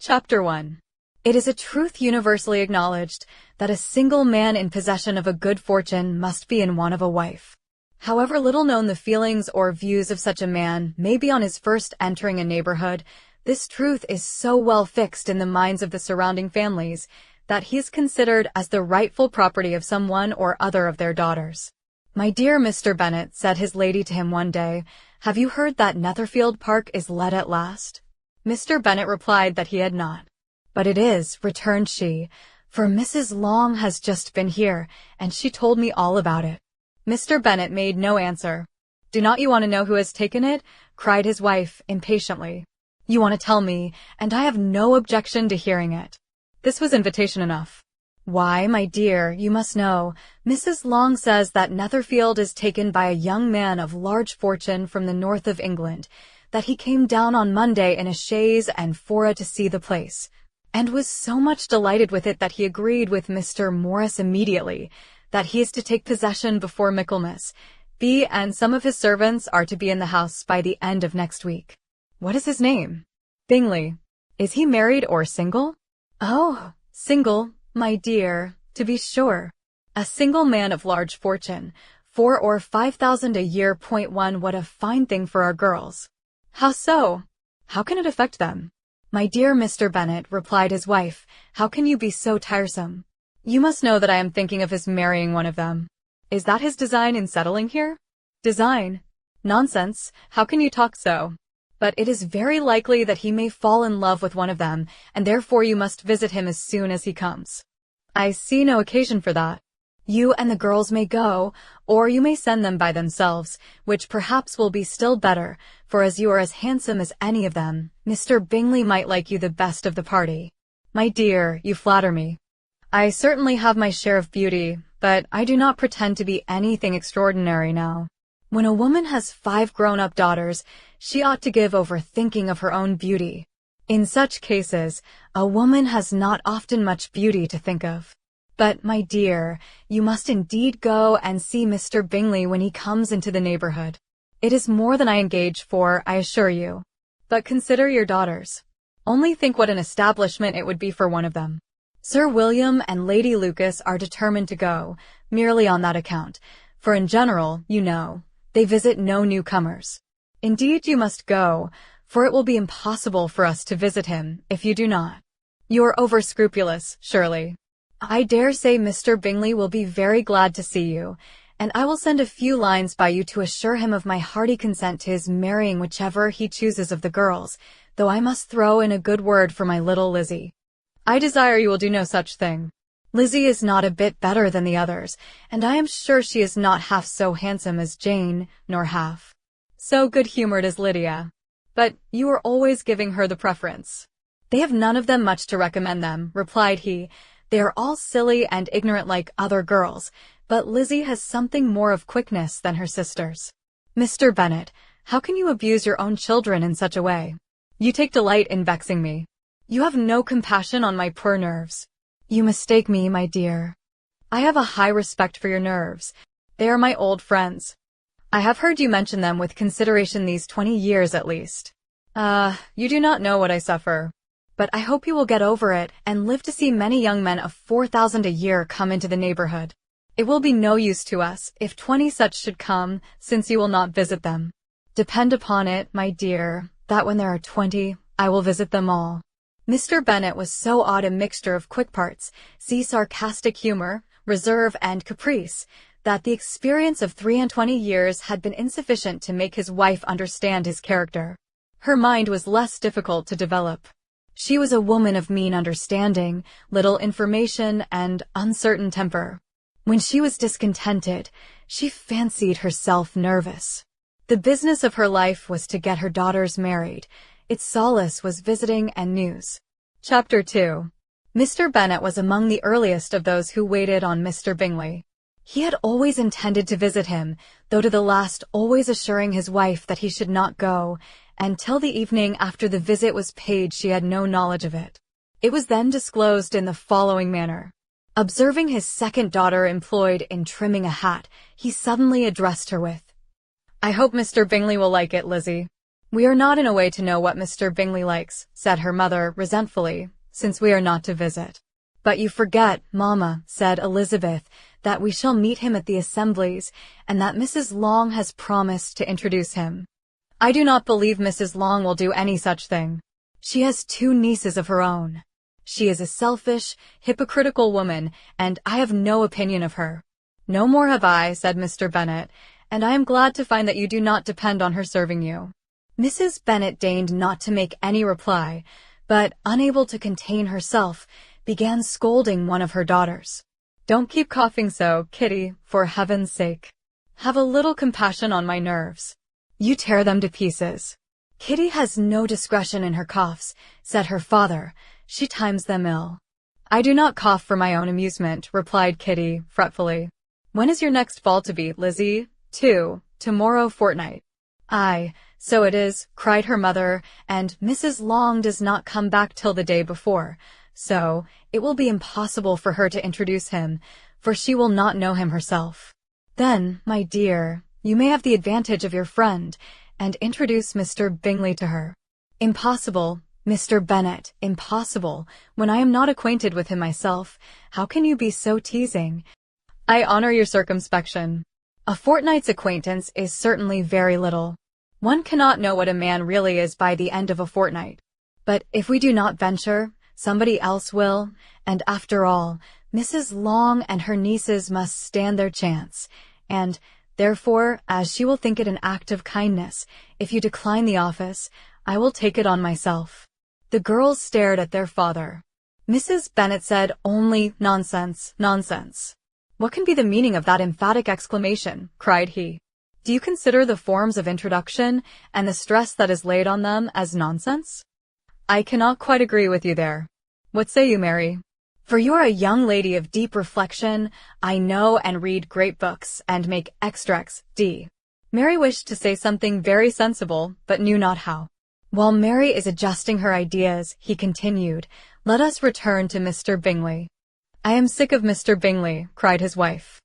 Chapter 1. It is a truth universally acknowledged that a single man in possession of a good fortune must be in want of a wife. However little known the feelings or views of such a man may be on his first entering a neighborhood, this truth is so well fixed in the minds of the surrounding families that he is considered as the rightful property of some one or other of their daughters. "My dear Mr. Bennet," said his lady to him one day, "have you heard that Netherfield Park is let at last?" Mr. Bennet replied that he had not. "But it is," returned she, "for Mrs. Long has just been here, and she told me all about it." Mr. Bennet made no answer. "Do not you want to know who has taken it?" cried his wife impatiently. "You want to tell me, and I have no objection to hearing it." This was invitation enough. "Why, my dear, you must know, Mrs. Long says that Netherfield is taken by a young man of large fortune from the north of England, that he came down on Monday in a chaise and four to see the place, and was so much delighted with it that he agreed with Mr. Morris immediately that he is to take possession before Michaelmas, and some of his servants are to be in the house by the end of next week." "What is his name?" "Bingley." "Is he married or single?" "Oh, single, my dear, to be sure. A single man of large fortune, 4,000 or 5,000 a year. What a fine thing for our girls." "How so? How can it affect them?" "My dear Mr. Bennet," replied his wife, "how can you be so tiresome? You must know that I am thinking of his marrying one of them." "Is that his design in settling here?" "Design? Nonsense, how can you talk so? But it is very likely that he may fall in love with one of them, and therefore you must visit him as soon as he comes." "I see no occasion for that." "You and the girls may go, or you may send them by themselves, which perhaps will be still better, for as you are as handsome as any of them, Mr. Bingley might like you the best of the party." "My dear, you flatter me. I certainly have my share of beauty, but I do not pretend to be anything extraordinary now. When a woman has 5 grown-up daughters, she ought to give over thinking of her own beauty. In such cases, a woman has not often much beauty to think of. But, my dear, you must indeed go and see Mr. Bingley when he comes into the neighborhood. It is more than I engage for, I assure you. But consider your daughters. Only think what an establishment it would be for one of them. Sir William and Lady Lucas are determined to go, merely on that account, for in general, you know, they visit no newcomers. Indeed, you must go, for it will be impossible for us to visit him if you do not. You are over-scrupulous, surely. I dare say Mr. Bingley will be very glad to see you, and I will send a few lines by you to assure him of my hearty consent to his marrying whichever he chooses of the girls, though I must throw in a good word for my little Lizzie. I desire you will do no such thing. Lizzie is not a bit better than the others, and I am sure she is not half so handsome as Jane, nor half so good-humored as Lydia. But you are always giving her the preference." "They have none of them much to recommend them," replied he. "They are all silly and ignorant like other girls, but Lizzie has something more of quickness than her sisters." "Mr. Bennet, how can you abuse your own children in such a way? You take delight in vexing me. You have no compassion on my poor nerves." "You mistake me, my dear. I have a high respect for your nerves. They are my old friends. I have heard you mention them with consideration these 20 years at least. You do not know what I suffer. But I hope you will get over it and live to see many young men of 4,000 a year come into the neighborhood. It will be no use to us if 20 such should come, since you will not visit them. Depend upon it, my dear, that when there are 20, I will visit them all." Mr. Bennet was so odd a mixture of quick parts, sarcastic humor, reserve, and caprice, that the experience of 23 years had been insufficient to make his wife understand his character. Her mind was less difficult to develop. She was a woman of mean understanding, little information, and uncertain temper. When she was discontented, she fancied herself nervous. The business of her life was to get her daughters married. Its solace was visiting and news. Chapter 2. Mr. Bennet was among the earliest of those who waited on Mr. Bingley. He had always intended to visit him, though to the last always assuring his wife that he should not go, and till the evening after the visit was paid she had no knowledge of it. It was then disclosed in the following manner. Observing his second daughter employed in trimming a hat, he suddenly addressed her with, "I hope Mr. Bingley will like it, Lizzie." "We are not in a way to know what Mr. Bingley likes," said her mother resentfully, "since we are not to visit." "But you forget, Mamma," said Elizabeth, "that we shall meet him at the assemblies, and that Mrs. Long has promised to introduce him." "I do not believe Mrs. Long will do any such thing. She has 2 nieces of her own. She is a selfish, hypocritical woman, and I have no opinion of her." "No more have I," said Mr. Bennet, "and I am glad to find that you do not depend on her serving you." Mrs. Bennet deigned not to make any reply, but, unable to contain herself, began scolding one of her daughters. "Don't keep coughing so, Kitty, for heaven's sake. Have a little compassion on my nerves. You tear them to pieces." "Kitty has no discretion in her coughs," said her father. "She times them ill." "I do not cough for my own amusement," replied Kitty, fretfully. "When is your next ball to be, Lizzie?" "Tomorrow fortnight." "Aye, so it is," cried her mother, "and Mrs. Long does not come back till the day before, so it will be impossible for her to introduce him, for she will not know him herself." "Then, my dear, you may have the advantage of your friend, and introduce Mr. Bingley to her." "Impossible, Mr. Bennet, impossible, when I am not acquainted with him myself. How can you be so teasing?" "I honor your circumspection. A fortnight's acquaintance is certainly very little. One cannot know what a man really is by the end of a fortnight. But if we do not venture, somebody else will, and after all, Mrs. Long and her nieces must stand their chance, and, therefore, as she will think it an act of kindness, if you decline the office, I will take it on myself." The girls stared at their father. Mrs. Bennet said only, "Nonsense, nonsense." "What can be the meaning of that emphatic exclamation?" cried he. "Do you consider the forms of introduction, and the stress that is laid on them, as nonsense?" "I cannot quite agree with you there. What say you, Mary? For you are a young lady of deep reflection, I know, and read great books, and make extracts, d." Mary wished to say something very sensible, but knew not how. "While Mary is adjusting her ideas," he continued, "let us return to Mr. Bingley." "I am sick of Mr. Bingley," cried his wife.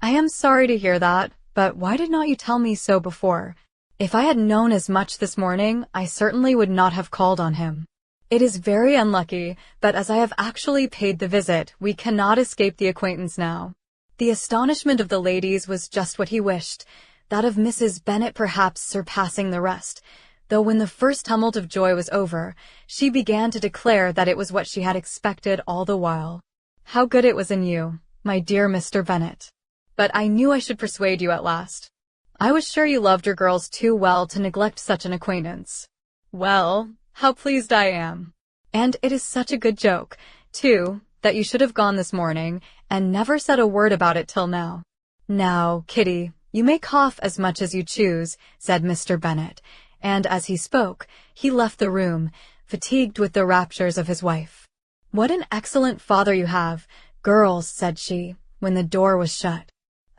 "I am sorry to hear that, but why did not you tell me so before? If I had known as much this morning, I certainly would not have called on him. It is very unlucky, but as I have actually paid the visit, we cannot escape the acquaintance now." The astonishment of the ladies was just what he wished, that of Mrs. Bennet perhaps surpassing the rest, though when the first tumult of joy was over, she began to declare that it was what she had expected all the while. "How good it was in you, my dear Mr. Bennet. But I knew I should persuade you at last. I was sure you loved your girls too well to neglect such an acquaintance. Well, how pleased I am. And it is such a good joke, too, that you should have gone this morning, and never said a word about it till now." "Now, Kitty, you may cough as much as you choose," said Mr. Bennet, and as he spoke, he left the room, fatigued with the raptures of his wife. "What an excellent father you have, girls," said she, when the door was shut.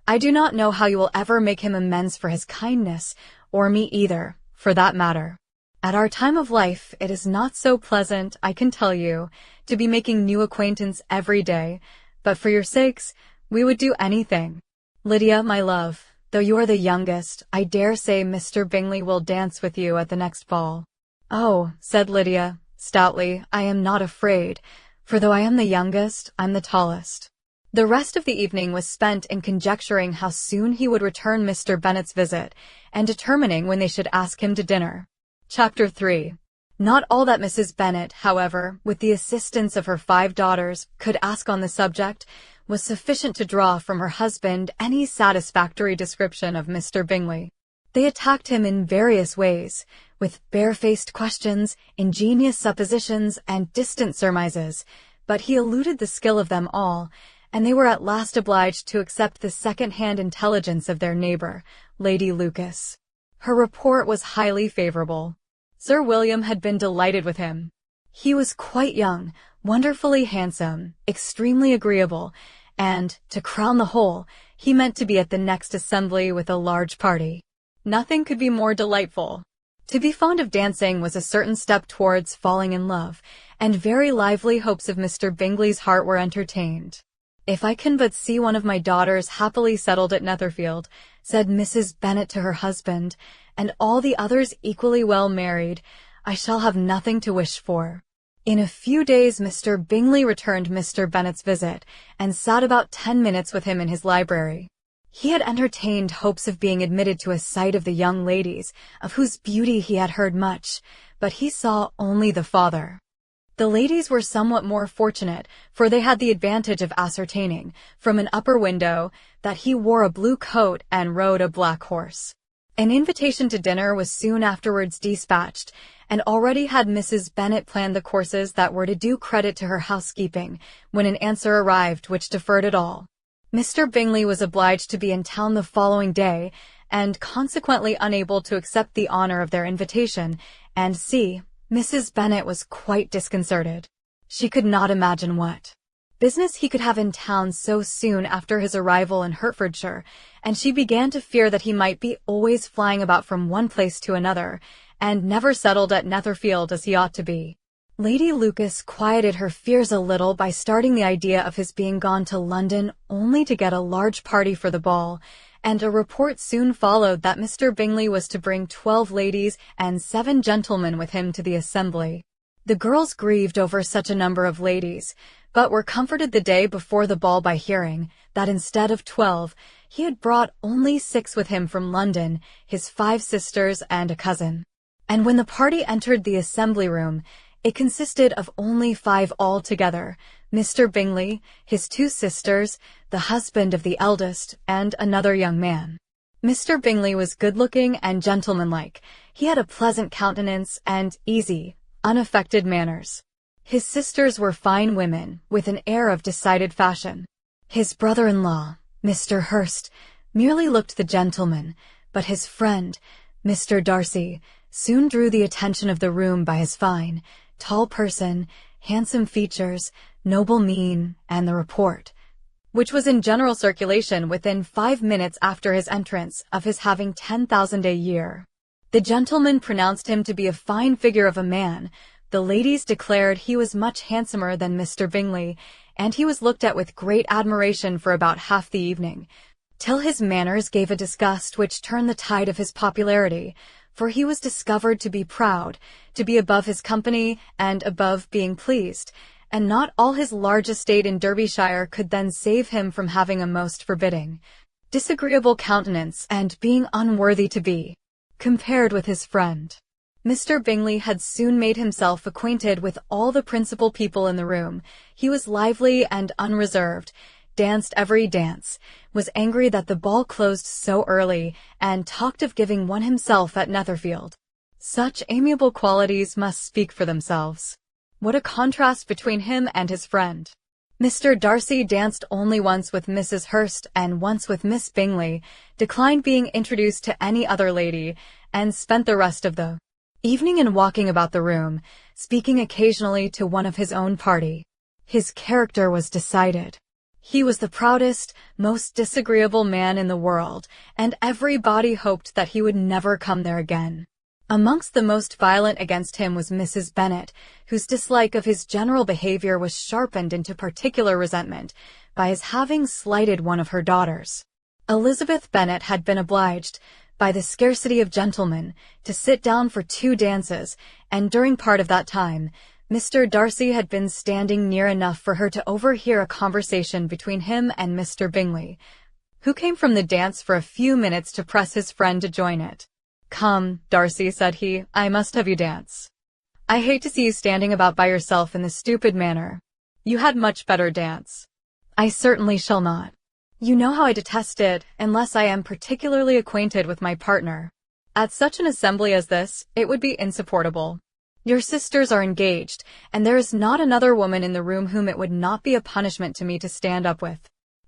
"I do not know how you will ever make him amends for his kindness, or me either, for that matter. At our time of life, it is not so pleasant, I can tell you, to be making new acquaintance every day, but for your sakes, we would do anything. Lydia, my love, though you are the youngest, I dare say Mr. Bingley will dance with you at the next ball." "Oh," said Lydia, stoutly, "I am not afraid, for though I am the youngest, I'm the tallest." The rest of the evening was spent in conjecturing how soon he would return Mr. Bennet's visit, and determining when they should ask him to dinner. Chapter 3. Not all that Mrs. Bennet, however, with the assistance of her 5 daughters, could ask on the subject, was sufficient to draw from her husband any satisfactory description of Mr. Bingley. They attacked him in various ways, with barefaced questions, ingenious suppositions, and distant surmises, but he eluded the skill of them all, and they were at last obliged to accept the second-hand intelligence of their neighbor, Lady Lucas. Her report was highly favorable. Sir William had been delighted with him. He was quite young, wonderfully handsome, extremely agreeable, and, to crown the whole, he meant to be at the next assembly with a large party. Nothing could be more delightful. To be fond of dancing was a certain step towards falling in love, and very lively hopes of Mr. Bingley's heart were entertained. "If I can but see one of my daughters happily settled at Netherfield," said Mrs. Bennet to her husband, "and all the others equally well married, I shall have nothing to wish for." In a few days Mr. Bingley returned Mr. Bennet's visit, and sat about 10 minutes with him in his library. He had entertained hopes of being admitted to a sight of the young ladies, of whose beauty he had heard much, but he saw only the father. The ladies were somewhat more fortunate, for they had the advantage of ascertaining, from an upper window, that he wore a blue coat and rode a black horse. An invitation to dinner was soon afterwards dispatched, and already had Mrs. Bennet planned the courses that were to do credit to her housekeeping, when an answer arrived which deferred it all. Mr. Bingley was obliged to be in town the following day, and consequently unable to accept the honor of their invitation, and Mrs. Bennet was quite disconcerted. She could not imagine what business he could have in town so soon after his arrival in Hertfordshire, and she began to fear that he might be always flying about from one place to another, and never settled at Netherfield as he ought to be. Lady Lucas quieted her fears a little by starting the idea of his being gone to London only to get a large party for the ball, and a report soon followed that Mr. Bingley was to bring 12 ladies and 7 gentlemen with him to the assembly. The girls grieved over such a number of ladies, but were comforted the day before the ball by hearing that instead of 12, he had brought only 6 with him from London, his 5 sisters and a cousin. And when the party entered the assembly room, it consisted of only 5 altogether: Mr. Bingley, his 2 sisters, the husband of the eldest, and another young man. Mr. Bingley was good-looking and gentlemanlike. He had a pleasant countenance and easy, unaffected manners. His sisters were fine women, with an air of decided fashion. His brother-in-law, Mr. Hurst, merely looked the gentleman, but his friend, Mr. Darcy, soon drew the attention of the room by his fine, tall person, handsome features, noble mien, and the report, which was in general circulation within 5 minutes after his entrance, of his having 10,000 a year. The gentlemen pronounced him to be a fine figure of a man. The ladies declared he was much handsomer than Mr. Bingley, and he was looked at with great admiration for about half the evening, till his manners gave a disgust which turned the tide of his popularity, for he was discovered to be proud, to be above his company, and above being pleased, and not all his large estate in Derbyshire could then save him from having a most forbidding, disagreeable countenance, and being unworthy to be compared with his friend. Mr. Bingley had soon made himself acquainted with all the principal people in the room. He was lively and unreserved, danced every dance, was angry that the ball closed so early, and talked of giving one himself at Netherfield. Such amiable qualities must speak for themselves. What a contrast between him and his friend! Mr. Darcy danced only once with Mrs. Hurst and once with Miss Bingley, declined being introduced to any other lady, and spent the rest of the evening in walking about the room, speaking occasionally to one of his own party. His character was decided. He was the proudest, most disagreeable man in the world, and everybody hoped that he would never come there again. Amongst the most violent against him was Mrs. Bennet, whose dislike of his general behavior was sharpened into particular resentment by his having slighted one of her daughters. Elizabeth Bennet had been obliged, by the scarcity of gentlemen, to sit down for 2 dances, and during part of that time, Mr. Darcy had been standing near enough for her to overhear a conversation between him and Mr. Bingley, who came from the dance for a few minutes to press his friend to join it. "Come, Darcy," said he, "I must have you dance. I hate to see you standing about by yourself in this stupid manner. You had much better dance." "I certainly shall not. You know how I detest it, unless I am particularly acquainted with my partner. At such an assembly as this, it would be insupportable. Your sisters are engaged, and there is not another woman in the room whom it would not be a punishment to me to stand up with."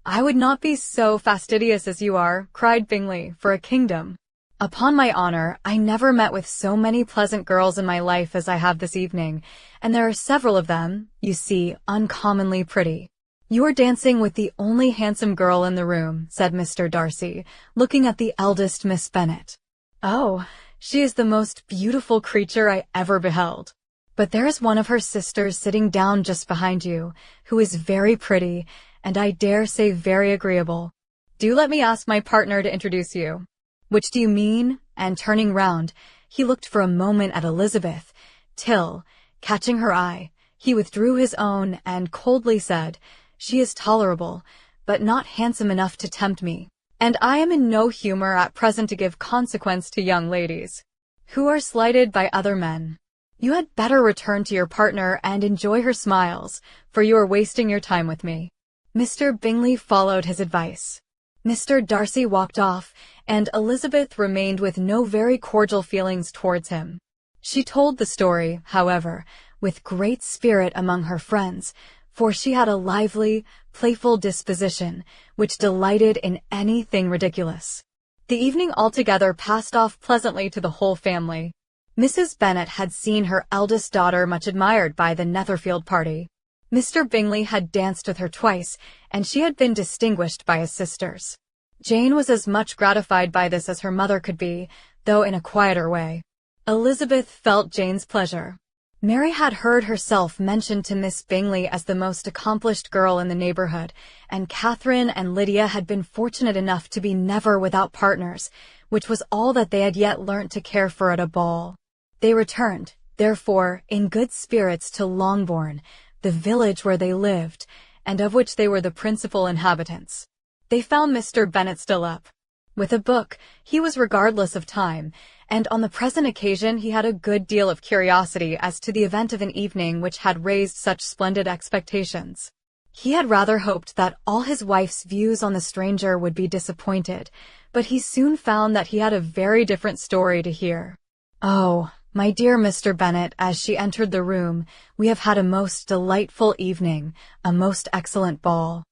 "I would not be so fastidious as you are," cried Bingley, "for a kingdom. Upon my honor, I never met with so many pleasant girls in my life as I have this evening, and there are several of them, you see, uncommonly pretty." "You are dancing with the only handsome girl in the room," said Mr. Darcy, looking at the eldest Miss Bennet. "Oh, she is the most beautiful creature I ever beheld. But there is one of her sisters sitting down just behind you, who is very pretty, and I dare say very agreeable." Do let me ask my partner to introduce you. Which do you mean? And turning round, he looked for a moment at Elizabeth, till, catching her eye, he withdrew his own and coldly said, "She is tolerable, but not handsome enough to tempt me, and I am in no humor at present to give consequence to young ladies who are slighted by other men. You had better return to your partner and enjoy her smiles, for you are wasting your time with me." Mr. Bingley followed his advice. Mr. Darcy walked off, and Elizabeth remained with no very cordial feelings towards him. She told the story, however, with great spirit among her friends, for she had a lively, playful disposition, which delighted in anything ridiculous. The evening altogether passed off pleasantly to the whole family. Mrs. Bennet had seen her eldest daughter much admired by the Netherfield party. Mr. Bingley had danced with her twice, and she had been distinguished by his sisters. Jane was as much gratified by this as her mother could be, though in a quieter way. Elizabeth felt Jane's pleasure. Mary had heard herself mentioned to Miss Bingley as the most accomplished girl in the neighborhood, and Catherine and Lydia had been fortunate enough to be never without partners, which was all that they had yet learnt to care for at a ball. They returned, therefore, in good spirits to Longbourn, the village where they lived, and of which they were the principal inhabitants. They found Mr. Bennet still up. With a book, he was regardless of time, and on the present occasion he had a good deal of curiosity as to the event of an evening which had raised such splendid expectations. He had rather hoped that all his wife's views on the stranger would be disappointed, but he soon found that he had a very different story to hear. "Oh, my dear Mr. Bennet," as she entered the room, "we have had a most delightful evening, a most excellent ball.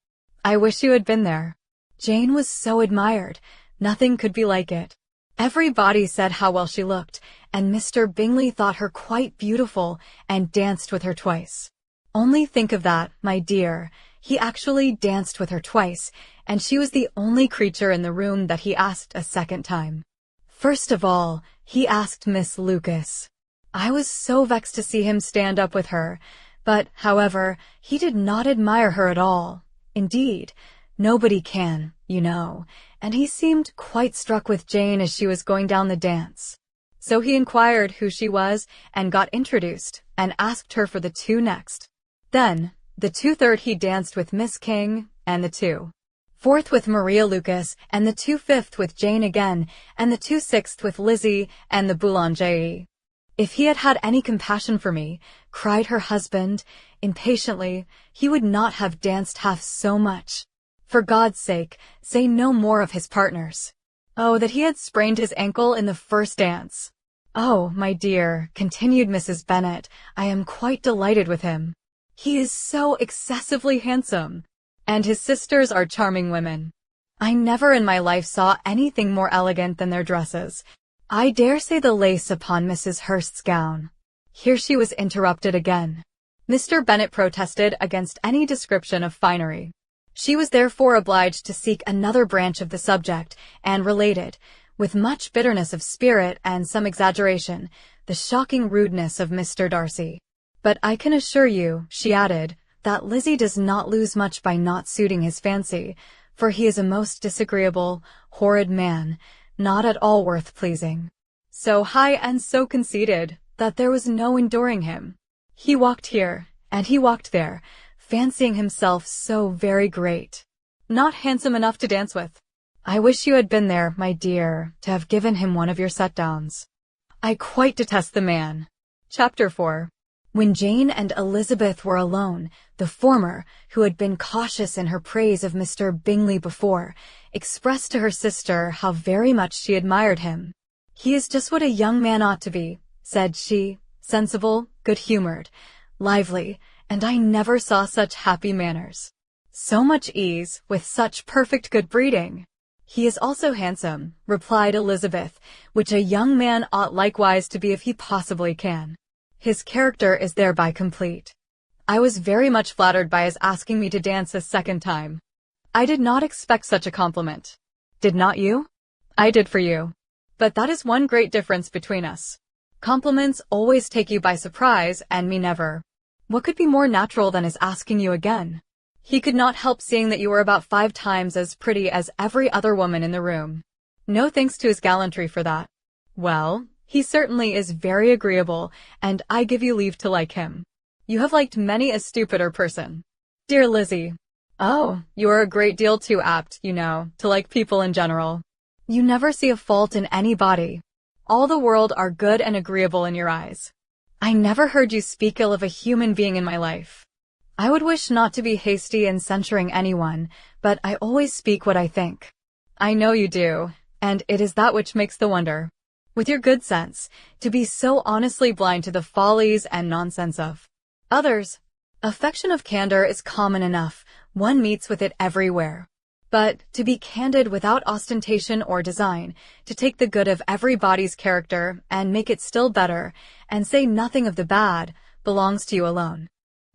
I wish you had been there. Jane was so admired. Nothing could be like it. Everybody said how well she looked, and Mr. Bingley thought her quite beautiful and danced with her twice. Only think of that, my dear. He actually danced with her twice, and she was the only creature in the room that he asked a second time. First of all, he asked Miss Lucas. I was so vexed to see him stand up with her, but, however, he did not admire her at all. Indeed, nobody can, you know, and he seemed quite struck with Jane as she was going down the dance. So he inquired who she was and got introduced, and asked her for the two next. Then, the 2/3 he danced with Miss King, and the 2/4 with Maria Lucas, and the 2/5 with Jane again, and the 2/6 with Lizzie and the Boulanger. If he had had any compassion for me, cried her husband, impatiently, he would not have danced half so much. For God's sake, say no more of his partners. Oh, that he had sprained his ankle in the first dance. Oh, my dear, continued Mrs. Bennet, I am quite delighted with him. He is so excessively handsome, and his sisters are charming women. I never in my life saw anything more elegant than their dresses. I dare say the lace upon Mrs. Hurst's gown." Here she was interrupted again. Mr. Bennet protested against any description of finery. She was therefore obliged to seek another branch of the subject, and related, with much bitterness of spirit and some exaggeration, the shocking rudeness of Mr. Darcy. "But I can assure you," she added, "that Lizzie does not lose much by not suiting his fancy, for he is a most disagreeable, horrid man, not at all worth pleasing. So high and so conceited, that there was no enduring him. He walked here, and he walked there, fancying himself so very great. Not handsome enough to dance with. I wish you had been there, my dear, to have given him one of your set-downs. I quite detest the man." Chapter 4. When Jane and Elizabeth were alone, the former, who had been cautious in her praise of Mr. Bingley before, expressed to her sister how very much she admired him. "He is just what a young man ought to be," said she, "sensible, good-humoured, lively, and I never saw such happy manners. So much ease, with such perfect good breeding." "He is also handsome," replied Elizabeth, "which a young man ought likewise to be if he possibly can. His character is thereby complete. I was very much flattered by his asking me to dance a second time. I did not expect such a compliment. Did not you? I did for you. But that is one great difference between us. Compliments always take you by surprise, and me never. What could be more natural than his asking you again? He could not help seeing that you were about 5 times as pretty as every other woman in the room. No thanks to his gallantry for that. Well, he certainly is very agreeable, and I give you leave to like him. You have liked many a stupider person. Dear Lizzie. Oh, you are a great deal too apt, you know, to like people in general. You never see a fault in anybody. All the world are good and agreeable in your eyes. I never heard you speak ill of a human being in my life. I would wish not to be hasty in censuring anyone, but I always speak what I think. I know you do, and it is that which makes the wonder. With your good sense, to be so honestly blind to the follies and nonsense of others. Affection of candor is common enough, one meets with it everywhere. But to be candid without ostentation or design, to take the good of everybody's character and make it still better, and say nothing of the bad, belongs to you alone.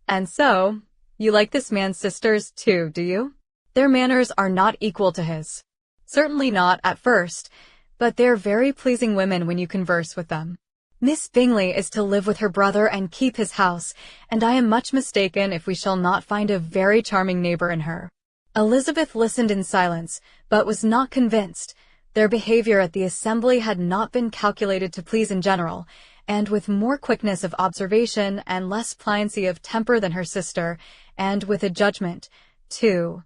And so, you like this man's sisters too, do you? Their manners are not equal to his. Certainly not at first, but they're very pleasing women when you converse with them. Miss Bingley is to live with her brother and keep his house, and I am much mistaken if we shall not find a very charming neighbor in her. Elizabeth listened in silence, but was not convinced. Their behavior at the assembly had not been calculated to please in general, and with more quickness of observation and less pliancy of temper than her sister, and with a judgment, too,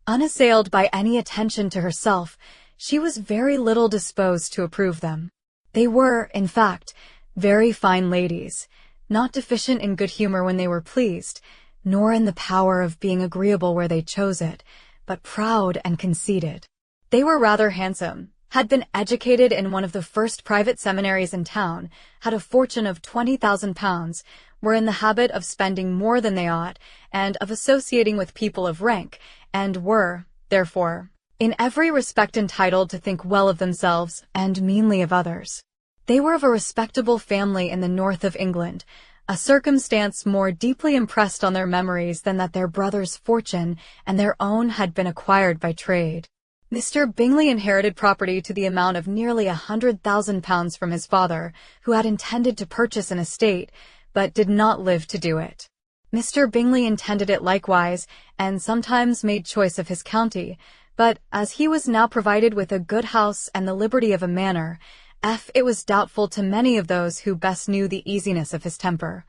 unassailed by any attention to herself, she was very little disposed to approve them. They were, in fact, very fine ladies, not deficient in good humor when they were pleased, nor in the power of being agreeable where they chose it, but proud and conceited. They were rather handsome, had been educated in one of the first private seminaries in town, had a fortune of £20,000, were in the habit of spending more than they ought, and of associating with people of rank, and were, therefore, in every respect entitled to think well of themselves and meanly of others. They were of a respectable family in the north of England, a circumstance more deeply impressed on their memories than that their brother's fortune and their own had been acquired by trade. Mr. Bingley inherited property to the amount of nearly £100,000 from his father, who had intended to purchase an estate, but did not live to do it. Mr. Bingley intended it likewise, and sometimes made choice of his county, but as he was now provided with a good house and the liberty of a manor, it was doubtful to many of those who best knew the easiness of his temper,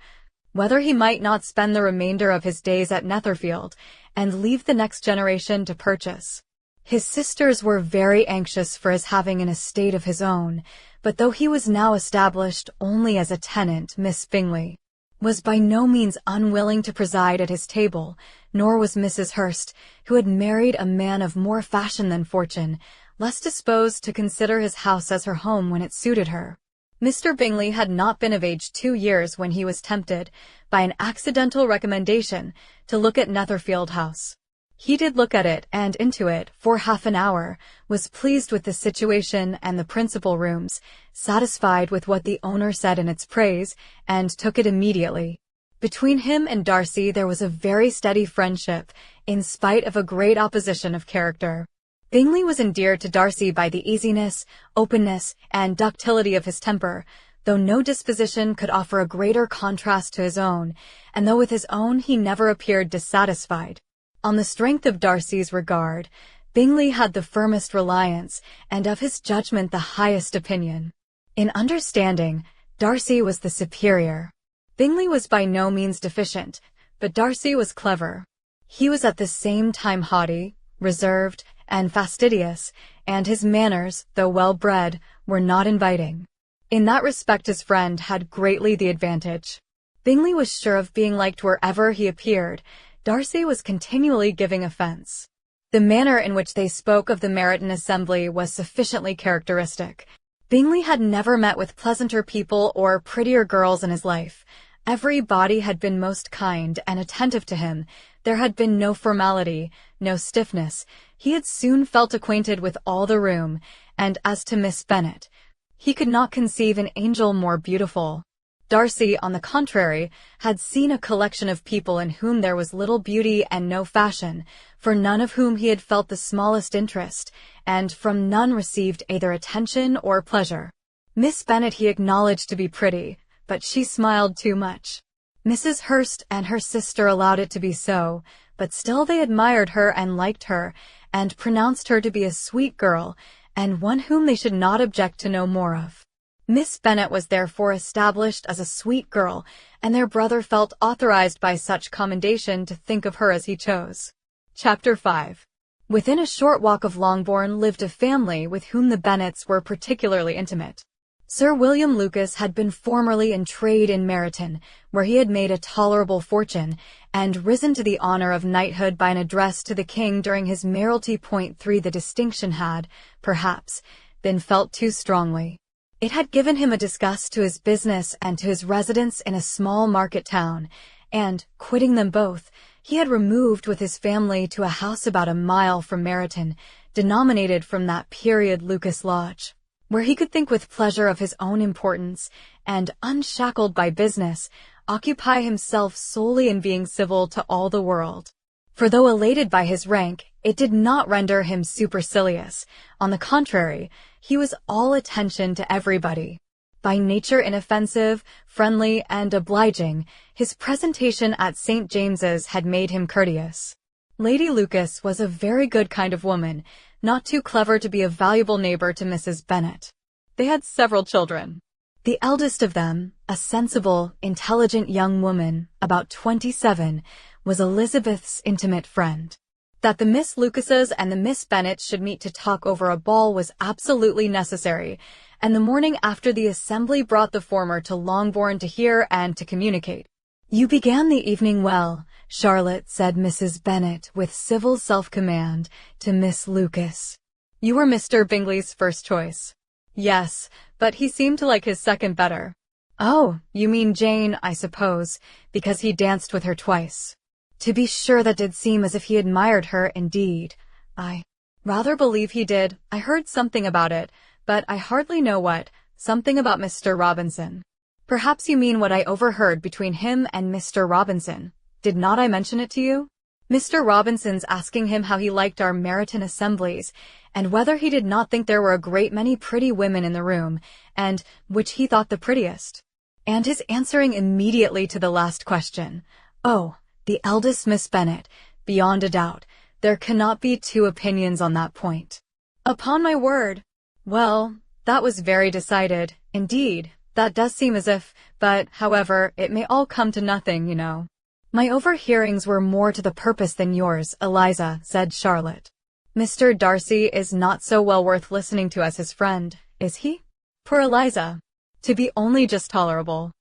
whether he might not spend the remainder of his days at Netherfield, and leave the next generation to purchase. His sisters were very anxious for his having an estate of his own, but though he was now established only as a tenant, Miss Bingley was by no means unwilling to preside at his table, nor was Mrs. Hurst, who had married a man of more fashion than fortune, less disposed to consider his house as her home when it suited her. Mr. Bingley had not been of age 2 years when he was tempted, by an accidental recommendation, to look at Netherfield House. He did look at it and into it for half an hour, was pleased with the situation and the principal rooms, satisfied with what the owner said in its praise, and took it immediately. Between him and Darcy there was a very steady friendship, in spite of a great opposition of character. Bingley was endeared to Darcy by the easiness, openness, and ductility of his temper, though no disposition could offer a greater contrast to his own, and though with his own he never appeared dissatisfied. On the strength of Darcy's regard, Bingley had the firmest reliance, and of his judgment the highest opinion. In understanding, Darcy was the superior. Bingley was by no means deficient, but Darcy was clever. He was at the same time haughty, reserved, and fastidious, and his manners, though well-bred, were not inviting. In that respect his friend had greatly the advantage. Bingley was sure of being liked wherever he appeared. Darcy was continually giving offence. The manner in which they spoke of the Meryton assembly was sufficiently characteristic. Bingley had never met with pleasanter people or prettier girls in his life. Every body had been most kind and attentive to him. There had been no formality, no stiffness. He had soon felt acquainted with all the room, and as to Miss Bennet, he could not conceive an angel more beautiful. Darcy, on the contrary, had seen a collection of people in whom there was little beauty and no fashion, for none of whom he had felt the smallest interest, and from none received either attention or pleasure. Miss Bennet he acknowledged to be pretty, but she smiled too much. Mrs. Hurst and her sister allowed it to be so, but still they admired her and liked her, and pronounced her to be a sweet girl, and one whom they should not object to know more of. Miss Bennet was therefore established as a sweet girl, and their brother felt authorized by such commendation to think of her as he chose. Chapter 5. Within a short walk of Longbourn lived a family with whom the Bennets were particularly intimate. Sir William Lucas had been formerly in trade in Meryton, where he had made a tolerable fortune, and risen to the honor of knighthood by an address to the king during his mayoralty. 3. The distinction had, perhaps, been felt too strongly. It had given him a disgust to his business and to his residence in a small market town, and, quitting them both, he had removed with his family to a house about a mile from Meryton, denominated from that period Lucas Lodge, where he could think with pleasure of his own importance, and, unshackled by business, occupy himself solely in being civil to all the world. For though elated by his rank, it did not render him supercilious. On the contrary, he was all attention to everybody. By nature inoffensive, friendly, and obliging, his presentation at St. James's had made him courteous. Lady Lucas was a very good kind of woman, not too clever to be a valuable neighbor to Mrs. Bennet. They had several children. The eldest of them, a sensible, intelligent young woman, about 27, was Elizabeth's intimate friend. That the Miss Lucases and the Miss Bennets should meet to talk over a ball was absolutely necessary, and the morning after the assembly brought the former to Longbourn to hear and to communicate. "You began the evening well, Charlotte," said Mrs. Bennet with civil self-command to Miss Lucas. "You were Mr. Bingley's first choice." "Yes, but he seemed to like his second better." "Oh, you mean Jane, I suppose, because he danced with her twice." "To be sure, that did seem as if he admired her indeed. I rather believe he did. I heard something about it, but I hardly know what. Something about Mr. Robinson." "Perhaps you mean what I overheard between him and Mr. Robinson. Did not I mention it to you? Mr. Robinson's asking him how he liked our Meryton assemblies, and whether he did not think there were a great many pretty women in the room, and which he thought the prettiest. And his answering immediately to the last question, 'Oh, the eldest Miss Bennet, beyond a doubt. There cannot be two opinions on that point.'" "Upon my word." "Well, that was very decided. Indeed, that does seem as if, but, however, it may all come to nothing, you know." "My overhearings were more to the purpose than yours, Eliza," said Charlotte. "Mr. Darcy is not so well worth listening to as his friend, is he?" Poor Eliza! To be only just tolerable.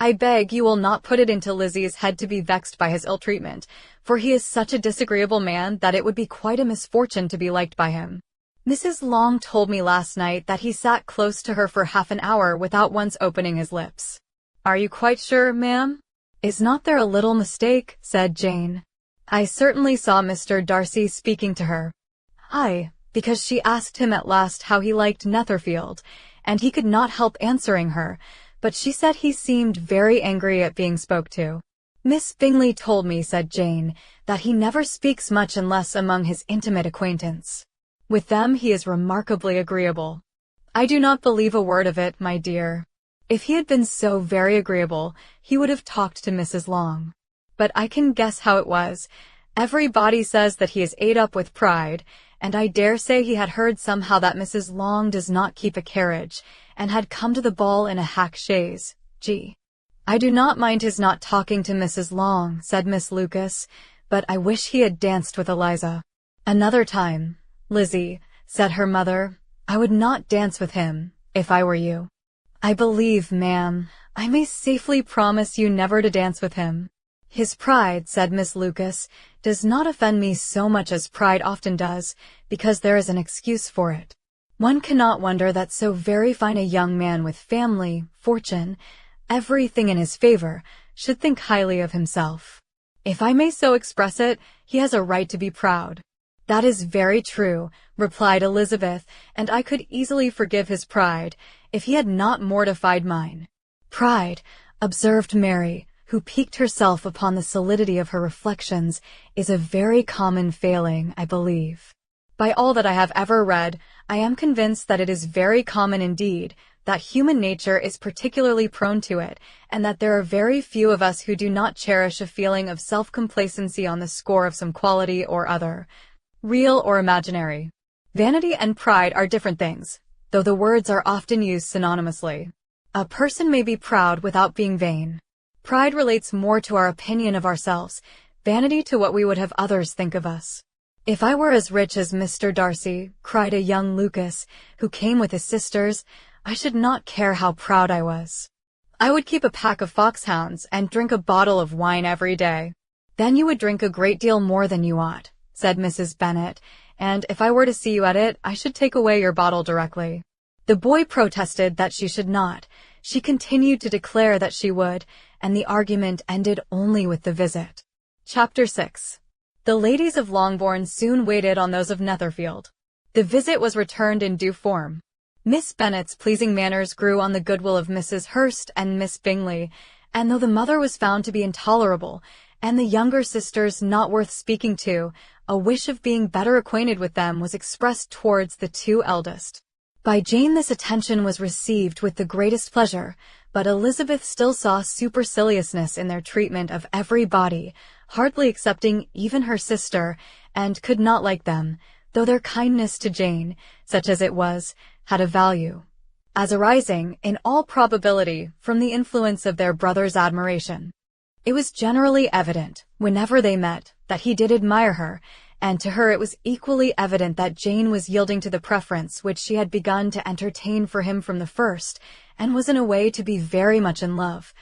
"I beg you will not put it into Lizzie's head to be vexed by his ill-treatment, for he is such a disagreeable man that it would be quite a misfortune to be liked by him. Mrs. Long told me last night that he sat close to her for half an hour without once opening his lips." "Are you quite sure, ma'am?" "Is not there a little mistake?" said Jane. "I certainly saw Mr. Darcy speaking to her." "Aye, because she asked him at last how he liked Netherfield, and he could not help answering her, but she said he seemed very angry at being spoke to." "Miss Bingley told me," said Jane, "that he never speaks much unless among his intimate acquaintance. With them he is remarkably agreeable." "I do not believe a word of it, my dear. If he had been so very agreeable, he would have talked to Mrs. Long. But I can guess how it was. Everybody says that he is ate up with pride, and I dare say he had heard somehow that Mrs. Long does not keep a carriage, and had come to the ball in a hack chaise. Gee, I do not mind his not talking to Mrs. Long," said Miss Lucas, "but I wish he had danced with Eliza." "Another time, Lizzie," said her mother, "I would not dance with him, if I were you." "I believe, ma'am, I may safely promise you never to dance with him." "His pride," said Miss Lucas, "does not offend me so much as pride often does, because there is an excuse for it. One cannot wonder that so very fine a young man with family, fortune, everything in his favor, should think highly of himself. If I may so express it, he has a right to be proud." "That is very true," replied Elizabeth, "and I could easily forgive his pride, if he had not mortified mine." "Pride," observed Mary, who piqued herself upon the solidity of her reflections, "is a very common failing, I believe. By all that I have ever read, I am convinced that it is very common indeed, that human nature is particularly prone to it, and that there are very few of us who do not cherish a feeling of self-complacency on the score of some quality or other, real or imaginary. Vanity and pride are different things, though the words are often used synonymously. A person may be proud without being vain. Pride relates more to our opinion of ourselves, vanity to what we would have others think of us. "If I were as rich as Mr. Darcy," cried a young Lucas, who came with his sisters, "I should not care how proud I was. I would keep a pack of foxhounds and drink a bottle of wine every day." "Then you would drink a great deal more than you ought," said Mrs. Bennet, "and if I were to see you at it, I should take away your bottle directly." The boy protested that she should not. She continued to declare that she would, and the argument ended only with the visit. Chapter 6. The ladies of Longbourn soon waited on those of Netherfield. The visit was returned in due form. Miss Bennet's pleasing manners grew on the goodwill of Mrs. Hurst and Miss Bingley, and though the mother was found to be intolerable, and the younger sisters not worth speaking to, a wish of being better acquainted with them was expressed towards the two eldest. By Jane this attention was received with the greatest pleasure, but Elizabeth still saw superciliousness in their treatment of everybody, hardly excepting even her sister, and could not like them, though their kindness to Jane, such as it was, had a value, as arising, in all probability, from the influence of their brother's admiration. It was generally evident, whenever they met, that he did admire her, and to her it was equally evident that Jane was yielding to the preference which she had begun to entertain for him from the first, and was in a way to be very much in love.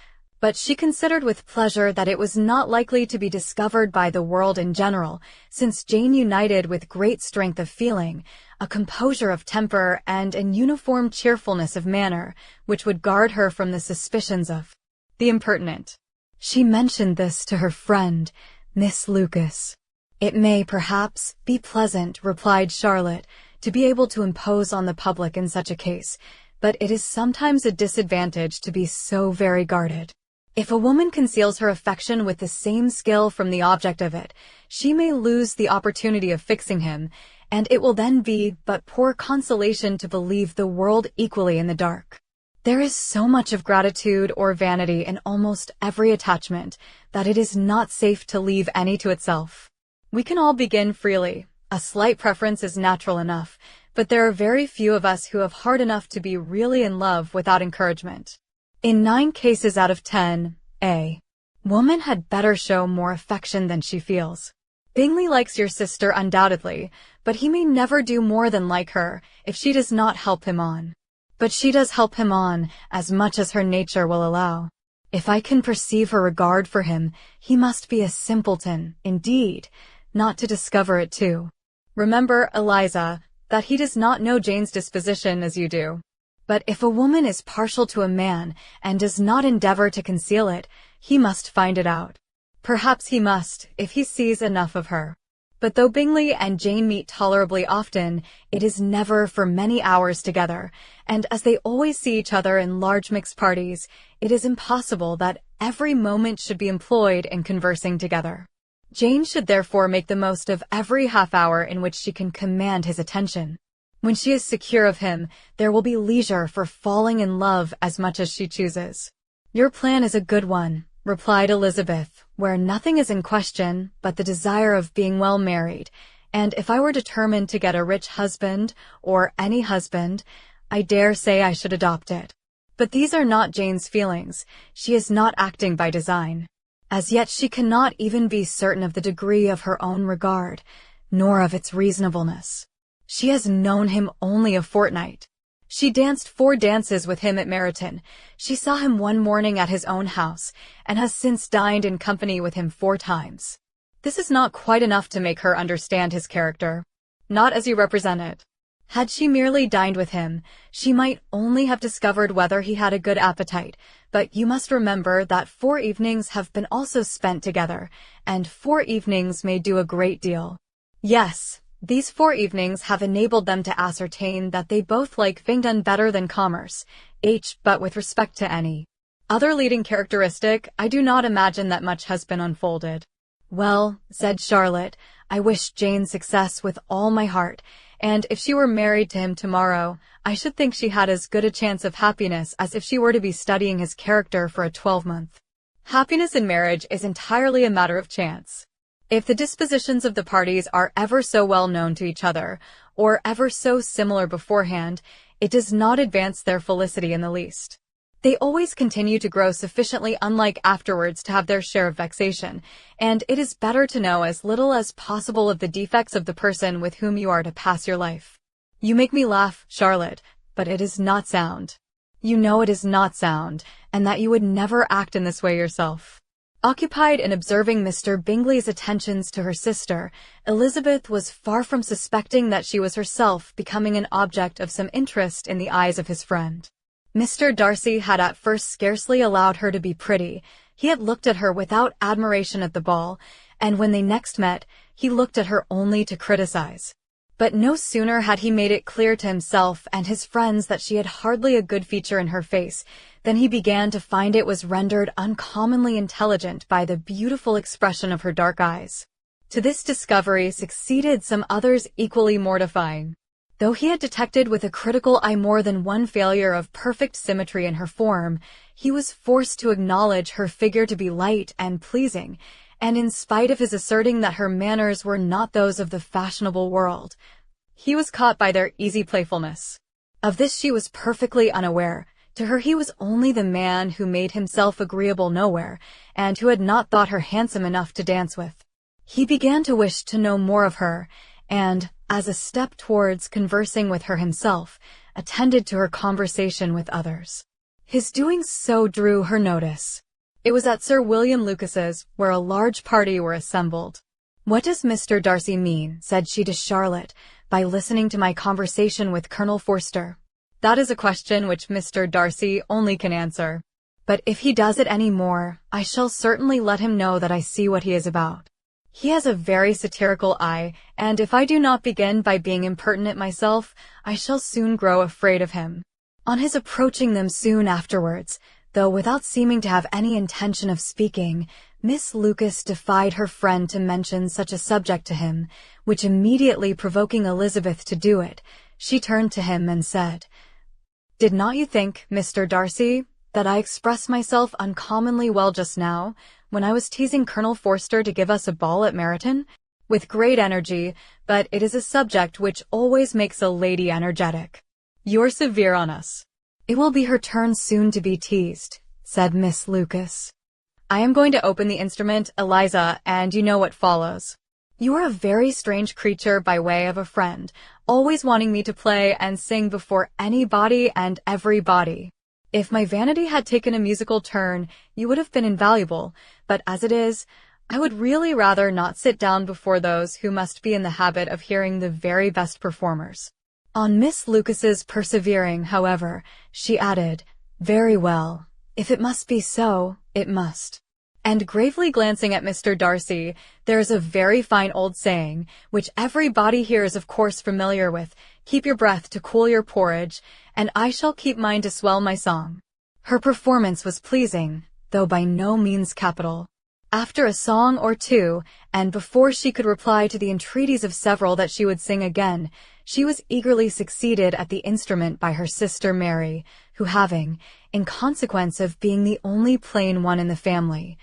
But she considered with pleasure that it was not likely to be discovered by the world in general, since Jane united with great strength of feeling, a composure of temper, and an uniform cheerfulness of manner, which would guard her from the suspicions of the impertinent. She mentioned this to her friend, Miss Lucas. "It may, perhaps, be pleasant," replied Charlotte, "to be able to impose on the public in such a case, but it is sometimes a disadvantage to be so very guarded. If a woman conceals her affection with the same skill from the object of it, she may lose the opportunity of fixing him, and it will then be but poor consolation to believe the world equally in the dark. There is so much of gratitude or vanity in almost every attachment, that it is not safe to leave any to itself. We can all begin freely. A slight preference is natural enough, but there are very few of us who have heart enough to be really in love without encouragement. In 9 cases out of 10, a woman had better show more affection than she feels. Bingley likes your sister undoubtedly, but he may never do more than like her, if she does not help him on. But she does help him on, as much as her nature will allow. If I can perceive her regard for him, he must be a simpleton, indeed, not to discover it too. Remember, Eliza, that he does not know Jane's disposition as you do. But if a woman is partial to a man, and does not endeavor to conceal it, he must find it out. Perhaps he must, if he sees enough of her. But though Bingley and Jane meet tolerably often, it is never for many hours together, and as they always see each other in large mixed parties, it is impossible that every moment should be employed in conversing together. Jane should therefore make the most of every half-hour in which she can command his attention. When she is secure of him, there will be leisure for falling in love as much as she chooses. "Your plan is a good one," replied Elizabeth, "where nothing is in question but the desire of being well married, and if I were determined to get a rich husband, or any husband, I dare say I should adopt it. But these are not Jane's feelings. She is not acting by design. As yet she cannot even be certain of the degree of her own regard, nor of its reasonableness. She has known him only a fortnight. She danced 4 dances with him at Meryton. She saw him one morning at his own house, and has since dined in company with him 4 times. This is not quite enough to make her understand his character, not as you represent it. Had she merely dined with him, she might only have discovered whether he had a good appetite, but you must remember that 4 evenings have been also spent together, and 4 evenings may do a great deal. Yes, these 4 evenings have enabled them to ascertain that they both like Fingdon better than commerce, but with respect to any other leading characteristic, I do not imagine that much has been unfolded. "Well," said Charlotte, "I wish Jane success with all my heart, and if she were married to him tomorrow, I should think she had as good a chance of happiness as if she were to be studying his character for a 12-month. Happiness in marriage is entirely a matter of chance. If the dispositions of the parties are ever so well known to each other, or ever so similar beforehand, it does not advance their felicity in the least. They always continue to grow sufficiently unlike afterwards to have their share of vexation, and it is better to know as little as possible of the defects of the person with whom you are to pass your life. You make me laugh, Charlotte, but it is not sound. You know it is not sound, and that you would never act in this way yourself." Occupied in observing Mr. Bingley's attentions to her sister, Elizabeth was far from suspecting that she was herself becoming an object of some interest in the eyes of his friend. Mr. Darcy had at first scarcely allowed her to be pretty. He had looked at her without admiration at the ball, and when they next met, he looked at her only to criticize. But no sooner had he made it clear to himself and his friends that she had hardly a good feature in her face than he began to find it was rendered uncommonly intelligent by the beautiful expression of her dark eyes. To this discovery succeeded some others equally mortifying. Though he had detected with a critical eye more than one failure of perfect symmetry in her form, he was forced to acknowledge her figure to be light and pleasing, and in spite of his asserting that her manners were not those of the fashionable world, he was caught by their easy playfulness. Of this she was perfectly unaware. To her he was only the man who made himself agreeable nowhere, and who had not thought her handsome enough to dance with. He began to wish to know more of her, and, as a step towards conversing with her himself, attended to her conversation with others. His doing so drew her notice. It was at Sir William Lucas's, where a large party were assembled. "What does Mr. Darcy mean," said she to Charlotte, "by listening to my conversation with Colonel Forster?" "That is a question which Mr. Darcy only can answer. But if he does it any more, I shall certainly let him know that I see what he is about. He has a very satirical eye, and if I do not begin by being impertinent myself, I shall soon grow afraid of him." On his approaching them soon afterwards, though without seeming to have any intention of speaking, Miss Lucas defied her friend to mention such a subject to him, which immediately provoking Elizabeth to do it, she turned to him and said, "Did not you think, Mr. Darcy, that I expressed myself uncommonly well just now, when I was teasing Colonel Forster to give us a ball at Meryton? With great energy, but it is a subject which always makes a lady energetic. You're severe on us." "It will be her turn soon to be teased," said Miss Lucas. "I am going to open the instrument, Eliza, and you know what follows. You are a very strange creature by way of a friend, always wanting me to play and sing before anybody and everybody. If my vanity had taken a musical turn, you would have been invaluable, but as it is, I would really rather not sit down before those who must be in the habit of hearing the very best performers." On Miss Lucas's persevering, however, she added, "Very well. If it must be so, it must." And gravely glancing at Mr. Darcy, "There is a very fine old saying, which everybody here is of course familiar with, 'Keep your breath to cool your porridge,' and I shall keep mine to swell my song." Her performance was pleasing, though by no means capital. After a song or two, and before she could reply to the entreaties of several that she would sing again, she was eagerly succeeded at the instrument by her sister Mary, who having, in consequence of being the only plain one in the family,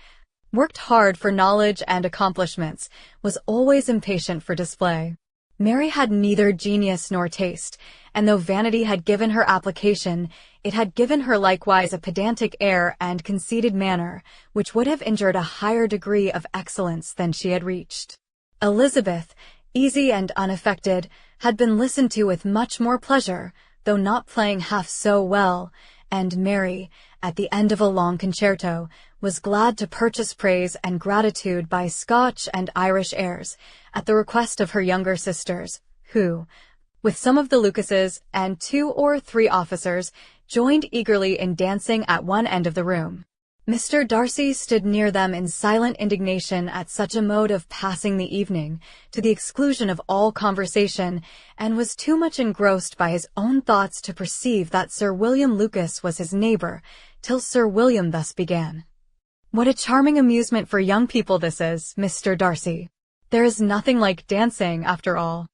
worked hard for knowledge and accomplishments, was always impatient for display. Mary had neither genius nor taste, and though vanity had given her application, it had given her likewise a pedantic air and conceited manner, which would have injured a higher degree of excellence than she had reached. Elizabeth, easy and unaffected, had been listened to with much more pleasure, though not playing half so well, and Mary, at the end of a long concerto, was glad to purchase praise and gratitude by Scotch and Irish airs, at the request of her younger sisters, who, with some of the Lucases and 2 or 3 officers, joined eagerly in dancing at one end of the room. Mr. Darcy stood near them in silent indignation at such a mode of passing the evening, to the exclusion of all conversation, and was too much engrossed by his own thoughts to perceive that Sir William Lucas was his neighbour, till Sir William thus began. What a charming amusement for young people this is, Mr. Darcy. There is nothing like dancing, after all.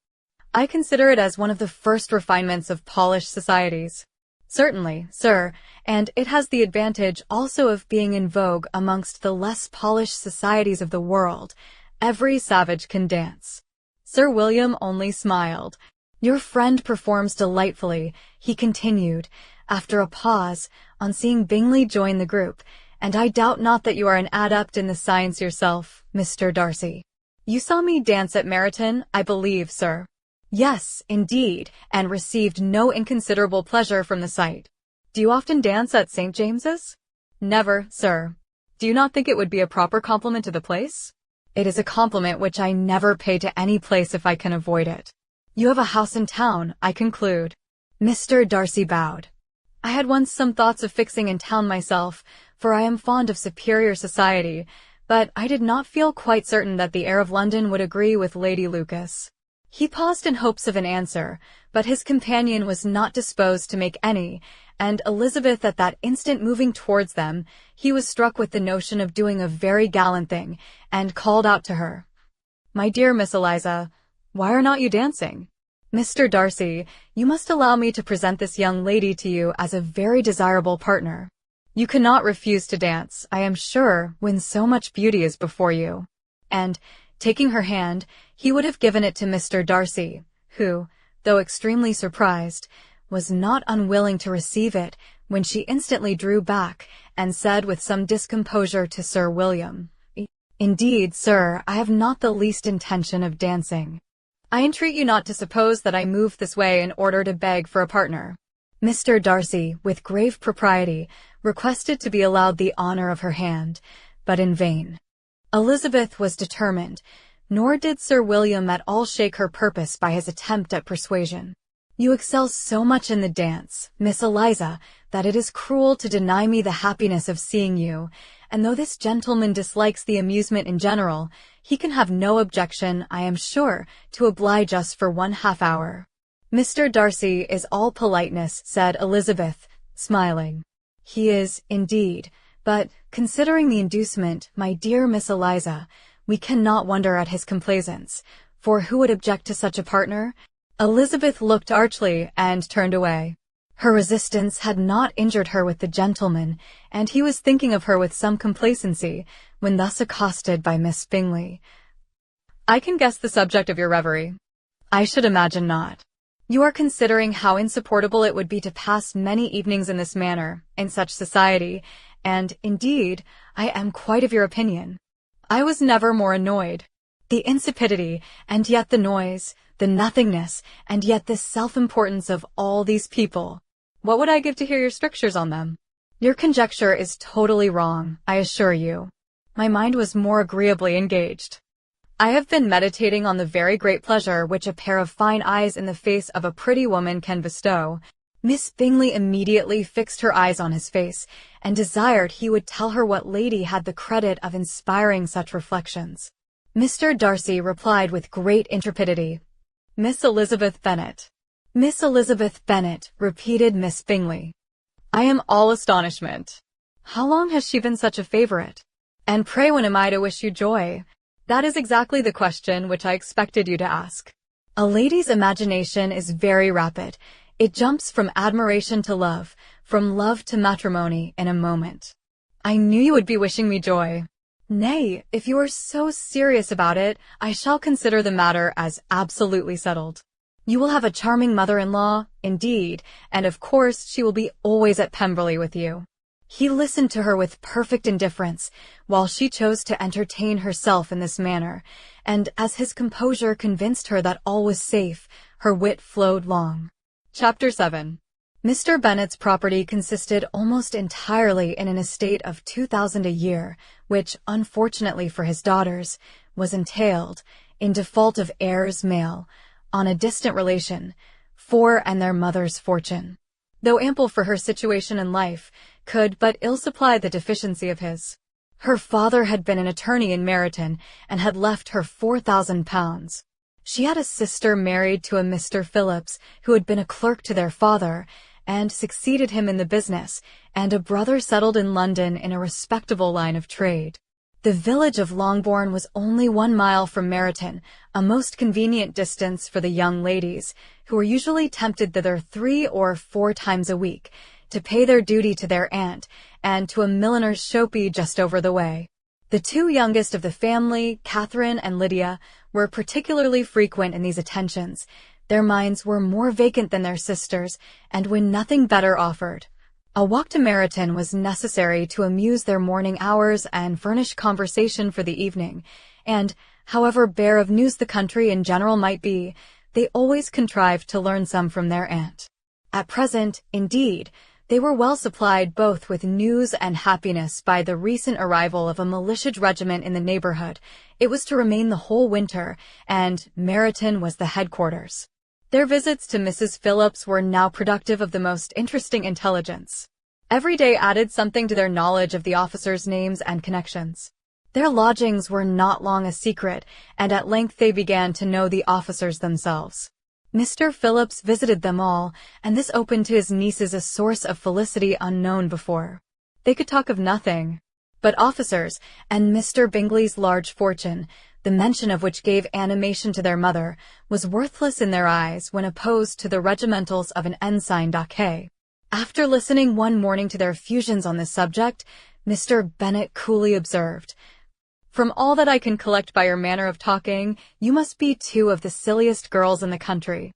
I consider it as one of the first refinements of polished societies. Certainly, sir, and it has the advantage also of being in vogue amongst the less polished societies of the world. Every savage can dance. Sir William only smiled. Your friend performs delightfully, he continued, after a pause, on seeing Bingley join the group, and I doubt not that you are an adept in the science yourself, Mr. Darcy. You saw me dance at Meryton, I believe, sir. Yes, indeed, and received no inconsiderable pleasure from the sight. Do you often dance at St. James's? Never, sir. Do you not think it would be a proper compliment to the place? It is a compliment which I never pay to any place if I can avoid it. You have a house in town, I conclude. Mr. Darcy bowed. I had once some thoughts of fixing in town myself, for I am fond of superior society, but I did not feel quite certain that the air of London would agree with Lady Lucas. He paused in hopes of an answer, but his companion was not disposed to make any, and Elizabeth at that instant moving towards them, he was struck with the notion of doing a very gallant thing, and called out to her, "My dear Miss Eliza, why are not you dancing? Mr. Darcy, you must allow me to present this young lady to you as a very desirable partner. You cannot refuse to dance, I am sure, when so much beauty is before you." And, taking her hand, he would have given it to Mr. Darcy, who, though extremely surprised, was not unwilling to receive it when she instantly drew back and said with some discomposure to Sir William, "Indeed, sir, I have not the least intention of dancing. I entreat you not to suppose that I move this way in order to beg for a partner." Mr. Darcy, with grave propriety, requested to be allowed the honor of her hand, but in vain. Elizabeth was determined, nor did Sir William at all shake her purpose by his attempt at persuasion. "You excel so much in the dance, Miss Eliza, that it is cruel to deny me the happiness of seeing you, and though this gentleman dislikes the amusement in general, he can have no objection, I am sure, to oblige us for 1/2 hour. Mr. Darcy is all politeness," said Elizabeth, smiling. "He is, indeed, but, considering the inducement, my dear Miss Eliza, we cannot wonder at his complaisance, for who would object to such a partner?" Elizabeth looked archly and turned away. Her resistance had not injured her with the gentleman, and he was thinking of her with some complacency, when thus accosted by Miss Bingley. "I can guess the subject of your reverie." "I should imagine not. You are considering how insupportable it would be to pass many evenings in this manner, in such society, and, indeed, I am quite of your opinion. I was never more annoyed. The insipidity, and yet the noise, the nothingness, and yet the self-importance of all these people. What would I give to hear your strictures on them? Your conjecture is totally wrong, I assure you. My mind was more agreeably engaged. I have been meditating on the very great pleasure which a pair of fine eyes in the face of a pretty woman can bestow." Miss Bingley immediately fixed her eyes on his face, and desired he would tell her what lady had the credit of inspiring such reflections. Mr. Darcy replied with great intrepidity, "Miss Elizabeth Bennet." "Miss Elizabeth Bennet," repeated Miss Bingley. "I am all astonishment. How long has she been such a favorite? And pray when am I to wish you joy? That is exactly the question which I expected you to ask. A lady's imagination is very rapid. It jumps from admiration to love, from love to matrimony in a moment. I knew you would be wishing me joy. Nay, if you are so serious about it, I shall consider the matter as absolutely settled. You will have a charming mother-in-law, indeed, and of course she will be always at Pemberley with you." He listened to her with perfect indifference, while she chose to entertain herself in this manner, and as his composure convinced her that all was safe, her wit flowed long. Chapter 7. Mr. Bennet's property consisted almost entirely in an estate of 2,000 a year, which, unfortunately for his daughters, was entailed, in default of heirs male, on a distant relation, for and their mother's fortune, though ample for her situation in life, could but ill supply the deficiency of his. Her father had been an attorney in Meryton, and had left her £4,000. She had a sister married to a Mr. Phillips, who had been a clerk to their father, and succeeded him in the business, and a brother settled in London in a respectable line of trade. The village of Longbourn was only 1 mile from Meryton, a most convenient distance for the young ladies, who were usually tempted thither 3 or 4 times a week, to pay their duty to their aunt, and to a milliner's shopee just over the way. The 2 youngest of the family, Catherine and Lydia, were particularly frequent in these attentions. Their minds were more vacant than their sisters', and when nothing better offered, a walk to Meryton was necessary to amuse their morning hours and furnish conversation for the evening, and, however bare of news the country in general might be, they always contrived to learn some from their aunt. At present, indeed, they were well supplied both with news and happiness by the recent arrival of a militia regiment in the neighborhood. It was to remain the whole winter, and Meryton was the headquarters. Their visits to Mrs. Phillips were now productive of the most interesting intelligence. Every day added something to their knowledge of the officers' names and connections. Their lodgings were not long a secret, and at length they began to know the officers themselves. Mr. Phillips visited them all, and this opened to his nieces a source of felicity unknown before. They could talk of nothing but officers, and Mr. Bingley's large fortune, the mention of which gave animation to their mother, was worthless in their eyes when opposed to the regimentals of an ensign d'Arquet. After listening one morning to their effusions on this subject, Mr. Bennet coolly observed, "From all that I can collect by your manner of talking, you must be 2 of the silliest girls in the country.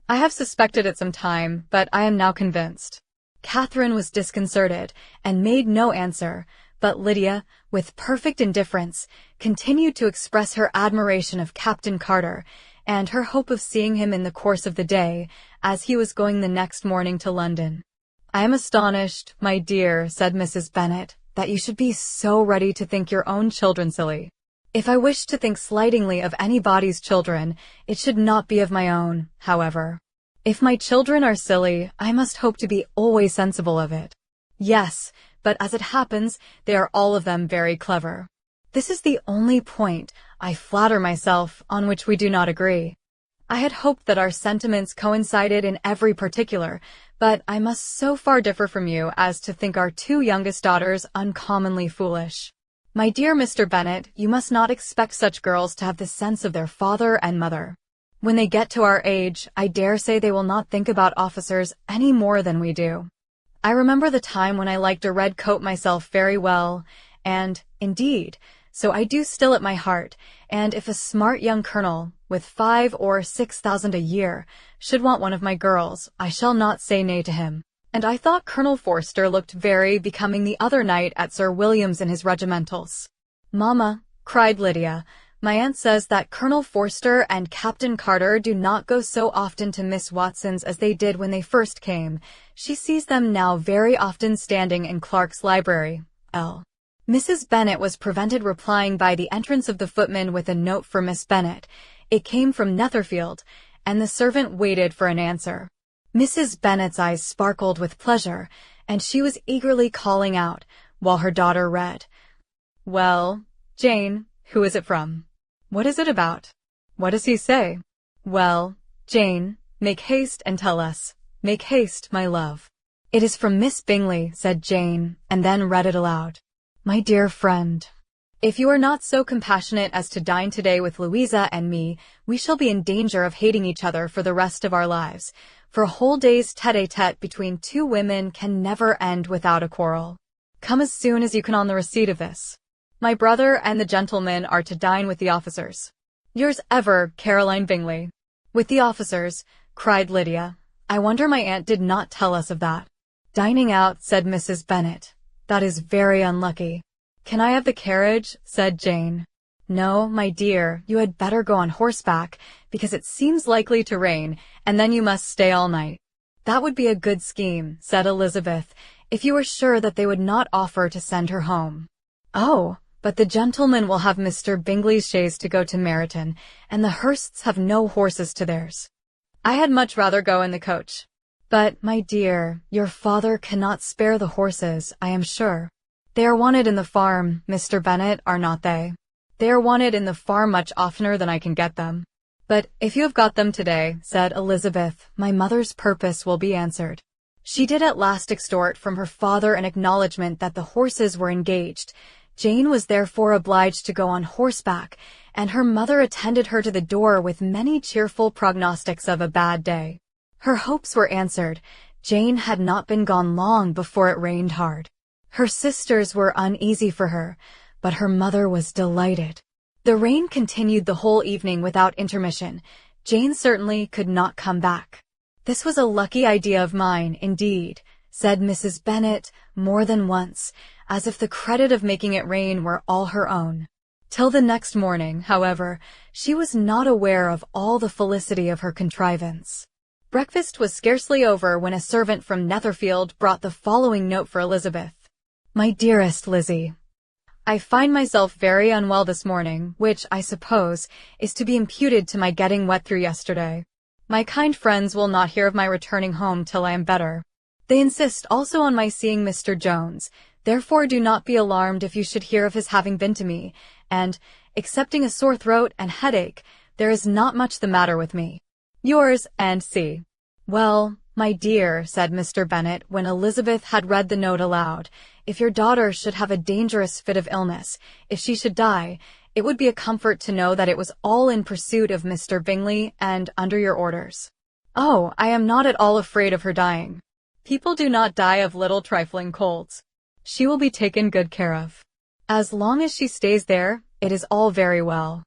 I have suspected it some time, but I am now convinced." Catherine was disconcerted, and made no answer, but Lydia, with perfect indifference, continued to express her admiration of Captain Carter, and her hope of seeing him in the course of the day, as he was going the next morning to London. "I am astonished, my dear," said Mrs. Bennet, "that you should be so ready to think your own children silly. If I wished to think slightingly of anybody's children, it should not be of my own, however. If my children are silly, I must hope to be always sensible of it. Yes, but as it happens, they are all of them very clever. This is the only point, I flatter myself, on which we do not agree. I had hoped that our sentiments coincided in every particular, but I must so far differ from you as to think our 2 youngest daughters uncommonly foolish. My dear Mr. Bennet, you must not expect such girls to have the sense of their father and mother. When they get to our age, I dare say they will not think about officers any more than we do. I remember the time when I liked a red coat myself very well, and, indeed, so I do still at my heart, and if a smart young colonel, with 5 or 6,000 a year, should want one of my girls, I shall not say nay to him. And I thought Colonel Forster looked very becoming the other night at Sir William's in his regimentals." "Mamma," cried Lydia, "my aunt says that Colonel Forster and Captain Carter do not go so often to Miss Watson's as they did when they first came. She sees them now very often standing in Clark's library. L." Mrs. Bennet was prevented replying by the entrance of the footman with a note for Miss Bennet. It came from Netherfield, and the servant waited for an answer. Mrs. Bennet's eyes sparkled with pleasure, and she was eagerly calling out, while her daughter read, "Well, Jane, who is it from? What is it about? What does he say? Well, Jane, make haste and tell us. Make haste, my love." "It is from Miss Bingley," said Jane, and then read it aloud. "My dear friend, if you are not so compassionate as to dine today with Louisa and me, we shall be in danger of hating each other for the rest of our lives, for a whole day's tete-a-tete between 2 women can never end without a quarrel. Come as soon as you can on the receipt of this. My brother and the gentlemen are to dine with the officers. Yours ever, Caroline Bingley." "With the officers," cried Lydia. "I wonder my aunt did not tell us of that." "Dining out," said Mrs. Bennet. "That is very unlucky." "Can I have the carriage?" said Jane. "No, my dear, you had better go on horseback, because it seems likely to rain, and then you must stay all night." "That would be a good scheme," said Elizabeth, "if you were sure that they would not offer to send her home." "Oh, but the gentlemen will have Mr. Bingley's chaise to go to Meryton, and the Hursts have no horses to theirs. I had much rather go in the coach." "But, my dear, your father cannot spare the horses, I am sure. They are wanted in the farm, Mr. Bennet, are not they?" "They are wanted in the farm much oftener than I can get them." "But if you have got them today," said Elizabeth, "my mother's purpose will be answered. She did at last extort from her father an acknowledgment that the horses were engaged. Jane was therefore obliged to go on horseback, and her mother attended her to the door with many cheerful prognostics of a bad day. Her hopes were answered. Jane had not been gone long before it rained hard. Her sisters were uneasy for her, but her mother was delighted. The rain continued the whole evening without intermission. Jane certainly could not come back. "This was a lucky idea of mine, indeed," said Mrs. Bennet more than once, as if the credit of making it rain were all her own. Till the next morning, however, she was not aware of all the felicity of her contrivance. Breakfast was scarcely over when a servant from Netherfield brought the following note for Elizabeth. "My dearest Lizzie, I find myself very unwell this morning, which, I suppose, is to be imputed to my getting wet through yesterday. My kind friends will not hear of my returning home till I am better. They insist also on my seeing Mr. Jones, therefore do not be alarmed if you should hear of his having been to me, and, excepting a sore throat and headache, there is not much the matter with me. Yours, N.C." "Well, my dear," said Mr. Bennet, when Elizabeth had read the note aloud, "if your daughter should have a dangerous fit of illness, if she should die, it would be a comfort to know that it was all in pursuit of Mr. Bingley and under your orders." "Oh, I am not at all afraid of her dying. People do not die of little trifling colds. She will be taken good care of. As long as she stays there, it is all very well.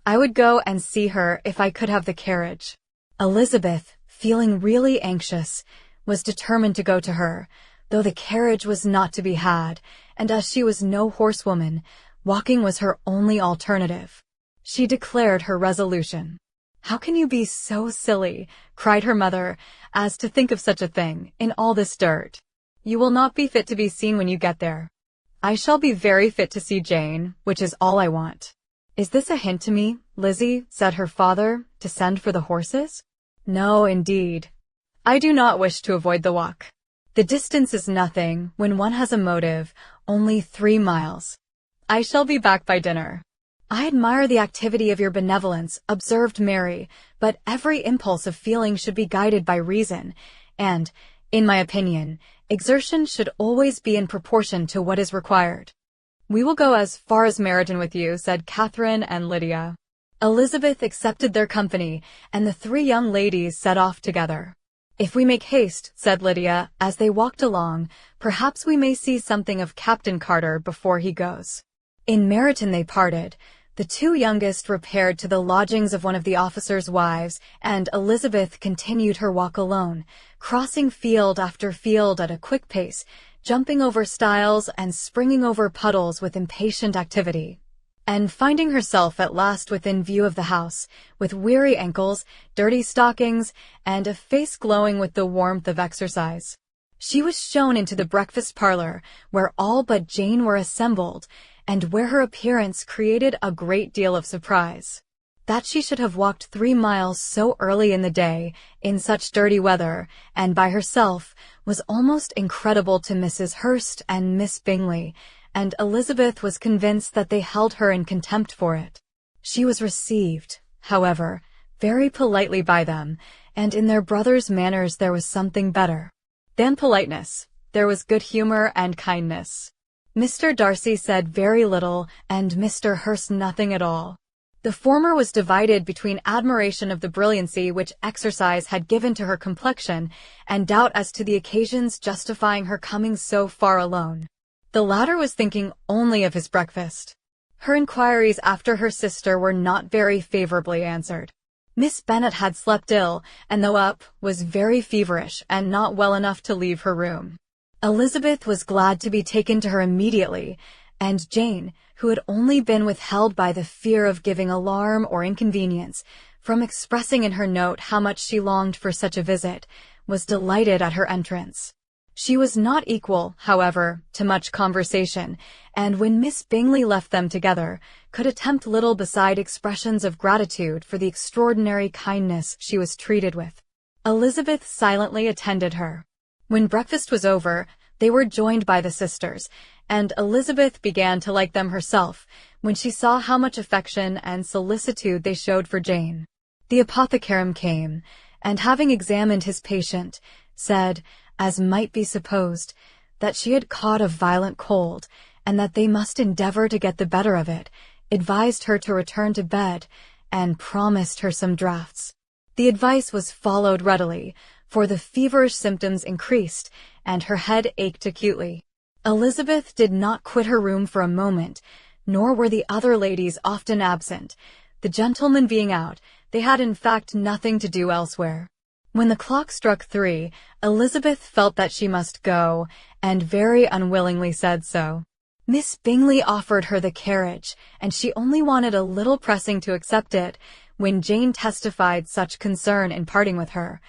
I would go and see her if I could have the carriage." Elizabeth, feeling really anxious, was determined to go to her, though the carriage was not to be had, and as she was no horsewoman, walking was her only alternative. She declared her resolution. "How can you be so silly," cried her mother, "as to think of such a thing, in all this dirt? You will not be fit to be seen when you get there. I shall be very fit to see Jane, which is all I want." "Is this a hint to me, Lizzie," said her father, "to send for the horses?" "No, indeed. I do not wish to avoid the walk. The distance is nothing, when one has a motive, only 3 miles. I shall be back by dinner." "I admire the activity of your benevolence," observed Mary, "but every impulse of feeling should be guided by reason, and, in my opinion, exertion should always be in proportion to what is required." "We will go as far as Meryton with you," said Catherine and Lydia. Elizabeth accepted their company, and the 3 young ladies set off together. "If we make haste," said Lydia, as they walked along, "perhaps we may see something of Captain Carter before he goes." In Meryton they parted. The 2 youngest repaired to the lodgings of one of the officers' wives, and Elizabeth continued her walk alone, crossing field after field at a quick pace, jumping over stiles and springing over puddles with impatient activity, and finding herself at last within view of the house, with weary ankles, dirty stockings, and a face glowing with the warmth of exercise. She was shown into the breakfast parlor, where all but Jane were assembled, and where her appearance created a great deal of surprise. That she should have walked 3 miles so early in the day, in such dirty weather, and by herself, was almost incredible to Mrs. Hurst and Miss Bingley, and Elizabeth was convinced that they held her in contempt for it. She was received, however, very politely by them, and in their brother's manners there was something better than politeness. There was good humor and kindness. Mr. Darcy said very little, and Mr. Hurst nothing at all. The former was divided between admiration of the brilliancy which exercise had given to her complexion, and doubt as to the occasions justifying her coming so far alone. The latter was thinking only of his breakfast. Her inquiries after her sister were not very favorably answered. Miss Bennet had slept ill, and though up, was very feverish and not well enough to leave her room. Elizabeth was glad to be taken to her immediately, and Jane, who had only been withheld by the fear of giving alarm or inconvenience, from expressing in her note how much she longed for such a visit, was delighted at her entrance. She was not equal, however, to much conversation, and when Miss Bingley left them together, could attempt little beside expressions of gratitude for the extraordinary kindness she was treated with. Elizabeth silently attended her. When breakfast was over, they were joined by the sisters, and Elizabeth began to like them herself, when she saw how much affection and solicitude they showed for Jane. The apothecarium came, and having examined his patient, said, as might be supposed, that she had caught a violent cold, and that they must endeavor to get the better of it, advised her to return to bed, and promised her some draughts. The advice was followed readily, for the feverish symptoms increased, and her head ached acutely. Elizabeth did not quit her room for a moment, nor were the other ladies often absent. The gentlemen being out, they had in fact nothing to do elsewhere. When the clock struck 3, Elizabeth felt that she must go, and very unwillingly said so. Miss Bingley offered her the carriage, and she only wanted a little pressing to accept it, when Jane testified such concern in parting with her,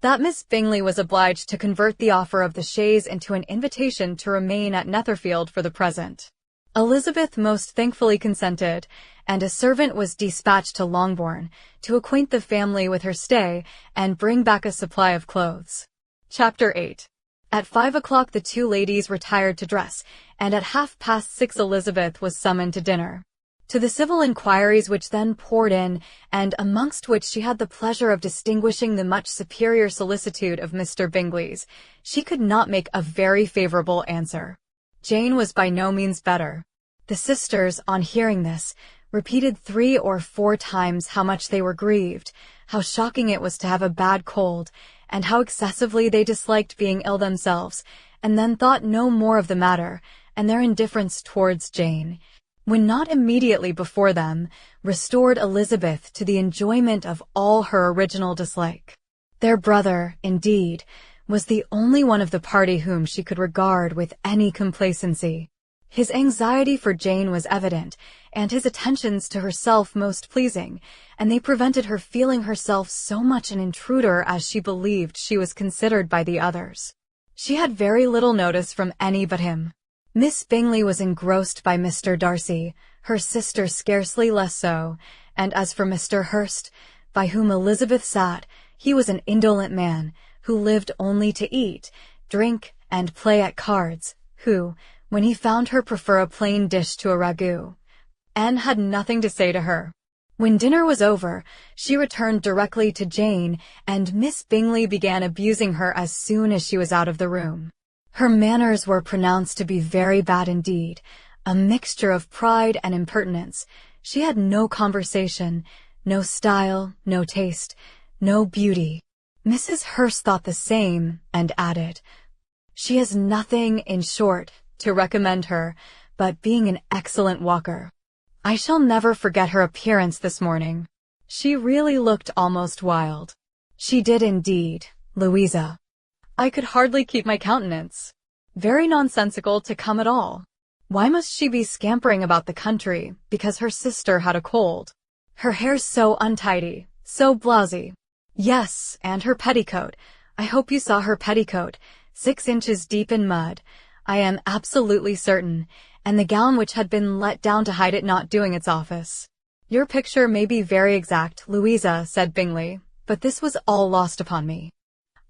that Miss Bingley was obliged to convert the offer of the chaise into an invitation to remain at Netherfield for the present. Elizabeth most thankfully consented, and a servant was dispatched to Longbourn to acquaint the family with her stay and bring back a supply of clothes. Chapter 8. At 5 o'clock the two ladies retired to dress, and at 6:30 Elizabeth was summoned to dinner. To the civil inquiries which then poured in, and amongst which she had the pleasure of distinguishing the much superior solicitude of Mr. Bingley's, she could not make a very favourable answer. Jane was by no means better. The sisters, on hearing this, repeated 3 or 4 times how much they were grieved, how shocking it was to have a bad cold, and how excessively they disliked being ill themselves, and then thought no more of the matter, and their indifference towards Jane, when not immediately before them, restored Elizabeth to the enjoyment of all her original dislike. Their brother, indeed, was the only one of the party whom she could regard with any complacency. His anxiety for Jane was evident, and his attentions to herself most pleasing, and they prevented her feeling herself so much an intruder as she believed she was considered by the others. She had very little notice from any but him. Miss Bingley was engrossed by Mr. Darcy, her sister scarcely less so, and as for Mr. Hurst, by whom Elizabeth sat, he was an indolent man, who lived only to eat, drink, and play at cards, who, when he found her prefer a plain dish to a ragout, Anne had nothing to say to her. When dinner was over, she returned directly to Jane, and Miss Bingley began abusing her as soon as she was out of the room. Her manners were pronounced to be very bad indeed, a mixture of pride and impertinence. She had no conversation, no style, no taste, no beauty. Mrs. Hurst thought the same, and added, "She has nothing, in short, to recommend her, but being an excellent walker. I shall never forget her appearance this morning. She really looked almost wild." "She did indeed, Louisa. I could hardly keep my countenance. Very nonsensical to come at all. Why must she be scampering about the country, because her sister had a cold? Her hair's so untidy, so blousy. Yes, and her petticoat. I hope you saw her petticoat, 6 inches deep in mud, I am absolutely certain, and the gown which had been let down to hide it not doing its office." "Your picture may be very exact, Louisa," said Bingley, "but this was all lost upon me.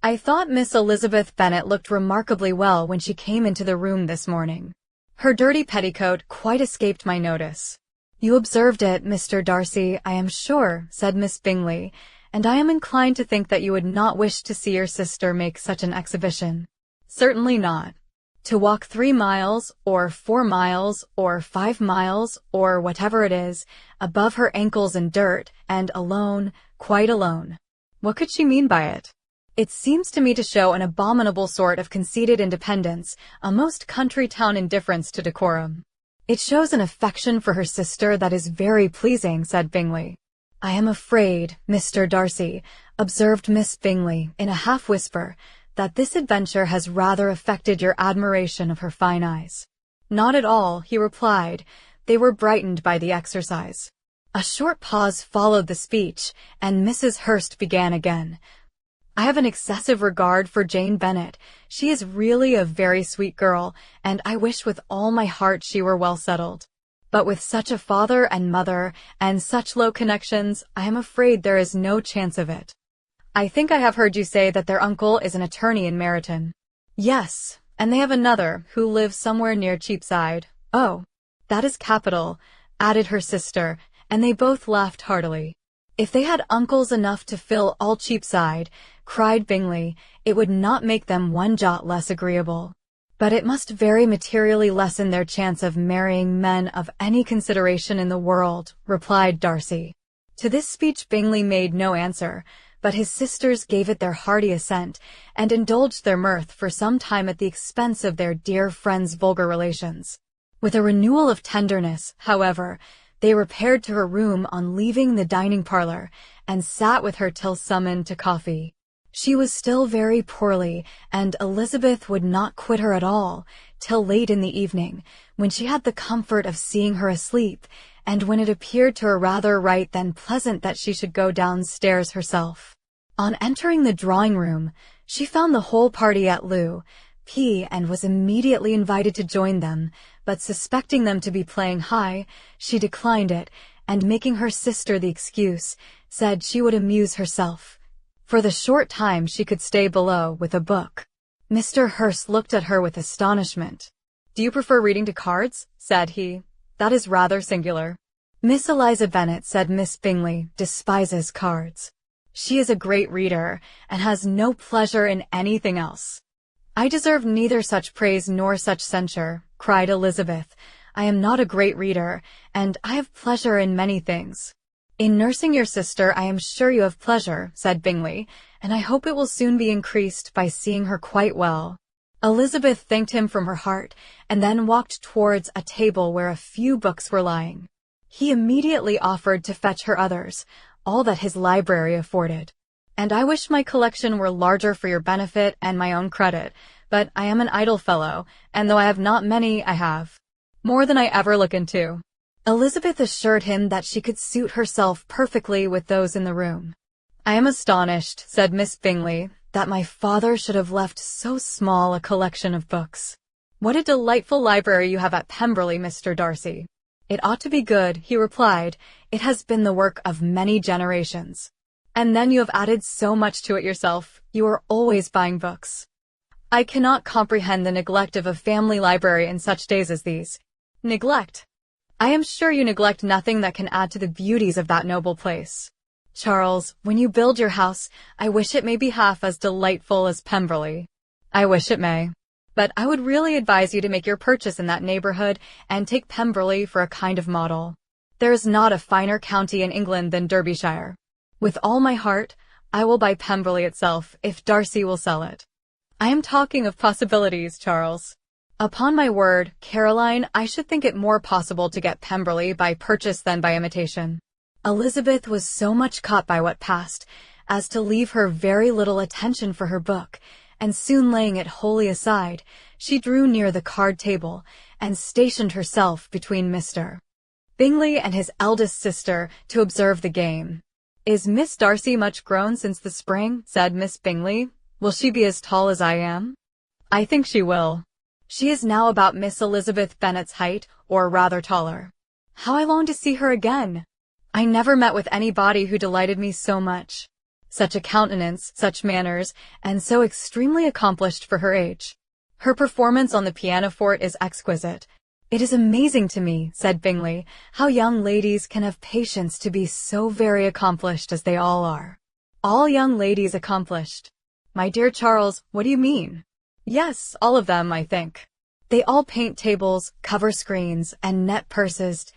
I thought Miss Elizabeth Bennet looked remarkably well when she came into the room this morning. Her dirty petticoat quite escaped my notice." "You observed it, Mr. Darcy, I am sure," said Miss Bingley, "and I am inclined to think that you would not wish to see your sister make such an exhibition." "Certainly not. To walk 3 miles, or 4 miles, or 5 miles, or whatever it is, above her ankles in dirt, and alone, quite alone. What could she mean by it? It seems to me to show an abominable sort of conceited independence, a most country town indifference to decorum." "It shows an affection for her sister that is very pleasing," said Bingley. "I am afraid, Mr. Darcy," observed Miss Bingley, in a half-whisper, "that this adventure has rather affected your admiration of her fine eyes." "Not at all," he replied. "They were brightened by the exercise." A short pause followed the speech, and Mrs. Hurst began again. "I have an excessive regard for Jane Bennet. She is really a very sweet girl, and I wish with all my heart she were well settled. But with such a father and mother, and such low connections, I am afraid there is no chance of it. I think I have heard you say that their uncle is an attorney in Meryton." "Yes, and they have another, who lives somewhere near Cheapside." "Oh, that is capital," added her sister, and they both laughed heartily. "If they had uncles enough to fill all Cheapside," cried Bingley, "it would not make them one jot less agreeable. But it must very materially lessen their chance of marrying men of any consideration in the world," replied Darcy. To this speech Bingley made no answer, but his sisters gave it their hearty assent, and indulged their mirth for some time at the expense of their dear friend's vulgar relations. With a renewal of tenderness, however, they repaired to her room on leaving the dining parlour, and sat with her till summoned to coffee. She was still very poorly, and Elizabeth would not quit her at all, till late in the evening, when she had the comfort of seeing her asleep, and when it appeared to her rather right than pleasant that she should go downstairs herself. On entering the drawing-room, she found the whole party at loo, and was immediately invited to join them, but suspecting them to be playing high, she declined it, and making her sister the excuse, said she would amuse herself. For the short time she could stay below with a book. Mr. Hurst looked at her with astonishment. "Do you prefer reading to cards?" said he. "That is rather singular." "Miss Elizabeth Bennet," said Miss Bingley, "despises cards. She is a great reader, and has no pleasure in anything else." "I deserve neither such praise nor such censure," cried Elizabeth. "I am not a great reader, and I have pleasure in many things." "In nursing your sister I am sure you have pleasure," said Bingley, "and I hope it will soon be increased by seeing her quite well." Elizabeth thanked him from her heart, and then walked towards a table where a few books were lying. He immediately offered to fetch her others, all that his library afforded. "And I wish my collection were larger for your benefit and my own credit, but I am an idle fellow, and though I have not many, I have more than I ever look into." Elizabeth assured him that she could suit herself perfectly with those in the room. "I am astonished," said Miss Bingley, "that my father should have left so small a collection of books. What a delightful library you have at Pemberley, Mr. Darcy." "It ought to be good," he replied. "It has been the work of many generations." "And then you have added so much to it yourself. You are always buying books." "I cannot comprehend the neglect of a family library in such days as these." "Neglect? I am sure you neglect nothing that can add to the beauties of that noble place. Charles, when you build your house, I wish it may be half as delightful as Pemberley." "I wish it may. But I would really advise you to make your purchase in that neighborhood and take Pemberley for a kind of model. There is not a finer county in England than Derbyshire. With all my heart, I will buy Pemberley itself, if Darcy will sell it." "I am talking of possibilities, Charles." "Upon my word, Caroline, I should think it more possible to get Pemberley by purchase than by imitation." Elizabeth was so much caught by what passed as to leave her very little attention for her book, and soon laying it wholly aside, she drew near the card table and stationed herself between Mr. Bingley and his eldest sister to observe the game. "Is Miss Darcy much grown since the spring?" said Miss Bingley. "Will she be as tall as I am?" "I think she will. She is now about Miss Elizabeth Bennet's height, or rather taller." "How I long to see her again! I never met with anybody who delighted me so much. Such a countenance, such manners, and so extremely accomplished for her age. Her performance on the pianoforte is exquisite." "It is amazing to me," said Bingley, "how young ladies can have patience to be so very accomplished as they all are." "All young ladies accomplished? My dear Charles, what do you mean?" "Yes, all of them, I think. They all paint tables, cover screens, and net purses.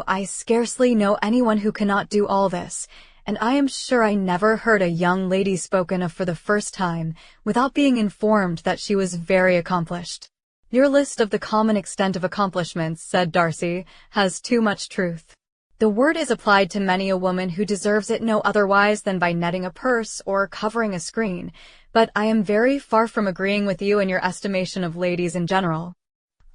I scarcely know anyone who cannot do all this, and I am sure I never heard a young lady spoken of for the first time without being informed that she was very accomplished." "Your list of the common extent of accomplishments," said Darcy, "has too much truth. The word is applied to many a woman who deserves it no otherwise than by netting a purse or covering a screen, but I am very far from agreeing with you in your estimation of ladies in general.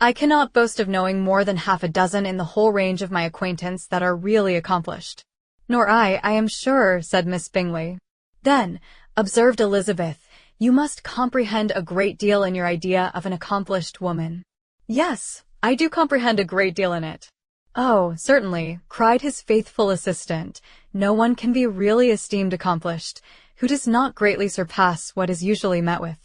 I cannot boast of knowing more than half a dozen in the whole range of my acquaintance that are really accomplished." "Nor I am sure," said Miss Bingley. "Then," observed Elizabeth, "you must comprehend a great deal in your idea of an accomplished woman." "Yes, I do comprehend a great deal in it." "Oh, certainly," cried his faithful assistant, "no one can be really esteemed accomplished who does not greatly surpass what is usually met with.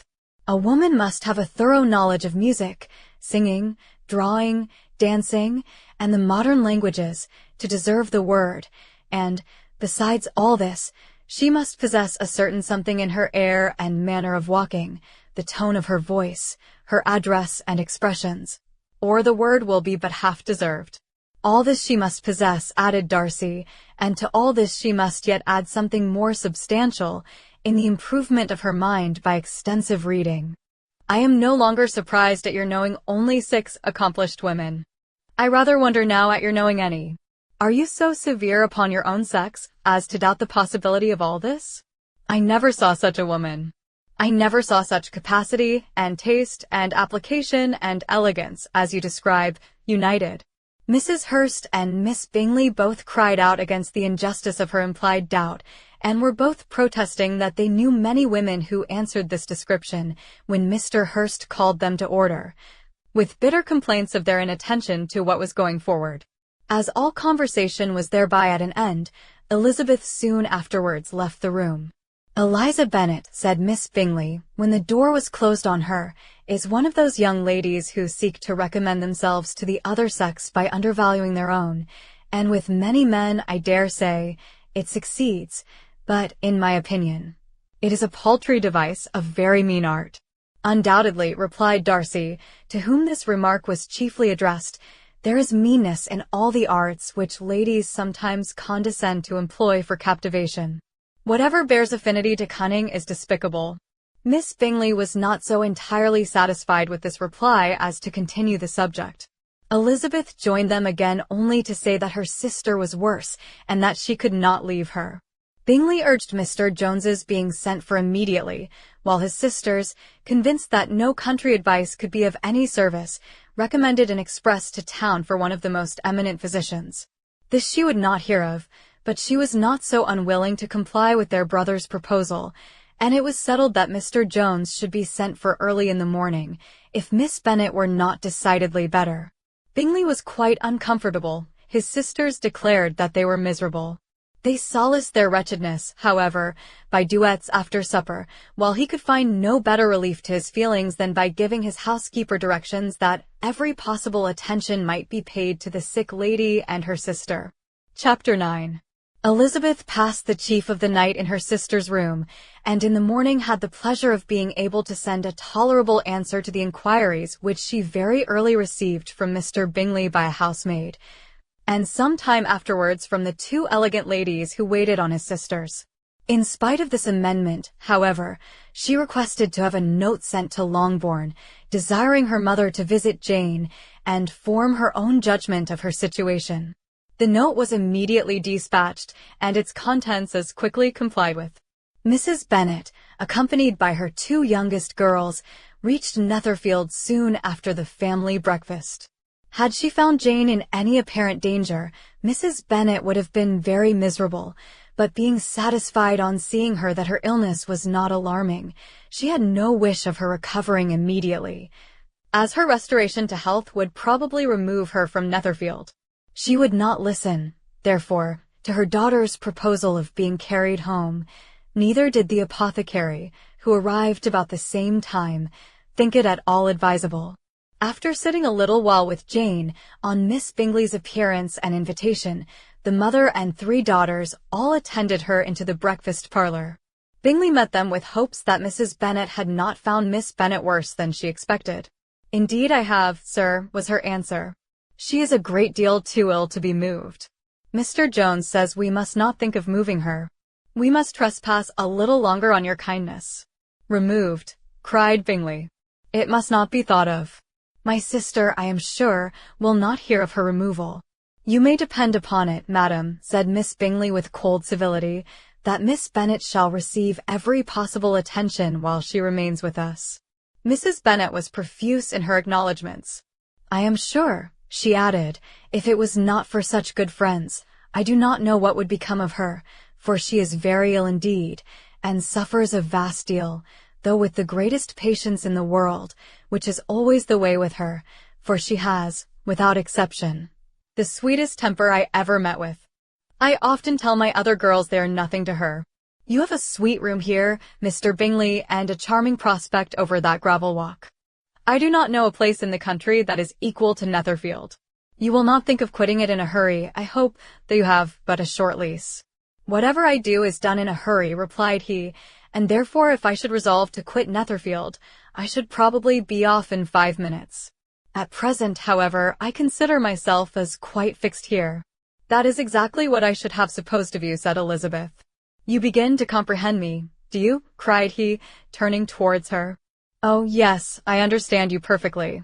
A woman must have a thorough knowledge of music, singing, drawing, dancing, and the modern languages to deserve the word, and, besides all this, She must possess a certain something in her air and manner of walking, the tone of her voice, her address and expressions, or the word will be but half deserved. All this she must possess, added Darcy, and to all this she must yet add something more substantial in the improvement of her mind by extensive reading. I am no longer surprised at your knowing only 6 accomplished women. I rather wonder now at your knowing any. Are you so severe upon your own sex as to doubt the possibility of all this? I never saw such a woman. I never saw such capacity and taste and application and elegance as you describe, united. Mrs. Hurst and Miss Bingley both cried out against the injustice of her implied doubt, and were both protesting that they knew many women who answered this description when Mr. Hurst called them to order, with bitter complaints of their inattention to what was going forward. As all conversation was thereby at an end, Elizabeth soon afterwards left the room. Eliza Bennet, said Miss Bingley, when the door was closed on her, is one of those young ladies who seek to recommend themselves to the other sex by undervaluing their own, and with many men, I dare say, it succeeds, but, in my opinion, it is a paltry device of very mean art. Undoubtedly, replied Darcy, to whom this remark was chiefly addressed, there is meanness in all the arts which ladies sometimes condescend to employ for captivation. Whatever bears affinity to cunning is despicable. Miss Bingley was not so entirely satisfied with this reply as to continue the subject. Elizabeth joined them again only to say that her sister was worse, and that she could not leave her. Bingley urged Mr. Jones's being sent for immediately, while his sisters, convinced that no country advice could be of any service, recommended an express to town for one of the most eminent physicians. This she would not hear of, but she was not so unwilling to comply with their brother's proposal, and it was settled that Mr. Jones should be sent for early in the morning, if Miss Bennet were not decidedly better. Bingley was quite uncomfortable. His sisters declared that they were miserable. They solaced their wretchedness, however, by duets after supper, while he could find no better relief to his feelings than by giving his housekeeper directions that every possible attention might be paid to the sick lady and her sister. Chapter 9. Elizabeth passed the chief of the night in her sister's room, and in the morning had the pleasure of being able to send a tolerable answer to the inquiries which she very early received from Mr. Bingley by a housemaid, and some time afterwards from the 2 elegant ladies who waited on his sisters. In spite of this amendment, however, she requested to have a note sent to Longbourn, desiring her mother to visit Jane and form her own judgment of her situation. The note was immediately dispatched, and its contents as quickly complied with. Mrs. Bennet, accompanied by her 2 youngest girls, reached Netherfield soon after the family breakfast. Had she found Jane in any apparent danger, Mrs. Bennet would have been very miserable, but being satisfied on seeing her that her illness was not alarming, she had no wish of her recovering immediately, as her restoration to health would probably remove her from Netherfield. She would not listen, therefore, to her daughter's proposal of being carried home. Neither did the apothecary, who arrived about the same time, think it at all advisable. After sitting a little while with Jane, on Miss Bingley's appearance and invitation, the mother and 3 daughters all attended her into the breakfast parlour. Bingley met them with hopes that Mrs. Bennet had not found Miss Bennet worse than she expected. "Indeed I have, sir," was her answer. "She is a great deal too ill to be moved. Mr. Jones says we must not think of moving her. We must trespass a little longer on your kindness." "Removed," cried Bingley. "It must not be thought of. My sister, I am sure, will not hear of her removal." "You may depend upon it, madam," said Miss Bingley with cold civility, "that Miss Bennet shall receive every possible attention while she remains with us." Mrs. Bennet was profuse in her acknowledgments. "I am sure," she added, "if it was not for such good friends, I do not know what would become of her, for she is very ill indeed, and suffers a vast deal, though with the greatest patience in the world, which is always the way with her, for she has, without exception, the sweetest temper I ever met with. I often tell my other girls they are nothing to her. You have a sweet room here, Mr. Bingley, and a charming prospect over that gravel walk. I do not know a place in the country that is equal to Netherfield. You will not think of quitting it in a hurry. I hope that you have but a short lease." Whatever I do is done in a hurry, replied he, and therefore if I should resolve to quit Netherfield, I should probably be off in 5 minutes. At present, however, I consider myself as quite fixed here. That is exactly what I should have supposed of you, said Elizabeth. You begin to comprehend me, do you? Cried he, turning towards her. Oh, yes, I understand you perfectly.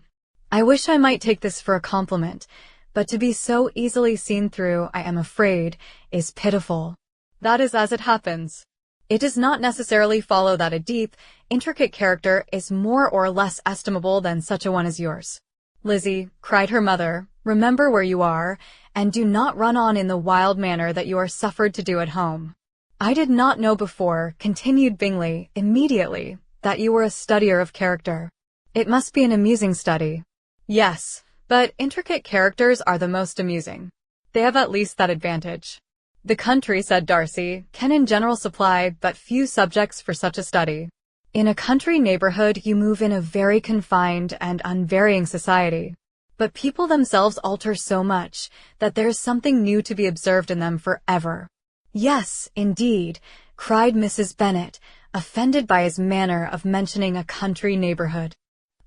I wish I might take this for a compliment, but to be so easily seen through, I am afraid, is pitiful. That is as it happens. It does not necessarily follow that a deep, intricate character is more or less estimable than such a one as yours. Lizzie, cried her mother, remember where you are, and do not run on in the wild manner that you are suffered to do at home. I did not know before, continued Bingley, immediately, that you were a studier of character. It must be an amusing study. Yes, but intricate characters are the most amusing. They have at least that advantage. The country, said Darcy, can in general supply but few subjects for such a study. In a country neighborhood you move in a very confined and unvarying society. But people themselves alter so much that there is something new to be observed in them forever. Yes, indeed, cried Mrs. Bennet, offended by his manner of mentioning a country neighborhood.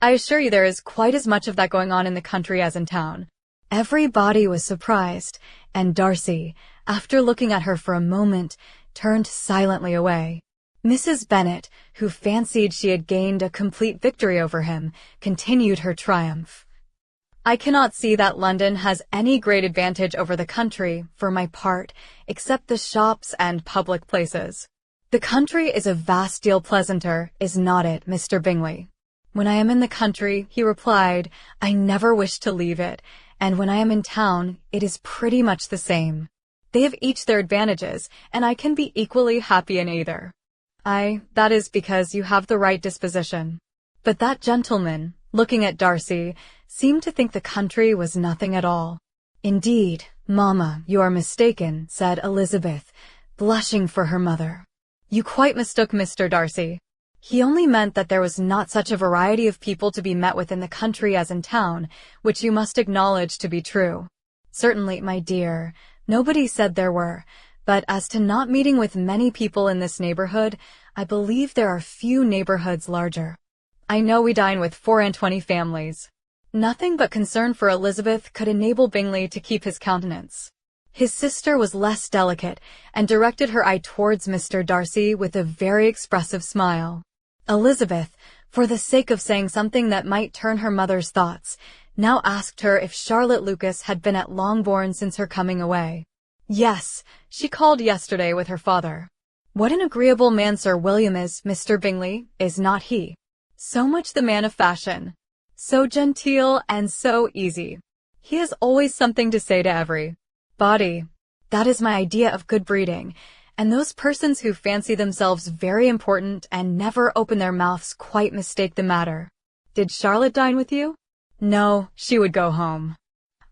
I assure you there is quite as much of that going on in the country as in town. Everybody was surprised, and Darcy, after looking at her for a moment, turned silently away. Mrs. Bennet, who fancied she had gained a complete victory over him, continued her triumph. I cannot see that London has any great advantage over the country, for my part, except the shops and public places. The country is a vast deal pleasanter, is not it, Mr. Bingley? When I am in the country, he replied, I never wish to leave it, and when I am in town, it is pretty much the same. They have each their advantages, and I can be equally happy in either. That is because you have the right disposition. But that gentleman, looking at Darcy, seemed to think the country was nothing at all. Indeed, mamma, you are mistaken, said Elizabeth, blushing for her mother. You quite mistook Mr. Darcy. He only meant that there was not such a variety of people to be met with in the country as in town, which you must acknowledge to be true. Certainly, my dear, nobody said there were, but as to not meeting with many people in this neighborhood, I believe there are few neighborhoods larger. I know we dine with 24 families. Nothing but concern for Elizabeth could enable Bingley to keep his countenance. His sister was less delicate, and directed her eye towards Mr. Darcy with a very expressive smile. Elizabeth, for the sake of saying something that might turn her mother's thoughts, now asked her if Charlotte Lucas had been at Longbourn since her coming away. Yes, she called yesterday with her father. What an agreeable man Sir William is, Mr. Bingley, is not he? So much the man of fashion. So genteel and so easy. He has always something to say to everybody. That is my idea of good breeding, and those persons who fancy themselves very important and never open their mouths quite mistake the matter. Did Charlotte dine with you? No, she would go home.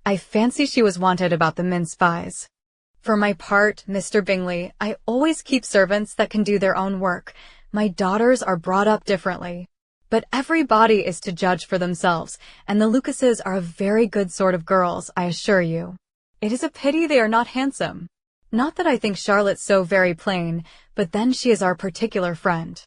I fancy she was wanted about the mince pies. For my part, Mr. Bingley, I always keep servants that can do their own work. My daughters are brought up differently. But everybody is to judge for themselves, and the Lucases are a very good sort of girls, I assure you. It is a pity they are not handsome. Not that I think Charlotte so very plain, but then she is our particular friend.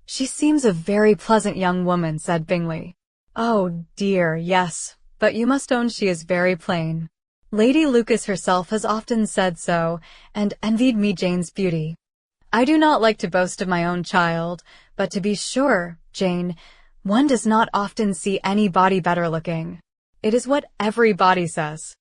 She seems a very pleasant young woman, said Bingley. Oh dear, yes, but you must own she is very plain. Lady Lucas herself has often said so, and envied me Jane's beauty. I do not like to boast of my own child, but to be sure, Jane, one does not often see anybody better looking. It is what everybody says.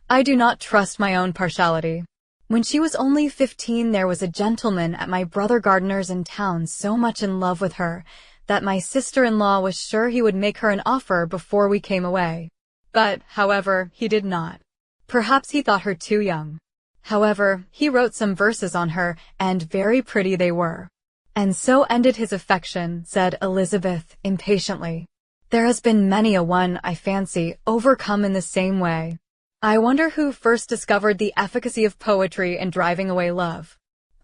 I do not trust my own partiality. When she was only 15, there was a gentleman at my brother Gardiner's in town so much in love with her that my sister-in-law was sure he would make her an offer before we came away. But, however, he did not. Perhaps he thought her too young. However, he wrote some verses on her, and very pretty they were. And so ended his affection, said Elizabeth impatiently. There has been many a one, I fancy, overcome in the same way. I wonder who first discovered the efficacy of poetry in driving away love.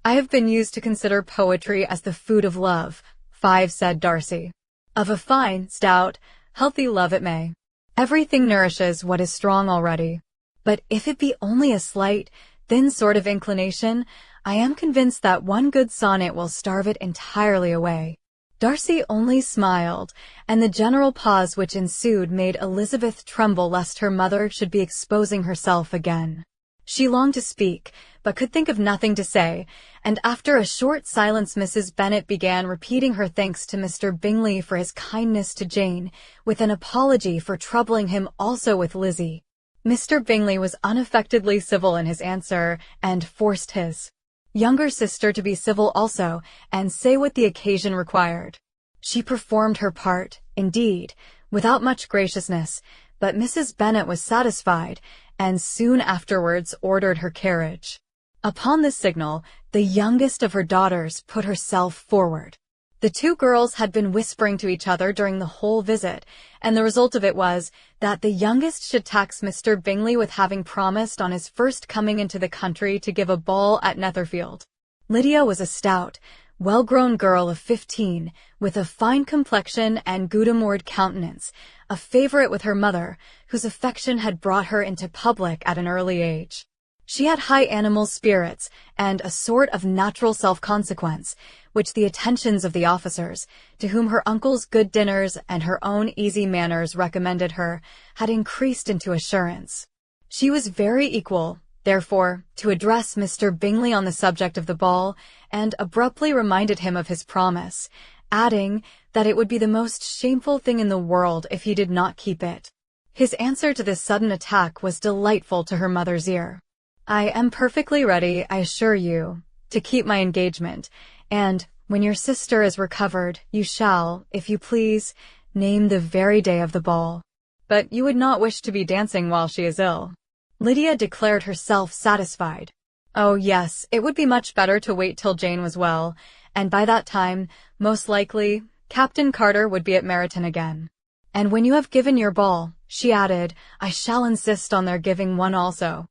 I have been used to consider poetry as the food of love, 5, said Darcy. Of a fine, stout, healthy love it may. Everything nourishes what is strong already. But if it be only a slight, thin sort of inclination, I am convinced that one good sonnet will starve it entirely away." Darcy only smiled, and the general pause which ensued made Elizabeth tremble lest her mother should be exposing herself again. She longed to speak, but could think of nothing to say, and after a short silence Mrs. Bennet began repeating her thanks to Mr. Bingley for his kindness to Jane, with an apology for troubling him also with Lizzie. Mr. Bingley was unaffectedly civil in his answer, and forced his younger sister to be civil also, and say what the occasion required. She performed her part, indeed, without much graciousness, but Mrs. Bennet was satisfied, and soon afterwards ordered her carriage. Upon this signal, the youngest of her daughters put herself forward. The two girls had been whispering to each other during the whole visit, and the result of it was that the youngest should tax Mr. Bingley with having promised on his first coming into the country to give a ball at Netherfield. Lydia was a stout, well-grown girl of 15, with a fine complexion and good-humoured countenance, a favourite with her mother, whose affection had brought her into public at an early age. She had high animal spirits and a sort of natural self-consequence, which the attentions of the officers, to whom her uncle's good dinners and her own easy manners recommended her, had increased into assurance. She was very equal, therefore, to address Mr. Bingley on the subject of the ball, and abruptly reminded him of his promise, adding that it would be the most shameful thing in the world if he did not keep it. His answer to this sudden attack was delightful to her mother's ear. "I am perfectly ready, I assure you, to keep my engagement, and when your sister is recovered, you shall, if you please, name the very day of the ball. But you would not wish to be dancing while she is ill." Lydia declared herself satisfied. Oh yes, it would be much better to wait till Jane was well, and by that time, most likely, Captain Carter would be at Meryton again. "And when you have given your ball," she added, "I shall insist on their giving one also.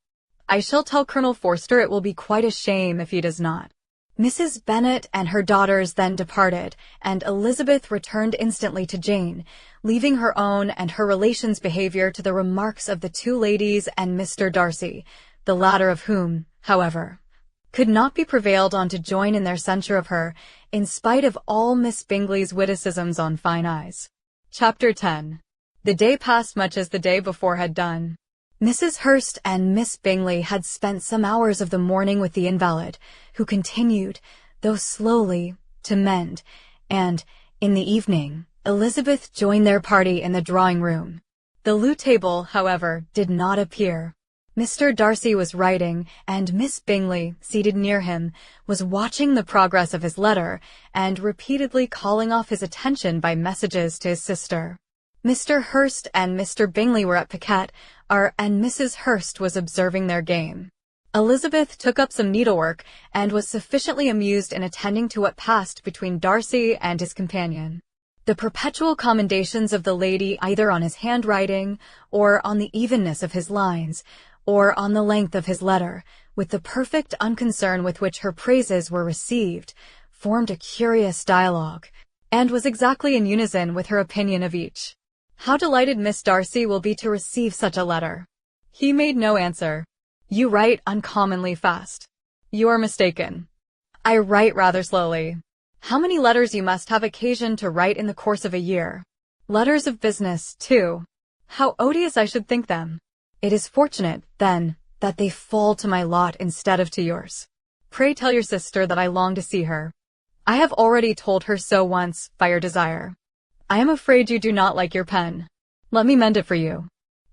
I shall tell Colonel Forster it will be quite a shame if he does not." Mrs. Bennet and her daughters then departed, and Elizabeth returned instantly to Jane, leaving her own and her relations' behaviour to the remarks of the two ladies and Mr. Darcy, the latter of whom, however, could not be prevailed on to join in their censure of her, in spite of all Miss Bingley's witticisms on fine eyes. Chapter 10. The day passed much as the day before had done. Mrs. Hurst and Miss Bingley had spent some hours of the morning with the invalid, who continued, though slowly, to mend, and, in the evening, Elizabeth joined their party in the drawing-room. The loo table, however, did not appear. Mr. Darcy was writing, and Miss Bingley, seated near him, was watching the progress of his letter, and repeatedly calling off his attention by messages to his sister. Mr. Hurst and Mr. Bingley were at piquet, and Mrs. Hurst was observing their game. Elizabeth took up some needlework, and was sufficiently amused in attending to what passed between Darcy and his companion. The perpetual commendations of the lady either on his handwriting, or on the evenness of his lines, or on the length of his letter, with the perfect unconcern with which her praises were received, formed a curious dialogue, and was exactly in unison with her opinion of each. "How delighted Miss Darcy will be to receive such a letter." He made no answer. "You write uncommonly fast." "You are mistaken. I write rather slowly." "How many letters you must have occasion to write in the course of a year." "Letters of business, too. How odious I should think them." "It is fortunate, then, that they fall to my lot instead of to yours. Pray tell your sister that I long to see her." "I have already told her so once, by your desire." "I am afraid you do not like your pen. Let me mend it for you."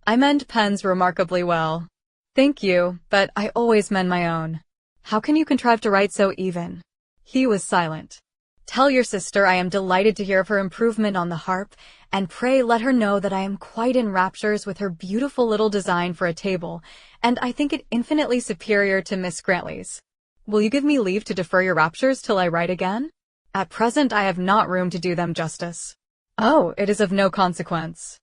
"I mend pens remarkably well." "Thank you, but I always mend my own." "How can you contrive to write so even?" He was silent. "Tell your sister I am delighted to hear of her improvement on the harp, and pray let her know that I am quite in raptures with her beautiful little design for a table, and I think it infinitely superior to Miss Grantley's. Will you give me leave to defer your raptures till I write again? At present I have not room to do them justice." "Oh, it is of no consequence.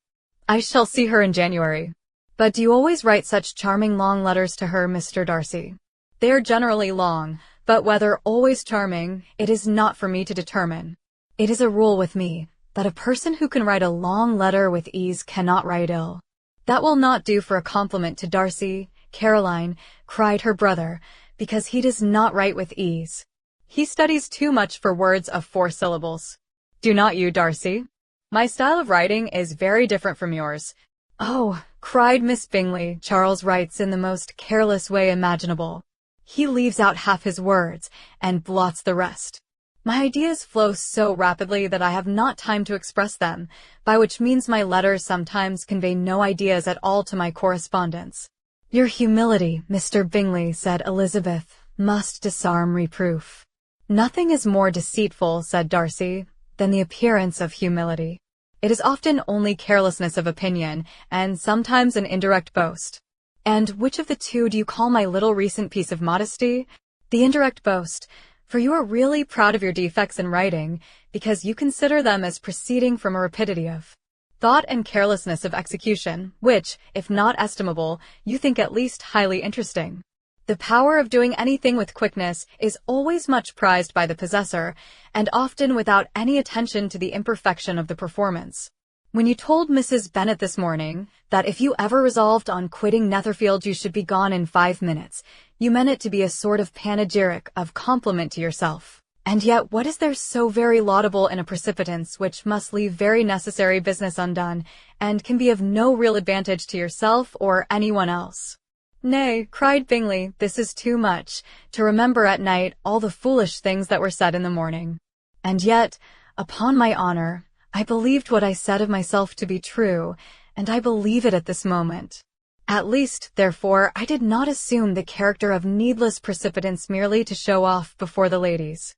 I shall see her in January." "But do you always write such charming long letters to her, Mr. Darcy?" "They are generally long, but whether always charming, it is not for me to determine. It is a rule with me, that a person who can write a long letter with ease cannot write ill." "That will not do for a compliment to Darcy, Caroline," cried her brother, because he does not write with ease. He studies too much for words of 4 syllables. Do not you, Darcy? My style of writing is very different from yours. Oh, cried Miss Bingley, Charles writes in the most careless way imaginable. He leaves out half his words and blots the rest. My ideas flow so rapidly that I have not time to express them, by which means my letters sometimes convey no ideas at all to my correspondents. Your humility, Mr. Bingley, said Elizabeth, must disarm reproof. Nothing is more deceitful, said Darcy, than the appearance of humility. It is often only carelessness of opinion, and sometimes an indirect boast. And which of the two do you call my little recent piece of modesty? The indirect boast, for you are really proud of your defects in writing, because you consider them as proceeding from a rapidity of thought and carelessness of execution, which, if not estimable, you think at least highly interesting. The power of doing anything with quickness is always much prized by the possessor, and often without any attention to the imperfection of the performance. When you told Mrs. Bennet this morning that if you ever resolved on quitting Netherfield you should be gone in 5 minutes, you meant it to be a sort of panegyric of compliment to yourself. And yet what is there so very laudable in a precipitance which must leave very necessary business undone, and can be of no real advantage to yourself or anyone else? Nay, cried Bingley, this is too much, to remember at night all the foolish things that were said in the morning. And yet, upon my honour, I believed what I said of myself to be true, and I believe it at this moment. At least, therefore, I did not assume the character of needless precipitance merely to show off before the ladies.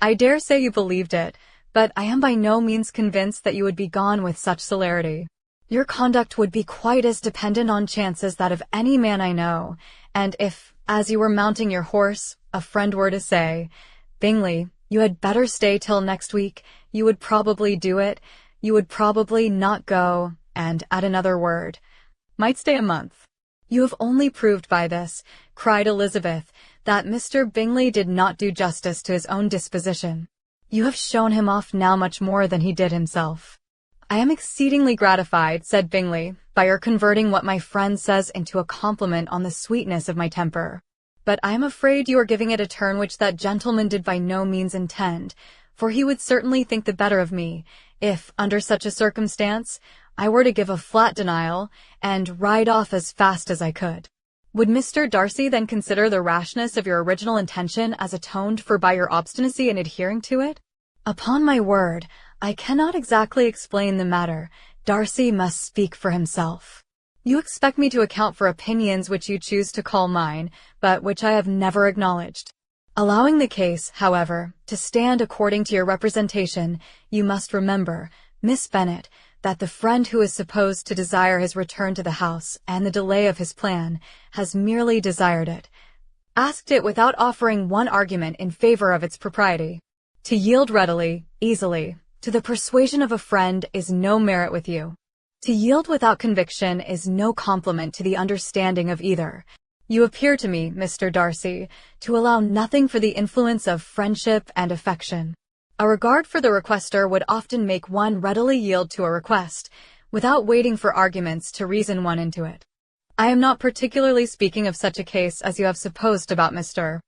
I dare say you believed it, but I am by no means convinced that you would be gone with such celerity. Your conduct would be quite as dependent on chance as that of any man I know, and if, as you were mounting your horse, a friend were to say, Bingley, you had better stay till next week, you would probably do it, you would probably not go, and, at another word, might stay a month. You have only proved by this, cried Elizabeth, that Mr. Bingley did not do justice to his own disposition. You have shown him off now much more than he did himself. I am exceedingly gratified, said Bingley, by your converting what my friend says into a compliment on the sweetness of my temper. But I am afraid you are giving it a turn which that gentleman did by no means intend, for he would certainly think the better of me, if, under such a circumstance, I were to give a flat denial, and ride off as fast as I could. Would Mr. Darcy then consider the rashness of your original intention as atoned for by your obstinacy in adhering to it? Upon my word, I cannot exactly explain the matter. Darcy must speak for himself. You expect me to account for opinions which you choose to call mine, but which I have never acknowledged. Allowing the case, however, to stand according to your representation, you must remember, Miss Bennet, that the friend who is supposed to desire his return to the house and the delay of his plan has merely desired it, asked it without offering one argument in favor of its propriety. To yield readily, easily, to the persuasion of a friend is no merit with you. To yield without conviction is no compliment to the understanding of either. You appear to me, Mr. Darcy, to allow nothing for the influence of friendship and affection. A regard for the requester would often make one readily yield to a request, without waiting for arguments to reason one into it. I am not particularly speaking of such a case as you have supposed about Mr.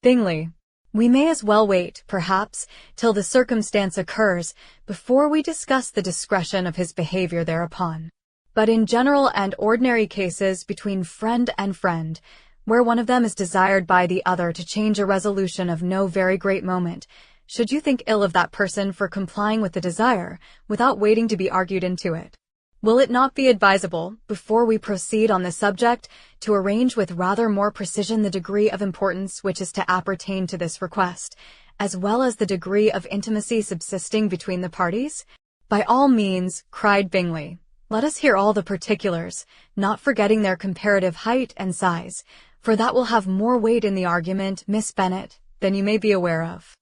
Bingley. We may as well wait, perhaps, till the circumstance occurs, before we discuss the discretion of his behavior thereupon. But in general and ordinary cases between friend and friend, where one of them is desired by the other to change a resolution of no very great moment, should you think ill of that person for complying with the desire, without waiting to be argued into it? Will it not be advisable, before we proceed on the subject, to arrange with rather more precision the degree of importance which is to appertain to this request, as well as the degree of intimacy subsisting between the parties? By all means, cried Bingley. Let us hear all the particulars, not forgetting their comparative height and size, for that will have more weight in the argument, Miss Bennet, than you may be aware of.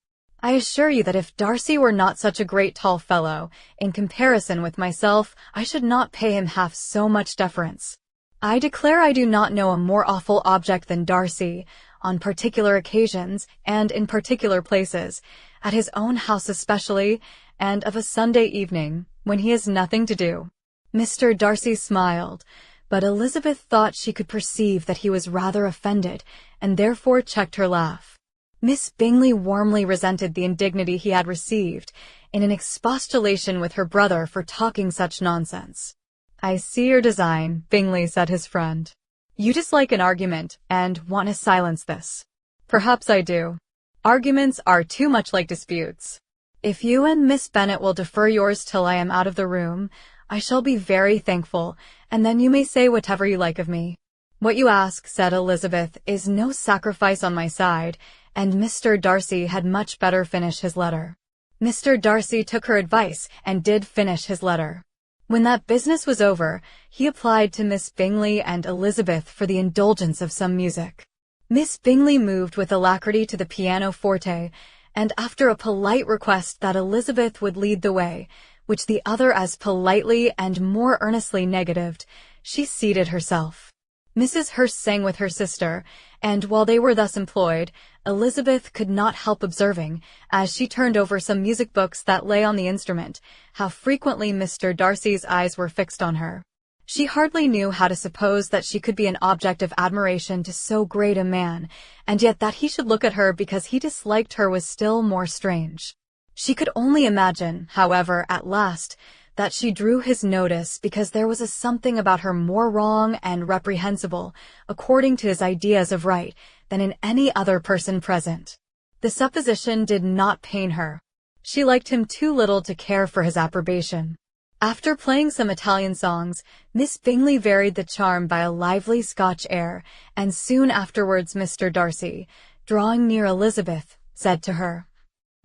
I assure you that if Darcy were not such a great tall fellow, in comparison with myself, I should not pay him half so much deference. I declare I do not know a more awful object than Darcy, on particular occasions, and in particular places, at his own house especially, and of a Sunday evening, when he has nothing to do. Mr. Darcy smiled, But Elizabeth thought she could perceive that he was rather offended, and therefore checked her laugh. Miss Bingley warmly resented the indignity he had received, in an expostulation with her brother for talking such nonsense. "I see your design," Bingley said his friend. "You dislike an argument, and want to silence this." "Perhaps I do. Arguments are too much like disputes. If you and Miss Bennet will defer yours till I am out of the room, I shall be very thankful, and then you may say whatever you like of me." "What you ask," said Elizabeth, "is no sacrifice on my side, and Mr. Darcy had much better finish his letter." Mr. Darcy took her advice and did finish his letter. When that business was over, he applied to Miss Bingley and Elizabeth for the indulgence of some music. Miss Bingley moved with alacrity to the pianoforte, and after a polite request that Elizabeth would lead the way, which the other as politely and more earnestly negatived, she seated herself. Mrs. Hurst sang with her sister, and while they were thus employed, Elizabeth could not help observing, as she turned over some music books that lay on the instrument, how frequently Mr. Darcy's eyes were fixed on her. She hardly knew how to suppose that she could be an object of admiration to so great a man, and yet that he should look at her because he disliked her was still more strange. She could only imagine, however, at last, that she drew his notice because there was a something about her more wrong and reprehensible, according to his ideas of right, than in any other person present. The supposition did not pain her. She liked him too little to care for his approbation. After playing some Italian songs, Miss Bingley varied the charm by a lively Scotch air, and soon afterwards Mr. Darcy, drawing near Elizabeth, said to her,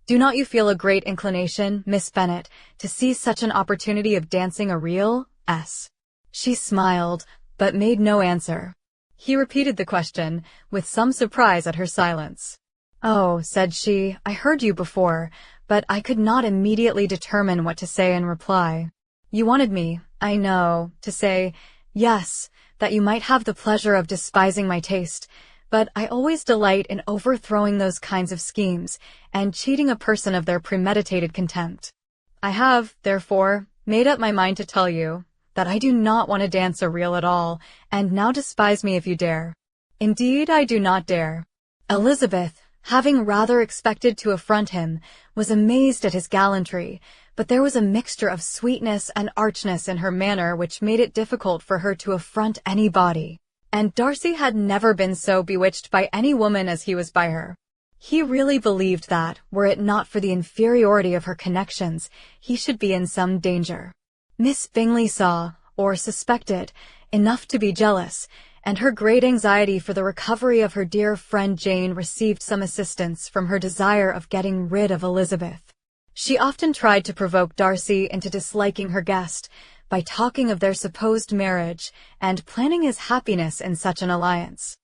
"Do not you feel a great inclination, Miss Bennet, to seize such an opportunity of dancing a reel?" She smiled, but made no answer. He repeated the question, with some surprise at her silence. "Oh," said she, "I heard you before, but I could not immediately determine what to say in reply. You wanted me, I know, to say, yes, that you might have the pleasure of despising my taste, but I always delight in overthrowing those kinds of schemes, and cheating a person of their premeditated contempt. I have, therefore, made up my mind to tell you that I do not want to dance a reel at all, and now despise me if you dare." "Indeed, I do not dare." Elizabeth, having rather expected to affront him, was amazed at his gallantry, but there was a mixture of sweetness and archness in her manner which made it difficult for her to affront anybody. And Darcy had never been so bewitched by any woman as he was by her. He really believed that, were it not for the inferiority of her connections, he should be in some danger. Miss Bingley saw, or suspected, enough to be jealous, and her great anxiety for the recovery of her dear friend Jane received some assistance from her desire of getting rid of Elizabeth. She often tried to provoke Darcy into disliking her guest, by talking of their supposed marriage, and planning his happiness in such an alliance.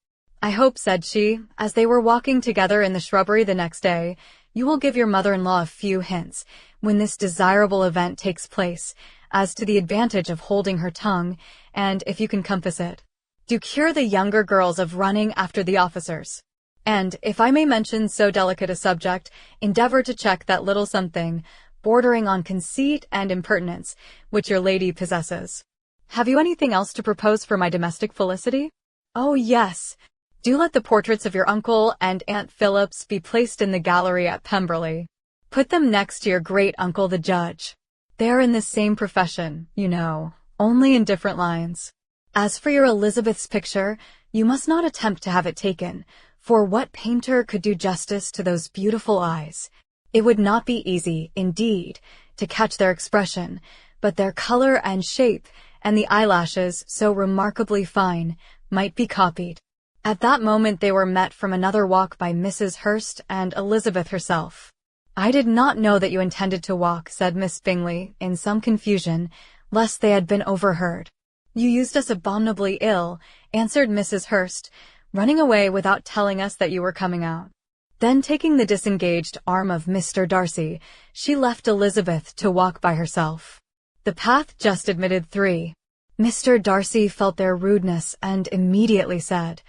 "I hope," said she, as they were walking together in the shrubbery the next day, "you will give your mother-in-law a few hints, when this desirable event takes place, as to the advantage of holding her tongue, and, if you can compass it, do cure the younger girls of running after the officers. And, if I may mention so delicate a subject, endeavor to check that little something, bordering on conceit and impertinence, which your lady possesses. Have you anything else to propose for my domestic felicity? Oh, yes. Do let the portraits of your uncle and Aunt Phillips be placed in the gallery at Pemberley. Put them next to your great-uncle the judge. They are in the same profession, you know, only in different lines. As for your Elizabeth's picture, you must not attempt to have it taken, for what painter could do justice to those beautiful eyes? It would not be easy, indeed, to catch their expression, but their color and shape, and the eyelashes, so remarkably fine, might be copied." At that moment they were met from another walk by Mrs. Hurst and Elizabeth herself. "I did not know that you intended to walk," said Miss Bingley, in some confusion, lest they had been overheard. "You used us abominably ill," answered Mrs. Hurst, "running away without telling us that you were coming out." Then, taking the disengaged arm of Mr. Darcy, she left Elizabeth to walk by herself. The path just admitted 3. Mr. Darcy felt their rudeness and immediately said,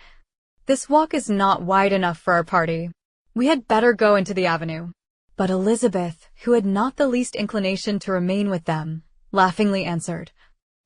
"This walk is not wide enough for our party. We had better go into the avenue." But Elizabeth, who had not the least inclination to remain with them, laughingly answered,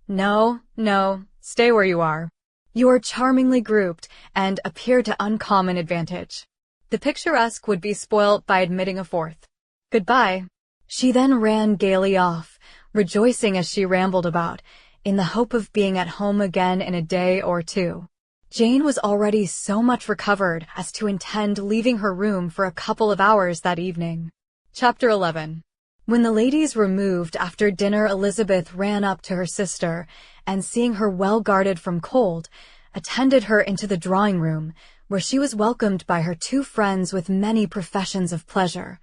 "No, no, Stay where you are. You are charmingly grouped and appear to uncommon advantage. The picturesque would be spoilt by admitting a fourth. Goodbye." She then ran gaily off, rejoicing as she rambled about, in the hope of being at home again in a day or two. Jane was already so much recovered as to intend leaving her room for a couple of hours that evening. Chapter 11. When the ladies removed after dinner, Elizabeth ran up to her sister, and seeing her well guarded from cold, attended her into the drawing-room, where she was welcomed by her two friends with many professions of pleasure.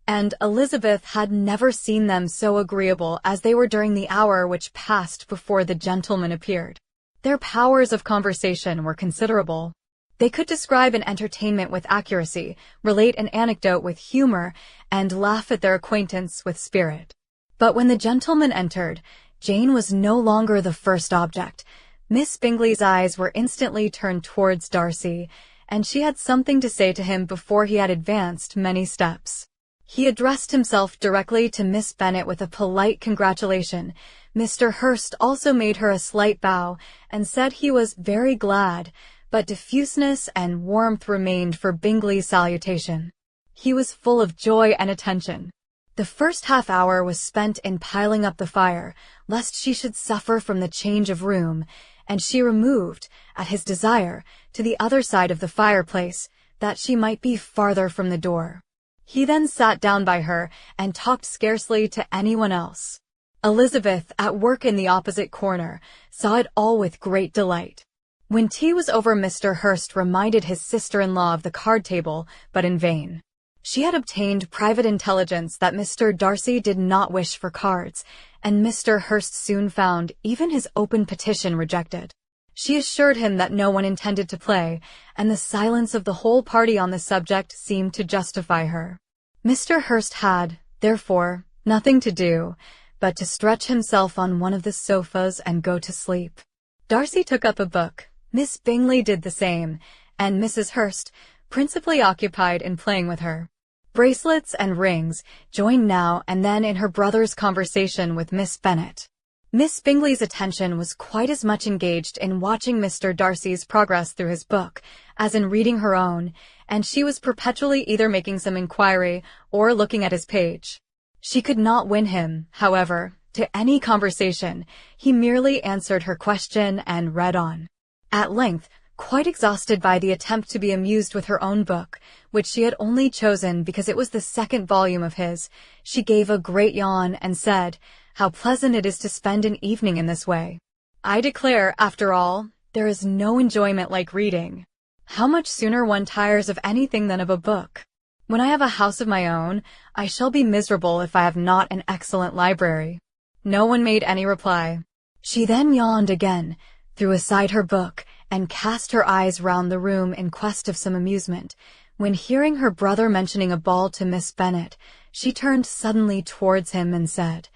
And Elizabeth had never seen them so agreeable as they were during the hour which passed before the gentlemen appeared. Their powers of conversation were considerable. They could describe an entertainment with accuracy, relate an anecdote with humor, and laugh at their acquaintance with spirit. But when the gentlemen entered, Jane was no longer the first object. Miss Bingley's eyes were instantly turned towards Darcy, and she had something to say to him before he had advanced many steps. He addressed himself directly to Miss Bennet with a polite congratulation. Mr. Hurst also made her a slight bow, and said he was very glad, but diffuseness and warmth remained for Bingley's salutation. He was full of joy and attention. The first half-hour was spent in piling up the fire, lest she should suffer from the change of room, and she removed, at his desire, to the other side of the fireplace, that she might be farther from the door. He then sat down by her, and talked scarcely to anyone else. Elizabeth, at work in the opposite corner, saw it all with great delight. When tea was over, Mr. Hurst reminded his sister-in-law of the card-table, but in vain. She had obtained private intelligence that Mr. Darcy did not wish for cards, and Mr. Hurst soon found even his open petition rejected. She assured him that no one intended to play, and the silence of the whole party on the subject seemed to justify her. Mr. Hurst had, therefore, nothing to do but to stretch himself on one of the sofas and go to sleep. Darcy took up a book, Miss Bingley did the same, and Mrs. Hurst, principally occupied in playing with her bracelets and rings, joined now and then in her brother's conversation with Miss Bennet. Miss Bingley's attention was quite as much engaged in watching Mr. Darcy's progress through his book as in reading her own, and she was perpetually either making some inquiry or looking at his page. She could not win him, however, to any conversation. He merely answered her question and read on. At length, quite exhausted by the attempt to be amused with her own book, which she had only chosen because it was the second volume of his, she gave a great yawn and said, "How pleasant it is to spend an evening in this way. I declare, after all, there is no enjoyment like reading. How much sooner one tires of anything than of a book. When I have a house of my own, I shall be miserable if I have not an excellent library." No one made any reply. She then yawned again, threw aside her book, and cast her eyes round the room in quest of some amusement, when hearing her brother mentioning a ball to Miss Bennet, she turned suddenly towards him and said,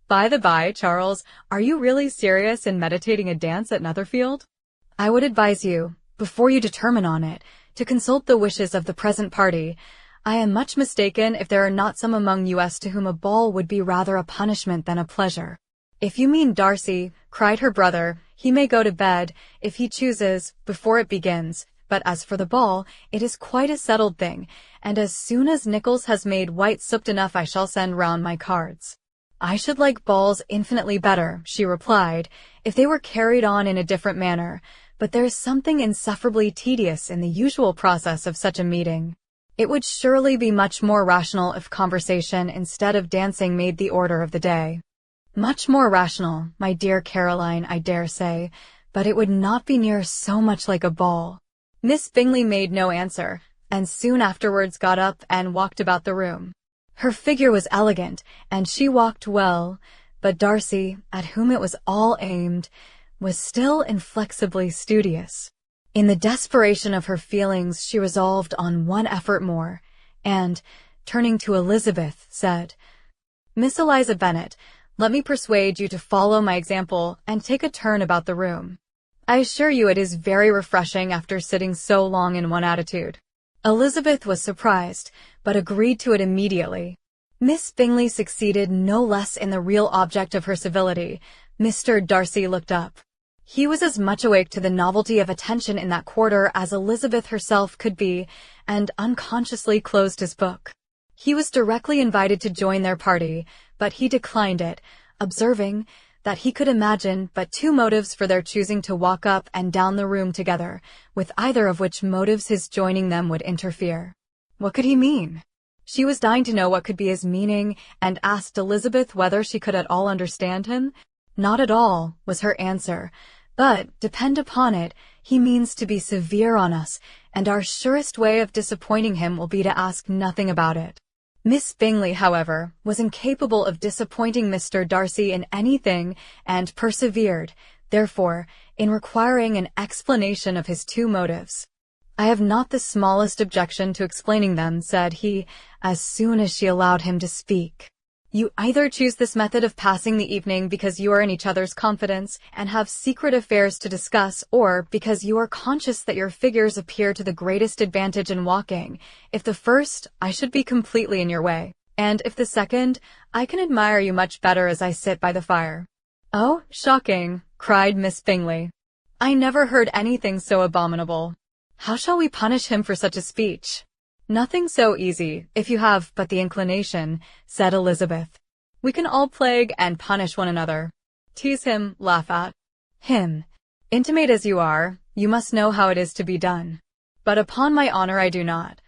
"By the by, Charles, are you really serious in meditating a dance at Netherfield? I would advise you, before you determine on it, to consult the wishes of the present party. I am much mistaken if there are not some among us to whom a ball would be rather a punishment than a pleasure." "If you mean Darcy," cried her brother, "he may go to bed, if he chooses, before it begins, but as for the ball, it is quite a settled thing, and as soon as Nicholas has made white souped enough I shall send round my cards." "I should like balls infinitely better," she replied, "if they were carried on in a different manner, but there is something insufferably tedious in the usual process of such a meeting. It would surely be much more rational if conversation instead of dancing made the order of the day." "Much more rational, my dear Caroline, I dare say, but it would not be near so much like a ball." Miss Bingley made no answer, and soon afterwards got up and walked about the room. Her figure was elegant, and she walked well, but Darcy, at whom it was all aimed, was still inflexibly studious. In the desperation of her feelings, she resolved on one effort more, and, turning to Elizabeth, said, "Miss Eliza Bennet, let me persuade you to follow my example and take a turn about the room. I assure you it is very refreshing after sitting so long in one attitude." Elizabeth was surprised, but agreed to it immediately. Miss Bingley succeeded no less in the real object of her civility. Mr. Darcy looked up. He was as much awake to the novelty of attention in that quarter as Elizabeth herself could be, and unconsciously closed his book. He was directly invited to join their party, but he declined it, observing that he could imagine but two motives for their choosing to walk up and down the room together, with either of which motives his joining them would interfere. What could he mean? She was dying to know what could be his meaning, and asked Elizabeth whether she could at all understand him. Not at all, was her answer, but, depend upon it, he means to be severe on us, and our surest way of disappointing him will be to ask nothing about it. Miss Bingley, however, was incapable of disappointing Mr. Darcy in anything, and persevered, therefore, in requiring an explanation of his two motives. "I have not the smallest objection to explaining them," said he, as soon as she allowed him to speak. "You either choose this method of passing the evening because you are in each other's confidence and have secret affairs to discuss, or because you are conscious that your figures appear to the greatest advantage in walking. If the first, I should be completely in your way, and if the second, I can admire you much better as I sit by the fire." "Oh, shocking!" cried Miss Bingley. "I never heard anything so abominable. How shall we punish him for such a speech?" "Nothing so easy, if you have but the inclination," said Elizabeth. "We can all plague and punish one another. Tease him, laugh at him. Intimate as you are, you must know how it is to be done. But upon my honor I do not.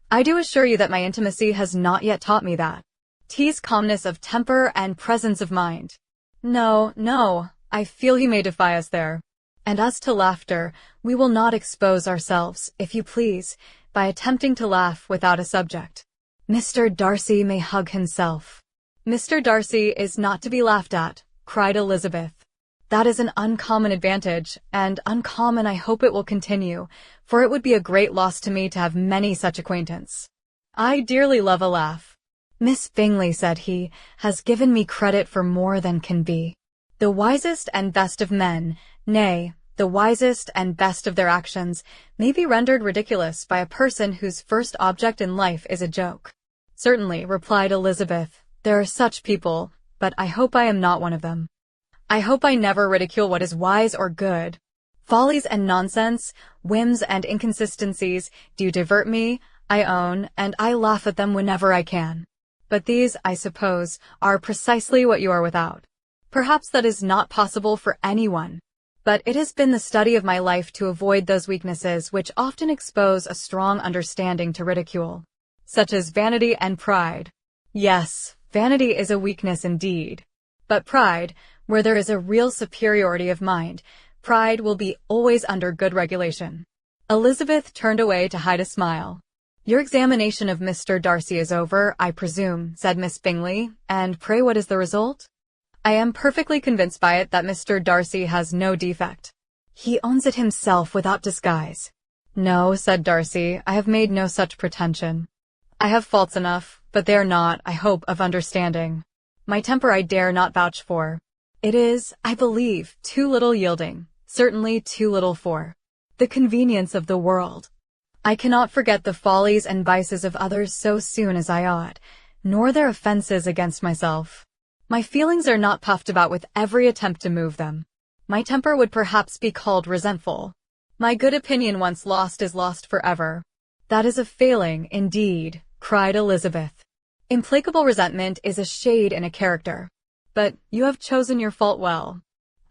I do assure you that my intimacy has not yet taught me that. Tease calmness of temper and presence of mind. No, no, I feel you may defy us there. And as to laughter, we will not expose ourselves, if you please, by attempting to laugh without a subject. Mr. Darcy may hug himself." "Mr. Darcy is not to be laughed at," cried Elizabeth. "That is an uncommon advantage, and uncommon I hope it will continue, for it would be a great loss to me to have many such acquaintance. I dearly love a laugh." "Miss Bingley," said he, "has given me credit for more than can be. The wisest and best of men, nay, the wisest and best of their actions, may be rendered ridiculous by a person whose first object in life is a joke." "Certainly," replied Elizabeth, "there are such people, but I hope I am not one of them. I hope I never ridicule what is wise or good. Follies and nonsense, whims and inconsistencies do divert me, I own, and I laugh at them whenever I can. But these, I suppose, are precisely what you are without. Perhaps that is not possible for anyone. But it has been the study of my life to avoid those weaknesses which often expose a strong understanding to ridicule, such as vanity and pride. Yes, vanity is a weakness indeed. But pride, where there is a real superiority of mind, pride will be always under good regulation." Elizabeth turned away to hide a smile. "Your examination of Mr. Darcy is over, I presume," said Miss Bingley, "and pray what is the result?" "I am perfectly convinced by it that Mr. Darcy has no defect. He owns it himself without disguise." "No," said Darcy, "I have made no such pretension. I have faults enough, but they are not, I hope, of understanding. My temper I dare not vouch for. It is, I believe, too little yielding, certainly too little for the convenience of the world. I cannot forget the follies and vices of others so soon as I ought, nor their offenses against myself. My feelings are not puffed about with every attempt to move them. My temper would perhaps be called resentful. My good opinion once lost is lost forever." "That is a failing, indeed," cried Elizabeth. "Implacable resentment is a shade in a character. But you have chosen your fault well.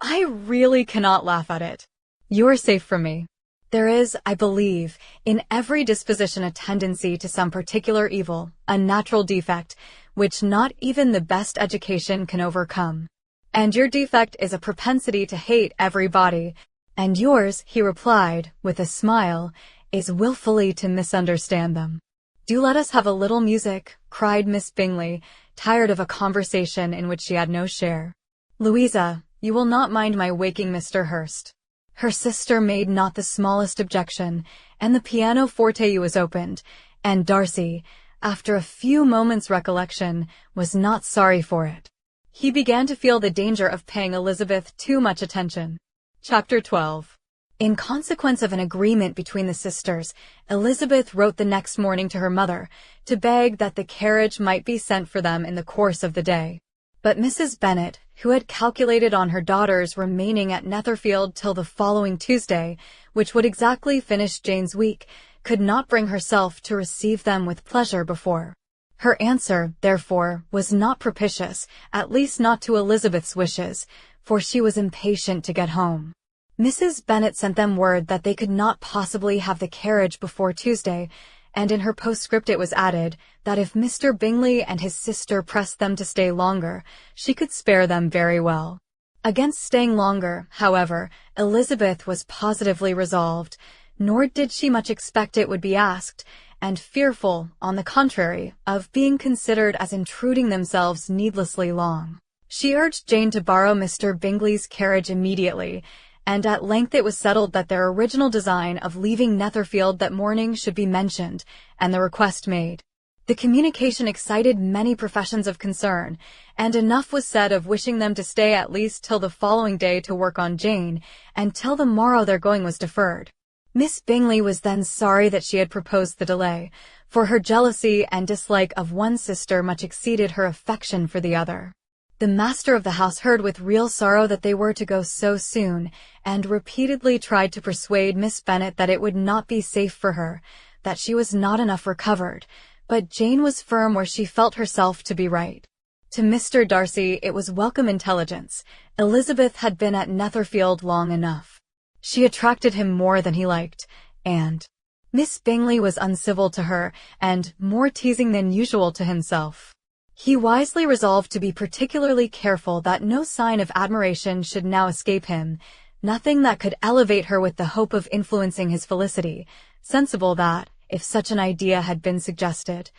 I really cannot laugh at it. You are safe from me. There is, I believe, in every disposition a tendency to some particular evil, a natural defect, which not even the best education can overcome. And your defect is a propensity to hate everybody, and yours," he replied, with a smile, "is willfully to misunderstand them." "Do let us have a little music," cried Miss Bingley, tired of a conversation in which she had no share. "Louisa, you will not mind my waking Mr. Hurst." Her sister made not the smallest objection, and the pianoforte was opened, and Darcy, after a few moments' recollection, was not sorry for it. He began to feel the danger of paying Elizabeth too much attention. Chapter 12. In consequence of an agreement between the sisters, Elizabeth wrote the next morning to her mother to beg that the carriage might be sent for them in the course of the day. But Mrs. Bennet, who had calculated on her daughters remaining at Netherfield till the following Tuesday, which would exactly finish Jane's week, could not bring herself to receive them with pleasure before. Her answer, therefore, was not propitious, at least not to Elizabeth's wishes, for she was impatient to get home. Mrs. Bennet sent them word that they could not possibly have the carriage before Tuesday, and in her postscript it was added that if Mr. Bingley and his sister pressed them to stay longer, she could spare them very well. Against staying longer, however, Elizabeth was positively resolved, nor did she much expect it would be asked, and fearful, on the contrary, of being considered as intruding themselves needlessly long. She urged Jane to borrow Mr. Bingley's carriage immediately, and at length it was settled that their original design of leaving Netherfield that morning should be mentioned, and the request made. The communication excited many professions of concern, and enough was said of wishing them to stay at least till the following day to work on Jane, and till the morrow their going was deferred. Miss Bingley was then sorry that she had proposed the delay, for her jealousy and dislike of one sister much exceeded her affection for the other. The master of the house heard with real sorrow that they were to go so soon, and repeatedly tried to persuade Miss Bennet that it would not be safe for her, that she was not enough recovered, but Jane was firm where she felt herself to be right. To Mr. Darcy it was welcome intelligence. Elizabeth had been at Netherfield long enough. She attracted him more than he liked, and Miss Bingley was uncivil to her, and more teasing than usual to himself. He wisely resolved to be particularly careful that no sign of admiration should now escape him, nothing that could elevate her with the hope of influencing his felicity, sensible that, if such an idea had been suggested,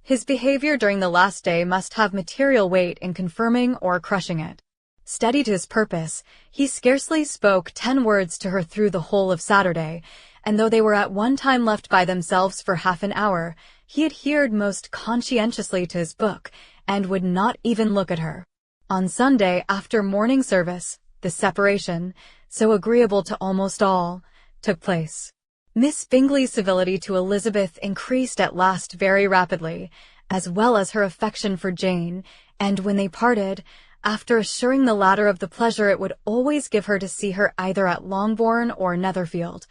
his behavior during the last day must have material weight in confirming or crushing it. Steady to his purpose, he scarcely spoke 10 words to her through the whole of Saturday, and though they were at one time left by themselves for half an hour, he adhered most conscientiously to his book, and would not even look at her. On Sunday, after morning service, the separation, so agreeable to almost all, took place. Miss Bingley's civility to Elizabeth increased at last very rapidly, as well as her affection for Jane, and when they parted, after assuring the latter of the pleasure it would always give her to see her either at Longbourn or Netherfield,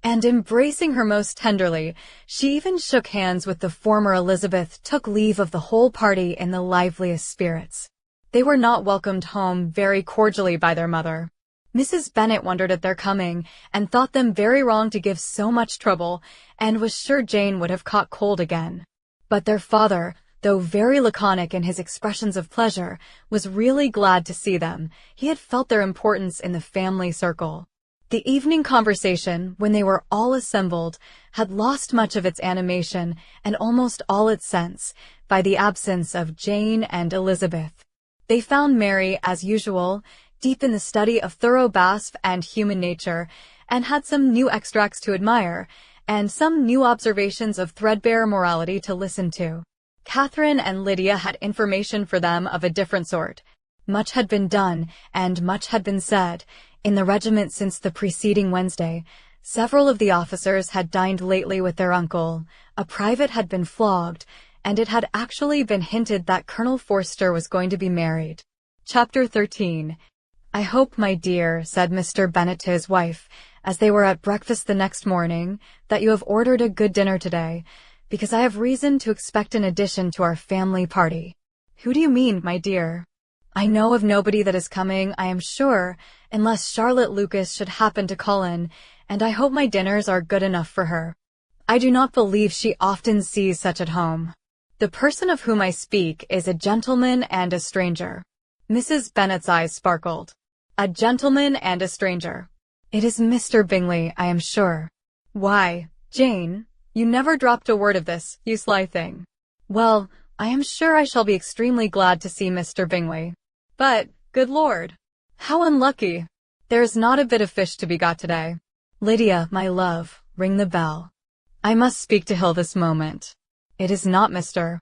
and embracing her most tenderly, she even shook hands with the former Elizabeth, took leave of the whole party in the liveliest spirits. They were not welcomed home very cordially by their mother. Mrs. Bennet wondered at their coming, and thought them very wrong to give so much trouble, and was sure Jane would have caught cold again. But their father, though very laconic in his expressions of pleasure, was really glad to see them. He had felt their importance in the family circle. The evening conversation, when they were all assembled, had lost much of its animation and almost all its sense by the absence of Jane and Elizabeth. They found Mary, as usual, deep in the study of thorough Basque and human nature, and had some new extracts to admire, and some new observations of threadbare morality to listen to. Catherine and Lydia had information for them of a different sort. Much had been done, and much had been said, in the regiment since the preceding Wednesday. Several of the officers had dined lately with their uncle, a private had been flogged, and it had actually been hinted that Colonel Forster was going to be married. Chapter 13. "I hope, my dear," said Mr. Bennet to his wife, as they were at breakfast the next morning, "that you have ordered a good dinner today, because I have reason to expect an addition to our family party." "Who do you mean, my dear?" "I know of nobody that is coming, I am sure, unless Charlotte Lucas should happen to call in, and I hope my dinners are good enough for her. I do not believe she often sees such at home. The person of whom I speak is a gentleman and a stranger." Mrs. Bennet's eyes sparkled. "A gentleman and a stranger. It is Mr. Bingley, I am sure." "Why, Jane, you never dropped a word of this, you sly thing." "Well, I am sure I shall be extremely glad to see Mr. Bingley. But, good Lord, how unlucky! There is not a bit of fish to be got today. Lydia, my love, ring the bell. I must speak to Hill this moment." "It is not Mr.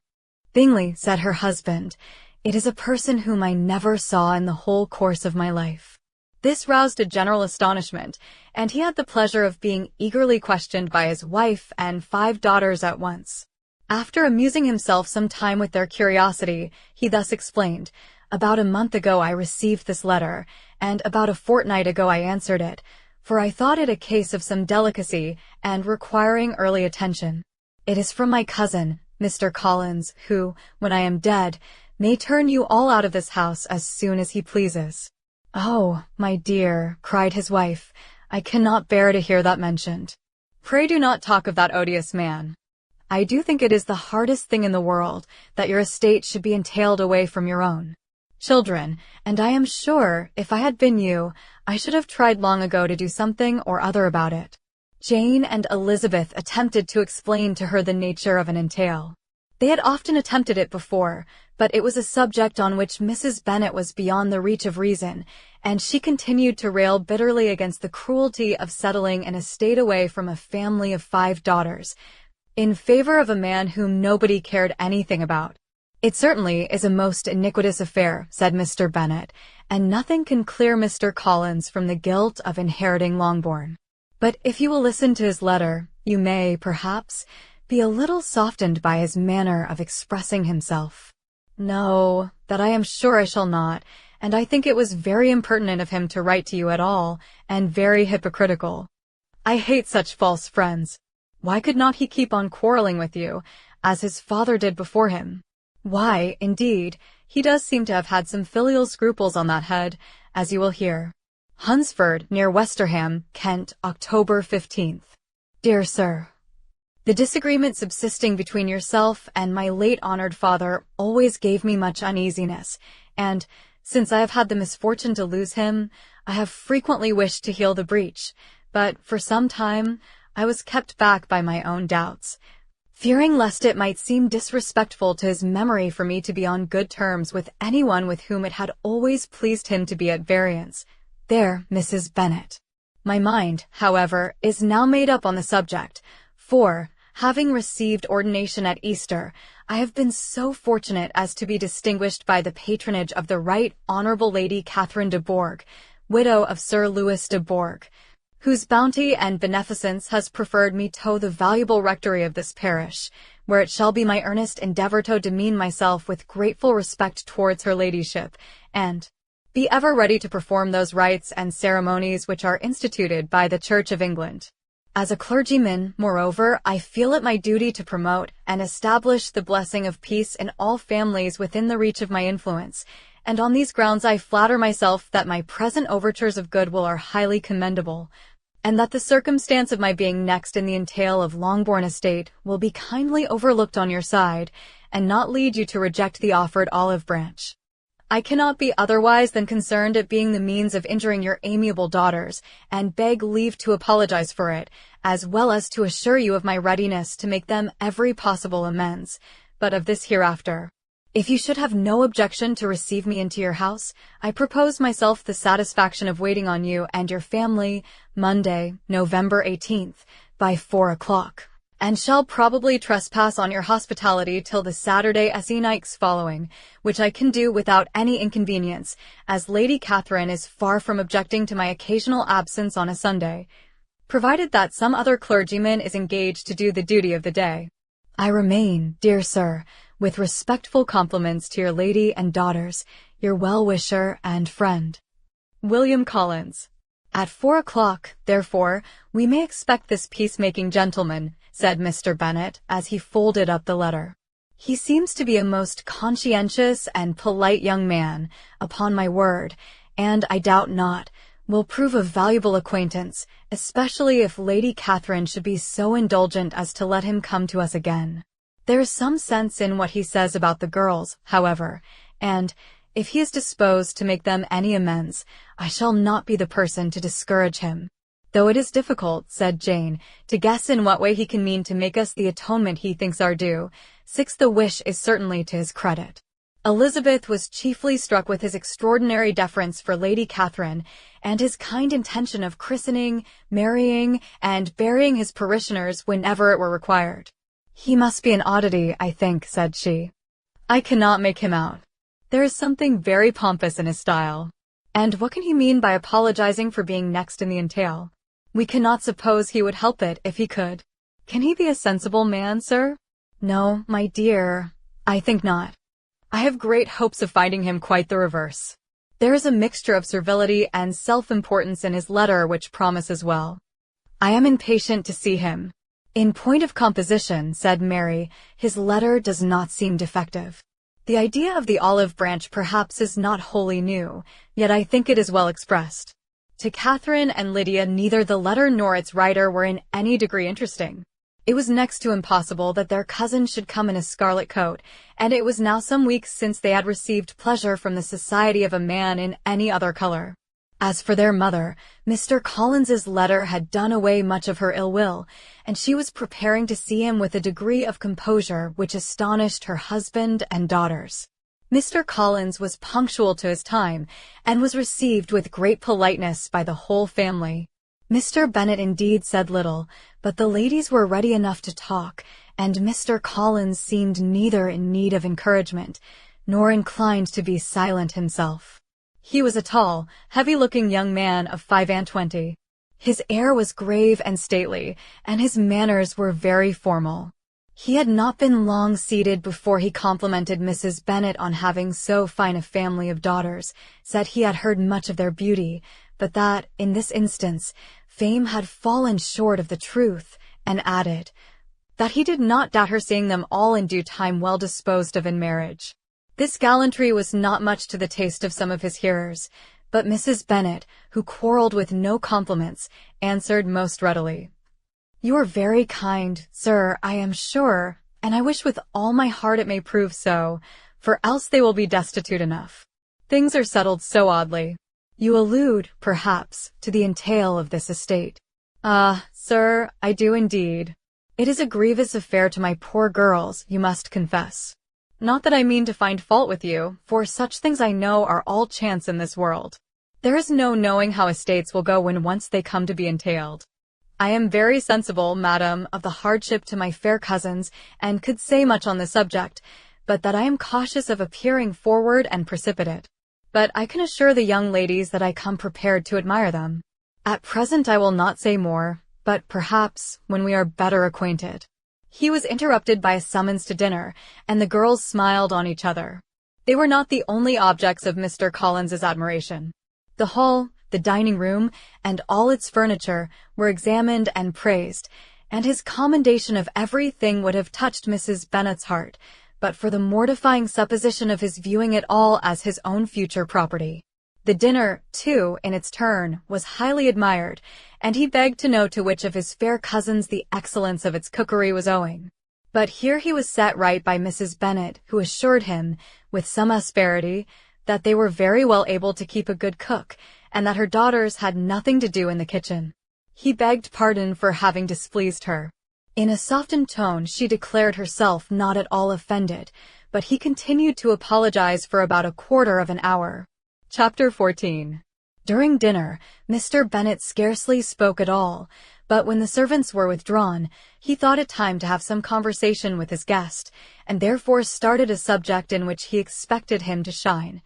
Bingley," said her husband. "It is a person whom I never saw in the whole course of my life." This roused a general astonishment, and he had the pleasure of being eagerly questioned by his wife and 5 daughters at once. After amusing himself some time with their curiosity, he thus explained, About a month ago I received this letter, and about a fortnight ago I answered it, for I thought it a case of some delicacy and requiring early attention. It is from my cousin, Mr. Collins, who, when I am dead, may turn you all out of this house as soon as he pleases." "Oh, my dear," cried his wife, "I cannot bear to hear that mentioned. Pray do not talk of that odious man. I do think it is the hardest thing in the world that your estate should be entailed away from your own children, and I am sure, if I had been you, I should have tried long ago to do something or other about it." Jane and Elizabeth attempted to explain to her the nature of an entail. They had often attempted it before, but it was a subject on which Mrs. Bennet was beyond the reach of reason, and she continued to rail bitterly against the cruelty of settling an estate away from a family of 5 daughters, in favor of a man whom nobody cared anything about. "It certainly is a most iniquitous affair," said Mr. Bennet, "and nothing can clear Mr. Collins from the guilt of inheriting Longbourn. But if you will listen to his letter, you may, perhaps, be a little softened by his manner of expressing himself." "No, that I am sure I shall not, and I think it was very impertinent of him to write to you at all, and very hypocritical. I hate such false friends. Why could not he keep on quarreling with you, as his father did before him? Why, indeed, he does seem to have had some filial scruples on that head, as you will hear." Hunsford, near Westerham, Kent, October 15th. Dear Sir, the disagreement subsisting between yourself and my late honored father always gave me much uneasiness, and, since I have had the misfortune to lose him, I have frequently wished to heal the breach, but for some time I was kept back by my own doubts, fearing lest it might seem disrespectful to his memory for me to be on good terms with anyone with whom it had always pleased him to be at variance. There, Mrs. Bennet. My mind, however, is now made up on the subject, for, having received ordination at Easter, I have been so fortunate as to be distinguished by the patronage of the Right Honourable Lady Catherine de Bourgh, widow of Sir Louis de Bourgh, whose bounty and beneficence has preferred me to the valuable rectory of this parish, where it shall be my earnest endeavour to demean myself with grateful respect towards her ladyship, and be ever ready to perform those rites and ceremonies which are instituted by the Church of England. As a clergyman, moreover, I feel it my duty to promote and establish the blessing of peace in all families within the reach of my influence, and on these grounds I flatter myself that my present overtures of goodwill are highly commendable, and that the circumstance of my being next in the entail of Longbourn estate will be kindly overlooked on your side, and not lead you to reject the offered olive branch. I cannot be otherwise than concerned at being the means of injuring your amiable daughters, and beg leave to apologize for it, as well as to assure you of my readiness to make them every possible amends, but of this hereafter. If you should have no objection to receive me into your house, I propose myself the satisfaction of waiting on you and your family Monday, November 18th, by 4 o'clock, and shall probably trespass on your hospitality till the Saturday se'nnights following, which I can do without any inconvenience, as Lady Catherine is far from objecting to my occasional absence on a Sunday, provided that some other clergyman is engaged to do the duty of the day. I remain, dear sir, with respectful compliments to your lady and daughters, your well-wisher and friend, William Collins. At 4 o'clock, therefore, we may expect this peacemaking gentleman, said Mr. Bennet, as he folded up the letter. He seems to be a most conscientious and polite young man, upon my word, and, I doubt not, will prove a valuable acquaintance, especially if Lady Catherine should be so indulgent as to let him come to us again. There is some sense in what he says about the girls, however, and, if he is disposed to make them any amends, I shall not be the person to discourage him. Though it is difficult, said Jane, to guess in what way he can mean to make us the atonement he thinks our due, since the wish is certainly to his credit. Elizabeth was chiefly struck with his extraordinary deference for Lady Catherine, and his kind intention of christening, marrying, and burying his parishioners whenever it were required. He must be an oddity, I think, said she. I cannot make him out. There is something very pompous in his style. And what can he mean by apologizing for being next in the entail? We cannot suppose he would help it if he could. Can he be a sensible man, sir? No, my dear, I think not. I have great hopes of finding him quite the reverse. There is a mixture of servility and self-importance in his letter which promises well. I am impatient to see him. In point of composition, said Mary, his letter does not seem defective. The idea of the olive branch perhaps is not wholly new, yet I think it is well expressed. To Catherine and Lydia neither the letter nor its writer were in any degree interesting. It was next to impossible that their cousin should come in a scarlet coat, and it was now some weeks since they had received pleasure from the society of a man in any other color. As for their mother, Mr. Collins's letter had done away much of her ill will, and she was preparing to see him with a degree of composure which astonished her husband and daughters. Mr. Collins was punctual to his time, and was received with great politeness by the whole family. Mr. Bennet indeed said little, but the ladies were ready enough to talk, and Mr. Collins seemed neither in need of encouragement, nor inclined to be silent himself. He was a tall, heavy-looking young man of 25. His air was grave and stately, and his manners were very formal. He had not been long seated before he complimented Mrs. Bennet on having so fine a family of daughters, said he had heard much of their beauty, but that, in this instance, fame had fallen short of the truth, and added, that he did not doubt her seeing them all in due time well disposed of in marriage. This gallantry was not much to the taste of some of his hearers, but Mrs. Bennet, who quarrelled with no compliments, answered most readily. You are very kind, sir, I am sure, and I wish with all my heart it may prove so, for else they will be destitute enough. Things are settled so oddly. You allude, perhaps, to the entail of this estate. Ah, sir, I do indeed. It is a grievous affair to my poor girls, you must confess. Not that I mean to find fault with you, for such things I know are all chance in this world. There is no knowing how estates will go when once they come to be entailed. I am very sensible, madam, of the hardship to my fair cousins, and could say much on the subject, but that I am cautious of appearing forward and precipitate. But I can assure the young ladies that I come prepared to admire them. At present I will not say more, but perhaps when we are better acquainted. He was interrupted by a summons to dinner, and the girls smiled on each other. They were not the only objects of Mr. Collins's admiration. The hall, the dining room, and all its furniture were examined and praised, and his commendation of everything would have touched Mrs. Bennet's heart, but for the mortifying supposition of his viewing it all as his own future property. The dinner, too, in its turn, was highly admired, and he begged to know to which of his fair cousins the excellence of its cookery was owing. But here he was set right by Mrs. Bennet, who assured him, with some asperity, that they were very well able to keep a good cook, and that her daughters had nothing to do in the kitchen. He begged pardon for having displeased her. In a softened tone she declared herself not at all offended, but he continued to apologize for about a quarter of an hour. Chapter 14. During dinner, Mr. Bennet scarcely spoke at all, but when the servants were withdrawn, he thought it time to have some conversation with his guest, and therefore started a subject in which he expected him to shine,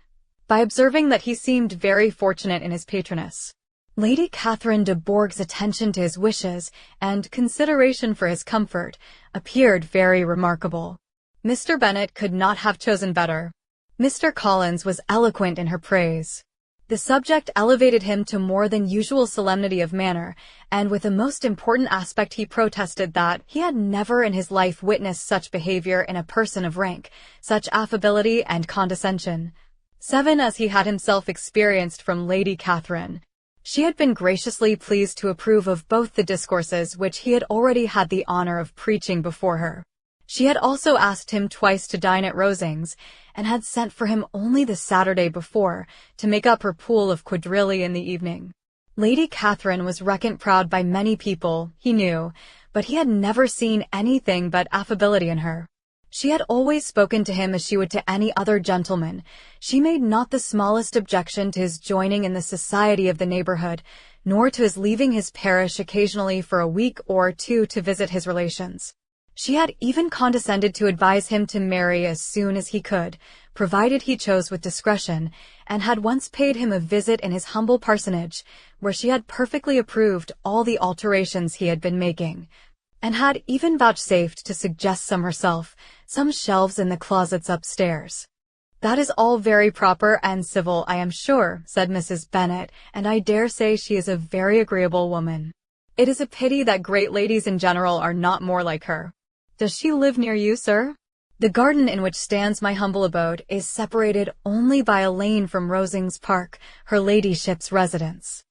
by observing that he seemed very fortunate in his patroness. Lady Catherine de Bourgh's attention to his wishes and consideration for his comfort appeared very remarkable. Mr. Bennet could not have chosen better. Mr. Collins was eloquent in her praise. The subject elevated him to more than usual solemnity of manner, and with a most important aspect he protested that he had never in his life witnessed such behavior in a person of rank, such affability and condescension. 7 as he had himself experienced from Lady Catherine. She had been graciously pleased to approve of both the discourses which he had already had the honor of preaching before her. She had also asked him twice to dine at Rosings, and had sent for him only the Saturday before, to make up her pool of quadrille in the evening. Lady Catherine was reckoned proud by many people, he knew, but he had never seen anything but affability in her. She had always spoken to him as she would to any other gentleman. She made not the smallest objection to his joining in the society of the neighborhood, nor to his leaving his parish occasionally for a week or two to visit his relations. She had even condescended to advise him to marry as soon as he could, provided he chose with discretion, and had once paid him a visit in his humble parsonage, where she had perfectly approved all the alterations he had been making, and had even vouchsafed to suggest some herself, some shelves in the closets upstairs. "That is all very proper and civil, I am sure," said Mrs. Bennet, "and I dare say she is a very agreeable woman. It is a pity that great ladies in general are not more like her. Does she live near you, sir?" "The garden in which stands my humble abode is separated only by a lane from Rosings Park, her ladyship's residence."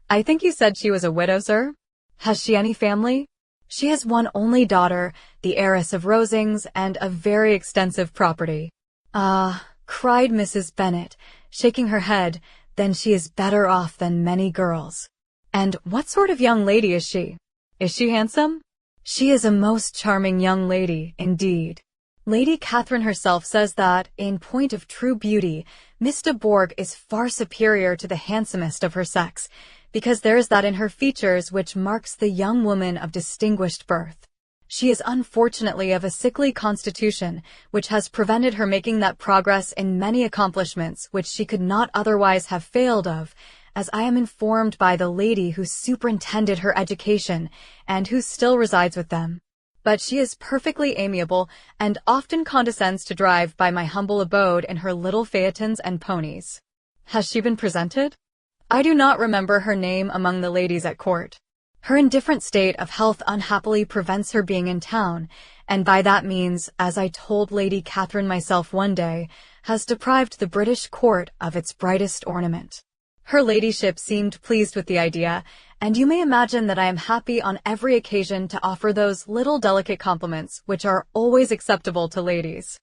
"I think you said she was a widow, sir? Has she any family?" "She has one only daughter, the heiress of Rosings, and a very extensive property." "Ah," cried Mrs. Bennet, shaking her head, "then she is better off than many girls." "And what sort of young lady is she? Is she handsome?" "She is a most charming young lady, indeed. Lady Catherine herself says that, in point of true beauty, Miss de Bourgh is far superior to the handsomest of her sex, because there is that in her features which marks the young woman of distinguished birth. She is unfortunately of a sickly constitution, which has prevented her making that progress in many accomplishments which she could not otherwise have failed of, as I am informed by the lady who superintended her education, and who still resides with them. But she is perfectly amiable, and often condescends to drive by my humble abode in her little phaetons and ponies." "Has she been presented?" "I do not remember her name among the ladies at court. Her indifferent state of health unhappily prevents her being in town, and by that means, as I told Lady Catherine myself one day, has deprived the British court of its brightest ornament." Her ladyship seemed pleased with the idea, and you may imagine that I am happy on every occasion to offer those little delicate compliments which are always acceptable to ladies.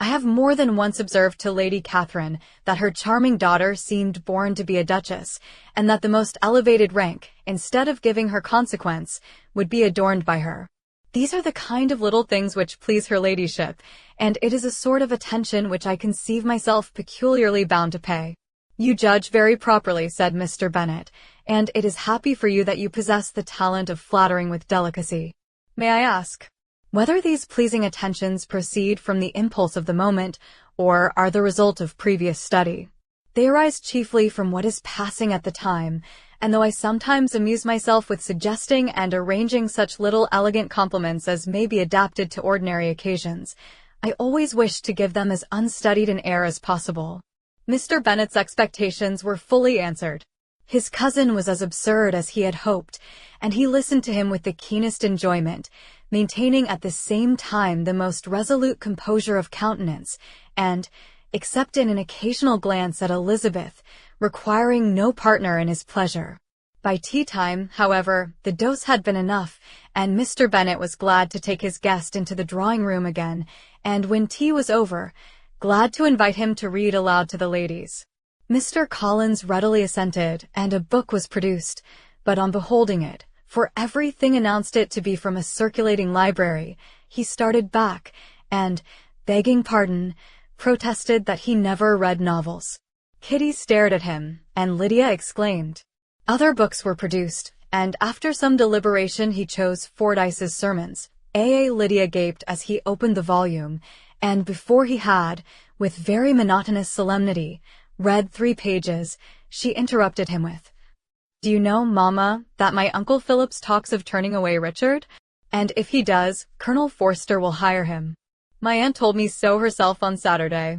I have more than once observed to Lady Catherine that her charming daughter seemed born to be a duchess, and that the most elevated rank, instead of giving her consequence, would be adorned by her. These are the kind of little things which please her ladyship, and it is a sort of attention which I conceive myself peculiarly bound to pay. "You judge very properly," said Mr. Bennet, "and it is happy for you that you possess the talent of flattering with delicacy. May I ask whether these pleasing attentions proceed from the impulse of the moment, or are the result of previous study?" "They arise chiefly from what is passing at the time, and though I sometimes amuse myself with suggesting and arranging such little elegant compliments as may be adapted to ordinary occasions, I always wish to give them as unstudied an air as possible." Mr. Bennet's expectations were fully answered. His cousin was as absurd as he had hoped, and he listened to him with the keenest enjoyment, maintaining at the same time the most resolute composure of countenance, and, except in an occasional glance at Elizabeth, requiring no partner in his pleasure. By tea-time, however, the dose had been enough, and Mr. Bennet was glad to take his guest into the drawing-room again, and when tea was over, glad to invite him to read aloud to the ladies. Mr. Collins readily assented, and a book was produced, but on beholding it, for everything announced it to be from a circulating library, he started back, and, begging pardon, protested that he never read novels. Kitty stared at him, and Lydia exclaimed. Other books were produced, and after some deliberation he chose Fordyce's Sermons. Lydia gaped as he opened the volume, and before he had, with very monotonous solemnity, read 3 pages, she interrupted him with, "Do you know, Mamma, that my Uncle Phillips talks of turning away Richard? And if he does, Colonel Forster will hire him. My aunt told me so herself on Saturday.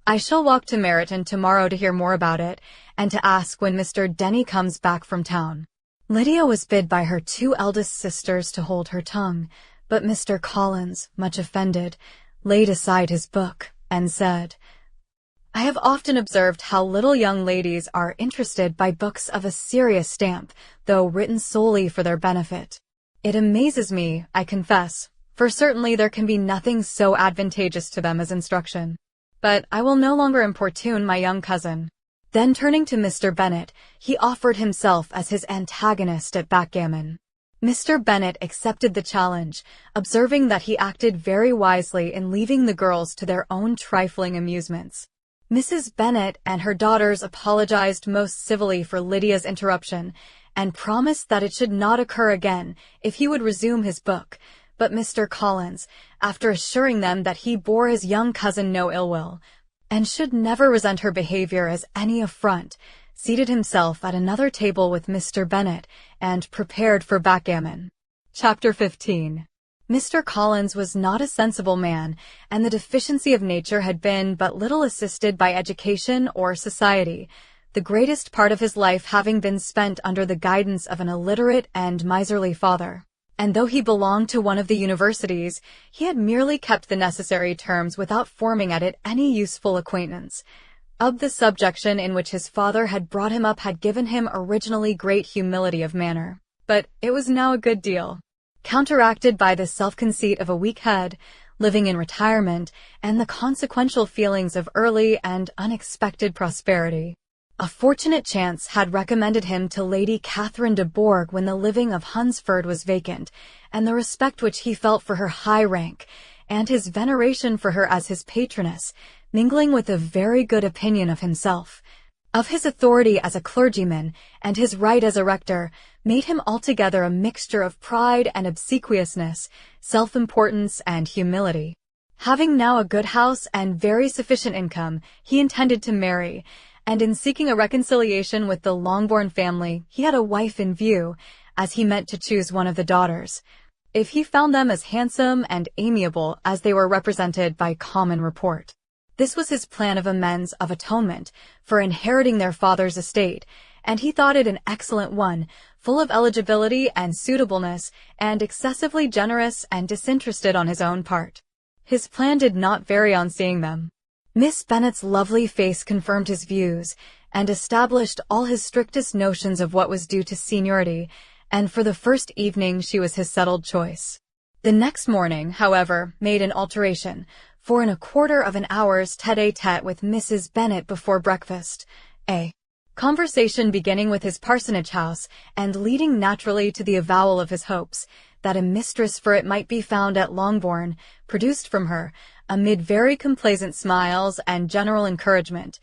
I shall walk to Meryton tomorrow to hear more about it, and to ask when Mr. Denny comes back from town." Lydia was bid by her 2 eldest sisters to hold her tongue, but Mr. Collins, much offended, laid aside his book, and said, "I have often observed how little young ladies are interested by books of a serious stamp, though written solely for their benefit. It amazes me, I confess, for certainly there can be nothing so advantageous to them as instruction. But I will no longer importune my young cousin." Then turning to Mr. Bennet, he offered himself as his antagonist at backgammon. Mr. Bennet accepted the challenge, observing that he acted very wisely in leaving the girls to their own trifling amusements. Mrs. Bennet and her daughters apologized most civilly for Lydia's interruption, and promised that it should not occur again if he would resume his book, but Mr. Collins, after assuring them that he bore his young cousin no ill will, and should never resent her behavior as any affront, seated himself at another table with Mr. Bennet, and prepared for backgammon. Chapter 15. Mr. Collins was not a sensible man, and the deficiency of nature had been but little assisted by education or society, the greatest part of his life having been spent under the guidance of an illiterate and miserly father. And though he belonged to one of the universities, he had merely kept the necessary terms without forming at it any useful acquaintance. The subjection in which his father had brought him up had given him originally great humility of manner, but it was now a good deal counteracted by the self-conceit of a weak head, living in retirement, and the consequential feelings of early and unexpected prosperity. A fortunate chance had recommended him to Lady Catherine de Bourgh when the living of Hunsford was vacant, and the respect which he felt for her high rank, and his veneration for her as his patroness, mingling with a very good opinion of himself, of his authority as a clergyman, and his right as a rector, made him altogether a mixture of pride and obsequiousness, self-importance and humility. Having now a good house and very sufficient income, he intended to marry, and in seeking a reconciliation with the Longbourn family, he had a wife in view, as he meant to choose one of the daughters, if he found them as handsome and amiable as they were represented by common report. This was his plan of amends of atonement for inheriting their father's estate, and he thought it an excellent one, full of eligibility and suitableness, and excessively generous and disinterested on his own part. His plan did not vary on seeing them. Miss Bennet's lovely face confirmed his views, and established all his strictest notions of what was due to seniority, and for the first evening she was his settled choice. The next morning, however, made an alteration, for in a quarter of an hour's tete-a-tete with Mrs. Bennet before breakfast, a conversation beginning with his parsonage house, and leading naturally to the avowal of his hopes, that a mistress for it might be found at Longbourn, produced from her, amid very complaisant smiles and general encouragement,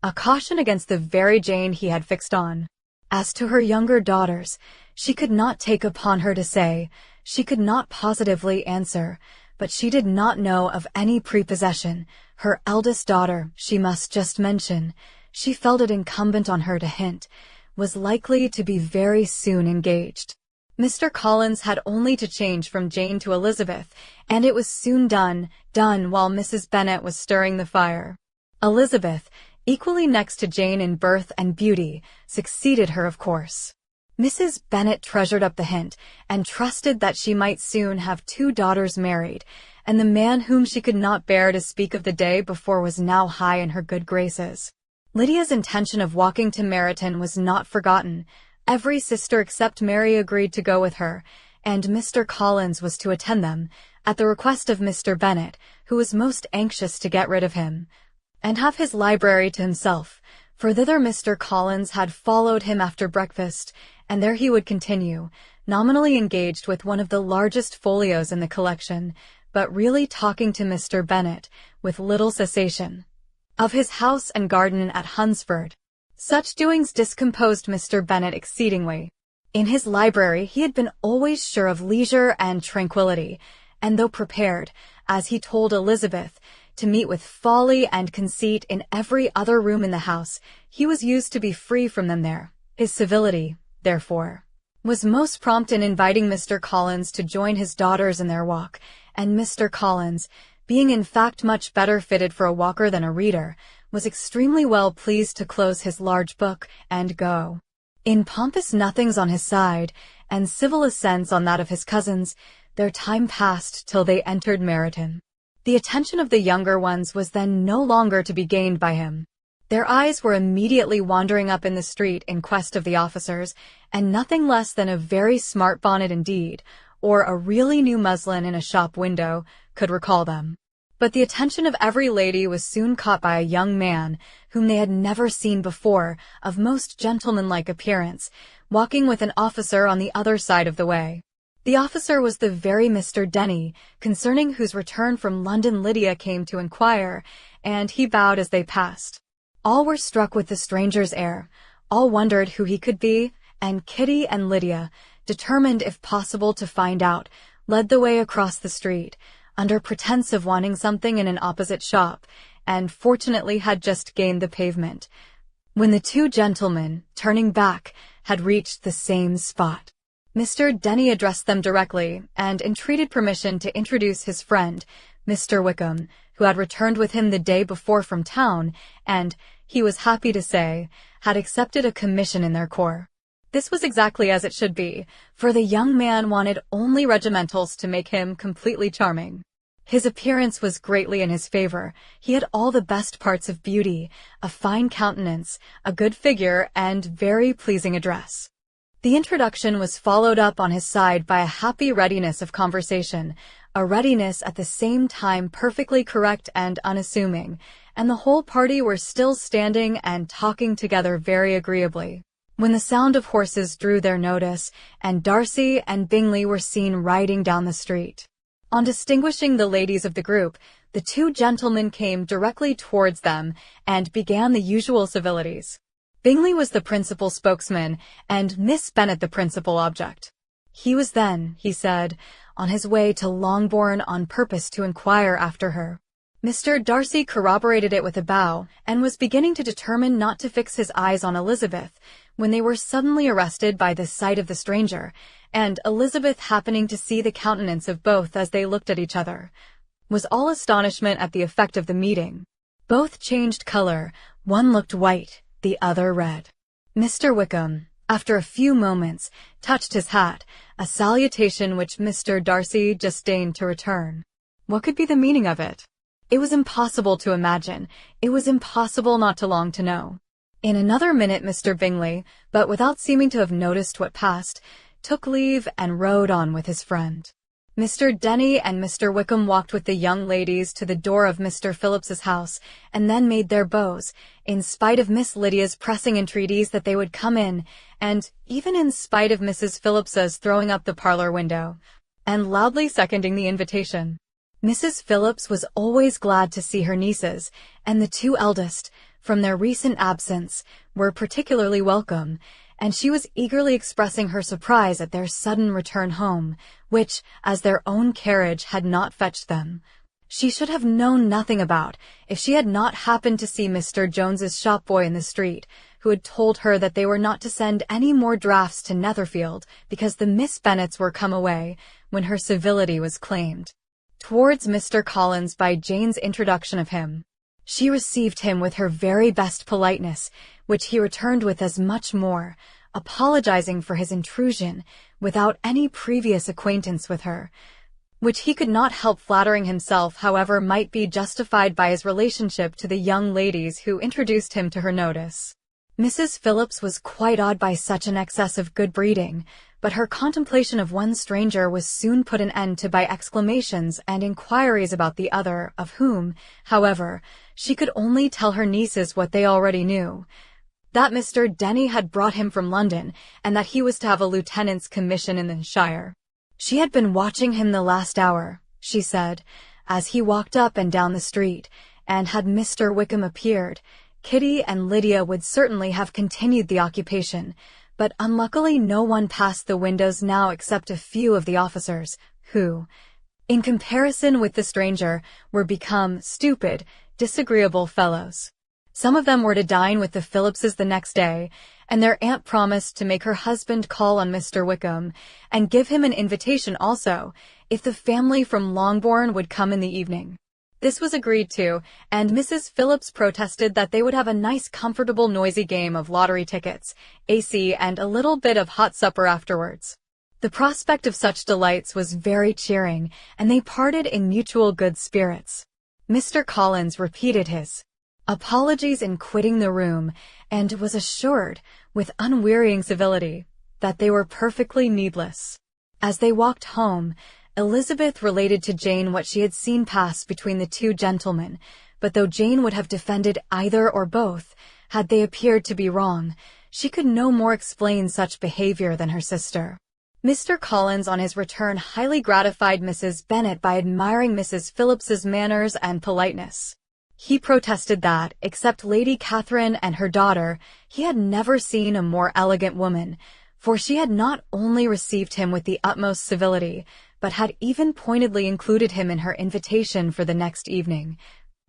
a caution against the very Jane he had fixed on. As to her younger daughters, she could not take upon her to say, she could not positively answer, but she did not know of any prepossession. Her eldest daughter, she must just mention, she felt it incumbent on her to hint, was likely to be very soon engaged. Mr. Collins had only to change from Jane to Elizabeth, and it was soon done while Mrs. Bennet was stirring the fire. Elizabeth, equally next to Jane in birth and beauty, succeeded her of course. Mrs. Bennet treasured up the hint, and trusted that she might soon have 2 daughters married, and the man whom she could not bear to speak of the day before was now high in her good graces. Lydia's intention of walking to Meryton was not forgotten. Every sister except Mary agreed to go with her, and Mr. Collins was to attend them, at the request of Mr. Bennet, who was most anxious to get rid of him, and have his library to himself, for thither Mr. Collins had followed him after breakfast, and there he would continue, nominally engaged with one of the largest folios in the collection, but really talking to Mr. Bennet, with little cessation, of his house and garden at Hunsford. Such doings discomposed Mr. Bennet exceedingly. In his library he had been always sure of leisure and tranquillity, and though prepared, as he told Elizabeth, to meet with folly and conceit in every other room in the house, he was used to be free from them there. His civility, therefore, was most prompt in inviting Mr. Collins to join his daughters in their walk, and Mr. Collins, being in fact much better fitted for a walker than a reader, was extremely well pleased to close his large book and go. In pompous nothings on his side, and civil assents on that of his cousins, their time passed till they entered Meryton. The attention of the younger ones was then no longer to be gained by him. Their eyes were immediately wandering up in the street in quest of the officers, and nothing less than a very smart bonnet indeed, or a really new muslin in a shop window, could recall them. But the attention of every lady was soon caught by a young man, whom they had never seen before, of most gentlemanlike appearance, walking with an officer on the other side of the way. The officer was the very Mr. Denny, concerning whose return from London Lydia came to inquire, and he bowed as they passed. All were struck with the stranger's air, all wondered who he could be, and Kitty and Lydia, determined if possible to find out, led the way across the street, under pretense of wanting something in an opposite shop, and fortunately had just gained the pavement, when the 2 gentlemen, turning back, had reached the same spot. Mr. Denny addressed them directly and entreated permission to introduce his friend, Mr. Wickham, who had returned with him the day before from town and, he was happy to say, had accepted a commission in their corps. This was exactly as it should be, for the young man wanted only regimentals to make him completely charming. His appearance was greatly in his favor. He had all the best parts of beauty, a fine countenance, a good figure, and very pleasing address. The introduction was followed up on his side by a happy readiness of conversation, a readiness at the same time perfectly correct and unassuming, and the whole party were still standing and talking together very agreeably, when the sound of horses drew their notice, and Darcy and Bingley were seen riding down the street. On distinguishing the ladies of the group, the two gentlemen came directly towards them and began the usual civilities. Bingley was the principal spokesman, and Miss Bennet the principal object. He was then, he said, on his way to Longbourn on purpose to inquire after her. Mr. Darcy corroborated it with a bow, and was beginning to determine not to fix his eyes on Elizabeth, when they were suddenly arrested by the sight of the stranger, and Elizabeth, happening to see the countenance of both as they looked at each other, was all astonishment at the effect of the meeting. Both changed color, one looked white, the other red. Mr. Wickham, after a few moments, touched his hat, a salutation which Mr. Darcy disdained to return. What could be the meaning of it? It was impossible to imagine. It was impossible not to long to know. In another minute Mr. Bingley, but without seeming to have noticed what passed, took leave and rode on with his friend. Mr. Denny and Mr. Wickham walked with the young ladies to the door of Mr. Phillips's house, and then made their bows, in spite of Miss Lydia's pressing entreaties that they would come in, and even in spite of Mrs. Phillips's throwing up the parlor window, and loudly seconding the invitation. Mrs. Phillips was always glad to see her nieces, and the two eldest, from their recent absence, were particularly welcome, and she was eagerly expressing her surprise at their sudden return home, which, as their own carriage had not fetched them, she should have known nothing about if she had not happened to see Mr. Jones's shop boy in the street, who had told her that they were not to send any more drafts to Netherfield because the Miss Bennets were come away, when her civility was claimed towards Mr. Collins by Jane's introduction of him. She received him with her very best politeness, which he returned with as much more, apologizing for his intrusion, without any previous acquaintance with her, which he could not help flattering himself, however, might be justified by his relationship to the young ladies who introduced him to her notice. Mrs. Phillips was quite awed by such an excess of good breeding, but her contemplation of one stranger was soon put an end to by exclamations and inquiries about the other, of whom, however, she could only tell her nieces what they already knew, that Mr. Denny had brought him from London, and that he was to have a lieutenant's commission in the shire. She had been watching him the last hour, she said, as he walked up and down the street, and had Mr. Wickham appeared, Kitty and Lydia would certainly have continued the occupation, but unluckily no one passed the windows now except a few of the officers, who, in comparison with the stranger, were become stupid, disagreeable fellows. Some of them were to dine with the Phillipses the next day, and their aunt promised to make her husband call on Mr. Wickham, and give him an invitation also, if the family from Longbourn would come in the evening. This was agreed to, and Mrs. Phillips protested that they would have a nice, comfortable, noisy game of lottery tickets, AC, and a little bit of hot supper afterwards. The prospect of such delights was very cheering, and they parted in mutual good spirits. Mr. Collins repeated his apologies in quitting the room, and was assured, with unwearying civility, that they were perfectly needless. As they walked home, Elizabeth related to Jane what she had seen pass between the two gentlemen, but though Jane would have defended either or both, had they appeared to be wrong, she could no more explain such behavior than her sister. Mr. Collins on his return highly gratified Mrs. Bennet by admiring Mrs. Phillips's manners and politeness. He protested that, except Lady Catherine and her daughter, he had never seen a more elegant woman, for she had not only received him with the utmost civility, but had even pointedly included him in her invitation for the next evening,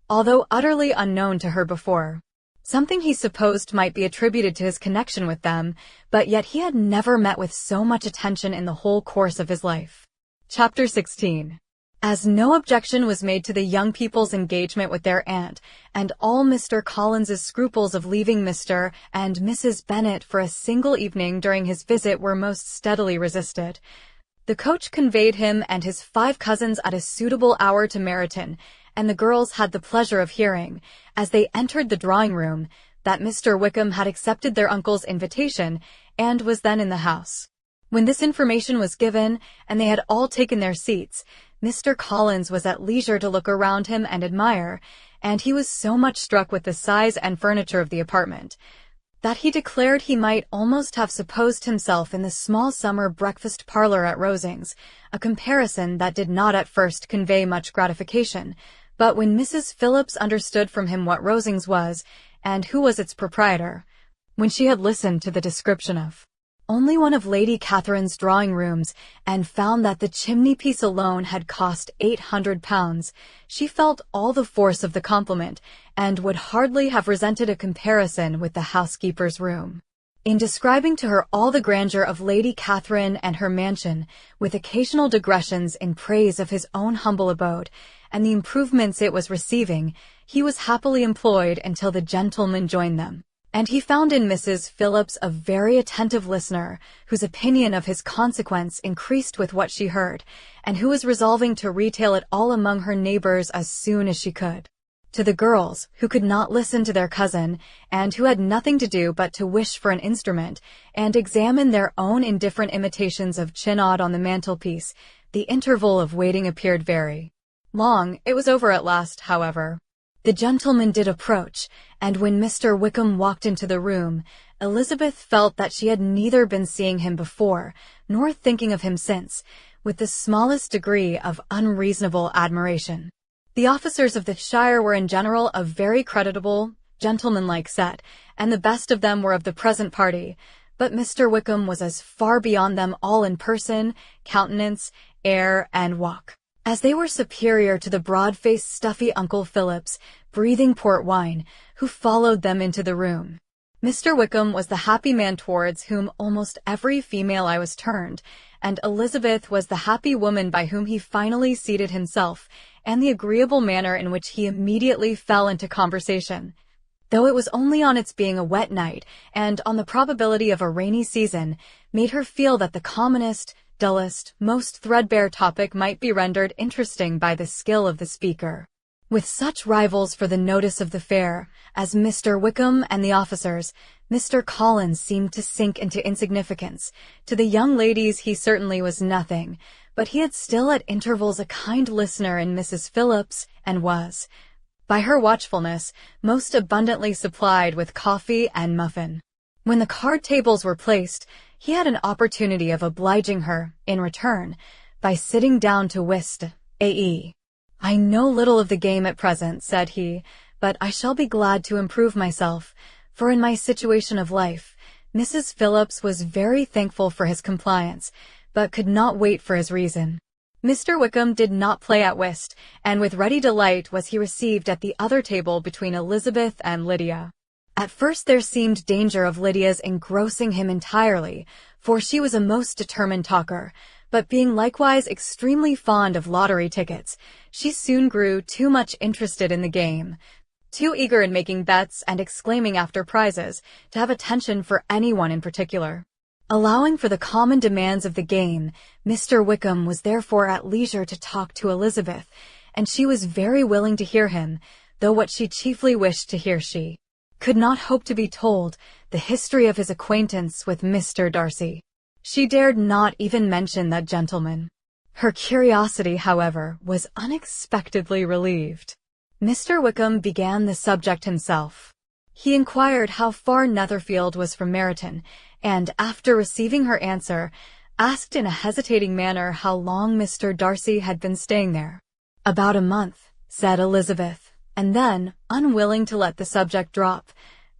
although utterly unknown to her before. something he supposed might be attributed to his connection with them, but yet he had never met with so much attention in the whole course of his life. Chapter 16. As no objection was made to the young people's engagement with their aunt, and all Mr. Collins's scruples of leaving Mr. and Mrs. Bennet for a single evening during his visit were most steadily resisted, the coach conveyed him and his 5 cousins at a suitable hour to Meryton, and the girls had the pleasure of hearing, as they entered the drawing-room, that Mr. Wickham had accepted their uncle's invitation and was then in the house. When this information was given, and they had all taken their seats, Mr. Collins was at leisure to look around him and admire, and he was so much struck with the size and furniture of the apartment, that he declared he might almost have supposed himself in the small summer breakfast parlor at Rosings, a comparison that did not at first convey much gratification, but when Mrs. Phillips understood from him what Rosings was, and who was its proprietor, when she had listened to the description of only one of Lady Catherine's drawing-rooms, and found that the chimney-piece alone had cost £800, she felt all the force of the compliment, and would hardly have resented a comparison with the housekeeper's room. In describing to her all the grandeur of Lady Catherine and her mansion, with occasional digressions in praise of his own humble abode, and the improvements it was receiving, he was happily employed until the gentlemen joined them. And he found in Mrs. Phillips a very attentive listener, whose opinion of his consequence increased with what she heard, and who was resolving to retail it all among her neighbors as soon as she could. To the girls, who could not listen to their cousin, and who had nothing to do but to wish for an instrument, and examine their own indifferent imitations of Chinod on the mantelpiece, the interval of waiting appeared very long. It was over at last, however. The gentleman did approach, and when Mr. Wickham walked into the room, Elizabeth felt that she had neither been seeing him before, nor thinking of him since, with the smallest degree of unreasonable admiration. The officers of the shire were in general a very creditable, gentlemanlike set, and the best of them were of the present party, but Mr. Wickham was as far beyond them all in person, countenance, air, and walk, as they were superior to the broad-faced, stuffy Uncle Phillips, breathing port wine, who followed them into the room. Mr. Wickham was the happy man towards whom almost every female eye was turned, and Elizabeth was the happy woman by whom he finally seated himself, and the agreeable manner in which he immediately fell into conversation, though it was only on its being a wet night, and on the probability of a rainy season, made her feel that the commonest, dullest, most threadbare topic might be rendered interesting by the skill of the speaker. With such rivals for the notice of the fair as Mr. Wickham and the officers, Mr. Collins seemed to sink into insignificance. To the young ladies he certainly was nothing, but he had still at intervals a kind listener in Mrs. Phillips, and was, by her watchfulness, most abundantly supplied with coffee and muffin. When the card tables were placed, he had an opportunity of obliging her, in return, by sitting down to whist. "I know little of the game at present," said he, "but I shall be glad to improve myself, for in my situation of life." Mrs. Phillips was very thankful for his compliance, but could not wait for his reason. Mr. Wickham did not play at whist, and with ready delight was he received at the other table between Elizabeth and Lydia. At first there seemed danger of Lydia's engrossing him entirely, for she was a most determined talker, but being likewise extremely fond of lottery tickets, she soon grew too much interested in the game, too eager in making bets and exclaiming after prizes, to have attention for anyone in particular. Allowing for the common demands of the game, Mr. Wickham was therefore at leisure to talk to Elizabeth, and she was very willing to hear him, though what she chiefly wished to hear she could not hope to be told, the history of his acquaintance with Mr. Darcy. She dared not even mention that gentleman. Her curiosity, however, was unexpectedly relieved. Mr. Wickham began the subject himself. He inquired how far Netherfield was from Meryton, and, after receiving her answer, asked in a hesitating manner how long Mr. Darcy had been staying there. "About a month," said Elizabeth, and then, unwilling to let the subject drop,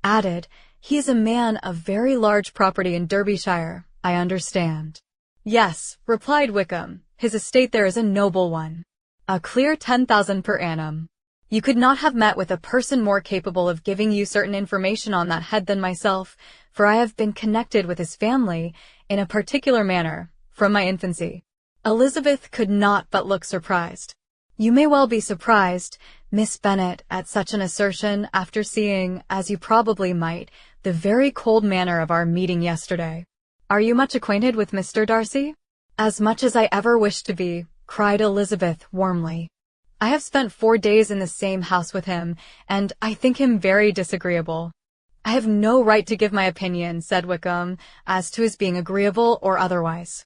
added, "He is a man of very large property in Derbyshire, I understand." "Yes," replied Wickham, "his estate there is a noble one. A clear 10,000 per annum." You could not have met with a person more capable of giving you certain information on that head than myself, for I have been connected with his family in a particular manner from my infancy. Elizabeth could not but look surprised. You may well be surprised, Miss Bennet, at such an assertion after seeing, as you probably might, the very cold manner of our meeting yesterday. Are you much acquainted with Mr. Darcy? As much as I ever wished to be, cried Elizabeth warmly. I have spent 4 days in the same house with him, and I think him very disagreeable. I have no right to give my opinion, said Wickham, as to his being agreeable or otherwise.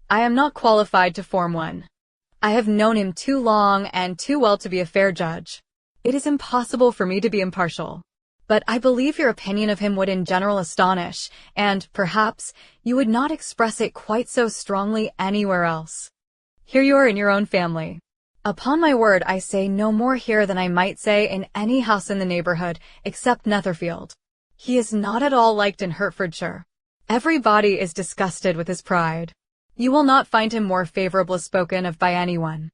I am not qualified to form one. I have known him too long and too well to be a fair judge. It is impossible for me to be impartial. But I believe your opinion of him would in general astonish, and, perhaps, you would not express it quite so strongly anywhere else. Here you are in your own family. Upon my word, I say no more here than I might say in any house in the neighborhood, except Netherfield. He is not at all liked in Hertfordshire. Everybody is disgusted with his pride. You will not find him more favorably spoken of by anyone.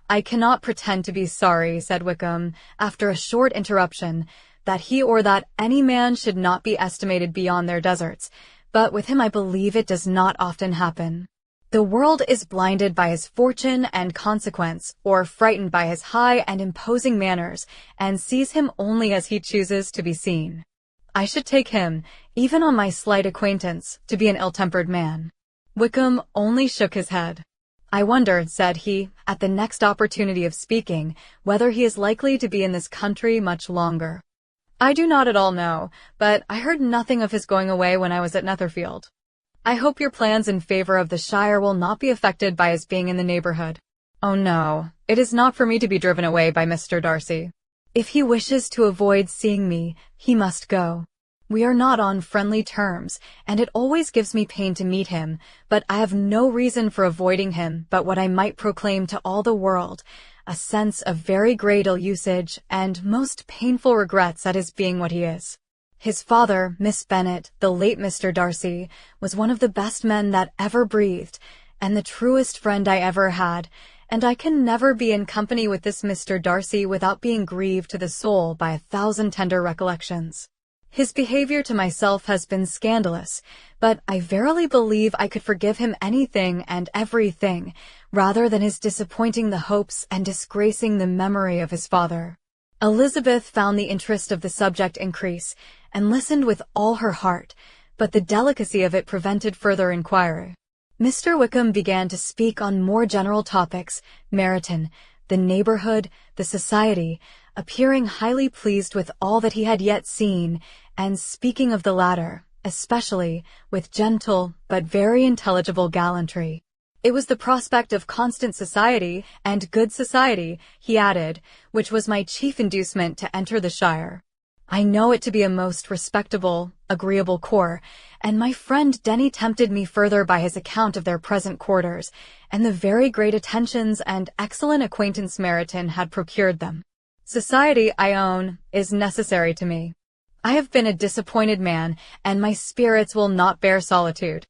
I cannot pretend to be sorry, said Wickham, after a short interruption, that he or that any man should not be estimated beyond their deserts, but with him I believe it does not often happen. The world is blinded by his fortune and consequence, or frightened by his high and imposing manners, and sees him only as he chooses to be seen. I should take him, even on my slight acquaintance, to be an ill-tempered man. Wickham only shook his head. I wonder, said he, at the next opportunity of speaking, whether he is likely to be in this country much longer. I do not at all know, but I heard nothing of his going away when I was at Netherfield. I hope your plans in favor of the Shire will not be affected by his being in the neighborhood. Oh no, it is not for me to be driven away by Mr. Darcy. If he wishes to avoid seeing me, he must go. We are not on friendly terms, and it always gives me pain to meet him, but I have no reason for avoiding him but what I might proclaim to all the world, a sense of very great ill-usage and most painful regrets at his being what he is. His father, Miss Bennet, the late Mr. Darcy, was one of the best men that ever breathed, and the truest friend I ever had, and I can never be in company with this Mr. Darcy without being grieved to the soul by 1,000 tender recollections. His behavior to myself has been scandalous, but I verily believe I could forgive him anything and everything, rather than his disappointing the hopes and disgracing the memory of his father. Elizabeth found the interest of the subject increase, and listened with all her heart, but the delicacy of it prevented further inquiry. Mr. Wickham began to speak on more general topics, Meryton, the neighborhood, the society, appearing highly pleased with all that he had yet seen, and speaking of the latter, especially, with gentle but very intelligible gallantry. It was the prospect of constant society, and good society, he added, which was my chief inducement to enter the Shire. I know it to be a most respectable, agreeable corps, and my friend Denny tempted me further by his account of their present quarters, and the very great attentions and excellent acquaintance Meryton had procured them. Society, I own, is necessary to me. I have been a disappointed man, and my spirits will not bear solitude.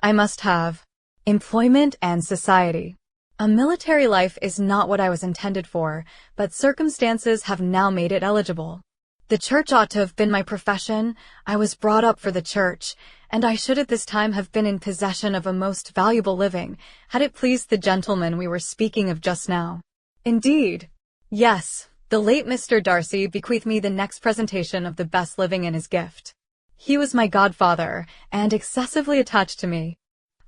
I must have employment and society. A military life is not what I was intended for, but circumstances have now made it eligible. The church ought to have been my profession. I was brought up for the church, and I should at this time have been in possession of a most valuable living, had it pleased the gentleman we were speaking of just now. Indeed, yes, the late Mr. Darcy bequeathed me the next presentation of the best living in his gift. He was my godfather, and excessively attached to me.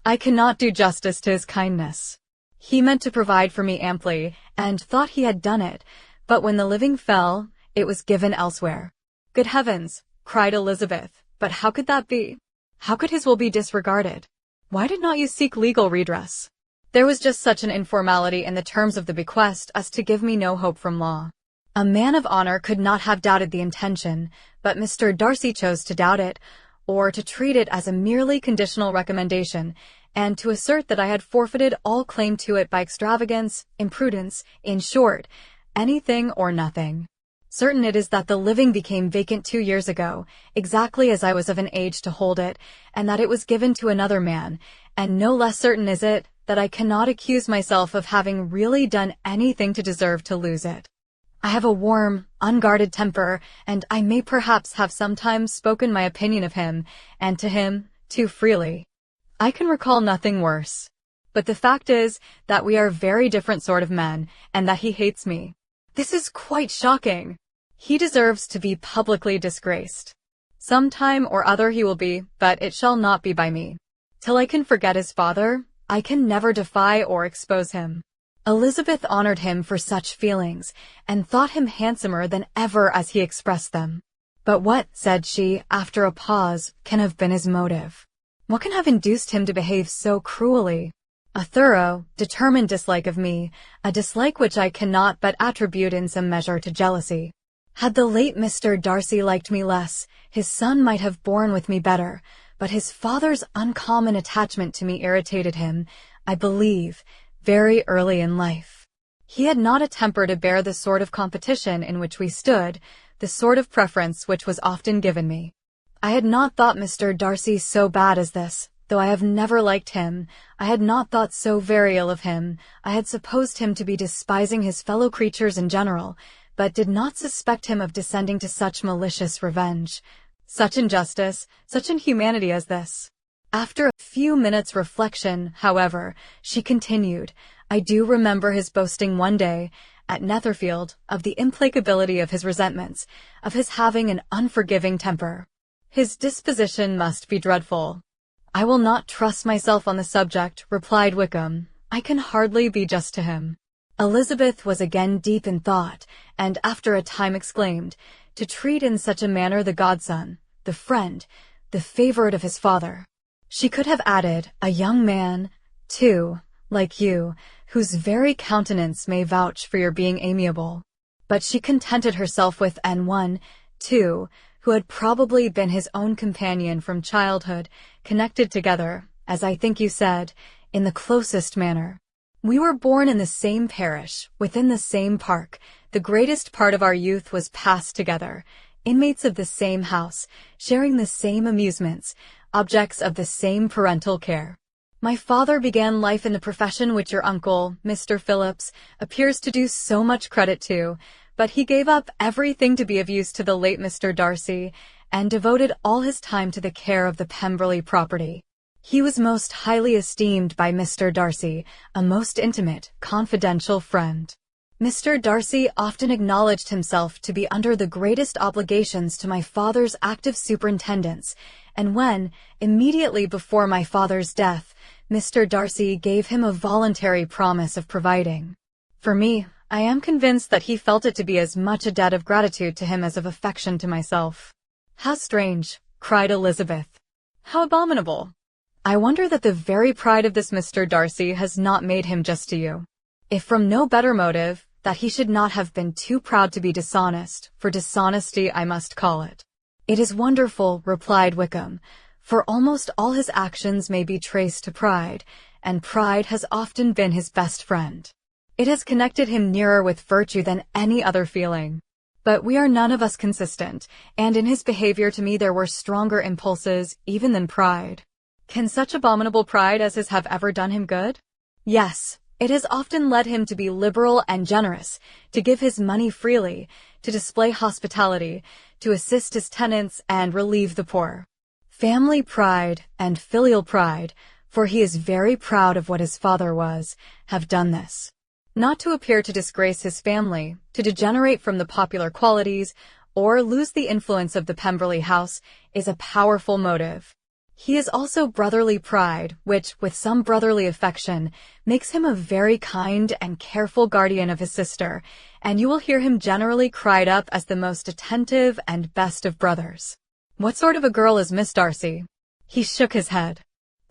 I cannot do justice to his kindness. He meant to provide for me amply, and thought he had done it, but when the living fell, it was given elsewhere. Good heavens, cried Elizabeth, but how could that be? How could his will be disregarded? Why did not you seek legal redress? There was just such an informality in the terms of the bequest as to give me no hope from law. A man of honor could not have doubted the intention, but Mr. Darcy chose to doubt it, or to treat it as a merely conditional recommendation, and to assert that I had forfeited all claim to it by extravagance, imprudence, in short, anything or nothing. Certain it is that the living became vacant 2 years ago, exactly as I was of an age to hold it, and that it was given to another man, and no less certain is it that I cannot accuse myself of having really done anything to deserve to lose it. I have a warm, unguarded temper, and I may perhaps have sometimes spoken my opinion of him, and to him, too freely. I can recall nothing worse. But the fact is that we are very different sort of men, and that he hates me. This is quite shocking. He deserves to be publicly disgraced. Some time or other he will be, but it shall not be by me. Till I can forget his father, I can never defy or expose him. Elizabeth honored him for such feelings, and thought him handsomer than ever as he expressed them. But what, said she, after a pause, can have been his motive? What can have induced him to behave so cruelly? A thorough, determined dislike of me, a dislike which I cannot but attribute in some measure to jealousy. Had the late Mr. Darcy liked me less, his son might have borne with me better, but his father's uncommon attachment to me irritated him, I believe, very early in life. He had not a temper to bear the sort of competition in which we stood, the sort of preference which was often given me. I had not thought Mr. Darcy so bad as this, though I have never liked him. I had not thought so very ill of him. I had supposed him to be despising his fellow creatures in general, but did not suspect him of descending to such malicious revenge, such injustice, such inhumanity as this. After a few minutes' reflection, however, she continued, I do remember his boasting one day, at Netherfield, of the implacability of his resentments, of his having an unforgiving temper. His disposition must be dreadful. I will not trust myself on the subject, replied Wickham. I can hardly be just to him. Elizabeth was again deep in thought, and after a time exclaimed, to treat in such a manner the godson, the friend, the favorite of his father. She could have added, a young man, too, like you, whose very countenance may vouch for your being amiable. But she contented herself with an one, too, who had probably been his own companion from childhood, connected together, as I think you said, in the closest manner. We were born in the same parish, within the same park. The greatest part of our youth was passed together, inmates of the same house, sharing the same amusements, objects of the same parental care. My father began life in the profession which your uncle, Mr. Phillips, appears to do so much credit to, but he gave up everything to be of use to the late Mr. Darcy, and devoted all his time to the care of the Pemberley property. He was most highly esteemed by Mr. Darcy, a most intimate, confidential friend. Mr. Darcy often acknowledged himself to be under the greatest obligations to my father's active superintendence, and when, immediately before my father's death, Mr. Darcy gave him a voluntary promise of providing for me, I am convinced that he felt it to be as much a debt of gratitude to him as of affection to myself. How strange, cried Elizabeth. How abominable. I wonder that the very pride of this Mr. Darcy has not made him just to you. If from no better motive, that he should not have been too proud to be dishonest, for dishonesty I must call it. It is wonderful, replied Wickham, for almost all his actions may be traced to pride, and pride has often been his best friend. It has connected him nearer with virtue than any other feeling. But we are none of us consistent, and in his behavior to me there were stronger impulses even than pride. Can such abominable pride as his have ever done him good? Yes, it has often led him to be liberal and generous, to give his money freely, to display hospitality, to assist his tenants and relieve the poor. Family pride and filial pride, for he is very proud of what his father was, have done this. Not to appear to disgrace his family, to degenerate from the popular qualities, or lose the influence of the Pemberley house, is a powerful motive. He is also brotherly pride, which, with some brotherly affection, makes him a very kind and careful guardian of his sister, and you will hear him generally cried up as the most attentive and best of brothers. What sort of a girl is Miss Darcy? He shook his head.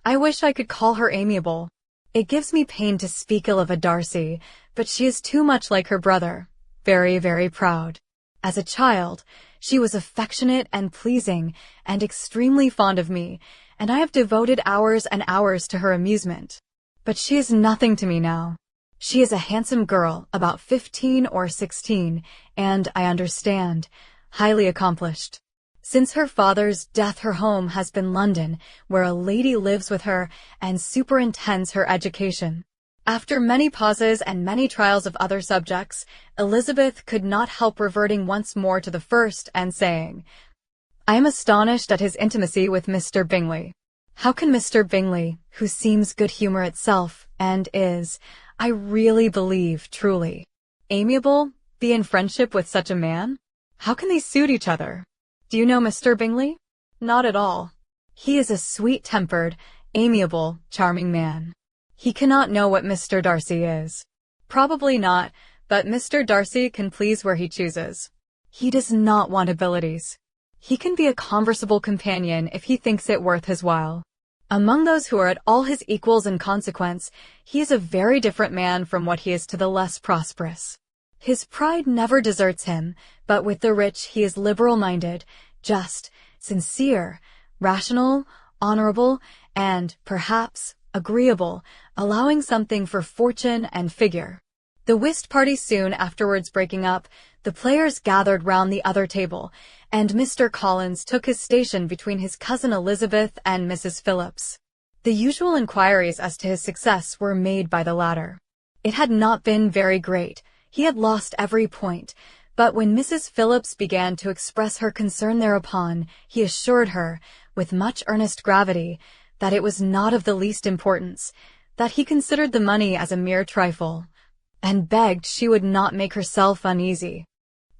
I wish I could call her amiable. It gives me pain to speak ill of a Darcy, but she is too much like her brother, very, very proud. As a child, she was affectionate and pleasing, and extremely fond of me, and I have devoted hours and hours to her amusement. But she is nothing to me now. She is a handsome girl, about 15 or 16, and, I understand, highly accomplished. Since her father's death her home has been London, where a lady lives with her and superintends her education. After many pauses and many trials of other subjects, Elizabeth could not help reverting once more to the first and saying, "I am astonished at his intimacy with Mr. Bingley. How can Mr. Bingley, who seems good humor itself, and is, I really believe, truly amiable, be in friendship with such a man? How can they suit each other? Do you know Mr. Bingley? Not at all. He is a sweet-tempered, amiable, charming man. He cannot know what Mr. Darcy is. Probably not, but Mr. Darcy can please where he chooses. He does not want abilities. He can be a conversable companion if he thinks it worth his while. Among those who are at all his equals in consequence, he is a very different man from what he is to the less prosperous. His pride never deserts him, but with the rich he is liberal-minded, just, sincere, rational, honorable, and, perhaps, agreeable, allowing something for fortune and figure." The whist party soon afterwards breaking up, the players gathered round the other table, and Mr. Collins took his station between his cousin Elizabeth and Mrs. Phillips. The usual inquiries as to his success were made by the latter. It had not been very great. He had lost every point, but when Mrs. Phillips began to express her concern thereupon, he assured her, with much earnest gravity, that it was not of the least importance, that he considered the money as a mere trifle, and begged she would not make herself uneasy.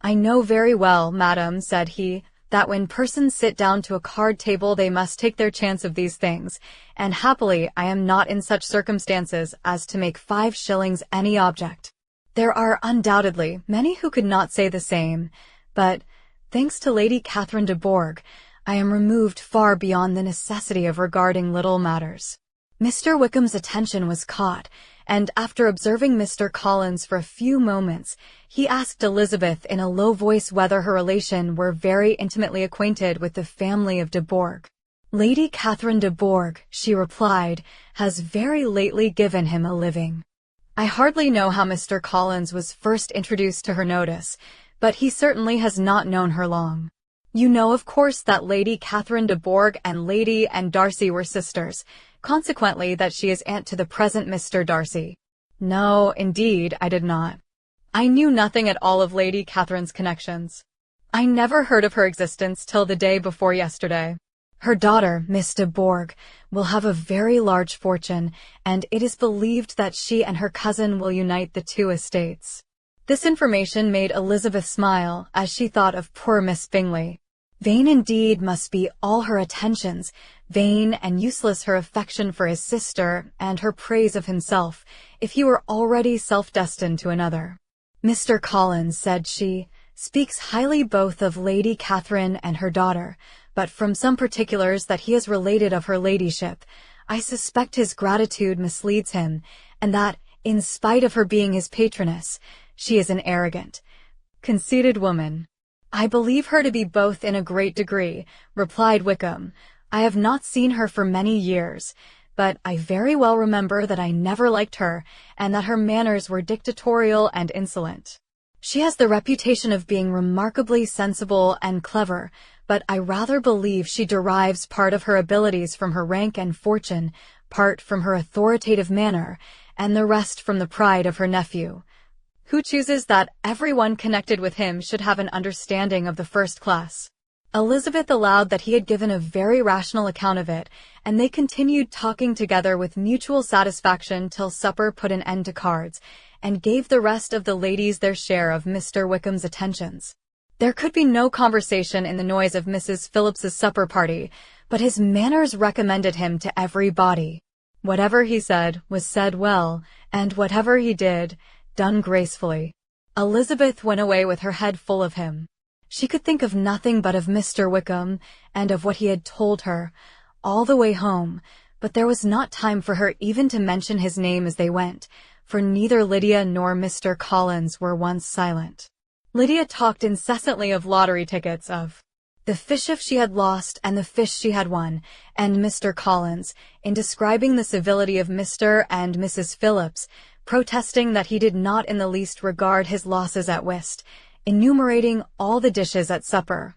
"I know very well, madam," said he, "that when persons sit down to a card table they must take their chance of these things, and happily I am not in such circumstances as to make 5 shillings any object. There are undoubtedly many who could not say the same, but, thanks to Lady Catherine de Bourgh, I am removed far beyond the necessity of regarding little matters." Mr. Wickham's attention was caught, and after observing Mr. Collins for a few moments, he asked Elizabeth in a low voice whether her relation were very intimately acquainted with the family of de Bourgh. "Lady Catherine de Bourgh," she replied, "has very lately given him a living." I hardly know how Mr. Collins was first introduced to her notice, but he certainly has not known her long. "You know, of course, that Lady Catherine de Bourgh and Lady and Darcy were sisters, consequently that she is aunt to the present Mr. Darcy." "No, indeed, I did not. I knew nothing at all of Lady Catherine's connections. I never heard of her existence till the day before yesterday. Her daughter, Miss de Bourgh, will have a very large fortune, and it is believed that she and her cousin will unite the 2 estates." This information made Elizabeth smile as she thought of poor Miss Bingley. Vain indeed must be all her attentions, vain and useless her affection for his sister and her praise of himself, if he were already self-destined to another. "Mr. Collins," said she, "speaks highly both of Lady Catherine and her daughter, but from some particulars that he has related of her ladyship, I suspect his gratitude misleads him, and that, in spite of her being his patroness, she is an arrogant, conceited woman." "I believe her to be both in a great degree," replied Wickham. "I have not seen her for many years, but I very well remember that I never liked her, and that her manners were dictatorial and insolent. She has the reputation of being remarkably sensible and clever, but I rather believe she derives part of her abilities from her rank and fortune, part from her authoritative manner, and the rest from the pride of her nephew, who chooses that everyone connected with him should have an understanding of the first class." Elizabeth allowed that he had given a very rational account of it, and they continued talking together with mutual satisfaction till supper put an end to cards, and gave the rest of the ladies their share of Mr. Wickham's attentions. There could be no conversation in the noise of Mrs. Phillips's supper party, but his manners recommended him to everybody. Whatever he said was said well, and whatever he did, done gracefully. Elizabeth went away with her head full of him. She could think of nothing but of Mr. Wickham, and of what he had told her, all the way home, but there was not time for her even to mention his name as they went, for neither Lydia nor Mr. Collins were once silent. Lydia talked incessantly of lottery tickets, of the fish she had lost and the fish she had won, and Mr. Collins, in describing the civility of Mr. and Mrs. Phillips, protesting that he did not in the least regard his losses at whist, enumerating all the dishes at supper,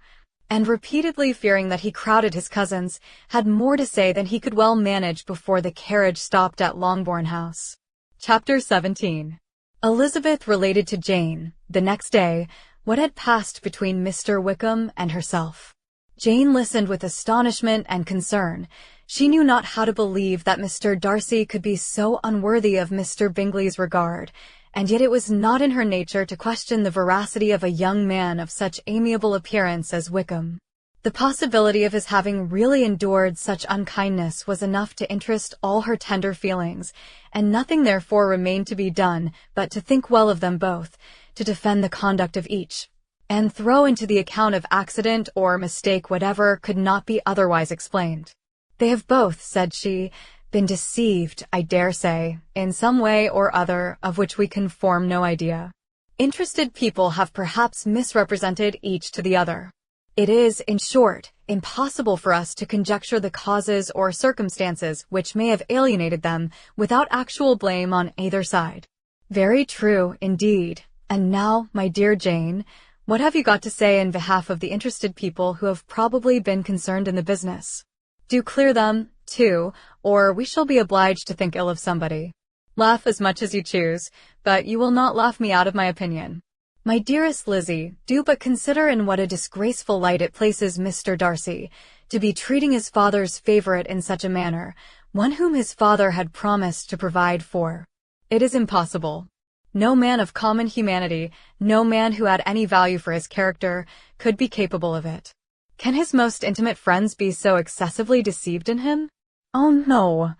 and repeatedly fearing that he crowded his cousins, had more to say than he could well manage before the carriage stopped at Longbourn House. Chapter 17. Elizabeth related to Jane, the next day, what had passed between Mr. Wickham and herself. Jane listened with astonishment and concern. She knew not how to believe that Mr. Darcy could be so unworthy of Mr. Bingley's regard, and yet it was not in her nature to question the veracity of a young man of such amiable appearance as Wickham. The possibility of his having really endured such unkindness was enough to interest all her tender feelings, and nothing therefore remained to be done but to think well of them both, to defend the conduct of each, and throw into the account of accident or mistake whatever could not be otherwise explained. They have both, said she, been deceived, I dare say, in some way or other of which we can form no idea. Interested people have perhaps misrepresented each to the other. It is, in short, impossible for us to conjecture the causes or circumstances which may have alienated them without actual blame on either side. Very true, indeed. And now, my dear Jane, what have you got to say in behalf of the interested people who have probably been concerned in the business? Do clear them, too, or we shall be obliged to think ill of somebody. Laugh as much as you choose, but you will not laugh me out of my opinion. My dearest Lizzie, do but consider in what a disgraceful light it places Mr. Darcy, to be treating his father's favourite in such a manner, one whom his father had promised to provide for. It is impossible. No man of common humanity, no man who had any value for his character, could be capable of it. Can his most intimate friends be so excessively deceived in him? Oh no!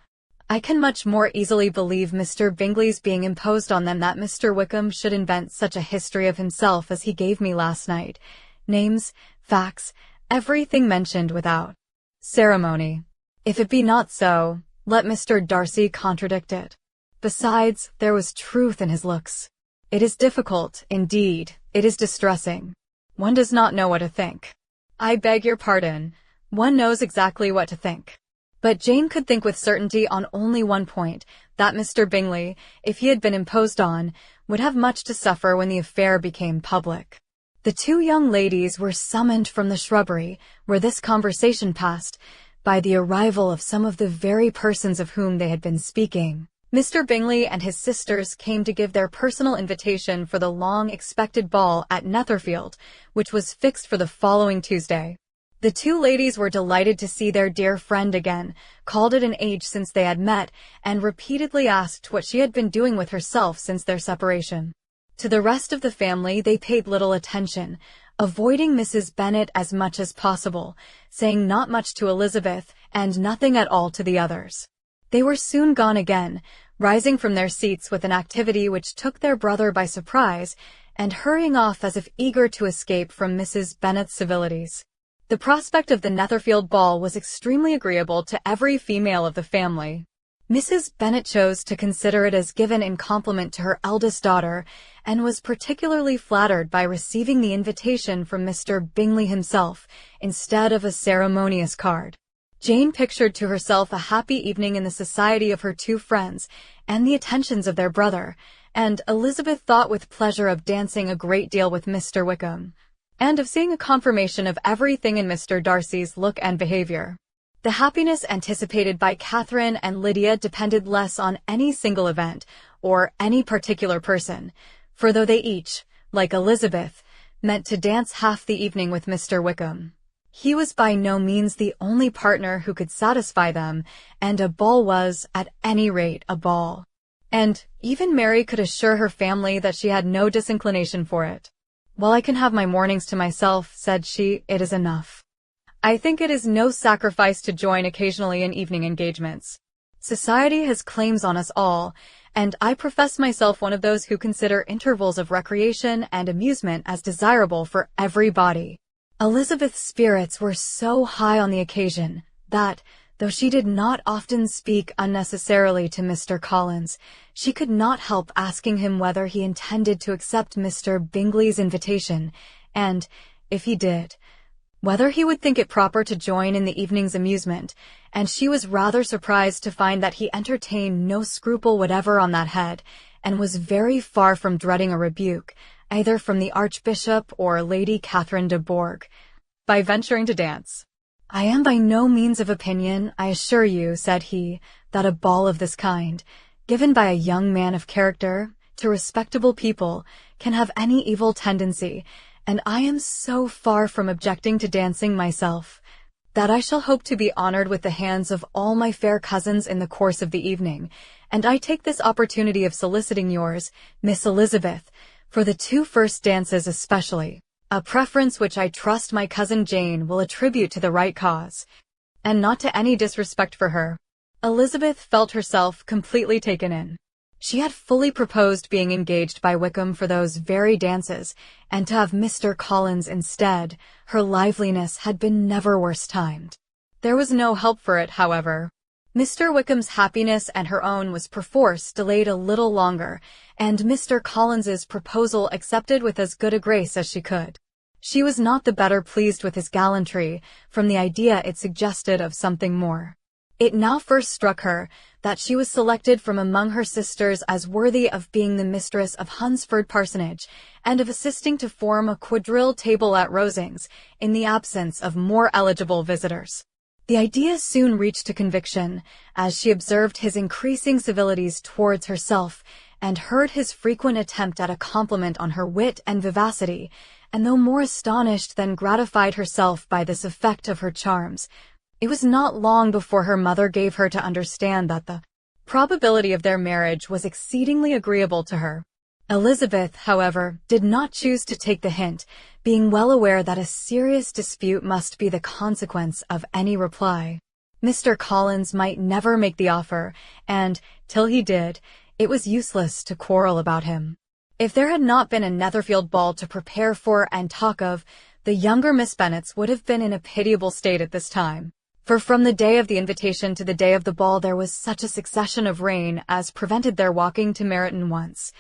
I can much more easily believe Mr. Bingley's being imposed on than that Mr. Wickham should invent such a history of himself as he gave me last night. Names, facts, everything mentioned without ceremony. If it be not so, let Mr. Darcy contradict it. Besides, there was truth in his looks. It is difficult, indeed, it is distressing. One does not know what to think. I beg your pardon, one knows exactly what to think. But Jane could think with certainty on only one point, that Mr. Bingley, if he had been imposed on, would have much to suffer when the affair became public. The two young ladies were summoned from the shrubbery, where this conversation passed, by the arrival of some of the very persons of whom they had been speaking. Mr. Bingley and his sisters came to give their personal invitation for the long-expected ball at Netherfield, which was fixed for the following Tuesday. The two ladies were delighted to see their dear friend again, called it an age since they had met, and repeatedly asked what she had been doing with herself since their separation. To the rest of the family they paid little attention, avoiding Mrs. Bennet as much as possible, saying not much to Elizabeth, and nothing at all to the others. They were soon gone again, rising from their seats with an activity which took their brother by surprise, and hurrying off as if eager to escape from Mrs. Bennet's civilities. The prospect of the Netherfield ball was extremely agreeable to every female of the family. Mrs. Bennet chose to consider it as given in compliment to her eldest daughter, and was particularly flattered by receiving the invitation from Mr. Bingley himself, instead of a ceremonious card. Jane pictured to herself a happy evening in the society of her two friends, and the attentions of their brother, and Elizabeth thought with pleasure of dancing a great deal with Mr. Wickham, and of seeing a confirmation of everything in Mr. Darcy's look and behaviour. The happiness anticipated by Catherine and Lydia depended less on any single event, or any particular person, for though they each, like Elizabeth, meant to dance half the evening with Mr. Wickham, he was by no means the only partner who could satisfy them, and a ball was, at any rate, a ball. And even Mary could assure her family that she had no disinclination for it. While I can have my mornings to myself, said she, it is enough. I think it is no sacrifice to join occasionally in evening engagements. Society has claims on us all, and I profess myself one of those who consider intervals of recreation and amusement as desirable for every body. Elizabeth's spirits were so high on the occasion that, though she did not often speak unnecessarily to Mr. Collins, she could not help asking him whether he intended to accept Mr. Bingley's invitation, and, if he did, whether he would think it proper to join in the evening's amusement, and she was rather surprised to find that he entertained no scruple whatever on that head, and was very far from dreading a rebuke, either from the Archbishop or Lady Catherine de Bourgh, by venturing to dance. I am by no means of opinion, I assure you, said he, that a ball of this kind, given by a young man of character to respectable people, can have any evil tendency, and I am so far from objecting to dancing myself, that I shall hope to be honored with the hands of all my fair cousins in the course of the evening, and I take this opportunity of soliciting yours, Miss Elizabeth, for the 2 first dances especially, a preference which I trust my cousin Jane will attribute to the right cause, and not to any disrespect for her. Elizabeth felt herself completely taken in. She had fully proposed being engaged by Wickham for those very dances, and to have Mr. Collins instead, her liveliness had been never worse timed. There was no help for it, however. Mr. Wickham's happiness and her own was perforce delayed a little longer, and Mr. Collins's proposal accepted with as good a grace as she could. She was not the better pleased with his gallantry, from the idea it suggested of something more. It now first struck her that she was selected from among her sisters as worthy of being the mistress of Hunsford Parsonage, and of assisting to form a quadrille table at Rosings, in the absence of more eligible visitors. The idea soon reached to conviction, as she observed his increasing civilities towards herself, and heard his frequent attempt at a compliment on her wit and vivacity, and though more astonished than gratified herself by this effect of her charms, it was not long before her mother gave her to understand that the probability of their marriage was exceedingly agreeable to her. Elizabeth, however, did not choose to take the hint, being well aware that a serious dispute must be the consequence of any reply. Mr. Collins might never make the offer, and, till he did, it was useless to quarrel about him. If there had not been a Netherfield ball to prepare for and talk of, the younger Miss Bennets would have been in a pitiable state at this time. For from the day of the invitation to the day of the ball there was such a succession of rain as prevented their walking to Meryton once.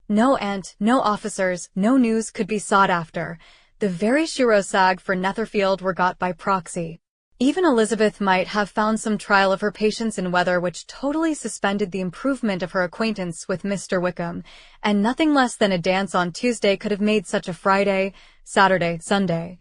No aunt, no officers, no news could be sought after. The very Shirosag for Netherfield were got by proxy. Even Elizabeth might have found some trial of her patience in weather which totally suspended the improvement of her acquaintance with Mr. Wickham, and nothing less than a dance on Tuesday could have made such a Friday, Saturday, Sunday,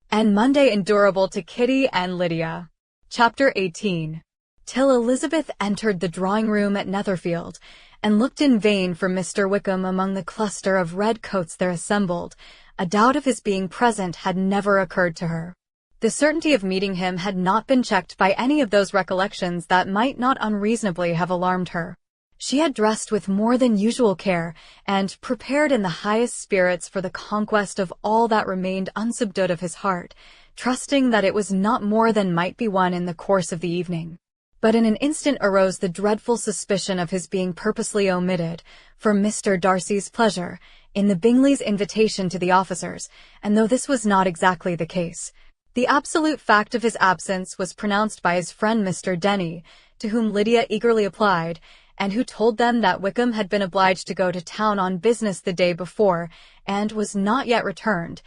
and Monday endurable to Kitty and Lydia. Chapter 18. Till Elizabeth entered the drawing-room at Netherfield, and looked in vain for Mr. Wickham among the cluster of red coats there assembled, a doubt of his being present had never occurred to her. The certainty of meeting him had not been checked by any of those recollections that might not unreasonably have alarmed her. She had dressed with more than usual care, and prepared in the highest spirits for the conquest of all that remained unsubdued of his heart, trusting that it was not more than might be won in the course of the evening. But in an instant arose the dreadful suspicion of his being purposely omitted, for Mr. Darcy's pleasure, in the Bingleys' invitation to the officers, and though this was not exactly the case, the absolute fact of his absence was pronounced by his friend Mr. Denny, to whom Lydia eagerly applied, and who told them that Wickham had been obliged to go to town on business the day before, and was not yet returned,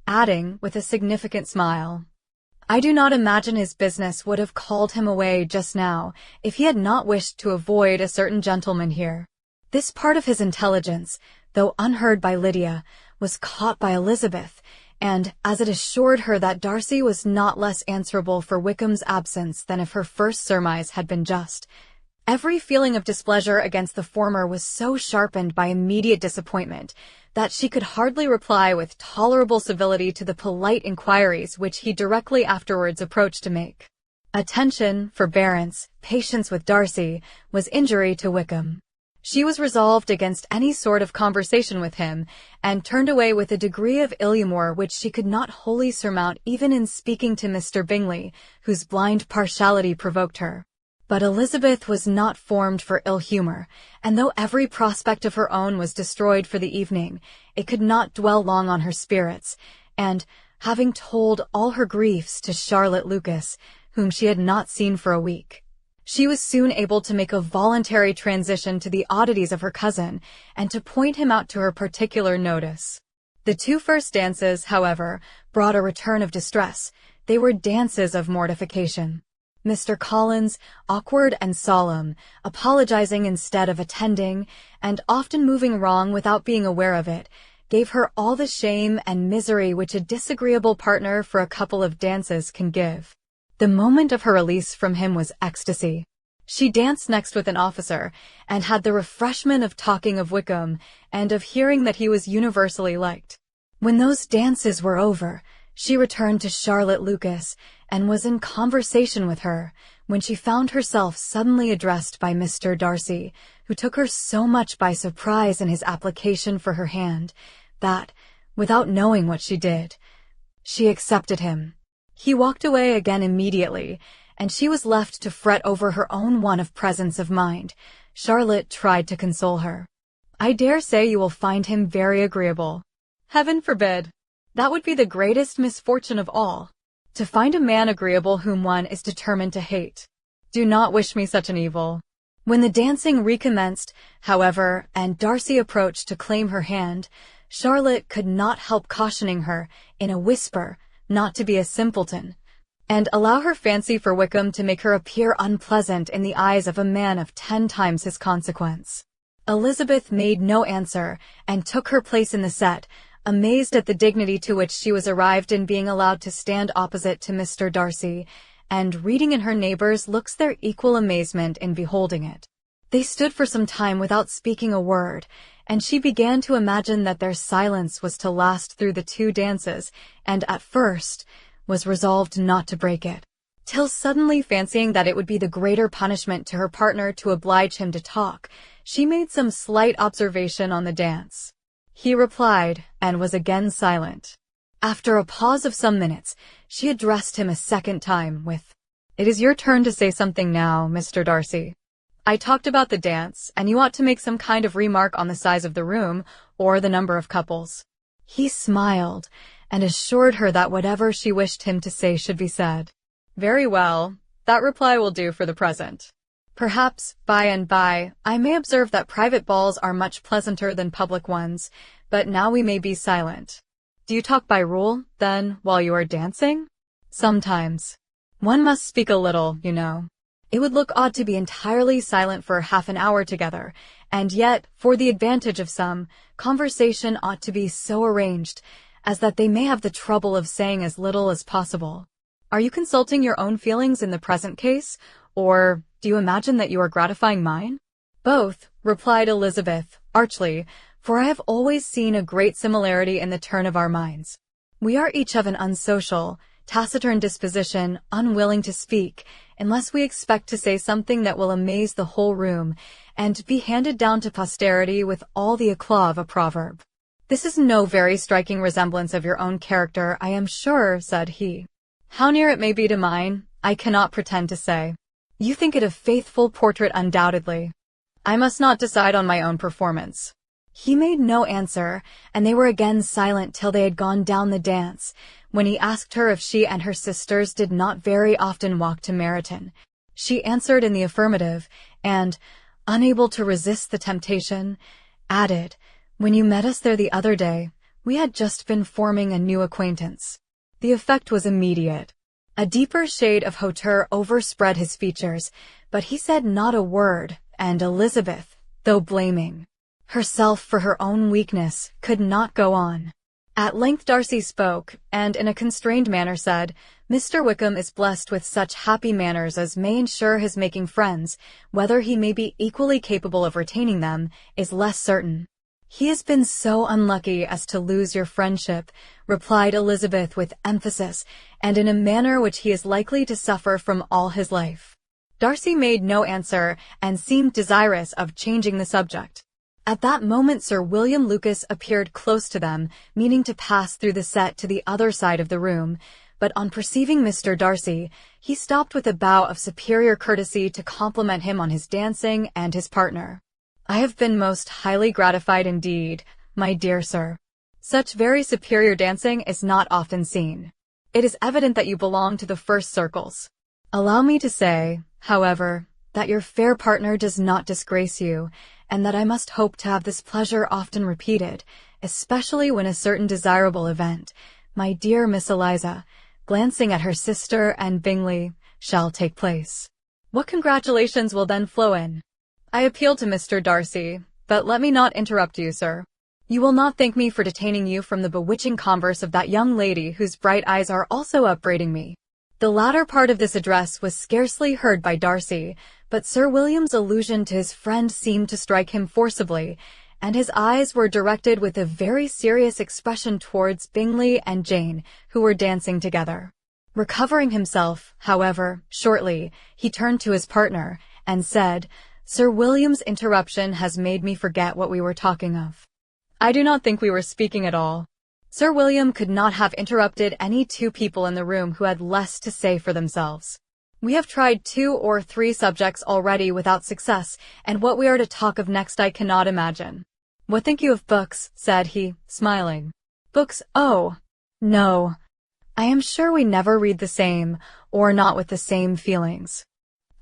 adding, with a significant smile, "I do not imagine his business would have called him away just now, if he had not wished to avoid a certain gentleman here." This part of his intelligence, though unheard by Lydia, was caught by Elizabeth, and, as it assured her that Darcy was not less answerable for Wickham's absence than if her first surmise had been just, every feeling of displeasure against the former was so sharpened by immediate disappointment that she could hardly reply with tolerable civility to the polite inquiries which he directly afterwards approached to make. Attention, forbearance, patience with Darcy, was injury to Wickham. She was resolved against any sort of conversation with him, and turned away with a degree of ill-humour which she could not wholly surmount even in speaking to Mr. Bingley, whose blind partiality provoked her. But Elizabeth was not formed for ill-humour, and though every prospect of her own was destroyed for the evening, it could not dwell long on her spirits, and, having told all her griefs to Charlotte Lucas, whom she had not seen for a week, she was soon able to make a voluntary transition to the oddities of her cousin, and to point him out to her particular notice. The 2 first dances, however, brought a return of distress. They were dances of mortification. Mr. Collins, awkward and solemn, apologizing instead of attending, and often moving wrong without being aware of it, gave her all the shame and misery which a disagreeable partner for a couple of dances can give. The moment of her release from him was ecstasy. She danced next with an officer, and had the refreshment of talking of Wickham, and of hearing that he was universally liked. When those dances were over, she returned to Charlotte Lucas, and was in conversation with her, when she found herself suddenly addressed by Mr. Darcy, who took her so much by surprise in his application for her hand, that, without knowing what she did, she accepted him. He walked away again immediately, and she was left to fret over her own want of presence of mind. Charlotte tried to console her. "I dare say you will find him very agreeable." "Heaven forbid! That would be the greatest misfortune of all, to find a man agreeable whom one is determined to hate. Do not wish me such an evil." When the dancing recommenced, however, and Darcy approached to claim her hand, Charlotte could not help cautioning her, in a whisper, not to be a simpleton, and allow her fancy for Wickham to make her appear unpleasant in the eyes of a man of 10 times his consequence. Elizabeth made no answer, and took her place in the set, amazed at the dignity to which she was arrived in being allowed to stand opposite to Mr. Darcy, and reading in her neighbours' looks their equal amazement in beholding it. They stood for some time without speaking a word, and she began to imagine that their silence was to last through the 2 dances, and at first was resolved not to break it, till suddenly fancying that it would be the greater punishment to her partner to oblige him to talk, she made some slight observation on the dance. He replied, and was again silent. After a pause of some minutes, she addressed him a second time with, "It is your turn to say something now, Mr. Darcy. I talked about the dance, and you ought to make some kind of remark on the size of the room, or the number of couples." He smiled, and assured her that whatever she wished him to say should be said. "Very well, that reply will do for the present. Perhaps, by and by, I may observe that private balls are much pleasanter than public ones, but now we may be silent." "Do you talk by rule, then, while you are dancing?" "Sometimes. One must speak a little, you know. It would look odd to be entirely silent for half an hour together, and yet, for the advantage of some, conversation ought to be so arranged as that they may have the trouble of saying as little as possible. Are you consulting your own feelings in the present case, or do you imagine that you are gratifying mine?" "Both," replied Elizabeth, archly, "for I have always seen a great similarity in the turn of our minds. We are each of an unsocial, taciturn disposition, unwilling to speak, unless we expect to say something that will amaze the whole room, and be handed down to posterity with all the eclat of a proverb." "This is no very striking resemblance of your own character, I am sure," said he. "How near it may be to mine, I cannot pretend to say. You think it a faithful portrait undoubtedly. I must not decide on my own performance." He made no answer, and they were again silent till they had gone down the dance, when he asked her if she and her sisters did not very often walk to Meryton. She answered in the affirmative, and, unable to resist the temptation, added, "When you met us there the other day, we had just been forming a new acquaintance." The effect was immediate. A deeper shade of hauteur overspread his features, but he said not a word, and Elizabeth, though blaming herself for her own weakness, could not go on. At length Darcy spoke, and in a constrained manner said, "Mr. Wickham is blessed with such happy manners as may ensure his making friends. Whether he may be equally capable of retaining them is less certain." "He has been so unlucky as to lose your friendship," replied Elizabeth with emphasis, "and in a manner which he is likely to suffer from all his life." Darcy made no answer, and seemed desirous of changing the subject. At that moment Sir William Lucas appeared close to them, meaning to pass through the set to the other side of the room, but on perceiving Mr. Darcy, he stopped with a bow of superior courtesy to compliment him on his dancing and his partner. "I have been most highly gratified indeed, my dear sir. Such very superior dancing is not often seen. It is evident that you belong to the first circles. Allow me to say, however, that your fair partner does not disgrace you, and that I must hope to have this pleasure often repeated, especially when a certain desirable event, my dear Miss Eliza," glancing at her sister and Bingley, "shall take place. What congratulations will then flow in. I appeal to Mr. Darcy, but let me not interrupt you, sir. You will not thank me for detaining you from the bewitching converse of that young lady whose bright eyes are also upbraiding me. The latter part of this address was scarcely heard by Darcy, but Sir William's allusion to his friend seemed to strike him forcibly, and his eyes were directed with a very serious expression towards Bingley and Jane, who were dancing together. Recovering himself, however, shortly, he turned to his partner and said, "Sir William's interruption has made me forget what we were talking of." "I do not think we were speaking at all." Sir William could not have interrupted any two people in the room who had less to say for themselves. "We have tried 2 or 3 subjects already without success, and what we are to talk of next I cannot imagine." "What think you of books?" said he, smiling. "Books? Oh, no. I am sure we never read the same, or not with the same feelings."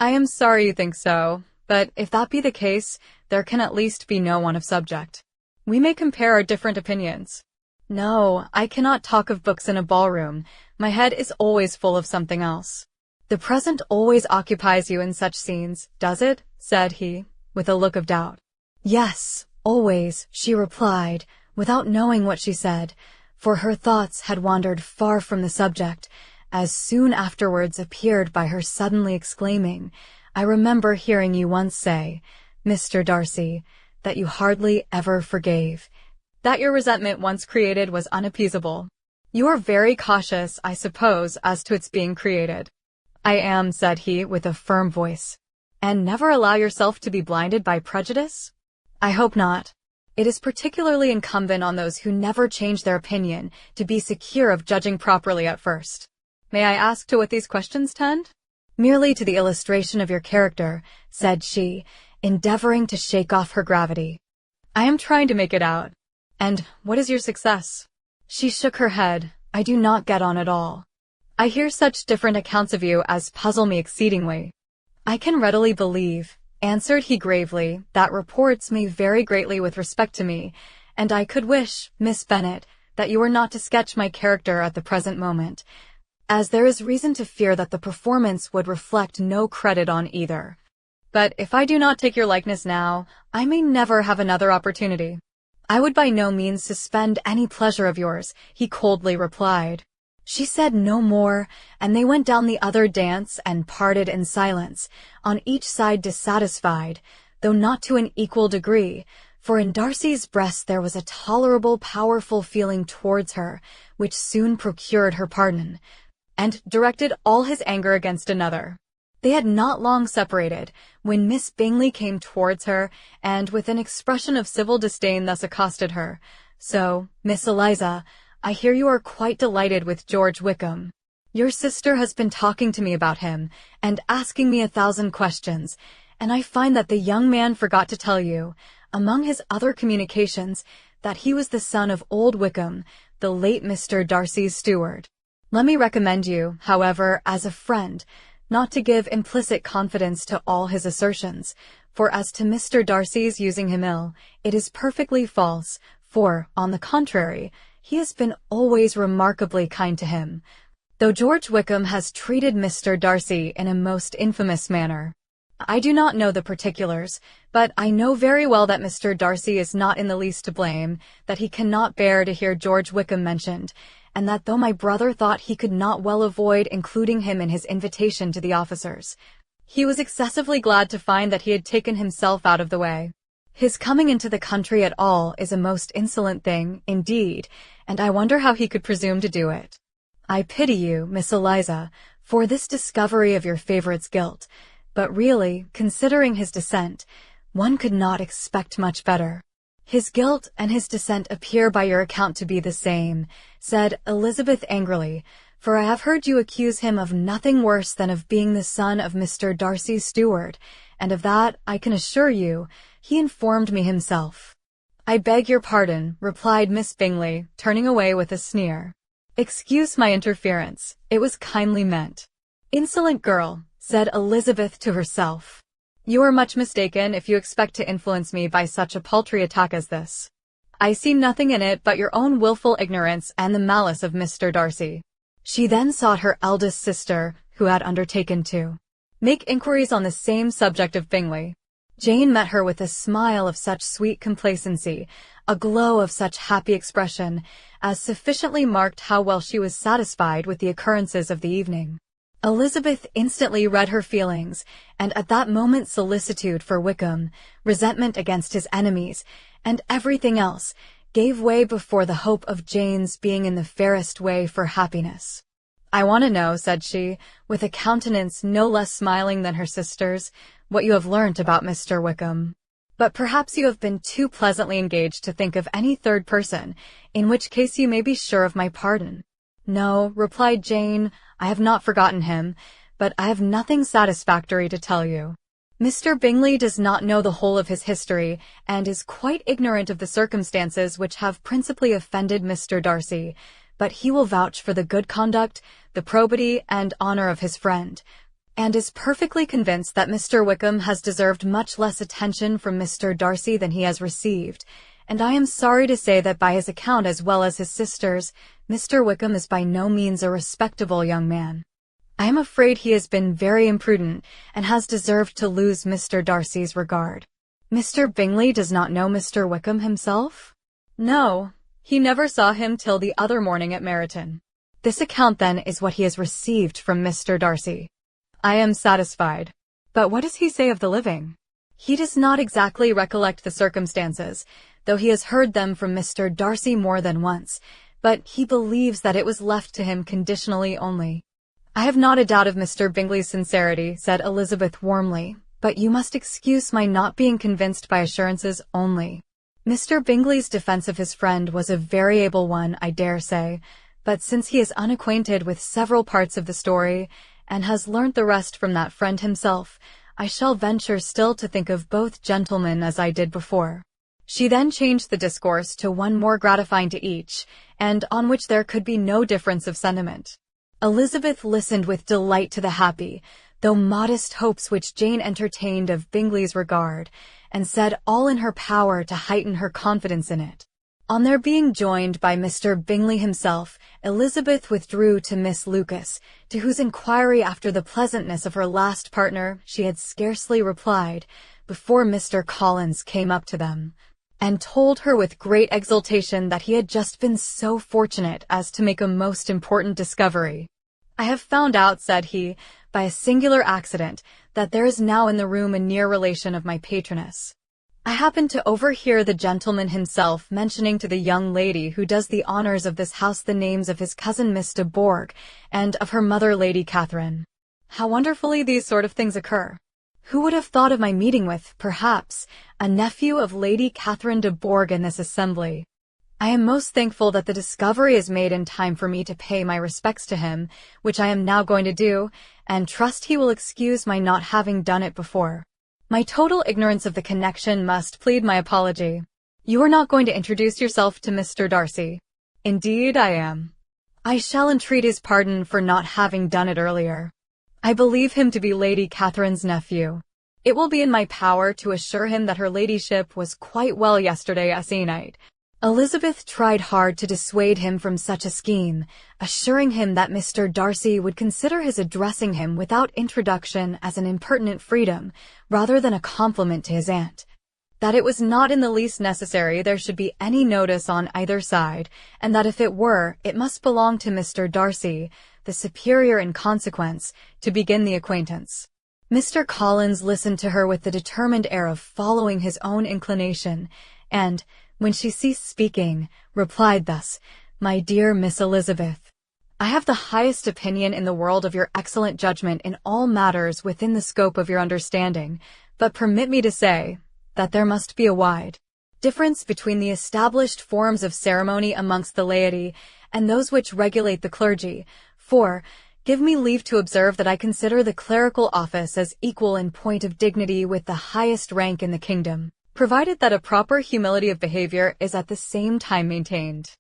"I am sorry you think so, but if that be the case, there can at least be no want of subject. We may compare our different opinions." "No, I cannot talk of books in a ballroom. My head is always full of something else." "The present always occupies you in such scenes, does it?" said he, with a look of doubt. "Yes, always," she replied, without knowing what she said, for her thoughts had wandered far from the subject, as soon afterwards appeared by her suddenly exclaiming, "I remember hearing you once say, Mr. Darcy, that you hardly ever forgave, that your resentment once created was unappeasable. You are very cautious, I suppose, as to its being created." "I am," said he, with a firm voice. "And never allow yourself to be blinded by prejudice?" "I hope not. It is particularly incumbent on those who never change their opinion to be secure of judging properly at first." "May I ask to what these questions tend?" "Merely to the illustration of your character," said she, endeavoring to shake off her gravity. "I am trying to make it out. And what is your success?" She shook her head. "I do not get on at all. I hear such different accounts of you as puzzle me exceedingly." "I can readily believe," answered he gravely, "that reports may vary greatly with respect to me, and I could wish, Miss Bennet, that you were not to sketch my character at the present moment, as there is reason to fear that the performance would reflect no credit on either. But if I do not take your likeness now, I may never have another opportunity." "I would by no means suspend any pleasure of yours," he coldly replied. She said no more, and they went down the other dance and parted in silence, on each side dissatisfied, though not to an equal degree, for in Darcy's breast there was a tolerable powerful feeling towards her, which soon procured her pardon, and directed all his anger against another. They had not long separated, when Miss Bingley came towards her, and with an expression of civil disdain thus accosted her, "So, Miss Eliza, I hear you are quite delighted with George Wickham. Your sister has been talking to me about him, and asking me 1,000 questions, and I find that the young man forgot to tell you, among his other communications, that he was the son of old Wickham, the late Mr. Darcy's steward. Let me recommend you, however, as a friend, not to give implicit confidence to all his assertions, for as to Mr. Darcy's using him ill, it is perfectly false, for, on the contrary, he has been always remarkably kind to him, though George Wickham has treated Mr. Darcy in a most infamous manner. I do not know the particulars, but I know very well that Mr. Darcy is not in the least to blame, that he cannot bear to hear George Wickham mentioned, and that though my brother thought he could not well avoid including him in his invitation to the officers, he was excessively glad to find that he had taken himself out of the way. His coming into the country at all is a most insolent thing, indeed, and I wonder how he could presume to do it. I pity you, Miss Eliza, for this discovery of your favourite's guilt, but really, considering his descent, one could not expect much better." "His guilt and his descent appear by your account to be the same," said Elizabeth angrily, "for I have heard you accuse him of nothing worse than of being the son of Mr. Darcy's steward, and of that, I can assure you, he informed me himself." "I beg your pardon," replied Miss Bingley, turning away with a sneer. "Excuse my interference, it was kindly meant." "Insolent girl," said Elizabeth to herself. "You are much mistaken if you expect to influence me by such a paltry attack as this. I see nothing in it but your own wilful ignorance and the malice of Mr. Darcy." She then sought her eldest sister, who had undertaken to make inquiries on the same subject of Bingley. Jane met her with a smile of such sweet complacency, a glow of such happy expression, as sufficiently marked how well she was satisfied with the occurrences of the evening. Elizabeth instantly read her feelings, and at that moment solicitude for Wickham, resentment against his enemies, and everything else, gave way before the hope of Jane's being in the fairest way for happiness. "I want to know," said she, with a countenance no less smiling than her sister's, "what you have learnt about Mr. Wickham. But perhaps you have been too pleasantly engaged to think of any third person, in which case you may be sure of my pardon." "No," replied Jane, "I have not forgotten him, but I have nothing satisfactory to tell you. Mr. Bingley does not know the whole of his history, and is quite ignorant of the circumstances which have principally offended Mr. Darcy, but he will vouch for the good conduct, the probity, and honour of his friend, and is perfectly convinced that Mr. Wickham has deserved much less attention from Mr. Darcy than he has received, and I am sorry to say that by his account as well as his sister's, Mr. Wickham is by no means a respectable young man. I am afraid he has been very imprudent, and has deserved to lose Mr. Darcy's regard." "Mr. Bingley does not know Mr. Wickham himself?" "No, he never saw him till the other morning at Meryton." "This account, then, is what he has received from Mr. Darcy." "I am satisfied. But what does he say of the living?" "He does not exactly recollect the circumstances, though he has heard them from Mr. Darcy more than once, but he believes that it was left to him conditionally only." "I have not a doubt of Mr. Bingley's sincerity," said Elizabeth warmly, "but you must excuse my not being convinced by assurances only. Mr. Bingley's defence of his friend was a very able one, I dare say, but since he is unacquainted with several parts of the story, and has learnt the rest from that friend himself, I shall venture still to think of both gentlemen as I did before." She then changed the discourse to one more gratifying to each, and on which there could be no difference of sentiment. Elizabeth listened with delight to the happy, though modest hopes which Jane entertained of Bingley's regard, and said all in her power to heighten her confidence in it. On their being joined by Mr. Bingley himself, Elizabeth withdrew to Miss Lucas, to whose inquiry after the pleasantness of her last partner she had scarcely replied, before Mr. Collins came up to them, and told her with great exultation that he had just been so fortunate as to make a most important discovery. "I have found out," said he, "by a singular accident, that there is now in the room a near relation of my patroness. I happened to overhear the gentleman himself mentioning to the young lady who does the honours of this house the names of his cousin Miss de Bourgh, and of her mother Lady Catherine. How wonderfully these sort of things occur! Who would have thought of my meeting with, perhaps, a nephew of Lady Catherine de Bourgh in this assembly? I am most thankful that the discovery is made in time for me to pay my respects to him, which I am now going to do, and trust he will excuse my not having done it before. My total ignorance of the connection must plead my apology. You are not going to introduce yourself to Mr. Darcy?" "Indeed I am." "I shall entreat his pardon for not having done it earlier. I believe him to be Lady Catherine's nephew. It will be in my power to assure him that her ladyship was quite well yesterday se'night." Elizabeth tried hard to dissuade him from such a scheme, assuring him that Mr. Darcy would consider his addressing him without introduction as an impertinent freedom, rather than a compliment to his aunt; that it was not in the least necessary there should be any notice on either side, and that if it were, it must belong to Mr. Darcy, the superior in consequence, to begin the acquaintance. Mr. Collins listened to her with the determined air of following his own inclination, and, when she ceased speaking, replied thus: "My dear Miss Elizabeth, I have the highest opinion in the world of your excellent judgment in all matters within the scope of your understanding, but permit me to say that there must be a wide difference between the established forms of ceremony amongst the laity and those which regulate the clergy, for, give me leave to observe that I consider the clerical office as equal in point of dignity with the highest rank in the kingdom, provided that a proper humility of behaviour is at the same time maintained.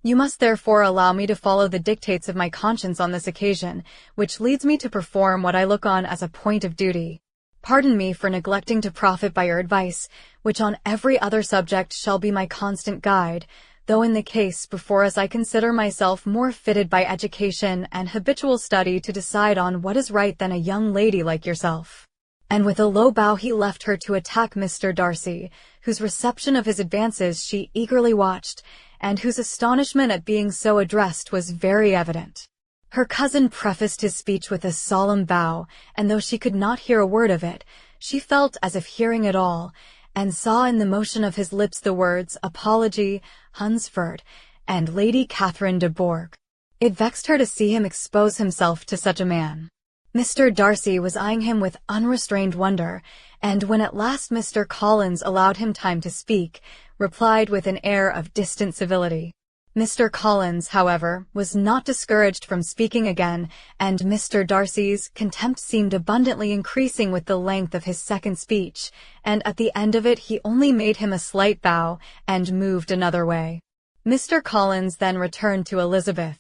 You must therefore allow me to follow the dictates of my conscience on this occasion, which leads me to perform what I look on as a point of duty. Pardon me for neglecting to profit by your advice, which on every other subject shall be my constant guide, though in the case before us I consider myself more fitted by education and habitual study to decide on what is right than a young lady like yourself." And with a low bow he left her to attack Mr. Darcy, whose reception of his advances she eagerly watched, and whose astonishment at being so addressed was very evident. Her cousin prefaced his speech with a solemn bow, and though she could not hear a word of it, she felt as if hearing it all, and saw in the motion of his lips the words apology, Hunsford, and Lady Catherine de Bourgh. It vexed her to see him expose himself to such a man. Mr. Darcy was eyeing him with unrestrained wonder, and when at last Mr. Collins allowed him time to speak, replied with an air of distant civility. Mr. Collins, however, was not discouraged from speaking again, and Mr. Darcy's contempt seemed abundantly increasing with the length of his second speech, and at the end of it he only made him a slight bow, and moved another way. Mr. Collins then returned to Elizabeth.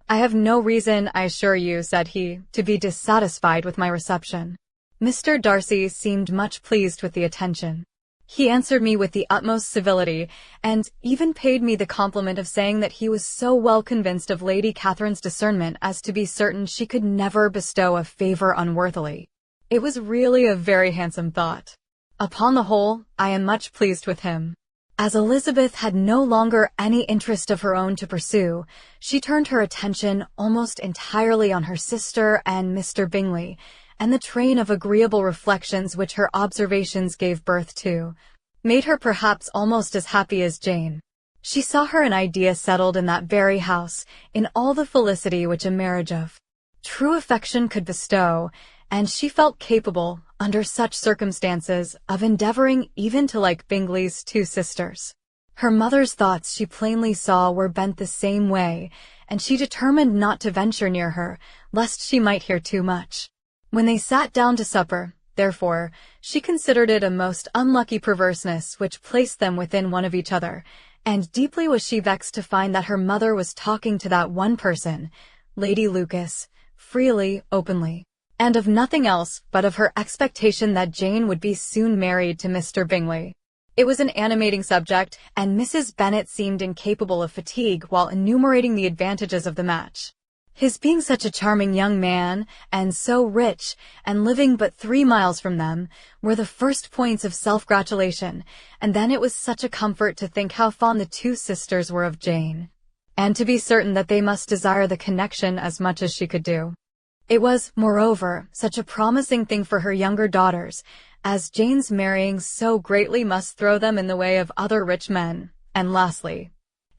"I have no reason, I assure you," said he, "to be dissatisfied with my reception." Mr. Darcy seemed much pleased with the attention. He answered me with the utmost civility, and even paid me the compliment of saying that he was so well convinced of Lady Catherine's discernment as to be certain she could never bestow a favor unworthily. It was really a very handsome thought. Upon the whole, I am much pleased with him. As Elizabeth had no longer any interest of her own to pursue, she turned her attention almost entirely on her sister and Mr. Bingley, and the train of agreeable reflections which her observations gave birth to made her perhaps almost as happy as Jane. She saw her an idea settled in that very house, in all the felicity which a marriage of true affection could bestow, and she felt capable, under such circumstances, of endeavoring even to like Bingley's two sisters. Her mother's thoughts, she plainly saw, were bent the same way, and she determined not to venture near her, lest she might hear too much. When they sat down to supper, therefore, she considered it a most unlucky perverseness which placed them within one of each other, and deeply was she vexed to find that her mother was talking to that one person, Lady Lucas, freely, openly, and of nothing else but of her expectation that Jane would be soon married to Mr. Bingley. It was an animating subject, and Mrs. Bennet seemed incapable of fatigue while enumerating the advantages of the match. His being such a charming young man, and so rich, and living but 3 miles from them, were the first points of self-gratulation, and then it was such a comfort to think how fond the two sisters were of Jane, and to be certain that they must desire the connection as much as she could do. It was, moreover, such a promising thing for her younger daughters, as Jane's marrying so greatly must throw them in the way of other rich men, and lastly,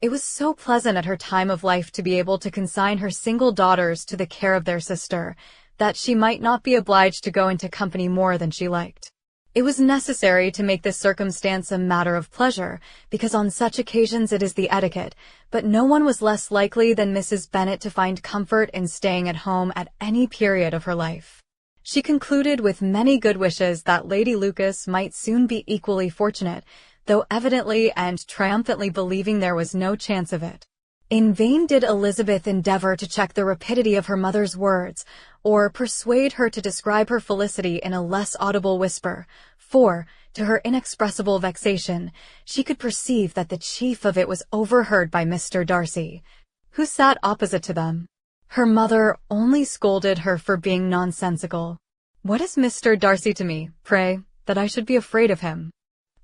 it was so pleasant at her time of life to be able to consign her single daughters to the care of their sister, that she might not be obliged to go into company more than she liked. It was necessary to make this circumstance a matter of pleasure, because on such occasions it is the etiquette, but no one was less likely than Mrs. Bennet to find comfort in staying at home at any period of her life. She concluded with many good wishes that Lady Lucas might soon be equally fortunate, though evidently and triumphantly believing there was no chance of it. In vain did Elizabeth endeavor to check the rapidity of her mother's words, or persuade her to describe her felicity in a less audible whisper, for, to her inexpressible vexation, she could perceive that the chief of it was overheard by Mr. Darcy, who sat opposite to them. Her mother only scolded her for being nonsensical. "What is Mr. Darcy to me, pray, that I should be afraid of him?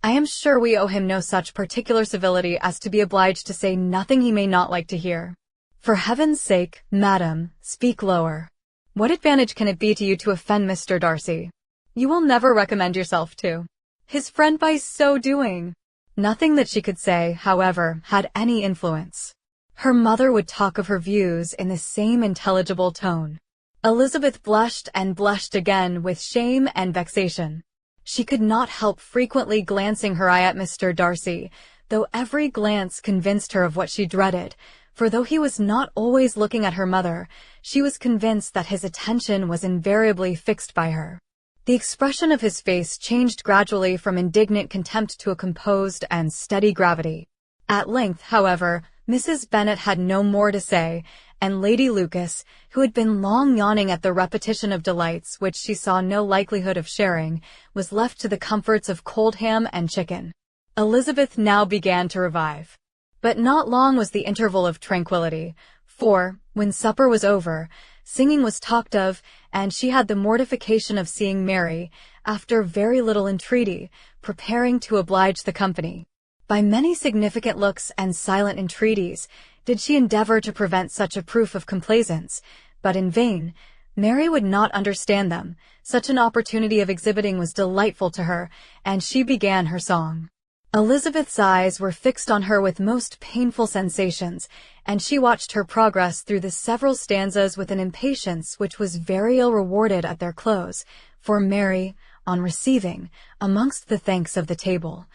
I am sure we owe him no such particular civility as to be obliged to say nothing he may not like to hear. For heaven's sake, madam, speak lower. What advantage can it be to you to offend Mr. Darcy? You will never recommend yourself to his friend by so doing." Nothing that she could say, however, had any influence. Her mother would talk of her views in the same intelligible tone. Elizabeth blushed and blushed again with shame and vexation. She could not help frequently glancing her eye at Mr. Darcy, though every glance convinced her of what she dreaded, for though he was not always looking at her mother, she was convinced that his attention was invariably fixed by her. The expression of his face changed gradually from indignant contempt to a composed and steady gravity. At length, however, Mrs. Bennet had no more to say, and Lady Lucas, who had been long yawning at the repetition of delights which she saw no likelihood of sharing, was left to the comforts of cold ham and chicken. Elizabeth now began to revive. But not long was the interval of tranquillity, for, when supper was over, singing was talked of, and she had the mortification of seeing Mary, after very little entreaty, preparing to oblige the company. By many significant looks and silent entreaties did she endeavor to prevent such a proof of complaisance, but in vain. Mary would not understand them. Such an opportunity of exhibiting was delightful to her, and she began her song. Elizabeth's eyes were fixed on her with most painful sensations, and she watched her progress through the several stanzas with an impatience which was very ill rewarded at their close, for Mary, on receiving, amongst the thanks of the table,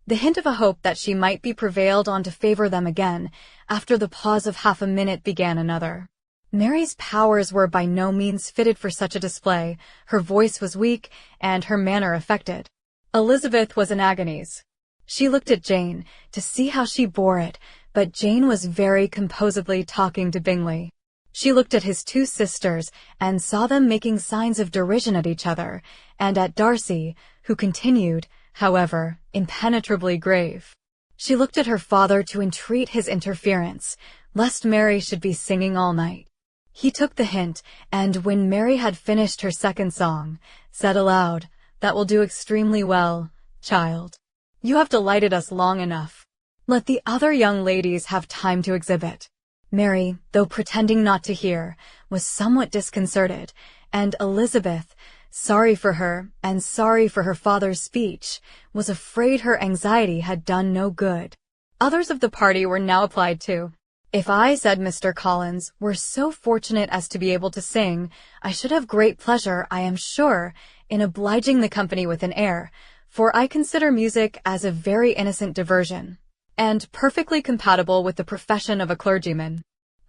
the hint of a hope that she might be prevailed on to favor them again, after the pause of half a minute began another. Mary's powers were by no means fitted for such a display. Her voice was weak, and her manner affected. Elizabeth was in agonies. She looked at Jane, to see how she bore it, but Jane was very composedly talking to Bingley. She looked at his two sisters, and saw them making signs of derision at each other, and at Darcy, who continued, however, impenetrably grave. She looked at her father to entreat his interference, lest Mary should be singing all night. He took the hint, and when Mary had finished her second song, said aloud, "That will do extremely well, child. You have delighted us long enough. Let the other young ladies have time to exhibit." Mary, though pretending not to hear, was somewhat disconcerted, and Elizabeth, sorry for her, and sorry for her father's speech, was afraid her anxiety had done no good. Others of the party were now applied to. "If I," said Mr. Collins, "were so fortunate as to be able to sing, I should have great pleasure, I am sure, in obliging the company with an air, for I consider music as a very innocent diversion, and perfectly compatible with the profession of a clergyman.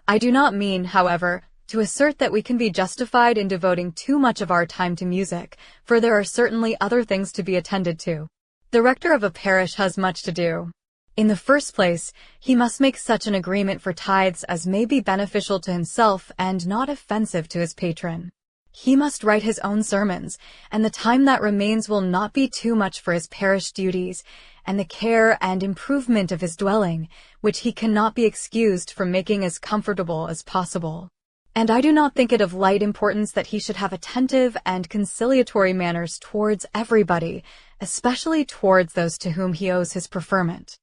I do not mean, however, to assert that we can be justified in devoting too much of our time to music, for there are certainly other things to be attended to. The rector of a parish has much to do. In the first place, he must make such an agreement for tithes as may be beneficial to himself and not offensive to his patron. He must write his own sermons, and the time that remains will not be too much for his parish duties, and the care and improvement of his dwelling, which he cannot be excused from making as comfortable as possible. And I do not think it of light importance that he should have attentive and conciliatory manners towards everybody, especially towards those to whom he owes his preferment.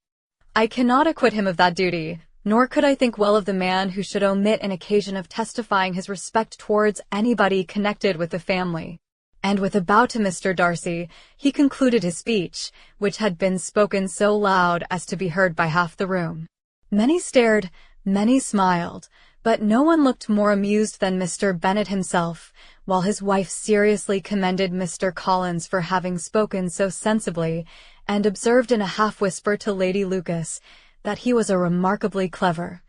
I cannot acquit him of that duty, nor could I think well of the man who should omit an occasion of testifying his respect towards anybody connected with the family." And with a bow to Mr. Darcy, he concluded his speech, which had been spoken so loud as to be heard by half the room. Many stared, many smiled, but no one looked more amused than Mr. Bennet himself, while his wife seriously commended Mr. Collins for having spoken so sensibly, and observed in a half-whisper to Lady Lucas that he was a remarkably clever,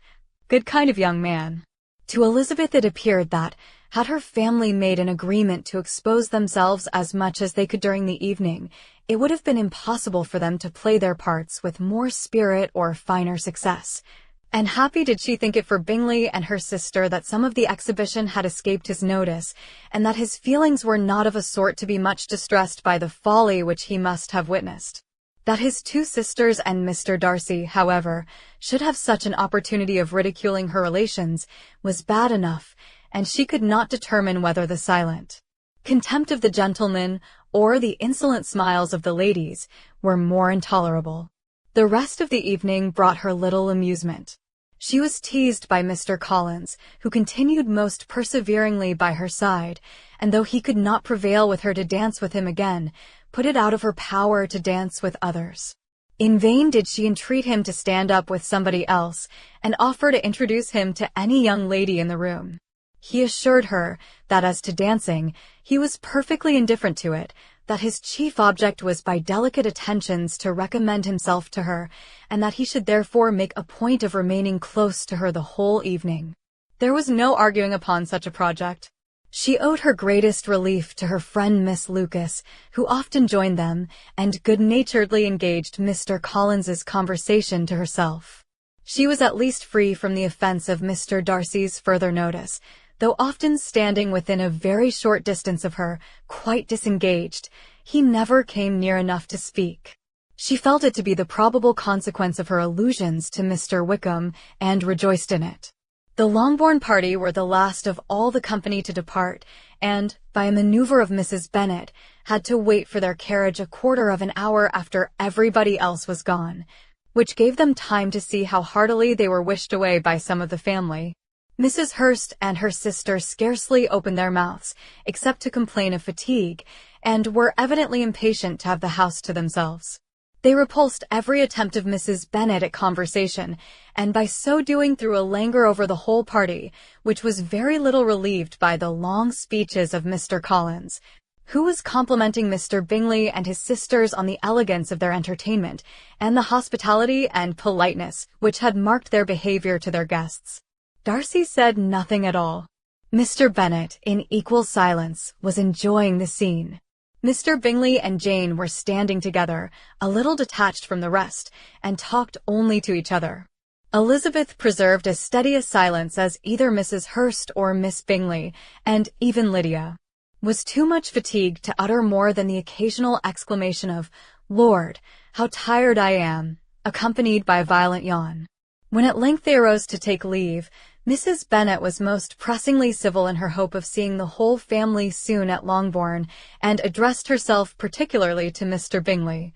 good kind of young man. To Elizabeth it appeared that, had her family made an agreement to expose themselves as much as they could during the evening, it would have been impossible for them to play their parts with more spirit or finer success. And happy did she think it for Bingley and her sister that some of the exhibition had escaped his notice, and that his feelings were not of a sort to be much distressed by the folly which he must have witnessed. That his two sisters and Mr. Darcy, however, should have such an opportunity of ridiculing her relations was bad enough, and she could not determine whether the silent contempt of the gentlemen or the insolent smiles of the ladies were more intolerable. The rest of the evening brought her little amusement. She was teased by Mr. Collins, who continued most perseveringly by her side, and though he could not prevail with her to dance with him again, put it out of her power to dance with others. In vain did she entreat him to stand up with somebody else, and offer to introduce him to any young lady in the room. He assured her that as to dancing, he was perfectly indifferent to it, that his chief object was by delicate attentions to recommend himself to her, and that he should therefore make a point of remaining close to her the whole evening. There was no arguing upon such a project. She owed her greatest relief to her friend Miss Lucas, who often joined them, and good-naturedly engaged Mr. Collins's conversation to herself. She was at least free from the offence of Mr. Darcy's further notice, though often standing within a very short distance of her, quite disengaged, he never came near enough to speak. She felt it to be the probable consequence of her allusions to Mr. Wickham, and rejoiced in it. The Longbourn party were the last of all the company to depart, and, by a manoeuvre of Mrs. Bennet, had to wait for their carriage a quarter of an hour after everybody else was gone, which gave them time to see how heartily they were wished away by some of the family. Mrs. Hurst and her sister scarcely opened their mouths, except to complain of fatigue, and were evidently impatient to have the house to themselves. They repulsed every attempt of Mrs. Bennet at conversation, and by so doing threw a languor over the whole party, which was very little relieved by the long speeches of Mr. Collins, who was complimenting Mr. Bingley and his sisters on the elegance of their entertainment, and the hospitality and politeness which had marked their behavior to their guests. Darcy said nothing at all. Mr. Bennet, in equal silence, was enjoying the scene. Mr. Bingley and Jane were standing together, a little detached from the rest, and talked only to each other. Elizabeth preserved as steady a silence as either Mrs. Hurst or Miss Bingley, and even Lydia was too much fatigued to utter more than the occasional exclamation of, "Lord, how tired I am," accompanied by a violent yawn. When at length they arose to take leave, Mrs. Bennet was most pressingly civil in her hope of seeing the whole family soon at Longbourn, and addressed herself particularly to Mr. Bingley,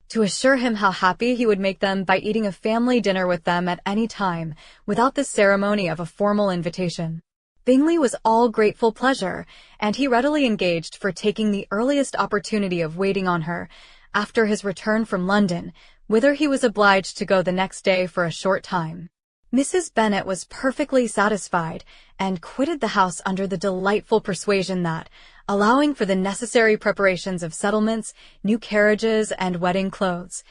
to assure him how happy he would make them by eating a family dinner with them at any time, without the ceremony of a formal invitation. Bingley was all grateful pleasure, and he readily engaged for taking the earliest opportunity of waiting on her, after his return from London, whither he was obliged to go the next day for a short time. Mrs. Bennet was perfectly satisfied, and quitted the house under the delightful persuasion that, allowing for the necessary preparations of settlements, new carriages, and wedding clothes,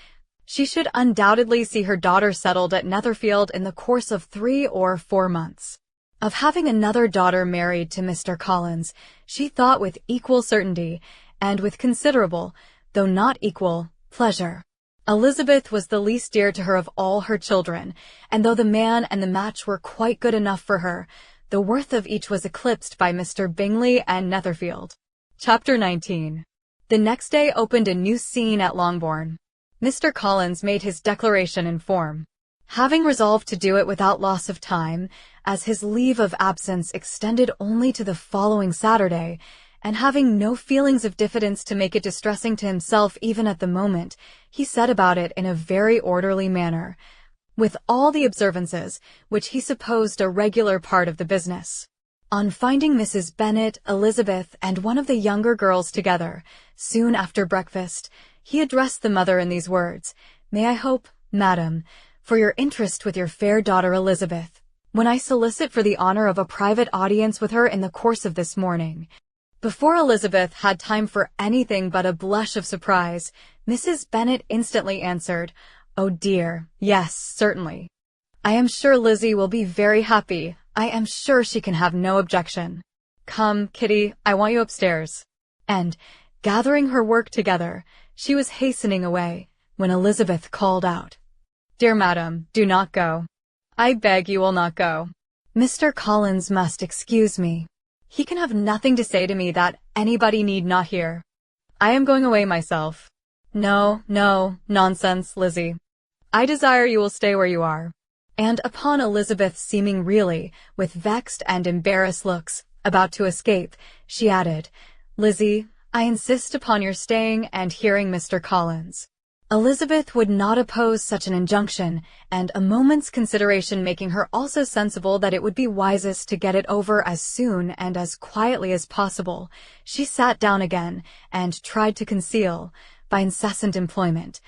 she should undoubtedly see her daughter settled at Netherfield in the course of 3 or 4 months. Of having another daughter married to Mr. Collins, she thought with equal certainty, and with considerable, though not equal, pleasure. Elizabeth was the least dear to her of all her children, and though the man and the match were quite good enough for her, the worth of each was eclipsed by Mr. Bingley and Netherfield. Chapter 19. The next day opened a new scene at Longbourn. Mr. Collins made his declaration in form. Having resolved to do it without loss of time, as his leave of absence extended only to the following Saturday, and having no feelings of diffidence to make it distressing to himself even at the moment, he set about it in a very orderly manner, with all the observances which he supposed a regular part of the business. On finding Mrs. Bennet, Elizabeth, and one of the younger girls together, soon after breakfast, he addressed the mother in these words: "May I hope, madam, for your interest with your fair daughter Elizabeth, when I solicit for the honor of a private audience with her in the course of this morning." Before Elizabeth had time for anything but a blush of surprise, Mrs. Bennet instantly answered, "Oh dear, yes, certainly. I am sure Lizzie will be very happy. I am sure she can have no objection. Come, Kitty, I want you upstairs." And, gathering her work together, she was hastening away, when Elizabeth called out, "Dear madam, do not go. I beg you will not go. Mr. Collins must excuse me. He can have nothing to say to me that anybody need not hear. I am going away myself." "No, no, nonsense, Lizzie. I desire you will stay where you are." And upon Elizabeth seeming really, with vexed and embarrassed looks, about to escape, she added, "Lizzie, I insist upon your staying and hearing Mr. Collins." Elizabeth would not oppose such an injunction, and a moment's consideration making her also sensible that it would be wisest to get it over as soon and as quietly as possible, she sat down again, and tried to conceal, by incessant employment,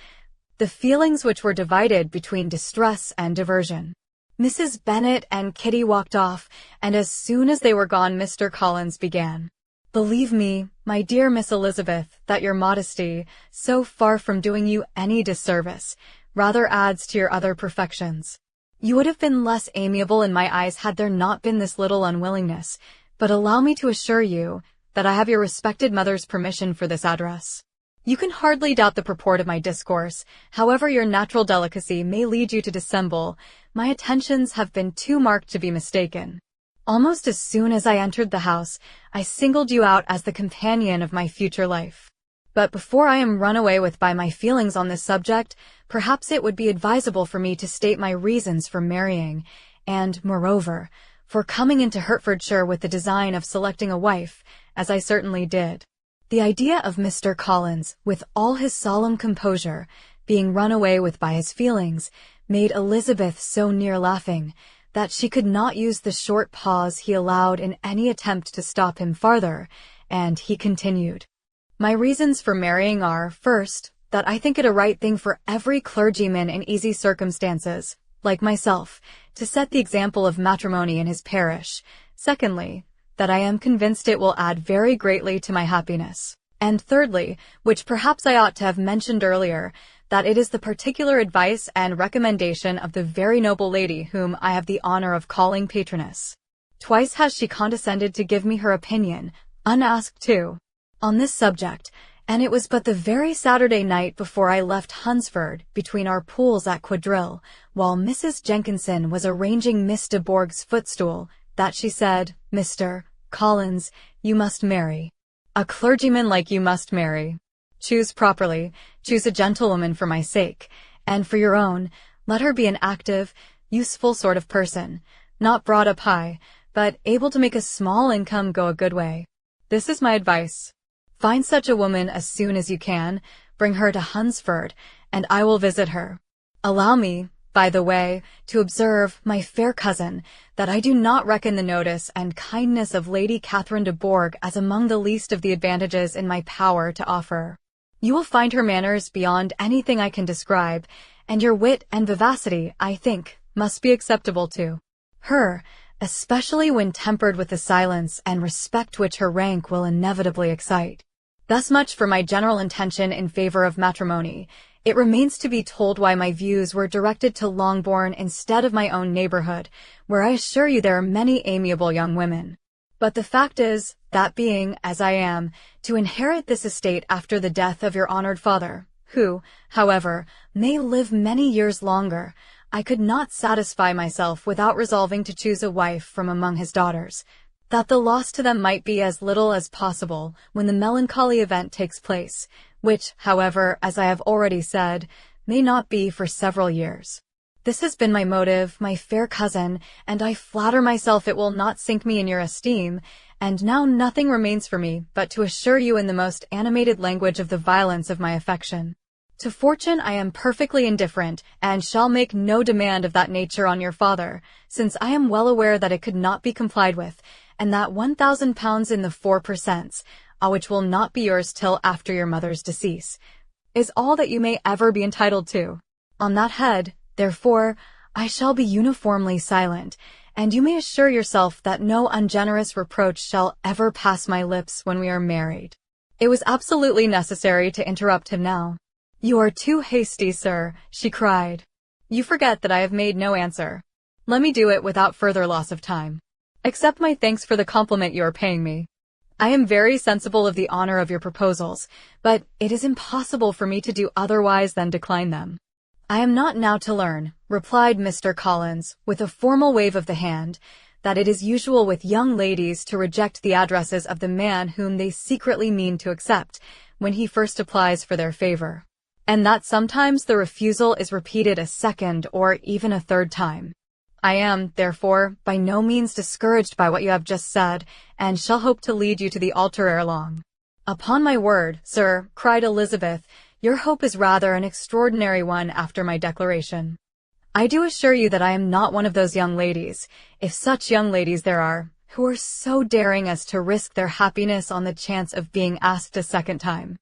the feelings which were divided between distress and diversion. Mrs. Bennet and Kitty walked off, and as soon as they were gone Mr. Collins began. "Believe me, my dear Miss Elizabeth, that your modesty, so far from doing you any disservice, rather adds to your other perfections. You would have been less amiable in my eyes had there not been this little unwillingness, but allow me to assure you that I have your respected mother's permission for this address. You can hardly doubt the purport of my discourse. However your natural delicacy may lead you to dissemble, my attentions have been too marked to be mistaken. Almost as soon as I entered the house, I singled you out as the companion of my future life. But before I am run away with by my feelings on this subject, perhaps it would be advisable for me to state my reasons for marrying, and, moreover, for coming into Hertfordshire with the design of selecting a wife, as I certainly did. The idea of Mr. Collins, with all his solemn composure, being run away with by his feelings, made Elizabeth so near laughing, that she could not use the short pause he allowed in any attempt to stop him farther, and he continued. My reasons for marrying are, first, that I think it a right thing for every clergyman in easy circumstances, like myself, to set the example of matrimony in his parish. Secondly, that I am convinced it will add very greatly to my happiness. And thirdly, which perhaps I ought to have mentioned earlier, that it is the particular advice and recommendation of the very noble lady whom I have the honor of calling patroness. Twice has she condescended to give me her opinion, unasked too, on this subject, and it was but the very Saturday night before I left Hunsford, between our pools at quadrille, while Mrs. Jenkinson was arranging Miss de Bourgh's footstool, that she said, Mr. Collins, you must marry. A clergyman like you must marry. Choose properly, choose a gentlewoman for my sake, and for your own, let her be an active, useful sort of person, not brought up high, but able to make a small income go a good way. This is my advice. Find such a woman as soon as you can, bring her to Hunsford, and I will visit her. Allow me, by the way, to observe, my fair cousin, that I do not reckon the notice and kindness of Lady Catherine de Bourgh as among the least of the advantages in my power to offer. You will find her manners beyond anything I can describe, and your wit and vivacity, I think, must be acceptable to her, especially when tempered with the silence and respect which her rank will inevitably excite. Thus much for my general intention in favor of matrimony. It remains to be told why my views were directed to Longbourn instead of my own neighborhood, where I assure you there are many amiable young women. But the fact is, that being, as I am, to inherit this estate after the death of your honored father, who, however, may live many years longer, I could not satisfy myself without resolving to choose a wife from among his daughters, that the loss to them might be as little as possible when the melancholy event takes place, which, however, as I have already said, may not be for several years. This has been my motive, my fair cousin, and I flatter myself it will not sink me in your esteem, and now nothing remains for me but to assure you in the most animated language of the violence of my affection. To fortune I am perfectly indifferent, and shall make no demand of that nature on your father, since I am well aware that it could not be complied with, and that £1,000 in the 4%, which will not be yours till after your mother's decease, is all that you may ever be entitled to. On that head, therefore, I shall be uniformly silent, and you may assure yourself that no ungenerous reproach shall ever pass my lips when we are married. It was absolutely necessary to interrupt him now. You are too hasty, sir, she cried. You forget that I have made no answer. Let me do it without further loss of time. Accept my thanks for the compliment you are paying me. I am very sensible of the honor of your proposals, but it is impossible for me to do otherwise than decline them. I am not now to learn, replied Mr. Collins, with a formal wave of the hand, that it is usual with young ladies to reject the addresses of the man whom they secretly mean to accept, when he first applies for their favor, and that sometimes the refusal is repeated a second or even a third time. I am, therefore, by no means discouraged by what you have just said, and shall hope to lead you to the altar ere long. Upon my word, sir, cried Elizabeth, your hope is rather an extraordinary one after my declaration. I do assure you that I am not one of those young ladies, if such young ladies there are, who are so daring as to risk their happiness on the chance of being asked a second time.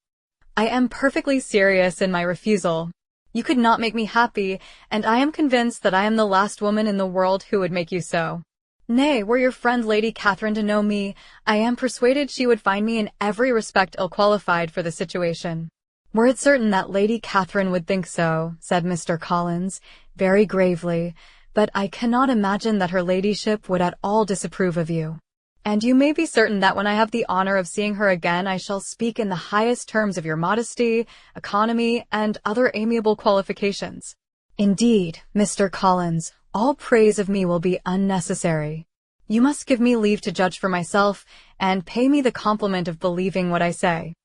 I am perfectly serious in my refusal. You could not make me happy, and I am convinced that I am the last woman in the world who would make you so. Nay, were your friend Lady Catherine to know me, I am persuaded she would find me in every respect ill-qualified for the situation. Were it certain that Lady Catherine would think so, said Mr. Collins, very gravely, but I cannot imagine that her ladyship would at all disapprove of you. And you may be certain that when I have the honor of seeing her again I shall speak in the highest terms of your modesty, economy, and other amiable qualifications. Indeed, Mr. Collins, all praise of me will be unnecessary. You must give me leave to judge for myself, and pay me the compliment of believing what I say.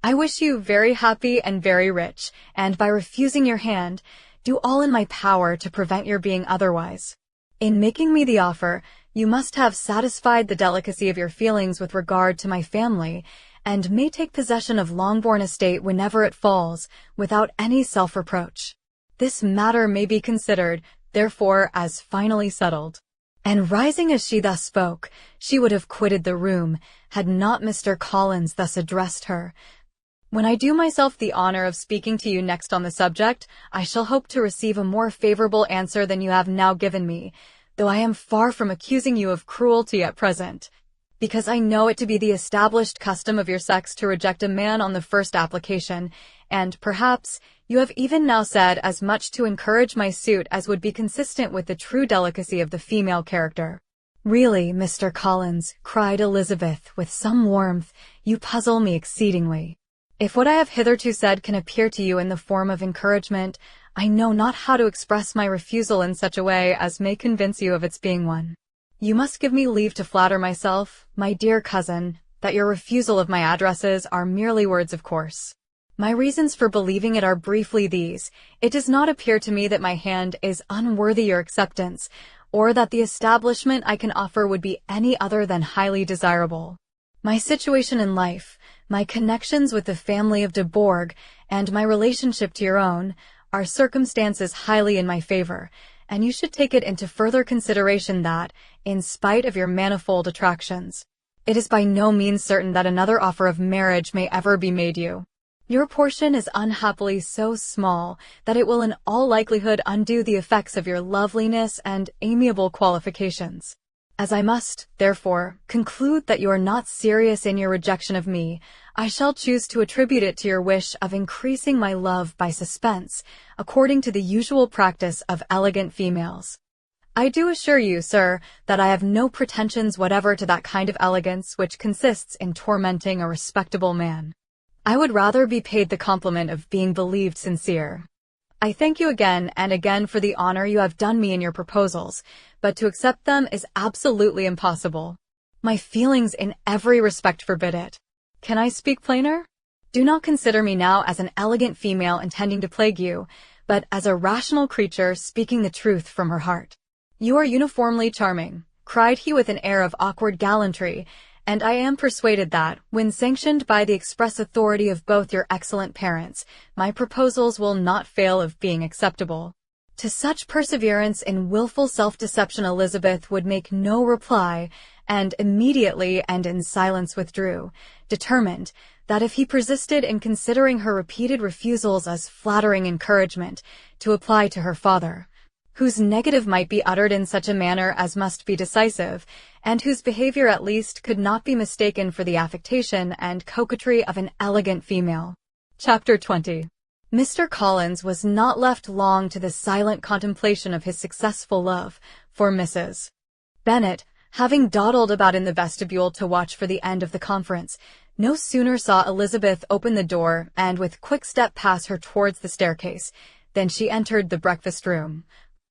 I wish you very happy and very rich, and by refusing your hand, do all in my power to prevent your being otherwise. In making me the offer, you must have satisfied the delicacy of your feelings with regard to my family, and may take possession of Longbourn estate whenever it falls, without any self-reproach. This matter may be considered, therefore, as finally settled. And rising as she thus spoke, she would have quitted the room, had not Mr. Collins thus addressed her. "When I do myself the honor of speaking to you next on the subject, I shall hope to receive a more favorable answer than you have now given me, though I am far from accusing you of cruelty at present, because I know it to be the established custom of your sex to reject a man on the first application, and, perhaps, you have even now said as much to encourage my suit as would be consistent with the true delicacy of the female character." "Really, Mr. Collins," cried Elizabeth with some warmth, "you puzzle me exceedingly. If what I have hitherto said can appear to you in the form of encouragement, I know not how to express my refusal in such a way as may convince you of its being one. You must give me leave to flatter myself, my dear cousin, that your refusal of my addresses are merely words of course. My reasons for believing it are briefly these: it does not appear to me that my hand is unworthy your acceptance, or that the establishment I can offer would be any other than highly desirable. My situation in life, my connections with the family of de Bourgh, and my relationship to your own, are circumstances highly in my favor, and you should take it into further consideration that, in spite of your manifold attractions, it is by no means certain that another offer of marriage may ever be made you. Your portion is unhappily so small that it will in all likelihood undo the effects of your loveliness and amiable qualifications. As I must, therefore, conclude that you are not serious in your rejection of me, I shall choose to attribute it to your wish of increasing my love by suspense, according to the usual practice of elegant females. I do assure you, sir, that I have no pretensions whatever to that kind of elegance which consists in tormenting a respectable man. I would rather be paid the compliment of being believed sincere. I thank you again and again for the honor you have done me in your proposals, but to accept them is absolutely impossible. My feelings in every respect forbid it. Can I speak plainer? Do not consider me now as an elegant female intending to plague you, but as a rational creature speaking the truth from her heart. You are uniformly charming," cried he with an air of awkward gallantry, "and I am persuaded that, when sanctioned by the express authority of both your excellent parents, my proposals will not fail of being acceptable." To such perseverance in wilful self-deception Elizabeth would make no reply, and immediately and in silence withdrew, determined that if he persisted in considering her repeated refusals as flattering encouragement, to apply to her father, whose negative might be uttered in such a manner as must be decisive, and whose behavior at least could not be mistaken for the affectation and coquetry of an elegant female. Chapter 20. Mr. Collins was not left long to the silent contemplation of his successful love, for Mrs. Bennet, having dawdled about in the vestibule to watch for the end of the conference, no sooner saw Elizabeth open the door and with quick step pass her towards the staircase, than she entered the breakfast-room,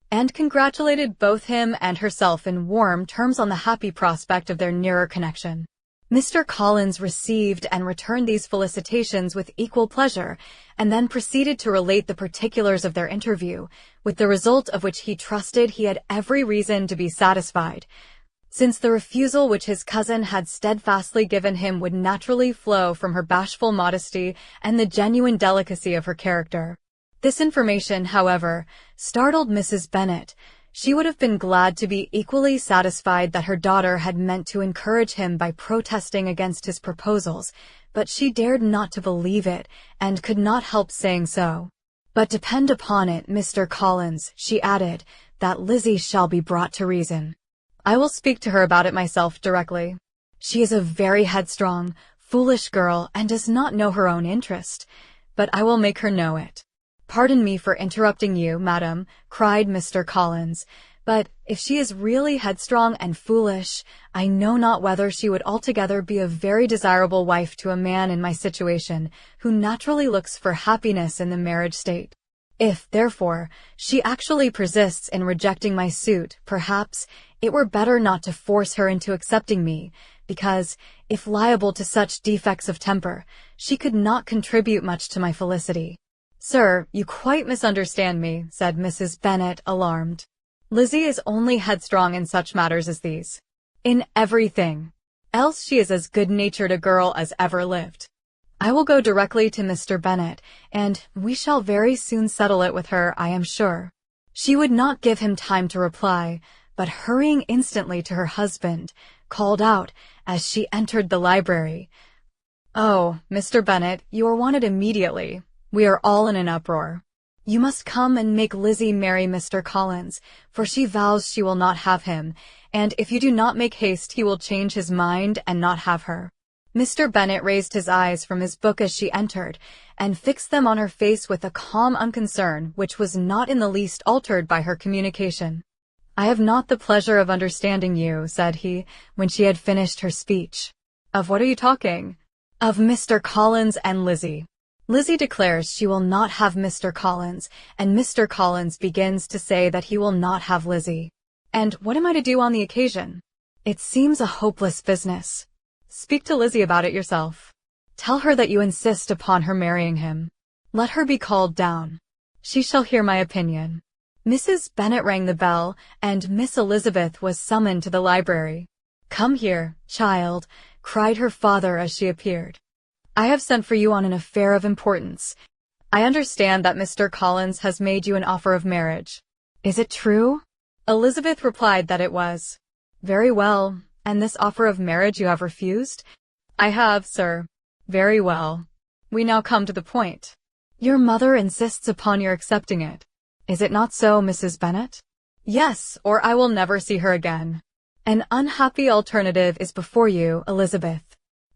and congratulated both him and herself in warm terms on the happy prospect of their nearer connection. Mr. Collins received and returned these felicitations with equal pleasure, and then proceeded to relate the particulars of their interview, with the result of which he trusted he had every reason to be satisfied, since the refusal which his cousin had steadfastly given him would naturally flow from her bashful modesty and the genuine delicacy of her character. This information, however, startled Mrs. Bennet. She would have been glad to be equally satisfied that her daughter had meant to encourage him by protesting against his proposals, but she dared not to believe it, and could not help saying so. "But depend upon it, Mr. Collins," she added, "that Lizzie shall be brought to reason. I will speak to her about it myself directly. She is a very headstrong, foolish girl, and does not know her own interest, but I will make her know it." "Pardon me for interrupting you, madam," cried Mr. Collins, "but if she is really headstrong and foolish, I know not whether she would altogether be a very desirable wife to a man in my situation, who naturally looks for happiness in the marriage state. If, therefore, she actually persists in rejecting my suit, perhaps it were better not to force her into accepting me, because, if liable to such defects of temper, she could not contribute much to my felicity." "Sir, you quite misunderstand me," said Mrs. Bennet, alarmed. "Lizzie is only headstrong in such matters as these. In everything. Else she is as good-natured a girl as ever lived. I will go directly to Mr. Bennet, and we shall very soon settle it with her, I am sure." She would not give him time to reply, but hurrying instantly to her husband, called out as she entered the library, "Oh, Mr. Bennet, you are wanted immediately. We are all in an uproar. You must come and make Lizzie marry Mr. Collins, for she vows she will not have him, and if you do not make haste he will change his mind and not have her." Mr. Bennet raised his eyes from his book as she entered, and fixed them on her face with a calm unconcern which was not in the least altered by her communication. "I have not the pleasure of understanding you," said he, when she had finished her speech. "Of what are you talking?" "Of Mr. Collins and Lizzie. Lizzie declares she will not have Mr. Collins, and Mr. Collins begins to say that he will not have Lizzie. And what am I to do on the occasion? It seems a hopeless business. Speak to Lizzie about it yourself. Tell her that you insist upon her marrying him. Let her be called down. She shall hear my opinion." Mrs. Bennet rang the bell, and Miss Elizabeth was summoned to the library. "Come here, child," cried her father as she appeared. "I have sent for you on an affair of importance. I understand that Mr. Collins has made you an offer of marriage. Is it true?" Elizabeth replied that it was. "Very well. And this offer of marriage you have refused?" "I have, sir." "Very well. We now come to the point. Your mother insists upon your accepting it. Is it not so, Mrs. Bennet?" "Yes, or I will never see her again." "An unhappy alternative is before you, Elizabeth.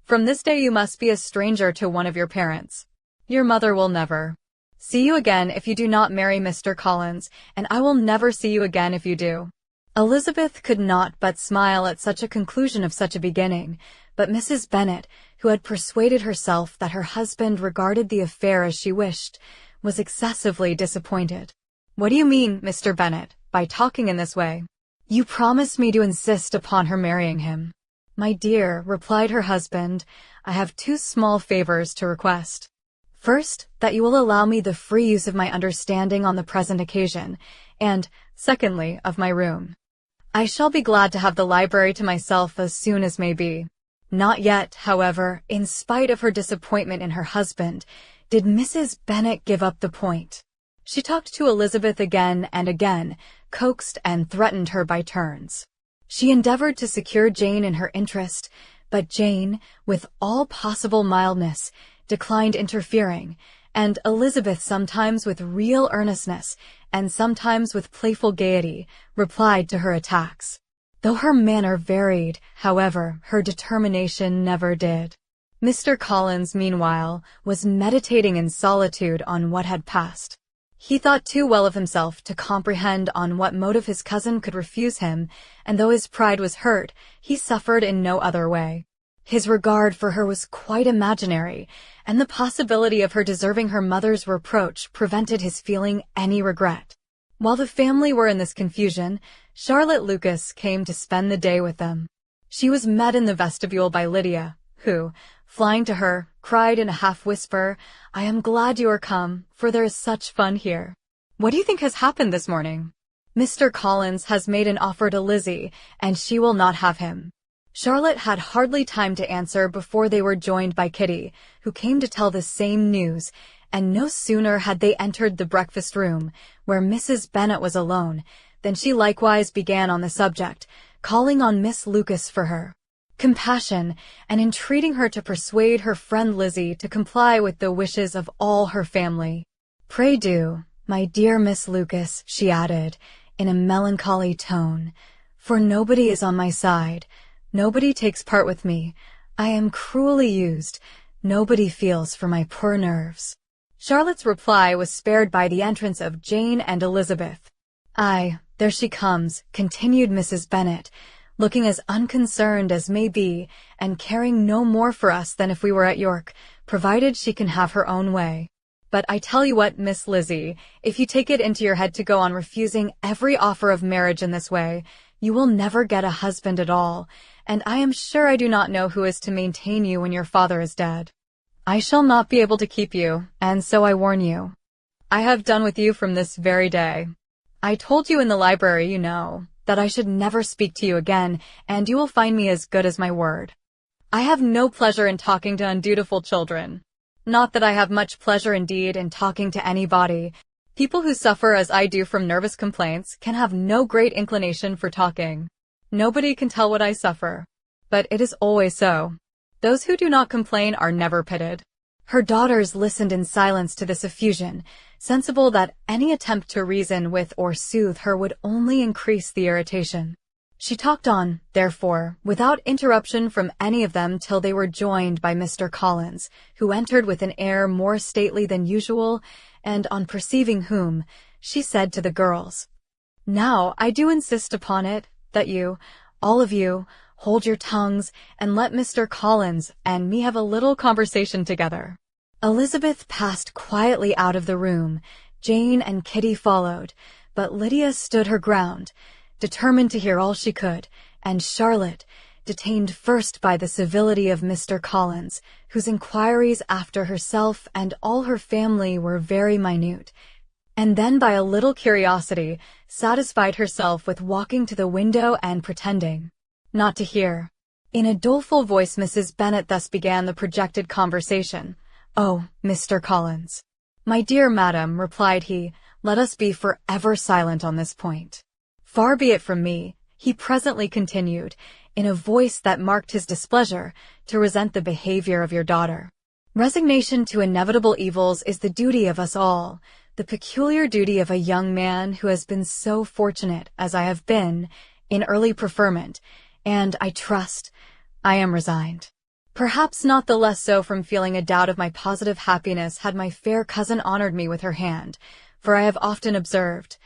From this day you must be a stranger to one of your parents. Your mother will never see you again if you do not marry Mr. Collins, and I will never see you again if you do." Elizabeth could not but smile at such a conclusion of such a beginning, but Mrs. Bennet, who had persuaded herself that her husband regarded the affair as she wished, was excessively disappointed. "What do you mean, Mr. Bennet, by talking in this way? You promised me to insist upon her marrying him." "My dear," replied her husband, "I have two small favors to request. First, that you will allow me the free use of my understanding on the present occasion, and, secondly, of my room. I shall be glad to have the library to myself as soon as may be." Not yet, however, in spite of her disappointment in her husband, did Mrs. Bennet give up the point. She talked to Elizabeth again and again, coaxed and threatened her by turns. She endeavored to secure Jane in her interest, but Jane, with all possible mildness, declined interfering, and Elizabeth, sometimes with real earnestness, and sometimes with playful gaiety, replied to her attacks. Though her manner varied, however, her determination never did. Mr. Collins, meanwhile, was meditating in solitude on what had passed. He thought too well of himself to comprehend on what motive his cousin could refuse him, and though his pride was hurt, he suffered in no other way. His regard for her was quite imaginary, and the possibility of her deserving her mother's reproach prevented his feeling any regret. While the family were in this confusion, Charlotte Lucas came to spend the day with them. She was met in the vestibule by Lydia, who, flying to her, cried in a half-whisper, "I am glad you are come, for there is such fun here. What do you think has happened this morning? Mr. Collins has made an offer to Lizzie, and she will not have him." Charlotte had hardly time to answer before they were joined by Kitty, who came to tell the same news, and no sooner had they entered the breakfast room, where Mrs. Bennet was alone, than she likewise began on the subject, calling on Miss Lucas for her compassion, and entreating her to persuade her friend Lizzie to comply with the wishes of all her family. "Pray do, my dear Miss Lucas," she added, in a melancholy tone, "for nobody is on my side. Nobody takes part with me. I am cruelly used. Nobody feels for my poor nerves." Charlotte's reply was spared by the entrance of Jane and Elizabeth. "Aye, there she comes," continued Mrs. Bennet, looking as unconcerned as may be, and caring no more for us than if we were at York, provided she can have her own way. "But I tell you what, Miss Lizzie, if you take it into your head to go on refusing every offer of marriage in this way, you will never get a husband at all, and I am sure I do not know who is to maintain you when your father is dead. I shall not be able to keep you, and so I warn you. I have done with you from this very day. I told you in the library, you know, that I should never speak to you again, and you will find me as good as my word. I have no pleasure in talking to undutiful children. Not that I have much pleasure indeed in talking to anybody. People who suffer as I do from nervous complaints can have no great inclination for talking. Nobody can tell what I suffer. But it is always so. Those who do not complain are never pitied. Her daughters listened in silence to this effusion, sensible that any attempt to reason with or soothe her would only increase the irritation. She talked on, therefore, without interruption from any of them till they were joined by Mr. Collins, who entered with an air more stately than usual, and on perceiving whom, she said to the girls, "Now I do insist upon it, that you, all of you, hold your tongues, and let Mr. Collins and me have a little conversation together." Elizabeth passed quietly out of the room, Jane and Kitty followed, but Lydia stood her ground, determined to hear all she could, and Charlotte, detained first by the civility of Mr. Collins, whose inquiries after herself and all her family were very minute, and then by a little curiosity, satisfied herself with walking to the window and pretending not to hear. In a doleful voice Mrs. Bennet thus began the projected conversation. "Oh, Mr. Collins." "My dear madam," replied he, "let us be forever silent on this point." "Far be it from me," he presently continued, in a voice that marked his displeasure, "to resent the behavior of your daughter. Resignation to inevitable evils is the duty of us all, the peculiar duty of a young man who has been so fortunate as I have been in early preferment, and, I trust, I am resigned. Perhaps not the less so from feeling a doubt of my positive happiness had my fair cousin honored me with her hand, for I have often observed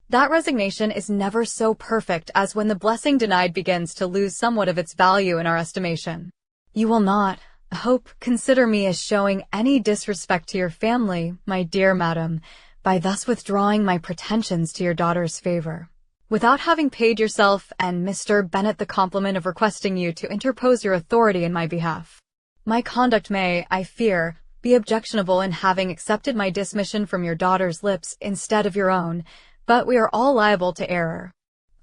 that resignation is never so perfect as when the blessing denied begins to lose somewhat of its value in our estimation. You will not, I hope, consider me as showing any disrespect to your family, my dear madam, by thus withdrawing my pretensions to your daughter's favor, without having paid yourself and Mr. Bennet the compliment of requesting you to interpose your authority in my behalf. My conduct may, I fear, be objectionable in having accepted my dismission from your daughter's lips instead of your own, but we are all liable to error.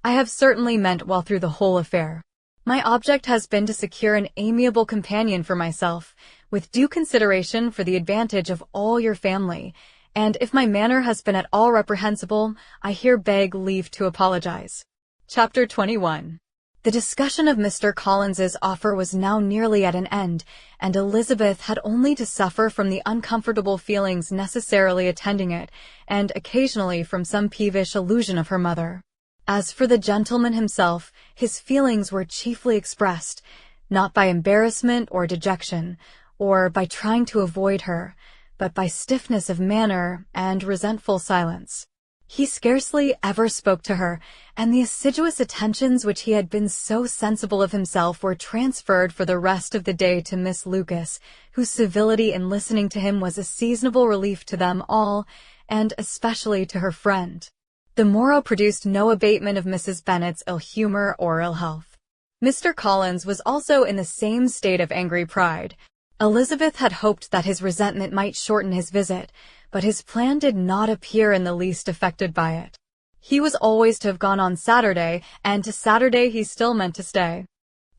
I have certainly meant well through the whole affair. My object has been to secure an amiable companion for myself, with due consideration for the advantage of all your family, and if my manner has been at all reprehensible, I here beg leave to apologize. Chapter 21. The discussion of Mr. Collins's offer was now nearly at an end, and Elizabeth had only to suffer from the uncomfortable feelings necessarily attending it, and occasionally from some peevish allusion of her mother. As for the gentleman himself, his feelings were chiefly expressed, not by embarrassment or dejection, or by trying to avoid her, but by stiffness of manner and resentful silence. He scarcely ever spoke to her, and the assiduous attentions which he had been so sensible of himself were transferred for the rest of the day to Miss Lucas, whose civility in listening to him was a seasonable relief to them all, and especially to her friend. The morrow produced no abatement of Mrs. Bennet's ill humor or ill health. Mr. Collins was also in the same state of angry pride. Elizabeth had hoped that his resentment might shorten his visit, but his plan did not appear in the least affected by it. He was always to have gone on Saturday, and to Saturday he still meant to stay.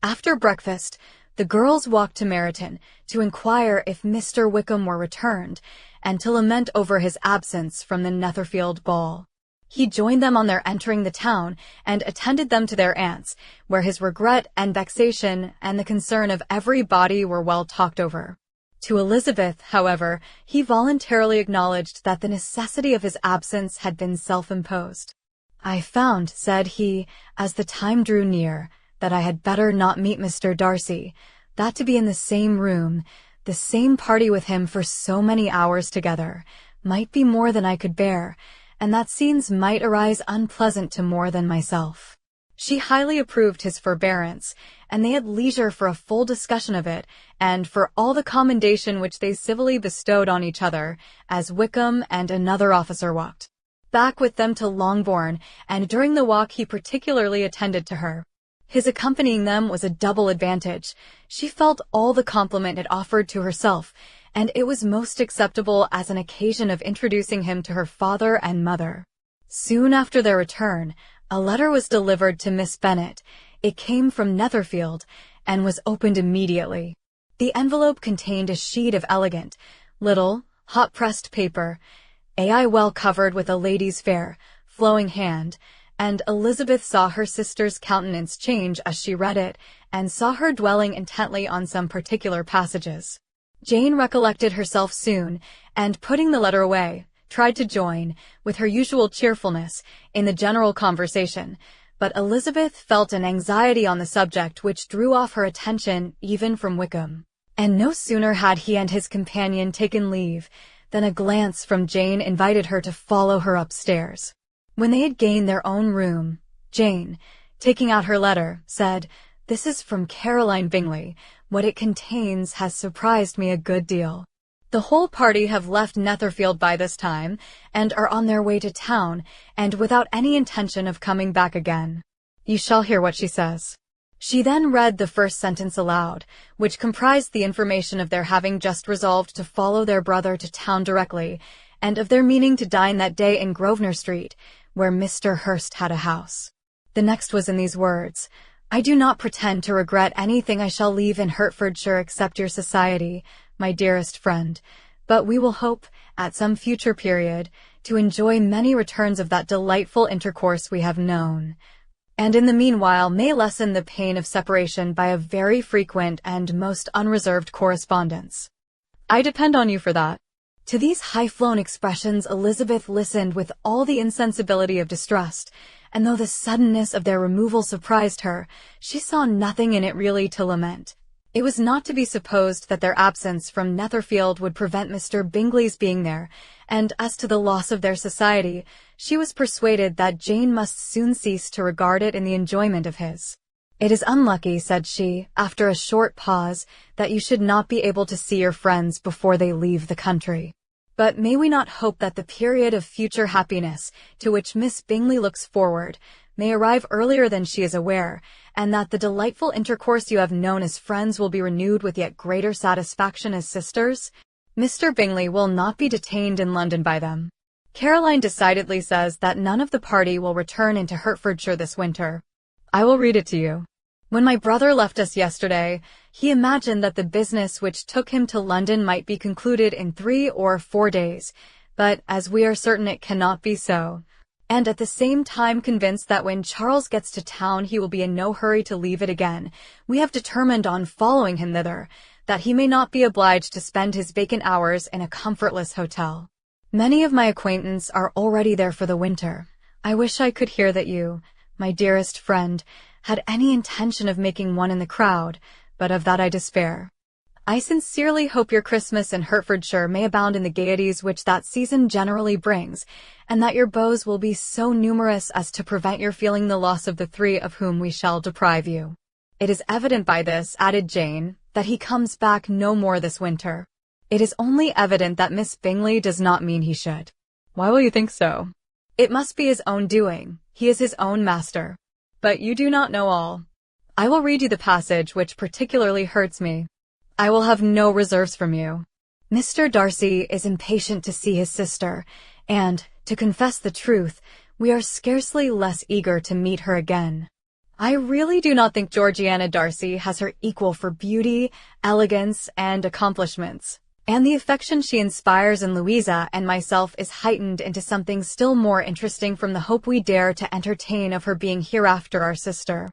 After breakfast, the girls walked to Meryton to inquire if Mr. Wickham were returned, and to lament over his absence from the Netherfield ball. He joined them on their entering the town, and attended them to their aunt's, where his regret and vexation and the concern of every body were well talked over. To Elizabeth, however, he voluntarily acknowledged that the necessity of his absence had been self-imposed. "I found," said he, as the time drew near, "that I had better not meet Mr. Darcy, that to be in the same room, the same party with him for so many hours together, might be more than I could bear, and that scenes might arise unpleasant to more than myself." She highly approved his forbearance, and they had leisure for a full discussion of it, and for all the commendation which they civilly bestowed on each other, as Wickham and another officer walked back with them to Longbourn, and during the walk he particularly attended to her. His accompanying them was a double advantage. She felt all the compliment it offered to herself, and it was most acceptable as an occasion of introducing him to her father and mother. Soon after their return, a letter was delivered to Miss Bennet. It came from Netherfield, and was opened immediately. The envelope contained a sheet of elegant, little, hot-pressed paper, AI well covered with a lady's fair, flowing hand, and Elizabeth saw her sister's countenance change as she read it, and saw her dwelling intently on some particular passages. Jane recollected herself soon, and putting the letter away, tried to join, with her usual cheerfulness, in the general conversation, but Elizabeth felt an anxiety on the subject which drew off her attention even from Wickham. And no sooner had he and his companion taken leave, than a glance from Jane invited her to follow her upstairs. When they had gained their own room, Jane, taking out her letter, said, "This is from Caroline Bingley. What it contains has surprised me a good deal. The whole party have left Netherfield by this time, and are on their way to town, and without any intention of coming back again. You shall hear what she says." She then read the first sentence aloud, which comprised the information of their having just resolved to follow their brother to town directly, and of their meaning to dine that day in Grosvenor Street, where Mr. Hurst had a house. The next was in these words: "I do not pretend to regret anything I shall leave in Hertfordshire except your society, my dearest friend, but we will hope, at some future period, to enjoy many returns of that delightful intercourse we have known, and in the meanwhile may lessen the pain of separation by a very frequent and most unreserved correspondence. I depend on you for that." To these high-flown expressions Elizabeth listened with all the insensibility of distrust, and though the suddenness of their removal surprised her, she saw nothing in it really to lament. It was not to be supposed that their absence from Netherfield would prevent Mr. Bingley's being there, and as to the loss of their society, she was persuaded that Jane must soon cease to regard it in the enjoyment of his. "It is unlucky," said she, after a short pause, "that you should not be able to see your friends before they leave the country. But may we not hope that the period of future happiness, to which Miss Bingley looks forward, may arrive earlier than she is aware, and that the delightful intercourse you have known as friends will be renewed with yet greater satisfaction as sisters? Mr. Bingley will not be detained in London by them. Caroline decidedly says that none of the party will return into Hertfordshire this winter. I will read it to you. When my brother left us yesterday, he imagined that the business which took him to London might be concluded in 3 or 4 days, but as we are certain it cannot be so, and at the same time convinced that when Charles gets to town he will be in no hurry to leave it again, we have determined on following him thither, that he may not be obliged to spend his vacant hours in a comfortless hotel. Many of my acquaintance are already there for the winter. I wish I could hear that you, my dearest friend, had any intention of making one in the crowd, but of that I despair. I sincerely hope your Christmas in Hertfordshire may abound in the gaieties which that season generally brings, and that your beaux will be so numerous as to prevent your feeling the loss of the 3 of whom we shall deprive you. It is evident by this," added Jane, "that he comes back no more this winter. It is only evident that Miss Bingley does not mean he should." "Why will you think so?" "It must be his own doing. He is his own master. But you do not know all. I will read you the passage which particularly hurts me. I will have no reserves from you. Mr. Darcy is impatient to see his sister, and, to confess the truth, we are scarcely less eager to meet her again. I really do not think Georgiana Darcy has her equal for beauty, elegance, and accomplishments, and the affection she inspires in Louisa and myself is heightened into something still more interesting from the hope we dare to entertain of her being hereafter our sister.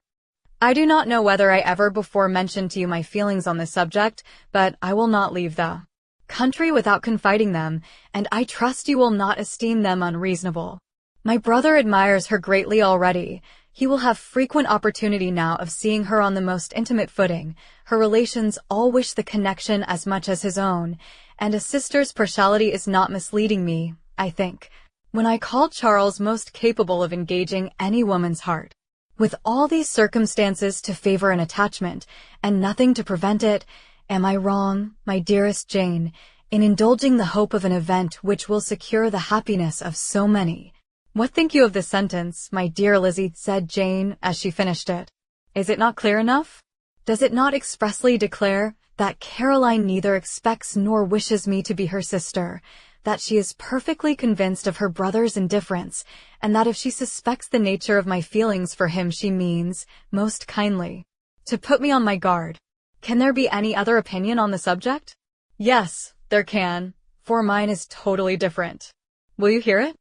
I do not know whether I ever before mentioned to you my feelings on this subject, but I will not leave the country without confiding them, and I trust you will not esteem them unreasonable. My brother admires her greatly already. He will have frequent opportunity now of seeing her on the most intimate footing. Her relations all wish the connection as much as his own, and a sister's partiality is not misleading me, I think, when I call Charles most capable of engaging any woman's heart. With all these circumstances to favor an attachment, and nothing to prevent it, am I wrong, my dearest Jane, in indulging the hope of an event which will secure the happiness of so many? What think you of this sentence, my dear Lizzie? Said Jane, as she finished it. Is it not clear enough? Does it not expressly declare that Caroline neither expects nor wishes me to be her sister, that she is perfectly convinced of her brother's indifference, and that if she suspects the nature of my feelings for him she means, most kindly, to put me on my guard? Can there be any other opinion on the subject? Yes, there can, for mine is totally different. Will you hear it?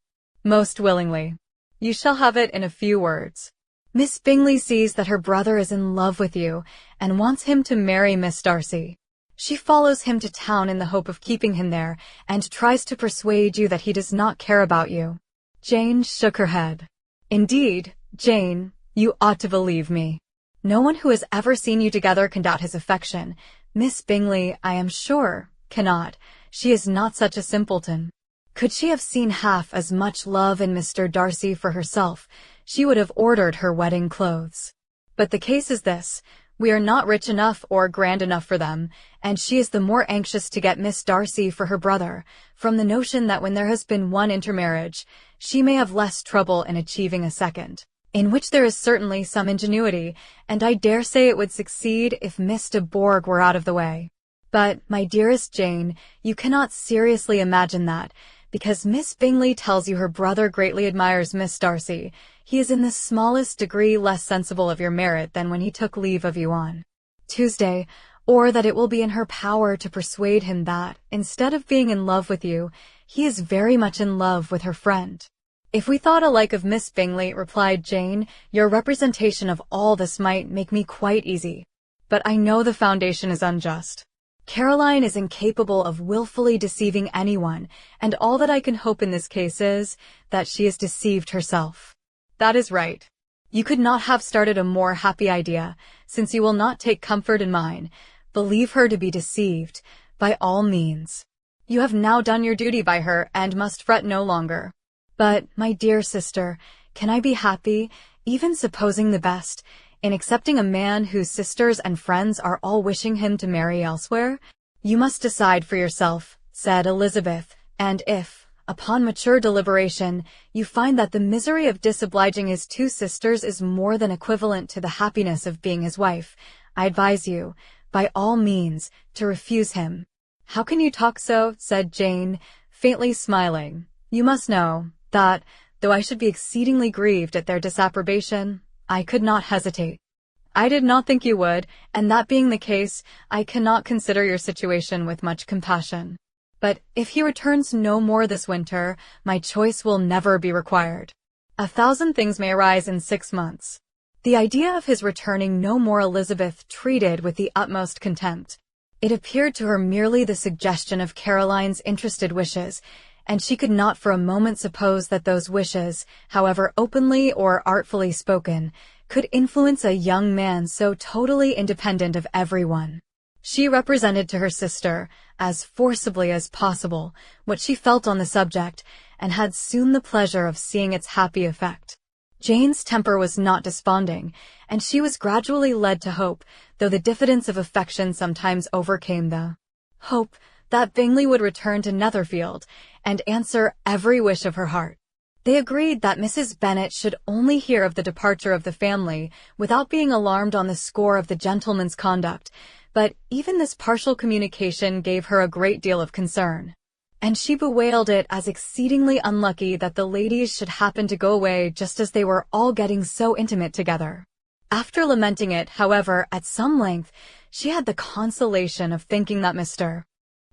Most willingly. You shall have it in a few words. Miss Bingley sees that her brother is in love with you and wants him to marry Miss Darcy. She follows him to town in the hope of keeping him there and tries to persuade you that he does not care about you. Jane shook her head. Indeed, Jane, you ought to believe me. No one who has ever seen you together can doubt his affection. Miss Bingley, I am sure, cannot. She is not such a simpleton. Could she have seen half as much love in Mr. Darcy for herself, she would have ordered her wedding clothes. But the case is this. We are not rich enough or grand enough for them, and she is the more anxious to get Miss Darcy for her brother, from the notion that when there has been one intermarriage, she may have less trouble in achieving a second, in which there is certainly some ingenuity, and I dare say it would succeed if Miss de Bourgh were out of the way. But, my dearest Jane, you cannot seriously imagine that, because Miss Bingley tells you her brother greatly admires Miss Darcy, he is in the smallest degree less sensible of your merit than when he took leave of you on Tuesday, or that it will be in her power to persuade him that, instead of being in love with you, he is very much in love with her friend. If we thought alike of Miss Bingley, replied Jane, your representation of all this might make me quite easy. But I know the foundation is unjust. Caroline is incapable of willfully deceiving anyone, and all that I can hope in this case is that she is deceived herself. That is right. You could not have started a more happy idea, since you will not take comfort in mine. Believe her to be deceived, by all means. You have now done your duty by her, and must fret no longer. But, my dear sister, can I be happy, even supposing the best, in accepting a man whose sisters and friends are all wishing him to marry elsewhere? You must decide for yourself, said Elizabeth, and if, upon mature deliberation, you find that the misery of disobliging his two sisters is more than equivalent to the happiness of being his wife, I advise you, by all means, to refuse him. How can you talk so? Said Jane, faintly smiling. You must know that, though I should be exceedingly grieved at their disapprobation, I could not hesitate. I did not think you would, and that being the case, I cannot consider your situation with much compassion. But if he returns no more this winter, my choice will never be required. 1,000 things may arise in 6 months. The idea of his returning no more Elizabeth treated with the utmost contempt. It appeared to her merely the suggestion of Caroline's interested wishes, and she could not for a moment suppose that those wishes, however openly or artfully spoken, could influence a young man so totally independent of everyone. She represented to her sister, as forcibly as possible, what she felt on the subject, and had soon the pleasure of seeing its happy effect. Jane's temper was not desponding, and she was gradually led to hope, though the diffidence of affection sometimes overcame the hope that Bingley would return to Netherfield and answer every wish of her heart. They agreed that Mrs. Bennet should only hear of the departure of the family without being alarmed on the score of the gentleman's conduct, but even this partial communication gave her a great deal of concern, and she bewailed it as exceedingly unlucky that the ladies should happen to go away just as they were all getting so intimate together. After lamenting it, however, at some length, she had the consolation of thinking that Mr.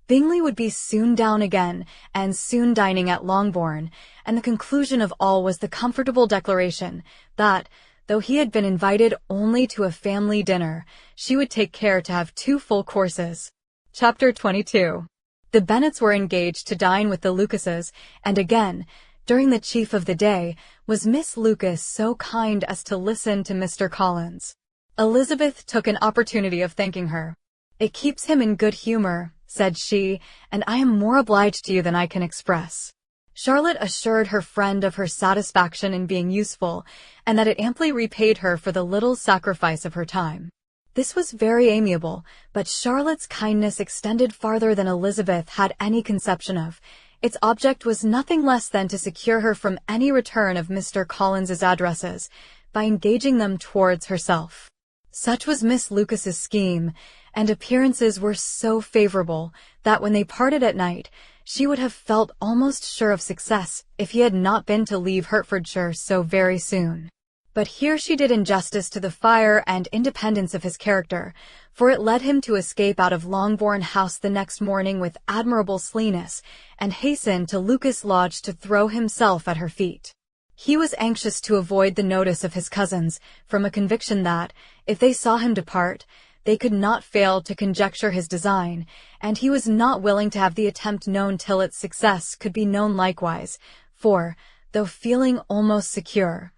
Bingley would be soon down again, and soon dining at Longbourn, and the conclusion of all was the comfortable declaration that, though he had been invited only to a family dinner, she would take care to have 2 full courses. Chapter 22. The Bennets were engaged to dine with the Lucases, and again, during the chief of the day, was Miss Lucas so kind as to listen to Mr. Collins. Elizabeth took an opportunity of thanking her. "It keeps him in good humor," said she, "and I am more obliged to you than I can express." Charlotte assured her friend of her satisfaction in being useful, and that it amply repaid her for the little sacrifice of her time. This was very amiable, but Charlotte's kindness extended farther than Elizabeth had any conception of. Its object was nothing less than to secure her from any return of Mr. Collins's addresses, by engaging them towards herself. Such was Miss Lucas's scheme, and appearances were so favorable that when they parted at night, she would have felt almost sure of success if he had not been to leave Hertfordshire so very soon. But here she did injustice to the fire and independence of his character, for it led him to escape out of Longbourn House the next morning with admirable slyness, and hasten to Lucas Lodge to throw himself at her feet. He was anxious to avoid the notice of his cousins, from a conviction that, if they saw him depart, they could not fail to conjecture his design, and he was not willing to have the attempt known till its success could be known likewise, for, though feeling almost secure,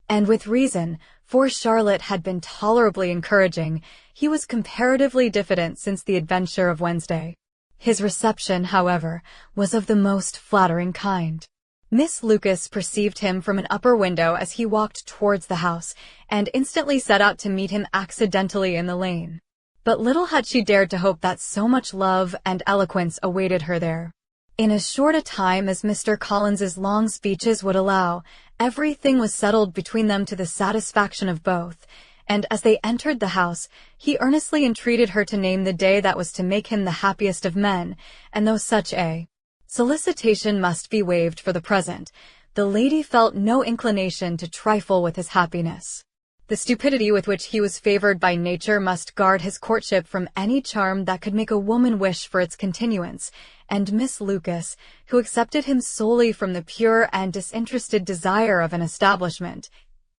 and with reason, for Charlotte had been tolerably encouraging, he was comparatively diffident since the adventure of Wednesday. His reception, however, was of the most flattering kind. Miss Lucas perceived him from an upper window as he walked towards the house, and instantly set out to meet him accidentally in the lane. But little had she dared to hope that so much love and eloquence awaited her there. In as short a time as Mr. Collins's long speeches would allow, everything was settled between them to the satisfaction of both, and as they entered the house, he earnestly entreated her to name the day that was to make him the happiest of men, and though such a solicitation must be waived for the present, the lady felt no inclination to trifle with his happiness. The stupidity with which he was favored by nature must guard his courtship from any charm that could make a woman wish for its continuance, and Miss Lucas, who accepted him solely from the pure and disinterested desire of an establishment,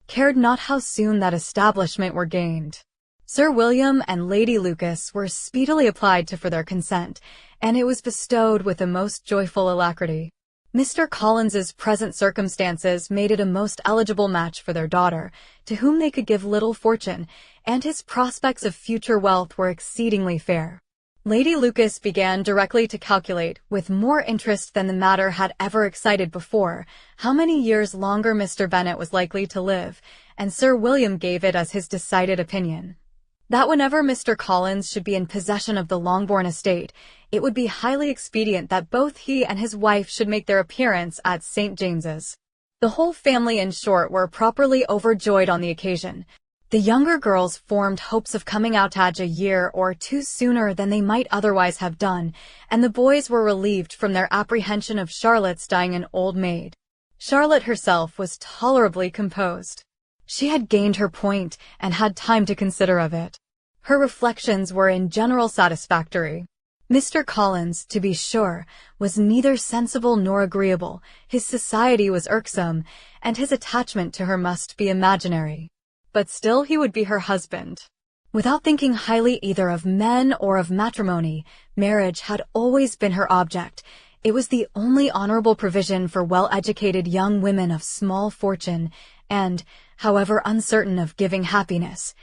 cared not how soon that establishment were gained. Sir William and Lady Lucas were speedily applied to for their consent, and it was bestowed with a most joyful alacrity. Mr. Collins's present circumstances made it a most eligible match for their daughter, to whom they could give little fortune, and his prospects of future wealth were exceedingly fair. Lady Lucas began directly to calculate, with more interest than the matter had ever excited before, how many years longer Mr. Bennet was likely to live, and Sir William gave it as his decided opinion that whenever Mr. Collins should be in possession of the Longbourn estate, it would be highly expedient that both he and his wife should make their appearance at St. James's. The whole family, in short, were properly overjoyed on the occasion. The younger girls formed hopes of coming out a year or two sooner than they might otherwise have done, and the boys were relieved from their apprehension of Charlotte's dying an old maid. Charlotte herself was tolerably composed. She had gained her point, and had time to consider of it. Her reflections were in general satisfactory. Mr. Collins, to be sure, was neither sensible nor agreeable, his society was irksome, and his attachment to her must be imaginary. But still he would be her husband. Without thinking highly either of men or of matrimony, marriage had always been her object. It was the only honorable provision for well-educated young women of small fortune, and, however uncertain of giving happiness,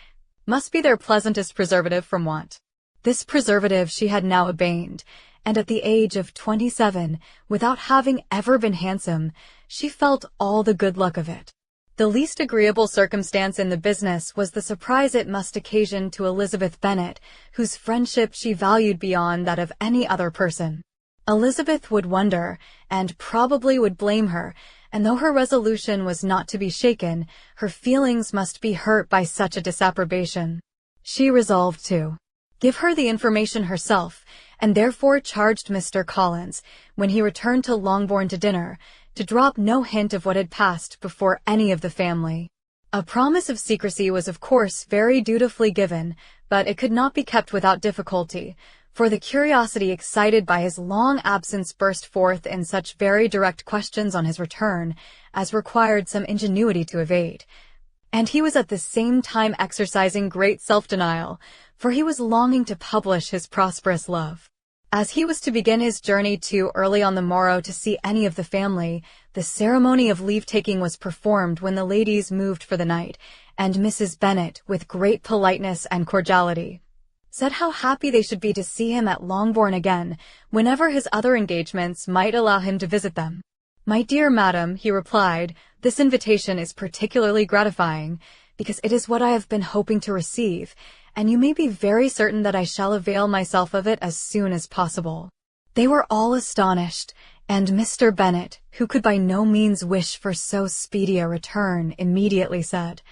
must be their pleasantest preservative from want. This preservative she had now obtained, and at the age of 27, without having ever been handsome, she felt all the good luck of it. The least agreeable circumstance in the business was the surprise it must occasion to Elizabeth Bennet, whose friendship she valued beyond that of any other person. Elizabeth would wonder, and probably would blame her, and though her resolution was not to be shaken, her feelings must be hurt by such a disapprobation. She resolved to give her the information herself, and therefore charged Mr. Collins, when he returned to Longbourn to dinner, to drop no hint of what had passed before any of the family. A promise of secrecy was of course very dutifully given, but it could not be kept without difficulty, for the curiosity excited by his long absence burst forth in such very direct questions on his return as required some ingenuity to evade. And he was at the same time exercising great self-denial, for he was longing to publish his prosperous love. As he was to begin his journey too early on the morrow to see any of the family, the ceremony of leave-taking was performed when the ladies moved for the night, and Mrs. Bennet, with great politeness and cordiality, said how happy they should be to see him at Longbourn again, whenever his other engagements might allow him to visit them. "My dear madam," he replied, "this invitation is particularly gratifying, because it is what I have been hoping to receive, and you may be very certain that I shall avail myself of it as soon as possible." They were all astonished, and Mr. Bennet, who could by no means wish for so speedy a return, immediately said,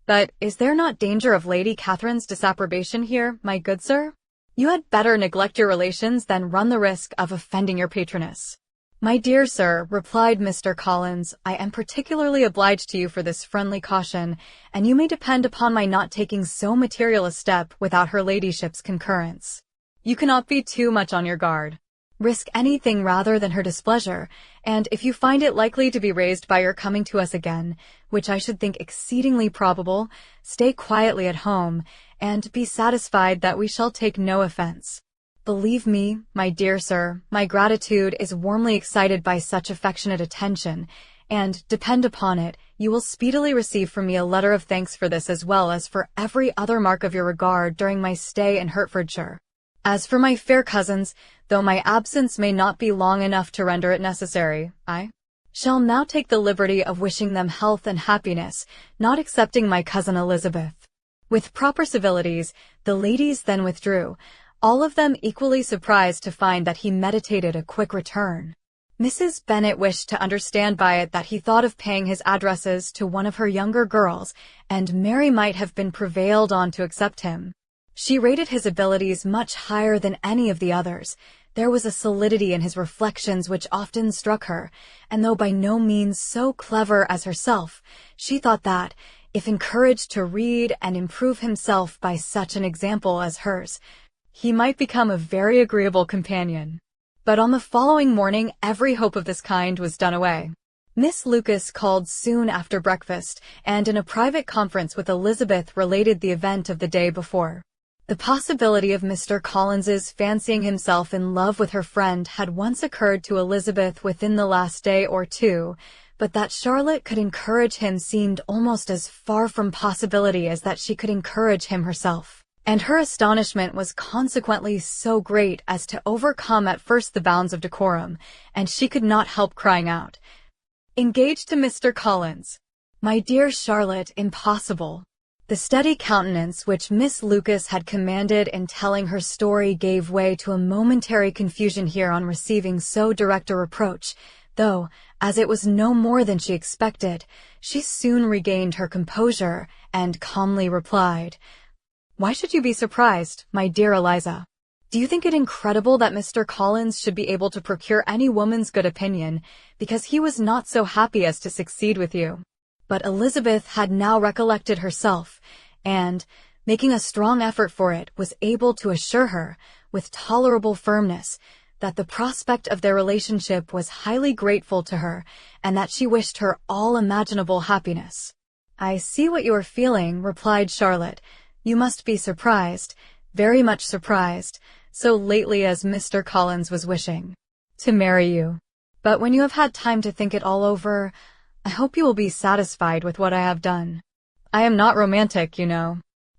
"But is there not danger of Lady Catherine's disapprobation here, my good sir? You had better neglect your relations than run the risk of offending your patroness." "My dear sir," replied Mr. Collins, "I am particularly obliged to you for this friendly caution, and you may depend upon my not taking so material a step without her ladyship's concurrence. You cannot be too much on your guard. Risk anything rather than her displeasure, and if you find it likely to be raised by your coming to us again, which I should think exceedingly probable, stay quietly at home, and be satisfied that we shall take no offense. Believe me, my dear sir, my gratitude is warmly excited by such affectionate attention, and, depend upon it, you will speedily receive from me a letter of thanks for this as well as for every other mark of your regard during my stay in Hertfordshire. As for my fair cousins, though my absence may not be long enough to render it necessary, I shall now take the liberty of wishing them health and happiness, not excepting my cousin Elizabeth." With proper civilities, the ladies then withdrew, all of them equally surprised to find that he meditated a quick return. Mrs. Bennet wished to understand by it that he thought of paying his addresses to one of her younger girls, and Mary might have been prevailed on to accept him. She rated his abilities much higher than any of the others. There was a solidity in his reflections which often struck her, and though by no means so clever as herself, she thought that, if encouraged to read and improve himself by such an example as hers, he might become a very agreeable companion. But on the following morning every hope of this kind was done away. Miss Lucas called soon after breakfast, and in a private conference with Elizabeth related the event of the day before. The possibility of Mr. Collins's fancying himself in love with her friend had once occurred to Elizabeth within the last day or two, but that Charlotte could encourage him seemed almost as far from possibility as that she could encourage him herself, and her astonishment was consequently so great as to overcome at first the bounds of decorum, and she could not help crying out, "Engaged to Mr. Collins! My dear Charlotte, impossible!" The steady countenance which Miss Lucas had commanded in telling her story gave way to a momentary confusion here on receiving so direct a reproach, though, as it was no more than she expected, she soon regained her composure and calmly replied, "Why should you be surprised, my dear Eliza? Do you think it incredible that Mr. Collins should be able to procure any woman's good opinion, because he was not so happy as to succeed with you?" But Elizabeth had now recollected herself, and, making a strong effort for it, was able to assure her, with tolerable firmness, that the prospect of their relationship was highly grateful to her, and that she wished her all imaginable happiness. "I see what you are feeling," replied Charlotte. "You must be surprised, very much surprised, so lately as Mr. Collins was wishing to marry you. But when you have had time to think it all over, I hope you will be satisfied with what I have done. I am not romantic, you know.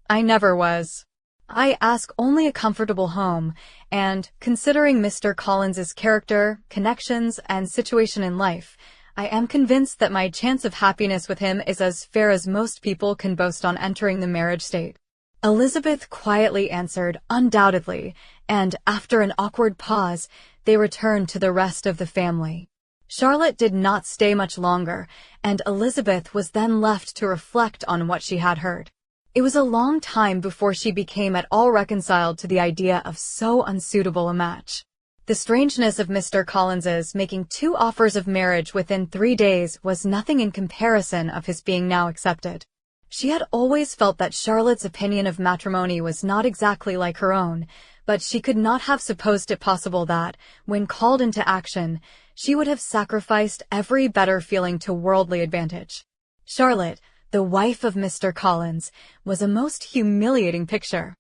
I never was. I ask only a comfortable home, and, considering Mr. Collins's character, connections, and situation in life, I am convinced that my chance of happiness with him is as fair as most people can boast on entering the marriage state." Elizabeth quietly answered, "Undoubtedly," and, after an awkward pause, they returned to the rest of the family. Charlotte did not stay much longer, and Elizabeth was then left to reflect on what she had heard. It was a long time before she became at all reconciled to the idea of so unsuitable a match. The strangeness of Mr. Collins's making 2 offers of marriage within 3 days was nothing in comparison of his being now accepted. She had always felt that Charlotte's opinion of matrimony was not exactly like her own, but she could not have supposed it possible that, when called into action, she would have sacrificed every better feeling to worldly advantage. Charlotte, the wife of Mr. Collins, was a most humiliating picture.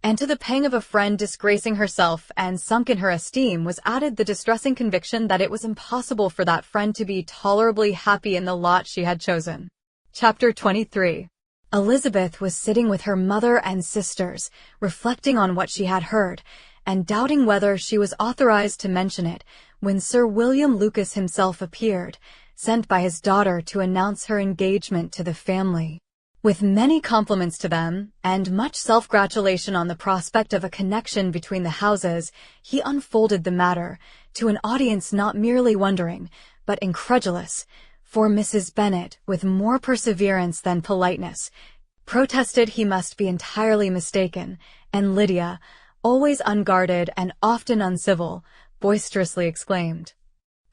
And to the pang of a friend disgracing herself and sunk in her esteem was added the distressing conviction that it was impossible for that friend to be tolerably happy in the lot she had chosen. Chapter 23. Elizabeth was sitting with her mother and sisters, reflecting on what she had heard, and doubting whether she was authorized to mention it, when Sir William Lucas himself appeared, sent by his daughter to announce her engagement to the family. With many compliments to them, and much self-gratulation on the prospect of a connection between the houses, he unfolded the matter, to an audience not merely wondering, but incredulous, for Mrs. Bennet, with more perseverance than politeness, protested he must be entirely mistaken, and Lydia, always unguarded and often uncivil, boisterously exclaimed,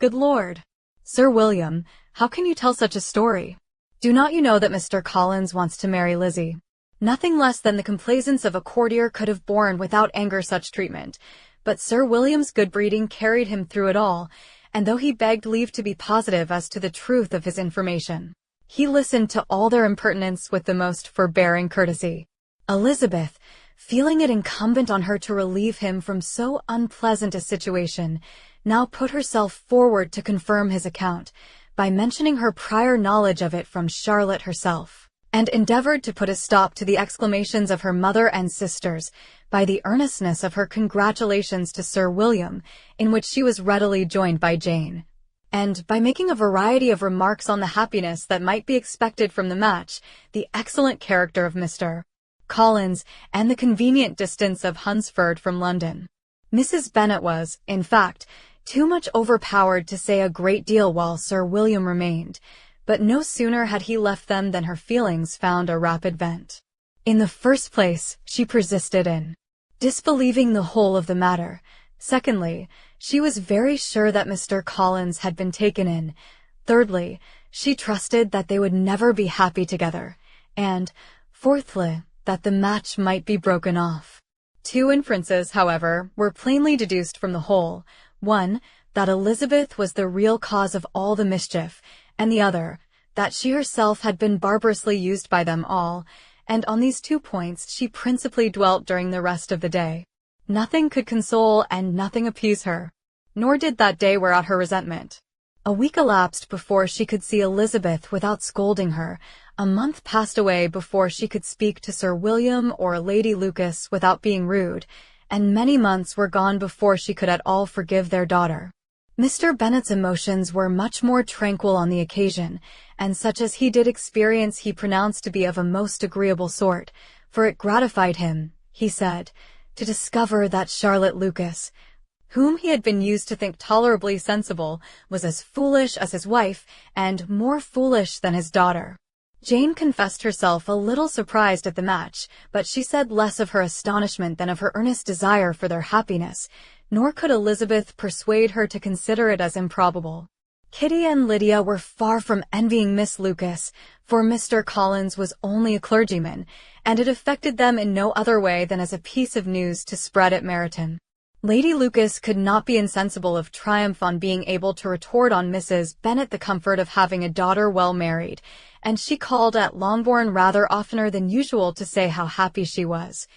Good Lord! Sir William, how can you tell such a story? Do not you know that Mr. Collins wants to marry Lizzie? Nothing less than the complaisance of a courtier could have borne without anger such treatment, but Sir William's good breeding carried him through it all, and though he begged leave to be positive as to the truth of his information, he listened to all their impertinence with the most forbearing courtesy. Elizabeth, feeling it incumbent on her to relieve him from so unpleasant a situation, now put herself forward to confirm his account, by mentioning her prior knowledge of it from Charlotte herself, and endeavored to put a stop to the exclamations of her mother and sisters by the earnestness of her congratulations to Sir William, in which she was readily joined by Jane, and by making a variety of remarks on the happiness that might be expected from the match, the excellent character of Mr. Collins, and the convenient distance of Hunsford from London. Mrs. Bennet was, in fact, too much overpowered to say a great deal while Sir William remained, but no sooner had he left them than her feelings found a rapid vent. In the first place, she persisted in disbelieving the whole of the matter. Secondly, she was very sure that Mr. Collins had been taken in. Thirdly, she trusted that they would never be happy together. And, fourthly, that the match might be broken off. Two inferences, however, were plainly deduced from the whole. One, that Elizabeth was the real cause of all the mischief, and the other, that she herself had been barbarously used by them all, and on these 2 points she principally dwelt during the rest of the day. Nothing could console and nothing appease her, nor did that day wear out her resentment. A week elapsed before she could see Elizabeth without scolding her. A month passed away before she could speak to Sir William or Lady Lucas without being rude, and many months were gone before she could at all forgive their daughter. Mr. Bennet's emotions were much more tranquil on the occasion, and such as he did experience he pronounced to be of a most agreeable sort, for it gratified him, he said, to discover that Charlotte Lucas, whom he had been used to think tolerably sensible, was as foolish as his wife, and more foolish than his daughter. Jane confessed herself a little surprised at the match, but she said less of her astonishment than of her earnest desire for their happiness, nor could Elizabeth persuade her to consider it as improbable. Kitty and Lydia were far from envying Miss Lucas, for Mr. Collins was only a clergyman, and it affected them in no other way than as a piece of news to spread at Meryton. Lady Lucas could not be insensible of triumph on being able to retort on Mrs. Bennet the comfort of having a daughter well married, and she called at Longbourn rather oftener than usual to say how happy she was.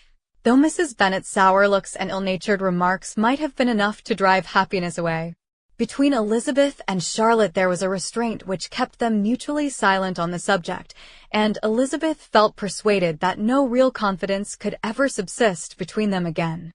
Though Mrs. Bennet's sour looks and ill-natured remarks might have been enough to drive happiness away, between Elizabeth and Charlotte there was a restraint which kept them mutually silent on the subject, and Elizabeth felt persuaded that no real confidence could ever subsist between them again.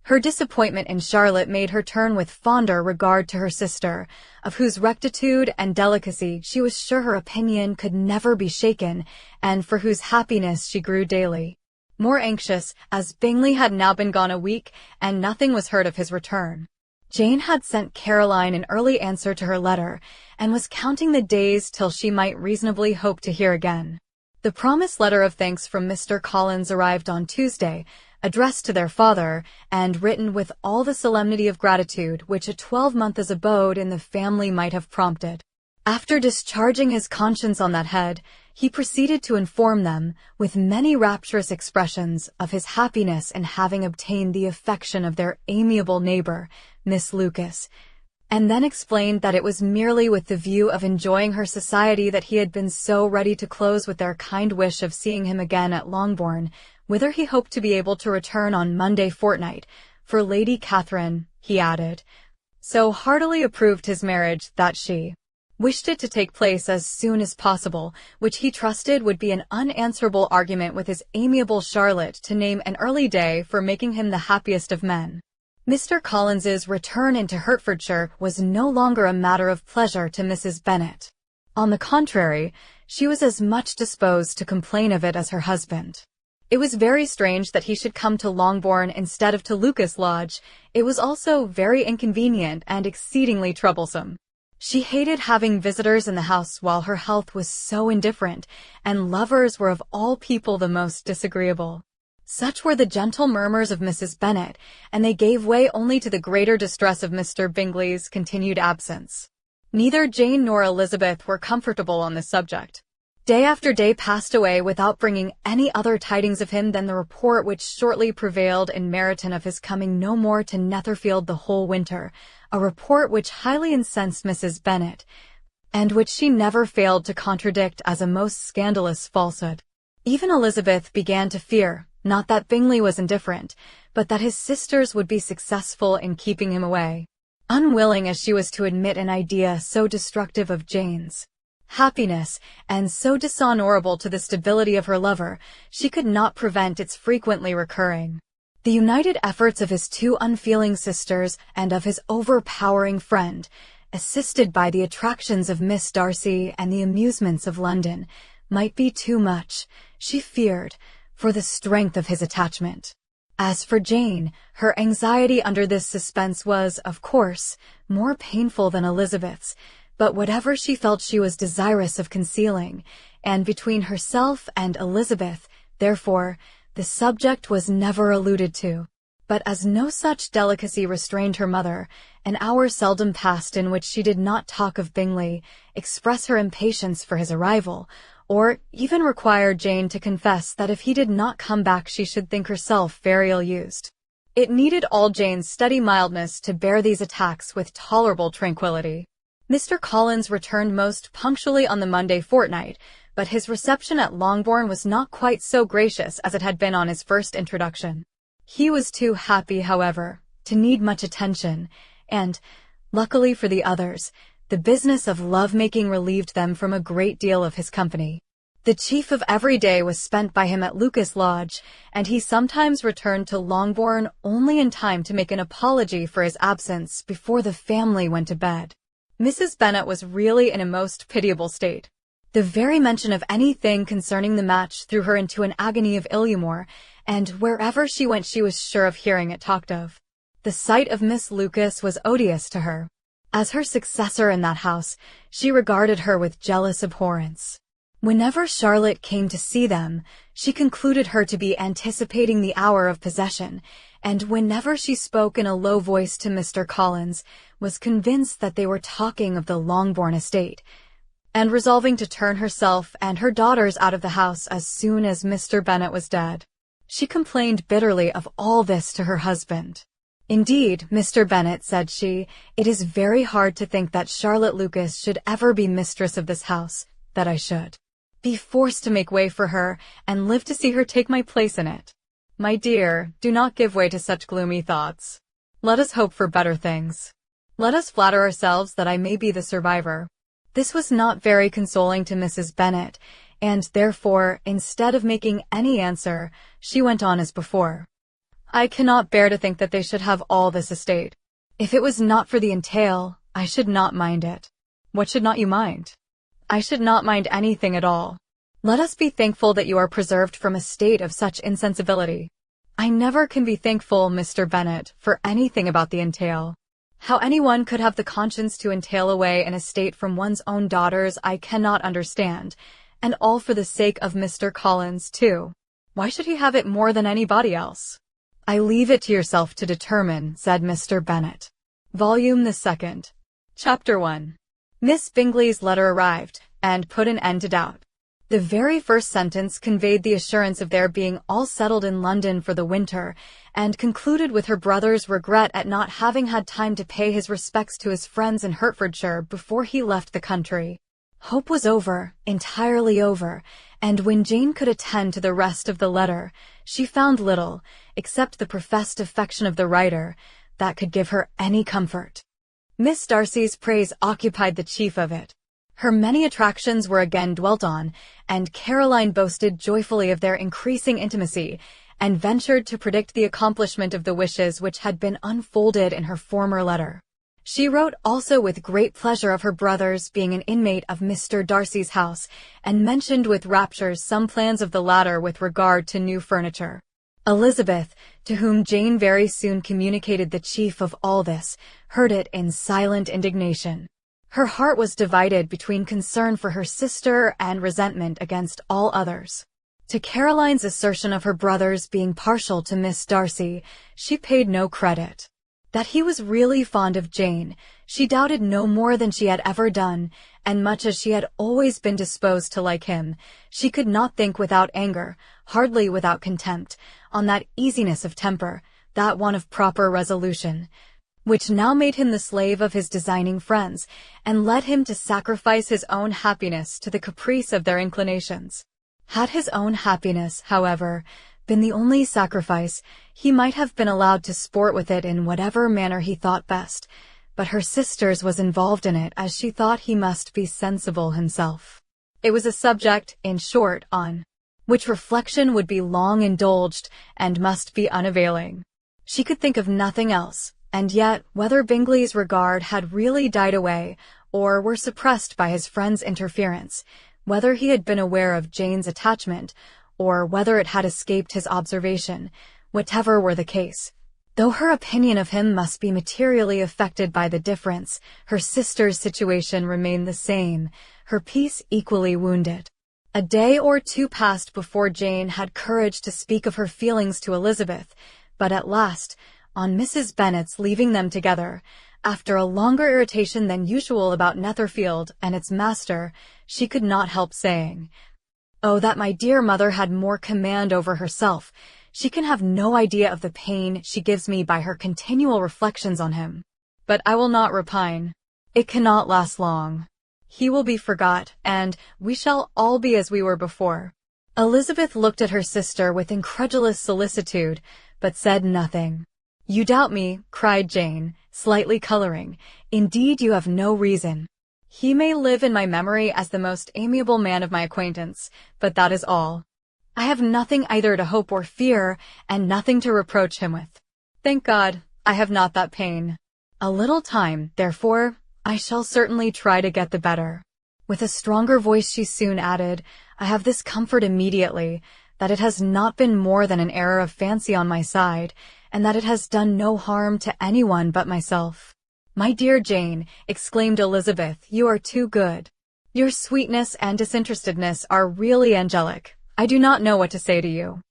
Her disappointment in Charlotte made her turn with fonder regard to her sister, of whose rectitude and delicacy she was sure her opinion could never be shaken, and for whose happiness she grew daily more anxious, as Bingley had now been gone a week, and nothing was heard of his return. Jane had sent Caroline an early answer to her letter, and was counting the days till she might reasonably hope to hear again. The promised letter of thanks from Mr. Collins arrived on Tuesday, addressed to their father, and written with all the solemnity of gratitude which a 12-month's abode in the family might have prompted. After discharging his conscience on that head, he proceeded to inform them, with many rapturous expressions, of his happiness in having obtained the affection of their amiable neighbor, Miss Lucas, and then explained that it was merely with the view of enjoying her society that he had been so ready to close with their kind wish of seeing him again at Longbourn, whither he hoped to be able to return on Monday fortnight. For Lady Catherine, he added, so heartily approved his marriage that she wished it to take place as soon as possible, which he trusted would be an unanswerable argument with his amiable Charlotte to name an early day for making him the happiest of men. Mr. Collins's return into Hertfordshire was no longer a matter of pleasure to Mrs. Bennet. On the contrary, she was as much disposed to complain of it as her husband. It was very strange that he should come to Longbourn instead of to Lucas Lodge. It was also very inconvenient and exceedingly troublesome. She hated having visitors in the house while her health was so indifferent, and lovers were of all people the most disagreeable. Such were the gentle murmurs of Mrs. Bennet, and they gave way only to the greater distress of Mr. Bingley's continued absence. Neither Jane nor Elizabeth were comfortable on this subject. Day after day passed away without bringing any other tidings of him than the report which shortly prevailed in Meryton of his coming no more to Netherfield the whole winter, a report which highly incensed Mrs. Bennet, and which she never failed to contradict as a most scandalous falsehood. Even Elizabeth began to fear, not that Bingley was indifferent, but that his sisters would be successful in keeping him away. Unwilling as she was to admit an idea so destructive of Jane's happiness, and so dishonorable to the stability of her lover, she could not prevent its frequently recurring. The united efforts of his two unfeeling sisters and of his overpowering friend, assisted by the attractions of Miss Darcy and the amusements of London, might be too much, she feared, for the strength of his attachment. As for Jane, her anxiety under this suspense was, of course, more painful than Elizabeth's, but whatever she felt she was desirous of concealing, and between herself and Elizabeth, therefore, the subject was never alluded to. But as no such delicacy restrained her mother, an hour seldom passed in which she did not talk of Bingley, express her impatience for his arrival, or even require Jane to confess that if he did not come back she should think herself very ill-used. It needed all Jane's steady mildness to bear these attacks with tolerable tranquillity. Mr. Collins returned most punctually on the Monday fortnight, but his reception at Longbourn was not quite so gracious as it had been on his first introduction. He was too happy, however, to need much attention, and, luckily for the others, the business of love-making relieved them from a great deal of his company. The chief of every day was spent by him at Lucas Lodge, and he sometimes returned to Longbourn only in time to make an apology for his absence before the family went to bed. Mrs. Bennet was really in a most pitiable state. The very mention of anything concerning the match threw her into an agony of ill-humour, and wherever she went she was sure of hearing it talked of. The sight of Miss Lucas was odious to her. As her successor in that house, she regarded her with jealous abhorrence. Whenever Charlotte came to see them, she concluded her to be anticipating the hour of possession, and whenever she spoke in a low voice to Mr. Collins, was convinced that they were talking of the Longbourn estate, and resolving to turn herself and her daughters out of the house as soon as Mr. Bennet was dead. She complained bitterly of all this to her husband. "Indeed, Mr. Bennet," said she, "it is very hard to think that Charlotte Lucas should ever be mistress of this house, that I should be forced to make way for her, and live to see her take my place in it. My dear, do not give way to such gloomy thoughts. Let us hope for better things. Let us flatter ourselves that I may be the survivor." This was not very consoling to Mrs. Bennet, and therefore, instead of making any answer, she went on as before. "I cannot bear to think that they should have all this estate. If it was not for the entail, I should not mind it." "What should not you mind?" "I should not mind anything at all. Let us be thankful that you are preserved from a state of such insensibility." "I never can be thankful, Mr. Bennet, for anything about the entail. How anyone could have the conscience to entail away an estate from one's own daughters I cannot understand, and all for the sake of Mr. Collins, too. Why should he have it more than anybody else?" "I leave it to yourself to determine," said Mr. Bennet. Volume the Second. Chapter 1. Miss Bingley's letter arrived, and put an end to doubt. The very first sentence conveyed the assurance of their being all settled in London for the winter, and concluded with her brother's regret at not having had time to pay his respects to his friends in Hertfordshire before he left the country. Hope was over, entirely over, and when Jane could attend to the rest of the letter, she found little, except the professed affection of the writer, that could give her any comfort. Miss Darcy's praise occupied the chief of it. Her many attractions were again dwelt on, and Caroline boasted joyfully of their increasing intimacy, and ventured to predict the accomplishment of the wishes which had been unfolded in her former letter. She wrote also with great pleasure of her brother's being an inmate of Mr. Darcy's house, and mentioned with raptures some plans of the latter with regard to new furniture. Elizabeth, to whom Jane very soon communicated the chief of all this, heard it in silent indignation. Her heart was divided between concern for her sister and resentment against all others. To Caroline's assertion of her brother's being partial to Miss Darcy, she paid no credit. That he was really fond of Jane, She doubted no more than she had ever done, and much as she had always been disposed to like him, she could not think without anger, hardly without contempt, on that easiness of temper, that one of proper resolution, which now made him the slave of his designing friends, and led him to sacrifice his own happiness to the caprice of their inclinations. Had his own happiness, however, been the only sacrifice, he might have been allowed to sport with it in whatever manner he thought best, but her sister's was involved in it as she thought he must be sensible himself. It was a subject, in short, on which reflection would be long indulged and must be unavailing. She could think of nothing else. And yet, whether Bingley's regard had really died away, or were suppressed by his friend's interference, whether he had been aware of Jane's attachment, or whether it had escaped his observation, whatever were the case, though her opinion of him must be materially affected by the difference, her sister's situation remained the same, her peace equally wounded. A day or two passed before Jane had courage to speak of her feelings to Elizabeth, but at last, on Mrs. Bennet's leaving them together, after a longer irritation than usual about Netherfield and its master, she could not help saying, "Oh, that my dear mother had more command over herself. She can have no idea of the pain she gives me by her continual reflections on him. But I will not repine. It cannot last long. He will be forgot, and we shall all be as we were before." Elizabeth looked at her sister with incredulous solicitude, but said nothing. "You doubt me," cried Jane, slightly coloring. "Indeed, you have no reason. He may live in my memory as the most amiable man of my acquaintance, but that is all. I have nothing either to hope or fear, and nothing to reproach him with. Thank God, I have not that pain. A little time, therefore, I shall certainly try to get the better." With a stronger voice she soon added, "I have this comfort immediately, that it has not been more than an error of fancy on my side, and that it has done no harm to anyone but myself." "My dear Jane," exclaimed Elizabeth, "you are too good. Your sweetness and disinterestedness are really angelic. I do not know what to say to you.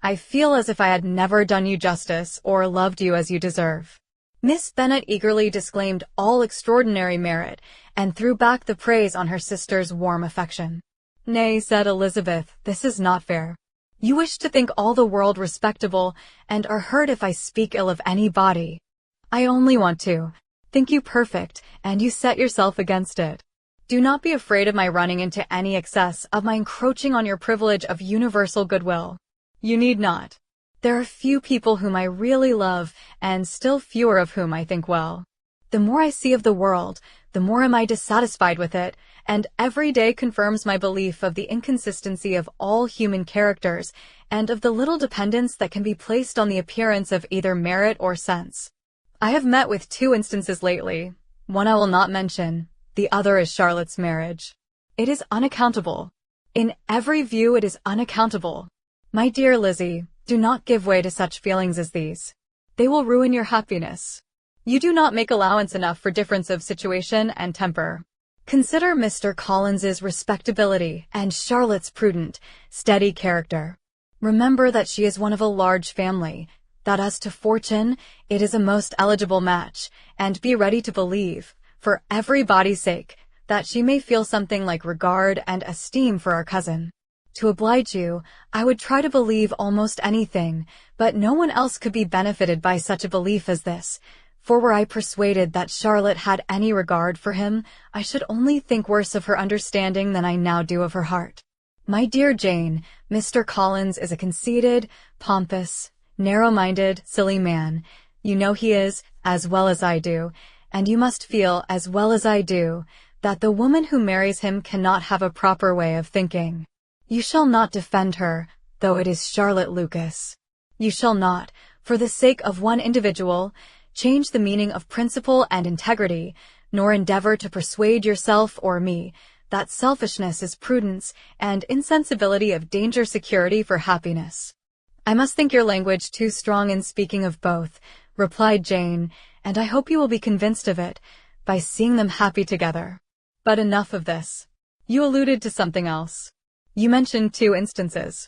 I feel as if I had never done you justice or loved you as you deserve." Miss Bennet eagerly disclaimed all extraordinary merit, and threw back the praise on her sister's warm affection. "Nay," said Elizabeth, "this is not fair. You wish to think all the world respectable, and are hurt if I speak ill of any body. I only want to think you perfect, and you set yourself against it. Do not be afraid of my running into any excess, of my encroaching on your privilege of universal goodwill. You need not. There are few people whom I really love, and still fewer of whom I think well. The more I see of the world, the more am I dissatisfied with it, and every day confirms my belief of the inconsistency of all human characters, and of the little dependence that can be placed on the appearance of either merit or sense. I have met with 2 instances lately. One I will not mention, the other is Charlotte's marriage. It is unaccountable. In every view it is unaccountable. My dear Lizzie, do not give way to such feelings as these. They will ruin your happiness. You do not make allowance enough for difference of situation and temper. Consider Mr. Collins's respectability and Charlotte's prudent, steady character. Remember that she is one of a large family, that as to fortune, it is a most eligible match, and be ready to believe, for everybody's sake, that she may feel something like regard and esteem for our cousin. To oblige you, I would try to believe almost anything, but no one else could be benefited by such a belief as this. For were I persuaded that Charlotte had any regard for him, I should only think worse of her understanding than I now do of her heart. My dear Jane, Mr. Collins is a conceited, pompous, narrow-minded, silly man. You know he is, as well as I do, and you must feel, as well as I do, that the woman who marries him cannot have a proper way of thinking. You shall not defend her, though it is Charlotte Lucas. You shall not, for the sake of one individual, change the meaning of principle and integrity, nor endeavor to persuade yourself or me that selfishness is prudence and insensibility of danger security for happiness. I must think your language too strong in speaking of both, replied Jane, and I hope you will be convinced of it by seeing them happy together. But enough of this. You alluded to something else. You mentioned 2 instances.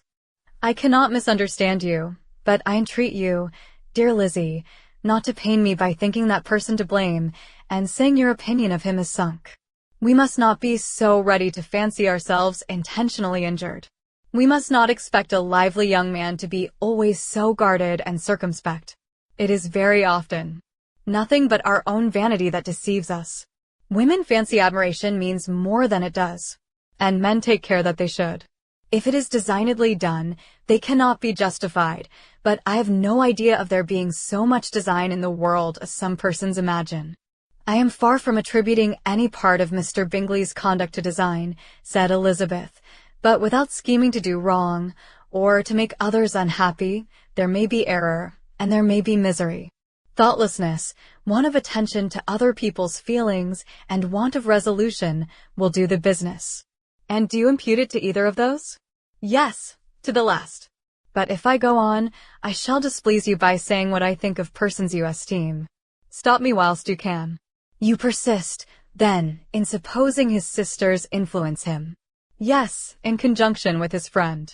I cannot misunderstand you, but I entreat you, dear Lizzie, not to pain me by thinking that person to blame and saying your opinion of him is sunk. We must not be so ready to fancy ourselves intentionally injured. We must not expect a lively young man to be always so guarded and circumspect. It is very often nothing but our own vanity that deceives us. Women fancy admiration means more than it does, and men take care that they should. If it is designedly done, they cannot be justified, but I have no idea of there being so much design in the world as some persons imagine. I am far from attributing any part of Mr. Bingley's conduct to design, said Elizabeth, but without scheming to do wrong, or to make others unhappy, there may be error, and there may be misery. Thoughtlessness, want of attention to other people's feelings, and want of resolution will do the business. And do you impute it to either of those? Yes, to the last. But if I go on, I shall displease you by saying what I think of persons you esteem. Stop me whilst you can. You persist, then, in supposing his sisters influence him. Yes, in conjunction with his friend.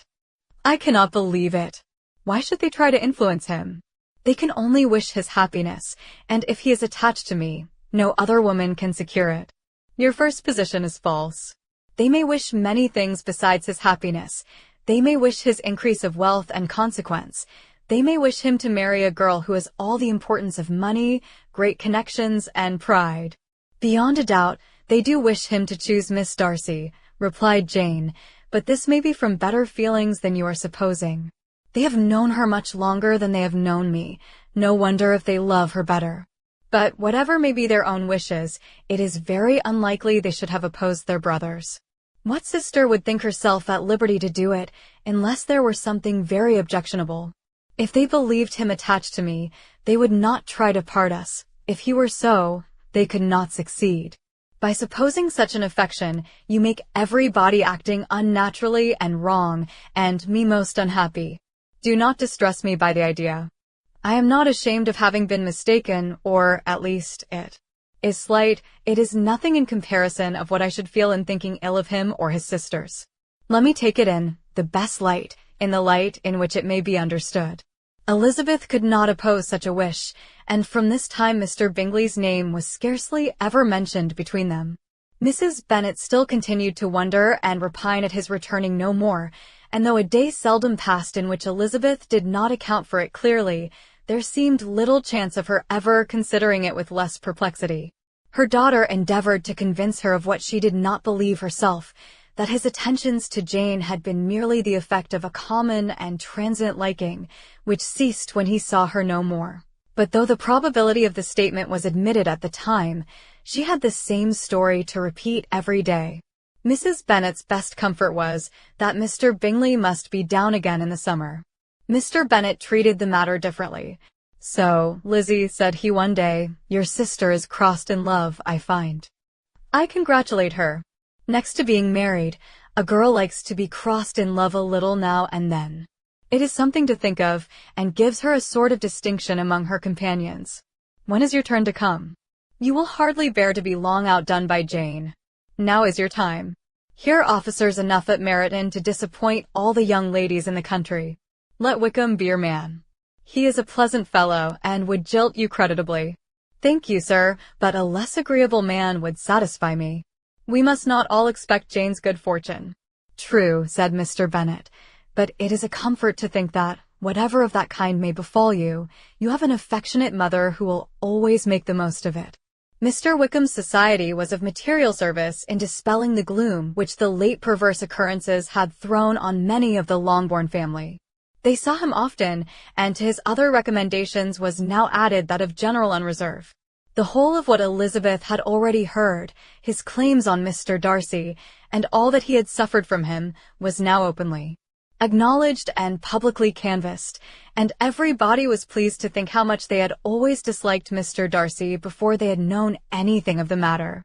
I cannot believe it. Why should they try to influence him? They can only wish his happiness, and if he is attached to me, no other woman can secure it. Your first position is false. They may wish many things besides his happiness. They may wish his increase of wealth and consequence. They may wish him to marry a girl who has all the importance of money, great connections, and pride. Beyond a doubt, they do wish him to choose Miss Darcy, replied Jane, but this may be from better feelings than you are supposing. They have known her much longer than they have known me. No wonder if they love her better. But whatever may be their own wishes, it is very unlikely they should have opposed their brothers. What sister would think herself at liberty to do it, unless there were something very objectionable? If they believed him attached to me, they would not try to part us. If he were so, they could not succeed. By supposing such an affection, you make everybody acting unnaturally and wrong, and me most unhappy. Do not distress me by the idea. I am not ashamed of having been mistaken, or, at least, it is slight. It is nothing in comparison of what I should feel in thinking ill of him or his sisters. Let me take it in the best light, in the light in which it may be understood. Elizabeth could not oppose such a wish, and from this time Mr. Bingley's name was scarcely ever mentioned between them. Mrs. Bennet still continued to wonder and repine at his returning no more, and though a day seldom passed in which Elizabeth did not account for it clearly, there seemed little chance of her ever considering it with less perplexity. Her daughter endeavored to convince her of what she did not believe herself, that his attentions to Jane had been merely the effect of a common and transient liking, which ceased when he saw her no more. But though the probability of the statement was admitted at the time, she had the same story to repeat every day. Mrs. Bennet's best comfort was that Mr. Bingley must be down again in the summer. Mr. Bennet treated the matter differently. "So, Lizzie," said he one day, "your sister is crossed in love, I find. I congratulate her. Next to being married, a girl likes to be crossed in love a little now and then. It is something to think of, and gives her a sort of distinction among her companions. When is your turn to come? You will hardly bear to be long outdone by Jane. Now is your time. Here are officers enough at Meryton to disappoint all the young ladies in the country. Let Wickham be your man. He is a pleasant fellow, and would jilt you creditably." "Thank you, sir, but a less agreeable man would satisfy me. We must not all expect Jane's good fortune." "True," said Mr. Bennet, "but it is a comfort to think that, whatever of that kind may befall you, you have an affectionate mother who will always make the most of it." Mr. Wickham's society was of material service in dispelling the gloom which the late perverse occurrences had thrown on many of the Longbourn family. They saw him often, and to his other recommendations was now added that of general unreserve. The whole of what Elizabeth had already heard, his claims on Mr. Darcy, and all that he had suffered from him, was now openly acknowledged and publicly canvassed, and everybody was pleased to think how much they had always disliked Mr. Darcy before they had known anything of the matter.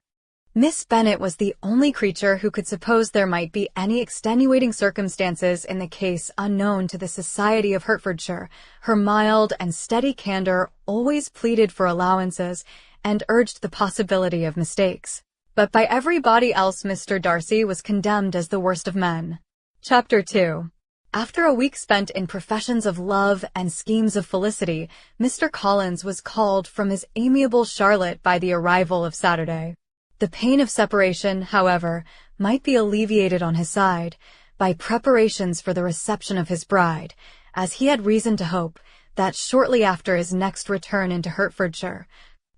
Miss Bennet was the only creature who could suppose there might be any extenuating circumstances in the case unknown to the society of Hertfordshire. Her mild and steady candour always pleaded for allowances, and urged the possibility of mistakes. But by everybody else Mr. Darcy was condemned as the worst of men. Chapter 2. After a week spent in professions of love and schemes of felicity, Mr. Collins was called from his amiable Charlotte by the arrival of Saturday. The pain of separation, however, might be alleviated on his side by preparations for the reception of his bride, as he had reason to hope that shortly after his next return into Hertfordshire,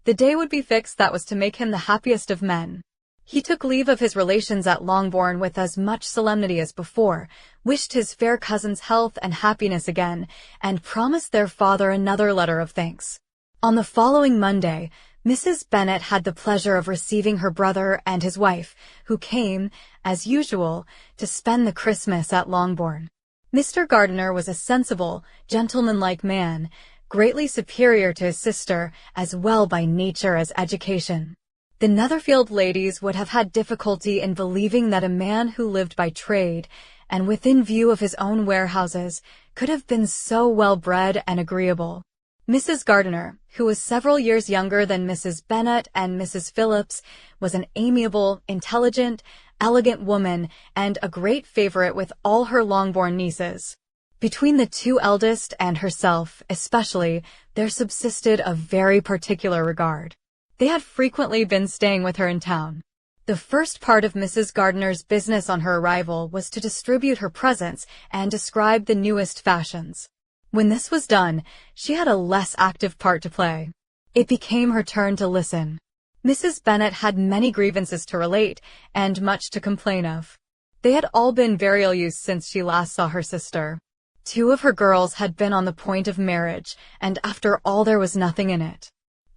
the day would be fixed that was to make him the happiest of men. He took leave of his relations at Longbourn with as much solemnity as before, wished his fair cousin's health and happiness again, and promised their father another letter of thanks. On the following Monday, Mrs. Bennet had the pleasure of receiving her brother and his wife, who came, as usual, to spend the Christmas at Longbourn. Mr. Gardiner was a sensible, gentlemanlike man, greatly superior to his sister, as well by nature as education. The Netherfield ladies would have had difficulty in believing that a man who lived by trade, and within view of his own warehouses, could have been so well-bred and agreeable. Mrs. Gardiner, who was several years younger than Mrs. Bennet and Mrs. Phillips, was an amiable, intelligent, elegant woman, and a great favorite with all her Longbourn nieces. Between the two eldest and herself, especially, there subsisted a very particular regard. They had frequently been staying with her in town. The first part of Mrs. Gardiner's business on her arrival was to distribute her presents and describe the newest fashions. When this was done, she had a less active part to play. It became her turn to listen. Mrs. Bennet had many grievances to relate, and much to complain of. They had all been very ill-used since she last saw her sister. 2 of her girls had been on the point of marriage, and after all there was nothing in it.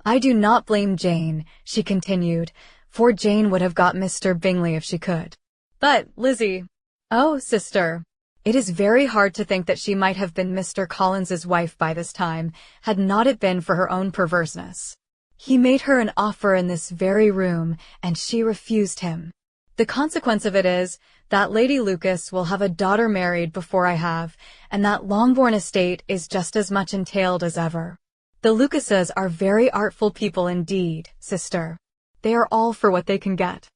"I do not blame Jane," she continued, "for Jane would have got Mr. Bingley if she could. But, Lizzie—" "Oh, sister, it is very hard to think that she might have been Mr. Collins's wife by this time, had not it been for her own perverseness. He made her an offer in this very room, and she refused him. The consequence of it is that Lady Lucas will have a daughter married before I have, and that Longbourn estate is just as much entailed as ever. The Lucases are very artful people indeed, sister. They are all for what they can get.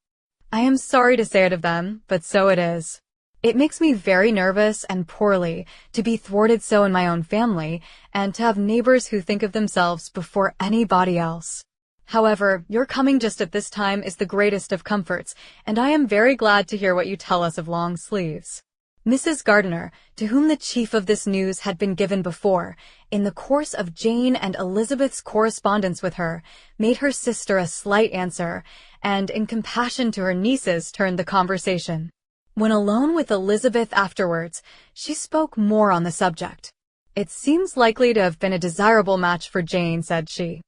I am sorry to say it of them, but so it is. It makes me very nervous and poorly to be thwarted so in my own family, and to have neighbors who think of themselves before anybody else. However, your coming just at this time is the greatest of comforts, and I am very glad to hear what you tell us of long sleeves." Mrs. Gardiner, to whom the chief of this news had been given before, in the course of Jane and Elizabeth's correspondence with her, made her sister a slight answer, and in compassion to her nieces turned the conversation. When alone with Elizabeth afterwards, she spoke more on the subject. "It seems likely to have been a desirable match for Jane," said she.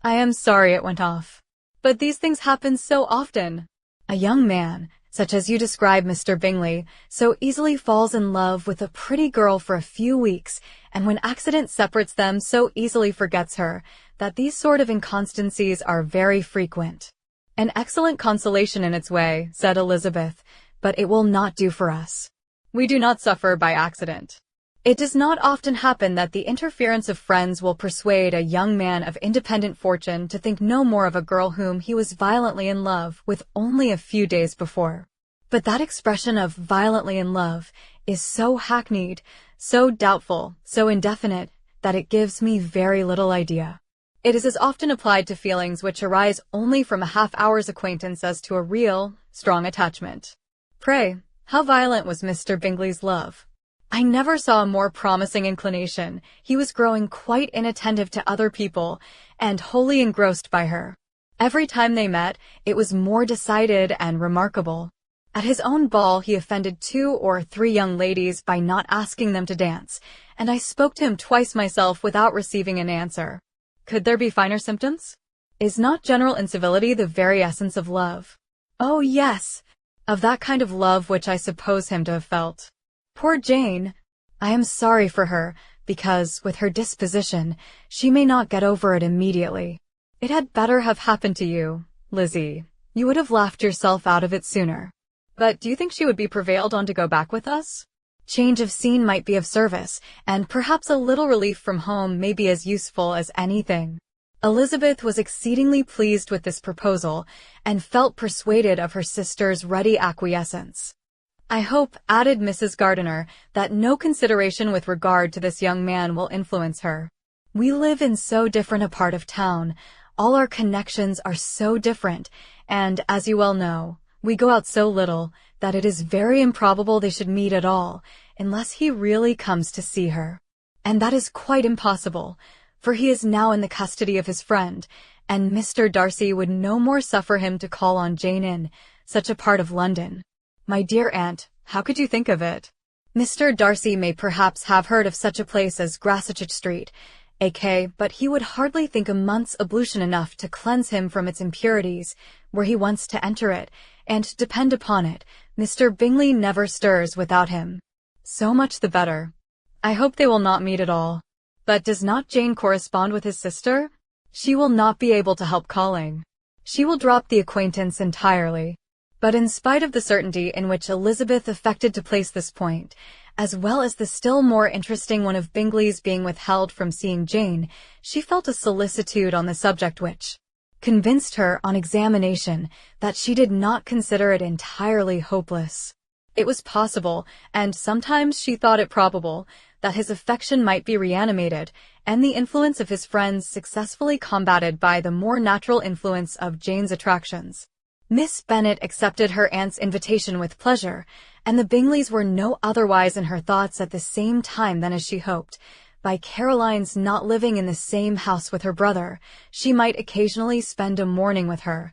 "I am sorry it went off. But these things happen so often. A young man, such as you describe Mr. Bingley, so easily falls in love with a pretty girl for a few weeks, and when accident separates them so easily forgets her, that these sort of inconstancies are very frequent." "An excellent consolation in its way," said Elizabeth, "but it will not do for us. We do not suffer by accident. It does not often happen that the interference of friends will persuade a young man of independent fortune to think no more of a girl whom he was violently in love with only a few days before. But that expression of violently in love is so hackneyed, so doubtful, so indefinite, that it gives me very little idea. It is as often applied to feelings which arise only from a half-hour's acquaintance as to a real, strong attachment. Pray, how violent was Mr. Bingley's love? I never saw a more promising inclination. He was growing quite inattentive to other people, and wholly engrossed by her. Every time they met, it was more decided and remarkable. At his own ball he offended 2 or 3 young ladies by not asking them to dance, and I spoke to him twice myself without receiving an answer. Could there be finer symptoms? Is not general incivility the very essence of love? Oh, yes, of that kind of love which I suppose him to have felt. Poor Jane! I am sorry for her, because, with her disposition, she may not get over it immediately. It had better have happened to you, Lizzie. You would have laughed yourself out of it sooner. But do you think she would be prevailed on to go back with us? Change of scene might be of service, and perhaps a little relief from home may be as useful as anything." Elizabeth was exceedingly pleased with this proposal, and felt persuaded of her sister's ready acquiescence. I hope, added Mrs. Gardiner, that no consideration with regard to this young man will influence her. We live in so different a part of town, all our connections are so different, and, as you well know, we go out so little, that it is very improbable they should meet at all, unless he really comes to see her. And that is quite impossible, for he is now in the custody of his friend, and Mr. Darcy would no more suffer him to call on Jane in such a part of London. My dear aunt, how could you think of it? Mr. Darcy may perhaps have heard of such a place as Grassetchett Street, a.k., but he would hardly think a month's ablution enough to cleanse him from its impurities, were he once to enter it, and, depend upon it, Mr. Bingley never stirs without him. So much the better. I hope they will not meet at all. But does not Jane correspond with his sister? She will not be able to help calling. She will drop the acquaintance entirely. But in spite of the certainty in which Elizabeth affected to place this point, as well as the still more interesting one of Bingley's being withheld from seeing Jane, she felt a solicitude on the subject which convinced her on examination that she did not consider it entirely hopeless. It was possible, and sometimes she thought it probable, that his affection might be reanimated, and the influence of his friends successfully combated by the more natural influence of Jane's attractions. Miss Bennet accepted her aunt's invitation with pleasure, and the Bingleys were no otherwise in her thoughts at the same time than as she hoped. By Caroline's not living in the same house with her brother, she might occasionally spend a morning with her,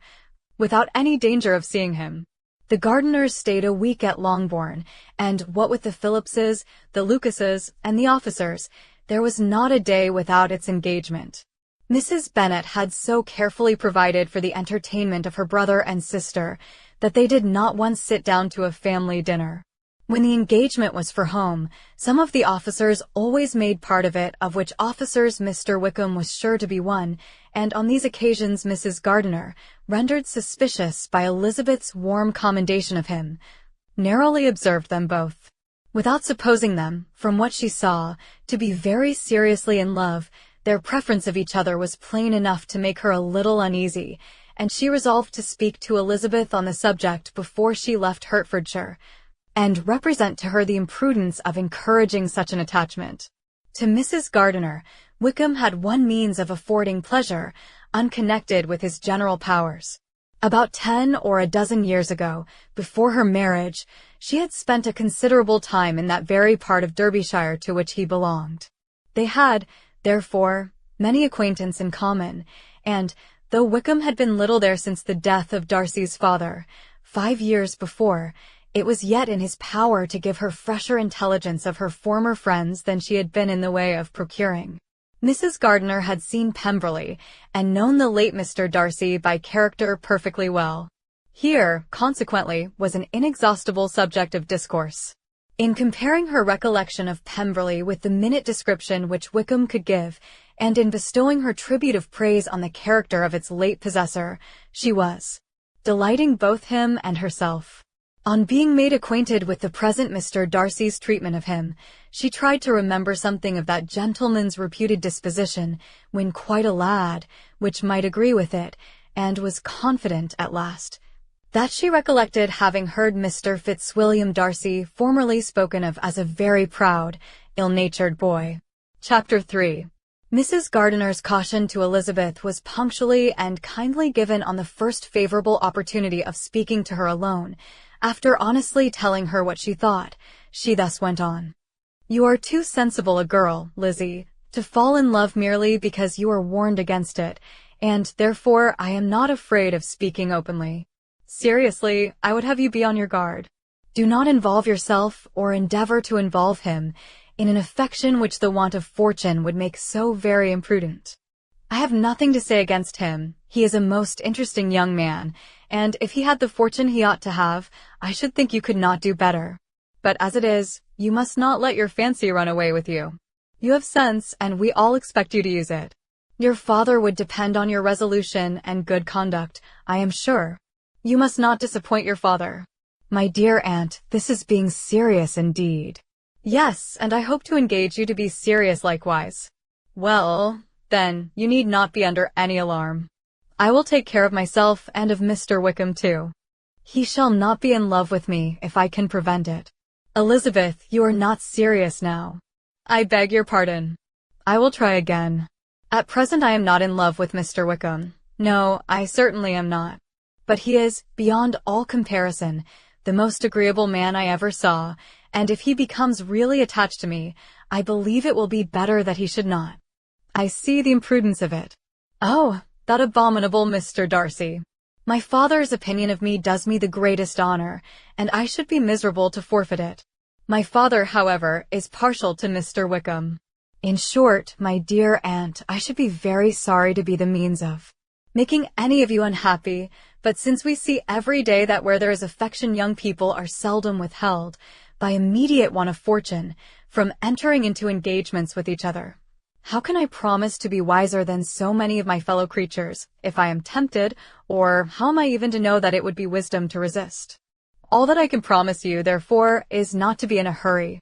without any danger of seeing him. The Gardiners stayed a week at Longbourn, and what with the Phillipses, the Lucases, and the officers, there was not a day without its engagement. Mrs. Bennet had so carefully provided for the entertainment of her brother and sister that they did not once sit down to a family dinner. When the engagement was for home, some of the officers always made part of it, of which officers Mr. Wickham was sure to be one, and on these occasions Mrs. Gardiner, rendered suspicious by Elizabeth's warm commendation of him, narrowly observed them both. Without supposing them, from what she saw, to be very seriously in love, their preference of each other was plain enough to make her a little uneasy, and she resolved to speak to Elizabeth on the subject before she left Hertfordshire, and represent to her the imprudence of encouraging such an attachment. To Mrs. Gardiner, Wickham had one means of affording pleasure, unconnected with his general powers. About 10 or a dozen years ago, before her marriage, she had spent a considerable time in that very part of Derbyshire to which he belonged. They had, therefore, many acquaintance in common, and, though Wickham had been little there since the death of Darcy's father, 5 years before, it was yet in his power to give her fresher intelligence of her former friends than she had been in the way of procuring. Mrs. Gardiner had seen Pemberley, and known the late Mr. Darcy by character perfectly well. Here, consequently, was an inexhaustible subject of discourse. In comparing her recollection of Pemberley with the minute description which Wickham could give, and in bestowing her tribute of praise on the character of its late possessor, she was delighting both him and herself. On being made acquainted with the present Mr. Darcy's treatment of him, she tried to remember something of that gentleman's reputed disposition, when quite a lad, which might agree with it, and was confident, at last, that she recollected having heard Mr. Fitzwilliam Darcy formerly spoken of as a very proud, ill-natured boy. Chapter 3. Mrs. Gardiner's caution to Elizabeth was punctually and kindly given on the first favourable opportunity of speaking to her alone. After honestly telling her what she thought, she thus went on. "You are too sensible a girl, Lizzie, to fall in love merely because you are warned against it, and therefore I am not afraid of speaking openly. Seriously, I would have you be on your guard. Do not involve yourself, or endeavour to involve him, in an affection which the want of fortune would make so very imprudent. I have nothing to say against him. He is a most interesting young man, and if he had the fortune he ought to have, I should think you could not do better. But as it is, you must not let your fancy run away with you. You have sense, and we all expect you to use it. Your father would depend on your resolution and good conduct, I am sure. You must not disappoint your father." "My dear aunt, this is being serious indeed." "Yes, and I hope to engage you to be serious likewise." "Well, then, you need not be under any alarm. I will take care of myself and of Mr. Wickham too. He shall not be in love with me if I can prevent it. Elizabeth, you are not serious now. I beg your pardon. I will try again. At present I am not in love with Mr. Wickham. No, I certainly am not. But he is, beyond all comparison, the most agreeable man I ever saw, and if he becomes really attached to me, I believe it will be better that he should not. I see the imprudence of it. Oh, that abominable Mr. Darcy. My father's opinion of me does me the greatest honor, and I should be miserable to forfeit it. My father, however, is partial to Mr. Wickham. In short, my dear aunt, I should be very sorry to be the means of making any of you unhappy, but since we see every day that where there is affection young people are seldom withheld, by immediate want of fortune, from entering into engagements with each other, how can I promise to be wiser than so many of my fellow creatures, if I am tempted, or how am I even to know that it would be wisdom to resist? All that I can promise you, therefore, is not to be in a hurry.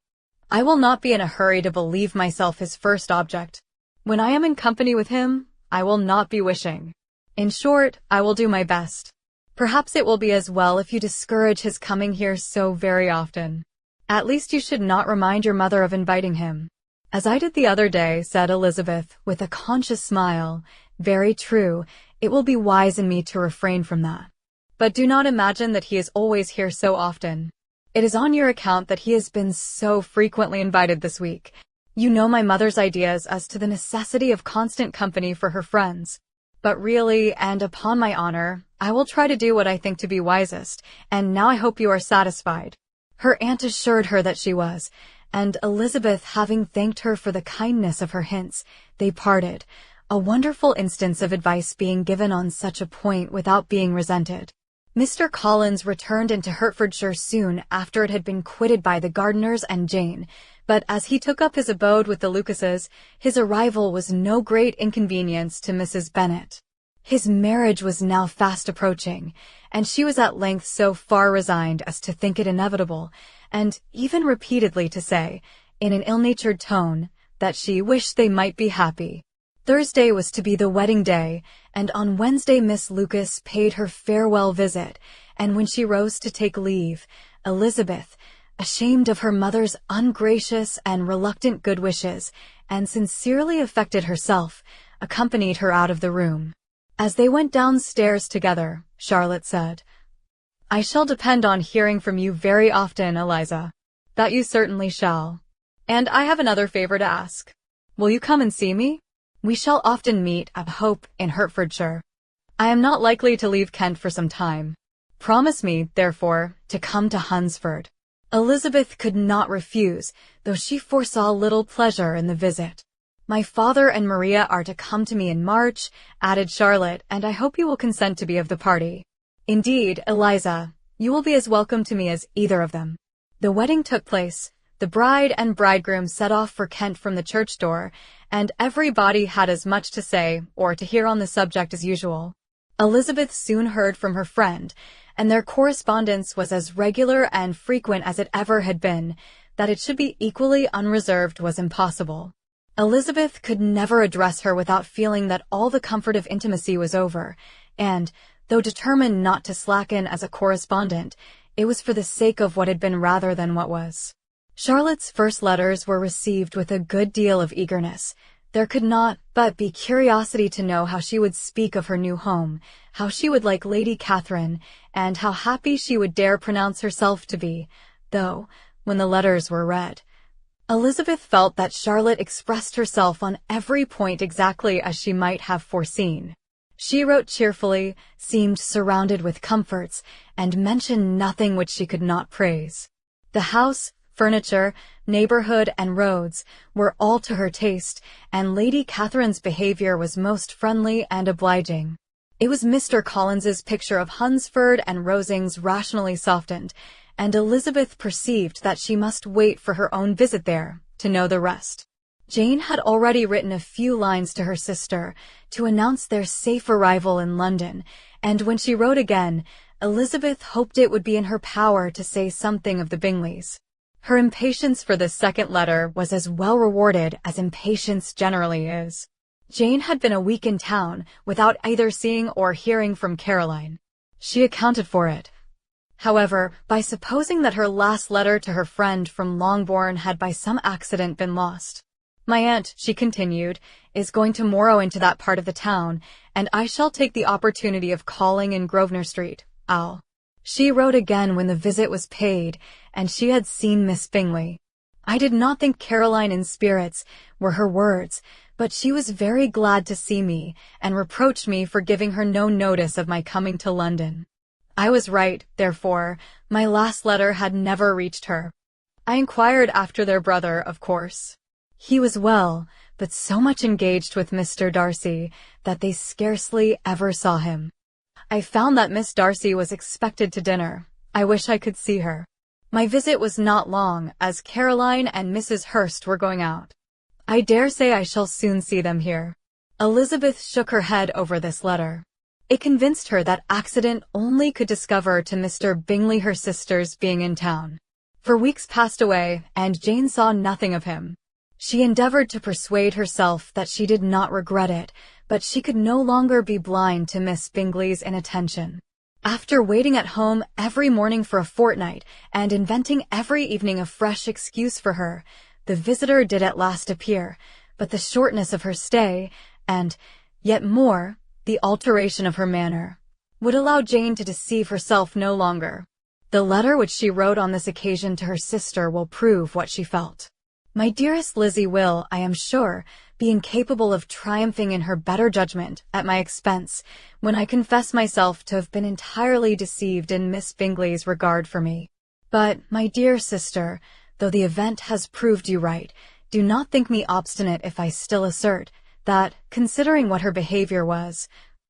I will not be in a hurry to believe myself his first object. When I am in company with him, I will not be wishing. In short, I will do my best. Perhaps it will be as well if you discourage his coming here so very often. At least you should not remind your mother of inviting him. As I did the other day, said Elizabeth, with a conscious smile. Very true, it will be wise in me to refrain from that. But do not imagine that he is always here so often. It is on your account that he has been so frequently invited this week. You know my mother's ideas as to the necessity of constant company for her friends. But really, and upon my honor, I will try to do what I think to be wisest, and now I hope you are satisfied. Her aunt assured her that she was, and Elizabeth having thanked her for the kindness of her hints, they parted, a wonderful instance of advice being given on such a point without being resented. Mr. Collins returned into Hertfordshire soon after it had been quitted by the Gardiners and Jane, but as he took up his abode with the Lucases, his arrival was no great inconvenience to Mrs. Bennet. His marriage was now fast approaching, and she was at length so far resigned as to think it inevitable, and even repeatedly to say, in an ill-natured tone, that she wished they might be happy. Thursday was to be the wedding day, and on Wednesday Miss Lucas paid her farewell visit, and when she rose to take leave, Elizabeth, ashamed of her mother's ungracious and reluctant good wishes, and sincerely affected herself, accompanied her out of the room. As they went downstairs together, Charlotte said, "I shall depend on hearing from you very often, Eliza." "That you certainly shall. And I have another favor to ask. Will you come and see me? We shall often meet, I hope, in Hertfordshire. I am not likely to leave Kent for some time. Promise me, therefore, to come to Hunsford." Elizabeth could not refuse, though she foresaw little pleasure in the visit. "My father and Maria are to come to me in March," added Charlotte, "and I hope you will consent to be of the party. Indeed, Eliza, you will be as welcome to me as either of them." The wedding took place. The bride and bridegroom set off for Kent from the church door, and everybody had as much to say or to hear on the subject as usual. Elizabeth soon heard from her friend, and their correspondence was as regular and frequent as it ever had been. That it should be equally unreserved was impossible. Elizabeth could never address her without feeling that all the comfort of intimacy was over, and, though determined not to slacken as a correspondent, it was for the sake of what had been rather than what was. Charlotte's first letters were received with a good deal of eagerness. There could not but be curiosity to know how she would speak of her new home, how she would like Lady Catherine, and how happy she would dare pronounce herself to be, though, when the letters were read, Elizabeth felt that Charlotte expressed herself on every point exactly as she might have foreseen. She wrote cheerfully, seemed surrounded with comforts, and mentioned nothing which she could not praise. The house, furniture, neighborhood, and roads were all to her taste, and Lady Catherine's behavior was most friendly and obliging. It was Mr. Collins's picture of Hunsford and Rosings rationally softened, and Elizabeth perceived that she must wait for her own visit there to know the rest. Jane had already written a few lines to her sister to announce their safe arrival in London, and when she wrote again, Elizabeth hoped it would be in her power to say something of the Bingleys. Her impatience for this second letter was as well rewarded as impatience generally is. Jane had been a week in town without either seeing or hearing from Caroline. She accounted for it. However, by supposing that her last letter to her friend from Longbourn had by some accident been lost. My aunt, she continued, is going tomorrow into that part of the town, and I shall take the opportunity of calling in Grosvenor Street. Ow. She wrote again when the visit was paid, and she had seen Miss Bingley. I did not think Caroline in spirits, were her words, but she was very glad to see me, and reproached me for giving her no notice of my coming to London. I was right, therefore, my last letter had never reached her. I inquired after their brother, of course. He was well, but so much engaged with Mr. Darcy that they scarcely ever saw him. I found that Miss Darcy was expected to dinner. I wish I could see her. My visit was not long, as Caroline and Mrs. Hurst were going out. I dare say I shall soon see them here. Elizabeth shook her head over this letter. It convinced her that accident only could discover to Mr. Bingley her sister's being in town. For weeks passed away, and Jane saw nothing of him. She endeavored to persuade herself that she did not regret it, but she could no longer be blind to Miss Bingley's inattention. After waiting at home every morning for a fortnight, and inventing every evening a fresh excuse for her, the visitor did at last appear, but the shortness of her stay, and, yet more, the alteration of her manner, would allow Jane to deceive herself no longer. The letter which she wrote on this occasion to her sister will prove what she felt. My dearest Lizzie will, I am sure, be incapable of triumphing in her better judgment at my expense, when I confess myself to have been entirely deceived in Miss Bingley's regard for me. But, my dear sister, though the event has proved you right, do not think me obstinate if I still assert that, considering what her behavior was,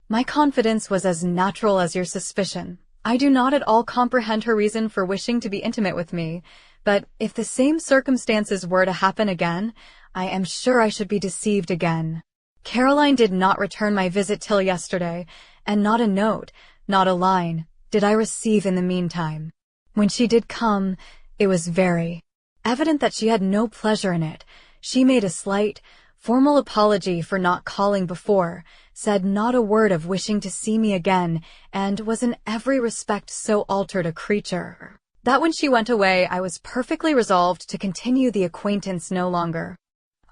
my confidence was as natural as your suspicion. I do not at all comprehend her reason for wishing to be intimate with me, but if the same circumstances were to happen again, I am sure I should be deceived again. Caroline did not return my visit till yesterday, and not a note, not a line, did I receive in the meantime. When she did come, it was very evident that she had no pleasure in it. She made a slight, formal apology for not calling before, said not a word of wishing to see me again, and was in every respect so altered a creature that when she went away I was perfectly resolved to continue the acquaintance no longer.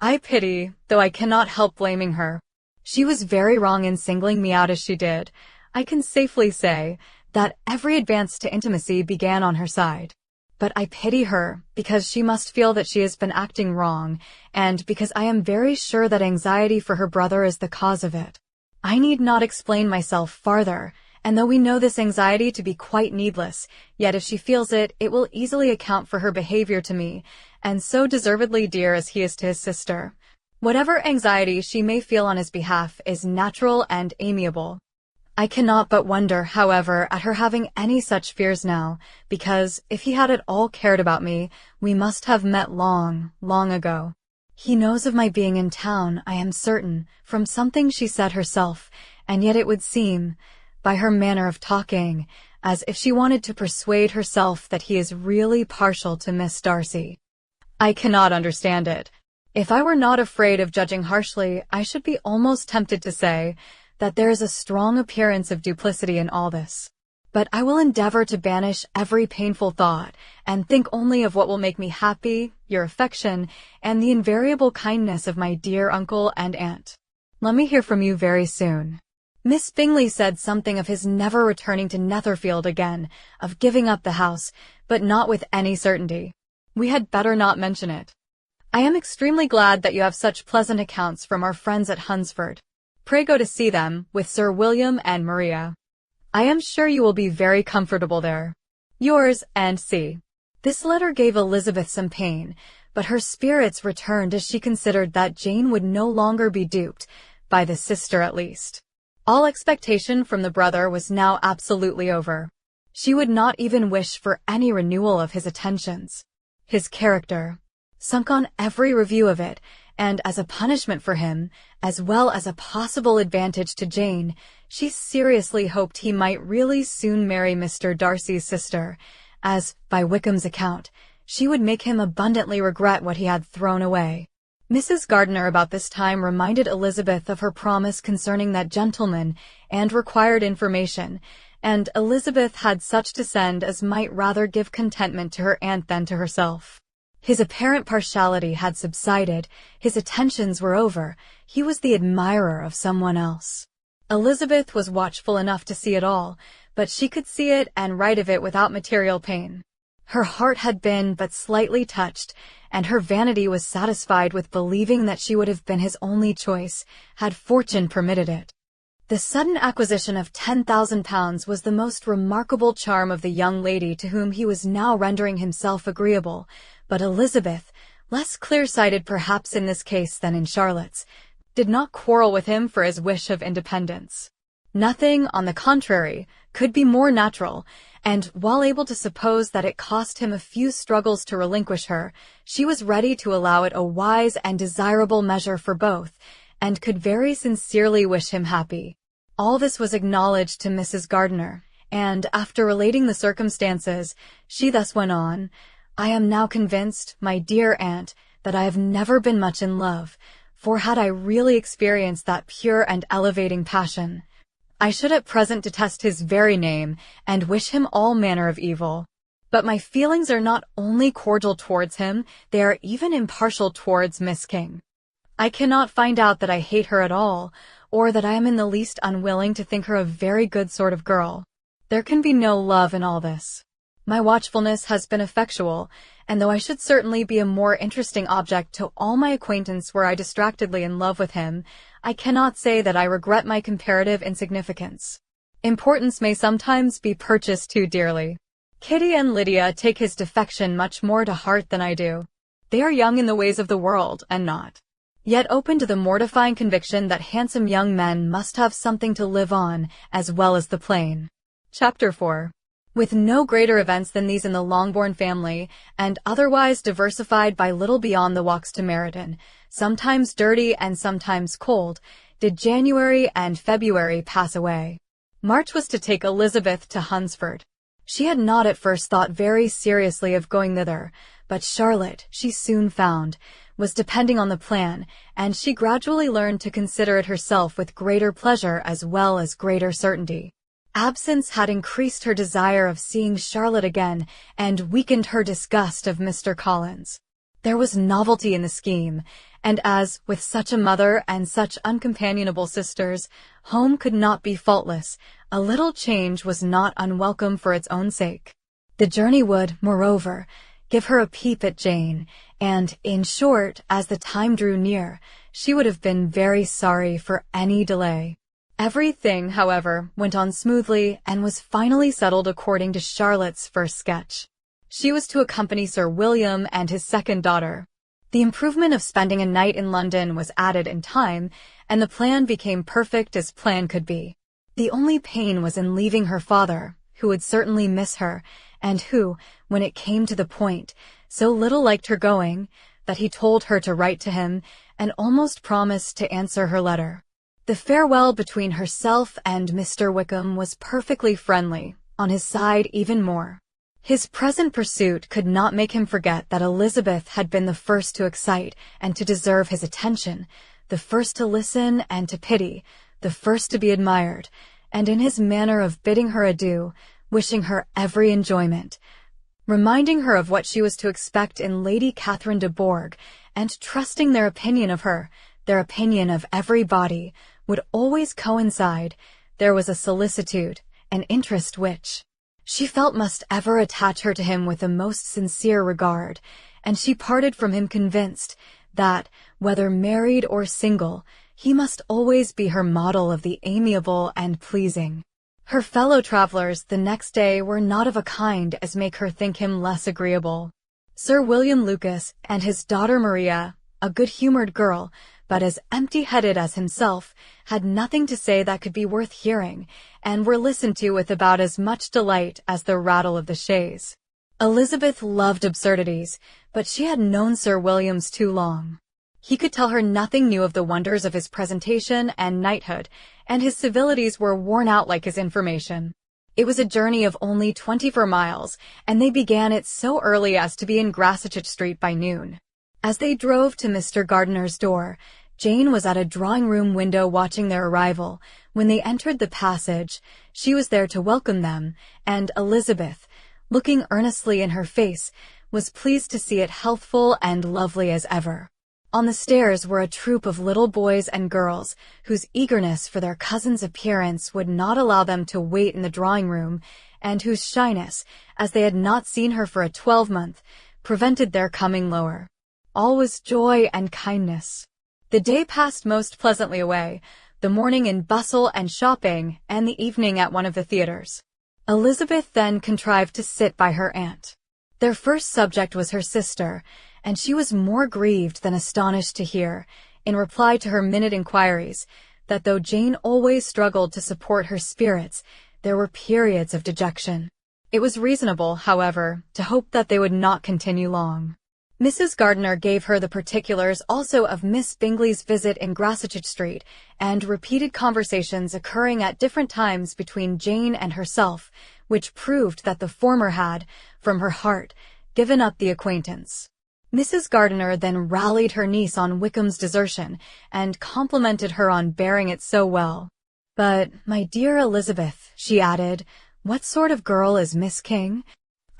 I pity, though I cannot help blaming her. She was very wrong in singling me out as she did. I can safely say that every advance to intimacy began on her side. But I pity her, because she must feel that she has been acting wrong, and because I am very sure that anxiety for her brother is the cause of it. I need not explain myself farther, and though we know this anxiety to be quite needless, yet if she feels it, it will easily account for her behavior to me, and so deservedly dear as he is to his sister. Whatever anxiety she may feel on his behalf is natural and amiable. I cannot but wonder, however, at her having any such fears now, because, if he had at all cared about me, we must have met long, long ago. He knows of my being in town, I am certain, from something she said herself, and yet it would seem, by her manner of talking, as if she wanted to persuade herself that he is really partial to Miss Darcy. I cannot understand it. If I were not afraid of judging harshly, I should be almost tempted to say that there is a strong appearance of duplicity in all this. But I will endeavor to banish every painful thought, and think only of what will make me happy, your affection, and the invariable kindness of my dear uncle and aunt. Let me hear from you very soon. Miss Bingley said something of his never returning to Netherfield again, of giving up the house, but not with any certainty. We had better not mention it. I am extremely glad that you have such pleasant accounts from our friends at Hunsford. Pray go to see them, with Sir William and Maria. I am sure you will be very comfortable there. Yours, and C. This letter gave Elizabeth some pain, but her spirits returned as she considered that Jane would no longer be duped, by the sister at least. All expectation from the brother was now absolutely over. She would not even wish for any renewal of his attentions. His character sunk on every review of it, and as a punishment for him, as well as a possible advantage to Jane, she seriously hoped he might really soon marry Mr. Darcy's sister, as, by Wickham's account, she would make him abundantly regret what he had thrown away. Mrs. Gardiner about this time reminded Elizabeth of her promise concerning that gentleman, and required information, and Elizabeth had such descent as might rather give contentment to her aunt than to herself. His apparent partiality had subsided, his attentions were over, he was the admirer of someone else. Elizabeth was watchful enough to see it all, but she could see it and write of it without material pain. Her heart had been but slightly touched, and her vanity was satisfied with believing that she would have been his only choice, had fortune permitted it. The sudden acquisition of £10,000 was the most remarkable charm of the young lady to whom he was now rendering himself agreeable, but Elizabeth, less clear-sighted perhaps in this case than in Charlotte's, did not quarrel with him for his wish of independence. Nothing, on the contrary, could be more natural, and while able to suppose that it cost him a few struggles to relinquish her, she was ready to allow it a wise and desirable measure for both, and could very sincerely wish him happy. All this was acknowledged to Mrs. Gardiner, and after relating the circumstances, she thus went on, "I am now convinced, my dear aunt, that I have never been much in love, for had I really experienced that pure and elevating passion, I should at present detest his very name, and wish him all manner of evil. But my feelings are not only cordial towards him, they are even impartial towards Miss King. I cannot find out that I hate her at all, or that I am in the least unwilling to think her a very good sort of girl. There can be no love in all this. My watchfulness has been effectual, and though I should certainly be a more interesting object to all my acquaintance were I distractedly in love with him, I cannot say that I regret my comparative insignificance. Importance may sometimes be purchased too dearly. Kitty and Lydia take his defection much more to heart than I do. They are young in the ways of the world, and not yet open to the mortifying conviction that handsome young men must have something to live on, as well as the plain." Chapter 4. With no greater events than these in the Longbourn family, and otherwise diversified by little beyond the walks to Meryton, sometimes dirty and sometimes cold, did January and February pass away. March was to take Elizabeth to Hunsford. She had not at first thought very seriously of going thither, but Charlotte, she soon found, was depending on the plan, and she gradually learned to consider it herself with greater pleasure as well as greater certainty. Absence had increased her desire of seeing Charlotte again, and weakened her disgust of Mr. Collins. There was novelty in the scheme, and as, with such a mother and such uncompanionable sisters, home could not be faultless, a little change was not unwelcome for its own sake. The journey would, moreover, give her a peep at Jane, and, in short, as the time drew near, she would have been very sorry for any delay. Everything, however, went on smoothly and was finally settled according to Charlotte's first sketch. She was to accompany Sir William and his second daughter. The improvement of spending a night in London was added in time, and the plan became perfect as plan could be. The only pain was in leaving her father, who would certainly miss her, and who, when it came to the point, so little liked her going, that he told her to write to him, and almost promised to answer her letter. The farewell between herself and Mr. Wickham was perfectly friendly, on his side even more. His present pursuit could not make him forget that Elizabeth had been the first to excite and to deserve his attention, the first to listen and to pity, the first to be admired, and in his manner of bidding her adieu, wishing her every enjoyment, reminding her of what she was to expect in Lady Catherine de Bourgh, and trusting their opinion of her, their opinion of everybody, would always coincide. There was a solicitude, an interest which she felt must ever attach her to him with the most sincere regard, and she parted from him convinced that, whether married or single, he must always be her model of the amiable and pleasing. Her fellow travelers the next day were not of a kind as make her think him less agreeable. Sir William Lucas and his daughter Maria, a good-humored girl, but as empty-headed as himself, had nothing to say that could be worth hearing, and were listened to with about as much delight as the rattle of the chaise. Elizabeth loved absurdities, but she had known Sir William's too long. He could tell her nothing new of the wonders of his presentation and knighthood, and his civilities were worn out like his information. It was a journey of only 24 miles, and they began it so early as to be in Grassetchett Street by noon. As they drove to Mr. Gardiner's door, Jane was at a drawing-room window watching their arrival. When they entered the passage, she was there to welcome them, and Elizabeth, looking earnestly in her face, was pleased to see it healthful and lovely as ever. On the stairs were a troop of little boys and girls, whose eagerness for their cousin's appearance would not allow them to wait in the drawing-room, and whose shyness, as they had not seen her for a 12-month, prevented their coming lower. All was joy and kindness. The day passed most pleasantly away, the morning in bustle and shopping, and the evening at one of the theaters. Elizabeth then contrived to sit by her aunt. Their first subject was her sister, and she was more grieved than astonished to hear, in reply to her minute inquiries, that though Jane always struggled to support her spirits, there were periods of dejection. It was reasonable, however, to hope that they would not continue long. Mrs. Gardiner gave her the particulars also of Miss Bingley's visit in Gracechurch Street, and repeated conversations occurring at different times between Jane and herself, which proved that the former had, from her heart, given up the acquaintance. Mrs. Gardiner then rallied her niece on Wickham's desertion, and complimented her on bearing it so well. "But, my dear Elizabeth," she added, "what sort of girl is Miss King?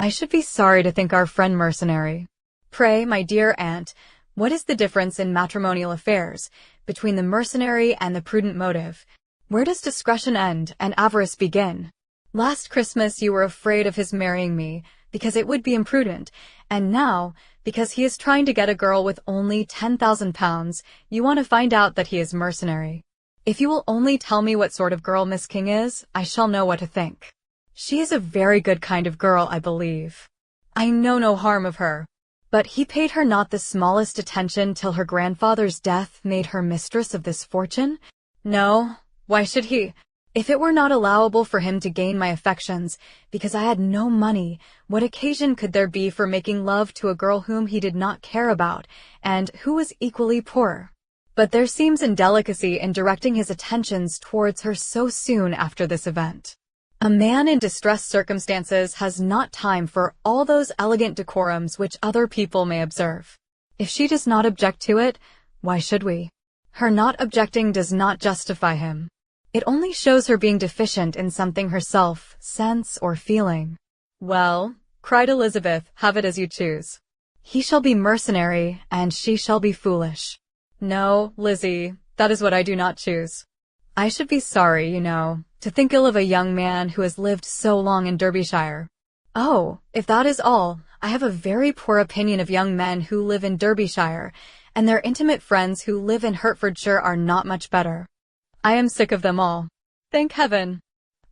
I should be sorry to think our friend mercenary. Pray, my dear aunt, what is the difference in matrimonial affairs between the mercenary and the prudent motive? Where does discretion end and avarice begin? Last Christmas you were afraid of his marrying me, because it would be imprudent, and now, because he is trying to get a girl with only £10,000, you want to find out that he is mercenary. If you will only tell me what sort of girl Miss King is, I shall know what to think. She is a very good kind of girl, I believe. I know no harm of her. But he paid her not the smallest attention till her grandfather's death made her mistress of this fortune? No, why should he? If it were not allowable for him to gain my affections, because I had no money, what occasion could there be for making love to a girl whom he did not care about, and who was equally poor? But there seems indelicacy in directing his attentions towards her so soon after this event. A man in distressed circumstances has not time for all those elegant decorums which other people may observe. If she does not object to it, why should we? Her not objecting does not justify him. It only shows her being deficient in something herself, sense or feeling. Well, cried Elizabeth, have it as you choose. He shall be mercenary, and she shall be foolish. No, Lizzie, that is what I do not choose. I should be sorry, you know, to think ill of a young man who has lived so long in Derbyshire. Oh, if that is all, I have a very poor opinion of young men who live in Derbyshire, and their intimate friends who live in Hertfordshire are not much better. I am sick of them all. Thank heaven.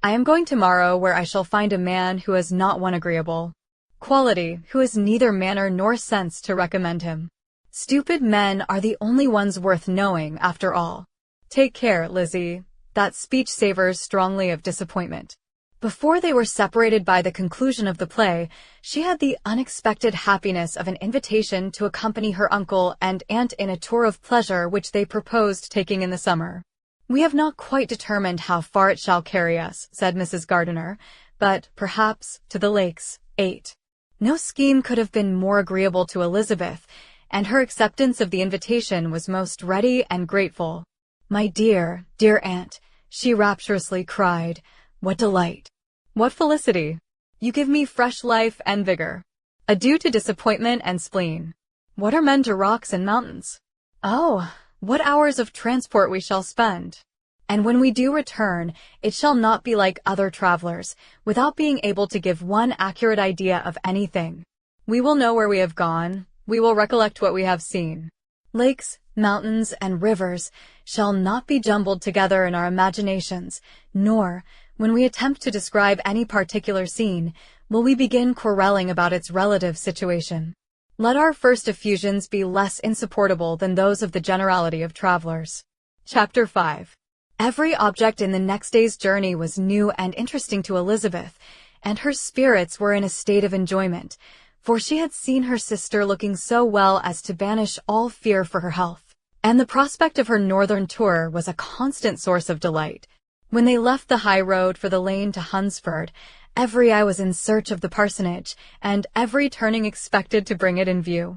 I am going tomorrow where I shall find a man who has not one agreeable quality, who has neither manner nor sense to recommend him. Stupid men are the only ones worth knowing, after all. Take care, Lizzie. That speech savors strongly of disappointment. Before they were separated by the conclusion of the play, she had the unexpected happiness of an invitation to accompany her uncle and aunt in a tour of pleasure which they proposed taking in the summer. We have not quite determined how far it shall carry us, said Mrs. Gardiner, but, perhaps, to the lakes. 8. No scheme could have been more agreeable to Elizabeth, and her acceptance of the invitation was most ready and grateful. My dear, dear aunt, she rapturously cried, what delight! What felicity! You give me fresh life and vigor. Adieu to disappointment and spleen. What are men to rocks and mountains? Oh, what hours of transport we shall spend! And when we do return, it shall not be like other travelers, without being able to give one accurate idea of anything. We will know where we have gone, we will recollect what we have seen. Lakes, mountains, and rivers shall not be jumbled together in our imaginations, nor, when we attempt to describe any particular scene, will we begin quarreling about its relative situation. Let our first effusions be less insupportable than those of the generality of travelers. Chapter 5. Every object in the next day's journey was new and interesting to Elizabeth, and her spirits were in a state of enjoyment, for she had seen her sister looking so well as to banish all fear for her health, and the prospect of her northern tour was a constant source of delight. When they left the high road for the lane to Hunsford, every eye was in search of the parsonage, and every turning expected to bring it in view.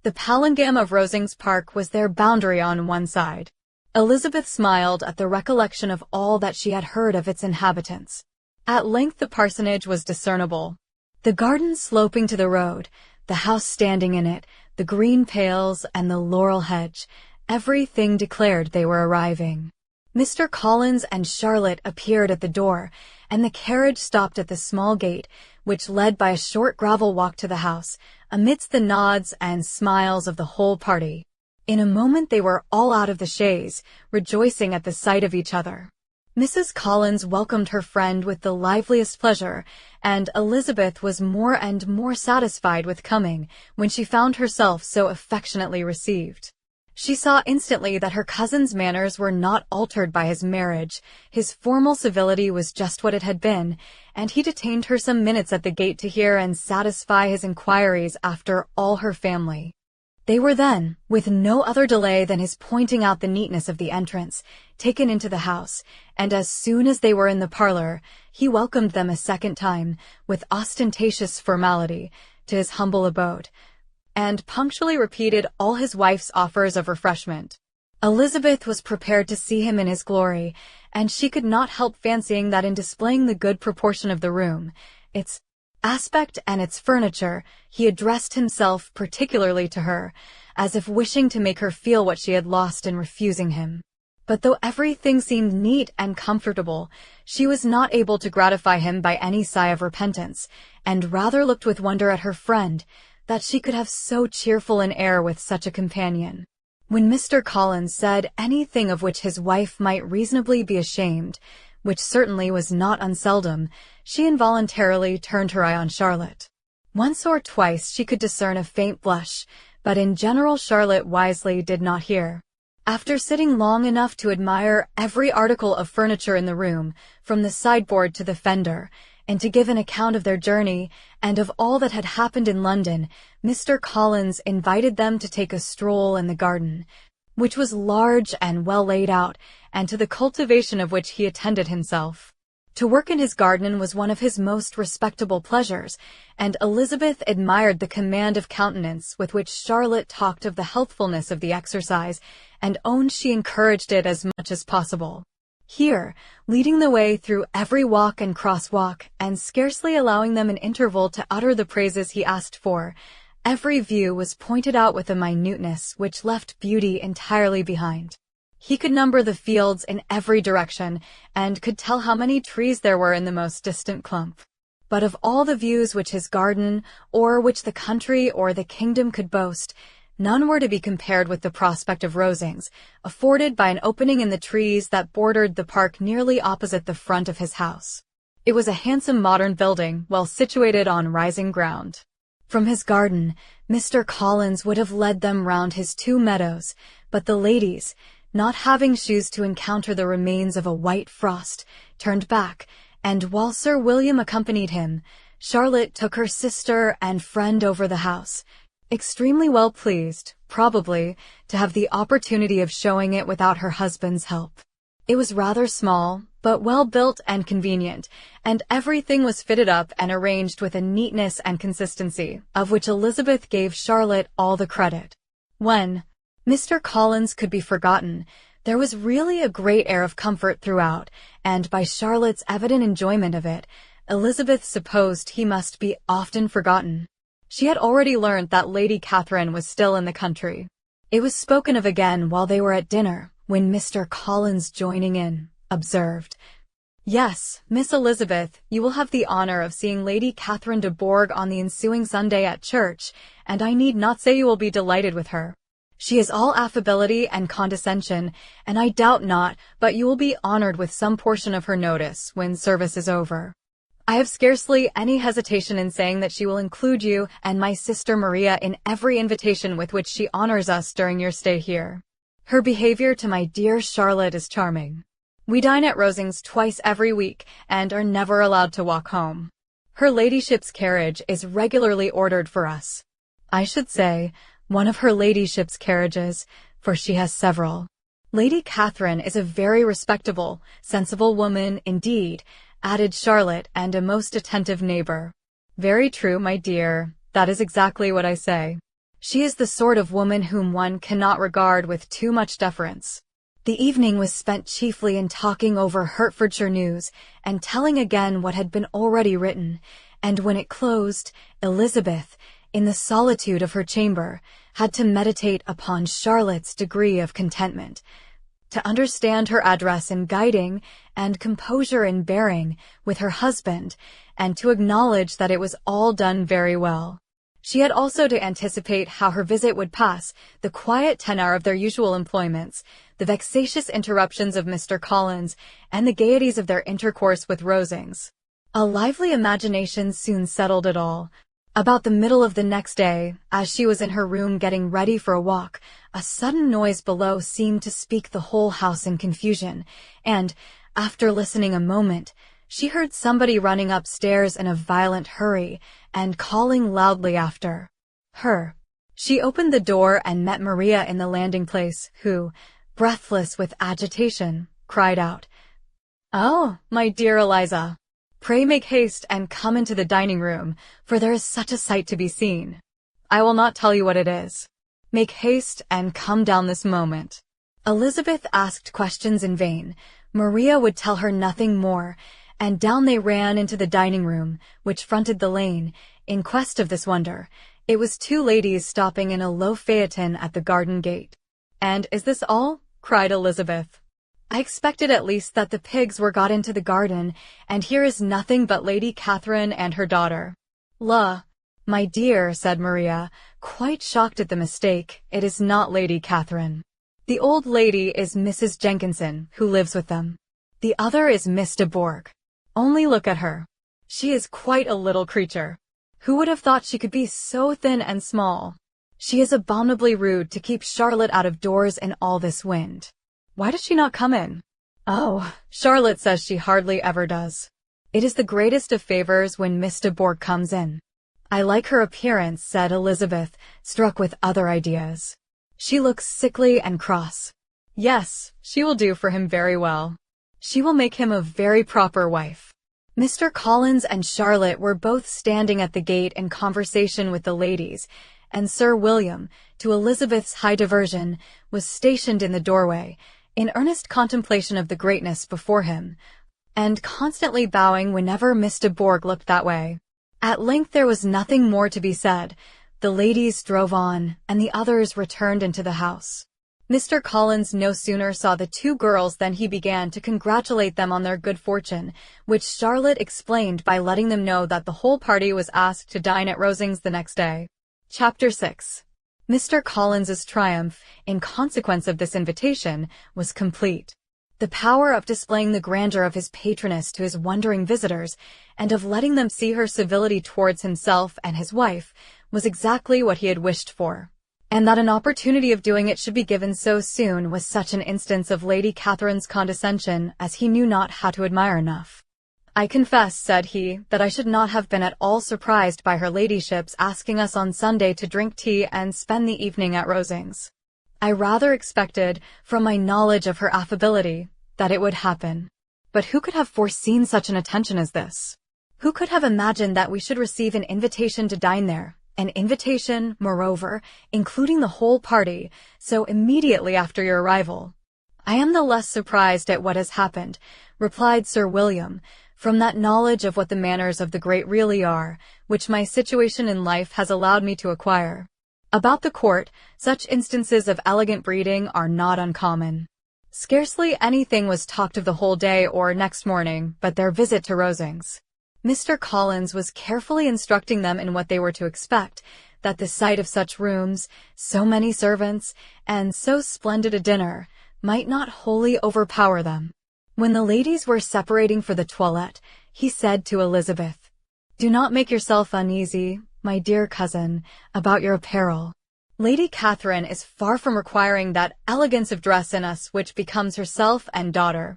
The palingam of Rosings Park was their boundary on one side. Elizabeth smiled at the recollection of all that she had heard of its inhabitants. At length the parsonage was discernible. The garden sloping to the road, the house standing in it, the green pails and the laurel hedge, everything declared they were arriving. Mr. Collins and Charlotte appeared at the door, and the carriage stopped at the small gate, which led by a short gravel walk to the house, amidst the nods and smiles of the whole party. In a moment they were all out of the chaise, rejoicing at the sight of each other. Mrs. Collins welcomed her friend with the liveliest pleasure, and Elizabeth was more and more satisfied with coming when she found herself so affectionately received. She saw instantly that her cousin's manners were not altered by his marriage. His formal civility was just what it had been, and he detained her some minutes at the gate to hear and satisfy his inquiries after all her family. They were then, with no other delay than his pointing out the neatness of the entrance, taken into the house, and as soon as they were in the parlor, he welcomed them a second time, with ostentatious formality, to his humble abode, and punctually repeated all his wife's offers of refreshment. Elizabeth was prepared to see him in his glory, and she could not help fancying that in displaying the good proportion of the room, its aspect and its furniture, he addressed himself particularly to her, as if wishing to make her feel what she had lost in refusing him. But though everything seemed neat and comfortable, she was not able to gratify him by any sigh of repentance, and rather looked with wonder at her friend, that she could have so cheerful an air with such a companion. When Mr. Collins said anything of which his wife might reasonably be ashamed, which certainly was not unseldom, she involuntarily turned her eye on Charlotte. Once or twice she could discern a faint blush, but in general Charlotte wisely did not hear. After sitting long enough to admire every article of furniture in the room, from the sideboard to the fender, and to give an account of their journey and of all that had happened in London, Mr. Collins invited them to take a stroll in the garden, which was large and well laid out, and to the cultivation of which he attended himself. To work in his garden was one of his most respectable pleasures, and Elizabeth admired the command of countenance with which Charlotte talked of the healthfulness of the exercise, and owned she encouraged it as much as possible. Here, leading the way through every walk and cross-walk, and scarcely allowing them an interval to utter the praises he asked for, every view was pointed out with a minuteness which left beauty entirely behind. He could number the fields in every direction, and could tell how many trees there were in the most distant clump. But of all the views which his garden, or which the country or the kingdom could boast, none were to be compared with the prospect of Rosings, afforded by an opening in the trees that bordered the park nearly opposite the front of his house. It was a handsome modern building, well situated on rising ground. From his garden, Mr. Collins would have led them round his 2 meadows, but the ladies, not having shoes to encounter the remains of a white frost, turned back, and while Sir William accompanied him, Charlotte took her sister and friend over the house, extremely well pleased, probably, to have the opportunity of showing it without her husband's help. It was rather small, but well built and convenient, and everything was fitted up and arranged with a neatness and consistency, of which Elizabeth gave Charlotte all the credit. When Mr. Collins could be forgotten, there was really a great air of comfort throughout, and by Charlotte's evident enjoyment of it, Elizabeth supposed he must be often forgotten. She had already learnt that Lady Catherine was still in the country. It was spoken of again while they were at dinner, when Mr. Collins, joining in, observed, "Yes, Miss Elizabeth, you will have the honour of seeing Lady Catherine de Bourgh on the ensuing Sunday at church, and I need not say you will be delighted with her. She is all affability and condescension, and I doubt not but you will be honoured with some portion of her notice when service is over. I have scarcely any hesitation in saying that she will include you and my sister Maria in every invitation with which she honours us during your stay here. Her behaviour to my dear Charlotte is charming. We dine at Rosings twice every week, and are never allowed to walk home. Her ladyship's carriage is regularly ordered for us. I should say, one of her ladyship's carriages, for she has several. Lady Catherine is a very respectable, sensible woman indeed, added Charlotte, and a most attentive neighbour. Very true, my dear, that is exactly what I say. She is the sort of woman whom one cannot regard with too much deference. The evening was spent chiefly in talking over Hertfordshire news and telling again what had been already written, and when it closed, Elizabeth, in the solitude of her chamber, had to meditate upon Charlotte's degree of contentment, to understand her address in guiding and composure in bearing with her husband, and to acknowledge that it was all done very well. She had also to anticipate how her visit would pass, the quiet tenor of their usual employments, the vexatious interruptions of Mr. Collins, and the gaieties of their intercourse with Rosings. A lively imagination soon settled it all. About the middle of the next day, as she was in her room getting ready for a walk, a sudden noise below seemed to speak the whole house in confusion, and, after listening a moment, she heard somebody running upstairs in a violent hurry and calling loudly after her. She opened the door and met Maria in the landing-place, who, breathless with agitation, cried out, "Oh, my dear Eliza, pray make haste and come into the dining-room, for there is such a sight to be seen. I will not tell you what it is. Make haste and come down this moment." Elizabeth asked questions in vain. Maria would tell her nothing more, and down they ran into the dining-room, which fronted the lane, in quest of this wonder. It was two ladies stopping in a low phaeton at the garden gate. "And is this all?" cried Elizabeth. "I expected at least that the pigs were got into the garden, and here is nothing but Lady Catherine and her daughter." "La, my dear," said Maria, quite shocked at the mistake, "it is not Lady Catherine. The old lady is Mrs. Jenkinson, who lives with them. The other is Miss de Bourgh. Only look at her. She is quite a little creature. Who would have thought she could be so thin and small? She is abominably rude to keep Charlotte out of doors in all this wind. Why does she not come in?" "Oh, Charlotte says she hardly ever does. It is the greatest of favors when Miss de Bourgh comes in." "I like her appearance," said Elizabeth, struck with other ideas. "She looks sickly and cross. Yes, she will do for him very well. She will make him a very proper wife." Mr. Collins and Charlotte were both standing at the gate in conversation with the ladies, and Sir William, to Elizabeth's high diversion, was stationed in the doorway, in earnest contemplation of the greatness before him, and constantly bowing whenever Miss de Bourgh looked that way. At length there was nothing more to be said. The ladies drove on, and the others returned into the house. Mr. Collins no sooner saw the two girls than he began to congratulate them on their good fortune, which Charlotte explained by letting them know that the whole party was asked to dine at Rosings the next day. Chapter 6. Mr. Collins's triumph, in consequence of this invitation, was complete. The power of displaying the grandeur of his patroness to his wondering visitors, and of letting them see her civility towards himself and his wife, was exactly what he had wished for. And that an opportunity of doing it should be given so soon was such an instance of Lady Catherine's condescension as he knew not how to admire enough. "I confess," said he, "that I should not have been at all surprised by her ladyship's asking us on Sunday to drink tea and spend the evening at Rosings. I rather expected, from my knowledge of her affability, that it would happen. But who could have foreseen such an attention as this? Who could have imagined that we should receive an invitation to dine there? An invitation, moreover, including the whole party, so immediately after your arrival." "I am the less surprised at what has happened," replied Sir William, "from that knowledge of what the manners of the great really are, which my situation in life has allowed me to acquire. About the court, such instances of elegant breeding are not uncommon. Scarcely anything was talked of the whole day or next morning but their visit to Rosings. Mr. Collins was carefully instructing them in what they were to expect, that the sight of such rooms, so many servants, and so splendid a dinner, might not wholly overpower them. When the ladies were separating for the toilette, he said to Elizabeth, "Do not make yourself uneasy, my dear cousin, about your apparel. Lady Catherine is far from requiring that elegance of dress in us which becomes herself and daughter.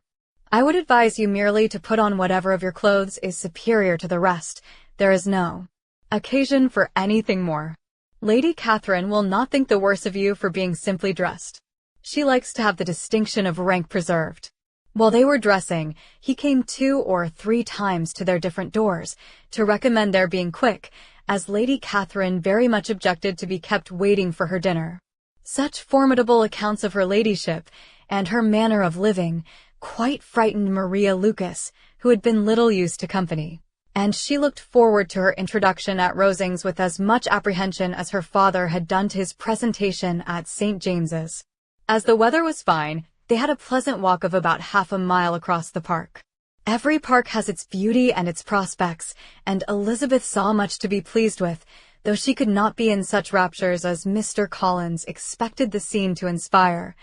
I would advise you merely to put on whatever of your clothes is superior to the rest. There is no occasion for anything more. Lady Catherine will not think the worse of you for being simply dressed. She likes to have the distinction of rank preserved." While they were dressing, he came 2 or 3 times to their different doors, to recommend their being quick, as Lady Catherine very much objected to be kept waiting for her dinner. Such formidable accounts of her ladyship, and her manner of living, quite frightened Maria Lucas, who had been little used to company, and she looked forward to her introduction at Rosings with as much apprehension as her father had done to his presentation at St. James's. As the weather was fine, they had a pleasant walk of about half a mile across the park. Every park has its beauty and its prospects, and Elizabeth saw much to be pleased with, though she could not be in such raptures as Mr. Collins expected the scene to inspire,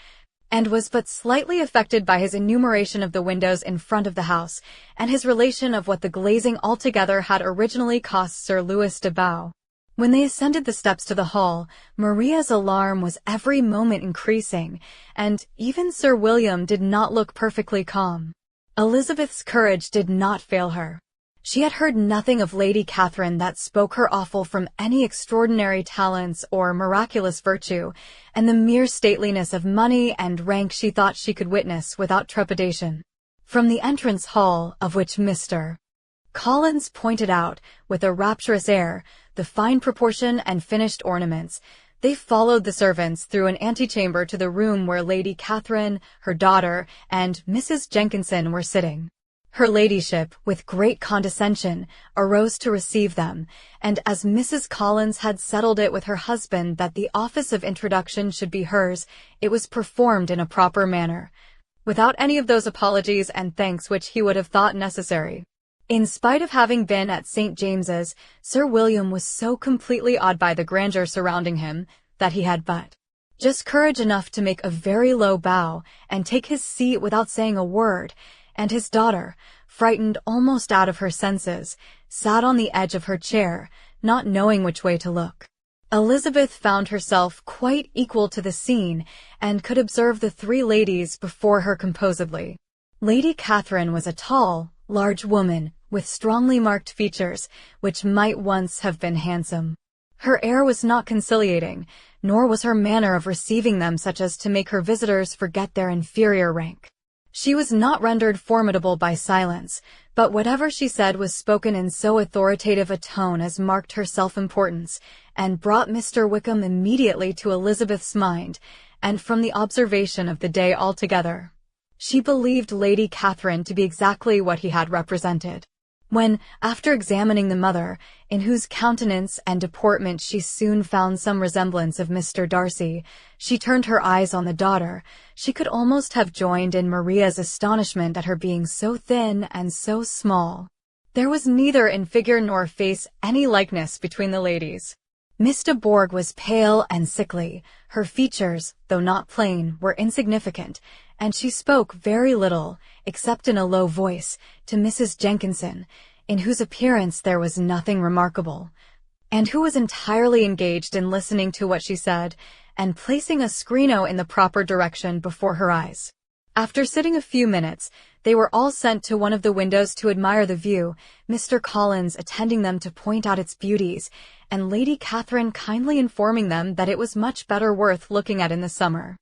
and was but slightly affected by his enumeration of the windows in front of the house, and his relation of what the glazing altogether had originally cost Sir Louis de Bow. When they ascended the steps to the hall, Maria's alarm was every moment increasing, and even Sir William did not look perfectly calm. Elizabeth's courage did not fail her. She had heard nothing of Lady Catherine that spoke her awful from any extraordinary talents or miraculous virtue, and the mere stateliness of money and rank she thought she could witness without trepidation. From the entrance hall, of which Mr. Collins pointed out, with a rapturous air, the fine proportion and finished ornaments, they followed the servants through an antechamber to the room where Lady Catherine, her daughter, and Mrs. Jenkinson were sitting. Her ladyship, with great condescension, arose to receive them, and as Mrs. Collins had settled it with her husband that the office of introduction should be hers, it was performed in a proper manner, without any of those apologies and thanks which he would have thought necessary. In spite of having been at St. James's, Sir William was so completely awed by the grandeur surrounding him that he had but just courage enough to make a very low bow and take his seat without saying a word, and his daughter, frightened almost out of her senses, sat on the edge of her chair, not knowing which way to look. Elizabeth found herself quite equal to the scene, and could observe the three ladies before her composedly. Lady Catherine was a tall, large woman, with strongly marked features, which might once have been handsome. Her air was not conciliating, nor was her manner of receiving them such as to make her visitors forget their inferior rank. She was not rendered formidable by silence, but whatever she said was spoken in so authoritative a tone as marked her self-importance, and brought Mr. Wickham immediately to Elizabeth's mind, and from the observation of the day altogether, she believed Lady Catherine to be exactly what he had represented. When, after examining the mother, in whose countenance and deportment she soon found some resemblance of Mr. Darcy, she turned her eyes on the daughter, she could almost have joined in Maria's astonishment at her being so thin and so small. There was neither in figure nor face any likeness between the ladies. Miss de Bourgh was pale and sickly, her features, though not plain, were insignificant, and she spoke very little, except in a low voice, to Mrs. Jenkinson, in whose appearance there was nothing remarkable, and who was entirely engaged in listening to what she said, and placing a screen in the proper direction before her eyes. After sitting a few minutes, they were all sent to one of the windows to admire the view, Mr. Collins attending them to point out its beauties, and Lady Catherine kindly informing them that it was much better worth looking at in the summer.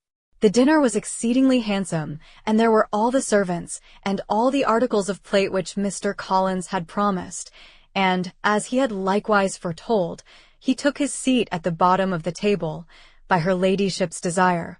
The dinner was exceedingly handsome, and there were all the servants, and all the articles of plate which Mr. Collins had promised, and, as he had likewise foretold, he took his seat at the bottom of the table, by her ladyship's desire,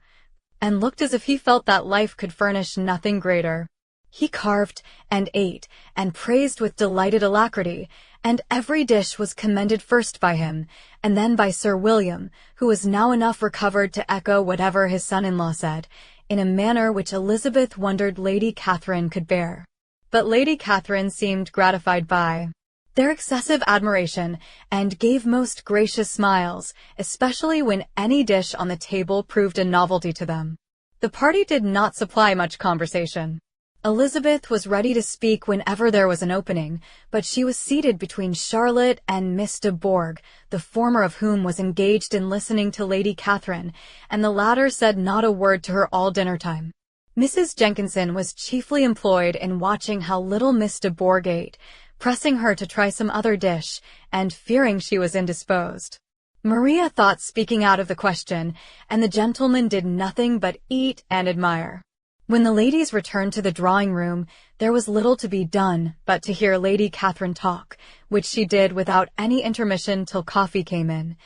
and looked as if he felt that life could furnish nothing greater. He carved, and ate, and praised with delighted alacrity, and every dish was commended first by him, and then by Sir William, who was now enough recovered to echo whatever his son-in-law said, in a manner which Elizabeth wondered Lady Catherine could bear. But Lady Catherine seemed gratified by their excessive admiration, and gave most gracious smiles, especially when any dish on the table proved a novelty to them. The party did not supply much conversation. Elizabeth was ready to speak whenever there was an opening, but she was seated between Charlotte and Miss de Bourgh, the former of whom was engaged in listening to Lady Catherine, and the latter said not a word to her all dinner time. Mrs. Jenkinson was chiefly employed in watching how little Miss de Bourgh ate, pressing her to try some other dish, and fearing she was indisposed. Maria thought speaking out of the question, and the gentlemen did nothing but eat and admire. When the ladies returned to the drawing room, there was little to be done but to hear Lady Catherine talk, which she did without any intermission till coffee came in,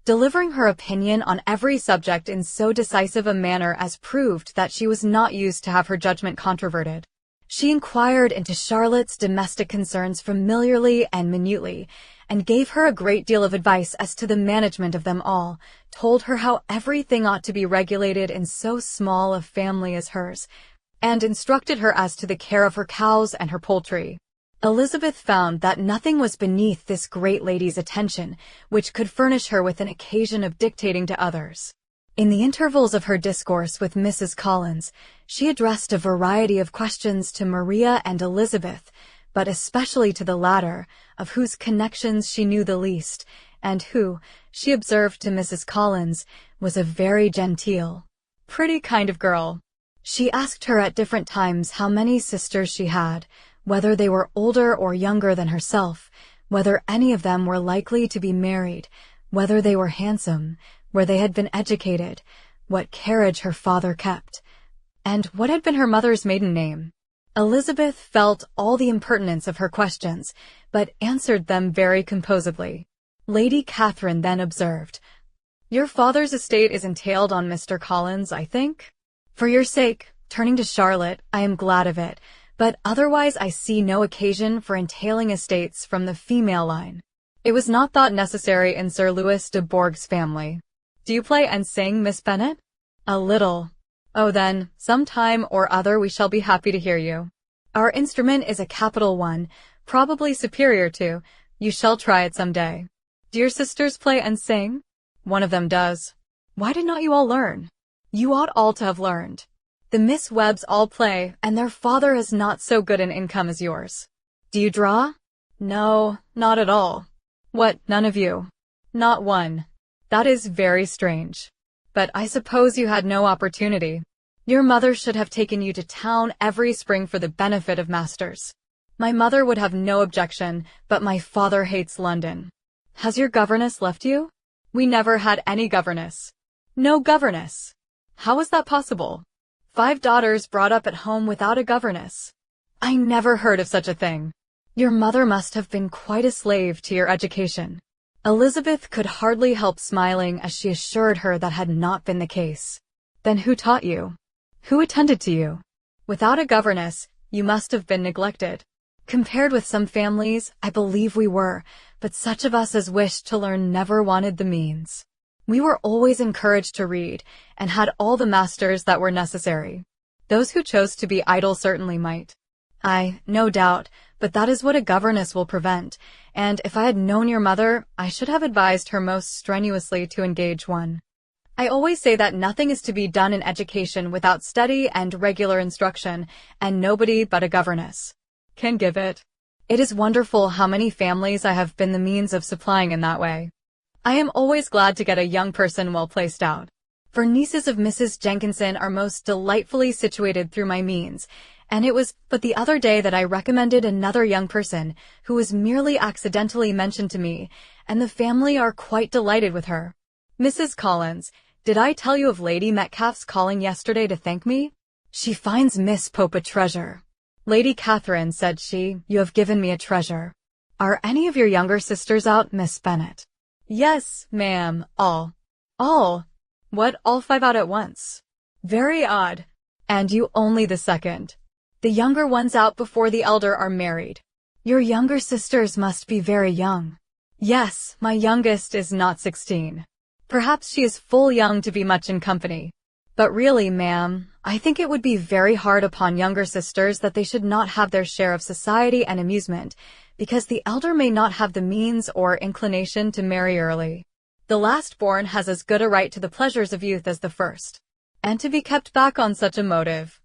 delivering her opinion on every subject in so decisive a manner as proved that she was not used to have her judgment controverted. She inquired into Charlotte's domestic concerns familiarly and minutely, and gave her a great deal of advice as to the management of them all, told her how everything ought to be regulated in so small a family as hers, and instructed her as to the care of her cows and her poultry. Elizabeth found that nothing was beneath this great lady's attention which could furnish her with an occasion of dictating to others. In the intervals of her discourse with Mrs. Collins, she addressed a variety of questions to Maria and Elizabeth, but especially to the latter, of whose connections she knew the least, and who, she observed to Mrs. Collins, was a very genteel, pretty kind of girl. She asked her at different times how many sisters she had, whether they were older or younger than herself, whether any of them were likely to be married, whether they were handsome, where they had been educated, what carriage her father kept, and what had been her mother's maiden name. Elizabeth felt all the impertinence of her questions, but answered them very composedly. Lady Catherine then observed, "Your father's estate is entailed on Mr. Collins, I think? For your sake," turning to Charlotte, "I am glad of it, but otherwise I see no occasion for entailing estates from the female line. It was not thought necessary in Sir Louis de Bourgh's family. Do you play and sing, Miss Bennet?" "A little." "Oh, then, some time or other we shall be happy to hear you. Our instrument is a capital one, probably superior to. You shall try it some day. Do your sisters play and sing?" "One of them does." "Why did not you all learn? You ought all to have learned. The Miss Webbs all play, and their father has not so good an income as yours. Do you draw?" "No, not at all." "What, none of you?" "Not one." "That is very strange. But I suppose you had no opportunity. Your mother should have taken you to town every spring for the benefit of masters." "My mother would have no objection, but my father hates London." "Has your governess left you?" "We never had any governess." "No governess? How is that possible? 5 daughters brought up at home without a governess? I never heard of such a thing. Your mother must have been quite a slave to your education." Elizabeth could hardly help smiling as she assured her that had not been the case. "Then who taught you? Who attended to you? Without a governess, you must have been neglected." "Compared with some families, I believe we were, but such of us as wished to learn never wanted the means. We were always encouraged to read, and had all the masters that were necessary. Those who chose to be idle certainly might." "Aye, no doubt, but that is what a governess will prevent, and if I had known your mother, I should have advised her most strenuously to engage one. I always say that nothing is to be done in education without study and regular instruction, and nobody but a governess can give it. It is wonderful how many families I have been the means of supplying in that way. I am always glad to get a young person well placed out, for nieces of Mrs. Jenkinson are most delightfully situated through my means, and it was but the other day that I recommended another young person who was merely accidentally mentioned to me, and the family are quite delighted with her. Mrs. Collins, did I tell you of Lady Metcalfe's calling yesterday to thank me? She finds Miss Pope a treasure. Lady Catherine, said she, you have given me a treasure. Are any of your younger sisters out, Miss Bennet? Yes, ma'am, all. All? What, all 5 out at once? Very odd. And you only the second. The younger ones out before the elder are married. Your younger sisters must be very young. Yes, my youngest is not 16. Perhaps she is full young to be much in company. But really, ma'am, I think it would be very hard upon younger sisters that they should not have their share of society and amusement, because the elder may not have the means or inclination to marry early. The last born has as good a right to the pleasures of youth as the first, and to be kept back on such a motive,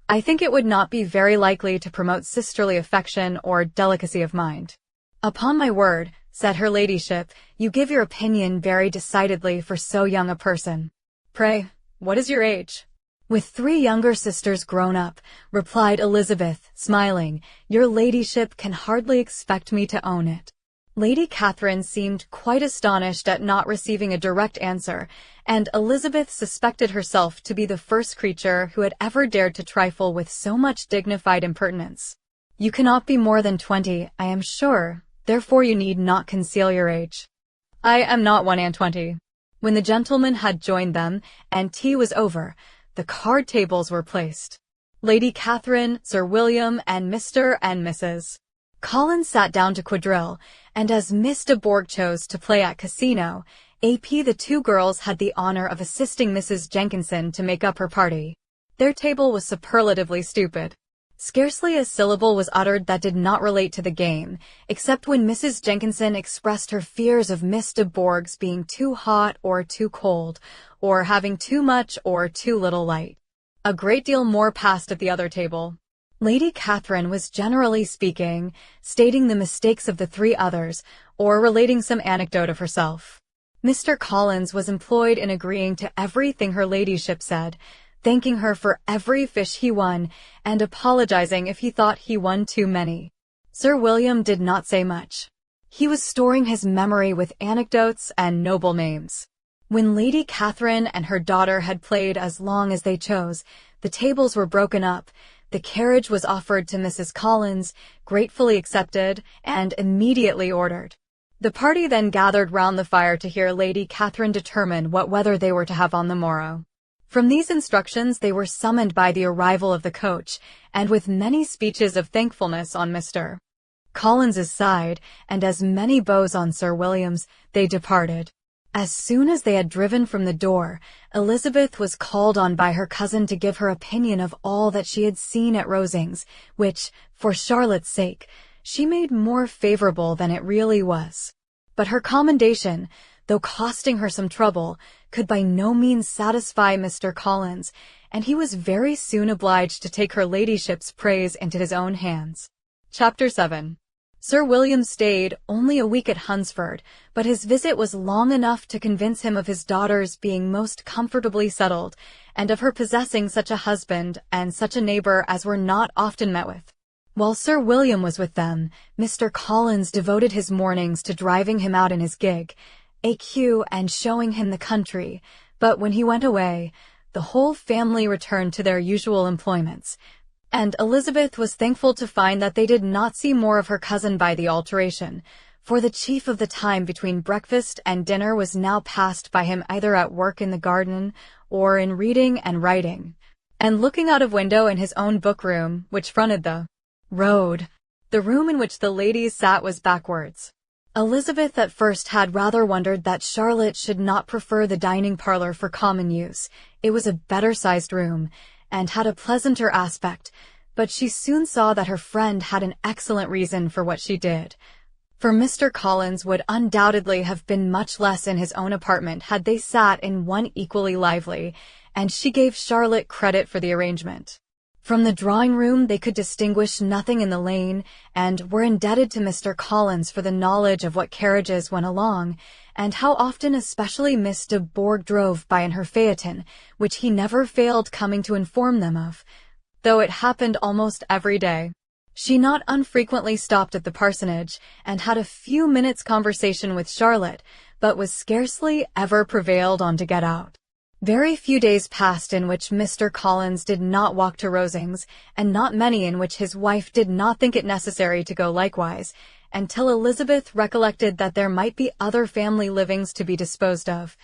I think it would not be very likely to promote sisterly affection or delicacy of mind. Upon my word, said her ladyship, you give your opinion very decidedly for so young a person. Pray, what is your age? With 3 younger sisters grown up, replied Elizabeth, smiling, your ladyship can hardly expect me to own it. Lady Catherine seemed quite astonished at not receiving a direct answer, and Elizabeth suspected herself to be the first creature who had ever dared to trifle with so much dignified impertinence. "You cannot be more than 20, I am sure, therefore you need not conceal your age." "I am not 1 and 20. When the gentlemen had joined them, and tea was over, the card tables were placed. Lady Catherine, Sir William, and Mr. and Mrs. Collins sat down to quadrille, and as Miss de Bourgh chose to play at casino, the two girls had the honor of assisting Mrs. Jenkinson to make up her party. Their table was superlatively stupid. Scarcely a syllable was uttered that did not relate to the game, except when Mrs. Jenkinson expressed her fears of Miss de Bourgh's being too hot or too cold, or having too much or too little light. A great deal more passed at the other table. Lady Catherine was generally speaking, stating the mistakes of the three others, or relating some anecdote of herself. Mr. Collins was employed in agreeing to everything her ladyship said, thanking her for every fish he won, and apologizing if he thought he won too many. Sir William did not say much. He was storing his memory with anecdotes and noble names. When Lady Catherine and her daughter had played as long as they chose, the tables were broken up, the carriage was offered to Mrs. Collins, gratefully accepted, and immediately ordered. The party then gathered round the fire to hear Lady Catherine determine what weather they were to have on the morrow. From these instructions they were summoned by the arrival of the coach, and with many speeches of thankfulness on Mr. Collins's side, and as many bows on Sir William's, they departed. As soon as they had driven from the door, Elizabeth was called on by her cousin to give her opinion of all that she had seen at Rosings, which, for Charlotte's sake, she made more favorable than it really was. But her commendation, though costing her some trouble, could by no means satisfy Mr. Collins, and he was very soon obliged to take her ladyship's praise into his own hands. Chapter 7. Sir William stayed only a week at Hunsford, but his visit was long enough to convince him of his daughter's being most comfortably settled, and of her possessing such a husband and such a neighbor as were not often met with. While Sir William was with them, Mr. Collins devoted his mornings to driving him out in his gig, and showing him the country, but when he went away, the whole family returned to their usual employments, and Elizabeth was thankful to find that they did not see more of her cousin by the alteration, for the chief of the time between breakfast and dinner was now passed by him either at work in the garden, or in reading and writing, and looking out of window in his own book-room, which fronted the road. The room in which the ladies sat was backwards. Elizabeth at first had rather wondered that Charlotte should not prefer the dining parlor for common use. It was a better-sized room, and had a pleasanter aspect, but she soon saw that her friend had an excellent reason for what she did. For Mr. Collins would undoubtedly have been much less in his own apartment had they sat in one equally lively, and she gave Charlotte credit for the arrangement. From the drawing-room they could distinguish nothing in the lane, and were indebted to Mr. Collins for the knowledge of what carriages went along, and how often especially Miss de Bourgh drove by in her phaeton, which he never failed coming to inform them of, though it happened almost every day. She not unfrequently stopped at the parsonage, and had a few minutes' conversation with Charlotte, but was scarcely ever prevailed on to get out. Very few days passed in which Mr. Collins did not walk to Rosings, and not many in which his wife did not think it necessary to go likewise, until Elizabeth recollected that there might be other family livings to be disposed of.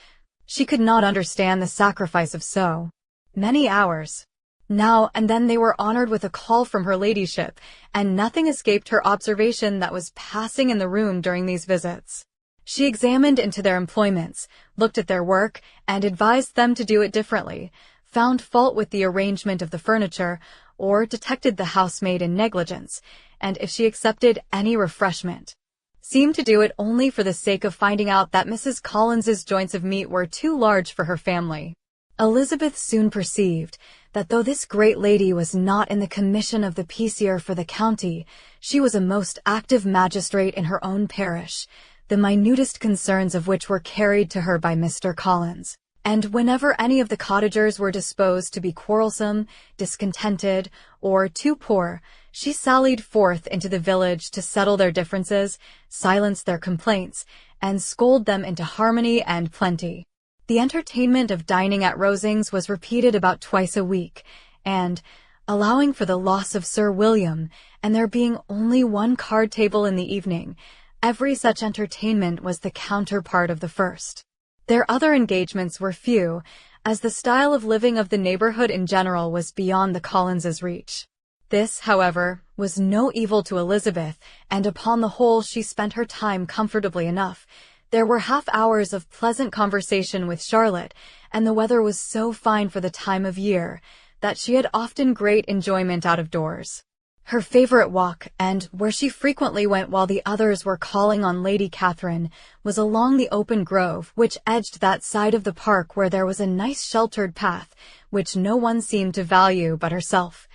She could not understand the sacrifice of so many hours. Now and then they were honored with a call from her ladyship, and nothing escaped her observation that was passing in the room during these visits. She examined into their employments, looked at their work, and advised them to do it differently, found fault with the arrangement of the furniture, or detected the housemaid in negligence, and if she accepted any refreshment, seemed to do it only for the sake of finding out that Mrs. Collins's joints of meat were too large for her family. Elizabeth soon perceived that though this great lady was not in the commission of the peaceer for the county, she was a most active magistrate in her own parish, the minutest concerns of which were carried to her by Mr. Collins. And whenever any of the cottagers were disposed to be quarrelsome, discontented, or too poor, she sallied forth into the village to settle their differences, silence their complaints, and scold them into harmony and plenty. The entertainment of dining at Rosings was repeated about twice a week, and, allowing for the loss of Sir William, and there being only one card table in the evening, every such entertainment was the counterpart of the first. Their other engagements were few, as the style of living of the neighborhood in general was beyond the Collinses' reach. This, however, was no evil to Elizabeth, and upon the whole she spent her time comfortably enough. There were half-hours of pleasant conversation with Charlotte, and the weather was so fine for the time of year that she had often great enjoyment out of doors. Her favorite walk, and where she frequently went while the others were calling on Lady Catherine, was along the open grove which edged that side of the park where there was a nice sheltered path, which no one seemed to value but herself,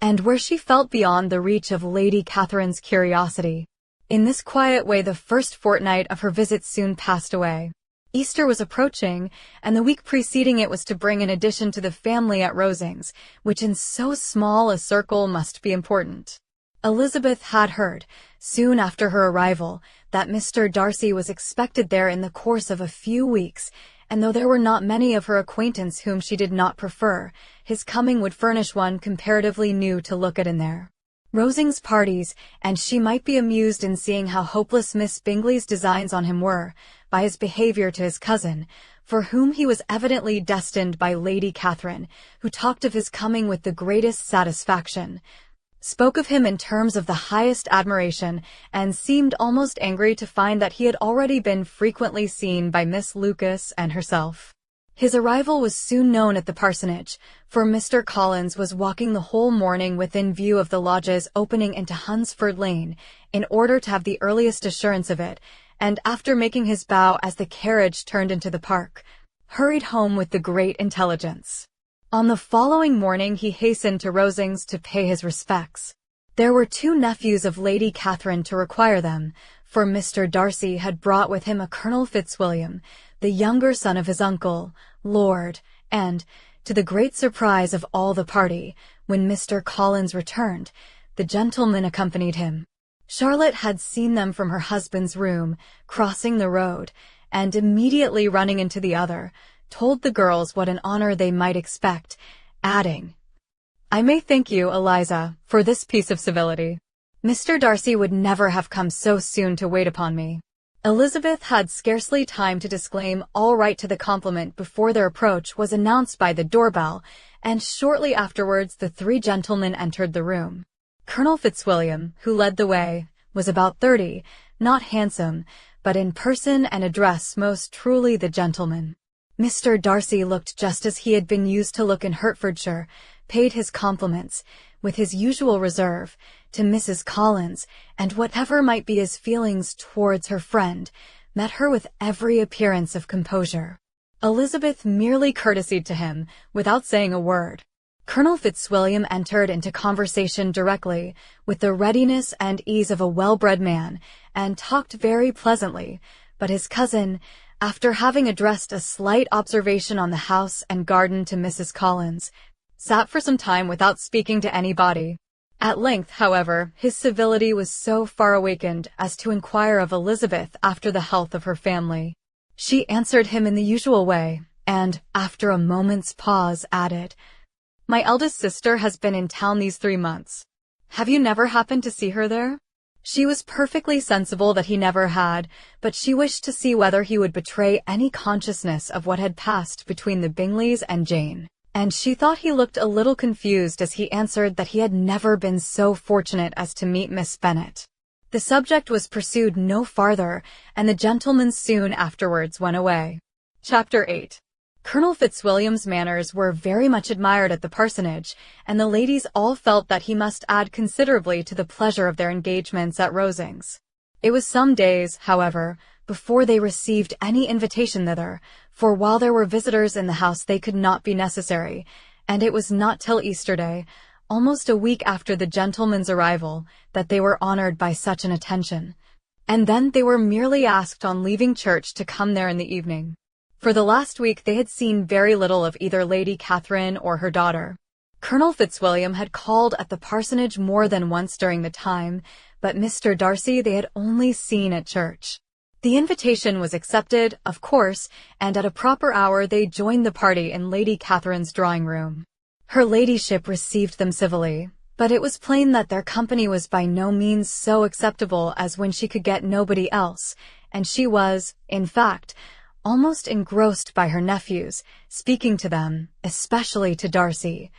and where she felt beyond the reach of Lady Catherine's curiosity. In this quiet way the first fortnight of her visit soon passed away. Easter was approaching, and the week preceding it was to bring an addition to the family at Rosings, which in so small a circle must be important. Elizabeth had heard, soon after her arrival, that Mr. Darcy was expected there in the course of a few weeks, and though there were not many of her acquaintance whom she did not prefer, his coming would furnish one comparatively new to look at in their Rosings parties, and she might be amused in seeing how hopeless Miss Bingley's designs on him were, by his behaviour to his cousin, for whom he was evidently destined by Lady Catherine, who talked of his coming with the greatest satisfaction, spoke of him in terms of the highest admiration, and seemed almost angry to find that he had already been frequently seen by Miss Lucas and herself. His arrival was soon known at the parsonage, for Mr. Collins was walking the whole morning within view of the lodges opening into Hunsford Lane, in order to have the earliest assurance of it, and after making his bow as the carriage turned into the park, hurried home with the great intelligence. On the following morning he hastened to Rosings to pay his respects. There were 2 nephews of Lady Catherine to require them, for Mr. Darcy had brought with him a Colonel Fitzwilliam, the younger son of his uncle, Lord, and, to the great surprise of all the party, when Mr. Collins returned, the gentleman accompanied him. Charlotte had seen them from her husband's room, crossing the road, and immediately running into the other, told the girls what an honor they might expect, adding, "I may thank you, Eliza, for this piece of civility. Mr. Darcy would never have come so soon to wait upon me." Elizabeth had scarcely time to disclaim all right to the compliment before their approach was announced by the doorbell, and shortly afterwards the 3 gentlemen entered the room. Colonel Fitzwilliam, who led the way, was about 30, not handsome, but in person and address most truly the gentleman. Mr. Darcy looked just as he had been used to look in Hertfordshire, paid his compliments, with his usual reserve, to Mrs. Collins, and whatever might be his feelings towards her friend, met her with every appearance of composure. Elizabeth merely courtesied to him, without saying a word. Colonel Fitzwilliam entered into conversation directly, with the readiness and ease of a well-bred man, and talked very pleasantly, but his cousin, after having addressed a slight observation on the house and garden to Mrs. Collins, sat for some time without speaking to anybody. At length, however, his civility was so far awakened as to inquire of Elizabeth after the health of her family. She answered him in the usual way, and, after a moment's pause, added, "My eldest sister has been in town these 3 months. Have you never happened to see her there?" She was perfectly sensible that he never had, but she wished to see whether he would betray any consciousness of what had passed between the Bingleys and Jane, and she thought he looked a little confused as he answered that he had never been so fortunate as to meet Miss Bennet. The subject was pursued no farther, and the gentlemen soon afterwards went away. Chapter 8. Colonel Fitzwilliam's manners were very much admired at the parsonage, and the ladies all felt that he must add considerably to the pleasure of their engagements at Rosings. It was some days, however, before they received any invitation thither, for while there were visitors in the house they could not be necessary, and it was not till Easter Day, almost a week after the gentlemen's arrival, that they were honoured by such an attention, and then they were merely asked on leaving church to come there in the evening. For the last week they had seen very little of either Lady Catherine or her daughter. Colonel Fitzwilliam had called at the parsonage more than once during the time, but Mr. Darcy they had only seen at church. The invitation was accepted, of course, and at a proper hour they joined the party in Lady Catherine's drawing-room. Her ladyship received them civilly, but it was plain that their company was by no means so acceptable as when she could get nobody else, and she was, in fact, almost engrossed by her nephews, speaking to them, especially to Darcy,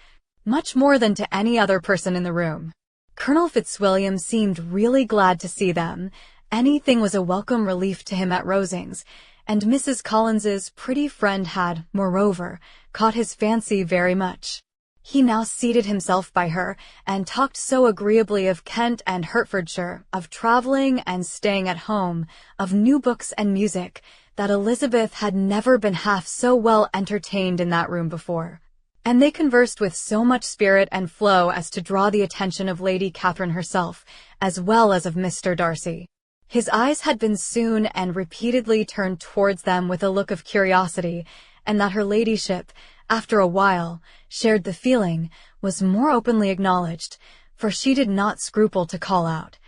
much more than to any other person in the room. Colonel Fitzwilliam seemed really glad to see them. Anything was a welcome relief to him at Rosings, and Mrs. Collins's pretty friend had, moreover, caught his fancy very much. He now seated himself by her, and talked so agreeably of Kent and Hertfordshire, of travelling and staying at home, of new books and music, that Elizabeth had never been half so well entertained in that room before. And they conversed with so much spirit and flow as to draw the attention of Lady Catherine herself, as well as of Mr. Darcy. His eyes had been soon and repeatedly turned towards them with a look of curiosity, and that her ladyship, after a while, shared the feeling, was more openly acknowledged, for she did not scruple to call out,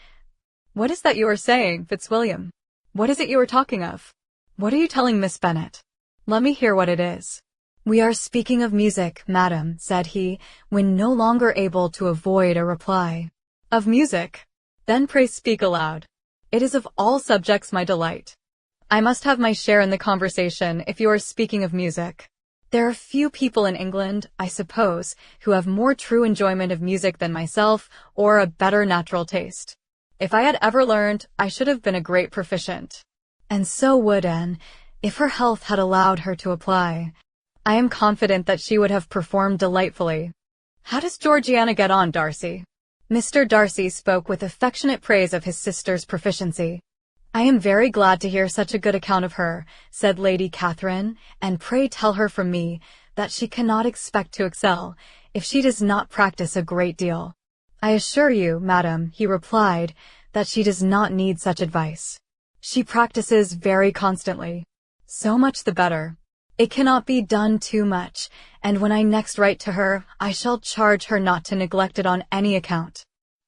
"What is that you are saying, Fitzwilliam? What is it you are talking of? What are you telling Miss Bennet? Let me hear what it is." "We are speaking of music, madam," said he, when no longer able to avoid a reply. "Of music? Then pray speak aloud. It is of all subjects my delight. I must have my share in the conversation if you are speaking of music. There are few people in England, I suppose, who have more true enjoyment of music than myself, or a better natural taste. If I had ever learned, I should have been a great proficient. And so would Anne, if her health had allowed her to apply. I am confident that she would have performed delightfully. How does Georgiana get on, Darcy?" Mr. Darcy spoke with affectionate praise of his sister's proficiency. "I am very glad to hear such a good account of her," said Lady Catherine, "and pray tell her from me that she cannot expect to excel if she does not practice a great deal." "I assure you, madam," he replied, "that she does not need such advice. She practices very constantly. So much the better. It cannot be done too much, and when I next write to her, I shall charge her not to neglect it on any account.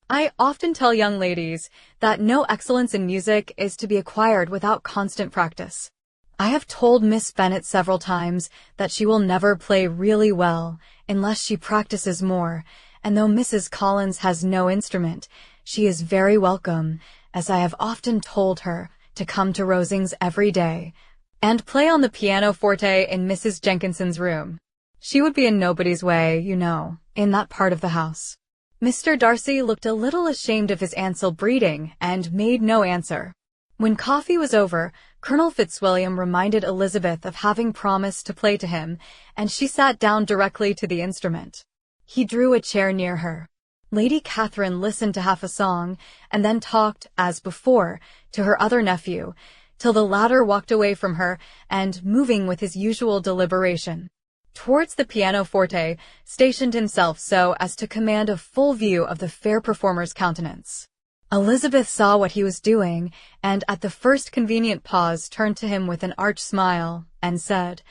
I often tell young ladies that no excellence in music is to be acquired without constant practice. I have told Miss Bennet several times that she will never play really well unless she practices more, and though Mrs. Collins has no instrument, she is very welcome, as I have often told her, to come to Rosings every day, and play on the pianoforte in Mrs. Jenkinson's room. She would be in nobody's way, you know, in that part of the house." Mr. Darcy looked a little ashamed of his aunt's breeding, and made no answer. When coffee was over, Colonel Fitzwilliam reminded Elizabeth of having promised to play to him, and she sat down directly to the instrument. He drew a chair near her. Lady Catherine listened to half a song, and then talked, as before, to her other nephew, till the latter walked away from her, and, moving with his usual deliberation towards the pianoforte, stationed himself so as to command a full view of the fair performer's countenance. Elizabeth saw what he was doing, and at the first convenient pause turned to him with an arch smile, and said,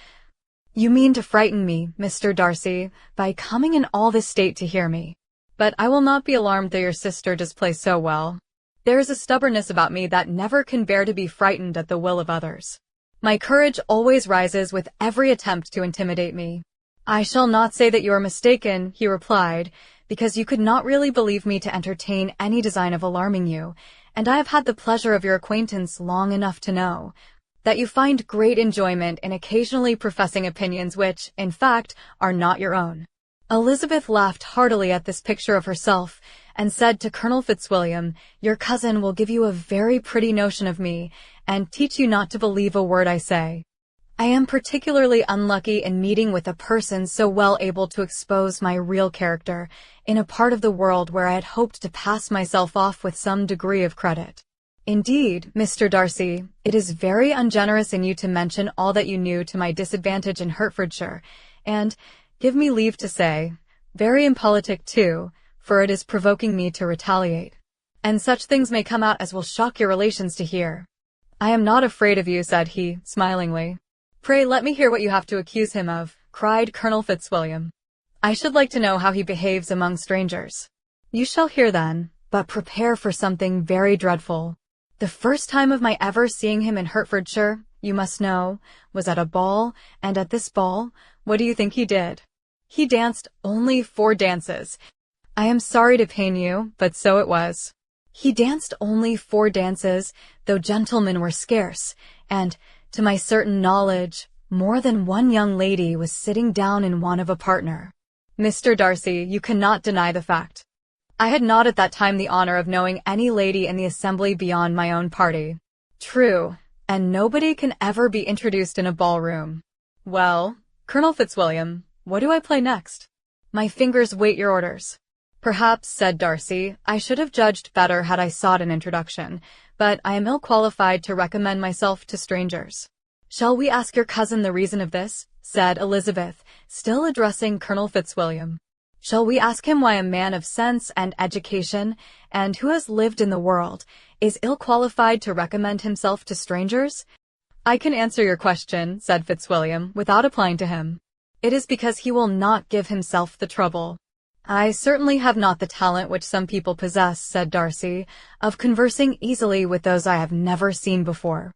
"You mean to frighten me, Mr. Darcy, by coming in all this state to hear me. But I will not be alarmed though your sister does play so well. There is a stubbornness about me that never can bear to be frightened at the will of others. My courage always rises with every attempt to intimidate me." "I shall not say that you are mistaken," he replied, "because you could not really believe me to entertain any design of alarming you, and I have had the pleasure of your acquaintance long enough to know that you find great enjoyment in occasionally professing opinions which, in fact, are not your own." Elizabeth laughed heartily at this picture of herself, and said to Colonel Fitzwilliam, "Your cousin will give you a very pretty notion of me, and teach you not to believe a word I say. I am particularly unlucky in meeting with a person so well able to expose my real character, in a part of the world where I had hoped to pass myself off with some degree of credit. Indeed, Mr. Darcy, it is very ungenerous in you to mention all that you knew to my disadvantage in Hertfordshire, and, give me leave to say, very impolitic too, for it is provoking me to retaliate. And such things may come out as will shock your relations to hear." "I am not afraid of you," said he, smilingly. Pray let me hear what you have to accuse him of, cried Colonel Fitzwilliam. I should like to know how he behaves among strangers. You shall hear then, but prepare for something very dreadful. The first time of my ever seeing him in Hertfordshire, you must know, was at a ball, and at this ball, what do you think he did? He danced only 4 dances. I am sorry to pain you, but so it was. He danced only 4 dances, though gentlemen were scarce, and, to my certain knowledge, more than one young lady was sitting down in want of a partner. Mr. Darcy, you cannot deny the fact. I had not at that time the honor of knowing any lady in the assembly beyond my own party. True, and nobody can ever be introduced in a ballroom. Well, Colonel Fitzwilliam, what do I play next? My fingers wait your orders. Perhaps, said Darcy, I should have judged better had I sought an introduction, but I am ill qualified to recommend myself to strangers. Shall we ask your cousin the reason of this? Said Elizabeth, still addressing Colonel Fitzwilliam. Shall we ask him why a man of sense and education, and who has lived in the world, is ill qualified to recommend himself to strangers? I can answer your question, said Fitzwilliam, without applying to him. It is because he will not give himself the trouble. I certainly have not the talent which some people possess, said Darcy, of conversing easily with those I have never seen before.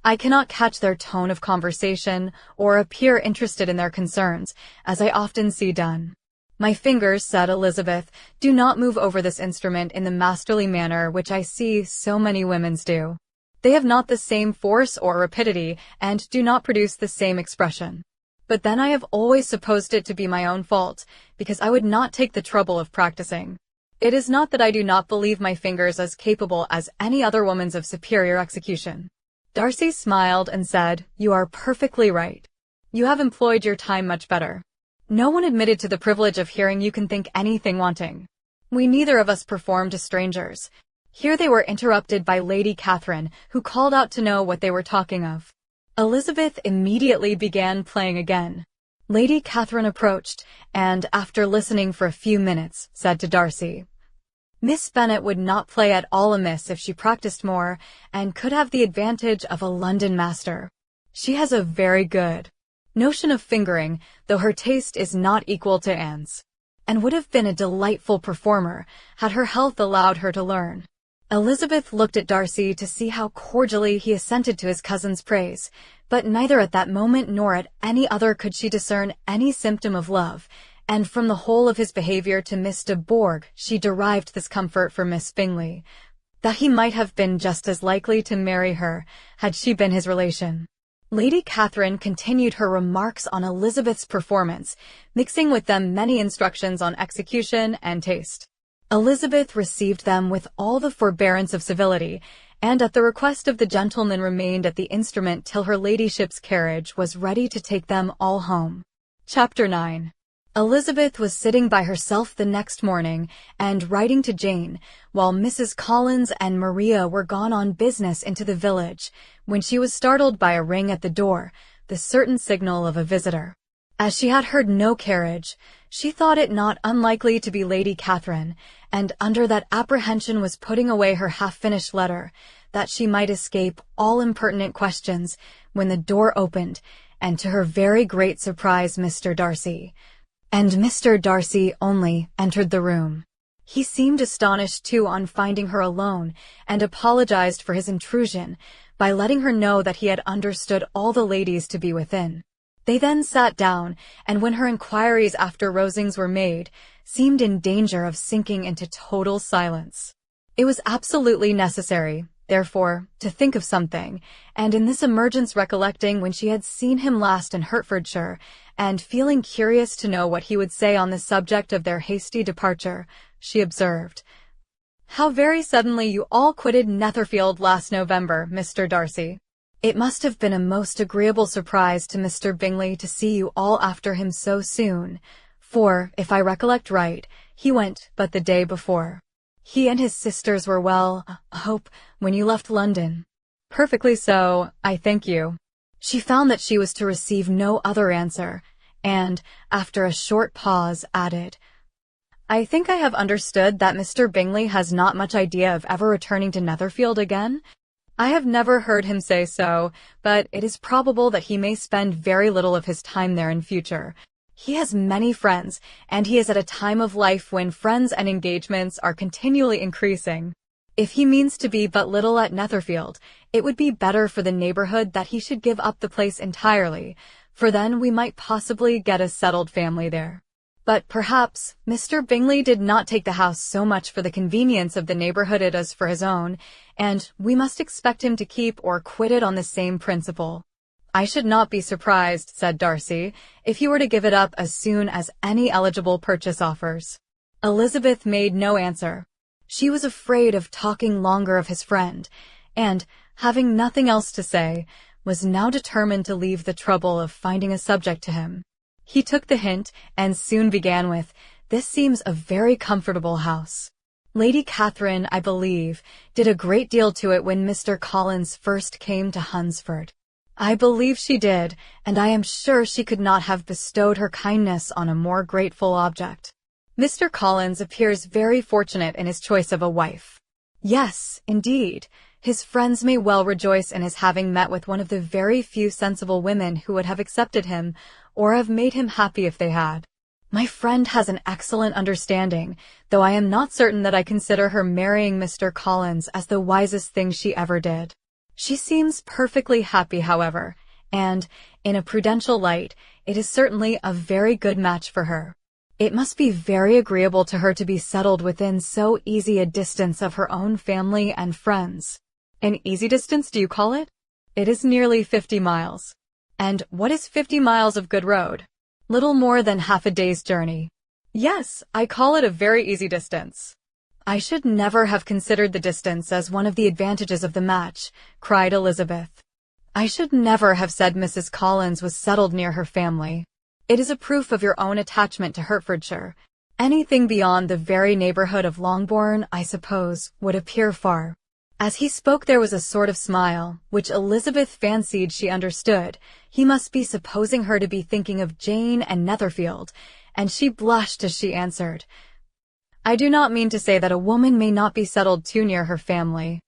I cannot catch their tone of conversation or appear interested in their concerns, as I often see done. My fingers, said Elizabeth, do not move over this instrument in the masterly manner which I see so many women's do. They have not the same force or rapidity, and do not produce the same expression. But then I have always supposed it to be my own fault, because I would not take the trouble of practicing. It is not that I do not believe my fingers as capable as any other woman's of superior execution. Darcy smiled and said, You are perfectly right. You have employed your time much better. No one admitted to the privilege of hearing you can think anything wanting. We neither of us performed to strangers. Here they were interrupted by Lady Catherine, who called out to know what they were talking of. Elizabeth immediately began playing again. Lady Catherine approached, and, after listening for a few minutes, said to Darcy, Miss Bennet would not play at all amiss if she practiced more, and could have the advantage of a London master. She has a very good notion of fingering, though her taste is not equal to Anne's, and would have been a delightful performer, had her health allowed her to learn. Elizabeth looked at Darcy to see how cordially he assented to his cousin's praise, but neither at that moment nor at any other could she discern any symptom of love, and from the whole of his behavior to Miss de Bourgh she derived this comfort for Miss Bingley, that he might have been just as likely to marry her, had she been his relation. Lady Catherine continued her remarks on Elizabeth's performance, mixing with them many instructions on execution and taste. Elizabeth received them with all the forbearance of civility, and at the request of the gentleman remained at the instrument till her ladyship's carriage was ready to take them all home. Chapter 9. Elizabeth was sitting by herself the next morning, and writing to Jane, while Mrs. Collins and Maria were gone on business into the village, when she was startled by a ring at the door, the certain signal of a visitor. As she had heard no carriage, she thought it not unlikely to be Lady Catherine, and under that apprehension was putting away her half-finished letter, that she might escape all impertinent questions, when the door opened, and to her very great surprise Mr. Darcy, and Mr. Darcy only, entered the room. He seemed astonished too on finding her alone, and apologized for his intrusion, by letting her know that he had understood all the ladies to be within. They then sat down, and when her inquiries after Rosings were made, seemed in danger of sinking into total silence. It was absolutely necessary, therefore, to think of something, and in this emergence recollecting when she had seen him last in Hertfordshire, and feeling curious to know what he would say on the subject of their hasty departure, she observed, "How very suddenly you all quitted Netherfield last November, Mr. Darcy. It must have been a most agreeable surprise to Mr. Bingley to see you all after him so soon, for, if I recollect right, he went but the day before. He and his sisters were well, I hope, when you left London." "Perfectly so, I thank you." She found that she was to receive no other answer, and, after a short pause, added, "I think I have understood that Mr. Bingley has not much idea of ever returning to Netherfield again?" I have never heard him say so, but it is probable that he may spend very little of his time there in future. He has many friends, and he is at a time of life when friends and engagements are continually increasing. If he means to be but little at Netherfield, it would be better for the neighborhood that he should give up the place entirely, for then we might possibly get a settled family there. But perhaps Mr. Bingley did not take the house so much for the convenience of the neighborhood as for his own, and we must expect him to keep or quit it on the same principle. I should not be surprised, said Darcy, if he were to give it up as soon as any eligible purchase offers. Elizabeth made no answer. She was afraid of talking longer of his friend, and, having nothing else to say, was now determined to leave the trouble of finding a subject to him. He took the hint and soon began with, "This seems a very comfortable house. Lady Catherine, I believe, did a great deal to it when Mr. Collins first came to Hunsford." "I believe she did, and I am sure she could not have bestowed her kindness on a more grateful object. Mr. Collins appears very fortunate in his choice of a wife." "Yes, indeed. His friends may well rejoice in his having met with one of the very few sensible women who would have accepted him, or have made him happy if they had. My friend has an excellent understanding, though I am not certain that I consider her marrying Mr. Collins as the wisest thing she ever did. She seems perfectly happy, however, and, in a prudential light, it is certainly a very good match for her. It must be very agreeable to her to be settled within so easy a distance of her own family and friends." "An easy distance, do you call it?" "It is nearly 50 miles. "And what is 50 miles of good road?" "Little more than half a day's journey." "Yes, I call it a very easy distance." "I should never have considered the distance as one of the advantages of the match," cried Elizabeth. "I should never have said Mrs. Collins was settled near her family. It is a proof of your own attachment to Hertfordshire. Anything beyond the very neighborhood of Longbourn, I suppose, would appear far." As he spoke there was a sort of smile, which Elizabeth fancied she understood. He must be supposing her to be thinking of Jane and Netherfield, and she blushed as she answered, "I do not mean to say that a woman may not be settled too near her family.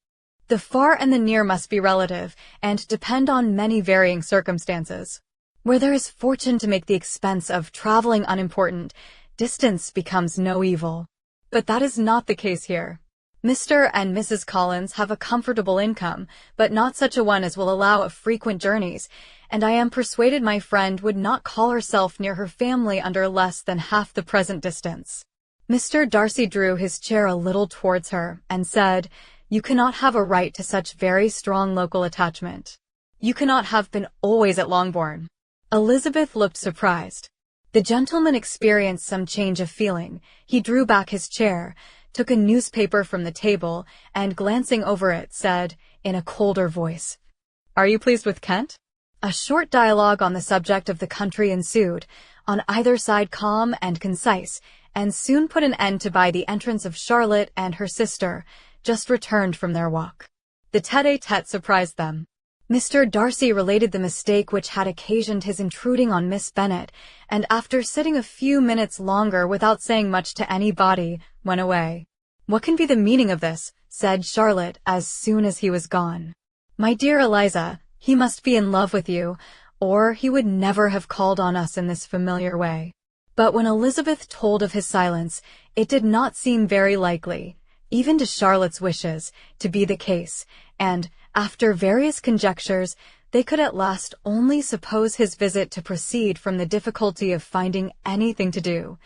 The far and the near must be relative, and depend on many varying circumstances. Where there is fortune to make the expense of traveling unimportant, distance becomes no evil. But that is not the case here. Mr. and Mrs. Collins have a comfortable income, but not such a one as will allow of frequent journeys, and I am persuaded my friend would not call herself near her family under less than half the present distance." Mr. Darcy drew his chair a little towards her, and said, "You cannot have a right to such very strong local attachment. You cannot have been always at Longbourn." Elizabeth looked surprised. The gentleman experienced some change of feeling. He drew back his chair, took a newspaper from the table, and glancing over it, said, in a colder voice, "Are you pleased with Kent?" A short dialogue on the subject of the country ensued, on either side calm and concise, and soon put an end to by the entrance of Charlotte and her sister, just returned from their walk. The tête-à-tête surprised them. Mr. Darcy related the mistake which had occasioned his intruding on Miss Bennet, and after sitting a few minutes longer without saying much to anybody, went away. "What can be the meaning of this?" said Charlotte as soon as he was gone. "My dear Eliza, he must be in love with you, or he would never have called on us in this familiar way." But when Elizabeth told of his silence, it did not seem very likely, even to Charlotte's wishes, to be the case, and, after various conjectures, they could at last only suppose his visit to proceed from the difficulty of finding anything to do,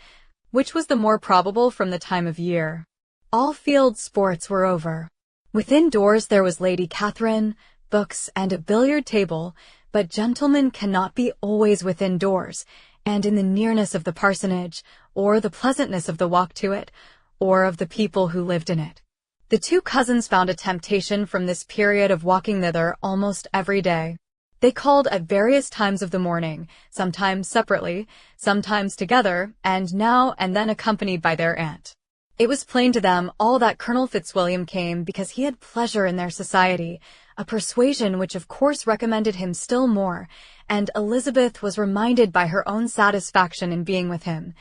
which was the more probable from the time of year. All field sports were over. Within doors there was Lady Catherine, books, and a billiard table, but gentlemen cannot be always within doors, and in the nearness of the parsonage, or the pleasantness of the walk to it, or of the people who lived in it. The two cousins found a temptation from this period of walking thither almost every day. They called at various times of the morning, sometimes separately, sometimes together, and now and then accompanied by their aunt. It was plain to them all that Colonel Fitzwilliam came because he had pleasure in their society, a persuasion which of course recommended him still more, and Elizabeth was reminded by her own satisfaction in being with him,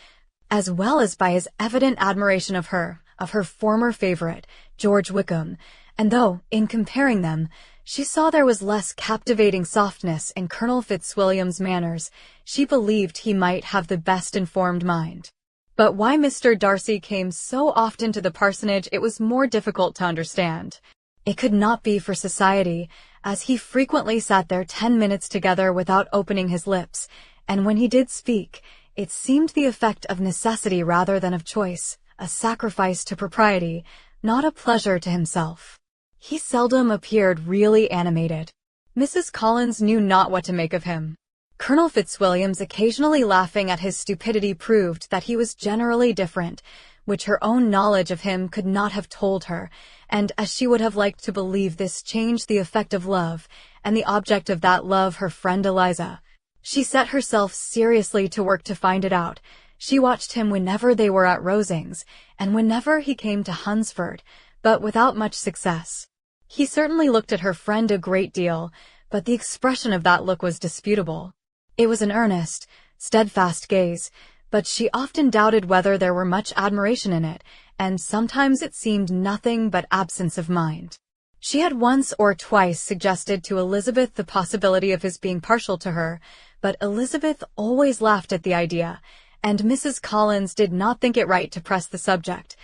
as well as by his evident admiration of her former favorite, George Wickham, and though, in comparing them, She saw there was less captivating softness in Colonel Fitzwilliam's manners. She believed he might have the best informed mind. But why Mr. Darcy came so often to the parsonage it was more difficult to understand. It could not be for society, as he frequently sat there 10 minutes together without opening his lips, and when he did speak, it seemed the effect of necessity rather than of choice, a sacrifice to propriety, not a pleasure to himself. He seldom appeared really animated. Mrs. Collins knew not what to make of him. Colonel Fitzwilliam's occasionally laughing at his stupidity proved that he was generally different, which her own knowledge of him could not have told her, and as she would have liked to believe this changed the effect of love, and the object of that love her friend Eliza. She set herself seriously to work to find it out. She watched him whenever they were at Rosings, and whenever he came to Hunsford, but without much success. He certainly looked at her friend a great deal, but the expression of that look was disputable. It was an earnest, steadfast gaze, but she often doubted whether there were much admiration in it, and sometimes it seemed nothing but absence of mind. She had once or twice suggested to Elizabeth the possibility of his being partial to her, but Elizabeth always laughed at the idea, and Mrs. Collins did not think it right to press the subject,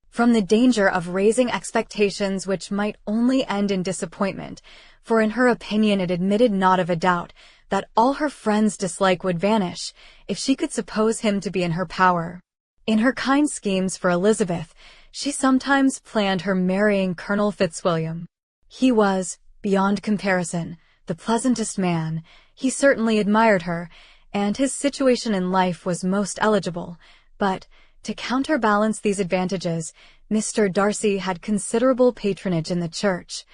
from the danger of raising expectations which might only end in disappointment, for in her opinion it admitted not of a doubt that all her friend's dislike would vanish if she could suppose him to be in her power. In her kind schemes for Elizabeth, she sometimes planned her marrying Colonel Fitzwilliam. He was, beyond comparison, the pleasantest man. He certainly admired her, and his situation in life was most eligible, but, to counterbalance these advantages, Mr. Darcy had considerable patronage in the church,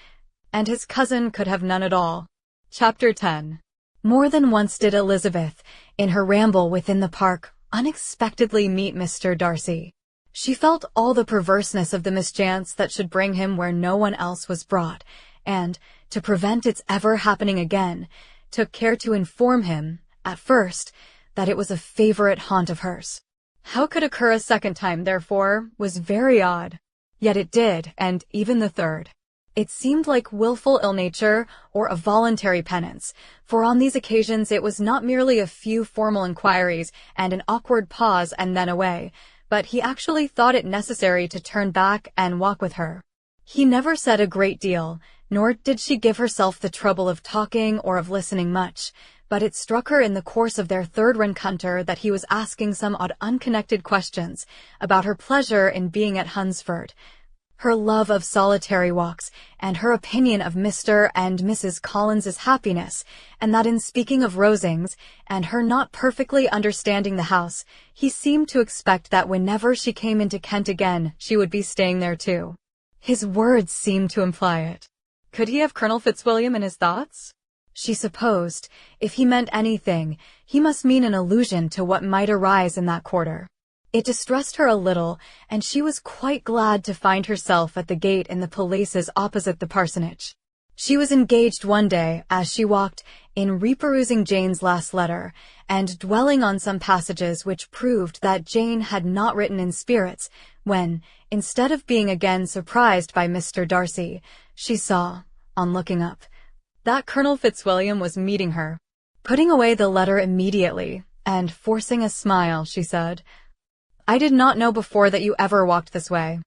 and his cousin could have none at all. Chapter 10. More than once did Elizabeth, in her ramble within the park, unexpectedly meet Mr. Darcy. She felt all the perverseness of the mischance that should bring him where no one else was brought, and, to prevent its ever happening again, took care to inform him, at first, that it was a favorite haunt of hers. How it could occur a second time, therefore, was very odd. Yet it did, and even the third. It seemed like willful ill-nature or a voluntary penance, for on these occasions it was not merely a few formal inquiries and an awkward pause and then away, but he actually thought it necessary to turn back and walk with her. He never said a great deal, nor did she give herself the trouble of talking or of listening much, but it struck her in the course of their third rencounter that he was asking some odd unconnected questions about her pleasure in being at Hunsford, her love of solitary walks, and her opinion of Mr. and Mrs. Collins's happiness, and that in speaking of Rosings, and her not perfectly understanding the house, he seemed to expect that whenever she came into Kent again, she would be staying there too. His words seemed to imply it. Could he have Colonel Fitzwilliam in his thoughts? She supposed, if he meant anything, he must mean an allusion to what might arise in that quarter. It distressed her a little, and she was quite glad to find herself at the gate in the Palaces opposite the parsonage. She was engaged one day, as she walked, in reperusing Jane's last letter, and dwelling on some passages which proved that Jane had not written in spirits, when, instead of being again surprised by Mr. Darcy, she saw, on looking up, that Colonel Fitzwilliam was meeting her. Putting away the letter immediately, and forcing a smile, she said, "I did not know before that you ever walked this way."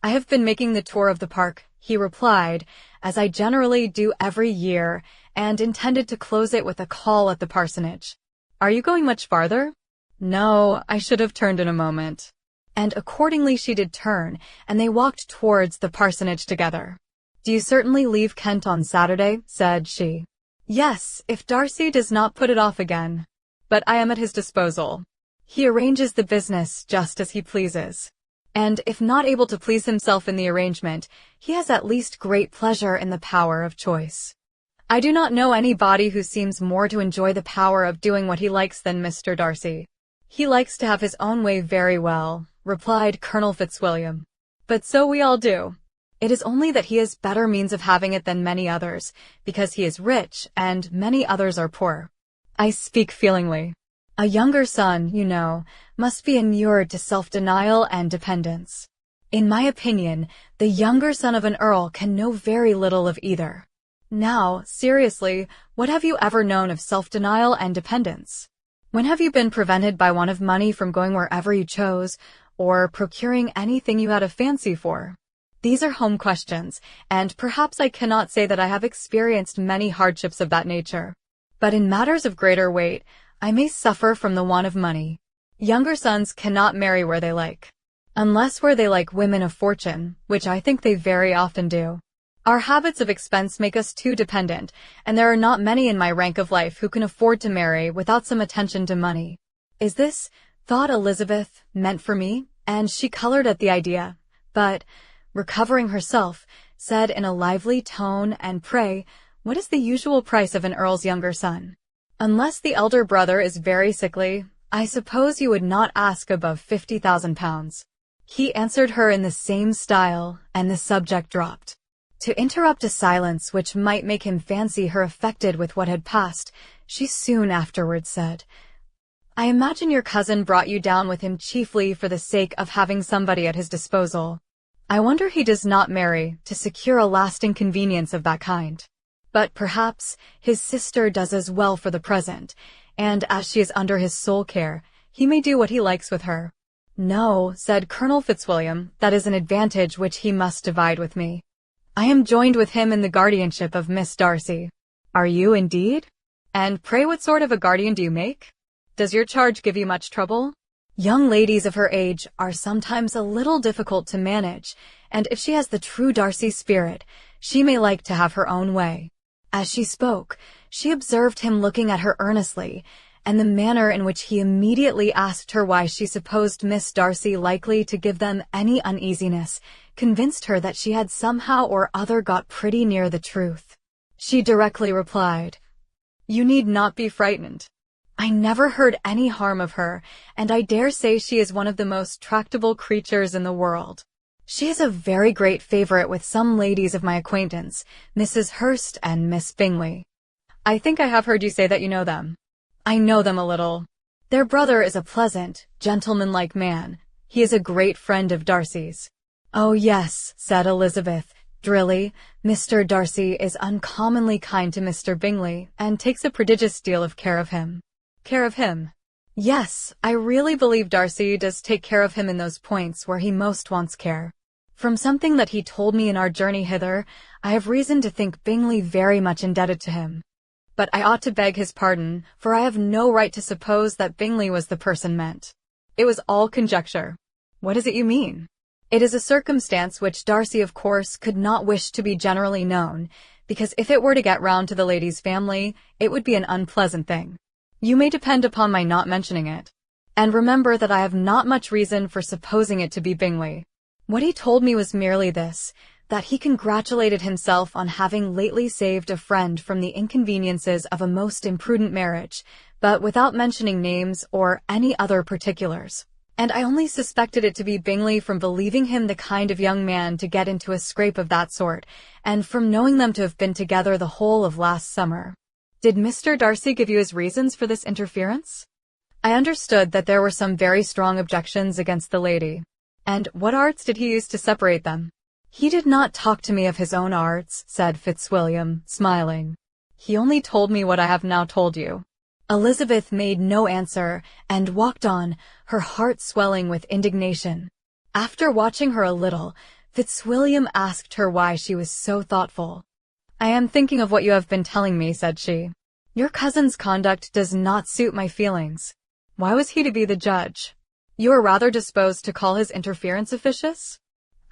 "I have been making the tour of the park," he replied, "as I generally do every year, and intended to close it with a call at the parsonage." "Are you going much farther?" "No, I should have turned in a moment." And accordingly she did turn, and they walked towards the parsonage together. "Do you certainly leave Kent on Saturday?" said she. "Yes, if Darcy does not put it off again. But I am at his disposal. He arranges the business just as he pleases. And if not able to please himself in the arrangement, he has at least great pleasure in the power of choice. I do not know anybody who seems more to enjoy the power of doing what he likes than Mr. Darcy." "He likes to have his own way very well," replied Colonel Fitzwilliam. "But so we all do. It is only that he has better means of having it than many others, because he is rich, and many others are poor. I speak feelingly. A younger son, you know, must be inured to self-denial and dependence. In my opinion, the younger son of an earl can know very little of either. Now, seriously, what have you ever known of self-denial and dependence? When have you been prevented by want of money from going wherever you chose, or procuring anything you had a fancy for? These are home questions, and perhaps I cannot say that I have experienced many hardships of that nature. But in matters of greater weight, I may suffer from the want of money. Younger sons cannot marry where they like, unless where they like women of fortune, which I think they very often do. Our habits of expense make us too dependent, and there are not many in my rank of life who can afford to marry without some attention to money. Is this, thought Elizabeth, meant for me? And she colored at the idea, but, recovering herself, said in a lively tone, and pray, what is the usual price of an earl's younger son? Unless the elder brother is very sickly, I suppose you would not ask above £50,000. He answered her in the same style, and the subject dropped. To interrupt a silence which might make him fancy her affected with what had passed, she soon afterwards said, I imagine your cousin brought you down with him chiefly for the sake of having somebody at his disposal. I wonder he does not marry to secure a lasting convenience of that kind. But perhaps his sister does as well for the present, and as she is under his sole care, he may do what he likes with her. No, said Colonel Fitzwilliam, that is an advantage which he must divide with me. I am joined with him in the guardianship of Miss Darcy. Are you indeed? And pray what sort of a guardian do you make? Does your charge give you much trouble? Young ladies of her age are sometimes a little difficult to manage, and if she has the true Darcy spirit, she may like to have her own way. As she spoke, she observed him looking at her earnestly, and the manner in which he immediately asked her why she supposed Miss Darcy likely to give them any uneasiness, convinced her that she had somehow or other got pretty near the truth. She directly replied, You need not be frightened. I never heard any harm of her, and I dare say she is one of the most tractable creatures in the world. She is a very great favorite with some ladies of my acquaintance, Mrs. Hurst and Miss Bingley. I think I have heard you say that you know them. I know them a little. Their brother is a pleasant, gentlemanlike man. He is a great friend of Darcy's. Oh yes, said Elizabeth, drily, Mr. Darcy is uncommonly kind to Mr. Bingley, and takes a prodigious deal of care of him. Care of him? Yes, I really believe Darcy does take care of him in those points where he most wants care. From something that he told me in our journey hither, I have reason to think Bingley very much indebted to him. But I ought to beg his pardon, for I have no right to suppose that Bingley was the person meant. It was all conjecture. What is it you mean? It is a circumstance which Darcy, of course, could not wish to be generally known, because if it were to get round to the lady's family, it would be an unpleasant thing. You may depend upon my not mentioning it. And remember that I have not much reason for supposing it to be Bingley. What he told me was merely this, that he congratulated himself on having lately saved a friend from the inconveniences of a most imprudent marriage, but without mentioning names or any other particulars. And I only suspected it to be Bingley from believing him the kind of young man to get into a scrape of that sort, and from knowing them to have been together the whole of last summer. Did Mr. Darcy give you his reasons for this interference? I understood that there were some very strong objections against the lady. And what arts did he use to separate them? He did not talk to me of his own arts, said Fitzwilliam, smiling. He only told me what I have now told you. Elizabeth made no answer, and walked on, her heart swelling with indignation. After watching her a little, Fitzwilliam asked her why she was so thoughtful. I am thinking of what you have been telling me, said she. Your cousin's conduct does not suit my feelings. Why was he to be the judge? You are rather disposed to call his interference officious?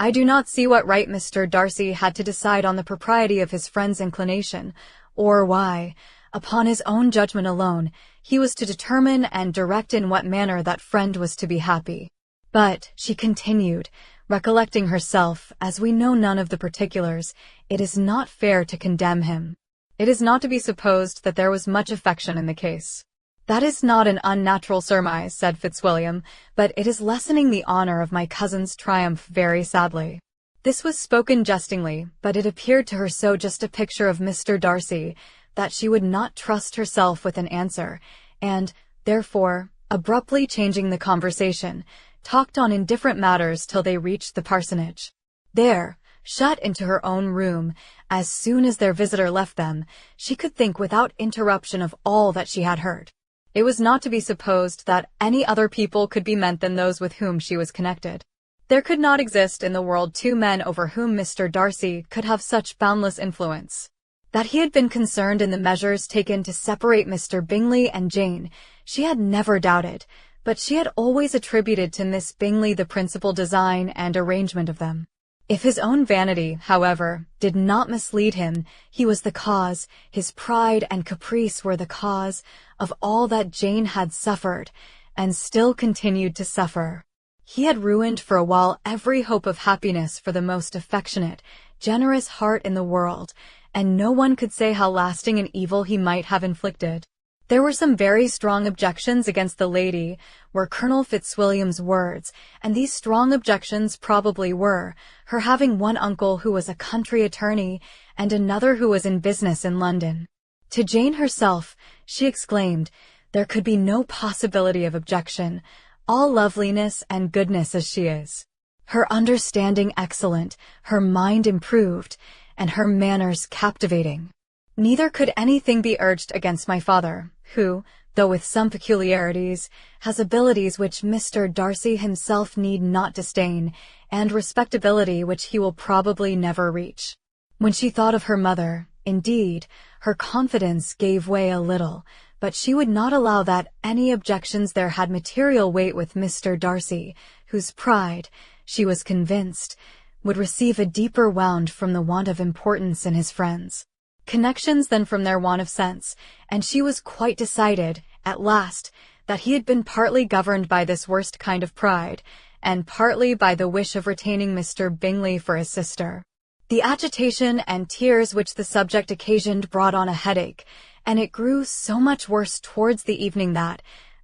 I do not see what right Mr. Darcy had to decide on the propriety of his friend's inclination, or why, upon his own judgment alone, he was to determine and direct in what manner that friend was to be happy. But, she continued, recollecting herself, as we know none of the particulars, it is not fair to condemn him. It is not to be supposed that there was much affection in the case. That is not an unnatural surmise, said Fitzwilliam, but it is lessening the honor of my cousin's triumph very sadly. This was spoken jestingly, but it appeared to her so just a picture of Mr. Darcy, that she would not trust herself with an answer, and, therefore, abruptly changing the conversation, talked on indifferent matters till they reached the parsonage. There, shut into her own room. As soon as their visitor left them, she could think without interruption of all that she had heard. It was not to be supposed that any other people could be meant than those with whom she was connected. There could not exist in the world two men over whom Mr. Darcy could have such boundless influence. That he had been concerned in the measures taken to separate Mr. Bingley and Jane, she had never doubted, but she had always attributed to Miss Bingley the principal design and arrangement of them. If his own vanity, however, did not mislead him, he was the cause, his pride and caprice were the cause, of all that Jane had suffered, and still continued to suffer. He had ruined for a while every hope of happiness for the most affectionate, generous heart in the world, and no one could say how lasting an evil he might have inflicted. There were some very strong objections against the lady, were Colonel Fitzwilliam's words, and these strong objections probably were her having one uncle who was a country attorney and another who was in business in London. To Jane herself, she exclaimed, there could be no possibility of objection, all loveliness and goodness as she is. Her understanding excellent, her mind improved, and her manners captivating. Neither could anything be urged against my father, who, though with some peculiarities, has abilities which Mr. Darcy himself need not disdain, and respectability which he will probably never reach. When she thought of her mother, indeed, her confidence gave way a little, but she would not allow that any objections there had material weight with Mr. Darcy, whose pride, she was convinced, would receive a deeper wound from the want of importance in his friends' connections than from their want of sense, and she was quite decided, at last, that he had been partly governed by this worst kind of pride, and partly by the wish of retaining Mr. Bingley for his sister. The agitation and tears which the subject occasioned brought on a headache, and it grew so much worse towards the evening that,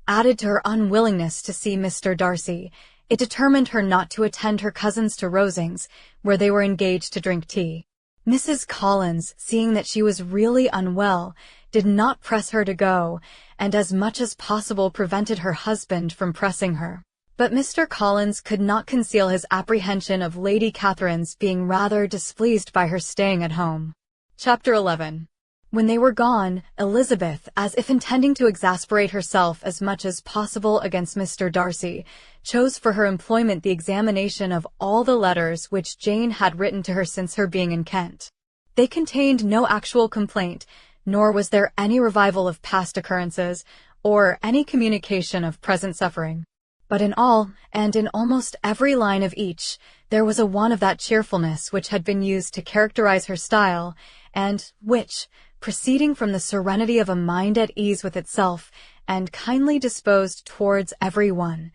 added to her unwillingness to see Mr. Darcy, it determined her not to attend her cousins to Rosings, where they were engaged to drink tea. Mrs. Collins, seeing that she was really unwell, did not press her to go, and as much as possible prevented her husband from pressing her. But Mr. Collins could not conceal his apprehension of Lady Catherine's being rather displeased by her staying at home. Chapter 11. When they were gone, Elizabeth, as if intending to exasperate herself as much as possible against Mr. Darcy, chose for her employment the examination of all the letters which Jane had written to her since her being in Kent. They contained no actual complaint, nor was there any revival of past occurrences, or any communication of present suffering. But in all, and in almost every line of each, there was a want of that cheerfulness which had been used to characterize her style, and which, proceeding from the serenity of a mind at ease with itself, and kindly disposed towards every one,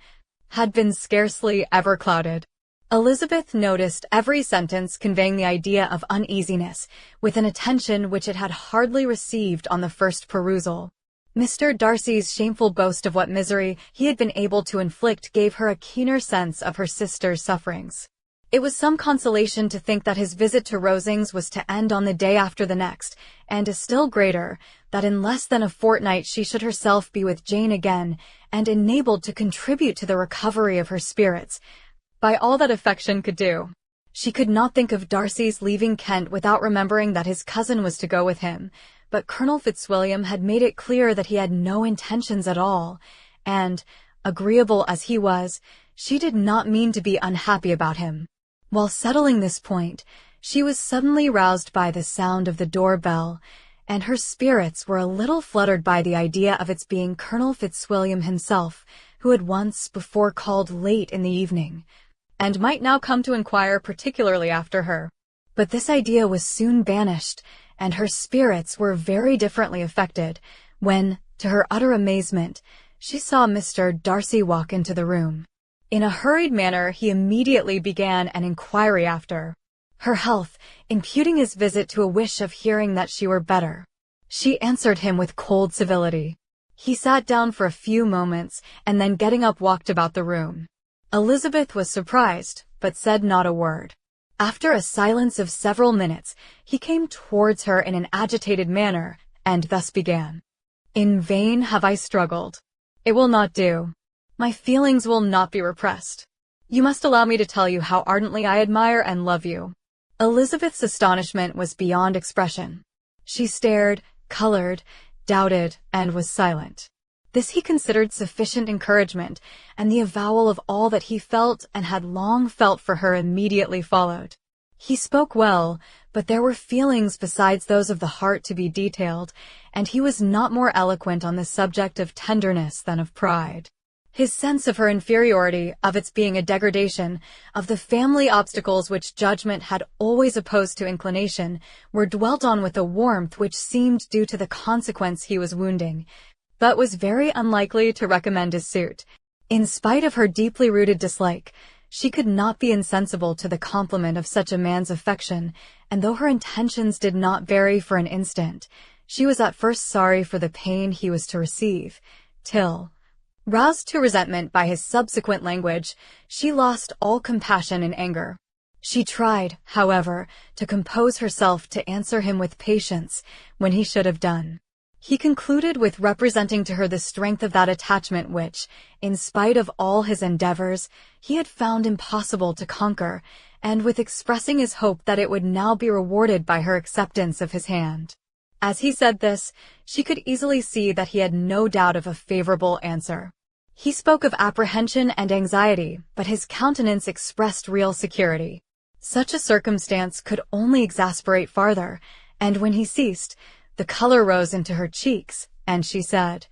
had been scarcely ever clouded. Elizabeth noticed every sentence conveying the idea of uneasiness, with an attention which it had hardly received on the first perusal. Mr. Darcy's shameful boast of what misery he had been able to inflict gave her a keener sense of her sister's sufferings. It was some consolation to think that his visit to Rosings was to end on the day after the next, and a still greater, that in less than a fortnight she should herself be with Jane again, and enabled to contribute to the recovery of her spirits, by all that affection could do. She could not think of Darcy's leaving Kent without remembering that his cousin was to go with him, but Colonel Fitzwilliam had made it clear that he had no intentions at all, and, agreeable as he was, she did not mean to be unhappy about him. While settling this point, she was suddenly roused by the sound of the door-bell, and her spirits were a little fluttered by the idea of its being Colonel Fitzwilliam himself, who had once before called late in the evening, and might now come to inquire particularly after her. But this idea was soon banished, and her spirits were very differently affected, when, to her utter amazement, she saw Mr. Darcy walk into the room. In a hurried manner he immediately began an inquiry after her health, imputing his visit to a wish of hearing that she were better. She answered him with cold civility. He sat down for a few moments, and then getting up walked about the room. Elizabeth was surprised, but said not a word. After a silence of several minutes, he came towards her in an agitated manner, and thus began. "In vain have I struggled. It will not do. My feelings will not be repressed. You must allow me to tell you how ardently I admire and love you." Elizabeth's astonishment was beyond expression. She stared, colored, doubted, and was silent. This he considered sufficient encouragement, and the avowal of all that he felt and had long felt for her immediately followed. He spoke well, but there were feelings besides those of the heart to be detailed, and he was not more eloquent on the subject of tenderness than of pride. His sense of her inferiority, of its being a degradation, of the family obstacles which judgment had always opposed to inclination, were dwelt on with a warmth which seemed due to the consequence he was wounding, but was very unlikely to recommend his suit. In spite of her deeply rooted dislike, she could not be insensible to the compliment of such a man's affection, and though her intentions did not vary for an instant, she was at first sorry for the pain he was to receive, till, roused to resentment by his subsequent language, she lost all compassion in anger. She tried, however, to compose herself to answer him with patience when he should have done. He concluded with representing to her the strength of that attachment which, in spite of all his endeavors, he had found impossible to conquer, and with expressing his hope that it would now be rewarded by her acceptance of his hand. As he said this, she could easily see that he had no doubt of a favorable answer. He spoke of apprehension and anxiety, but his countenance expressed real security. Such a circumstance could only exasperate farther, and when he ceased, the color rose into her cheeks, and she said,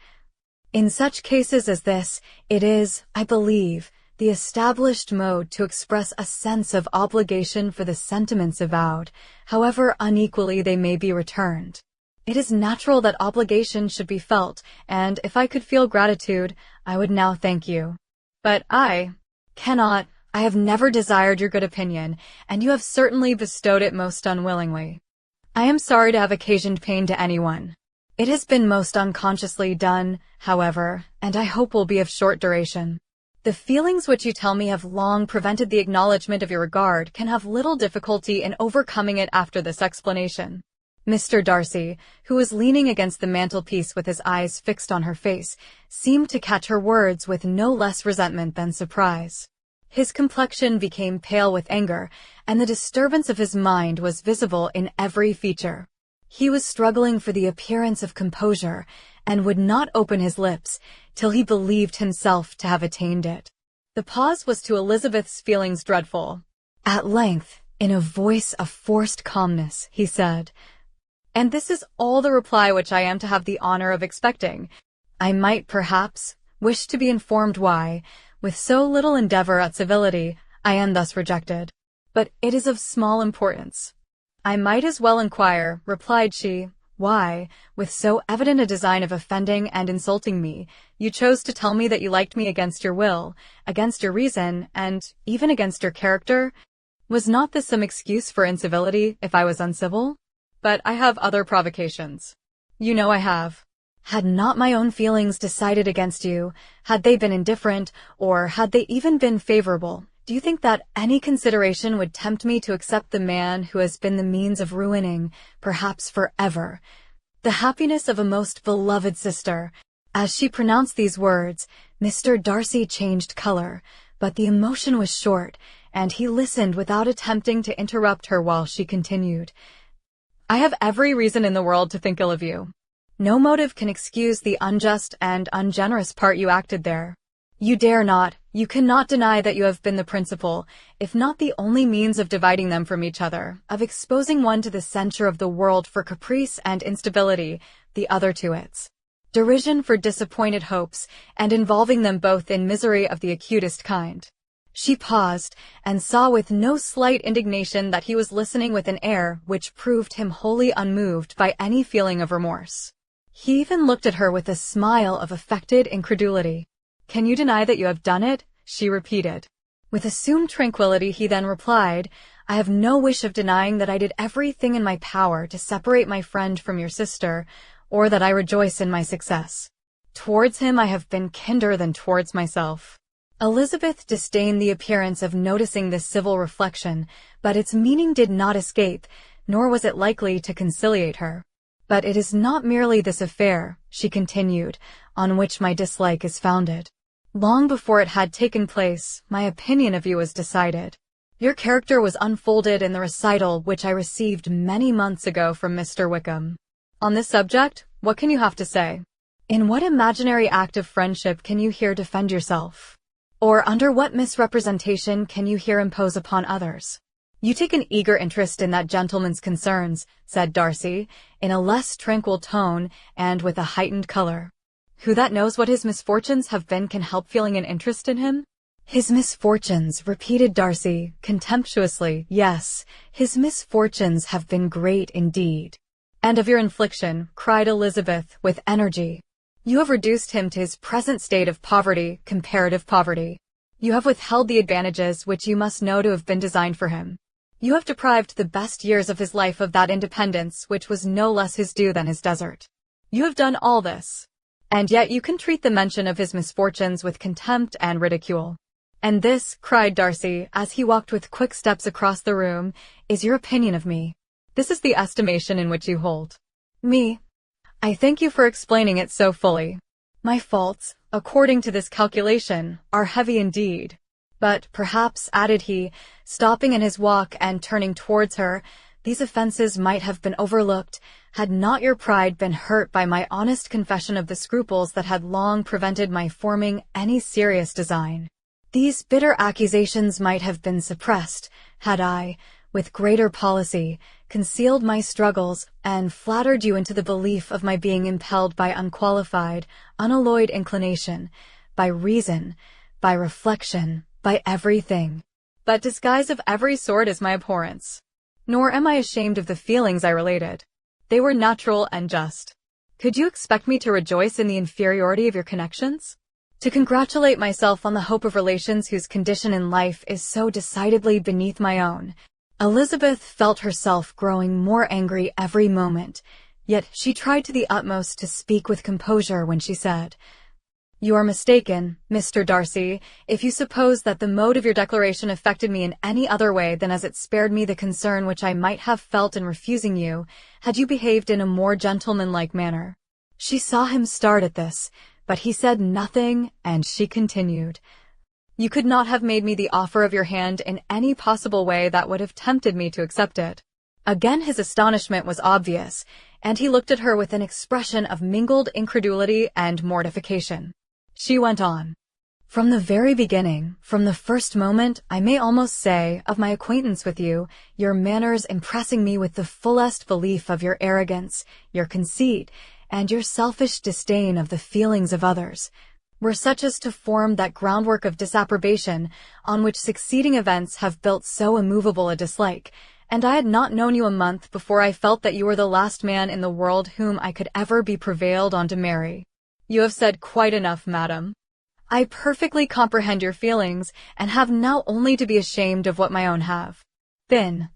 "In such cases as this, it is, I believe, the established mode to express a sense of obligation for the sentiments avowed, however unequally they may be returned. It is natural that obligation should be felt, and if I could feel gratitude, I would now thank you. But I cannot. I have never desired your good opinion, and you have certainly bestowed it most unwillingly. I am sorry to have occasioned pain to anyone. It has been most unconsciously done, however, and I hope will be of short duration. The feelings which you tell me have long prevented the acknowledgement of your regard can have little difficulty in overcoming it after this explanation." Mr. Darcy, who was leaning against the mantelpiece with his eyes fixed on her face, seemed to catch her words with no less resentment than surprise. His complexion became pale with anger, and the disturbance of his mind was visible in every feature. He was struggling for the appearance of composure, and would not open his lips till he believed himself to have attained it. The pause was to Elizabeth's feelings dreadful. At length, in a voice of forced calmness, he said, "And this is all the reply which I am to have the honor of expecting. I might, perhaps, wish to be informed why, with so little endeavor at civility, I am thus rejected. But it is of small importance." "I might as well inquire," replied she, "why, with so evident a design of offending and insulting me, you chose to tell me that you liked me against your will, against your reason, and even against your character? Was not this some excuse for incivility, if I was uncivil? But I have other provocations. You know I have. Had not my own feelings decided against you, had they been indifferent, or had they even been favorable, do you think that any consideration would tempt me to accept the man who has been the means of ruining, perhaps forever, the happiness of a most beloved sister?" As she pronounced these words, Mr. Darcy changed color, but the emotion was short, and he listened without attempting to interrupt her while she continued, "I have every reason in the world to think ill of you. No motive can excuse the unjust and ungenerous part you acted there. You dare not, you cannot deny that you have been the principal, if not the only means of dividing them from each other, of exposing one to the censure of the world for caprice and instability, the other to its derision for disappointed hopes, and involving them both in misery of the acutest kind." She paused, and saw with no slight indignation that he was listening with an air which proved him wholly unmoved by any feeling of remorse. He even looked at her with a smile of affected incredulity. "Can you deny that you have done it?" she repeated. With assumed tranquillity he then replied, "I have no wish of denying that I did everything in my power to separate my friend from your sister, or that I rejoice in my success. Towards him I have been kinder than towards myself." Elizabeth disdained the appearance of noticing this civil reflection, but its meaning did not escape, nor was it likely to conciliate her. "But it is not merely this affair," she continued, "on which my dislike is founded. Long before it had taken place, my opinion of you was decided. Your character was unfolded in the recital which I received many months ago from Mr. Wickham. On this subject, what can you have to say? In what imaginary act of friendship can you here defend yourself? Or under what misrepresentation can you here impose upon others? You take an eager interest in that gentleman's concerns, said Darcy, in a less tranquil tone and with a heightened color. Who that knows what his misfortunes have been can help feeling an interest in him? His misfortunes, repeated Darcy, contemptuously. Yes, his misfortunes have been great indeed. And of your infliction, cried Elizabeth with energy. You have reduced him to his present state of poverty, comparative poverty. You have withheld the advantages which you must know to have been designed for him. You have deprived the best years of his life of that independence which was no less his due than his desert. You have done all this, and yet you can treat the mention of his misfortunes with contempt and ridicule. And this, cried Darcy, as he walked with quick steps across the room, is your opinion of me. This is the estimation in which you hold me. I thank you for explaining it so fully. My faults, according to this calculation, are heavy indeed. But perhaps, added he, stopping in his walk and turning towards her, these offenses might have been overlooked, had not your pride been hurt by my honest confession of the scruples that had long prevented my forming any serious design. These bitter accusations might have been suppressed, had I, with greater policy, concealed my struggles, and flattered you into the belief of my being impelled by unqualified, unalloyed inclination, by reason, by reflection, by everything. But disguise of every sort is my abhorrence. Nor am I ashamed of the feelings I related. They were natural and just. Could you expect me to rejoice in the inferiority of your connections? To congratulate myself on the hope of relations whose condition in life is so decidedly beneath my own? Elizabeth felt herself growing more angry every moment, yet she tried to the utmost to speak with composure when she said, You are mistaken, Mr. Darcy, if you suppose that the mode of your declaration affected me in any other way than as it spared me the concern which I might have felt in refusing you, had you behaved in a more gentlemanlike manner. She saw him start at this, but he said nothing, and she continued, You could not have made me the offer of your hand in any possible way that would have tempted me to accept it. Again his astonishment was obvious, and he looked at her with an expression of mingled incredulity and mortification. She went on. From the very beginning, from the first moment, I may almost say, of my acquaintance with you, your manners impressing me with the fullest belief of your arrogance, your conceit, and your selfish disdain of the feelings of others, were such as to form that groundwork of disapprobation on which succeeding events have built so immovable a dislike, and I had not known you a month before I felt that you were the last man in the world whom I could ever be prevailed on to marry. You have said quite enough, madam. I perfectly comprehend your feelings, and have now only to be ashamed of what my own have been.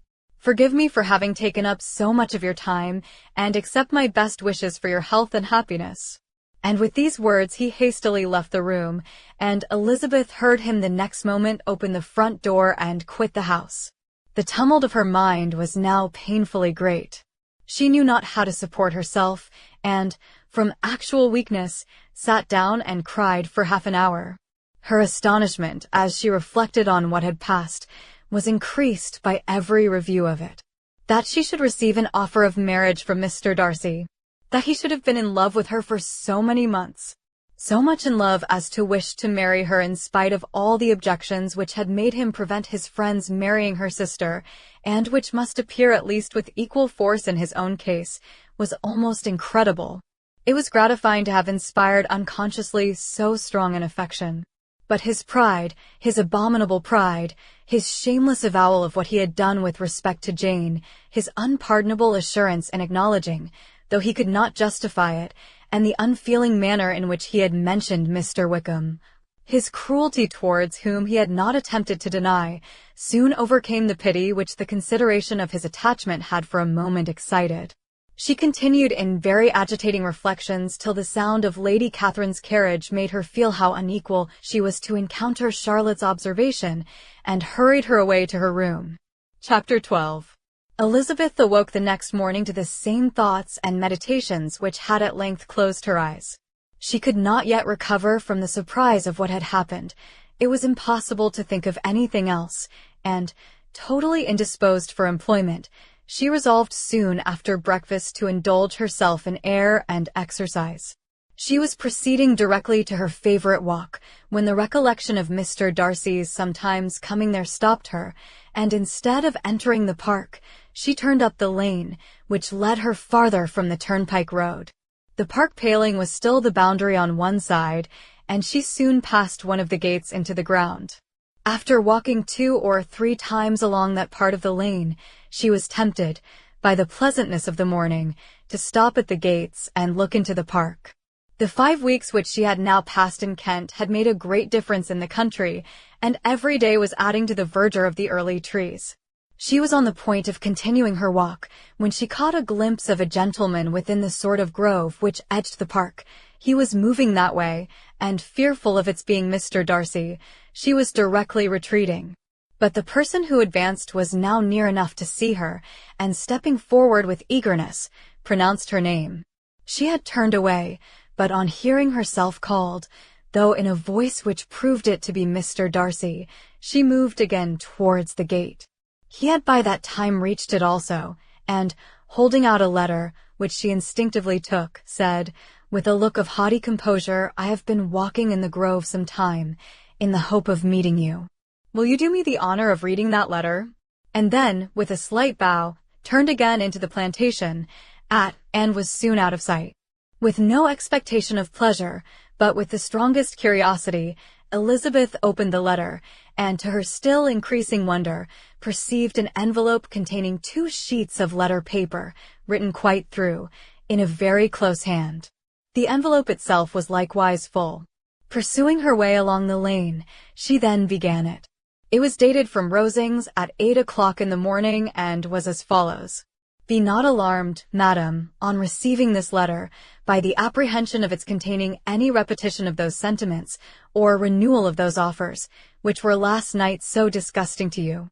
Forgive me for having taken up so much of your time, and accept my best wishes for your health and happiness. And with these words he hastily left the room, and Elizabeth heard him the next moment open the front door and quit the house. The tumult of her mind was now painfully great. She knew not how to support herself, and, from actual weakness, sat down and cried for half an hour. Her astonishment, as she reflected on what had passed, was increased by every review of it. That she should receive an offer of marriage from Mr. Darcy, that he should have been in love with her for so many months, so much in love as to wish to marry her in spite of all the objections which had made him prevent his friends marrying her sister, and which must appear at least with equal force in his own case, was almost incredible. It was gratifying to have inspired unconsciously so strong an affection. But his pride, his abominable pride, his shameless avowal of what he had done with respect to Jane, his unpardonable assurance in acknowledging, though he could not justify it, and the unfeeling manner in which he had mentioned Mr. Wickham, his cruelty towards whom he had not attempted to deny, soon overcame the pity which the consideration of his attachment had for a moment excited. She continued in very agitating reflections till the sound of Lady Catherine's carriage made her feel how unequal she was to encounter Charlotte's observation, and hurried her away to her room. Chapter 12. Elizabeth awoke the next morning to the same thoughts and meditations which had at length closed her eyes. She could not yet recover from the surprise of what had happened. It was impossible to think of anything else, and, Totally indisposed for employment, she resolved soon after breakfast to indulge herself in air and exercise. She was proceeding directly to her favorite walk when the recollection of Mr. Darcy's sometimes coming there stopped her, and instead of entering the park, she turned up the lane, which led her farther from the turnpike road. The park paling was still the boundary on one side, and she soon passed one of the gates into the ground. After walking 2 or 3 times along that part of the lane, she was tempted, by the pleasantness of the morning, to stop at the gates and look into the park. The 5 weeks which she had now passed in Kent had made a great difference in the country, and every day was adding to the verdure of the early trees. She was on the point of continuing her walk, when she caught a glimpse of a gentleman within the sort of grove which edged the park. He was moving that way, and fearful of its being Mr. Darcy, she was directly retreating. But the person who advanced was now near enough to see her, and stepping forward with eagerness, pronounced her name. She had turned away, but on hearing herself called, though in a voice which proved it to be Mr. Darcy, she moved again towards the gate. He had by that time reached it also, and, holding out a letter, which she instinctively took, said, with a look of haughty composure, "I have been walking in the grove some time, in the hope of meeting you. Will you do me the honor of reading that letter?" And then, with a slight bow, turned again into the plantation, and was soon out of sight. With no expectation of pleasure, but with the strongest curiosity, Elizabeth opened the letter, and to her still increasing wonder, perceived an envelope containing 2 sheets of letter paper, written quite through, in a very close hand. The envelope itself was likewise full. Pursuing her way along the lane, she then began it. It was dated from Rosings at 8 o'clock in the morning, and was as follows. "Be not alarmed, madam, on receiving this letter, by the apprehension of its containing any repetition of those sentiments, or renewal of those offers, which were last night so disgusting to you.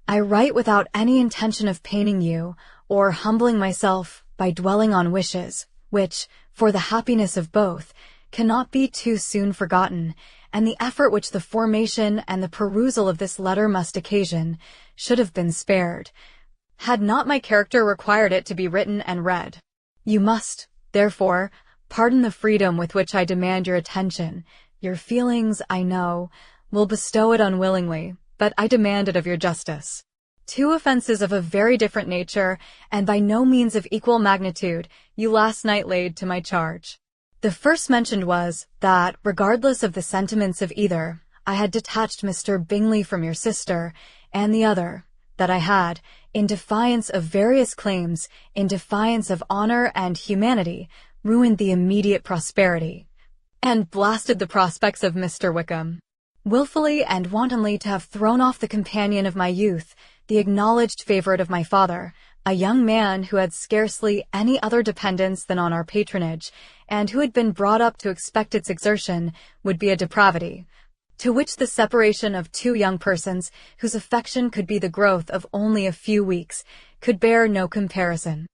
I write without any intention of paining you, or humbling myself by dwelling on wishes, which, for the happiness of both, cannot be too soon forgotten, and the effort which the formation and the perusal of this letter must occasion, should have been spared, had not my character required it to be written and read. You must, therefore, pardon the freedom with which I demand your attention. Your feelings, I know, will bestow it unwillingly, but I demand it of your justice. 2 offenses of a very different nature, and by no means of equal magnitude, you last night laid to my charge. The first mentioned was, that, regardless of the sentiments of either, I had detached Mr. Bingley from your sister, and the other, that I had, in defiance of various claims, in defiance of honor and humanity, ruined the immediate prosperity, and blasted the prospects of Mr. Wickham. Wilfully and wantonly to have thrown off the companion of my youth, the acknowledged favorite of my father, a young man who had scarcely any other dependence than on our patronage, and who had been brought up to expect its exertion, would be a depravity, to which the separation of 2 young persons, whose affection could be the growth of only a few weeks, could bear no comparison.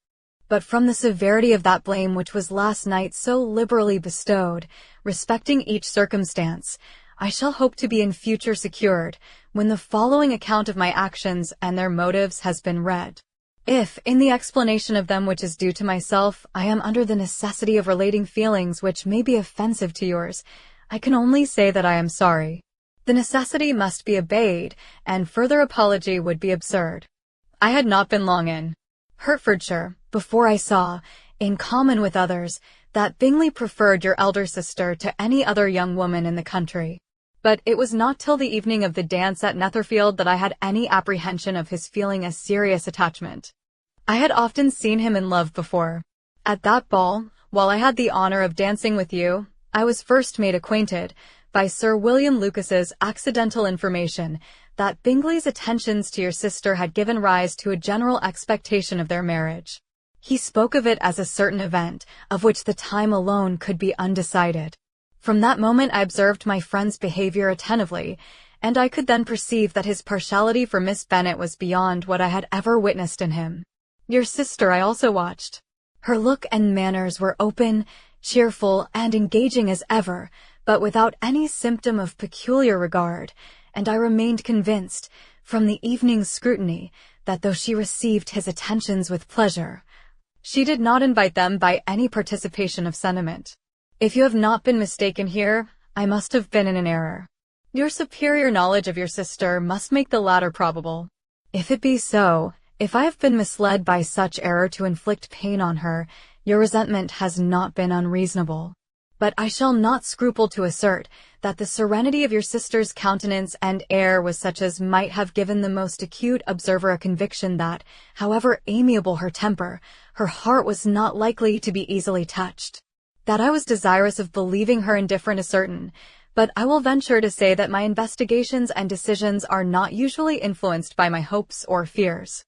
But from the severity of that blame which was last night so liberally bestowed, respecting each circumstance, I shall hope to be in future secured, when the following account of my actions and their motives has been read. If, in the explanation of them which is due to myself, I am under the necessity of relating feelings which may be offensive to yours, I can only say that I am sorry. The necessity must be obeyed, and further apology would be absurd. I had not been long in Hertfordshire before I saw, in common with others, that Bingley preferred your elder sister to any other young woman in the country. But it was not till the evening of the dance at Netherfield that I had any apprehension of his feeling a serious attachment. I had often seen him in love before. At that ball, while I had the honor of dancing with you, I was first made acquainted, by Sir William Lucas's accidental information, that Bingley's attentions to your sister had given rise to a general expectation of their marriage. He spoke of it as a certain event, of which the time alone could be undecided. From that moment I observed my friend's behavior attentively, and I could then perceive that his partiality for Miss Bennet was beyond what I had ever witnessed in him. Your sister I also watched. Her look and manners were open, cheerful, and engaging as ever, but without any symptom of peculiar regard, and I remained convinced, from the evening's scrutiny, that though she received his attentions with pleasure, she did not invite them by any participation of sentiment. If you have not been mistaken here, I must have been in an error. Your superior knowledge of your sister must make the latter probable. If it be so, if I have been misled by such error to inflict pain on her, your resentment has not been unreasonable. But I shall not scruple to assert that the serenity of your sister's countenance and air was such as might have given the most acute observer a conviction that, however amiable her temper, her heart was not likely to be easily touched. That I was desirous of believing her indifferent is certain, but I will venture to say that my investigations and decisions are not usually influenced by my hopes or fears.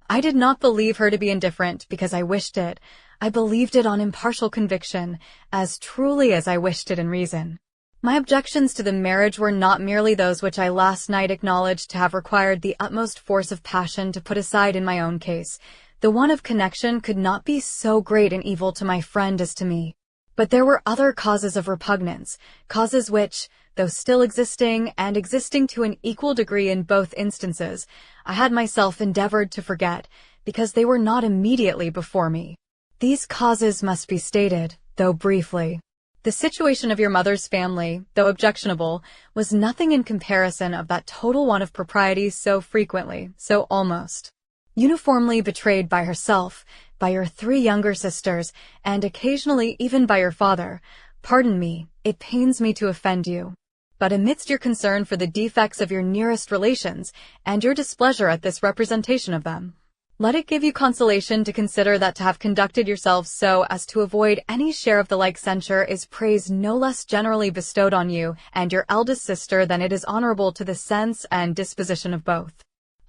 I did not believe her to be indifferent because I wished it. I believed it on impartial conviction, as truly as I wished it in reason. My objections to the marriage were not merely those which I last night acknowledged to have required the utmost force of passion to put aside in my own case. The want of connection could not be so great an evil to my friend as to me. But there were other causes of repugnance, causes which, though still existing, and existing to an equal degree in both instances, I had myself endeavored to forget, because they were not immediately before me. These causes must be stated, though briefly. The situation of your mother's family, though objectionable, was nothing in comparison of that total want of propriety so frequently, so almost uniformly betrayed by herself, by your 3 younger sisters, and occasionally even by your father. Pardon me, it pains me to offend you. But amidst your concern for the defects of your nearest relations, and your displeasure at this representation of them, let it give you consolation to consider that to have conducted yourselves so as to avoid any share of the like censure is praise no less generally bestowed on you and your eldest sister than it is honorable to the sense and disposition of both.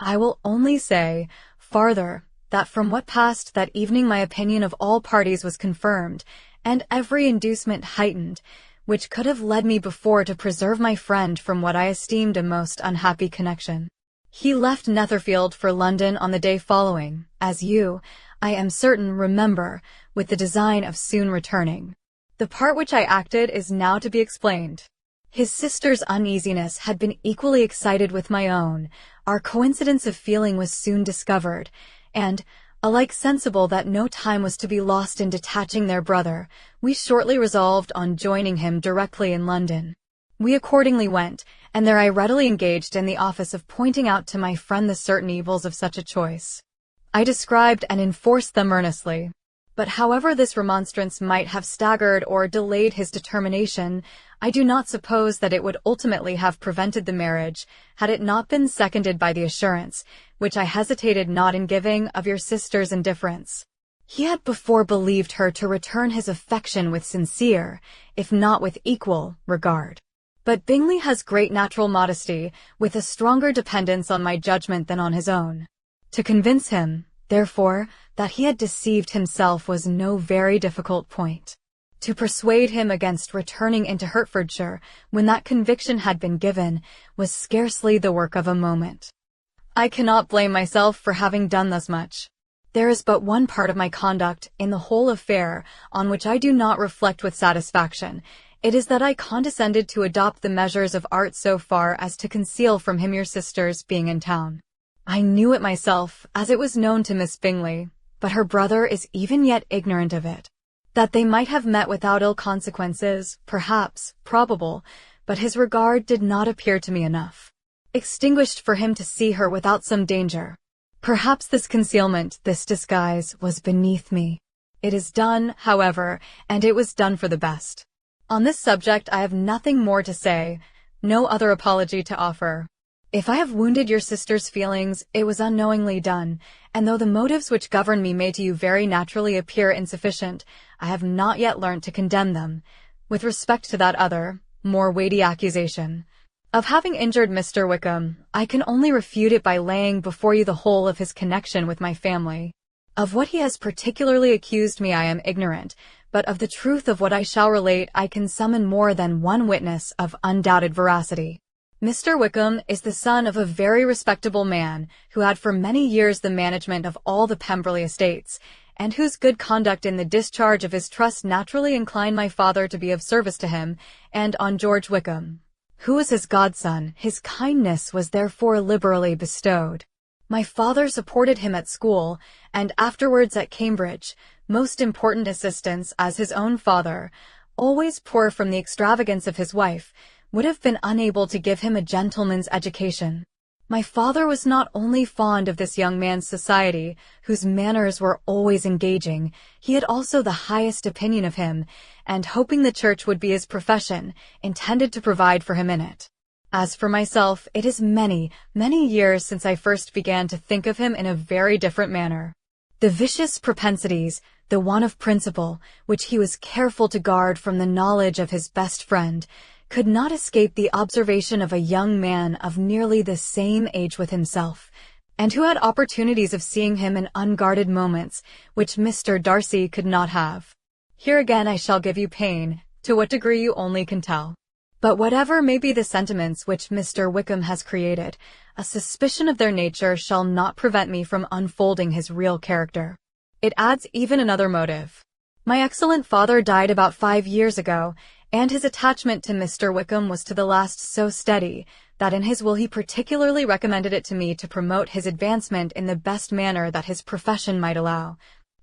I will only say, farther, that from what passed that evening my opinion of all parties was confirmed, and every inducement heightened, which could have led me before to preserve my friend from what I esteemed a most unhappy connection. He left Netherfield for London on the day following, as you, I am certain, remember, with the design of soon returning. The part which I acted is now to be explained. His sister's uneasiness had been equally excited with my own. Our coincidence of feeling was soon discovered, and, alike sensible that no time was to be lost in detaching their brother, we shortly resolved on joining him directly in London. We accordingly went, and there I readily engaged in the office of pointing out to my friend the certain evils of such a choice. I described and enforced them earnestly. But however this remonstrance might have staggered or delayed his determination, I do not suppose that it would ultimately have prevented the marriage, had it not been seconded by the assurance, which I hesitated not in giving, of your sister's indifference. He had before believed her to return his affection with sincere, if not with equal, regard. But Bingley has great natural modesty, with a stronger dependence on my judgment than on his own. To convince him, therefore, that he had deceived himself was no very difficult point. To persuade him against returning into Hertfordshire, when that conviction had been given, was scarcely the work of a moment. I cannot blame myself for having done thus much. There is but one part of my conduct in the whole affair on which I do not reflect with satisfaction. It is that I condescended to adopt the measures of art so far as to conceal from him your sister's being in town. I knew it myself, as it was known to Miss Bingley, but her brother is even yet ignorant of it. That they might have met without ill consequences, perhaps, probable, but his regard did not appear to me enough extinguished for him to see her without some danger. Perhaps this concealment, this disguise, was beneath me. It is done, however, and it was done for the best. On this subject I have nothing more to say, no other apology to offer. If I have wounded your sister's feelings, it was unknowingly done, and though the motives which govern me may to you very naturally appear insufficient, I have not yet learnt to condemn them, with respect to that other, more weighty accusation of having injured Mr. Wickham. I can only refute it by laying before you the whole of his connection with my family. Of what he has particularly accused me I am ignorant, but of the truth of what I shall relate I can summon more than one witness of undoubted veracity. Mr. Wickham is the son of a very respectable man, who had for many years the management of all the Pemberley estates, and whose good conduct in the discharge of his trust naturally inclined my father to be of service to him, and on George Wickham. who was his godson. His kindness was therefore liberally bestowed. My father supported him at school, and afterwards at Cambridge, most important assistance as his own father, always poor from the extravagance of his wife, would have been unable to give him a gentleman's education. My father was not only fond of this young man's society, whose manners were always engaging, he had also the highest opinion of him, and hoping the church would be his profession, intended to provide for him in it. As for myself, it is many, many years since I first began to think of him in a very different manner. The vicious propensities, the want of principle, which he was careful to guard from the knowledge of his best friend, could not escape the observation of a young man of nearly the same age with himself, and who had opportunities of seeing him in unguarded moments, which Mr. Darcy could not have. Here again I shall give you pain, to what degree you only can tell. But whatever may be the sentiments which Mr. Wickham has created, a suspicion of their nature shall not prevent me from unfolding his real character. It adds even another motive. My excellent father died about 5 years ago, and his attachment to Mr. Wickham was to the last so steady, that in his will he particularly recommended it to me to promote his advancement in the best manner that his profession might allow,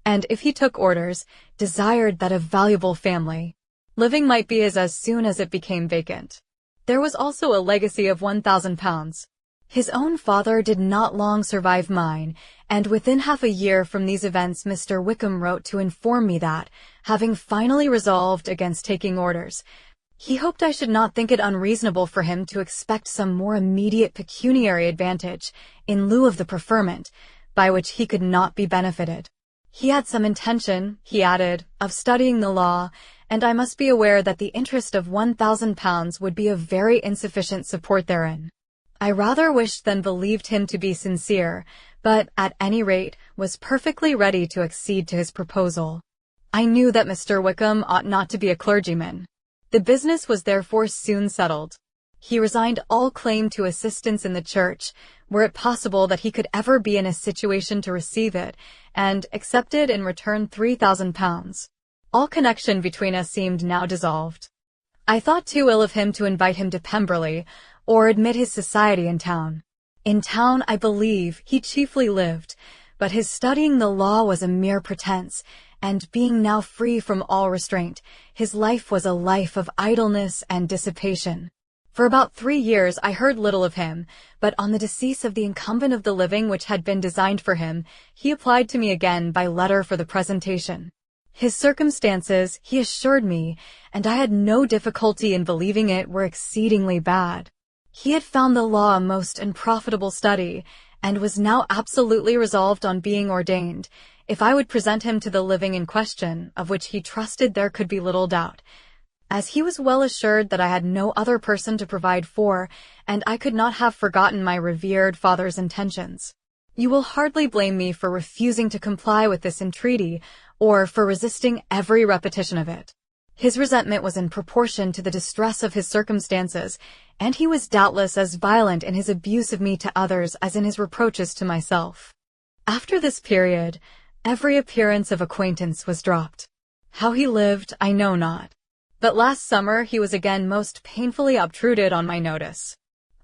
and if he took orders, desired that a valuable family living might be as soon as it became vacant. There was also a legacy of £1,000. His own father did not long survive mine, and within half a year from these events Mr. Wickham wrote to inform me that, having finally resolved against taking orders, he hoped I should not think it unreasonable for him to expect some more immediate pecuniary advantage, in lieu of the preferment, by which he could not be benefited. He had some intention, he added, of studying the law, and I must be aware that the interest of £1,000 would be a very insufficient support therein. I rather wished than believed him to be sincere, but, at any rate, was perfectly ready to accede to his proposal. I knew that Mr. Wickham ought not to be a clergyman. The business was therefore soon settled. He resigned all claim to assistance in the church, were it possible that he could ever be in a situation to receive it, and accepted in return £3,000. All connection between us seemed now dissolved. I thought too ill of him to invite him to Pemberley, or admit his society in town. In town, I believe, he chiefly lived, but his studying the law was a mere pretense, and being now free from all restraint, his life was a life of idleness and dissipation. For about 3 years I heard little of him, but on the decease of the incumbent of the living which had been designed for him, he applied to me again by letter for the presentation. His circumstances, he assured me, and I had no difficulty in believing it, were exceedingly bad. He had found the law a most unprofitable study, and was now absolutely resolved on being ordained, if I would present him to the living in question, of which he trusted there could be little doubt, as he was well assured that I had no other person to provide for, and I could not have forgotten my revered father's intentions. You will hardly blame me for refusing to comply with this entreaty, or for resisting every repetition of it. His resentment was in proportion to the distress of his circumstances, and he was doubtless as violent in his abuse of me to others as in his reproaches to myself. After this period, every appearance of acquaintance was dropped. How he lived, I know not. But last summer he was again most painfully obtruded on my notice.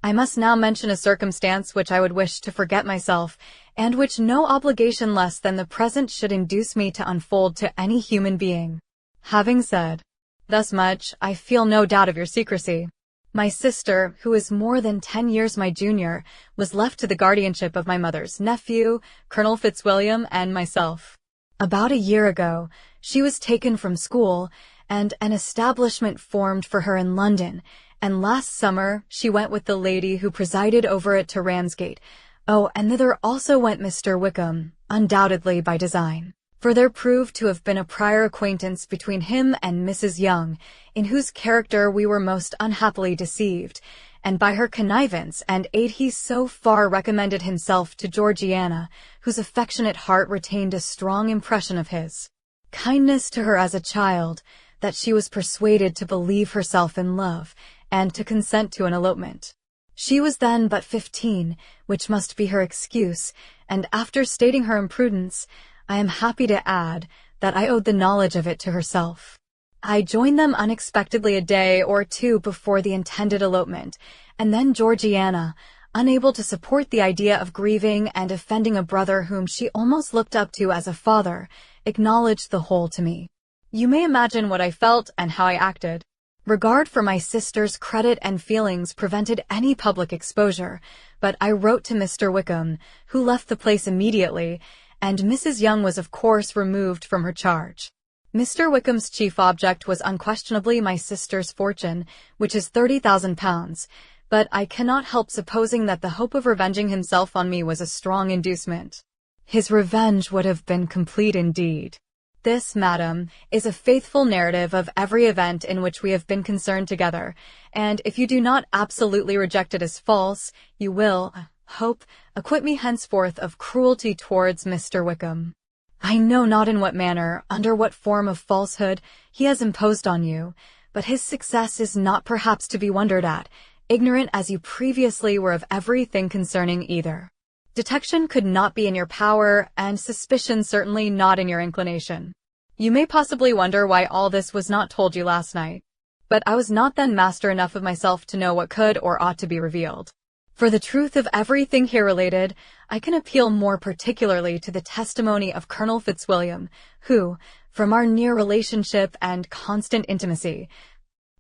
I must now mention a circumstance which I would wish to forget myself, and which no obligation less than the present should induce me to unfold to any human being. Having said thus much, I feel no doubt of your secrecy. My sister, who is more than 10 years my junior, was left to the guardianship of my mother's nephew, Colonel Fitzwilliam, and myself. About a year ago, she was taken from school, and an establishment formed for her in London, and last summer she went with the lady who presided over it to Ramsgate. Oh, and thither also went Mr. Wickham, undoubtedly by design, for there proved to have been a prior acquaintance between him and Mrs. Young, in whose character we were most unhappily deceived, and by her connivance and aid he so far recommended himself to Georgiana, whose affectionate heart retained a strong impression of his kindness to her as a child, that she was persuaded to believe herself in love, and to consent to an elopement. She was then but 15, which must be her excuse, and after stating her imprudence, I am happy to add that I owed the knowledge of it to herself. I joined them unexpectedly a day or two before the intended elopement, and then Georgiana, unable to support the idea of grieving and offending a brother whom she almost looked up to as a father, acknowledged the whole to me. You may imagine what I felt and how I acted. Regard for my sister's credit and feelings prevented any public exposure, but I wrote to Mr. Wickham, who left the place immediately, and Mrs. Young was of course removed from her charge. Mr. Wickham's chief object was unquestionably my sister's fortune, which is £30,000, but I cannot help supposing that the hope of revenging himself on me was a strong inducement. His revenge would have been complete indeed. This, madam, is a faithful narrative of every event in which we have been concerned together, and if you do not absolutely reject it as false, you will, hope, acquit me henceforth of cruelty towards Mr. Wickham. I know not in what manner, under what form of falsehood, he has imposed on you, but his success is not perhaps to be wondered at, ignorant as you previously were of everything concerning either. Detection could not be in your power, and suspicion certainly not in your inclination. You may possibly wonder why all this was not told you last night, but I was not then master enough of myself to know what could or ought to be revealed. For the truth of everything here related, I can appeal more particularly to the testimony of Colonel Fitzwilliam, who, from our near relationship and constant intimacy,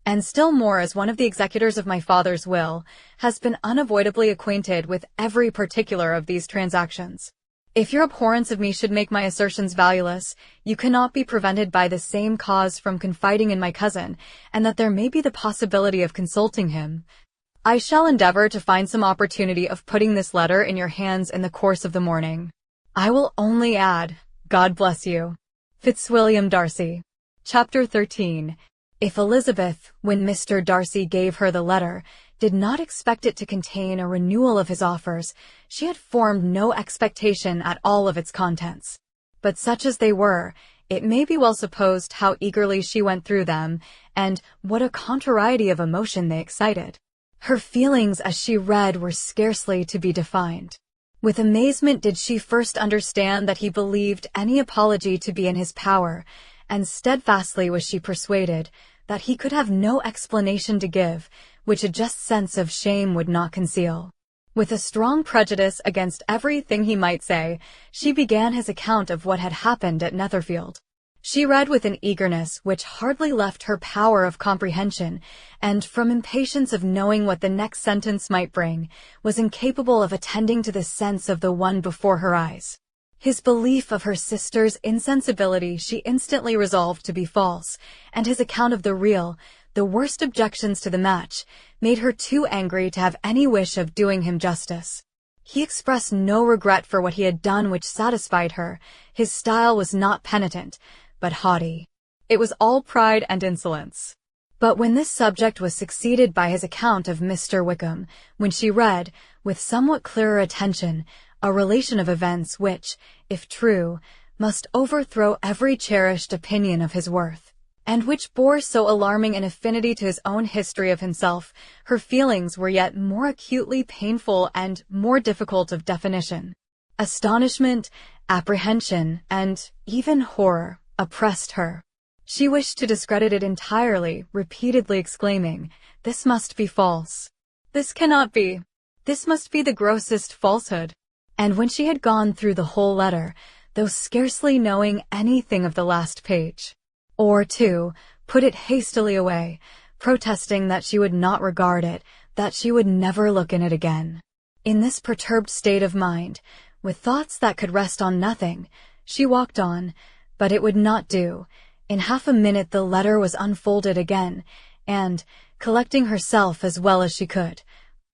and still more as one of the executors of my father's will, has been unavoidably acquainted with every particular of these transactions. If your abhorrence of me should make my assertions valueless, you cannot be prevented by the same cause from confiding in my cousin, and that there may be the possibility of consulting him. I shall endeavor to find some opportunity of putting this letter in your hands in the course of the morning. I will only add, God bless you. Fitzwilliam Darcy. Chapter 13. If Elizabeth, when Mr. Darcy gave her the letter, did not expect it to contain a renewal of his offers, she had formed no expectation at all of its contents. But such as they were, it may be well supposed how eagerly she went through them, and what a contrariety of emotion they excited. Her feelings as she read were scarcely to be defined. With amazement did she first understand that he believed any apology to be in his power, and steadfastly was she persuaded that he could have no explanation to give, which a just sense of shame would not conceal. With a strong prejudice against everything he might say, she began his account of what had happened at Netherfield. She read with an eagerness which hardly left her power of comprehension, and from impatience of knowing what the next sentence might bring, was incapable of attending to the sense of the one before her eyes. His belief of her sister's insensibility she instantly resolved to be false, and his account of the real, the worst objections to the match, made her too angry to have any wish of doing him justice. He expressed no regret for what he had done which satisfied her. His style was not penitent, but haughty. It was all pride and insolence. But when this subject was succeeded by his account of Mr. Wickham, when she read, with somewhat clearer attention, a relation of events which, if true, must overthrow every cherished opinion of his worth, and which bore so alarming an affinity to his own history of himself, her feelings were yet more acutely painful and more difficult of definition. Astonishment, apprehension, and even horror oppressed her. She wished to discredit it entirely, repeatedly exclaiming, "This must be false. This cannot be. This must be the grossest falsehood." And when she had gone through the whole letter, though scarcely knowing anything of the last page or two, put it hastily away, protesting that she would not regard it, that she would never look in it again. In this perturbed state of mind, with thoughts that could rest on nothing, she walked on, but it would not do. In half a minute the letter was unfolded again, and, collecting herself as well as she could,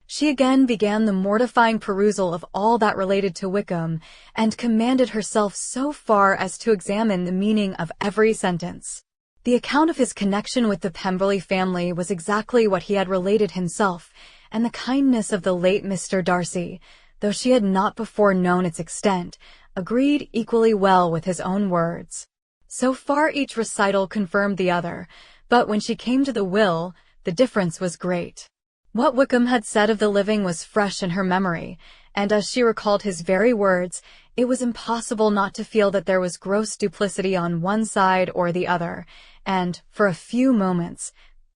she again began the mortifying perusal of all that related to Wickham, and commanded herself so far as to examine the meaning of every sentence. The account of his connection with the Pemberley family was exactly what he had related himself, and the kindness of the late Mr. Darcy, though she had not before known its extent, agreed equally well with his own words. So far each recital confirmed the other, but when she came to the will, the difference was great. What Wickham had said of the living was fresh in her memory, and as she recalled his very words, it was impossible not to feel that there was gross duplicity on one side or the other, and, for a few moments,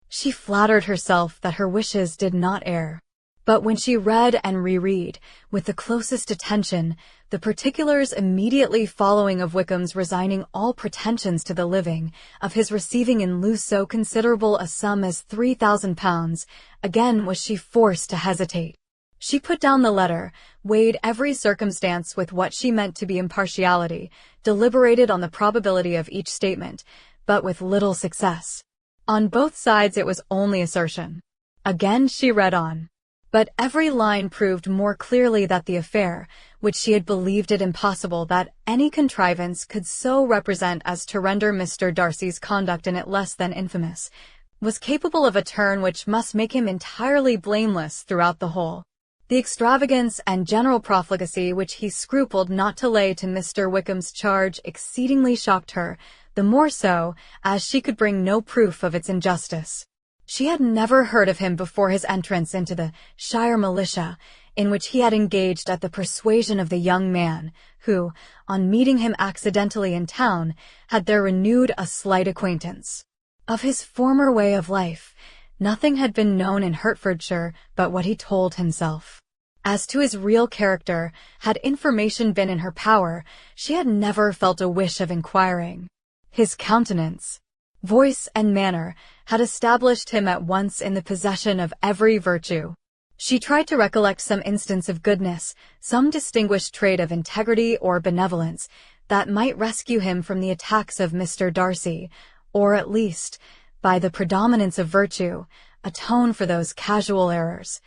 she flattered herself that her wishes did not err. But when she read and reread, with the closest attention, the particulars immediately following of Wickham's resigning all pretensions to the living, of his receiving in lieu so considerable a sum as £3,000, again was she forced to hesitate. She put down the letter, weighed every circumstance with what she meant to be impartiality, deliberated on the probability of each statement, but with little success. On both sides it was only assertion. Again she read on. But every line proved more clearly that the affair, which she had believed it impossible that any contrivance could so represent as to render Mr. Darcy's conduct in it less than infamous, was capable of a turn which must make him entirely blameless throughout the whole. The extravagance and general profligacy which he scrupled not to lay to Mr. Wickham's charge exceedingly shocked her, the more so, as she could bring no proof of its injustice. She had never heard of him before his entrance into the Shire militia, in which he had engaged at the persuasion of the young man, who, on meeting him accidentally in town, had there renewed a slight acquaintance. Of his former way of life, nothing had been known in Hertfordshire but what he told himself. As to his real character, had information been in her power, she had never felt a wish of inquiring. His countenance, voice and manner had established him at once in the possession of every virtue. She tried to recollect some instance of goodness, some distinguished trait of integrity or benevolence, that might rescue him from the attacks of Mr. Darcy, or at least, by the predominance of virtue, atone for those casual errors,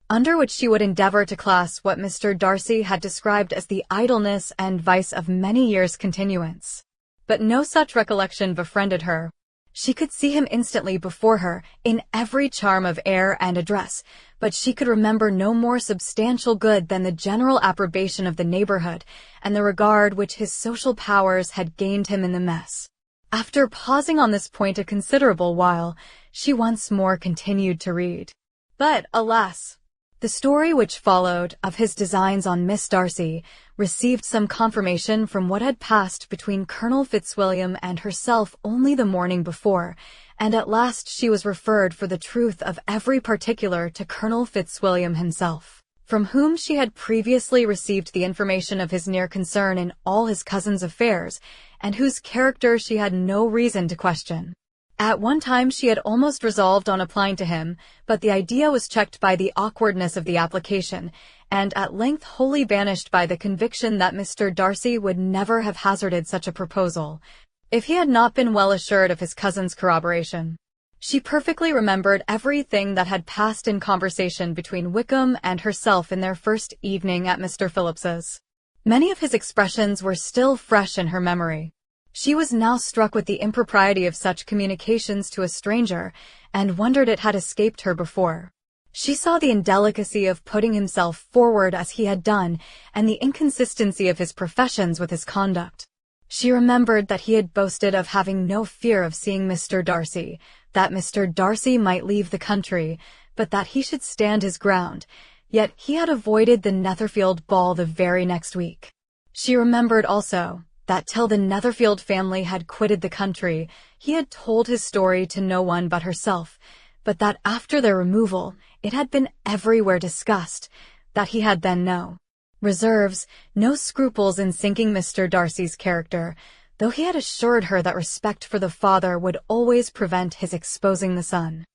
under which she would endeavor to class what Mr. Darcy had described as the idleness and vice of many years' continuance. But no such recollection befriended her. She could see him instantly before her, in every charm of air and address, but she could remember no more substantial good than the general approbation of the neighborhood, and the regard which his social powers had gained him in the mess. After pausing on this point a considerable while, she once more continued to read. But, alas! The story which followed, of his designs on Miss Darcy, received some confirmation from what had passed between Colonel Fitzwilliam and herself only the morning before, and at last she was referred for the truth of every particular to Colonel Fitzwilliam himself, from whom she had previously received the information of his near concern in all his cousin's affairs, and whose character she had no reason to question. At one time she had almost resolved on applying to him, but the idea was checked by the awkwardness of the application, and at length wholly banished by the conviction that Mr. Darcy would never have hazarded such a proposal, if he had not been well assured of his cousin's corroboration. She perfectly remembered everything that had passed in conversation between Wickham and herself in their first evening at Mr. Phillips's. Many of his expressions were still fresh in her memory. She was now struck with the impropriety of such communications to a stranger, and wondered it had escaped her before. She saw the indelicacy of putting himself forward as he had done, and the inconsistency of his professions with his conduct. She remembered that he had boasted of having no fear of seeing Mr. Darcy, that Mr. Darcy might leave the country, but that he should stand his ground, yet he had avoided the Netherfield ball the very next week. She remembered also that till the Netherfield family had quitted the country, he had told his story to no one but herself, but that after their removal, it had been everywhere discussed, that he had then no reserves, no scruples in sinking Mr. Darcy's character, though he had assured her that respect for the father would always prevent his exposing the son.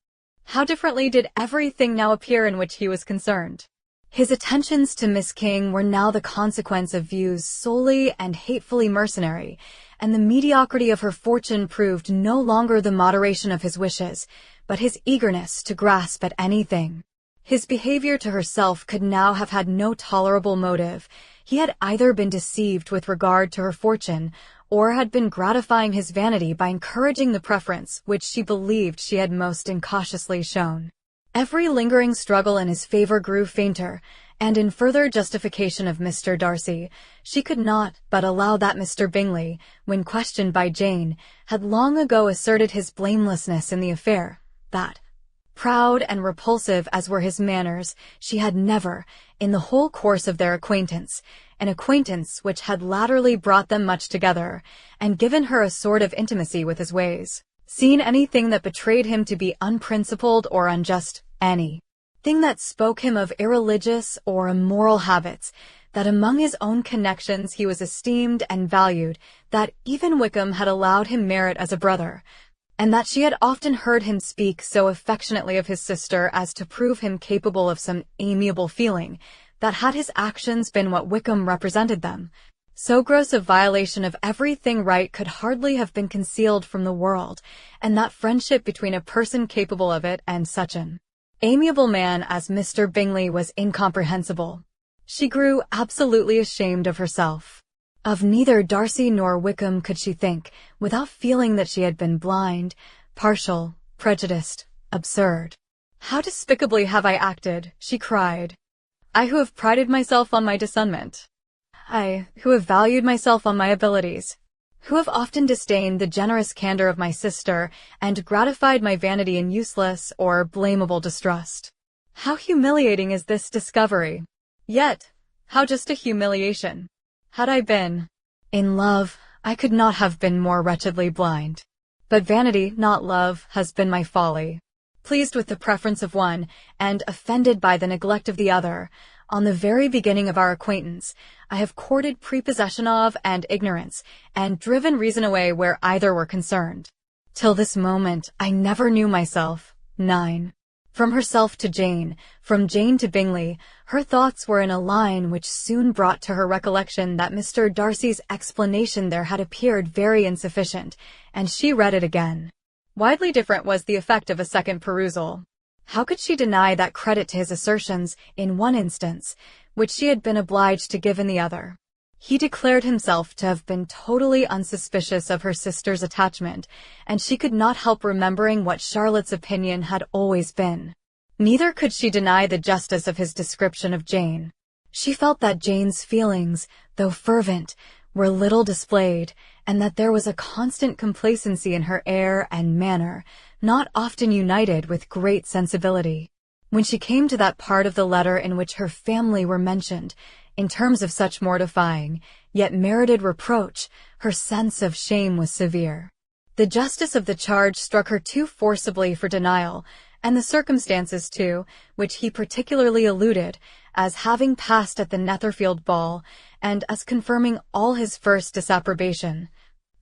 How differently did everything now appear in which he was concerned! His attentions to Miss King were now the consequence of views solely and hatefully mercenary, and the mediocrity of her fortune proved no longer the moderation of his wishes, but his eagerness to grasp at anything. His behavior to herself could now have had no tolerable motive. He had either been deceived with regard to her fortune, or had been gratifying his vanity by encouraging the preference which she believed she had most incautiously shown. Every lingering struggle in his favor grew fainter, and in further justification of Mr. Darcy, she could not but allow that Mr. Bingley, when questioned by Jane, had long ago asserted his blamelessness in the affair, that, Proud and repulsive as were his manners, she had never, in the whole course of their acquaintance, an acquaintance which had latterly brought them much together, and given her a sort of intimacy with his ways, seen anything that betrayed him to be unprincipled or unjust, anything that spoke him of irreligious or immoral habits, that among his own connections he was esteemed and valued, that even Wickham had allowed him merit as a brother, and that she had often heard him speak so affectionately of his sister as to prove him capable of some amiable feeling, that had his actions been what Wickham represented them, so gross a violation of everything right could hardly have been concealed from the world, and that friendship between a person capable of it and such an amiable man as Mr. Bingley was incomprehensible. She grew absolutely ashamed of herself. Of neither Darcy nor Wickham could she think, without feeling that she had been blind, partial, prejudiced, absurd. "How despicably have I acted," she cried. "I who have prided myself on my discernment. I, who have valued myself on my abilities, who have often disdained the generous candor of my sister, and gratified my vanity in useless or blamable distrust. How humiliating is this discovery! Yet, how just a humiliation! Had I been in love, I could not have been more wretchedly blind. But vanity, not love, has been my folly. Pleased with the preference of one, and offended by the neglect of the other, on the very beginning of our acquaintance, I have courted prepossession of and ignorance, and driven reason away where either were concerned. Till this moment I never knew myself. 9. From herself to Jane, from Jane to Bingley, her thoughts were in a line which soon brought to her recollection that Mr. Darcy's explanation there had appeared very insufficient, and she read it again. Widely different was the effect of a second perusal. How could she deny that credit to his assertions, in one instance, which she had been obliged to give in the other? He declared himself to have been totally unsuspicious of her sister's attachment, and she could not help remembering what Charlotte's opinion had always been. Neither could she deny the justice of his description of Jane. She felt that Jane's feelings, though fervent, were little displayed, and that there was a constant complacency in her air and manner, not often united with great sensibility. When she came to that part of the letter in which her family were mentioned, in terms of such mortifying, yet merited reproach, her sense of shame was severe. The justice of the charge struck her too forcibly for denial, and the circumstances, too, which he particularly alluded, as having passed at the Netherfield ball, and as confirming all his first disapprobation,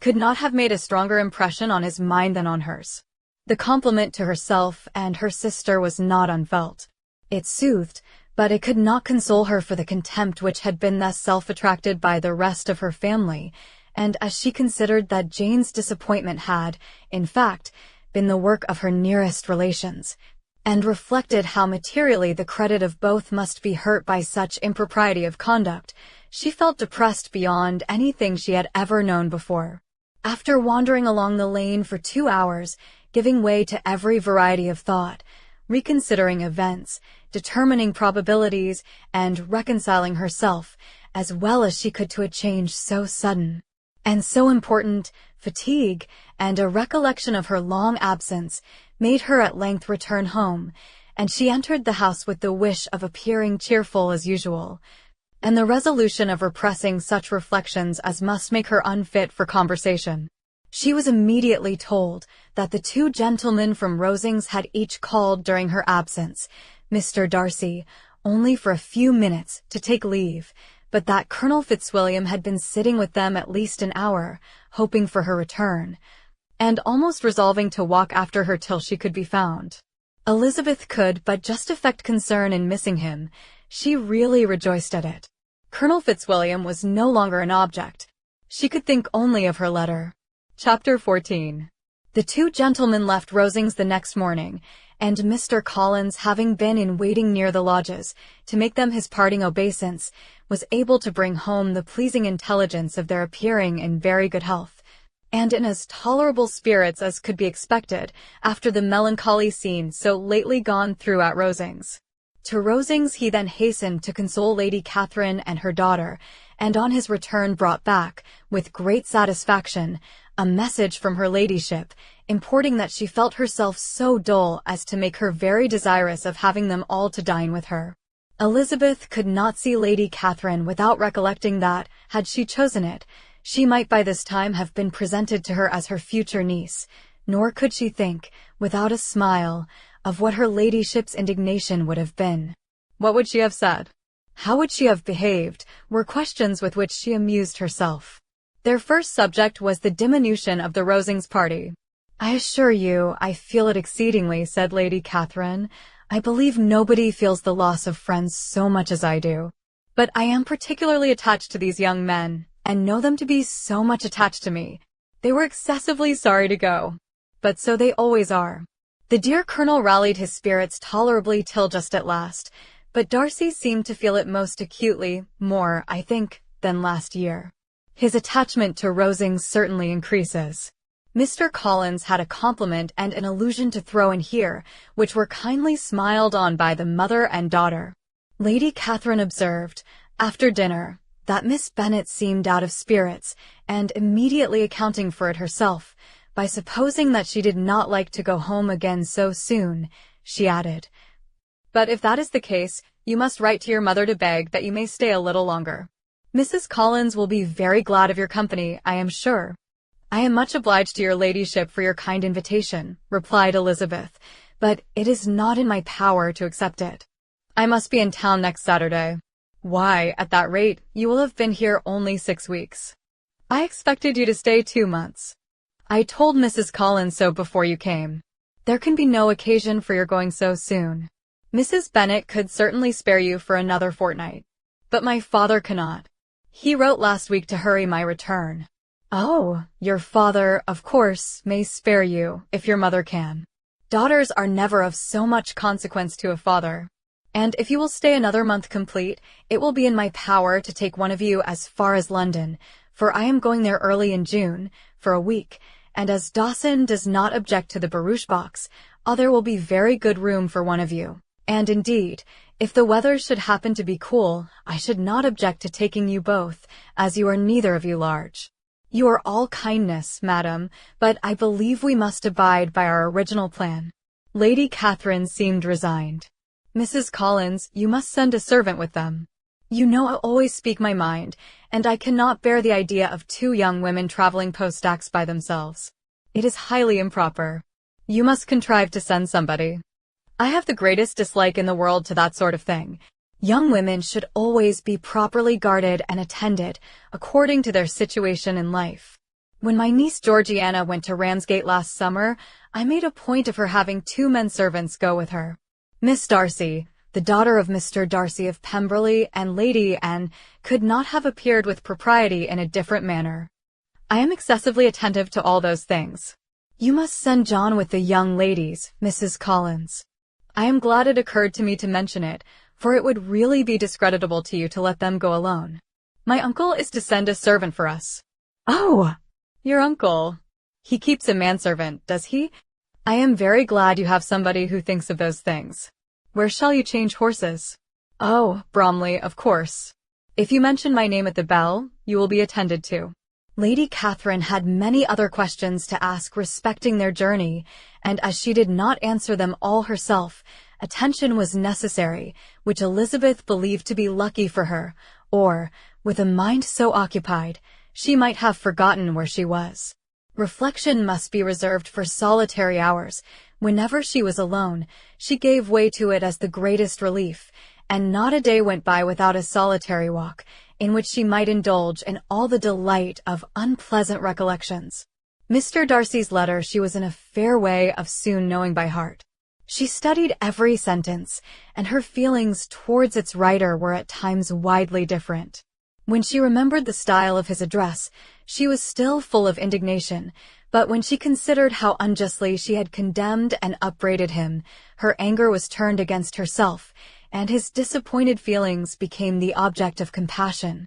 could not have made a stronger impression on his mind than on hers. The compliment to herself and her sister was not unfelt. It soothed, but it could not console her for the contempt which had been thus self-attracted by the rest of her family, and as she considered that Jane's disappointment had, in fact, been the work of her nearest relations, and reflected how materially the credit of both must be hurt by such impropriety of conduct, she felt depressed beyond anything she had ever known before. After wandering along the lane for 2 hours, giving way to every variety of thought, reconsidering events, determining probabilities, and reconciling herself, as well as she could to a change so sudden and so important, fatigue, and a recollection of her long absence, made her at length return home, and she entered the house with the wish of appearing cheerful as usual, and the resolution of repressing such reflections as must make her unfit for conversation. She was immediately told that the 2 gentlemen from Rosings had each called during her absence, Mr. Darcy, only for a few minutes, to take leave, but that Colonel Fitzwilliam had been sitting with them at least an hour, hoping for her return, and almost resolving to walk after her till she could be found. Elizabeth could but just affect concern in missing him. She really rejoiced at it. Colonel Fitzwilliam was no longer an object. She could think only of her letter. Chapter 14. The 2 gentlemen left Rosings the next morning, and Mr. Collins, having been in waiting near the lodges, to make them his parting obeisance, was able to bring home the pleasing intelligence of their appearing in very good health, and in as tolerable spirits as could be expected after the melancholy scene so lately gone through at Rosings. To Rosings he then hastened to console Lady Catherine and her daughter, and on his return brought back, with great satisfaction, a message from her ladyship, importing that she felt herself so dull as to make her very desirous of having them all to dine with her. Elizabeth could not see Lady Catherine without recollecting that, had she chosen it, she might by this time have been presented to her as her future niece, nor could she think, without a smile, of what her ladyship's indignation would have been. What would she have said? How would she have behaved, were questions with which she amused herself. Their first subject was the diminution of the Rosings party. "I assure you, I feel it exceedingly," said Lady Catherine. "I believe nobody feels the loss of friends so much as I do. But I am particularly attached to these young men, and know them to be so much attached to me. They were excessively sorry to go. But so they always are." The dear Colonel rallied his spirits tolerably till just at last, but Darcy seemed to feel it most acutely, more, I think, than last year. His attachment to Rosings certainly increases. Mr. Collins had a compliment and an allusion to throw in here, which were kindly smiled on by the mother and daughter. Lady Catherine observed, after dinner, that Miss Bennet seemed out of spirits, and immediately accounting for it herself, by supposing that she did not like to go home again so soon, she added, "But if that is the case, you must write to your mother to beg that you may stay a little longer. Mrs. Collins will be very glad of your company, I am sure." "I am much obliged to your ladyship for your kind invitation," replied Elizabeth, "but it is not in my power to accept it. I must be in town next Saturday." "Why, at that rate, you will have been here only 6 weeks. I expected you to stay 2 months. I told Mrs. Collins so before you came. There can be no occasion for your going so soon. Mrs. Bennet could certainly spare you for another fortnight. But my father cannot. He wrote last week to hurry my return." "Oh, your father, of course, may spare you, if your mother can. Daughters are never of so much consequence to a father. And if you will stay another month complete, it will be in my power to take one of you as far as London, for I am going there early in June, for a week, and as Dawson does not object to the barouche box, there will be very good room for one of you. And indeed, if the weather should happen to be cool, I should not object to taking you both, as you are neither of you large. You are all kindness, madam, but I believe we must abide by our original plan." Lady Catherine seemed resigned. "Mrs. Collins, you must send a servant with them. You know I always speak my mind, and I cannot bear the idea of 2 young women traveling post-acts by themselves. It is highly improper. You must contrive to send somebody. I have the greatest dislike in the world to that sort of thing. Young women should always be properly guarded and attended, according to their situation in life. When my niece Georgiana went to Ramsgate last summer, I made a point of her having 2 men-servants go with her. Miss Darcy, the daughter of Mr. Darcy of Pemberley, and Lady Anne, could not have appeared with propriety in a different manner. I am excessively attentive to all those things. You must send John with the young ladies, Mrs. Collins. I am glad it occurred to me to mention it, for it would really be discreditable to you to let them go alone. My uncle is to send a servant for us." "Oh, your uncle. He keeps a manservant, does he? I am very glad you have somebody who thinks of those things. Where shall you change horses?" "Oh, Bromley, of course. If you mention my name at the bell, you will be attended to." Lady Catherine had many other questions to ask respecting their journey, and as she did not answer them all herself, attention was necessary, which Elizabeth believed to be lucky for her, or, with a mind so occupied, she might have forgotten where she was. Reflection must be reserved for solitary hours. Whenever she was alone, she gave way to it as the greatest relief, and not a day went by without a solitary walk, in which she might indulge in all the delight of unpleasant recollections. Mr. Darcy's letter she was in a fair way of soon knowing by heart. She studied every sentence, and her feelings towards its writer were at times widely different. When she remembered the style of his address, she was still full of indignation, but when she considered how unjustly she had condemned and upbraided him, her anger was turned against herself, and his disappointed feelings became the object of compassion.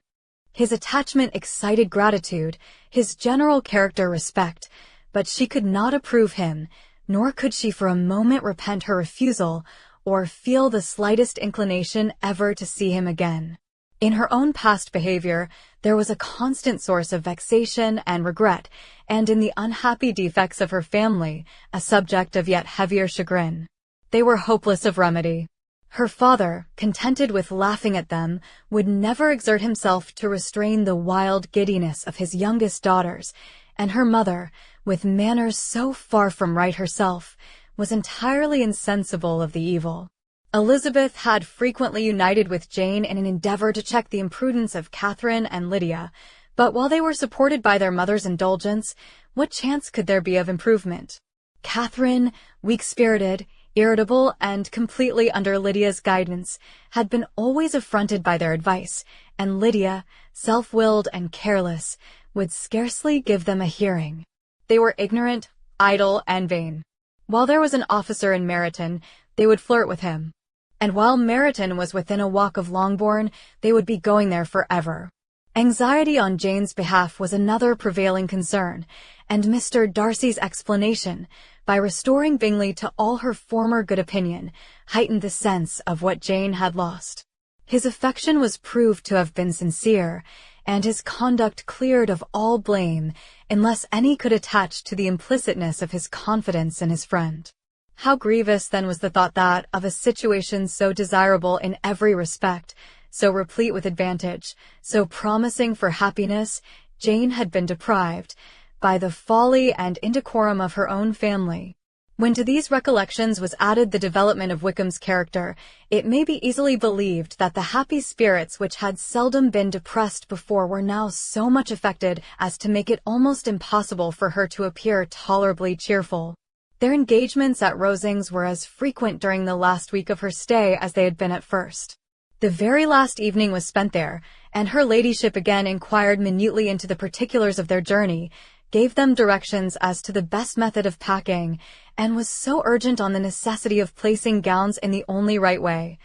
His attachment excited gratitude, his general character respect, but she could not approve him, nor could she for a moment repent her refusal, or feel the slightest inclination ever to see him again. In her own past behavior, there was a constant source of vexation and regret, and in the unhappy defects of her family, a subject of yet heavier chagrin. They were hopeless of remedy. Her father, contented with laughing at them, would never exert himself to restrain the wild giddiness of his youngest daughters, and her mother, with manners so far from right herself, was entirely insensible of the evil. Elizabeth had frequently united with Jane in an endeavor to check the imprudence of Catherine and Lydia, but while they were supported by their mother's indulgence, what chance could there be of improvement? Catherine, weak-spirited, irritable, and completely under Lydia's guidance, had been always affronted by their advice, and Lydia, self-willed and careless, would scarcely give them a hearing. They were ignorant, idle, and vain. While there was an officer in Meryton, they would flirt with him. And while Meryton was within a walk of Longbourn, they would be going there forever. Anxiety on Jane's behalf was another prevailing concern, and Mr. Darcy's explanation, by restoring Bingley to all her former good opinion, heightened the sense of what Jane had lost. His affection was proved to have been sincere, and his conduct cleared of all blame, unless any could attach to the implicitness of his confidence in his friend. How grievous then was the thought that, of a situation so desirable in every respect, so replete with advantage, so promising for happiness, Jane had been deprived, by the folly and indecorum of her own family. When to these recollections was added the development of Wickham's character, it may be easily believed that the happy spirits which had seldom been depressed before were now so much affected as to make it almost impossible for her to appear tolerably cheerful. Their engagements at Rosings were as frequent during the last week of her stay as they had been at first. The very last evening was spent there, and her ladyship again inquired minutely into the particulars of their journey, gave them directions as to the best method of packing, and was so urgent on the necessity of placing gowns in the only right way,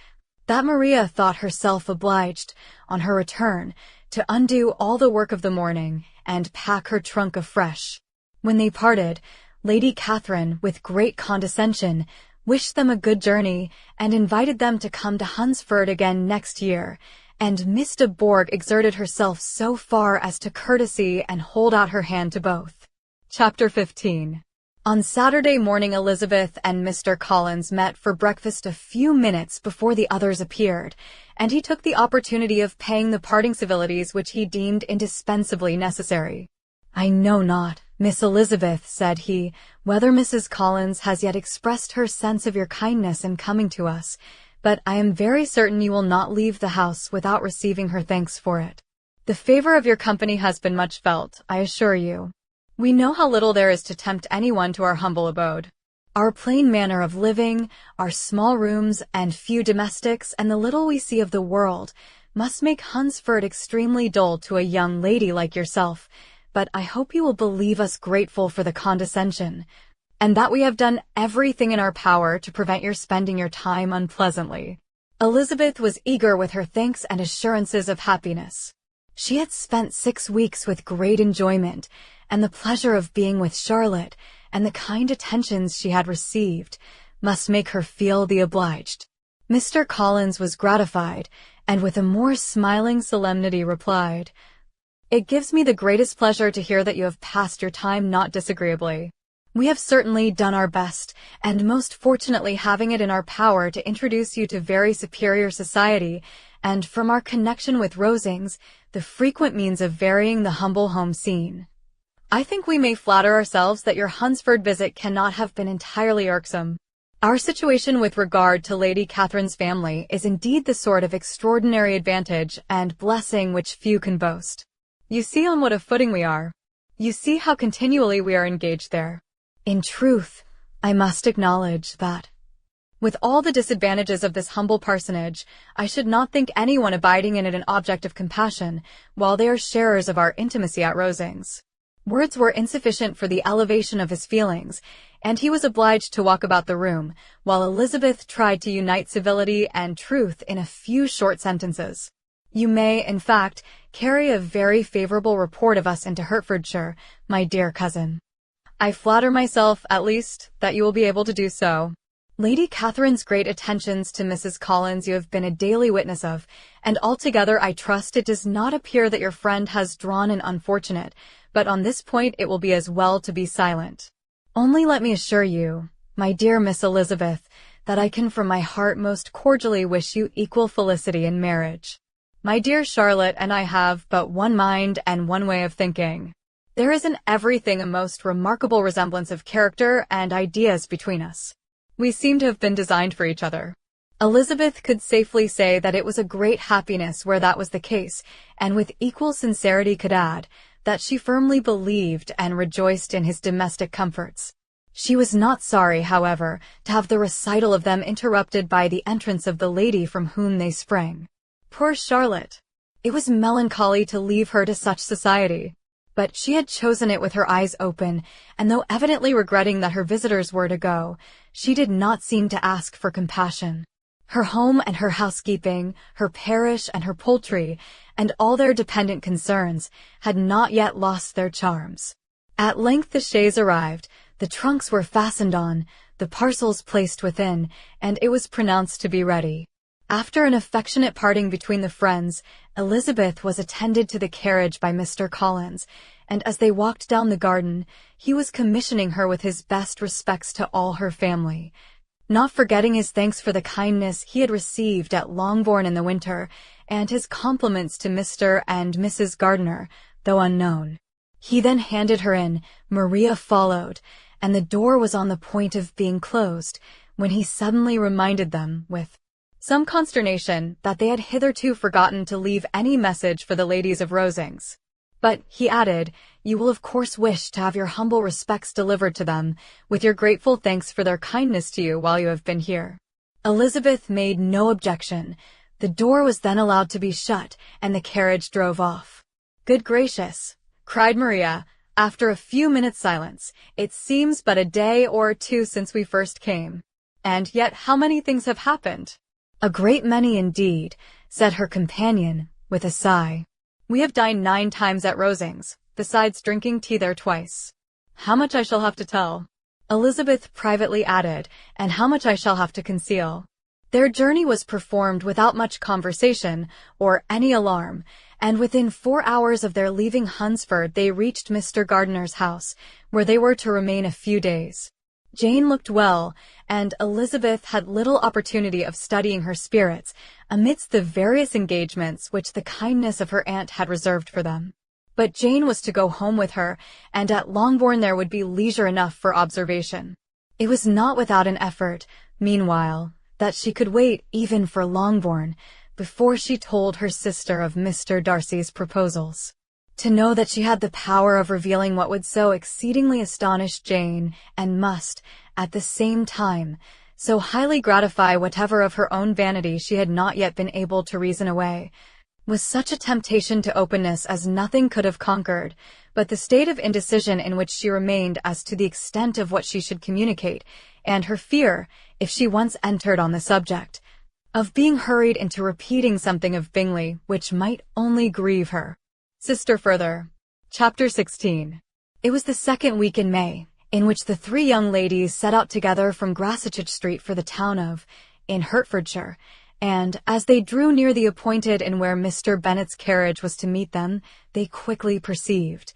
that Maria thought herself obliged, on her return, to undo all the work of the morning, and pack her trunk afresh. When they parted, Lady Catherine, with great condescension, wished them a good journey, and invited them to come to Hunsford again next year, and Miss de Bourgh exerted herself so far as to courtesy and hold out her hand to both. Chapter 15. On Saturday morning Elizabeth and Mr. Collins met for breakfast a few minutes before the others appeared, and he took the opportunity of paying the parting civilities which he deemed indispensably necessary. "I know not, Miss Elizabeth," said he, "whether Mrs. Collins has yet expressed her sense of your kindness in coming to us, but I am very certain you will not leave the house without receiving her thanks for it. The favor of your company has been much felt, I assure you. We know how little there is to tempt anyone to our humble abode. Our plain manner of living, our small rooms and few domestics, and the little we see of the world, must make Hunsford extremely dull to a young lady like yourself, but I hope you will believe us grateful for the condescension, and that we have done everything in our power to prevent your spending your time unpleasantly." Elizabeth was eager with her thanks and assurances of happiness. She had spent 6 weeks with great enjoyment, and the pleasure of being with Charlotte, and the kind attentions she had received, must make her feel the obliged. Mr. Collins was gratified, and with a more smiling solemnity replied, "It gives me the greatest pleasure to hear that you have passed your time not disagreeably. We have certainly done our best, and most fortunately having it in our power to introduce you to very superior society, and from our connection with Rosings, the frequent means of varying the humble home scene. I think we may flatter ourselves that your Hunsford visit cannot have been entirely irksome. Our situation with regard to Lady Catherine's family is indeed the sort of extraordinary advantage and blessing which few can boast. You see on what a footing we are. You see how continually we are engaged there. In truth, I must acknowledge that, with all the disadvantages of this humble parsonage, I should not think anyone abiding in it an object of compassion, while they are sharers of our intimacy at Rosings." Words were insufficient for the elevation of his feelings, and he was obliged to walk about the room, while Elizabeth tried to unite civility and truth in a few short sentences. "You may, in fact, carry a very favorable report of us into Hertfordshire, my dear cousin. I flatter myself, at least, that you will be able to do so. Lady Catherine's great attentions to Mrs. Collins you have been a daily witness of, and altogether I trust it does not appear that your friend has drawn an unfortunate, but on this point it will be as well to be silent. Only let me assure you, my dear Miss Elizabeth, that I can from my heart most cordially wish you equal felicity in marriage. My dear Charlotte and I have but one mind and one way of thinking. There is in everything a most remarkable resemblance of character and ideas between us. We seem to have been designed for each other. Elizabeth could safely say that it was a great happiness where that was the case, and with equal sincerity could add that she firmly believed and rejoiced in his domestic comforts. She was not sorry, however, to have the recital of them interrupted by the entrance of the lady from whom they sprang. Poor Charlotte! It was melancholy to leave her to such society. But she had chosen it with her eyes open, and though evidently regretting that her visitors were to go, she did not seem to ask for compassion. Her home and her housekeeping, her parish and her poultry, and all their dependent concerns had not yet lost their charms. At length the chaise arrived, the trunks were fastened on, the parcels placed within, and it was pronounced to be ready. After an affectionate parting between the friends, Elizabeth was attended to the carriage by Mr. Collins, and as they walked down the garden, he was commissioning her with his best respects to all her family, not forgetting his thanks for the kindness he had received at Longbourn in the winter, and his compliments to Mr. and Mrs. Gardiner, though unknown. He then handed her in, Maria followed, and the door was on the point of being closed, when he suddenly reminded them, with some consternation, that they had hitherto forgotten to leave any message for the ladies of Rosings. But, he added, you will of course wish to have your humble respects delivered to them, with your grateful thanks for their kindness to you while you have been here. Elizabeth made no objection. The door was then allowed to be shut, and the carriage drove off. Good gracious! Cried Maria, after a few minutes' silence, it seems but a day or two since we first came. And yet how many things have happened? A great many indeed, said her companion, with a sigh. We have dined 9 times at Rosings, besides drinking tea there twice. How much I shall have to tell, Elizabeth privately added, and how much I shall have to conceal. Their journey was performed without much conversation or any alarm, and within 4 hours of their leaving Hunsford they reached Mr. Gardiner's house, where they were to remain a few days. Jane looked well, and Elizabeth had little opportunity of studying her spirits amidst the various engagements which the kindness of her aunt had reserved for them. But Jane was to go home with her, and at Longbourn there would be leisure enough for observation. It was not without an effort, meanwhile, that she could wait even for Longbourn before she told her sister of Mr. Darcy's proposals. To know that she had the power of revealing what would so exceedingly astonish Jane, and must, at the same time, so highly gratify whatever of her own vanity she had not yet been able to reason away, was such a temptation to openness as nothing could have conquered, but the state of indecision in which she remained as to the extent of what she should communicate, and her fear, if she once entered on the subject, of being hurried into repeating something of Bingley which might only grieve her sister further. Chapter 16. It was the 2nd week in May, in which the 3 young ladies set out together from Gracechurch Street for the town of, in Hertfordshire, and, as they drew near the appointed inn where Mr. Bennet's carriage was to meet them, they quickly perceived,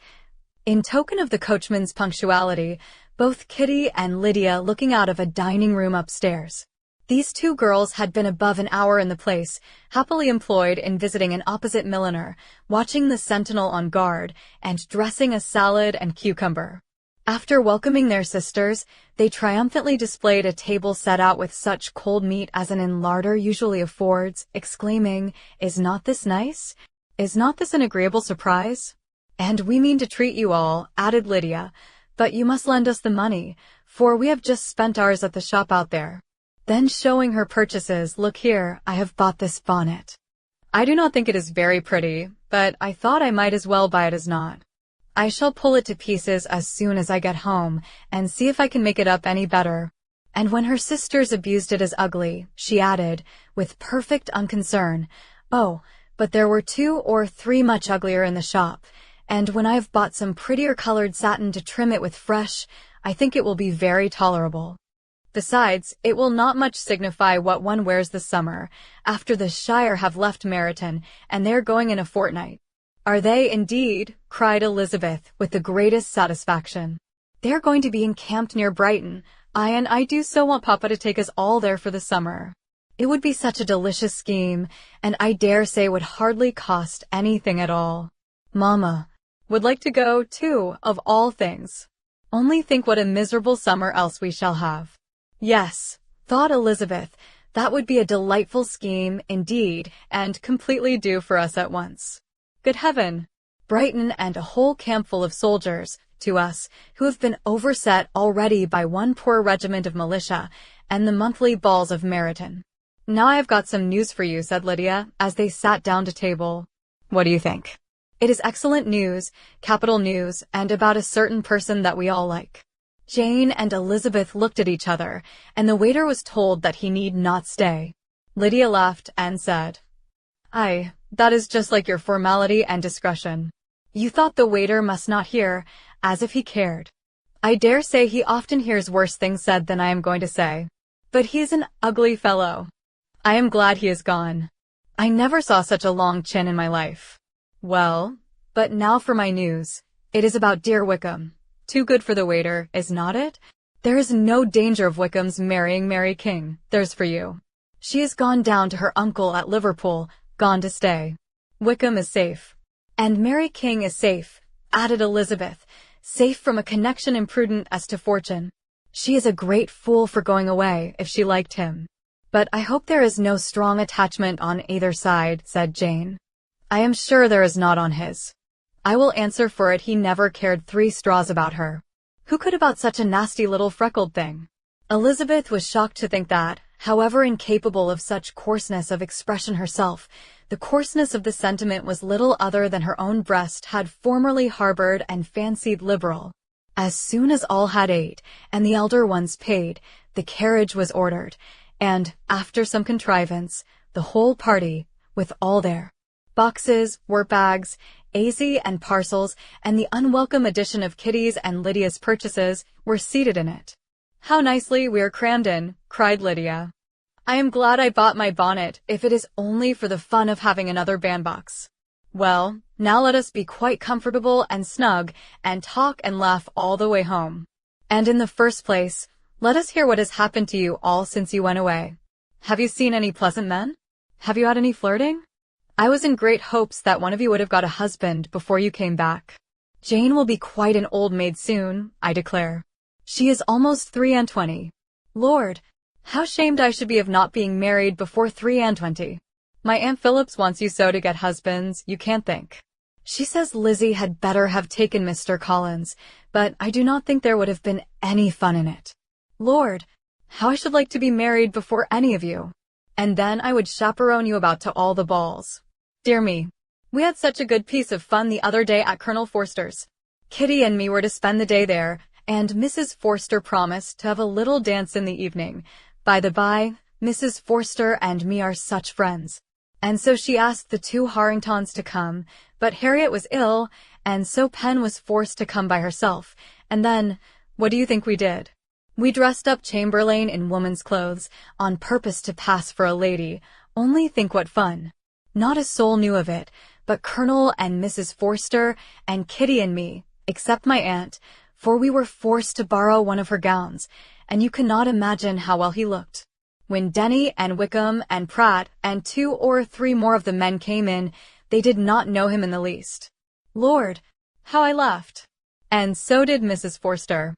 in token of the coachman's punctuality, both Kitty and Lydia looking out of a dining-room upstairs. These 2 girls had been above an hour in the place, happily employed in visiting an opposite milliner, watching the sentinel on guard, and dressing a salad and cucumber. After welcoming their sisters, they triumphantly displayed a table set out with such cold meat as an inn larder usually affords, exclaiming, "Is not this nice? Is not this an agreeable surprise? And we mean to treat you all," added Lydia, "but you must lend us the money, for we have just spent ours at the shop out there." Then showing her purchases, "Look here, I have bought this bonnet. I do not think it is very pretty, but I thought I might as well buy it as not. I shall pull it to pieces as soon as I get home, and see if I can make it up any better." And when her sisters abused it as ugly, she added, with perfect unconcern, "Oh, but there were 2 or 3 much uglier in the shop, and when I have bought some prettier colored satin to trim it with fresh, I think it will be very tolerable." Besides, it will not much signify what one wears this summer, after the Shire have left Meryton, and they're going in a fortnight." "Are they indeed?" cried Elizabeth with the greatest satisfaction. "They're going to be encamped near Brighton. And I do so want Papa to take us all there for the summer. It would be such a delicious scheme, and I dare say would hardly cost anything at all. Mama would like to go, too, of all things. Only think what a miserable summer else we shall have." "Yes," thought Elizabeth, "that would be a delightful scheme, indeed, and completely due for us at once. Good heaven! Brighton and a whole camp full of soldiers, to us, who have been overset already by one poor regiment of militia, and the monthly balls of Meryton." "Now I have got some news for you," said Lydia, as they sat down to table. "What do you think?" "It is excellent news, capital news, and about a certain person that we all like." Jane and Elizabeth looked at each other, and the waiter was told that he need not stay. Lydia laughed and said, "Aye, that is just like your formality and discretion. You thought the waiter must not hear, as if he cared. I dare say he often hears worse things said than I am going to say. But he is an ugly fellow. I am glad he is gone. I never saw such a long chin in my life. Well, but now for my news. It is about dear Wickham. Too good for the waiter, is not it? There is no danger of Wickham's marrying Mary King, there's for you. She has gone down to her uncle at Liverpool, gone to stay. Wickham is safe. And Mary King is safe, added Elizabeth, safe from a connection imprudent as to fortune. She is a great fool for going away, if she liked him. But I hope there is no strong attachment on either side, said Jane. I am sure there is not on his. I will answer for it he never cared 3 straws about her. Who could about such a nasty little freckled thing? Elizabeth was shocked to think that, however incapable of such coarseness of expression herself, the coarseness of the sentiment was little other than her own breast had formerly harbored and fancied liberal. As soon as all had ate, and the elder ones paid, the carriage was ordered, and, after some contrivance, the whole party, with all their boxes, work-bags, and parcels, and the unwelcome addition of Kitty's and Lydia's purchases, were seated in it. How nicely we are crammed in, cried Lydia. I am glad I bought my bonnet, if it is only for the fun of having another bandbox. Well, now let us be quite comfortable and snug, and talk and laugh all the way home. And in the first place, let us hear what has happened to you all since you went away. Have you seen any pleasant men? Have you had any flirting? I was in great hopes that one of you would have got a husband before you came back. Jane will be quite an old maid soon, I declare. She is almost 23. Lord, how shamed I should be of not being married before 23. My Aunt Phillips wants you so to get husbands, you can't think. She says Lizzie had better have taken Mr. Collins, but I do not think there would have been any fun in it. Lord, how I should like to be married before any of you. And then I would chaperone you about to all the balls. Dear me, we had such a good piece of fun the other day at Colonel Forster's. Kitty and me were to spend the day there, and Mrs. Forster promised to have a little dance in the evening. By the by, Mrs. Forster and me are such friends. And so she asked the 2 Harringtons to come, but Harriet was ill, and so Pen was forced to come by herself. And then, what do you think we did? We dressed up Chamberlain in woman's clothes, on purpose to pass for a lady. Only think what fun. Not a soul knew of it, but Colonel and Mrs. Forster, and Kitty and me, except my aunt, for we were forced to borrow one of her gowns, and you cannot imagine how well he looked. When Denny and Wickham and Pratt and 2 or 3 more of the men came in, they did not know him in the least. Lord, how I laughed. And so did Mrs. Forster.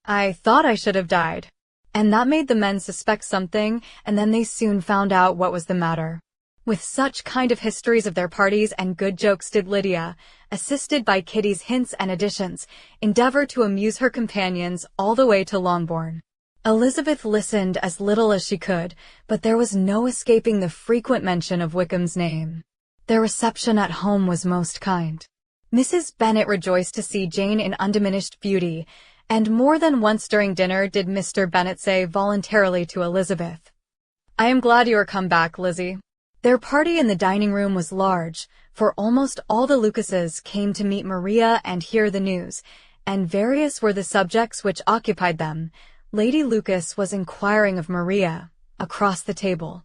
I thought I should have died. And that made the men suspect something, and then they soon found out what was the matter. With such kind of histories of their parties and good jokes did Lydia, assisted by Kitty's hints and additions, endeavor to amuse her companions all the way to Longbourn. Elizabeth listened as little as she could, but there was no escaping the frequent mention of Wickham's name. Their reception at home was most kind. Mrs. Bennet rejoiced to see Jane in undiminished beauty, and more than once during dinner did Mr. Bennet say voluntarily to Elizabeth, I am glad you are come back, Lizzie. Their party in the dining room was large, for almost all the Lucases came to meet Maria and hear the news, and various were the subjects which occupied them. Lady Lucas was inquiring of Maria, across the table.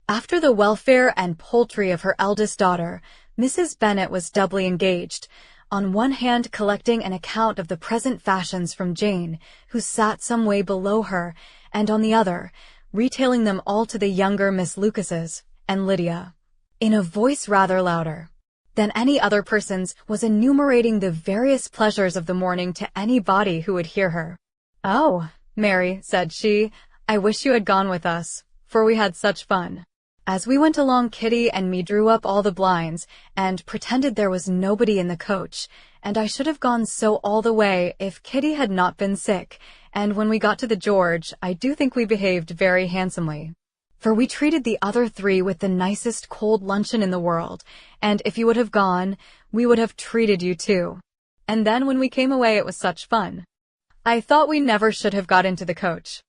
After the welfare and poultry of her eldest daughter, Mrs. Bennet was doubly engaged, on one hand collecting an account of the present fashions from Jane, who sat some way below her, and on the other, retailing them all to the younger Miss Lucases, and Lydia. In a voice rather louder than any other person's, was enumerating the various pleasures of the morning to anybody who would hear her. "Oh, Mary," said she, "I wish you had gone with us, for we had such fun. As we went along, Kitty and me drew up all the blinds, and pretended there was nobody in the coach, and I should have gone so all the way if Kitty had not been sick, and when we got to the George, I do think we behaved very handsomely. For we treated the other three with the nicest cold luncheon in the world, and if you would have gone, we would have treated you too. And then when we came away, it was such fun. I thought we never should have got into the coach.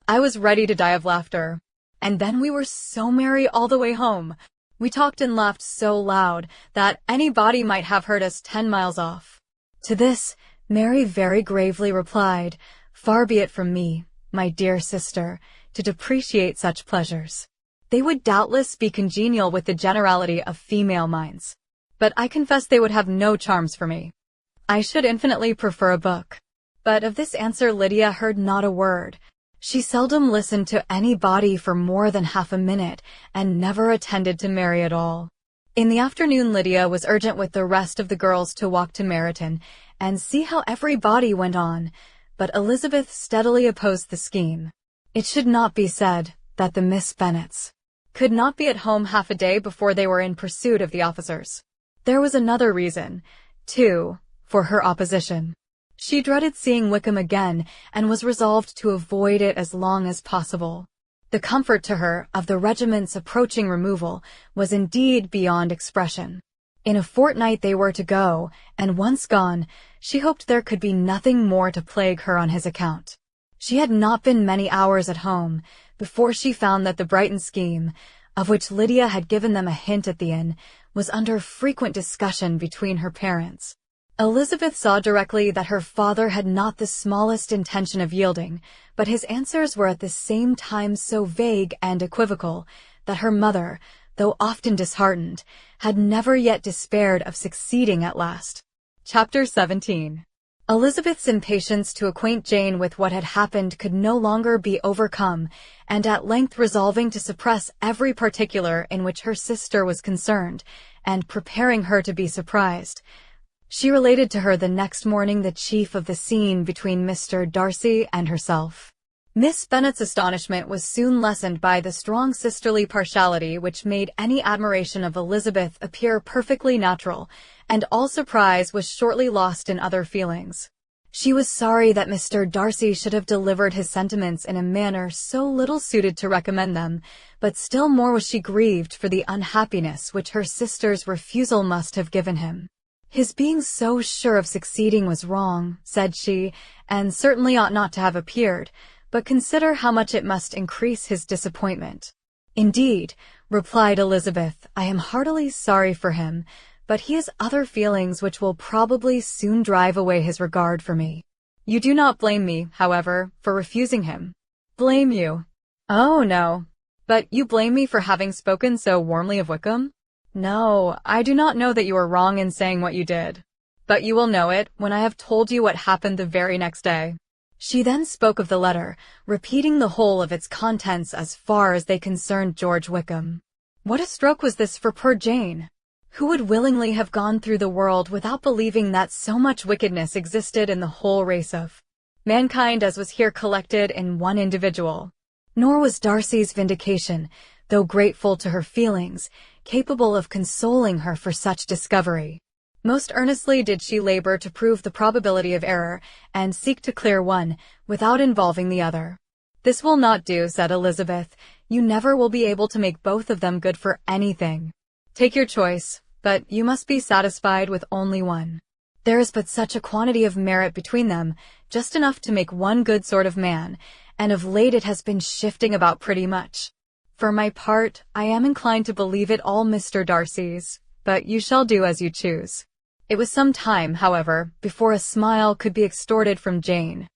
I was ready to die of laughter. And then we were so merry all the way home. We talked and laughed so loud that anybody might have heard us 10 miles off." To this, Mary very gravely replied, "Far be it from me, my dear sister, to depreciate such pleasures. They would doubtless be congenial with the generality of female minds. But I confess they would have no charms for me. I should infinitely prefer a book." But of this answer Lydia heard not a word. She seldom listened to anybody for more than half a minute, and never attended to Mary at all. In the afternoon Lydia was urgent with the rest of the girls to walk to Meryton, and see how everybody went on, but Elizabeth steadily opposed the scheme. It should not be said that the Miss Bennets could not be at home half a day before they were in pursuit of the officers. There was another reason, too, for her opposition. She dreaded seeing Wickham again, and was resolved to avoid it as long as possible. The comfort to her of the regiment's approaching removal was indeed beyond expression. In a fortnight they were to go, and once gone, she hoped there could be nothing more to plague her on his account. She had not been many hours at home before she found that the Brighton scheme, of which Lydia had given them a hint at the inn, was under frequent discussion between her parents. Elizabeth saw directly that her father had not the smallest intention of yielding, but his answers were at the same time so vague and equivocal that her mother, though often disheartened, had never yet despaired of succeeding at last. Chapter 17. Elizabeth's impatience to acquaint Jane with what had happened could no longer be overcome, and at length resolving to suppress every particular in which her sister was concerned, and preparing her to be surprised, she related to her the next morning the chief of the scene between Mr. Darcy and herself. Miss Bennet's astonishment was soon lessened by the strong sisterly partiality which made any admiration of Elizabeth appear perfectly natural, and all surprise was shortly lost in other feelings. She was sorry that Mr. Darcy should have delivered his sentiments in a manner so little suited to recommend them, but still more was she grieved for the unhappiness which her sister's refusal must have given him. "His being so sure of succeeding was wrong," said she, "and certainly ought not to have appeared, but consider how much it must increase his disappointment." "Indeed," replied Elizabeth, "I am heartily sorry for him, but he has other feelings which will probably soon drive away his regard for me. You do not blame me, however, for refusing him." "Blame you? Oh, no. But you blame me for having spoken so warmly of Wickham? No, I do not know that you are wrong in saying what you did. But you will know it when I have told you what happened the very next day." She then spoke of the letter, repeating the whole of its contents as far as they concerned George Wickham. What a stroke was this for poor Jane! Who would willingly have gone through the world without believing that so much wickedness existed in the whole race of mankind as was here collected in one individual? Nor was Darcy's vindication, though grateful to her feelings, capable of consoling her for such discovery. Most earnestly did she labor to prove the probability of error, and seek to clear one, without involving the other. "This will not do," said Elizabeth. "You never will be able to make both of them good for anything. Take your choice, but you must be satisfied with only one. There is but such a quantity of merit between them, just enough to make one good sort of man, and of late it has been shifting about pretty much. For my part, I am inclined to believe it all Mr. Darcy's, but you shall do as you choose." It was some time, however, before a smile could be extorted from Jane.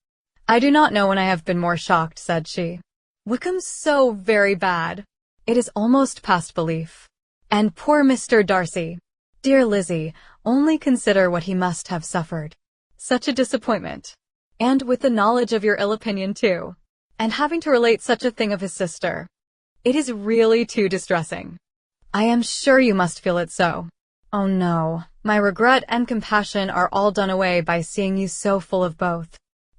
I do not know when I have been more shocked, said she. Wickham's so very bad. It is almost past belief. And poor Mr. Darcy. Dear Lizzie, only consider what he must have suffered. Such a disappointment. And with the knowledge of your ill opinion too. And having to relate such a thing of his sister. It is really too distressing. I am sure you must feel it so. Oh no, my regret and compassion are all done away by seeing you so full of both.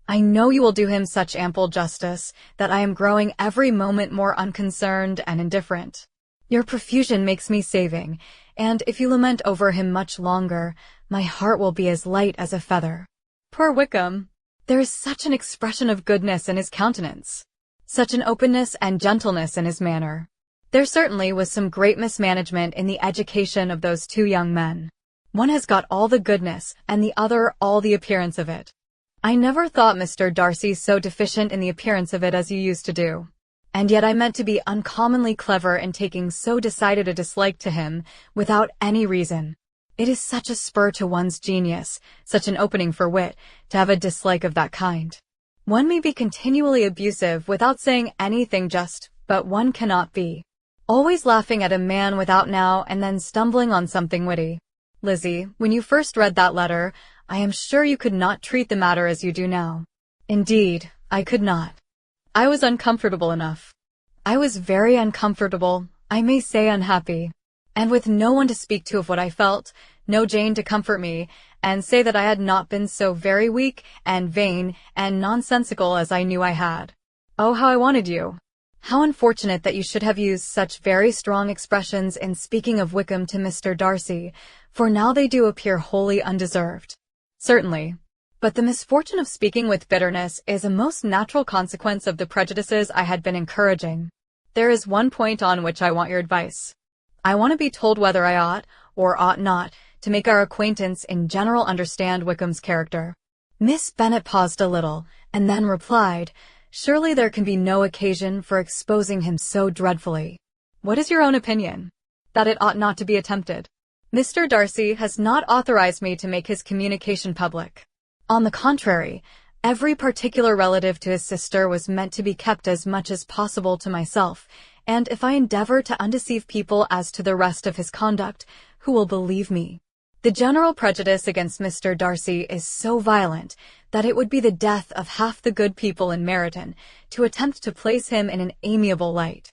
I know you will do him such ample justice that I am growing every moment more unconcerned and indifferent. Your profusion makes me saving, and if you lament over him much longer, my heart will be as light as a feather. Poor Wickham! There is such an expression of goodness in his countenance, such an openness and gentleness in his manner. There certainly was some great mismanagement in the education of those two young men. One has got all the goodness, and the other all the appearance of it. I never thought Mr. Darcy so deficient in the appearance of it as you used to do. And yet I meant to be uncommonly clever in taking so decided a dislike to him, without any reason. It is such a spur to one's genius, such an opening for wit, to have a dislike of that kind. One may be continually abusive without saying anything just, but one cannot be always laughing at a man without now and then stumbling on something witty. Lizzie, when you first read that letter, I am sure you could not treat the matter as you do now. Indeed, I could not. I was uncomfortable enough. I was very uncomfortable, I may say unhappy, and with no one to speak to of what I felt, no Jane to comfort me, and say that I had not been so very weak and vain and nonsensical as I knew I had. Oh, how I wanted you! How unfortunate that you should have used such very strong expressions in speaking of Wickham to Mr. Darcy, for now they do appear wholly undeserved. Certainly. But the misfortune of speaking with bitterness is a most natural consequence of the prejudices I had been encouraging. There is one point on which I want your advice. I want to be told whether I ought, or ought not, to make our acquaintance in general understand Wickham's character. Miss Bennet paused a little, and then replied, Surely there can be no occasion for exposing him so dreadfully. What is your own opinion? That it ought not to be attempted. Mr. Darcy has not authorized me to make his communication public. On the contrary, every particular relative to his sister was meant to be kept as much as possible to myself, and if I endeavor to undeceive people as to the rest of his conduct, who will believe me? The general prejudice against Mr. Darcy is so violent that it would be the death of half the good people in Meryton to attempt to place him in an amiable light.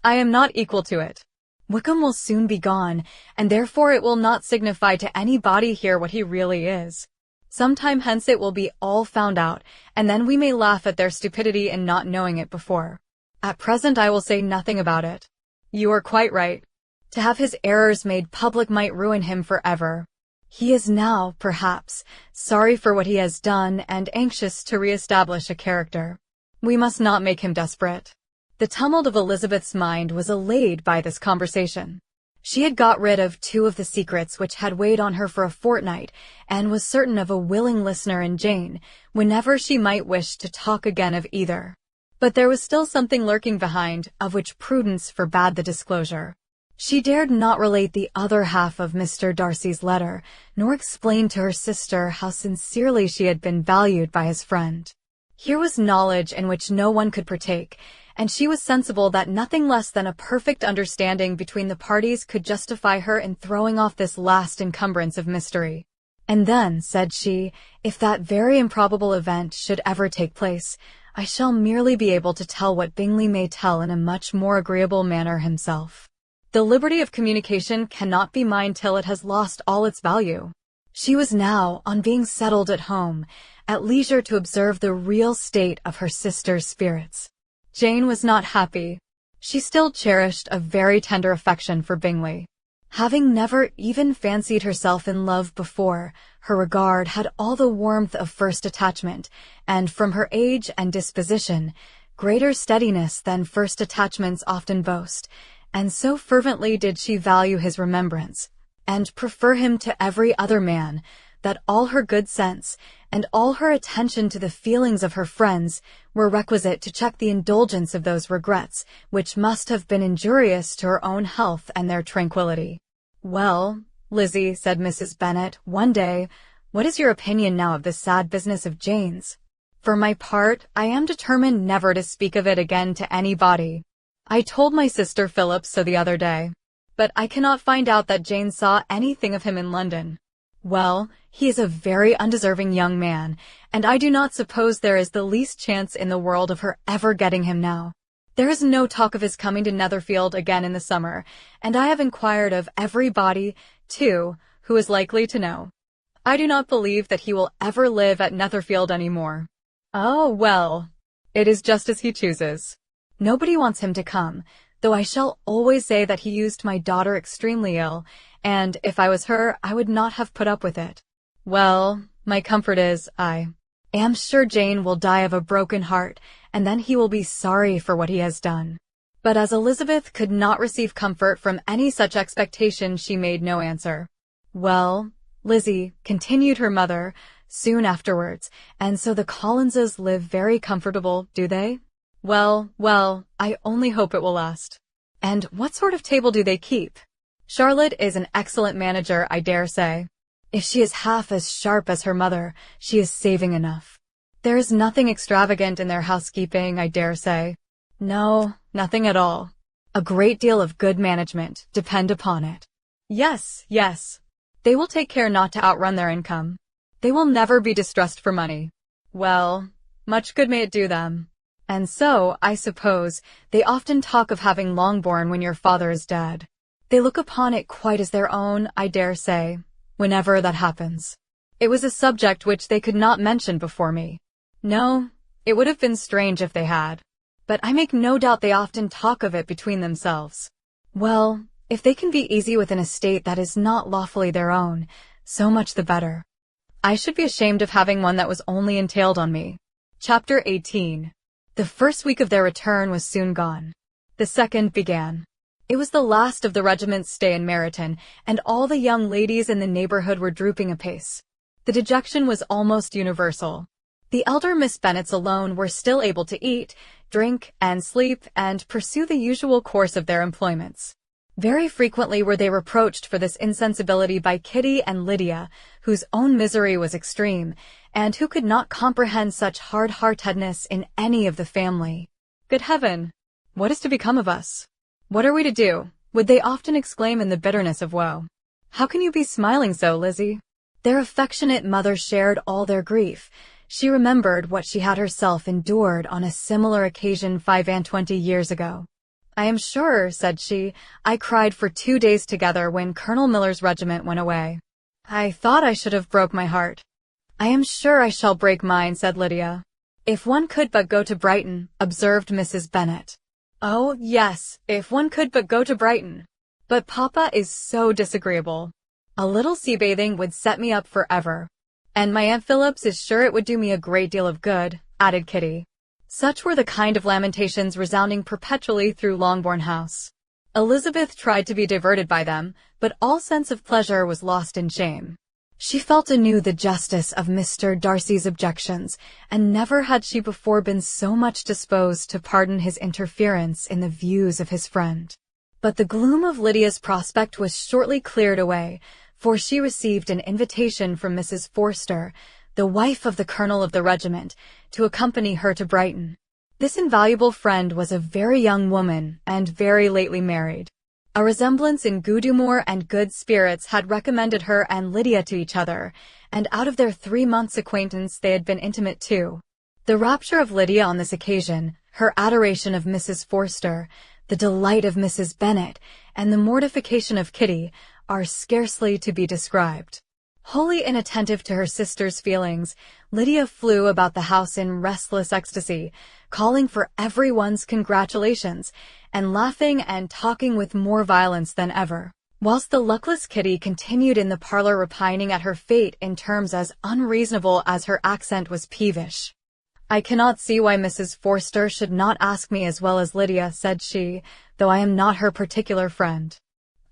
I am not equal to it. Wickham will soon be gone, and therefore it will not signify to any body here what he really is. Some time hence it will be all found out, and then we may laugh at their stupidity in not knowing it before. At present I will say nothing about it. You are quite right. To have his errors made public might ruin him forever. He is now, perhaps, sorry for what he has done and anxious to re-establish a character. We must not make him desperate. The tumult of Elizabeth's mind was allayed by this conversation. She had got rid of two of the secrets which had weighed on her for a fortnight, and was certain of a willing listener in Jane, whenever she might wish to talk again of either. But there was still something lurking behind, of which prudence forbade the disclosure. She dared not relate the other half of Mr. Darcy's letter, nor explain to her sister how sincerely she had been valued by his friend. Here was knowledge in which no one could partake, and she was sensible that nothing less than a perfect understanding between the parties could justify her in throwing off this last encumbrance of mystery. And then, said she, if that very improbable event should ever take place, I shall merely be able to tell what Bingley may tell in a much more agreeable manner himself. The liberty of communication cannot be mine till it has lost all its value. She was now, on being settled at home, at leisure to observe the real state of her sister's spirits. Jane was not happy. She still cherished a very tender affection for Bingley. Having never even fancied herself in love before, her regard had all the warmth of first attachment, and from her age and disposition, greater steadiness than first attachments often boast, and so fervently did she value his remembrance, and prefer him to every other man, that all her good sense, and all her attention to the feelings of her friends, were requisite to check the indulgence of those regrets, which must have been injurious to her own health and their tranquillity. Well, Lizzie, said Mrs. Bennet, one day, what is your opinion now of this sad business of Jane's? For my part, I am determined never to speak of it again to anybody. I told my sister Philip so the other day. But I cannot find out that Jane saw anything of him in London. Well, he is a very undeserving young man, and I do not suppose there is the least chance in the world of her ever getting him now. There is no talk of his coming to Netherfield again in the summer, and I have inquired of everybody, too, who is likely to know. I do not believe that he will ever live at Netherfield any more. Oh, well, it is just as he chooses. Nobody wants him to come, though I shall always say that he used my daughter extremely ill, and if I was her, I would not have put up with it. Well, my comfort is, I am sure Jane will die of a broken heart, and then he will be sorry for what he has done. But as Elizabeth could not receive comfort from any such expectation, she made no answer. Well, Lizzie, continued her mother, soon afterwards, and so the Collinses live very comfortable, do they? Well, I only hope it will last. And what sort of table do they keep? Charlotte is an excellent manager, I dare say. If she is half as sharp as her mother, she is saving enough. There is nothing extravagant in their housekeeping, I dare say. No, nothing at all. A great deal of good management, depend upon it. Yes. They will take care not to outrun their income. They will never be distressed for money. Well, much good may it do them. And so, I suppose, they often talk of having Longbourn when your father is dead. They look upon it quite as their own, I dare say, whenever that happens. It was a subject which they could not mention before me. No, it would have been strange if they had. But I make no doubt they often talk of it between themselves. Well, if they can be easy with an estate that is not lawfully their own, so much the better. I should be ashamed of having one that was only entailed on me. Chapter 18. The first week of their return was soon gone. The second began. It was the last of the regiment's stay in Meryton, and all the young ladies in the neighborhood were drooping apace. The dejection was almost universal. The elder Miss Bennets alone were still able to eat, drink, and sleep, and pursue the usual course of their employments. Very frequently were they reproached for this insensibility by Kitty and Lydia, whose own misery was extreme, and who could not comprehend such hard-heartedness in any of the family. Good heaven! What is to become of us? What are we to do? Would they often exclaim in the bitterness of woe. How can you be smiling so, Lizzie? Their affectionate mother shared all their grief. She remembered what she had herself endured on a similar occasion 25 years ago. I am sure, said she, I cried for 2 days together when Colonel Miller's regiment went away. I thought I should have broke my heart. I am sure I shall break mine, said Lydia. If one could but go to Brighton, observed Mrs. Bennet. Oh, yes, if one could but go to Brighton. But Papa is so disagreeable. A little sea-bathing would set me up forever. And my Aunt Phillips is sure it would do me a great deal of good, added Kitty. Such were the kind of lamentations resounding perpetually through Longbourn House. Elizabeth tried to be diverted by them, but all sense of pleasure was lost in shame. She felt anew the justice of Mr. Darcy's objections, and never had she before been so much disposed to pardon his interference in the views of his friend. But the gloom of Lydia's prospect was shortly cleared away, for she received an invitation from Mrs. Forster, the wife of the colonel of the regiment, to accompany her to Brighton. This invaluable friend was a very young woman, and very lately married. A resemblance in good humour and good spirits had recommended her and Lydia to each other, and out of their 3 months' acquaintance they had been intimate too. The rapture of Lydia on this occasion, her adoration of Mrs. Forster, the delight of Mrs. Bennet, and the mortification of Kitty, are scarcely to be described. Wholly inattentive to her sister's feelings, Lydia flew about the house in restless ecstasy, calling for everyone's congratulations, and laughing and talking with more violence than ever, whilst the luckless Kitty continued in the parlour repining at her fate in terms as unreasonable as her accent was peevish. I cannot see why Mrs. Forster should not ask me as well as Lydia, said she, though I am not her particular friend.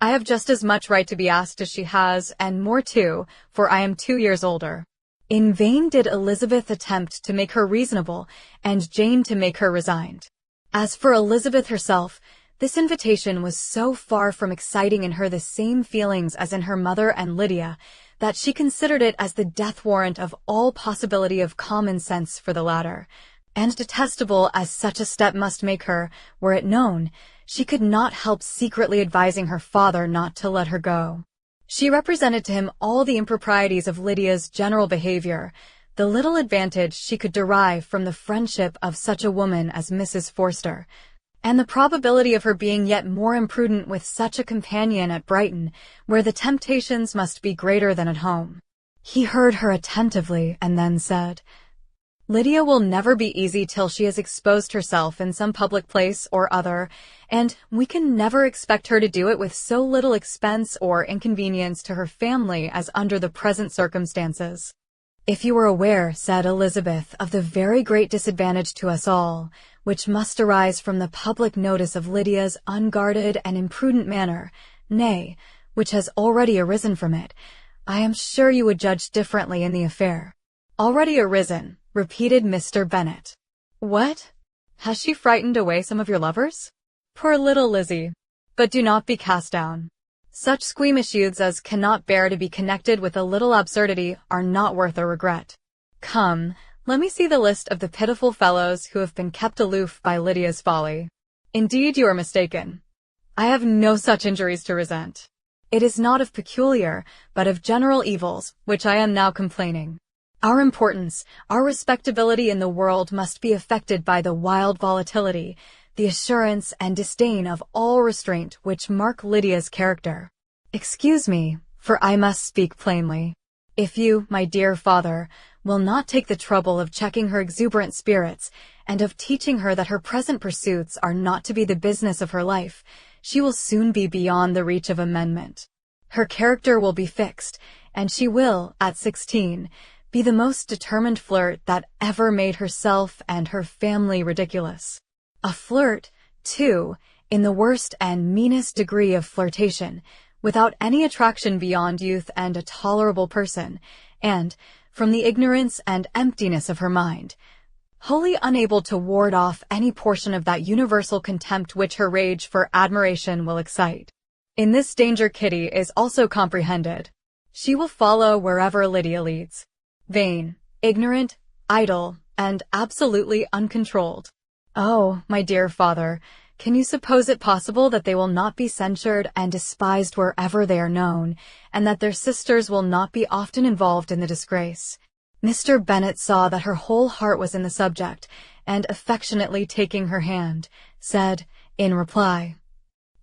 I have just as much right to be asked as she has, and more too, for I am 2 years older. In vain did Elizabeth attempt to make her reasonable, and Jane to make her resigned. As for Elizabeth herself, this invitation was so far from exciting in her the same feelings as in her mother and Lydia, that she considered it as the death warrant of all possibility of common sense for the latter. And detestable as such a step must make her, were it known, she could not help secretly advising her father not to let her go. She represented to him all the improprieties of Lydia's general behavior, the little advantage she could derive from the friendship of such a woman as Mrs. Forster, and the probability of her being yet more imprudent with such a companion at Brighton, where the temptations must be greater than at home. He heard her attentively and then said, "Lydia will never be easy till she has exposed herself in some public place or other, and we can never expect her to do it with so little expense or inconvenience to her family as under the present circumstances." "If you were aware," said Elizabeth, "of the very great disadvantage to us all, which must arise from the public notice of Lydia's unguarded and imprudent manner, nay, which has already arisen from it, I am sure you would judge differently in the affair." "Already arisen," repeated Mr. Bennet. "What? Has she frightened away some of your lovers? Poor little Lizzie! But do not be cast down. Such squeamish youths as cannot bear to be connected with a little absurdity are not worth a regret. Come, let me see the list of the pitiful fellows who have been kept aloof by Lydia's folly. Indeed, you are mistaken. I have no such injuries to resent. It is not of peculiar, but of general evils, which I am now complaining. Our importance, our respectability in the world must be affected by the wild volatility, the assurance and disdain of all restraint which mark Lydia's character. Excuse me, for I must speak plainly. If you, my dear father, will not take the trouble of checking her exuberant spirits, and of teaching her that her present pursuits are not to be the business of her life, she will soon be beyond the reach of amendment. Her character will be fixed, and she will, at 16, be the most determined flirt that ever made herself and her family ridiculous. A flirt, too, in the worst and meanest degree of flirtation, without any attraction beyond youth and a tolerable person, and, from the ignorance and emptiness of her mind, wholly unable to ward off any portion of that universal contempt which her rage for admiration will excite. In this danger Kitty is also comprehended. She will follow wherever Lydia leads. Vain, ignorant, idle, and absolutely uncontrolled. Oh, my dear father, can you suppose it possible that they will not be censured and despised wherever they are known, and that their sisters will not be often involved in the disgrace? Mr. Bennet saw that her whole heart was in the subject, and affectionately taking her hand, said, in reply,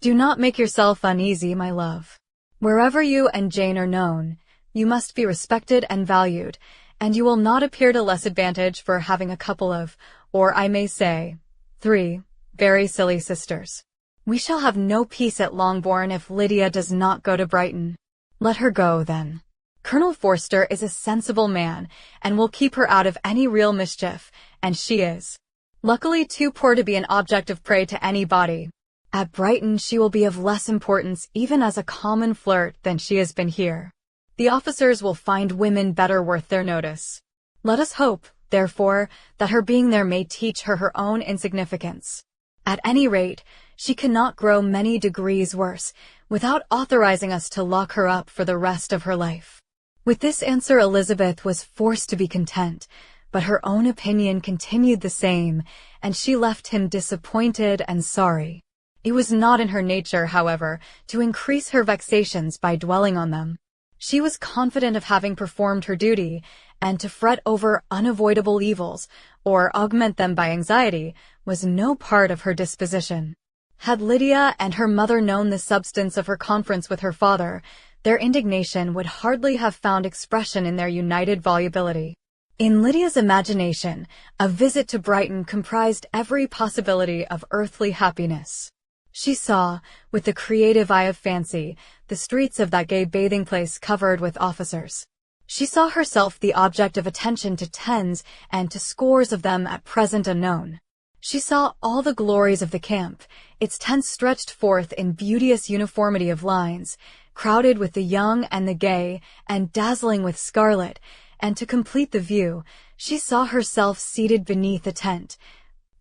"Do not make yourself uneasy, my love. Wherever you and Jane are known, you must be respected and valued, and you will not appear to less advantage for having a couple of, or I may say, 3, very silly sisters. We shall have no peace at Longbourn if Lydia does not go to Brighton. Let her go, then. Colonel Forster is a sensible man, and will keep her out of any real mischief, and she is, luckily, too poor to be an object of prey to anybody. At Brighton she will be of less importance even as a common flirt than she has been here. The officers will find women better worth their notice. Let us hope, therefore, that her being there may teach her her own insignificance. At any rate, she cannot grow many degrees worse, without authorizing us to lock her up for the rest of her life." With this answer Elizabeth was forced to be content, but her own opinion continued the same, and she left him disappointed and sorry. It was not in her nature, however, to increase her vexations by dwelling on them. She was confident of having performed her duty, and to fret over unavoidable evils, or augment them by anxiety, was no part of her disposition. Had Lydia and her mother known the substance of her conference with her father, their indignation would hardly have found expression in their united volubility. In Lydia's imagination, a visit to Brighton comprised every possibility of earthly happiness. She saw, with the creative eye of fancy, the streets of that gay bathing place covered with officers. She saw herself the object of attention to tens and to scores of them at present unknown. She saw all the glories of the camp, its tents stretched forth in beauteous uniformity of lines, crowded with the young and the gay, and dazzling with scarlet, and to complete the view, she saw herself seated beneath a tent,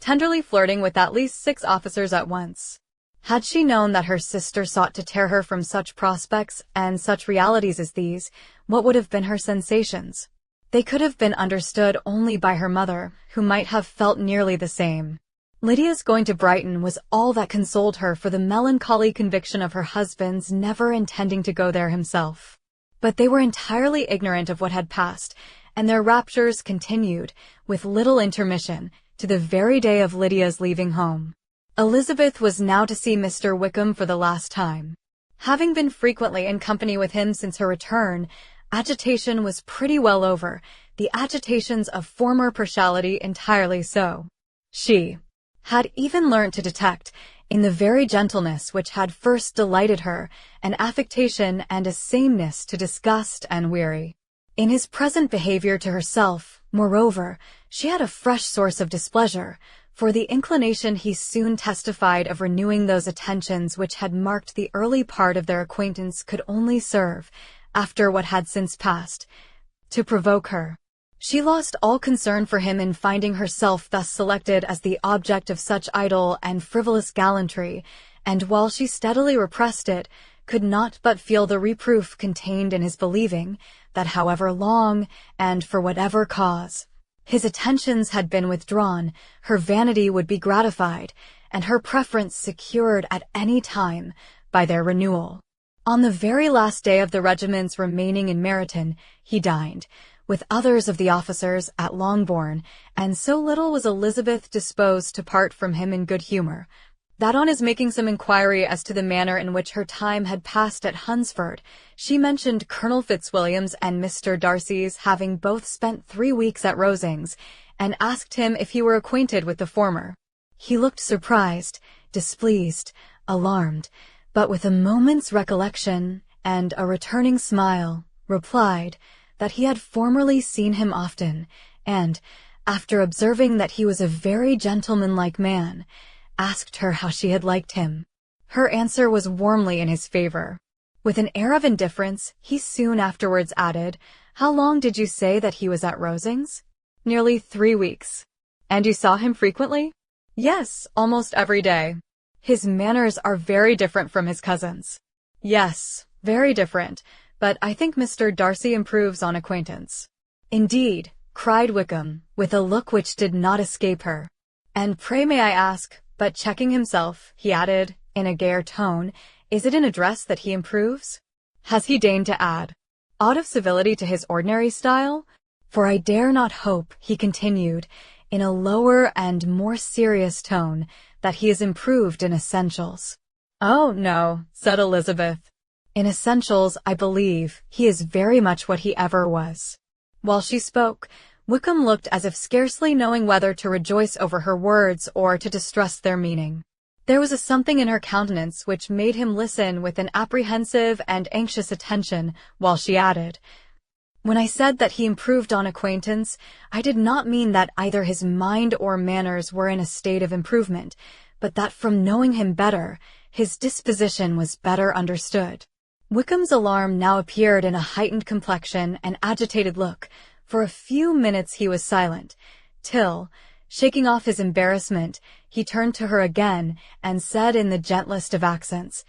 tenderly flirting with at least 6 officers at once. Had she known that her sister sought to tear her from such prospects and such realities as these, what would have been her sensations? They could have been understood only by her mother, who might have felt nearly the same. Lydia's going to Brighton was all that consoled her for the melancholy conviction of her husband's never intending to go there himself. But they were entirely ignorant of what had passed, and their raptures continued, with little intermission, to the very day of Lydia's leaving home. Elizabeth was now to see Mr. Wickham for the last time. Having been frequently in company with him since her return, agitation was pretty well over, the agitations of former partiality entirely so. She had even learnt to detect, in the very gentleness which had first delighted her, an affectation and a sameness to disgust and weary. In his present behavior to herself, moreover, she had a fresh source of displeasure, for the inclination he soon testified of renewing those attentions which had marked the early part of their acquaintance could only serve, after what had since passed, to provoke her. She lost all concern for him in finding herself thus selected as the object of such idle and frivolous gallantry, and while she steadily repressed it, could not but feel the reproof contained in his believing that however long, and for whatever cause, his attentions had been withdrawn, her vanity would be gratified, and her preference secured at any time by their renewal. On the very last day of the regiment's remaining in Meryton, he dined, with others of the officers, at Longbourn, and so little was Elizabeth disposed to part from him in good humour, that on his making some inquiry as to the manner in which her time had passed at Hunsford, she mentioned Colonel Fitzwilliam's and Mr. Darcy's having both spent 3 weeks at Rosings, and asked him if he were acquainted with the former. He looked surprised, displeased, alarmed, but with a moment's recollection, and a returning smile, replied that he had formerly seen him often, and, after observing that he was a very gentlemanlike man, asked her how she had liked him. Her answer was warmly in his favor. With an air of indifference, he soon afterwards added, "How long did you say that he was at Rosings?" "Nearly 3 weeks." "And you saw him frequently?" "Yes, almost every day." "His manners are very different from his cousin's." "Yes, very different, but I think Mr. Darcy improves on acquaintance." "Indeed," cried Wickham, with a look which did not escape her. "And pray may I ask," but checking himself, he added, in a gayer tone, "is it in address that he improves?" Has he deigned to add, "out of civility to his ordinary style? For I dare not hope," he continued, in a lower and more serious tone, "that he is improved in essentials." "Oh, no," said Elizabeth. "In essentials, I believe, he is very much what he ever was." While she spoke, Wickham looked as if scarcely knowing whether to rejoice over her words or to distrust their meaning. There was a something in her countenance which made him listen with an apprehensive and anxious attention, while she added, "When I said that he improved on acquaintance, I did not mean that either his mind or manners were in a state of improvement, but that from knowing him better, his disposition was better understood." Wickham's alarm now appeared in a heightened complexion and agitated look. For a few minutes he was silent, till, shaking off his embarrassment, he turned to her again and said in the gentlest of accents,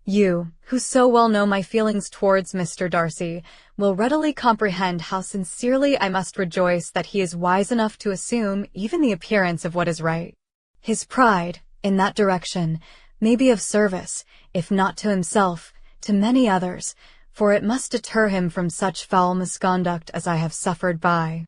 "You, who so well know my feelings towards Mr. Darcy, will readily comprehend how sincerely I must rejoice that he is wise enough to assume even the appearance of what is right. His pride, in that direction, may be of service, if not to himself, to many others, for it must deter him from such foul misconduct as I have suffered by.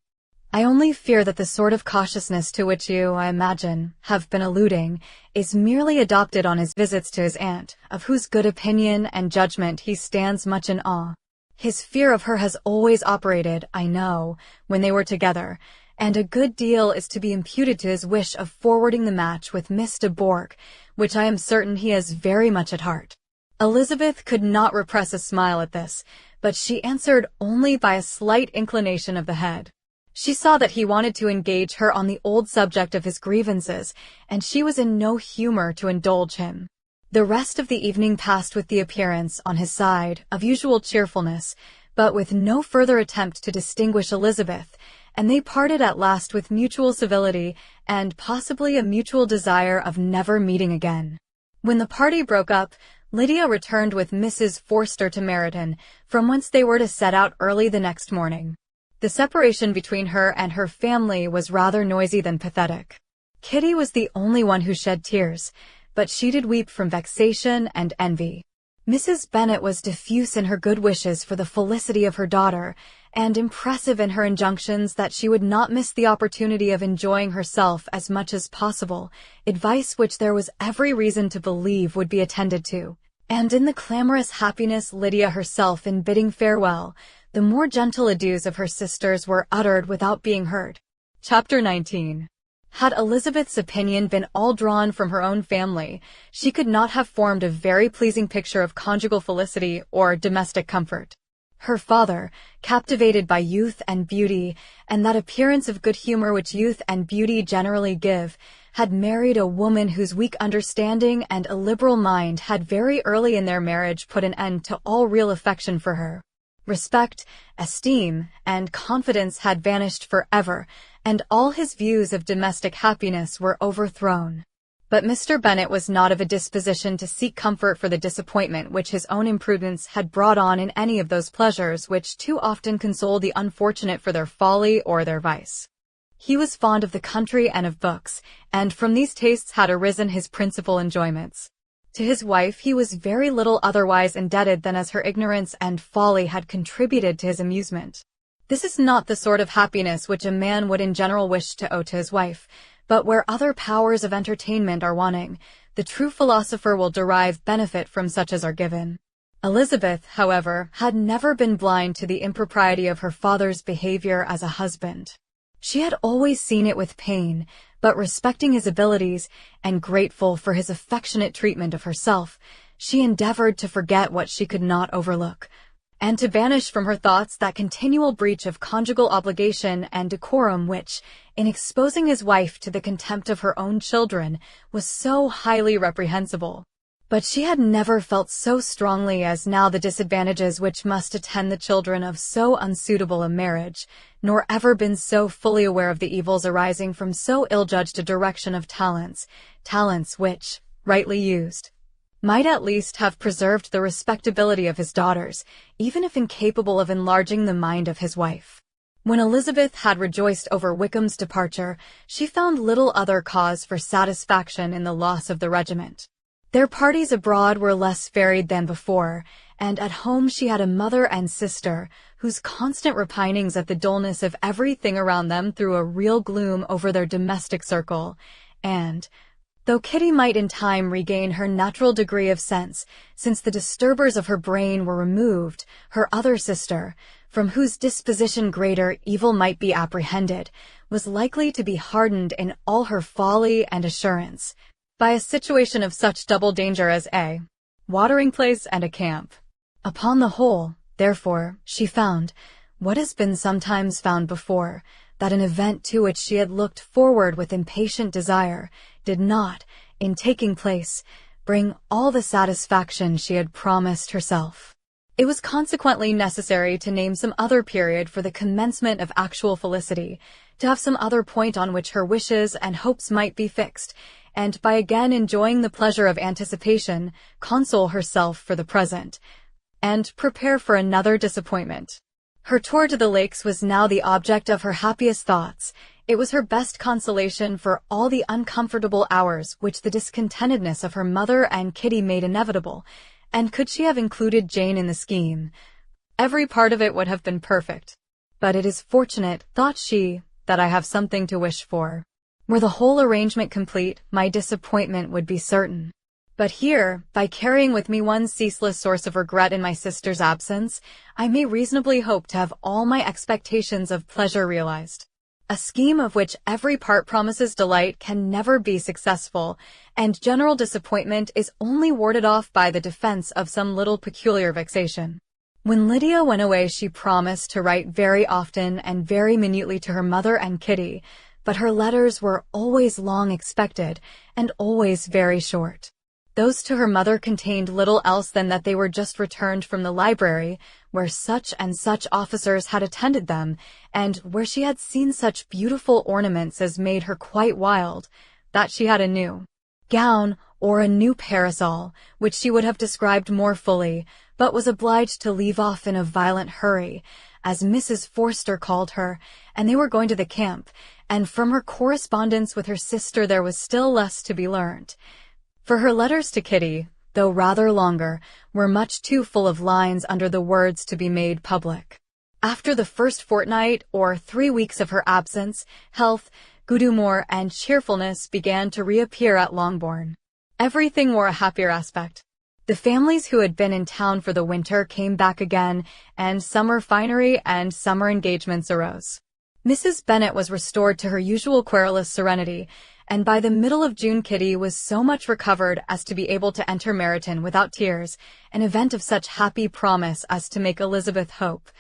I only fear that the sort of cautiousness to which you, I imagine, have been alluding, is merely adopted on his visits to his aunt, of whose good opinion and judgment he stands much in awe. His fear of her has always operated, I know, when they were together, and a good deal is to be imputed to his wish of forwarding the match with Miss de Bourgh, which I am certain he has very much at heart." Elizabeth could not repress a smile at this, but she answered only by a slight inclination of the head. She saw that he wanted to engage her on the old subject of his grievances, and she was in no humour to indulge him. The rest of the evening passed with the appearance, on his side, of usual cheerfulness, but with no further attempt to distinguish Elizabeth, and they parted at last with mutual civility and possibly a mutual desire of never meeting again. When the party broke up, Lydia returned with Mrs. Forster to Meryton, from whence they were to set out early the next morning. The separation between her and her family was rather noisy than pathetic. Kitty was the only one who shed tears, but she did weep from vexation and envy. Mrs. Bennet was diffuse in her good wishes for the felicity of her daughter, and impressive in her injunctions that she would not miss the opportunity of enjoying herself as much as possible, advice which there was every reason to believe would be attended to. And in the clamorous happiness Lydia herself in bidding farewell, the more gentle adieus of her sisters were uttered without being heard. Chapter 19. Had Elizabeth's opinion been all drawn from her own family, she could not have formed a very pleasing picture of conjugal felicity or domestic comfort. Her father, captivated by youth and beauty, and that appearance of good humor which youth and beauty generally give, had married a woman whose weak understanding and illiberal mind had very early in their marriage put an end to all real affection for her. Respect, esteem, and confidence had vanished forever, and all his views of domestic happiness were overthrown. But Mr. Bennet was not of a disposition to seek comfort for the disappointment which his own imprudence had brought on in any of those pleasures which too often console the unfortunate for their folly or their vice. He was fond of the country and of books, and from these tastes had arisen his principal enjoyments. To his wife he was very little otherwise indebted than as her ignorance and folly had contributed to his amusement. This is not the sort of happiness which a man would in general wish to owe to his wife, but where other powers of entertainment are wanting, the true philosopher will derive benefit from such as are given. Elizabeth, however, had never been blind to the impropriety of her father's behavior as a husband. She had always seen it with pain, but respecting his abilities, and grateful for his affectionate treatment of herself, she endeavored to forget what she could not overlook, and to banish from her thoughts that continual breach of conjugal obligation and decorum which, in exposing his wife to the contempt of her own children, was so highly reprehensible. But she had never felt so strongly as now the disadvantages which must attend the children of so unsuitable a marriage, nor ever been so fully aware of the evils arising from so ill-judged a direction of talents which, rightly used, might at least have preserved the respectability of his daughters, even if incapable of enlarging the mind of his wife. When Elizabeth had rejoiced over Wickham's departure, she found little other cause for satisfaction in the loss of the regiment. Their parties abroad were less varied than before, and at home she had a mother and sister, whose constant repinings at the dullness of everything around them threw a real gloom over their domestic circle, and, though Kitty might in time regain her natural degree of sense, since the disturbers of her brain were removed, her other sister, from whose disposition greater evil might be apprehended, was likely to be hardened in all her folly and assurance, by a situation of such double danger as a watering-place and a camp. Upon the whole, therefore, she found, what has been sometimes found before, that an event to which she had looked forward with impatient desire did not, in taking place, bring all the satisfaction she had promised herself. It was consequently necessary to name some other period for the commencement of actual felicity, to have some other point on which her wishes and hopes might be fixed, and by again enjoying the pleasure of anticipation, console herself for the present, and prepare for another disappointment. Her tour to the lakes was now the object of her happiest thoughts. It was her best consolation for all the uncomfortable hours which the discontentedness of her mother and Kitty made inevitable, and could she have included Jane in the scheme, every part of it would have been perfect. But it is fortunate, thought she, that I have something to wish for. Were the whole arrangement complete, my disappointment would be certain. But here, by carrying with me one ceaseless source of regret in my sister's absence, I may reasonably hope to have all my expectations of pleasure realized. A scheme of which every part promises delight can never be successful, and general disappointment is only warded off by the defense of some little peculiar vexation. When Lydia went away she promised to write very often and very minutely to her mother and Kitty, but her letters were always long expected, and always very short. Those to her mother contained little else than that they were just returned from the library, where such and such officers had attended them, and where she had seen such beautiful ornaments as made her quite wild, that she had a new gown, or a new parasol, which she would have described more fully, but was obliged to leave off in a violent hurry, as Mrs. Forster called her, and they were going to the camp, and from her correspondence with her sister there was still less to be learned. For her letters to Kitty, though rather longer, were much too full of lines under the words to be made public. After the first fortnight or 3 weeks of her absence, health, good humour, and cheerfulness began to reappear at Longbourn. Everything wore a happier aspect. The families who had been in town for the winter came back again, and summer finery and summer engagements arose. Mrs. Bennet was restored to her usual querulous serenity, and by the middle of June Kitty was so much recovered as to be able to enter Meryton without tears, an event of such happy promise as to make Elizabeth hope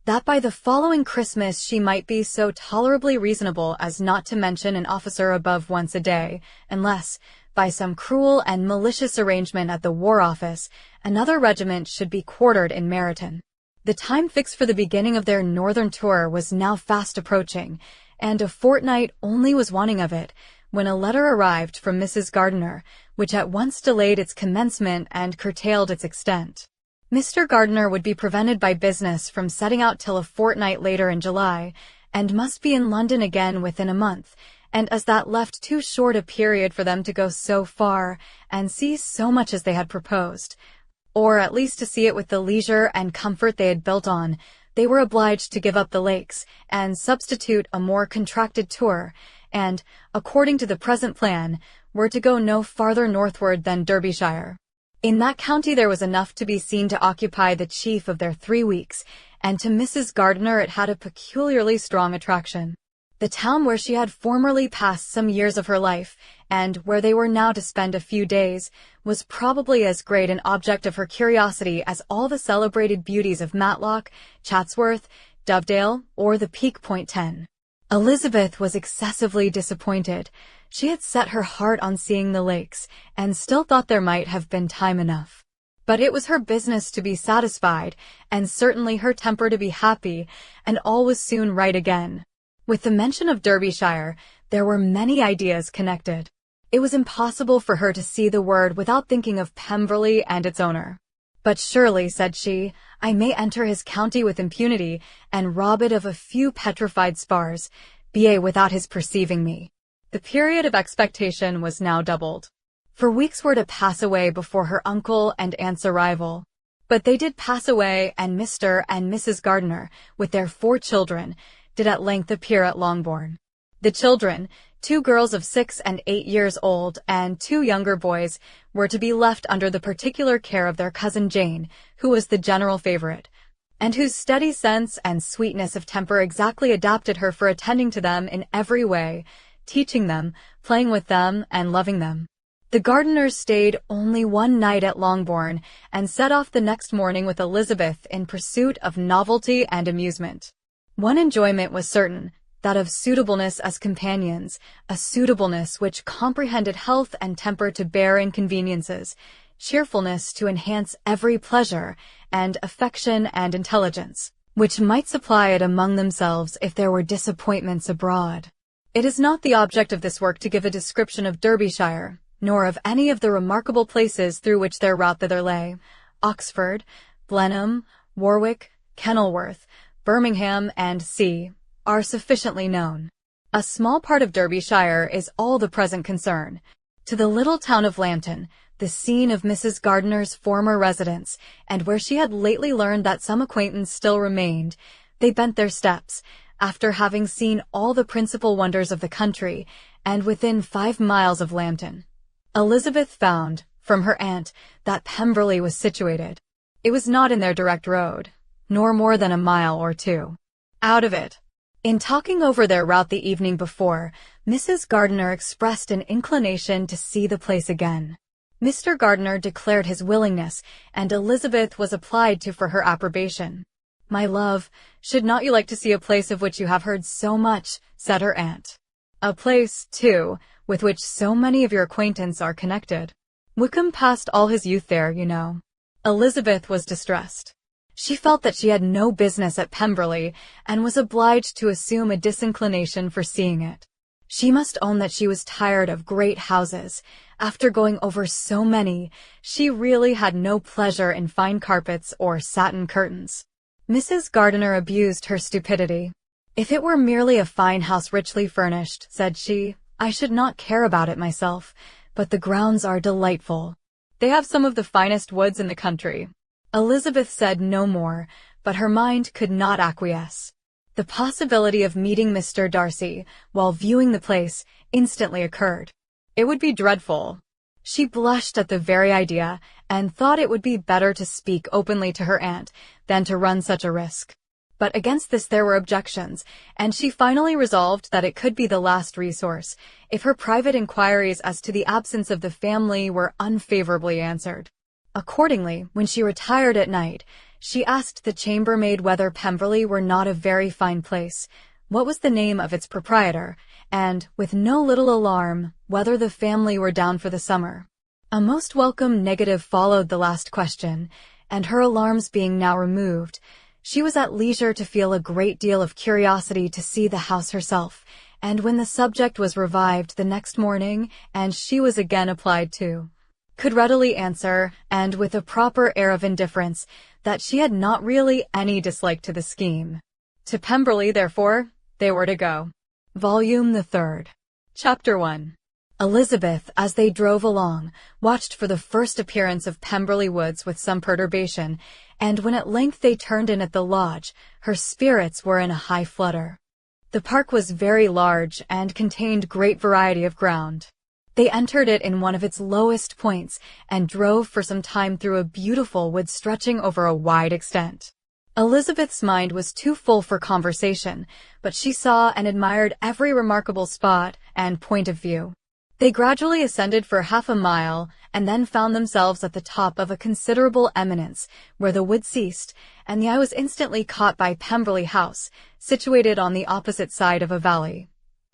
that by the following Christmas she might be so tolerably reasonable as not to mention an officer above once a day, unless, by some cruel and malicious arrangement at the War Office, another regiment should be quartered in Meryton. The time fixed for the beginning of their northern tour was now fast approaching, and a fortnight only was wanting of it, when a letter arrived from Mrs. Gardiner, which at once delayed its commencement and curtailed its extent. Mr. Gardiner would be prevented by business from setting out till a fortnight later in July, and must be in London again within a month, and as that left too short a period for them to go so far and see so much as they had proposed, or at least to see it with the leisure and comfort they had built on, they were obliged to give up the lakes and substitute a more contracted tour, and, according to the present plan, were to go no farther northward than Derbyshire. In that county there was enough to be seen to occupy the chief of their 3 weeks, and to Mrs. Gardiner it had a peculiarly strong attraction. The town where she had formerly passed some years of her life, and where they were now to spend a few days, was probably as great an object of her curiosity as all the celebrated beauties of Matlock, Chatsworth, Dovedale, or the Peak Point 10. Elizabeth was excessively disappointed. She had set her heart on seeing the lakes, and still thought there might have been time enough. But it was her business to be satisfied, and certainly her temper to be happy, and all was soon right again. With the mention of Derbyshire, there were many ideas connected. It was impossible for her to see the word without thinking of Pemberley and its owner. But surely, said she, I may enter his county with impunity, and rob it of a few petrified spars, be without his perceiving me. The period of expectation was now doubled. For weeks were to pass away before her uncle and aunt's arrival. But they did pass away, and Mr. and Mrs. Gardiner, with their 4 children, did at length appear at Longbourn. The children, 2 girls of 6 and 8 years old, and 2 younger boys, were to be left under the particular care of their cousin Jane, who was the general favorite, and whose steady sense and sweetness of temper exactly adapted her for attending to them in every way, teaching them, playing with them, and loving them. The Gardiners stayed only 1 night at Longbourn, and set off the next morning with Elizabeth in pursuit of novelty and amusement. One enjoyment was certain, that of suitableness as companions, a suitableness which comprehended health and temper to bear inconveniences, cheerfulness to enhance every pleasure, and affection and intelligence, which might supply it among themselves if there were disappointments abroad. It is not the object of this work to give a description of Derbyshire, nor of any of the remarkable places through which their route thither lay. Oxford, Blenheim, Warwick, Kenilworth, Birmingham, and C. are sufficiently known. A small part of Derbyshire is all the present concern. To the little town of Lambton, the scene of Mrs. Gardiner's former residence, and where she had lately learned that some acquaintance still remained, they bent their steps, after having seen all the principal wonders of the country, and within 5 miles of Lambton. Elizabeth found, from her aunt, that Pemberley was situated. It was not in their direct road, nor more than a mile or 2 out of it. In talking over their route the evening before, Mrs. Gardiner expressed an inclination to see the place again. Mr. Gardiner declared his willingness, and Elizabeth was applied to for her approbation. "My love, should not you like to see a place of which you have heard so much?" said her aunt. "A place, too, with which so many of your acquaintance are connected. Wickham passed all his youth there, you know." Elizabeth was distressed. She felt that she had no business at Pemberley, and was obliged to assume a disinclination for seeing it. She must own that she was tired of great houses. After going over so many, she really had no pleasure in fine carpets or satin curtains. Mrs. Gardiner abused her stupidity. "If it were merely a fine house richly furnished," said she, "I should not care about it myself, but the grounds are delightful. They have some of the finest woods in the country." Elizabeth said no more, but her mind could not acquiesce. The possibility of meeting Mr. Darcy, while viewing the place, instantly occurred. It would be dreadful. She blushed at the very idea, and thought it would be better to speak openly to her aunt than to run such a risk. But against this there were objections, and she finally resolved that it could be the last resource, if her private inquiries as to the absence of the family were unfavorably answered. Accordingly, when she retired at night, she asked the chambermaid whether Pemberley were not a very fine place, what was the name of its proprietor, and, with no little alarm, whether the family were down for the summer. A most welcome negative followed the last question, and her alarms being now removed, she was at leisure to feel a great deal of curiosity to see the house herself, and when the subject was revived the next morning, and she was again applied to, could readily answer, and with a proper air of indifference, that she had not really any dislike to the scheme. To Pemberley, therefore, they were to go. Volume the Third. Chapter 1. Elizabeth, as they drove along, watched for the first appearance of Pemberley Woods with some perturbation, and when at length they turned in at the lodge, her spirits were in a high flutter. The park was very large and contained great variety of ground. They entered it in one of its lowest points and drove for some time through a beautiful wood stretching over a wide extent. Elizabeth's mind was too full for conversation, but she saw and admired every remarkable spot and point of view. They gradually ascended for half a mile, and then found themselves at the top of a considerable eminence, where the wood ceased, and the eye was instantly caught by Pemberley House, situated on the opposite side of a valley,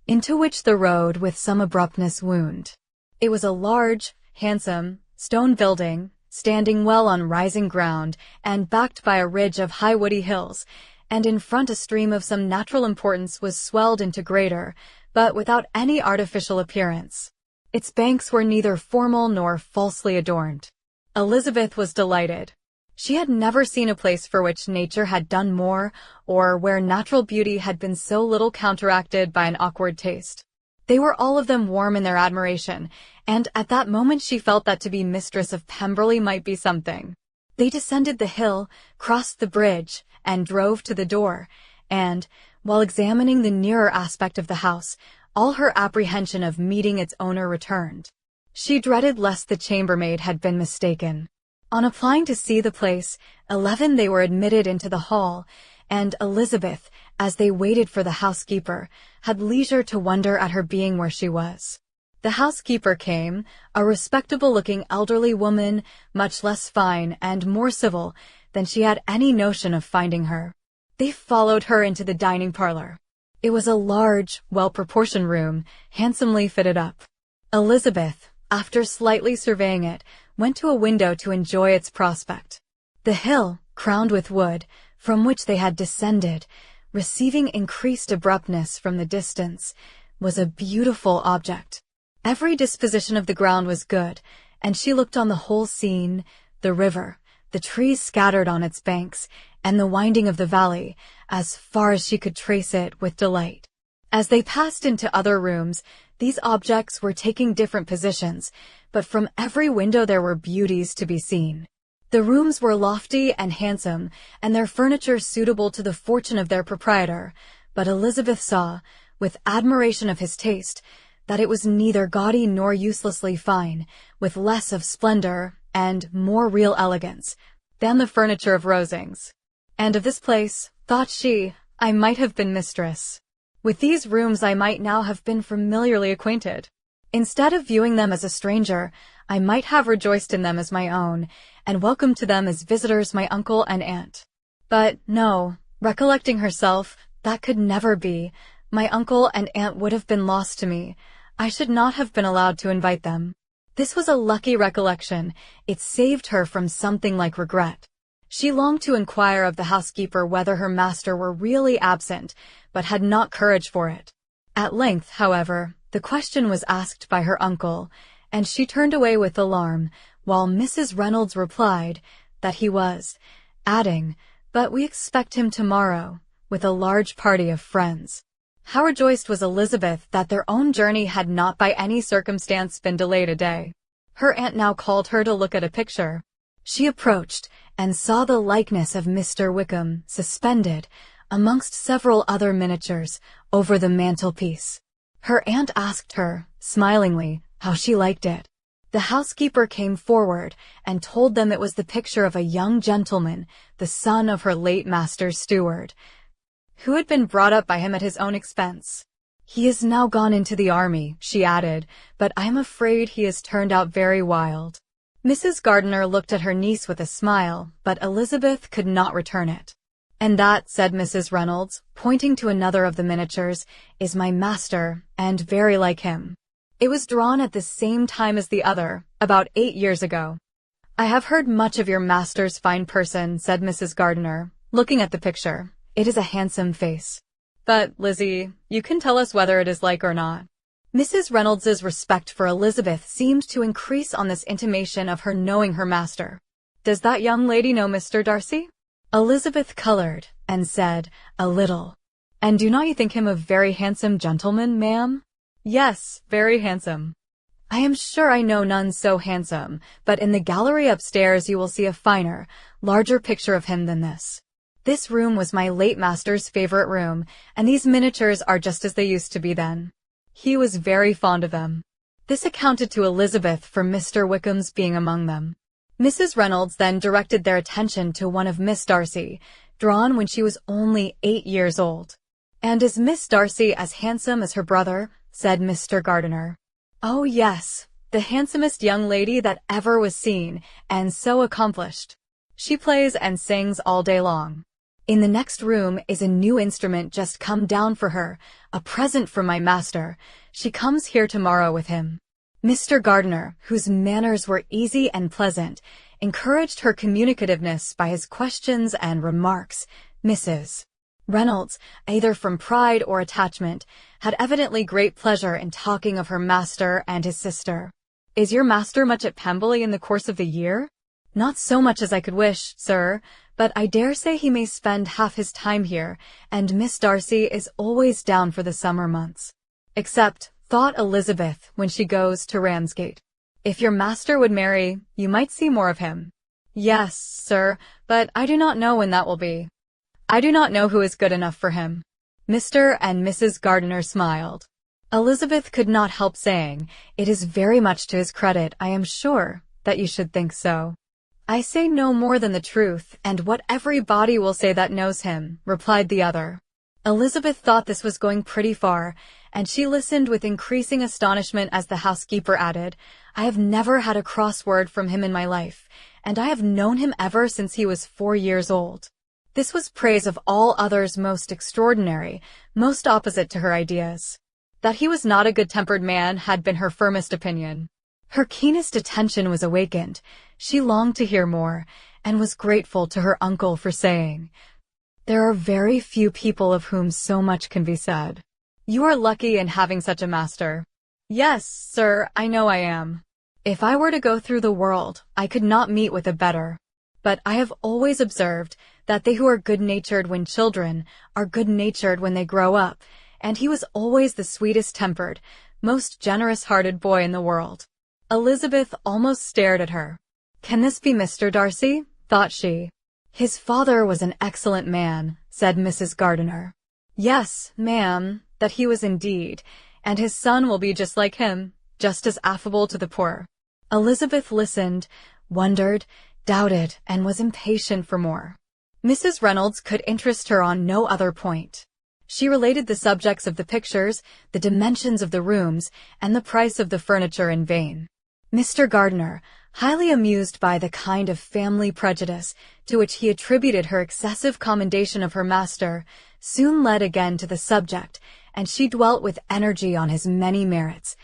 into which the road with some abruptness wound. It was a large, handsome, stone building, standing well on rising ground, and backed by a ridge of high woody hills, and in front a stream of some natural importance was swelled into greater, but without any artificial appearance. Its banks were neither formal nor falsely adorned. Elizabeth was delighted. She had never seen a place for which nature had done more, or where natural beauty had been so little counteracted by an awkward taste. They were all of them warm in their admiration, and at that moment she felt that to be mistress of Pemberley might be something. They descended the hill, crossed the bridge, and drove to the door, and, while examining the nearer aspect of the house, all her apprehension of meeting its owner returned. She dreaded lest the chambermaid had been mistaken. On applying to see the place, 11 they were admitted into the hall, and Elizabeth, as they waited for the housekeeper, had leisure to wonder at her being where she was. The housekeeper came, a respectable-looking elderly woman, much less fine and more civil than she had any notion of finding her. They followed her into the dining parlor. It was a large, well-proportioned room, handsomely fitted up. Elizabeth, after slightly surveying it, went to a window to enjoy its prospect. The hill, crowned with wood, from which they had descended, receiving increased abruptness from the distance, was a beautiful object. Every disposition of the ground was good, and she looked on the whole scene, the river, the trees scattered on its banks, and the winding of the valley, as far as she could trace it, with delight. As they passed into other rooms, these objects were taking different positions, but from every window there were beauties to be seen. The rooms were lofty and handsome, and their furniture suitable to the fortune of their proprietor, but Elizabeth saw, with admiration of his taste, that it was neither gaudy nor uselessly fine, with less of splendor and more real elegance than the furniture of Rosings. And of this place, thought she, I might have been mistress. With these rooms I might now have been familiarly acquainted. Instead of viewing them as a stranger, I might have rejoiced in them as my own, and welcomed to them as visitors my uncle and aunt. But no, recollecting herself, that could never be. My uncle and aunt would have been lost to me. I should not have been allowed to invite them. This was a lucky recollection. It saved her from something like regret. She longed to inquire of the housekeeper whether her master were really absent, but had not courage for it. At length, however, the question was asked by her uncle, and she turned away with alarm, while Mrs. Reynolds replied that he was, adding, "But we expect him tomorrow, with a large party of friends." How rejoiced was Elizabeth that their own journey had not by any circumstance been delayed a day. Her aunt now called her to look at a picture. She approached, and saw the likeness of Mr. Wickham suspended, amongst several other miniatures, over the mantelpiece. Her aunt asked her, smilingly, how she liked it. The housekeeper came forward, and told them it was the picture of a young gentleman, the son of her late master's steward, who had been brought up by him at his own expense. "He is now gone into the army," she added, "but I am afraid he has turned out very wild." Mrs. Gardiner looked at her niece with a smile, but Elizabeth could not return it. "And that," said Mrs. Reynolds, pointing to another of the miniatures, "is my master, and very like him. It was drawn at the same time as the other, about 8 years ago." "I have heard much of your master's fine person," said Mrs. Gardiner, looking at the picture. "It is a handsome face. But, Lizzie, you can tell us whether it is like or not." Mrs. Reynolds's respect for Elizabeth seemed to increase on this intimation of her knowing her master. "Does that young lady know Mr. Darcy?" Elizabeth colored, and said, "A little." "And do not you think him a very handsome gentleman, ma'am?" "Yes, very handsome." "I am sure I know none so handsome, but in the gallery upstairs you will see a finer, larger picture of him than this. This room was my late master's favorite room, and these miniatures are just as they used to be then. He was very fond of them." This accounted to Elizabeth for Mr. Wickham's being among them. Mrs. Reynolds then directed their attention to one of Miss Darcy, drawn when she was only 8 years old. "And is Miss Darcy as handsome as her brother?" said Mr. Gardiner. "Oh, yes, the handsomest young lady that ever was seen, and so accomplished. She plays and sings all day long. In the next room is a new instrument just come down for her, a present from my master. She comes here tomorrow with him." Mr. Gardiner, whose manners were easy and pleasant, encouraged her communicativeness by his questions and remarks. Mrs. Reynolds, either from pride or attachment, had evidently great pleasure in talking of her master and his sister. "Is your master much at Pemberley in the course of the year?" "Not so much as I could wish, sir, but I dare say he may spend half his time here, and Miss Darcy is always down for the summer months. Except, thought Elizabeth, when she goes to Ramsgate. If your master would marry, you might see more of him." "Yes, sir, but I do not know when that will be. I do not know who is good enough for him." Mr. and Mrs. Gardiner smiled. Elizabeth could not help saying, "It is very much to his credit, I am sure, that you should think so." "I say no more than the truth, and what everybody will say that knows him," replied the other. Elizabeth thought this was going pretty far, and she listened with increasing astonishment as the housekeeper added, "I have never had a cross word from him in my life, and I have known him ever since he was 4 years old." This was praise of all others most extraordinary, most opposite to her ideas. That he was not a good-tempered man had been her firmest opinion. Her keenest attention was awakened. She longed to hear more, and was grateful to her uncle for saying, "There are very few people of whom so much can be said. You are lucky in having such a master." "Yes, sir, I know I am. If I were to go through the world, I could not meet with a better. But I have always observed that they who are good-natured when children are good-natured when they grow up, and he was always the sweetest-tempered, most generous-hearted boy in the world." Elizabeth almost stared at her. "Can this be Mr. Darcy?" thought she. "His father was an excellent man," said Mrs. Gardiner. "Yes, ma'am, that he was indeed, and his son will be just like him, just as affable to the poor." Elizabeth listened, wondered, doubted, and was impatient for more. Mrs. Reynolds could interest her on no other point. She related the subjects of the pictures, the dimensions of the rooms, and the price of the furniture in vain. Mr. Gardiner, highly amused by the kind of family prejudice to which he attributed her excessive commendation of her master, soon led again to the subject, and she dwelt with energy on his many merits,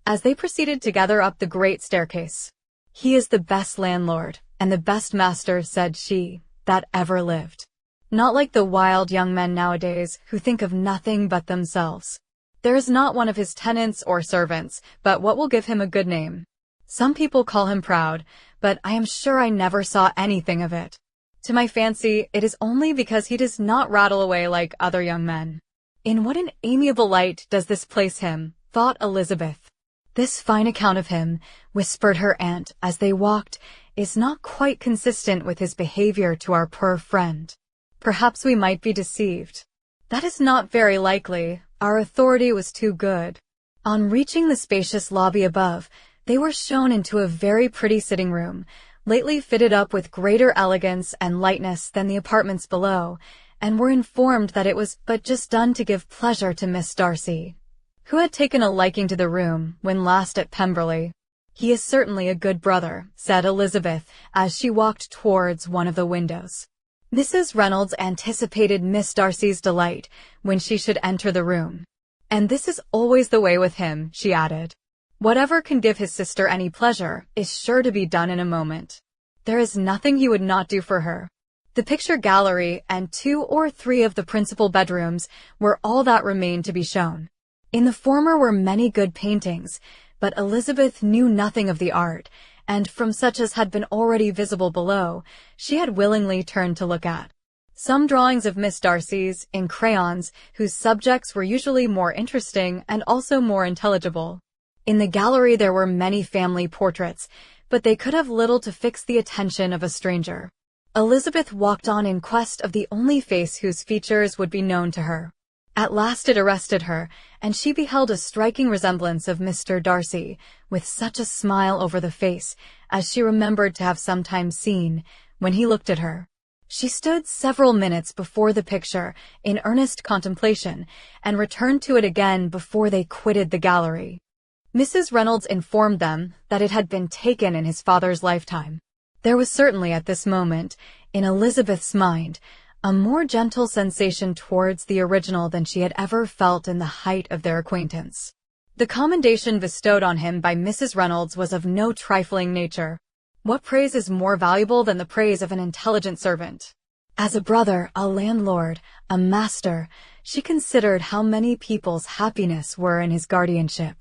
as they proceeded together up the great staircase. "He is the best landlord, and the best master," said she, "that ever lived. Not like the wild young men nowadays, who think of nothing but themselves. There is not one of his tenants or servants, but what will give him a good name. Some people call him proud, but I am sure I never saw anything of it. To my fancy, it is only because he does not rattle away like other young men. In what an amiable light does this place him, thought Elizabeth. This fine account of him, whispered her aunt as they walked, is not quite consistent with his behavior to our poor friend. Perhaps we might be deceived. That is not very likely. Our authority was too good. On reaching the spacious lobby above, they were shown into a very pretty sitting room, lately fitted up with greater elegance and lightness than the apartments below, and were informed that it was but just done to give pleasure to Miss Darcy, who had taken a liking to the room when last at Pemberley. "He is certainly a good brother," said Elizabeth as she walked towards one of the windows. Mrs. Reynolds anticipated Miss Darcy's delight when she should enter the room. "And this is always the way with him," she added. "Whatever can give his sister any pleasure is sure to be done in a moment. There is nothing he would not do for her." The picture gallery and 2 or 3 of the principal bedrooms were all that remained to be shown. In the former were many good paintings, but Elizabeth knew nothing of the art, and from such as had been already visible below, she had willingly turned to look at. Some drawings of Miss Darcy's, in crayons, whose subjects were usually more interesting and also more intelligible. In the gallery there were many family portraits, but they could have little to fix the attention of a stranger. Elizabeth walked on in quest of the only face whose features would be known to her. At last it arrested her, and she beheld a striking resemblance of Mr. Darcy, with such a smile over the face as she remembered to have sometimes seen when he looked at her. She stood several minutes before the picture in earnest contemplation, and returned to it again before they quitted the gallery. Mrs. Reynolds informed them that it had been taken in his father's lifetime. There was certainly at this moment, in Elizabeth's mind, a more gentle sensation towards the original than she had ever felt in the height of their acquaintance. The commendation bestowed on him by Mrs. Reynolds was of no trifling nature. What praise is more valuable than the praise of an intelligent servant? As a brother, a landlord, a master, she considered how many people's happiness were in his guardianship,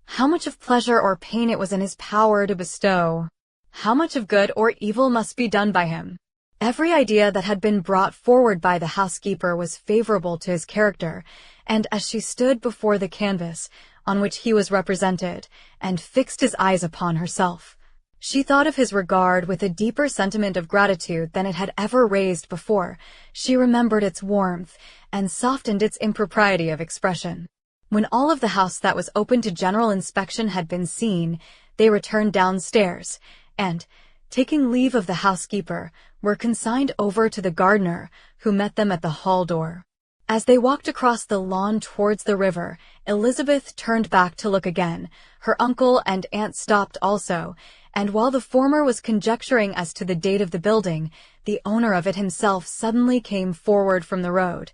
how much of pleasure or pain it was in his power to bestow, how much of good or evil must be done by him. Every idea that had been brought forward by the housekeeper was favorable to his character, and as she stood before the canvas on which he was represented, and fixed his eyes upon herself, she thought of his regard with a deeper sentiment of gratitude than it had ever raised before. She remembered its warmth, and softened its impropriety of expression. When all of the house that was open to general inspection had been seen, they returned downstairs, and, taking leave of the housekeeper, were consigned over to the gardener, who met them at the hall door. As they walked across the lawn towards the river, Elizabeth turned back to look again. Her uncle and aunt stopped also, and while the former was conjecturing as to the date of the building, the owner of it himself suddenly came forward from the road,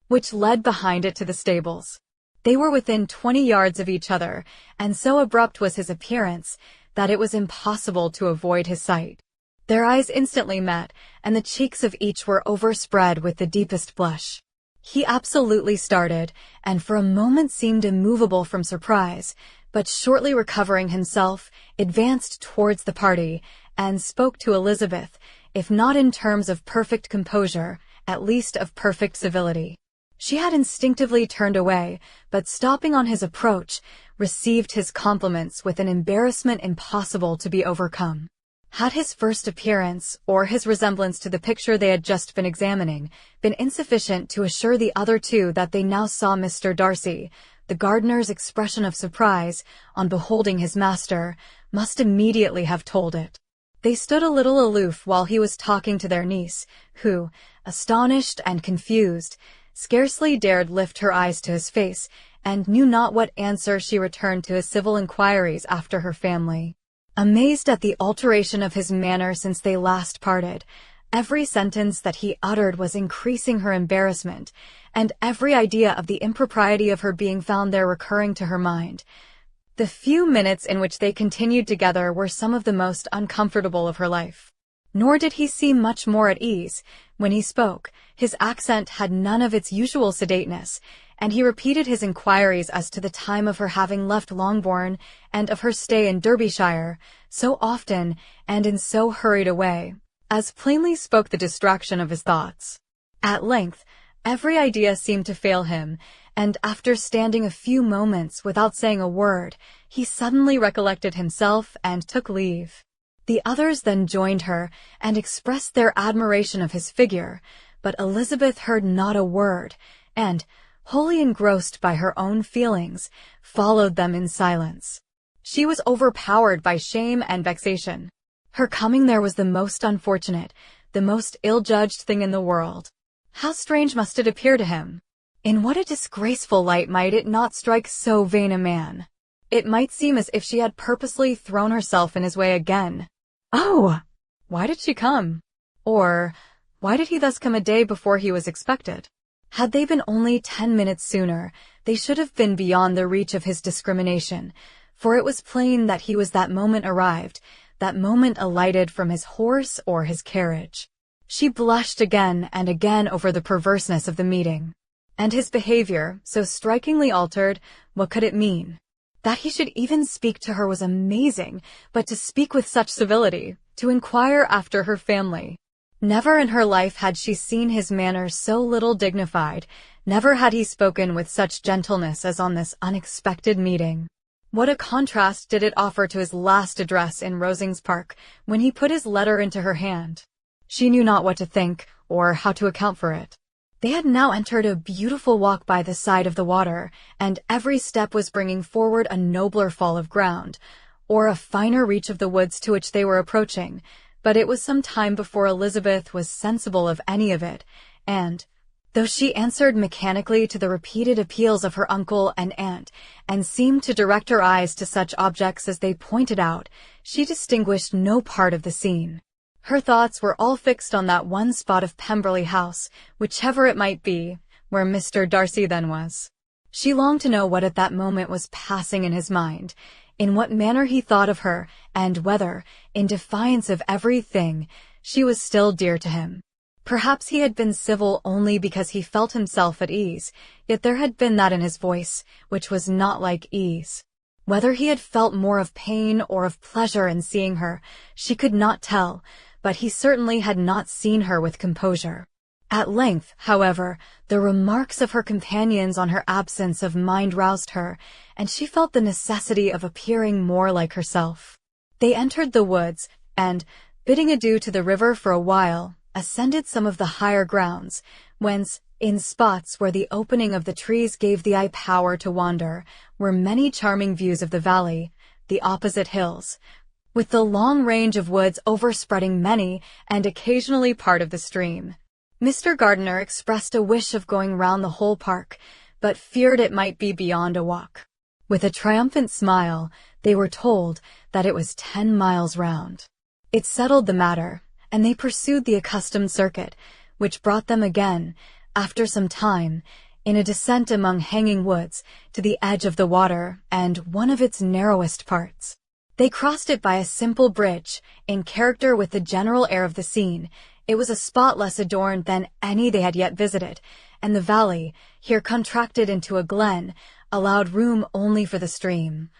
which led behind it to the stables. They were within 20 yards of each other, and so abrupt was his appearance that it was impossible to avoid his sight. Their eyes instantly met, and the cheeks of each were overspread with the deepest blush. He absolutely started, and for a moment seemed immovable from surprise, but shortly recovering himself, advanced towards the party, and spoke to Elizabeth, if not in terms of perfect composure, at least of perfect civility. She had instinctively turned away, but stopping on his approach, received his compliments with an embarrassment impossible to be overcome. Had his first appearance, or his resemblance to the picture they had just been examining, been insufficient to assure the other two that they now saw Mr. Darcy, the gardener's expression of surprise, on beholding his master, must immediately have told it. They stood a little aloof while he was talking to their niece, who, astonished and confused, scarcely dared lift her eyes to his face, and knew not what answer she returned to his civil inquiries after her family. Amazed at the alteration of his manner since they last parted, every sentence that he uttered was increasing her embarrassment, and every idea of the impropriety of her being found there recurring to her mind. The few minutes in which they continued together were some of the most uncomfortable of her life. Nor did he seem much more at ease. When he spoke, his accent had none of its usual sedateness, and he repeated his inquiries as to the time of her having left Longbourn and of her stay in Derbyshire, so often and in so hurried a way, as plainly spoke the distraction of his thoughts. At length, every idea seemed to fail him, and after standing a few moments without saying a word, he suddenly recollected himself and took leave. The others then joined her and expressed their admiration of his figure, but Elizabeth heard not a word, and, wholly engrossed by her own feelings, followed them in silence. She was overpowered by shame and vexation. Her coming there was the most unfortunate, the most ill-judged thing in the world. How strange must it appear to him! In what a disgraceful light might it not strike so vain a man! It might seem as if she had purposely thrown herself in his way again. Oh! Why did she come? Or, why did he thus come a day before he was expected? Had they been only 10 minutes sooner, they should have been beyond the reach of his discrimination, for it was plain that he was that moment arrived, that moment alighted from his horse or his carriage. She blushed again and again over the perverseness of the meeting. And his behavior, so strikingly altered, what could it mean? That he should even speak to her was amazing, but to speak with such civility, to inquire after her family. Never in her life had she seen his manner so little dignified, never had he spoken with such gentleness as on this unexpected meeting. What a contrast did it offer to his last address in Rosings Park, when he put his letter into her hand. She knew not what to think, or how to account for it. They had now entered a beautiful walk by the side of the water, and every step was bringing forward a nobler fall of ground, or a finer reach of the woods to which they were approaching, but it was some time before Elizabeth was sensible of any of it, and, though she answered mechanically to the repeated appeals of her uncle and aunt, and seemed to direct her eyes to such objects as they pointed out, she distinguished no part of the scene. Her thoughts were all fixed on that one spot of Pemberley House, whichever it might be, where Mr. Darcy then was. She longed to know what at that moment was passing in his mind, in what manner he thought of her, and whether, in defiance of everything, she was still dear to him. Perhaps he had been civil only because he felt himself at ease, yet there had been that in his voice which was not like ease. Whether he had felt more of pain or of pleasure in seeing her, she could not tell, but he certainly had not seen her with composure. At length, however, the remarks of her companions on her absence of mind roused her, and she felt the necessity of appearing more like herself. They entered the woods, and, bidding adieu to the river for a while, ascended some of the higher grounds, whence, in spots where the opening of the trees gave the eye power to wander, were many charming views of the valley, the opposite hills, with the long range of woods overspreading many and occasionally part of the stream. Mr. Gardiner expressed a wish of going round the whole park, but feared it might be beyond a walk. With a triumphant smile, they were told that it was 10 miles round. It settled the matter, and they pursued the accustomed circuit, which brought them again, after some time, in a descent among hanging woods, to the edge of the water and one of its narrowest parts. They crossed it by a simple bridge, in character with the general air of the scene. It was a spot less adorned than any they had yet visited, and the valley, here contracted into a glen, allowed room only for the stream,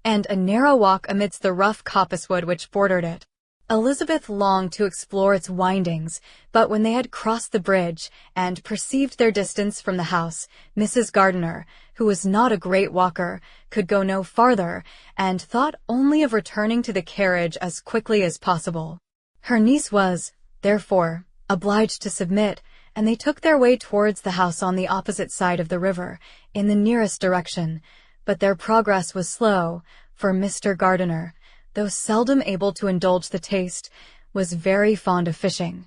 and a narrow walk amidst the rough coppicewood which bordered it. Elizabeth longed to explore its windings, but when they had crossed the bridge and perceived their distance from the house, Mrs. Gardiner, who was not a great walker, could go no farther, and thought only of returning to the carriage as quickly as possible. Her niece was, therefore, obliged to submit, and they took their way towards the house on the opposite side of the river, in the nearest direction, but their progress was slow, for Mr. Gardiner, though seldom able to indulge the taste, was very fond of fishing,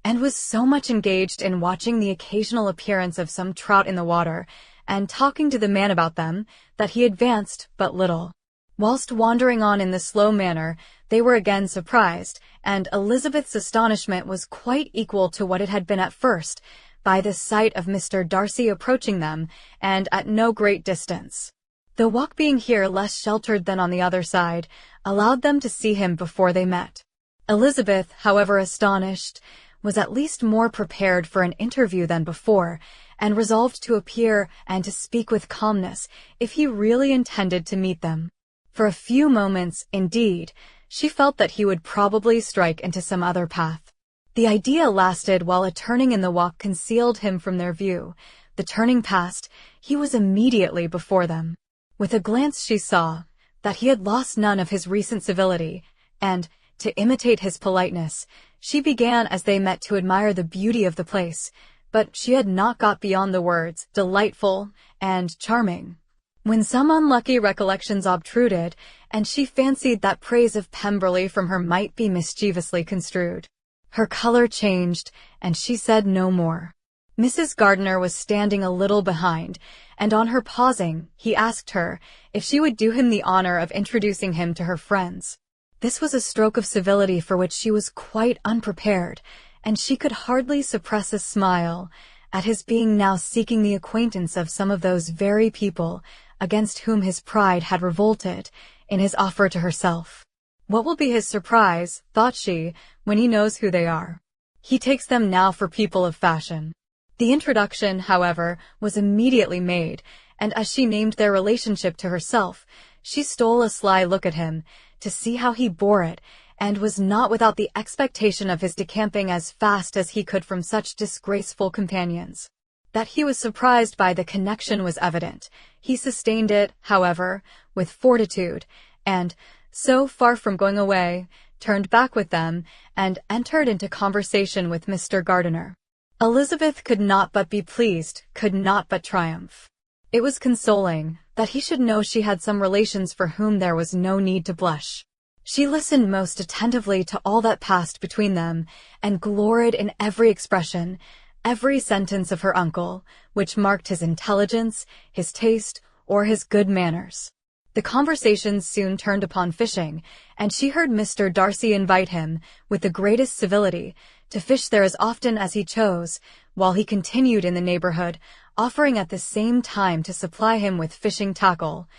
and was so much engaged in watching the occasional appearance of some trout in the water, and talking to the man about them, that he advanced but little. Whilst wandering on in this slow manner, they were again surprised, and Elizabeth's astonishment was quite equal to what it had been at first, by the sight of Mr. Darcy approaching them, and at no great distance. The walk being here less sheltered than on the other side, allowed them to see him before they met. Elizabeth, however astonished, was at least more prepared for an interview than before, and resolved to appear and to speak with calmness if he really intended to meet them. For a few moments, indeed, she felt that he would probably strike into some other path. The idea lasted while a turning in the walk concealed him from their view. The turning past, he was immediately before them. With a glance she saw that he had lost none of his recent civility, and, to imitate his politeness, she began as they met to admire the beauty of the place, but she had not got beyond the words "delightful" and "charming," when some unlucky recollections obtruded, and she fancied that praise of Pemberley from her might be mischievously construed. Her color changed, and she said no more. Mrs. Gardiner was standing a little behind, and on her pausing, he asked her if she would do him the honor of introducing him to her friends. This was a stroke of civility for which she was quite unprepared, and she could hardly suppress a smile at his being now seeking the acquaintance of some of those very people against whom his pride had revolted in his offer to herself. What will be his surprise, thought she, when he knows who they are? He takes them now for people of fashion. The introduction, however, was immediately made, and as she named their relationship to herself, she stole a sly look at him, to see how he bore it, and was not without the expectation of his decamping as fast as he could from such disgraceful companions. That he was surprised by the connection was evident. He sustained it, however, with fortitude, and, so far from going away, turned back with them, and entered into conversation with Mr. Gardiner. Elizabeth could not but be pleased, could not but triumph. It was consoling that he should know she had some relations for whom there was no need to blush. She listened most attentively to all that passed between them, and gloried in every expression, every sentence of her uncle, which marked his intelligence, his taste, or his good manners. The conversation soon turned upon fishing, and she heard Mr. Darcy invite him, with the greatest civility, to fish there as often as he chose, while he continued in the neighborhood, offering at the same time to supply him with fishing tackle,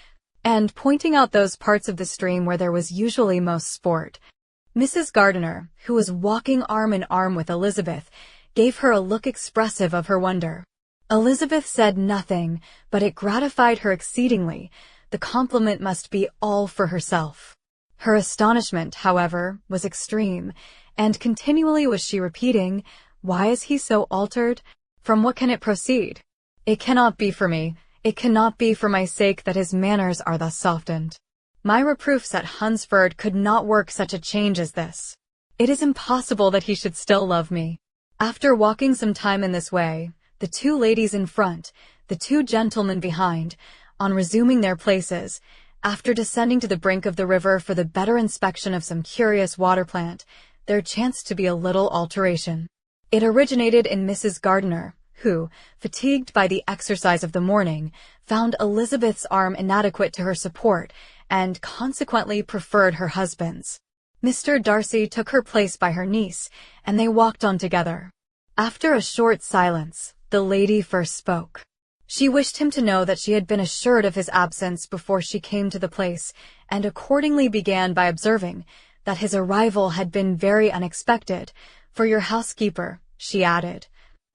and pointing out those parts of the stream where there was usually most sport. Mrs. Gardiner, who was walking arm in arm with Elizabeth, gave her a look expressive of her wonder. Elizabeth said nothing, but it gratified her exceedingly. The compliment must be all for herself. Her astonishment, however, was extreme, and continually was she repeating, "Why is he so altered? From what can it proceed? It cannot be for me, it cannot be for my sake that his manners are thus softened. My reproofs at Hunsford could not work such a change as this. It is impossible that he should still love me." After walking some time in this way, the two ladies in front, the two gentlemen behind, on resuming their places, after descending to the brink of the river for the better inspection of some curious water plant, there chanced to be a little alteration. It originated in Mrs. Gardiner, who, fatigued by the exercise of the morning, found Elizabeth's arm inadequate to her support, and consequently preferred her husband's. Mr. Darcy took her place by her niece, and they walked on together. After a short silence, the lady first spoke. She wished him to know that she had been assured of his absence before she came to the place, and accordingly began by observing that his arrival had been very unexpected, for your housekeeper, she added,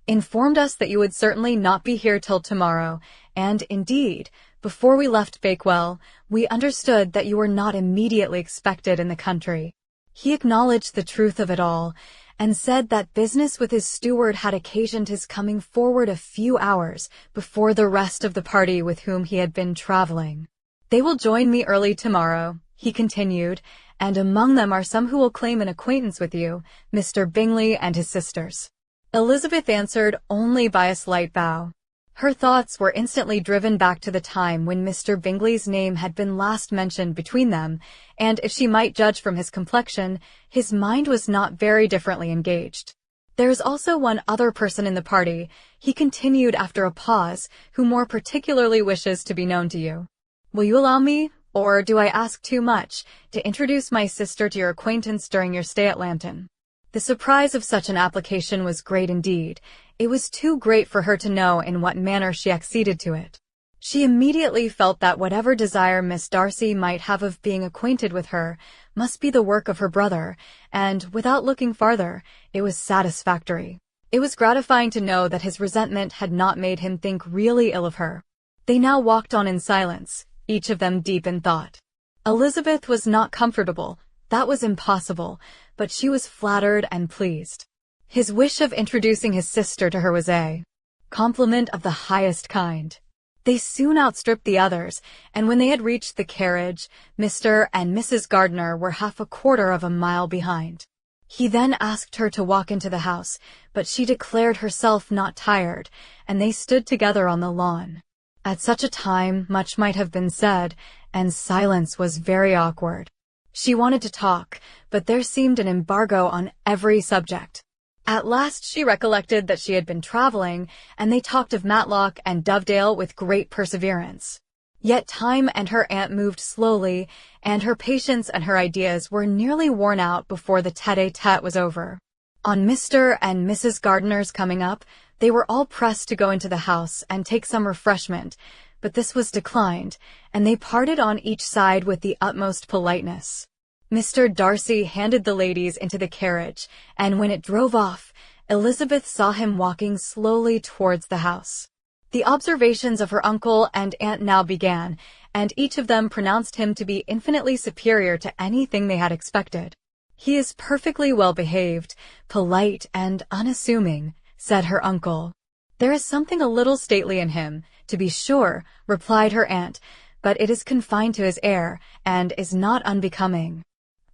informed us that you would certainly not be here till tomorrow, and, indeed, before we left Bakewell, we understood that you were not immediately expected in the country. He acknowledged the truth of it all, and said that business with his steward had occasioned his coming forward a few hours before the rest of the party with whom he had been traveling. They will join me early tomorrow, he continued, and among them are some who will claim an acquaintance with you, Mr. Bingley and his sisters. Elizabeth answered only by a slight bow. Her thoughts were instantly driven back to the time when Mr. Bingley's name had been last mentioned between them, and if she might judge from his complexion, his mind was not very differently engaged. There is also one other person in the party, he continued after a pause, who more particularly wishes to be known to you. Will you allow me, or do I ask too much, to introduce my sister to your acquaintance during your stay at Lambton? The surprise of such an application was great indeed. It was too great for her to know in what manner she acceded to it. She immediately felt that whatever desire Miss Darcy might have of being acquainted with her must be the work of her brother, and, without looking farther, it was satisfactory. It was gratifying to know that his resentment had not made him think really ill of her. They now walked on in silence, each of them deep in thought. Elizabeth was not comfortable, that was impossible, but she was flattered and pleased. His wish of introducing his sister to her was a compliment of the highest kind. They soon outstripped the others, and when they had reached the carriage, Mr. and Mrs. Gardiner were half a quarter of a mile behind. He then asked her to walk into the house, but she declared herself not tired, and they stood together on the lawn. At such a time, much might have been said, and silence was very awkward. She wanted to talk, but there seemed an embargo on every subject. At last she recollected that she had been traveling, and they talked of Matlock and Dovedale with great perseverance. Yet time and her aunt moved slowly, and her patience and her ideas were nearly worn out before the tete-a-tete was over. On Mr. and Mrs. Gardiner's coming up, they were all pressed to go into the house and take some refreshment, but this was declined, and they parted on each side with the utmost politeness. Mr. Darcy handed the ladies into the carriage, and when it drove off, Elizabeth saw him walking slowly towards the house. The observations of her uncle and aunt now began, and each of them pronounced him to be infinitely superior to anything they had expected. "He is perfectly well behaved, polite, and unassuming," said her uncle. "There is something a little stately in him, to be sure," replied her aunt, "but it is confined to his air, and is not unbecoming.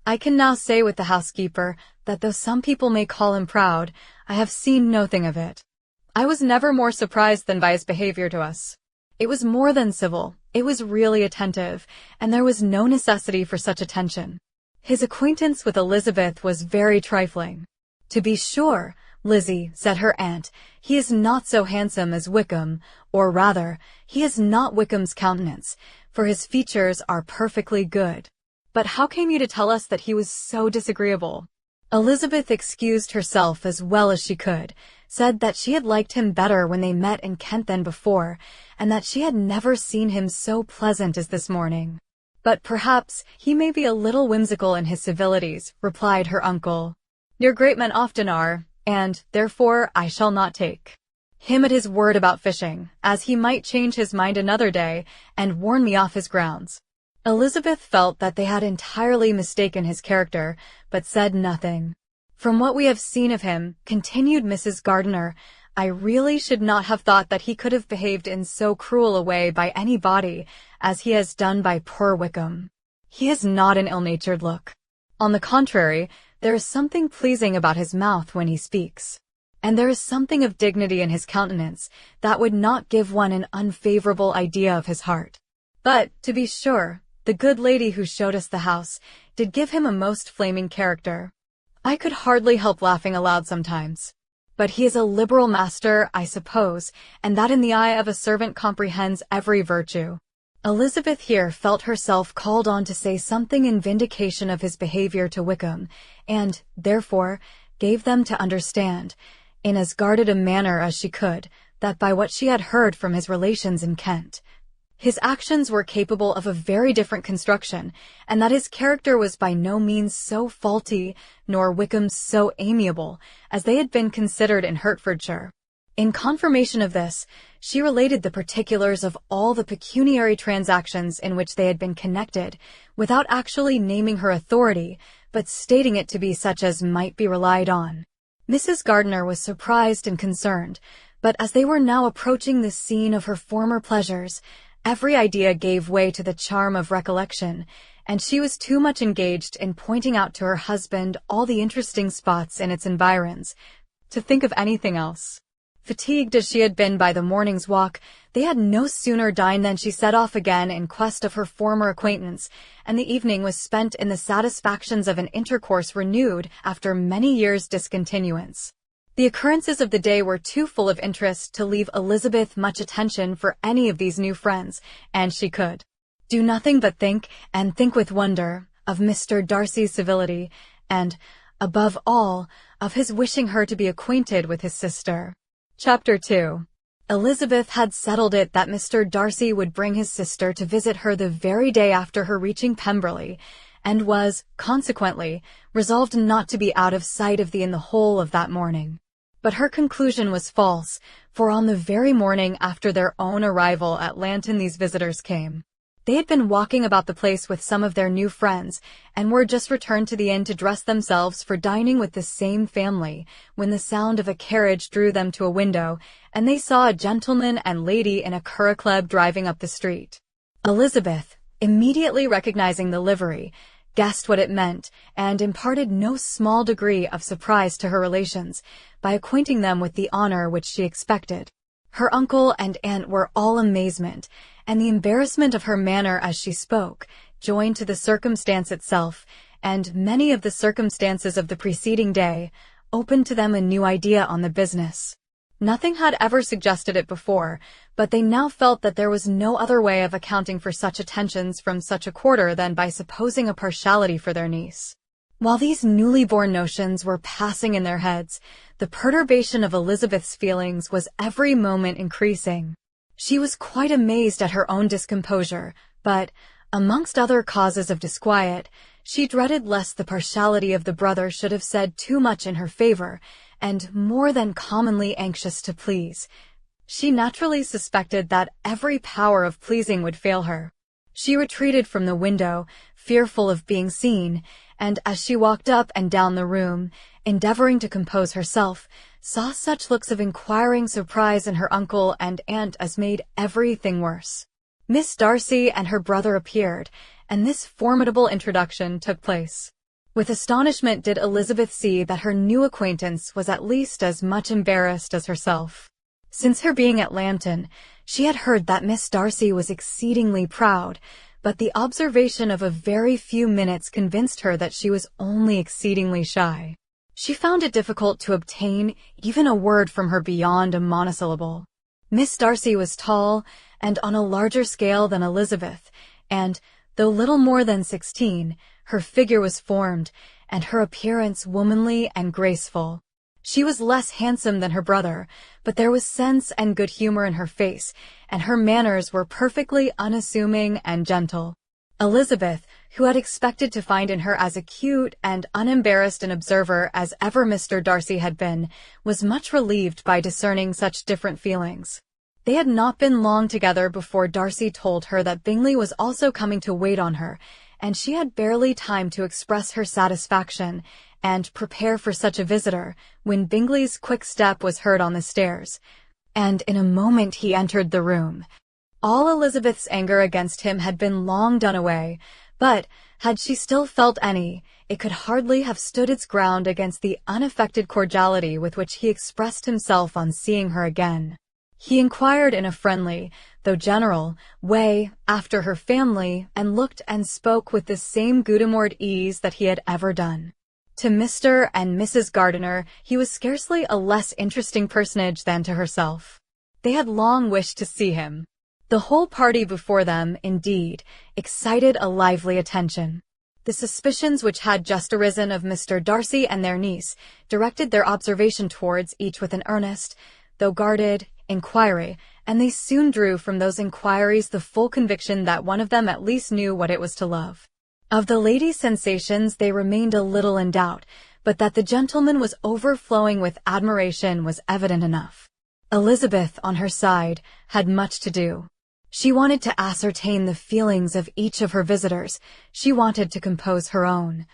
I can now say with the housekeeper that though some people may call him proud, I have seen nothing of it. I was never more surprised than by his behavior to us. It was more than civil, it was really attentive, and there was no necessity for such attention. His acquaintance with Elizabeth was very trifling." "To be sure, Lizzie," said her aunt, "he is not so handsome as Wickham, or rather, he has not Wickham's countenance, for his features are perfectly good. But how came you to tell us that he was so disagreeable?" Elizabeth excused herself as well as she could, said that she had liked him better when they met in Kent than before, and that she had never seen him so pleasant as this morning. "But perhaps he may be a little whimsical in his civilities," replied her uncle. "Your great men often are, and, therefore, I shall not take him at his word about fishing, as he might change his mind another day and warn me off his grounds." Elizabeth felt that they had entirely mistaken his character, but said nothing. "From what we have seen of him," continued Mrs. Gardiner, "I really should not have thought that he could have behaved in so cruel a way by any body as he has done by poor Wickham. He has not an ill-natured look. On the contrary, there is something pleasing about his mouth when he speaks, and there is something of dignity in his countenance that would not give one an unfavorable idea of his heart. But, to be sure, the good lady who showed us the house did give him a most flaming character. I could hardly help laughing aloud sometimes. But he is a liberal master, I suppose, and that in the eye of a servant comprehends every virtue." Elizabeth here felt herself called on to say something in vindication of his behavior to Wickham, and, therefore, gave them to understand, in as guarded a manner as she could, that by what she had heard from his relations in Kent, his actions were capable of a very different construction, and that his character was by no means so faulty, nor Wickham's so amiable, as they had been considered in Hertfordshire. In confirmation of this, she related the particulars of all the pecuniary transactions in which they had been connected, without actually naming her authority, but stating it to be such as might be relied on. Mrs. Gardiner was surprised and concerned, but as they were now approaching the scene of her former pleasures, every idea gave way to the charm of recollection, and she was too much engaged in pointing out to her husband all the interesting spots in its environs to think of anything else. Fatigued as she had been by the morning's walk, they had no sooner dined than she set off again in quest of her former acquaintance, and the evening was spent in the satisfactions of an intercourse renewed after many years' discontinuance. The occurrences of the day were too full of interest to leave Elizabeth much attention for any of these new friends, and she could do nothing but think, and think with wonder, of Mr. Darcy's civility, and, above all, of his wishing her to be acquainted with his sister. Chapter 2. Elizabeth had settled it that Mr. Darcy would bring his sister to visit her the very day after her reaching Pemberley, and was, consequently, resolved not to be out of sight of the whole of that morning. But her conclusion was false, for on the very morning after their own arrival at Llanton these visitors came. They had been walking about the place with some of their new friends, and were just returned to the inn to dress themselves for dining with the same family, when the sound of a carriage drew them to a window, and they saw a gentleman and lady in a currichleb driving up the street. Elizabeth, immediately recognizing the livery, guessed what it meant, and imparted no small degree of surprise to her relations, by acquainting them with the honor which she expected. Her uncle and aunt were all amazement, and the embarrassment of her manner as she spoke, joined to the circumstance itself, and many of the circumstances of the preceding day, opened to them a new idea on the business. Nothing had ever suggested it before, but they now felt that there was no other way of accounting for such attentions from such a quarter than by supposing a partiality for their niece. While these newly born notions were passing in their heads, the perturbation of Elizabeth's feelings was every moment increasing. She was quite amazed at her own discomposure, but, amongst other causes of disquiet, she dreaded lest the partiality of the brother should have said too much in her favor, and more than commonly anxious to please. She naturally suspected that every power of pleasing would fail her. She retreated from the window, fearful of being seen, and as she walked up and down the room, endeavoring to compose herself, saw such looks of inquiring surprise in her uncle and aunt as made everything worse. Miss Darcy and her brother appeared, and this formidable introduction took place. With astonishment did Elizabeth see that her new acquaintance was at least as much embarrassed as herself. Since her being at Llanton, she had heard that Miss Darcy was exceedingly proud, but the observation of a very few minutes convinced her that she was only exceedingly shy. She found it difficult to obtain even a word from her beyond a monosyllable. Miss Darcy was tall, and on a larger scale than Elizabeth, and, though little more than 16, her figure was formed, and her appearance womanly and graceful. She was less handsome than her brother, but there was sense and good humor in her face, and her manners were perfectly unassuming and gentle. Elizabeth, who had expected to find in her as acute and unembarrassed an observer as ever Mr. Darcy had been, was much relieved by discerning such different feelings. They had not been long together before Darcy told her that Bingley was also coming to wait on her, and she had barely time to express her satisfaction and prepare for such a visitor, when Bingley's quick step was heard on the stairs, and in a moment he entered the room. All Elizabeth's anger against him had been long done away, but, had she still felt any, it could hardly have stood its ground against the unaffected cordiality with which he expressed himself on seeing her again. He inquired in a friendly, though general, way after her family, and looked and spoke with the same good-humoured ease that he had ever done. To Mr. and Mrs. Gardiner he was scarcely a less interesting personage than to herself. They had long wished to see him. The whole party before them, indeed, excited a lively attention. The suspicions which had just arisen of Mr. Darcy and their niece directed their observation towards each with an earnest, though guarded, inquiry, and they soon drew from those inquiries the full conviction that one of them at least knew what it was to love. Of the lady's sensations they remained a little in doubt, but that the gentleman was overflowing with admiration was evident enough. Elizabeth, on her side, had much to do. She wanted to ascertain the feelings of each of her visitors, she wanted to compose her own,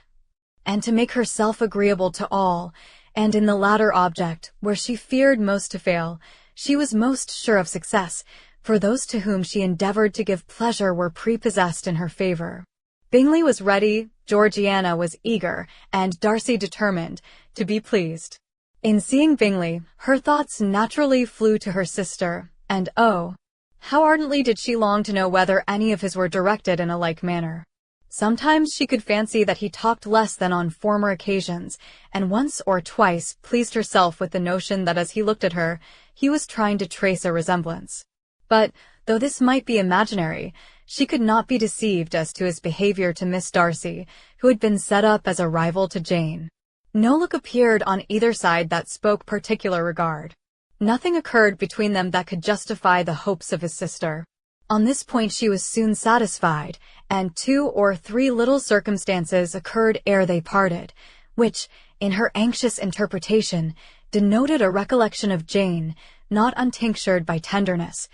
and to make herself agreeable to all, and in the latter object, where she feared most to fail, she was most sure of success, for those to whom she endeavored to give pleasure were prepossessed in her favor. Bingley was ready, Georgiana was eager, and Darcy determined, to be pleased. In seeing Bingley, her thoughts naturally flew to her sister, and oh, how ardently did she long to know whether any of his were directed in a like manner. Sometimes she could fancy that he talked less than on former occasions, and once or twice pleased herself with the notion that as he looked at her, he was trying to trace a resemblance. But, though this might be imaginary, she could not be deceived as to his behavior to Miss Darcy, who had been set up as a rival to Jane. No look appeared on either side that spoke particular regard. Nothing occurred between them that could justify the hopes of his sister. On this point she was soon satisfied, and 2 or 3 little circumstances occurred ere they parted, which, in her anxious interpretation, denoted a recollection of Jane, not untinctured by tenderness,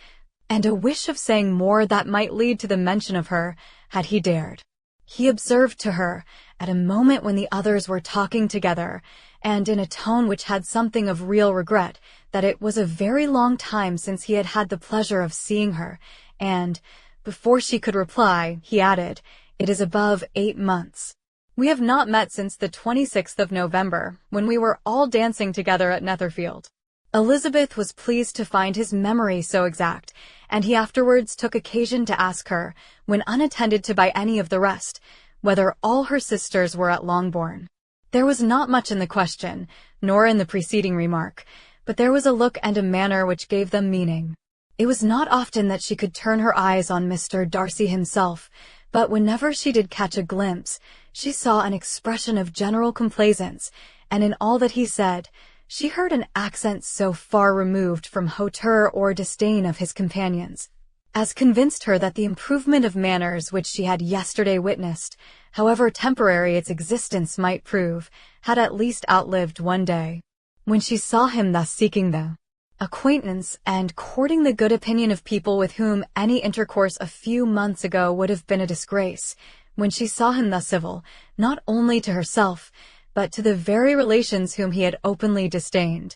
and a wish of saying more that might lead to the mention of her, had he dared. He observed to her, at a moment when the others were talking together, and in a tone which had something of real regret, that it was a very long time since he had had the pleasure of seeing her, and, before she could reply, he added, "It is above 8 months. We have not met since the 26th of November, when we were all dancing together at Netherfield." Elizabeth was pleased to find his memory so exact, and he afterwards took occasion to ask her, when unattended to by any of the rest, whether all her sisters were at Longbourn. There was not much in the question, nor in the preceding remark, but there was a look and a manner which gave them meaning. It was not often that she could turn her eyes on Mr. Darcy himself, but whenever she did catch a glimpse, she saw an expression of general complaisance, and in all that he said, she heard an accent so far removed from hauteur or disdain of his companions, as convinced her that the improvement of manners which she had yesterday witnessed, however temporary its existence might prove, had at least outlived one day. When she saw him thus seeking the acquaintance and courting the good opinion of people with whom any intercourse a few months ago would have been a disgrace, when she saw him thus civil, not only to herself, but to the very relations whom he had openly disdained,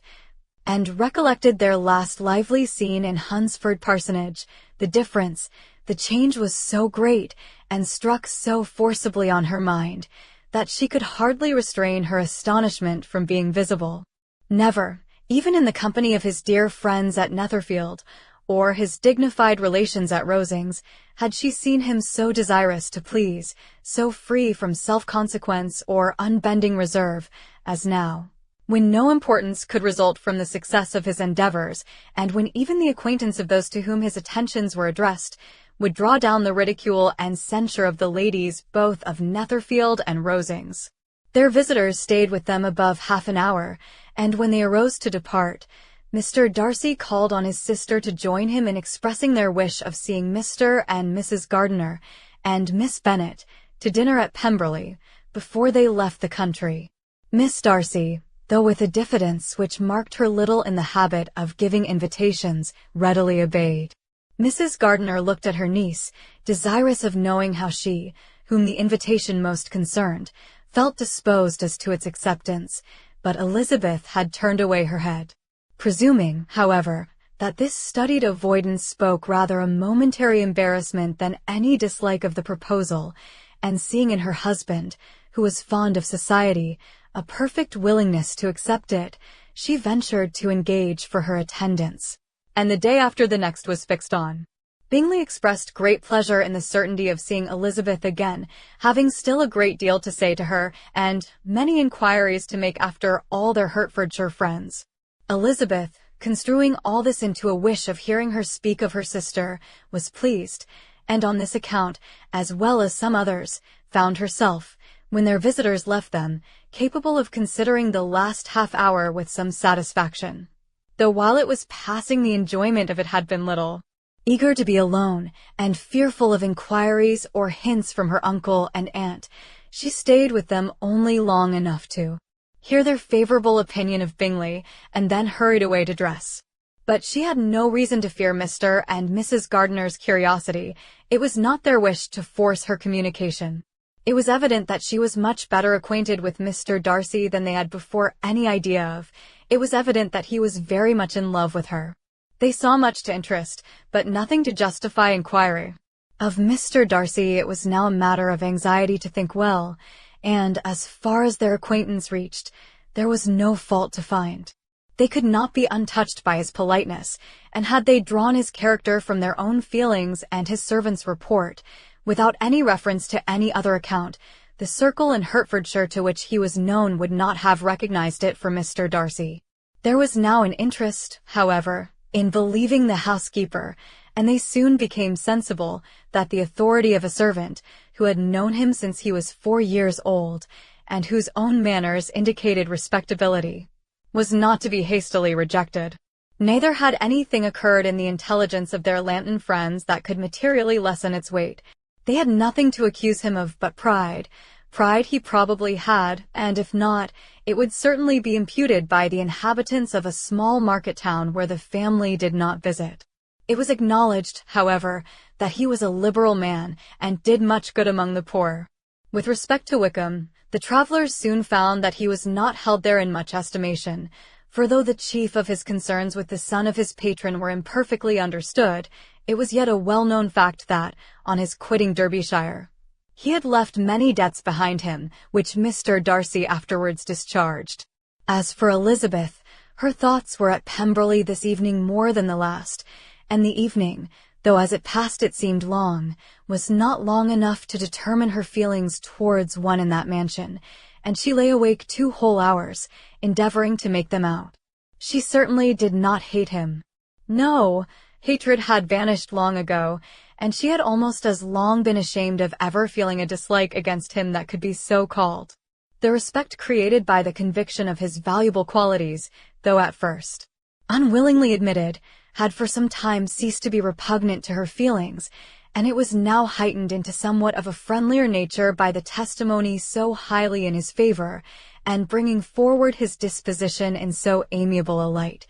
and recollected their last lively scene in Hunsford Parsonage, the difference, the change was so great, and struck so forcibly on her mind, that she could hardly restrain her astonishment from being visible. Never, even in the company of his dear friends at Netherfield, or his dignified relations at Rosings, had she seen him so desirous to please, so free from self-consequence or unbending reserve, as now, when no importance could result from the success of his endeavors, and when even the acquaintance of those to whom his attentions were addressed would draw down the ridicule and censure of the ladies both of Netherfield and Rosings. Their visitors stayed with them above half an hour, and when they arose to depart, Mr. Darcy called on his sister to join him in expressing their wish of seeing Mr. and Mrs. Gardiner and Miss Bennet to dinner at Pemberley before they left the country. Miss Darcy, though with a diffidence which marked her little in the habit of giving invitations, readily obeyed. Mrs. Gardiner looked at her niece, desirous of knowing how she, whom the invitation most concerned, felt disposed as to its acceptance, but Elizabeth had turned away her head. Presuming, however, that this studied avoidance spoke rather a momentary embarrassment than any dislike of the proposal, and seeing in her husband, who was fond of society, a perfect willingness to accept it, she ventured to engage for her attendance, and the day after the next was fixed on. Bingley expressed great pleasure in the certainty of seeing Elizabeth again, having still a great deal to say to her, and many inquiries to make after all their Hertfordshire friends. Elizabeth, construing all this into a wish of hearing her speak of her sister, was pleased, and on this account, as well as some others, found herself, when their visitors left them, capable of considering the last half-hour with some satisfaction, though while it was passing the enjoyment of it had been little. Eager to be alone, and fearful of inquiries or hints from her uncle and aunt, she stayed with them only long enough to hear their favorable opinion of Bingley, and then hurried away to dress. But she had no reason to fear Mr. and Mrs. Gardiner's curiosity. It was not their wish to force her communication. It was evident that she was much better acquainted with Mr. Darcy than they had before any idea of. It was evident that he was very much in love with her. They saw much to interest, but nothing to justify inquiry. Of Mr. Darcy it was now a matter of anxiety to think well, and, as far as their acquaintance reached, there was no fault to find. They could not be untouched by his politeness, and had they drawn his character from their own feelings and his servant's report, without any reference to any other account, the circle in Hertfordshire to which he was known would not have recognized it for Mr. Darcy. There was now an interest, however, in believing the housekeeper, and they soon became sensible that the authority of a servant, who had known him since he was 4 years old, and whose own manners indicated respectability, was not to be hastily rejected. Neither had anything occurred in the intelligence of their Lambton friends that could materially lessen its weight. They had nothing to accuse him of but pride. Pride he probably had, and if not, it would certainly be imputed by the inhabitants of a small market town where the family did not visit. It was acknowledged, however, that he was a liberal man and did much good among the poor. With respect to Wickham, the travelers soon found that he was not held there in much estimation, for though the chief of his concerns with the son of his patron were imperfectly understood, it was yet a well-known fact that, on his quitting Derbyshire, he had left many debts behind him, which Mr. Darcy afterwards discharged. As for Elizabeth, her thoughts were at Pemberley this evening more than the last, and the evening, though as it passed it seemed long, was not long enough to determine her feelings towards one in that mansion, and she lay awake 2 whole hours, endeavoring to make them out. She certainly did not hate him. No, hatred had vanished long ago, and she had almost as long been ashamed of ever feeling a dislike against him that could be so called. The respect created by the conviction of his valuable qualities, though at first unwillingly admitted, had for some time ceased to be repugnant to her feelings, and it was now heightened into somewhat of a friendlier nature by the testimony so highly in his favor, and bringing forward his disposition in so amiable a light,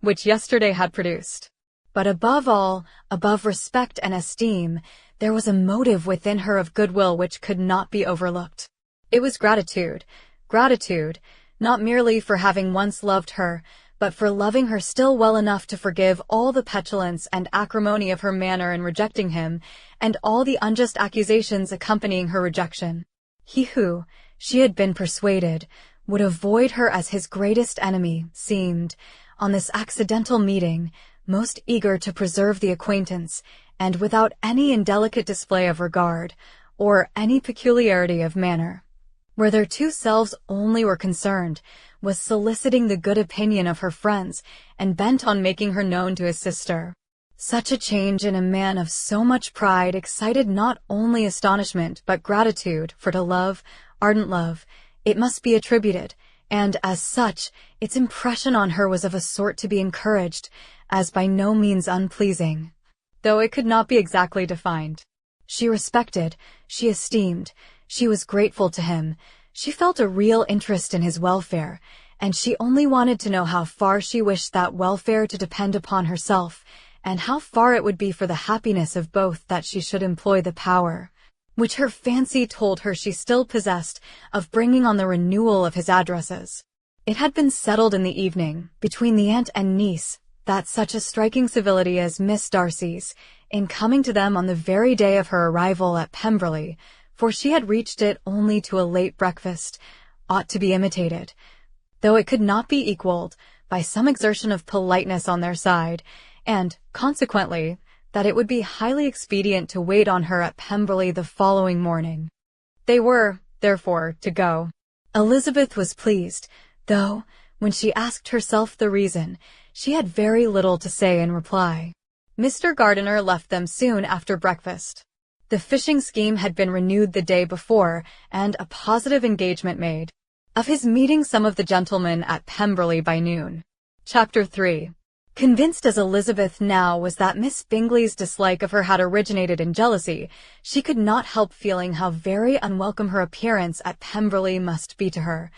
which yesterday had produced. But above all, above respect and esteem, there was a motive within her of goodwill which could not be overlooked. It was gratitude, not merely for having once loved her, but for loving her still well enough to forgive all the petulance and acrimony of her manner in rejecting him, and all the unjust accusations accompanying her rejection. He who, she had been persuaded, would avoid her as his greatest enemy, seemed, on this accidental meeting, most eager to preserve the acquaintance, and without any indelicate display of regard, or any peculiarity of manner, where their 2 selves only were concerned, was soliciting the good opinion of her friends, and bent on making her known to his sister. Such a change in a man of so much pride excited not only astonishment but gratitude, for to love, ardent love, it must be attributed, and as such, its impression on her was of a sort to be encouraged, as by no means unpleasing, though it could not be exactly defined. She respected, she esteemed, she was grateful to him, she felt a real interest in his welfare, and she only wanted to know how far she wished that welfare to depend upon herself, and how far it would be for the happiness of both that she should employ the power, which her fancy told her she still possessed, of bringing on the renewal of his addresses. It had been settled in the evening, between the aunt and niece, that such a striking civility as Miss Darcy's, in coming to them on the very day of her arrival at Pemberley, for she had reached it only to a late breakfast, ought to be imitated, though it could not be equaled, by some exertion of politeness on their side, and, consequently, that it would be highly expedient to wait on her at Pemberley the following morning. They were, therefore, to go. Elizabeth was pleased, though, when she asked herself the reason, she had very little to say in reply. Mr. Gardiner left them soon after breakfast. The fishing scheme had been renewed the day before, and a positive engagement made of his meeting some of the gentlemen at Pemberley by noon. Chapter 3. Convinced as Elizabeth now was that Miss Bingley's dislike of her had originated in jealousy, she could not help feeling how very unwelcome her appearance at Pemberley must be to her,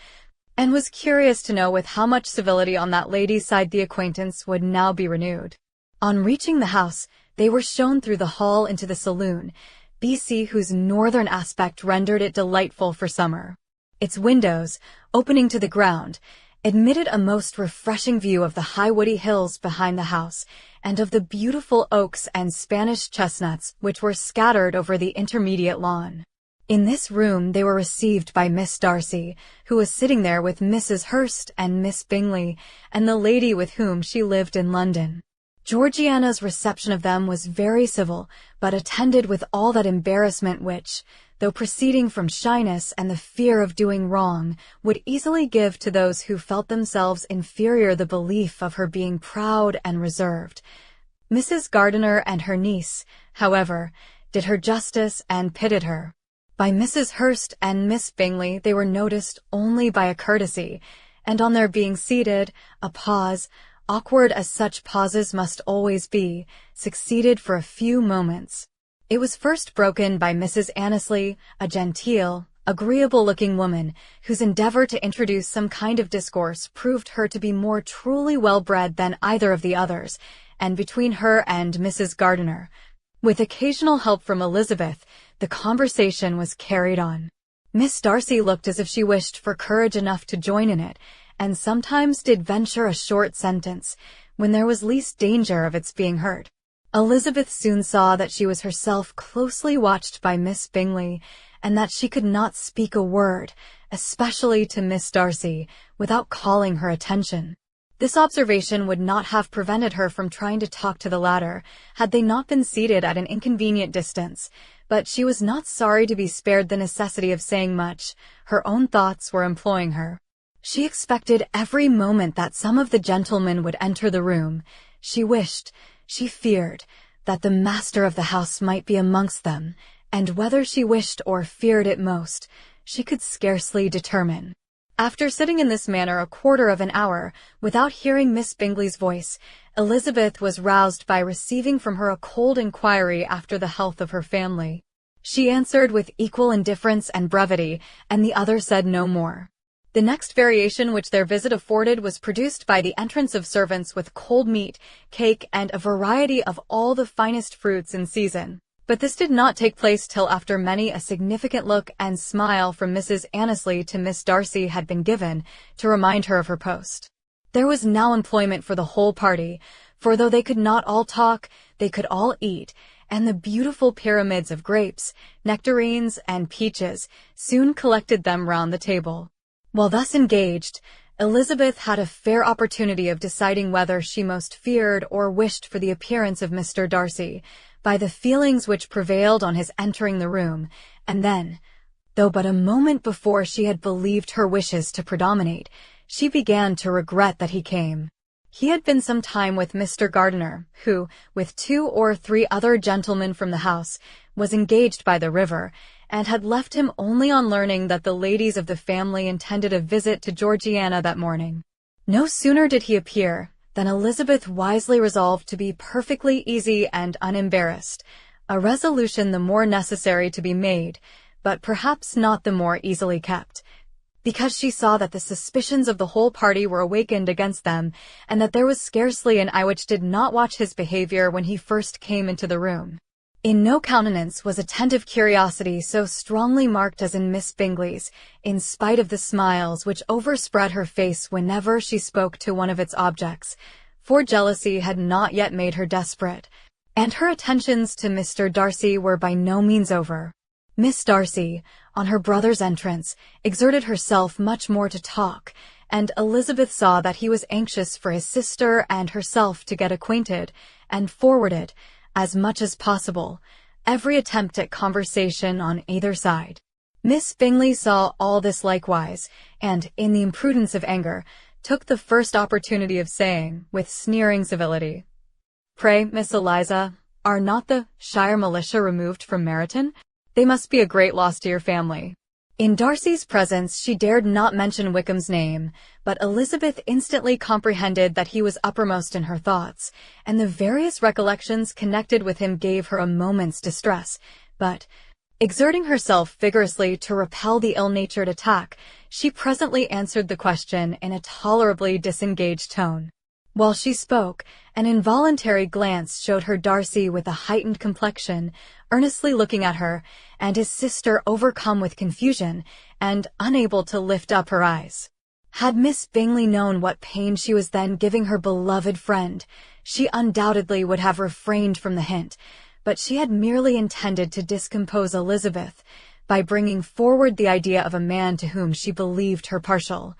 and was curious to know with how much civility on that lady's side the acquaintance would now be renewed. On reaching the house, they were shown through the hall into the saloon, B.C., whose northern aspect rendered it delightful for summer. Its windows, opening to the ground, admitted a most refreshing view of the high woody hills behind the house, and of the beautiful oaks and Spanish chestnuts which were scattered over the intermediate lawn. In this room they were received by Miss Darcy, who was sitting there with Mrs. Hurst and Miss Bingley, and the lady with whom she lived in London. Georgiana's reception of them was very civil, but attended with all that embarrassment which, though proceeding from shyness and the fear of doing wrong, would easily give to those who felt themselves inferior the belief of her being proud and reserved. Mrs. Gardiner and her niece, however, did her justice and pitied her. By Mrs. Hurst and Miss Bingley they were noticed only by a courtesy, and on their being seated, a pause, awkward as such pauses must always be, succeeded for a few moments. It was first broken by Mrs. Annesley, a genteel, agreeable-looking woman, whose endeavor to introduce some kind of discourse proved her to be more truly well-bred than either of the others, and between her and Mrs. Gardiner, with occasional help from Elizabeth, the conversation was carried on. Miss Darcy looked as if she wished for courage enough to join in it, and sometimes did venture a short sentence, when there was least danger of its being heard. Elizabeth soon saw that she was herself closely watched by Miss Bingley, and that she could not speak a word, especially to Miss Darcy, without calling her attention. This observation would not have prevented her from trying to talk to the latter, had they not been seated at an inconvenient distance, but she was not sorry to be spared the necessity of saying much. Her own thoughts were employing her. She expected every moment that some of the gentlemen would enter the room. She wished, she feared, that the master of the house might be amongst them, and whether she wished or feared it most, she could scarcely determine. After sitting in this manner a quarter of an hour, without hearing Miss Bingley's voice, Elizabeth was roused by receiving from her a cold inquiry after the health of her family. She answered with equal indifference and brevity, and the other said no more. The next variation which their visit afforded was produced by the entrance of servants with cold meat, cake, and a variety of all the finest fruits in season. But this did not take place till after many a significant look and smile from Mrs. Annesley to Miss Darcy had been given, to remind her of her post. There was now employment for the whole party, for though they could not all talk, they could all eat, and the beautiful pyramids of grapes, nectarines, and peaches soon collected them round the table. While thus engaged, Elizabeth had a fair opportunity of deciding whether she most feared or wished for the appearance of Mr. Darcy, by the feelings which prevailed on his entering the room, and then, though but a moment before she had believed her wishes to predominate, she began to regret that he came. He had been some time with Mr. Gardiner, who, with 2 or 3 other gentlemen from the house, was engaged by the river, and had left him only on learning that the ladies of the family intended a visit to Georgiana that morning. No sooner did he appear than Elizabeth wisely resolved to be perfectly easy and unembarrassed, a resolution the more necessary to be made, but perhaps not the more easily kept, because she saw that the suspicions of the whole party were awakened against them, and that there was scarcely an eye which did not watch his behavior when he first came into the room. In no countenance was attentive curiosity so strongly marked as in Miss Bingley's, in spite of the smiles which overspread her face whenever she spoke to one of its objects, for jealousy had not yet made her desperate, and her attentions to Mr. Darcy were by no means over. Miss Darcy, on her brother's entrance, exerted herself much more to talk, and Elizabeth saw that he was anxious for his sister and herself to get acquainted, and forwarded, as much as possible, every attempt at conversation on either side. Miss Bingley saw all this likewise, and, in the imprudence of anger, took the first opportunity of saying, with sneering civility, "Pray, Miss Eliza, are not the Shire militia removed from Meryton? They must be a great loss to your family." In Darcy's presence she dared not mention Wickham's name, but Elizabeth instantly comprehended that he was uppermost in her thoughts, and the various recollections connected with him gave her a moment's distress, but, exerting herself vigorously to repel the ill-natured attack, she presently answered the question in a tolerably disengaged tone. While she spoke, an involuntary glance showed her Darcy with a heightened complexion, earnestly looking at her, and his sister overcome with confusion, and unable to lift up her eyes. Had Miss Bingley known what pain she was then giving her beloved friend, she undoubtedly would have refrained from the hint, but she had merely intended to discompose Elizabeth, by bringing forward the idea of a man to whom she believed her partial,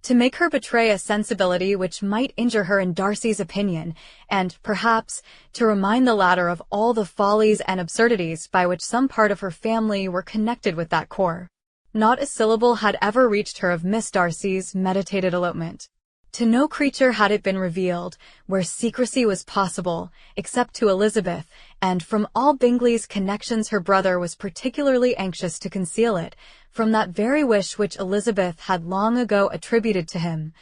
to make her betray a sensibility which might injure her in Darcy's opinion, and, perhaps, to remind the latter of all the follies and absurdities by which some part of her family were connected with that corps. Not a syllable had ever reached her of Miss Darcy's meditated elopement. To no creature had it been revealed, where secrecy was possible, except to Elizabeth, and from all Bingley's connections her brother was particularly anxious to conceal it, from that very wish which Elizabeth had long ago attributed to him.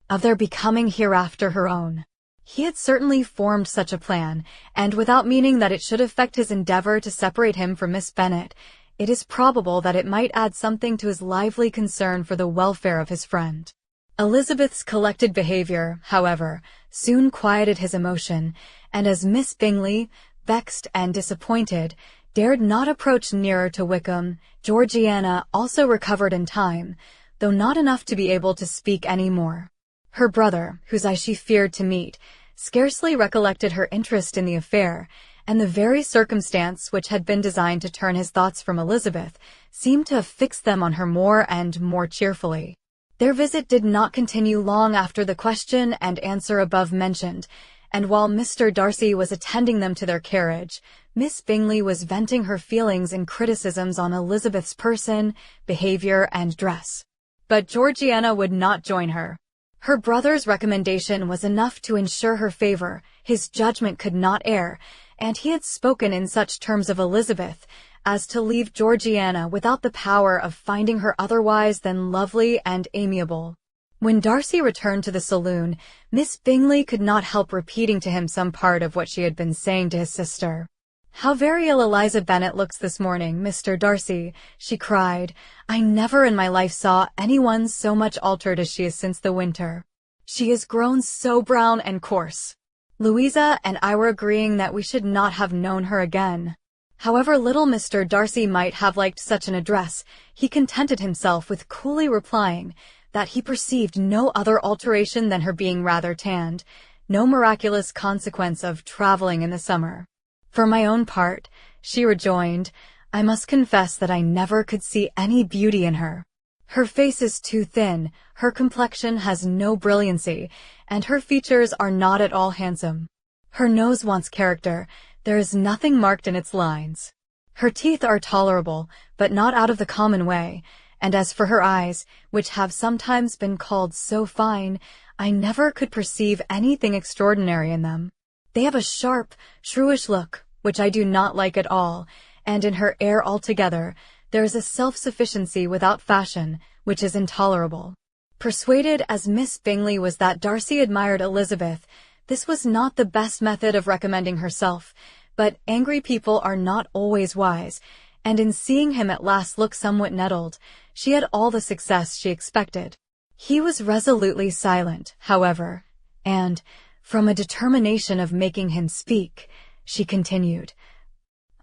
of their becoming hereafter her own. He had certainly formed such a plan, and without meaning that it should affect his endeavor to separate him from Miss Bennet, it is probable that it might add something to his lively concern for the welfare of his friend. Elizabeth's collected behavior, however, soon quieted his emotion, and as Miss Bingley, vexed and disappointed, dared not approach nearer to Wickham, Georgiana also recovered in time, though not enough to be able to speak any more. Her brother, whose eye she feared to meet, scarcely recollected her interest in the affair, and the very circumstance which had been designed to turn his thoughts from Elizabeth seemed to have fixed them on her more and more cheerfully. Their visit did not continue long after the question and answer above mentioned, and while Mr. Darcy was attending them to their carriage, Miss Bingley was venting her feelings in criticisms on Elizabeth's person, behavior, and dress. But Georgiana would not join her. Her brother's recommendation was enough to ensure her favor. His judgment could not err, and he had spoken in such terms of Elizabeth as to leave Georgiana without the power of finding her otherwise than lovely and amiable. When Darcy returned to the saloon, Miss Bingley could not help repeating to him some part of what she had been saying to his sister. "How very ill Eliza Bennet looks this morning, Mr. Darcy," she cried. "I never in my life saw anyone so much altered as she is since the winter. She is grown so brown and coarse. Louisa and I were agreeing that we should not have known her again." However little Mr. Darcy might have liked such an address, he contented himself with coolly replying that he perceived no other alteration than her being rather tanned, no miraculous consequence of travelling in the summer. "For my own part," she rejoined, "I must confess that I never could see any beauty in her. Her face is too thin, her complexion has no brilliancy, and her features are not at all handsome. Her nose wants character, there is nothing marked in its lines. Her teeth are tolerable, but not out of the common way, and as for her eyes, which have sometimes been called so fine, I never could perceive anything extraordinary in them. They have a sharp, shrewish look, which I do not like at all, and in her air altogether, there is a self-sufficiency without fashion, which is intolerable." Persuaded as Miss Bingley was that Darcy admired Elizabeth, this was not the best method of recommending herself, but angry people are not always wise, and in seeing him at last look somewhat nettled, she had all the success she expected. He was resolutely silent, however, and, from a determination of making him speak, she continued,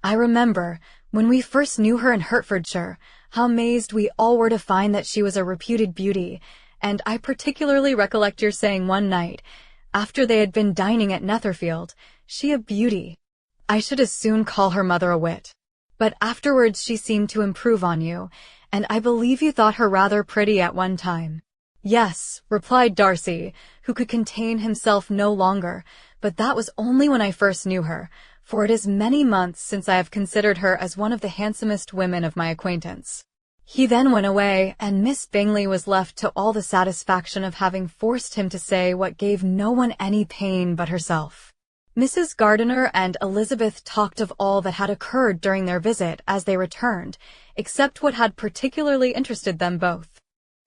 "I remember, when we first knew her in Hertfordshire, how amazed we all were to find that she was a reputed beauty, and I particularly recollect your saying one night, after they had been dining at Netherfield, 'She a beauty. I should as soon call her mother a wit.' But afterwards she seemed to improve on you, and I believe you thought her rather pretty at one time." "Yes," replied Darcy, who could contain himself no longer, "but that was only when I first knew her, for it is many months since I have considered her as one of the handsomest women of my acquaintance." He then went away, and Miss Bingley was left to all the satisfaction of having forced him to say what gave no one any pain but herself. Mrs. Gardiner and Elizabeth talked of all that had occurred during their visit as they returned, except what had particularly interested them both.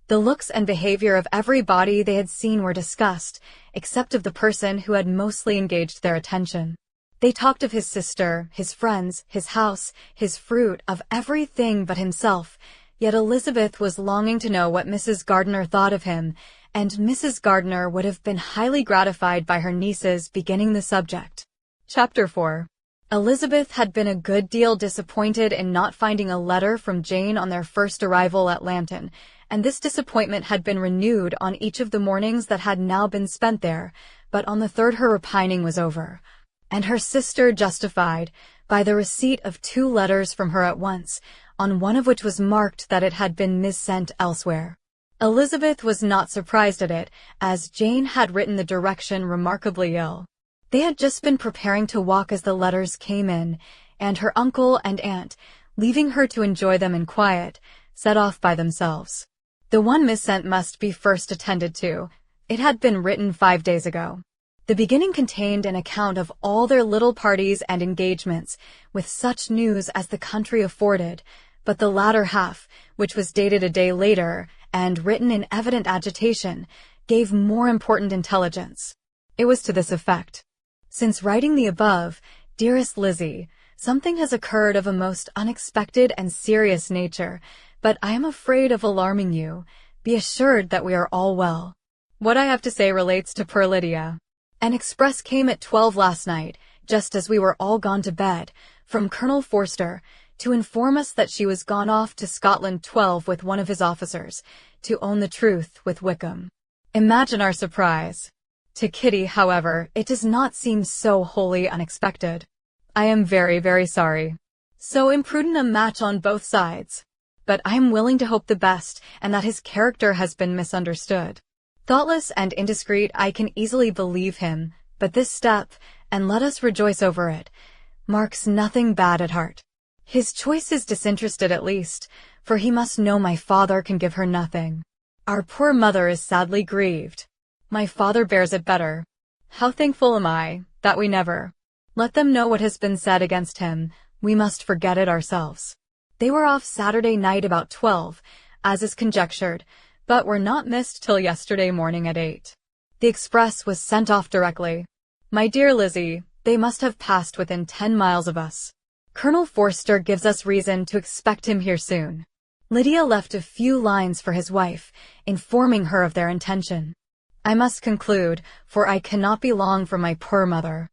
The looks and behavior of everybody they had seen were discussed, except of the person who had mostly engaged their attention. They talked of his sister, his friends, his house, his fruit, of everything but himself, yet Elizabeth was longing to know what Mrs. Gardiner thought of him, and Mrs. Gardiner would have been highly gratified by her niece's beginning the subject. Chapter 4. Elizabeth had been a good deal disappointed in not finding a letter from Jane on their first arrival at Lambton, and this disappointment had been renewed on each of the mornings that had now been spent there, but on the third her repining was over, and her sister justified by the receipt of 2 letters from her at once, on one of which was marked that it had been missent elsewhere. Elizabeth was not surprised at it, as Jane had written the direction remarkably ill. They had just been preparing to walk as the letters came in, and her uncle and aunt, leaving her to enjoy them in quiet, set off by themselves. The one missent must be first attended to. It had been written 5 days ago. The beginning contained an account of all their little parties and engagements, with such news as the country afforded, but the latter half, which was dated a day later, and written in evident agitation, gave more important intelligence. It was to this effect. Since writing the above, dearest Lizzie, something has occurred of a most unexpected and serious nature, but I am afraid of alarming you. Be assured that we are all well. What I have to say relates to poor Lydia. An express came at 12 last night, just as we were all gone to bed, from Colonel Forster, to inform us that she was gone off to Scotland 12 with one of his officers, to own the truth with Wickham. Imagine our surprise. To Kitty, however, it does not seem so wholly unexpected. I am very, very sorry. So imprudent a match on both sides. But I am willing to hope the best, and that his character has been misunderstood. Thoughtless and indiscreet, I can easily believe him, but this step, and let us rejoice over it, marks nothing bad at heart. His choice is disinterested at least, for he must know my father can give her nothing. Our poor mother is sadly grieved. My father bears it better. How thankful am I that we never let them know what has been said against him. We must forget it ourselves. They were off Saturday night about 12, as is conjectured, but were not missed till yesterday morning at 8. The express was sent off directly. My dear Lizzie, they must have passed within 10 miles of us. Colonel Forster gives us reason to expect him here soon. Lydia left a few lines for his wife, informing her of their intention. I must conclude, for I cannot be long from my poor mother.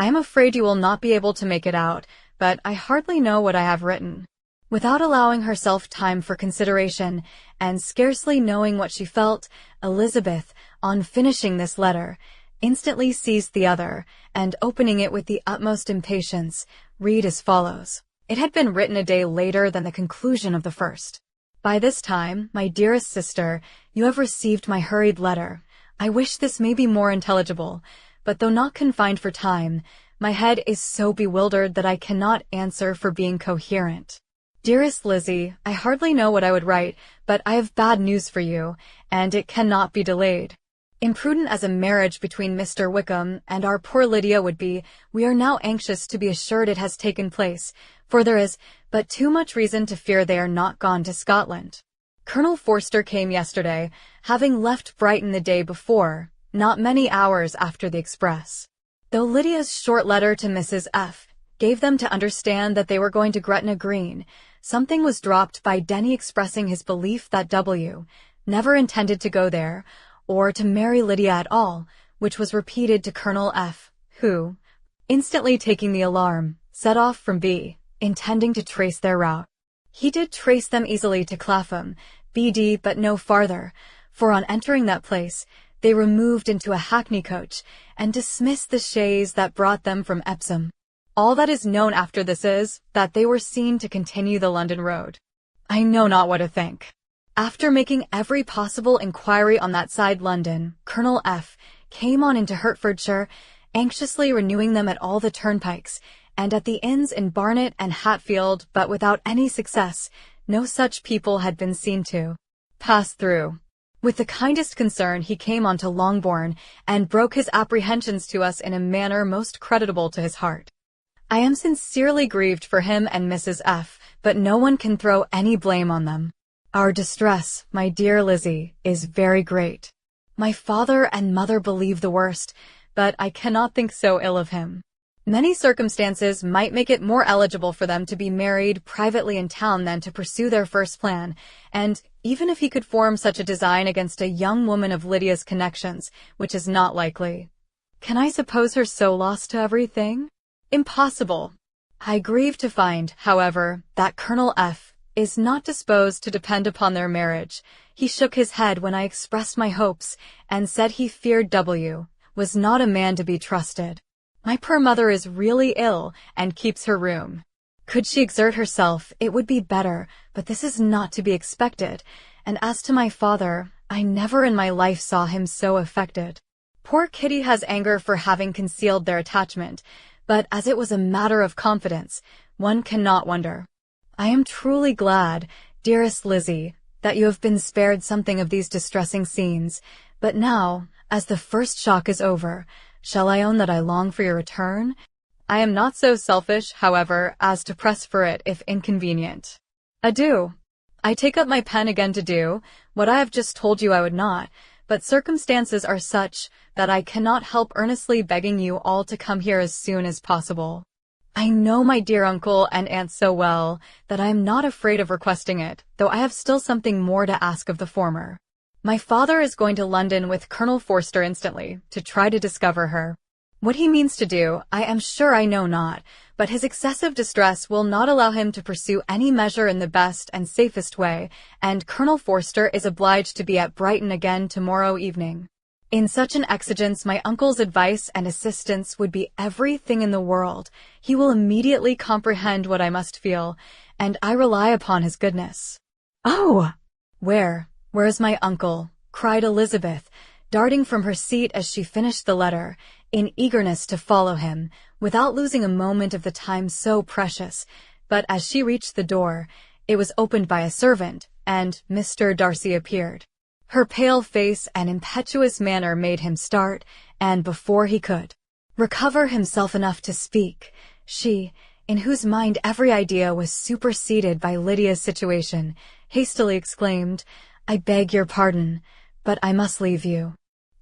I am afraid you will not be able to make it out, but I hardly know what I have written. Without allowing herself time for consideration, and scarcely knowing what she felt, Elizabeth, on finishing this letter, instantly seized the other, and opening it with the utmost impatience, read as follows. It had been written a day later than the conclusion of the first. By this time, my dearest sister, you have received my hurried letter. I wish this may be more intelligible, but though not confined for time, my head is so bewildered that I cannot answer for being coherent. Dearest Lizzie, I hardly know what I would write, but I have bad news for you, and it cannot be delayed. Imprudent as a marriage between Mr. Wickham and our poor Lydia would be, we are now anxious to be assured it has taken place, for there is but too much reason to fear they are not gone to Scotland. Colonel Forster came yesterday, having left Brighton the day before, not many hours after the express. Though Lydia's short letter to Mrs. F. gave them to understand that they were going to Gretna Green, something was dropped by Denny expressing his belief that W. never intended to go there, or to marry Lydia at all, which was repeated to Colonel F., who, instantly taking the alarm, set off from B., intending to trace their route. He did trace them easily to Clapham, BD, but no farther, for on entering that place, they removed into a hackney coach, and dismissed the chaise that brought them from Epsom. All that is known after this is, that they were seen to continue the London road. I know not what to think. After making every possible inquiry on that side London, Colonel F. came on into Hertfordshire, anxiously renewing them at all the turnpikes, and at the inns in Barnet and Hatfield, but without any success. No such people had been seen to pass through. With the kindest concern he came on to Longbourn, and broke his apprehensions to us in a manner most creditable to his heart. I am sincerely grieved for him and Mrs. F., but no one can throw any blame on them. Our distress, my dear Lizzie, is very great. My father and mother believe the worst, but I cannot think so ill of him. Many circumstances might make it more eligible for them to be married privately in town than to pursue their first plan, and even if he could form such a design against a young woman of Lydia's connections, which is not likely, can I suppose her so lost to everything? Impossible. I grieve to find, however, that Colonel F. is not disposed to depend upon their marriage. He shook his head when I expressed my hopes, and said he feared W. was not a man to be trusted. My poor mother is really ill, and keeps her room. Could she exert herself, it would be better, but this is not to be expected, and as to my father, I never in my life saw him so affected. Poor Kitty has anger for having concealed their attachment, but as it was a matter of confidence, one cannot wonder. I am truly glad, dearest Lizzie, that you have been spared something of these distressing scenes, but now, as the first shock is over, shall I own that I long for your return? I am not so selfish, however, as to press for it if inconvenient. Adieu. I take up my pen again to do what I have just told you I would not, but circumstances are such that I cannot help earnestly begging you all to come here as soon as possible. I know my dear uncle and aunt so well that I am not afraid of requesting it, though I have still something more to ask of the former. My father is going to London with Colonel Forster instantly to try to discover her. What he means to do, I am sure I know not, but his excessive distress will not allow him to pursue any measure in the best and safest way, and Colonel Forster is obliged to be at Brighton again tomorrow evening. In such an exigence, my uncle's advice and assistance would be everything in the world. He will immediately comprehend what I must feel, and I rely upon his goodness. Oh! Where is my uncle? Cried Elizabeth, darting from her seat as she finished the letter, in eagerness to follow him, without losing a moment of the time so precious. But as she reached the door, it was opened by a servant, and Mr. Darcy appeared. Her pale face and impetuous manner made him start, and before he could recover himself enough to speak, she, in whose mind every idea was superseded by Lydia's situation, hastily exclaimed, "I beg your pardon, but I must leave you.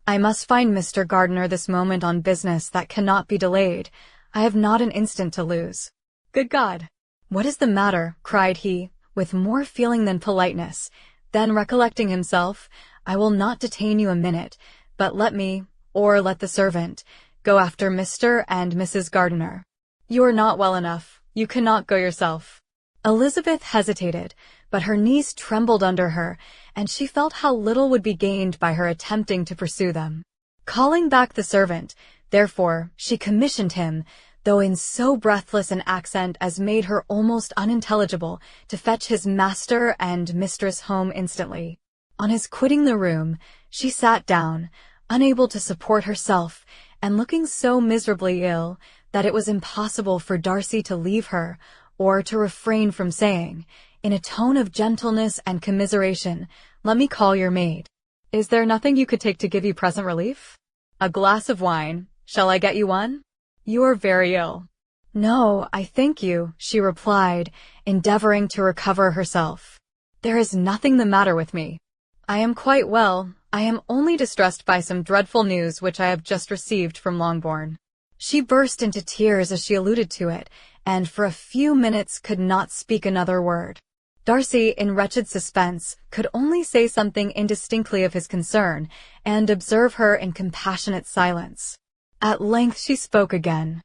I must find Mr. Gardiner this moment on business that cannot be delayed. I have not an instant to lose." "Good God! What is the matter?" cried he, with more feeling than politeness. Then, recollecting himself, "I will not detain you a minute, but let me, or let the servant, go after Mr. and Mrs. Gardiner. You are not well enough. You cannot go yourself." Elizabeth hesitated, but her knees trembled under her, and she felt how little would be gained by her attempting to pursue them. Calling back the servant, therefore, she commissioned him, though in so breathless an accent as made her almost unintelligible, to fetch his master and mistress home instantly. On his quitting the room, she sat down, unable to support herself, and looking so miserably ill that it was impossible for Darcy to leave her, or to refrain from saying, in a tone of gentleness and commiseration, "Let me call your maid. Is there nothing you could take to give you present relief? A glass of wine. Shall I get you one? You are very ill." "No, I thank you," she replied, endeavoring to recover herself. "There is nothing the matter with me. I am quite well. I am only distressed by some dreadful news which I have just received from Longbourn." She burst into tears as she alluded to it, and for a few minutes could not speak another word. Darcy, in wretched suspense, could only say something indistinctly of his concern, and observe her in compassionate silence. At length she spoke again.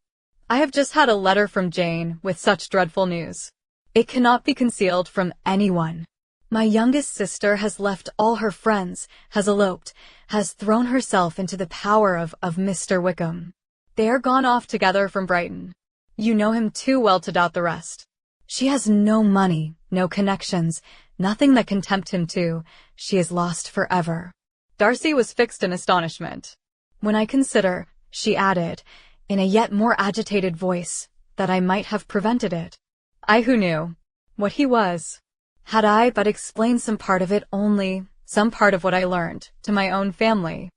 "I have just had a letter from Jane with such dreadful news. It cannot be concealed from anyone. My youngest sister has left all her friends, has eloped, has thrown herself into the power of Mr. Wickham. They are gone off together from Brighton. You know him too well to doubt the rest. She has no money, no connections, nothing that can tempt him to. She is lost forever." Darcy was fixed in astonishment. "When I consider," she added, in a yet more agitated voice, "that I might have prevented it. I who knew what he was. Had I but explained some part of it only, some part of what I learned, to my own family.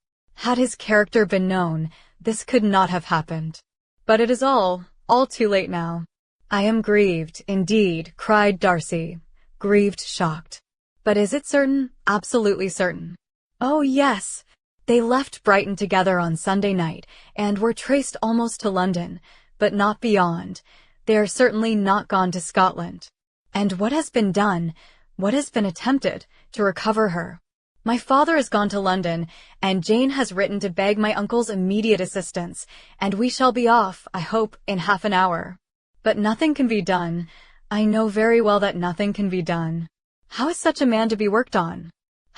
Had his character been known, this could not have happened. But it is all too late now." "I am grieved, indeed," cried Darcy, grieved, shocked. "But is it certain, absolutely certain?" "Oh, yes. They left Brighton together on Sunday night, and were traced almost to London, but not beyond. They are certainly not gone to Scotland." "And what has been done, what has been attempted, to recover her?" "My father has gone to London, and Jane has written to beg my uncle's immediate assistance, and we shall be off, I hope, in half an hour. But nothing can be done. I know very well that nothing can be done. How is such a man to be worked on?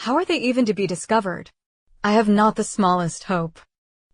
How are they even to be discovered? I have not the smallest hope.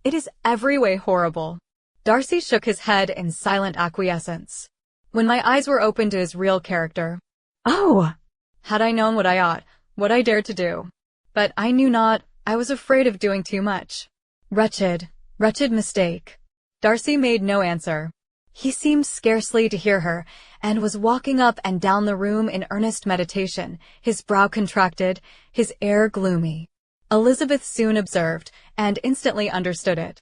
It is every way horrible." Darcy shook his head in silent acquiescence. "When my eyes were opened to his real character, oh! Had I known what I ought, what I dared to do. But I knew not, I was afraid of doing too much. Wretched, wretched mistake." Darcy made no answer. He seemed scarcely to hear her, and was walking up and down the room in earnest meditation, his brow contracted, his air gloomy. Elizabeth soon observed, and instantly understood it.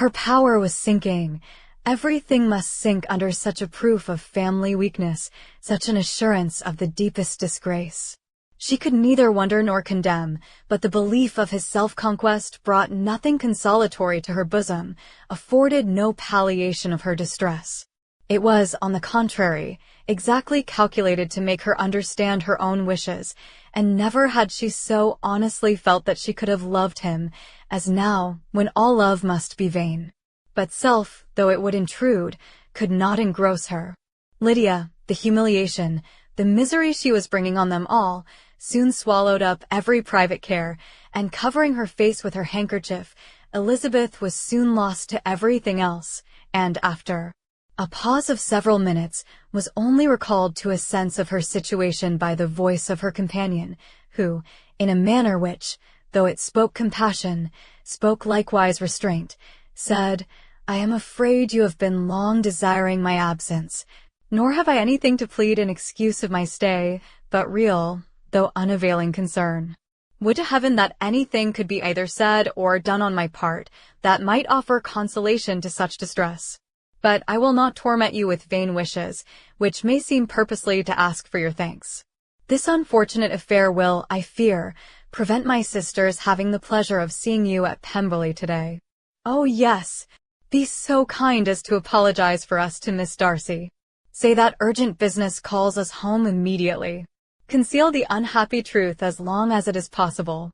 Her power was sinking. Everything must sink under such a proof of family weakness, such an assurance of the deepest disgrace. She could neither wonder nor condemn, but the belief of his self-conquest brought nothing consolatory to her bosom, afforded no palliation of her distress. It was, on the contrary, exactly calculated to make her understand her own wishes, and never had she so honestly felt that she could have loved him, as now, when all love must be vain. But self, though it would intrude, could not engross her. Lydia, the humiliation, the misery she was bringing on them all, soon swallowed up every private care, and covering her face with her handkerchief, Elizabeth was soon lost to everything else, and after a pause of several minutes, was only recalled to a sense of her situation by the voice of her companion, who, in a manner which, though it spoke compassion, spoke likewise restraint, said, "I am afraid you have been long desiring my absence, nor have I anything to plead in excuse of my stay, but real, though unavailing concern. Would to heaven that anything could be either said or done on my part that might offer consolation to such distress. But I will not torment you with vain wishes, which may seem purposely to ask for your thanks. This unfortunate affair will, I fear, prevent my sisters having the pleasure of seeing you at Pemberley today. Oh yes, be so kind as to apologize for us to Miss Darcy. Say that urgent business calls us home immediately. Conceal the unhappy truth as long as it is possible.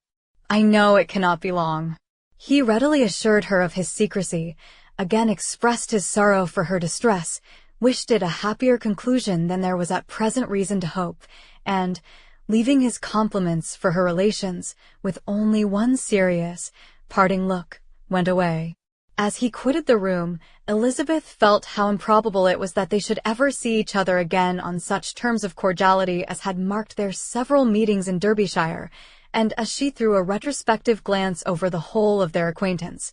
I know it cannot be long." He readily assured her of his secrecy, again expressed his sorrow for her distress, wished it a happier conclusion than there was at present reason to hope, and, leaving his compliments for her relations, with only one serious, parting look, went away. As he quitted the room, Elizabeth felt how improbable it was that they should ever see each other again on such terms of cordiality as had marked their several meetings in Derbyshire, and as she threw a retrospective glance over the whole of their acquaintance,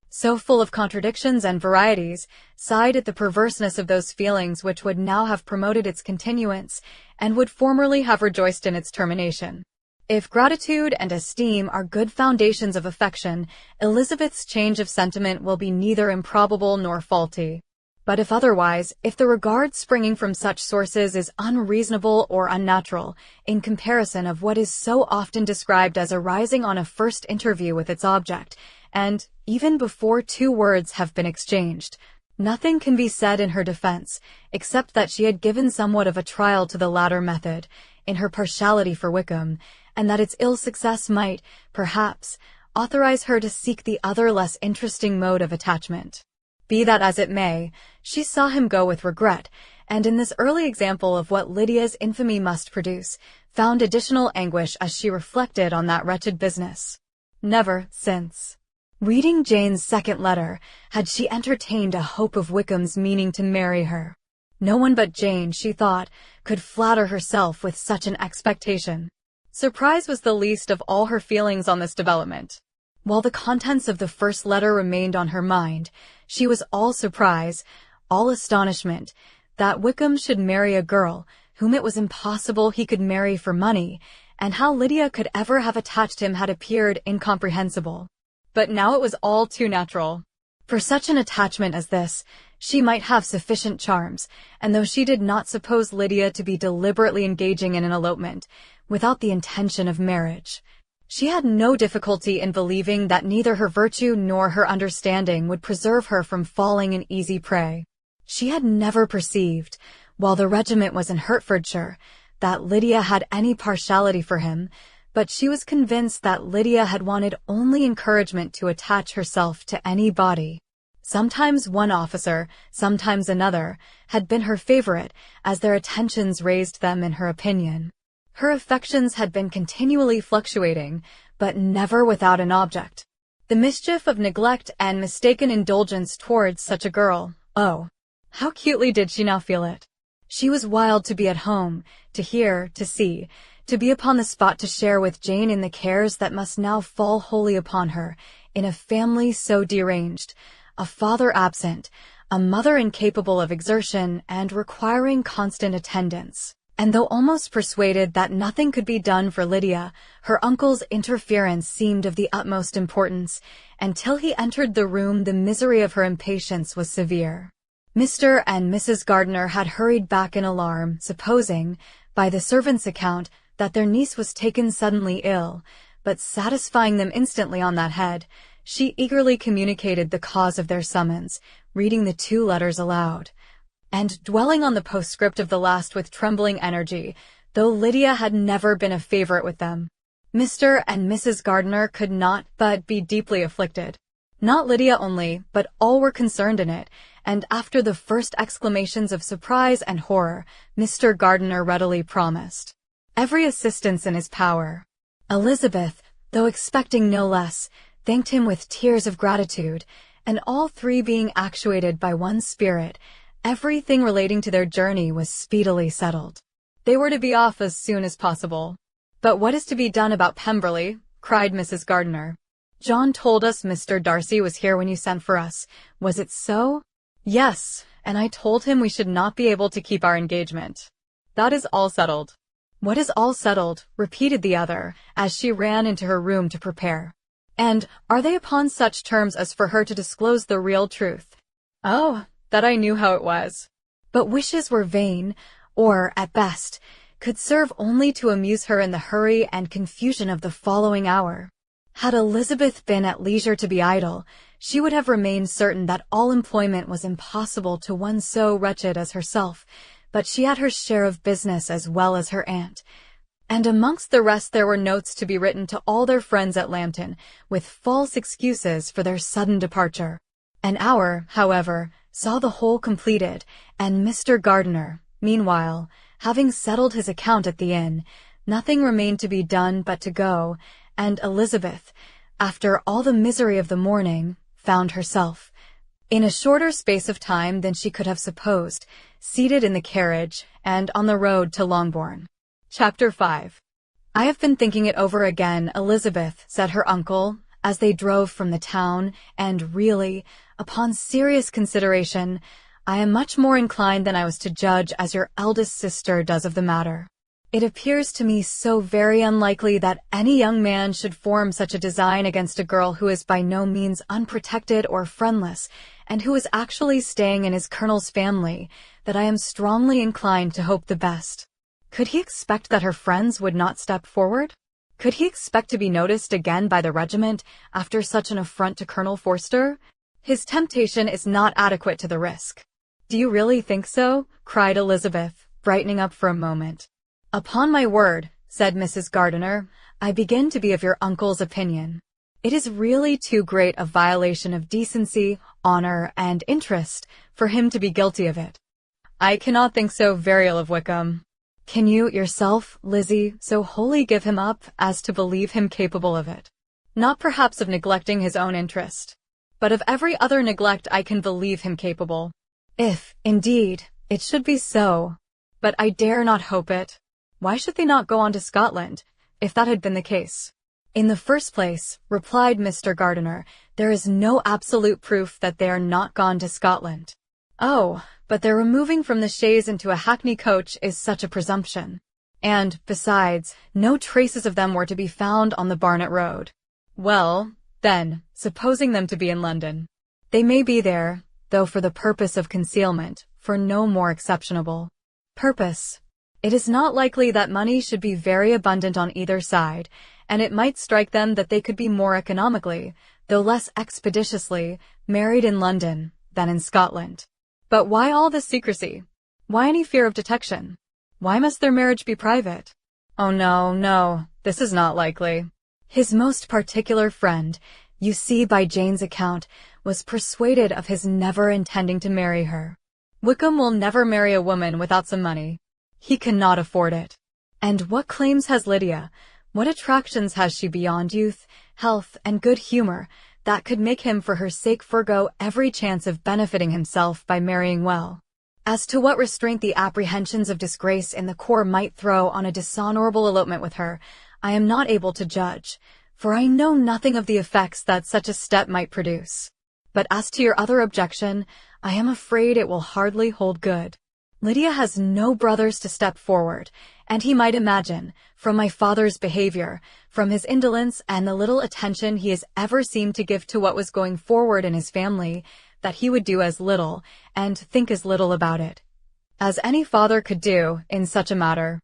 so full of contradictions and varieties, sighed at the perverseness of those feelings which would now have promoted its continuance, and would formerly have rejoiced in its termination. If gratitude and esteem are good foundations of affection, Elizabeth's change of sentiment will be neither improbable nor faulty. But if otherwise, if the regard springing from such sources is unreasonable or unnatural, in comparison of what is so often described as arising on a first interview with its object, and, even before 2 words have been exchanged, nothing can be said in her defense, except that she had given somewhat of a trial to the latter method, in her partiality for Wickham, and that its ill success might, perhaps, authorize her to seek the other less interesting mode of attachment. Be that as it may, she saw him go with regret, and in this early example of what Lydia's infamy must produce, found additional anguish as she reflected on that wretched business. Never, since reading Jane's second letter, had she entertained a hope of Wickham's meaning to marry her. No one but Jane, she thought, could flatter herself with such an expectation. Surprise was the least of all her feelings on this development. While the contents of the first letter remained on her mind, she was all surprise, all astonishment, that Wickham should marry a girl whom it was impossible he could marry for money, and how Lydia could ever have attached him had appeared incomprehensible. But now it was all too natural. For such an attachment as this, she might have sufficient charms, and though she did not suppose Lydia to be deliberately engaging in an elopement, without the intention of marriage, she had no difficulty in believing that neither her virtue nor her understanding would preserve her from falling an easy prey. She had never perceived, while the regiment was in Hertfordshire, that Lydia had any partiality for him, but she was convinced that Lydia had wanted only encouragement to attach herself to any body. Sometimes one officer, sometimes another, had been her favorite, as their attentions raised them in her opinion. Her affections had been continually fluctuating, but never without an object. The mischief of neglect and mistaken indulgence towards such a girl, oh, how acutely did she now feel it! She was wild to be at home, to hear, to see, to be upon the spot to share with Jane in the cares that must now fall wholly upon her, in a family so deranged, a father absent, a mother incapable of exertion and requiring constant attendance. And though almost persuaded that nothing could be done for Lydia, her uncle's interference seemed of the utmost importance, and till he entered the room the misery of her impatience was severe. Mr. and Mrs. Gardiner had hurried back in alarm, supposing, by the servant's account, that their niece was taken suddenly ill, but satisfying them instantly on that head, she eagerly communicated the cause of their summons, reading the 2 letters aloud, and dwelling on the postscript of the last with trembling energy, though Lydia had never been a favorite with them. Mr. and Mrs. Gardiner could not but be deeply afflicted. Not Lydia only, but all were concerned in it, and after the first exclamations of surprise and horror, Mr. Gardiner readily promised every assistance in his power. Elizabeth, though expecting no less, thanked him with tears of gratitude, and all 3 being actuated by one spirit, everything relating to their journey was speedily settled. They were to be off as soon as possible. "But what is to be done about Pemberley?" cried Mrs. Gardiner. "John told us Mr. Darcy was here when you sent for us. Was it so?" "Yes, and I told him we should not be able to keep our engagement." "That is all settled." "What is all settled?" repeated the other, as she ran into her room to prepare. "And are they upon such terms as for her to disclose the real truth?" "Oh, that I knew how it was." But wishes were vain, or, at best, could serve only to amuse her in the hurry and confusion of the following hour. Had Elizabeth been at leisure to be idle, she would have remained certain that all employment was impossible to one so wretched as herself, but she had her share of business as well as her aunt, and amongst the rest there were notes to be written to all their friends at Lambton, with false excuses for their sudden departure. An hour, however, saw the whole completed, and Mr. Gardiner, meanwhile, having settled his account at the inn, nothing remained to be done but to go, and Elizabeth, after all the misery of the morning, found herself, in a shorter space of time than she could have supposed, seated in the carriage and on the road to Longbourn. Chapter 5. "I have been thinking it over again, Elizabeth," said her uncle, as they drove from the town, "and really, upon serious consideration, I am much more inclined than I was to judge as your eldest sister does of the matter. It appears to me so very unlikely that any young man should form such a design against a girl who is by no means unprotected or friendless, and who is actually staying in his colonel's family, that I am strongly inclined to hope the best." Could he expect that her friends would not step forward? Could he expect to be noticed again by the regiment after such an affront to Colonel Forster? His temptation is not adequate to the risk. "Do you really think so?" cried Elizabeth, brightening up for a moment. "Upon my word," said Mrs. Gardiner, "I begin to be of your uncle's opinion. It is really too great a violation of decency, honor, and interest for him to be guilty of it." "I cannot think so very ill of Wickham." "Can you yourself, Lizzie, so wholly give him up as to believe him capable of it? Not perhaps of neglecting his own interest, but of every other neglect I can believe him capable. If, indeed, it should be so, but I dare not hope it. Why should they not go on to Scotland, if that had been the case?" "In the first place," replied Mr. Gardiner, "there is no absolute proof that they are not gone to Scotland." "Oh, but their removing from the chaise into a hackney coach is such a presumption. And, besides, no traces of them were to be found on the Barnet road." "Well, then, supposing them to be in London." "They may be there, though for the purpose of concealment, for no more exceptionable purpose. It is not likely that money should be very abundant on either side, and it might strike them that they could be more economically, though less expeditiously, married in London than in Scotland. But why all this secrecy? Why any fear of detection? Why must their marriage be private? Oh no, no, this is not likely. His most particular friend, you see by Jane's account, was persuaded of his never intending to marry her. Wickham will never marry a woman without some money. He cannot afford it. And what claims has Lydia? What attractions has she beyond youth, health, and good humor that could make him for her sake forego every chance of benefiting himself by marrying well? As to what restraint the apprehensions of disgrace in the corps might throw on a dishonorable elopement with her, I am not able to judge, for I know nothing of the effects that such a step might produce. But as to your other objection, I am afraid it will hardly hold good. Lydia has no brothers to step forward, and he might imagine, from my father's behavior, from his indolence and the little attention he has ever seemed to give to what was going forward in his family, that he would do as little, and think as little about it, as any father could do in such a matter.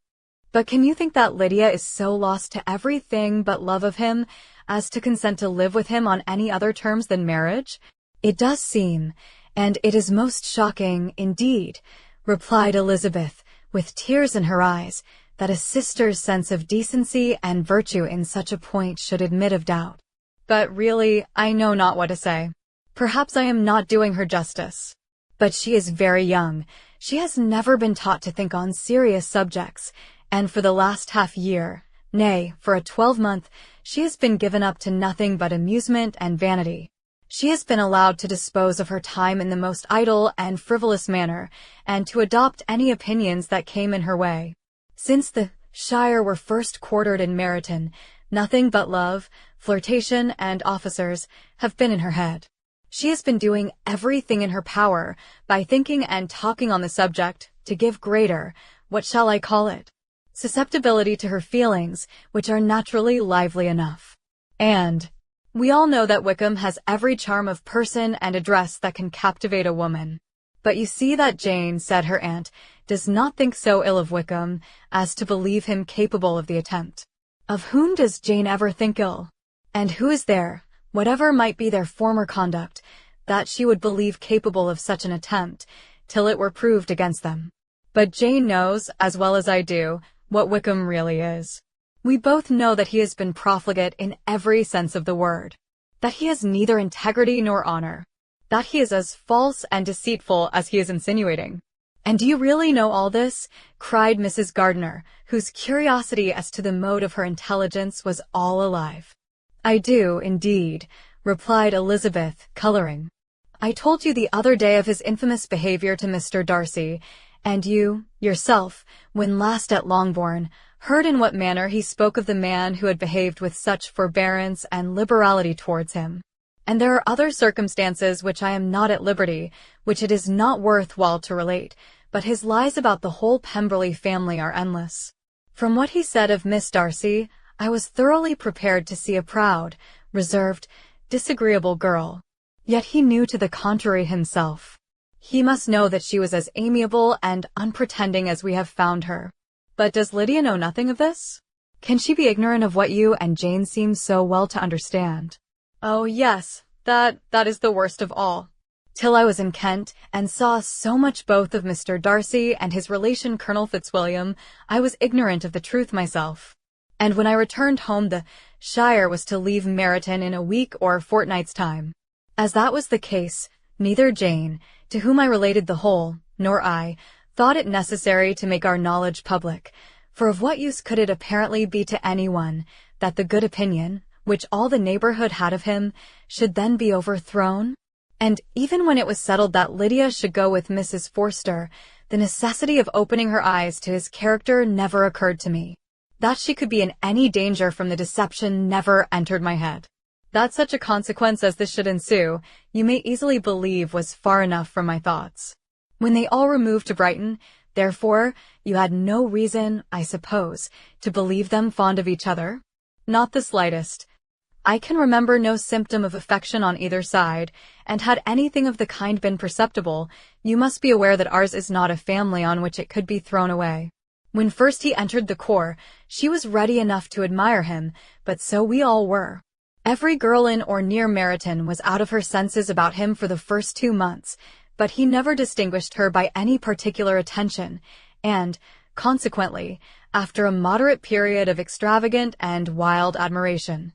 But can you think that Lydia is so lost to everything but love of him as to consent to live with him on any other terms than marriage? It does seem, and it is most shocking indeed, replied Elizabeth, with tears in her eyes, that a sister's sense of decency and virtue in such a point should admit of doubt. But really, I know not what to say. Perhaps I am not doing her justice. But she is very young. She has never been taught to think on serious subjects, and for the last half-year, nay, for a 12-month, she has been given up to nothing but amusement and vanity. She has been allowed to dispose of her time in the most idle and frivolous manner, and to adopt any opinions that came in her way. Since the Shire were first quartered in Meryton, nothing but love, flirtation, and officers have been in her head. She has been doing everything in her power, by thinking and talking on the subject, to give greater, what shall I call it, susceptibility to her feelings, which are naturally lively enough. And we all know that Wickham has every charm of person and address that can captivate a woman. But you see that Jane, said her aunt, does not think so ill of Wickham as to believe him capable of the attempt. Of whom does Jane ever think ill? And who is there, whatever might be their former conduct, that she would believe capable of such an attempt, till it were proved against them? But Jane knows, as well as I do, what Wickham really is. We both know that he has been profligate in every sense of the word, that he has neither integrity nor honor, that he is as false and deceitful as he is insinuating. And do you really know all this? Cried Mrs. Gardiner, whose curiosity as to the mode of her intelligence was all alive. I do, indeed, replied Elizabeth, coloring. I told you the other day of his infamous behavior to Mr. Darcy, and you, yourself, when last at Longbourn, heard in what manner he spoke of the man who had behaved with such forbearance and liberality towards him. And there are other circumstances which I am not at liberty, which it is not worth while to relate, but his lies about the whole Pemberley family are endless. From what he said of Miss Darcy, I was thoroughly prepared to see a proud, reserved, disagreeable girl. Yet he knew to the contrary himself. He must know that she was as amiable and unpretending as we have found her. But does Lydia know nothing of this? Can she be ignorant of what you and Jane seem so well to understand? Oh, yes, that is the worst of all. Till I was in Kent, and saw so much both of Mr. Darcy and his relation Colonel Fitzwilliam, I was ignorant of the truth myself. And when I returned home, the Shire was to leave Meryton in a week or fortnight's time. As that was the case, neither Jane, to whom I related the whole, nor I, thought it necessary to make our knowledge public, for of what use could it apparently be to anyone, that the good opinion, which all the neighborhood had of him, should then be overthrown? And even when it was settled that Lydia should go with Mrs. Forster, the necessity of opening her eyes to his character never occurred to me. That she could be in any danger from the deception never entered my head. That such a consequence as this should ensue, you may easily believe was far enough from my thoughts. When they all removed to Brighton, therefore, you had no reason, I suppose, to believe them fond of each other? Not the slightest. I can remember no symptom of affection on either side, and had anything of the kind been perceptible, you must be aware that ours is not a family on which it could be thrown away. When first he entered the corps, she was ready enough to admire him, but so we all were. Every girl in or near Meryton was out of her senses about him for the first 2 months, but he never distinguished her by any particular attention, and, consequently, after a moderate period of extravagant and wild admiration,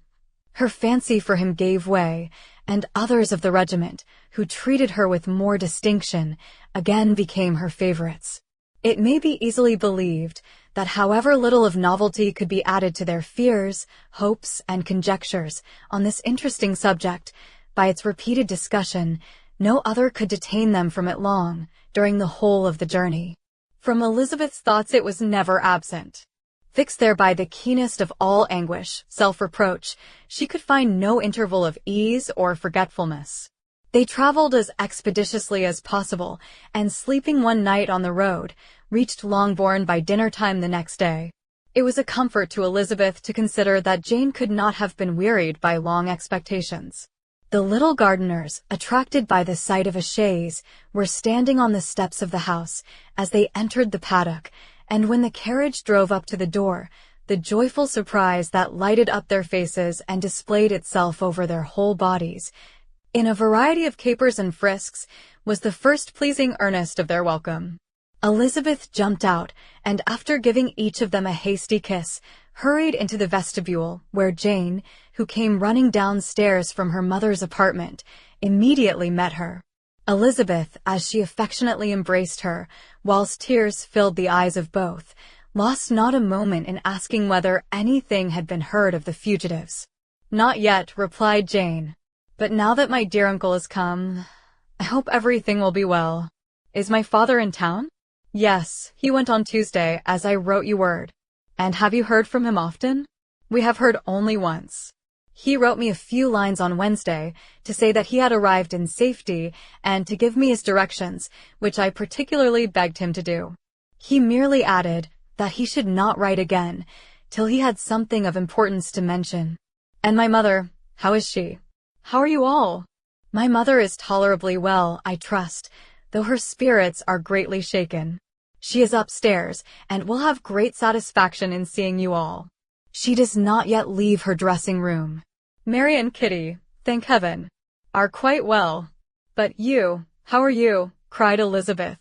her fancy for him gave way, and others of the regiment, who treated her with more distinction, again became her favorites. It may be easily believed that however little of novelty could be added to their fears, hopes, and conjectures on this interesting subject, by its repeated discussion, no other could detain them from it long, during the whole of the journey. From Elizabeth's thoughts it was never absent. Fixed there by the keenest of all anguish, self-reproach, she could find no interval of ease or forgetfulness. They traveled as expeditiously as possible, and sleeping one night on the road, reached Longbourn by dinner-time the next day. It was a comfort to Elizabeth to consider that Jane could not have been wearied by long expectations. The little Gardiners, attracted by the sight of a chaise, were standing on the steps of the house, as they entered the paddock, And when the carriage drove up to the door, the joyful surprise that lighted up their faces and displayed itself over their whole bodies, in a variety of capers and frisks, was the first pleasing earnest of their welcome. Elizabeth jumped out, and after giving each of them a hasty kiss, hurried into the vestibule, where Jane, who came running downstairs from her mother's apartment, immediately met her. Elizabeth, as she affectionately embraced her, whilst tears filled the eyes of both, lost not a moment in asking whether anything had been heard of the fugitives. "Not yet," replied Jane. "But now that my dear uncle has come, I hope everything will be well. Is my father in town?" "Yes, he went on Tuesday, as I wrote you word." "And have you heard from him often?" "We have heard only once. He wrote me a few lines on Wednesday to say that he had arrived in safety and to give me his directions, which I particularly begged him to do. He merely added that he should not write again till he had something of importance to mention." "And my mother, how is she? How are you all?" "My mother is tolerably well, I trust, though her spirits are greatly shaken. She is upstairs, and will have great satisfaction in seeing you all. She does not yet leave her dressing room. Mary and Kitty, thank heaven, are quite well. But you, how are you?" cried Elizabeth.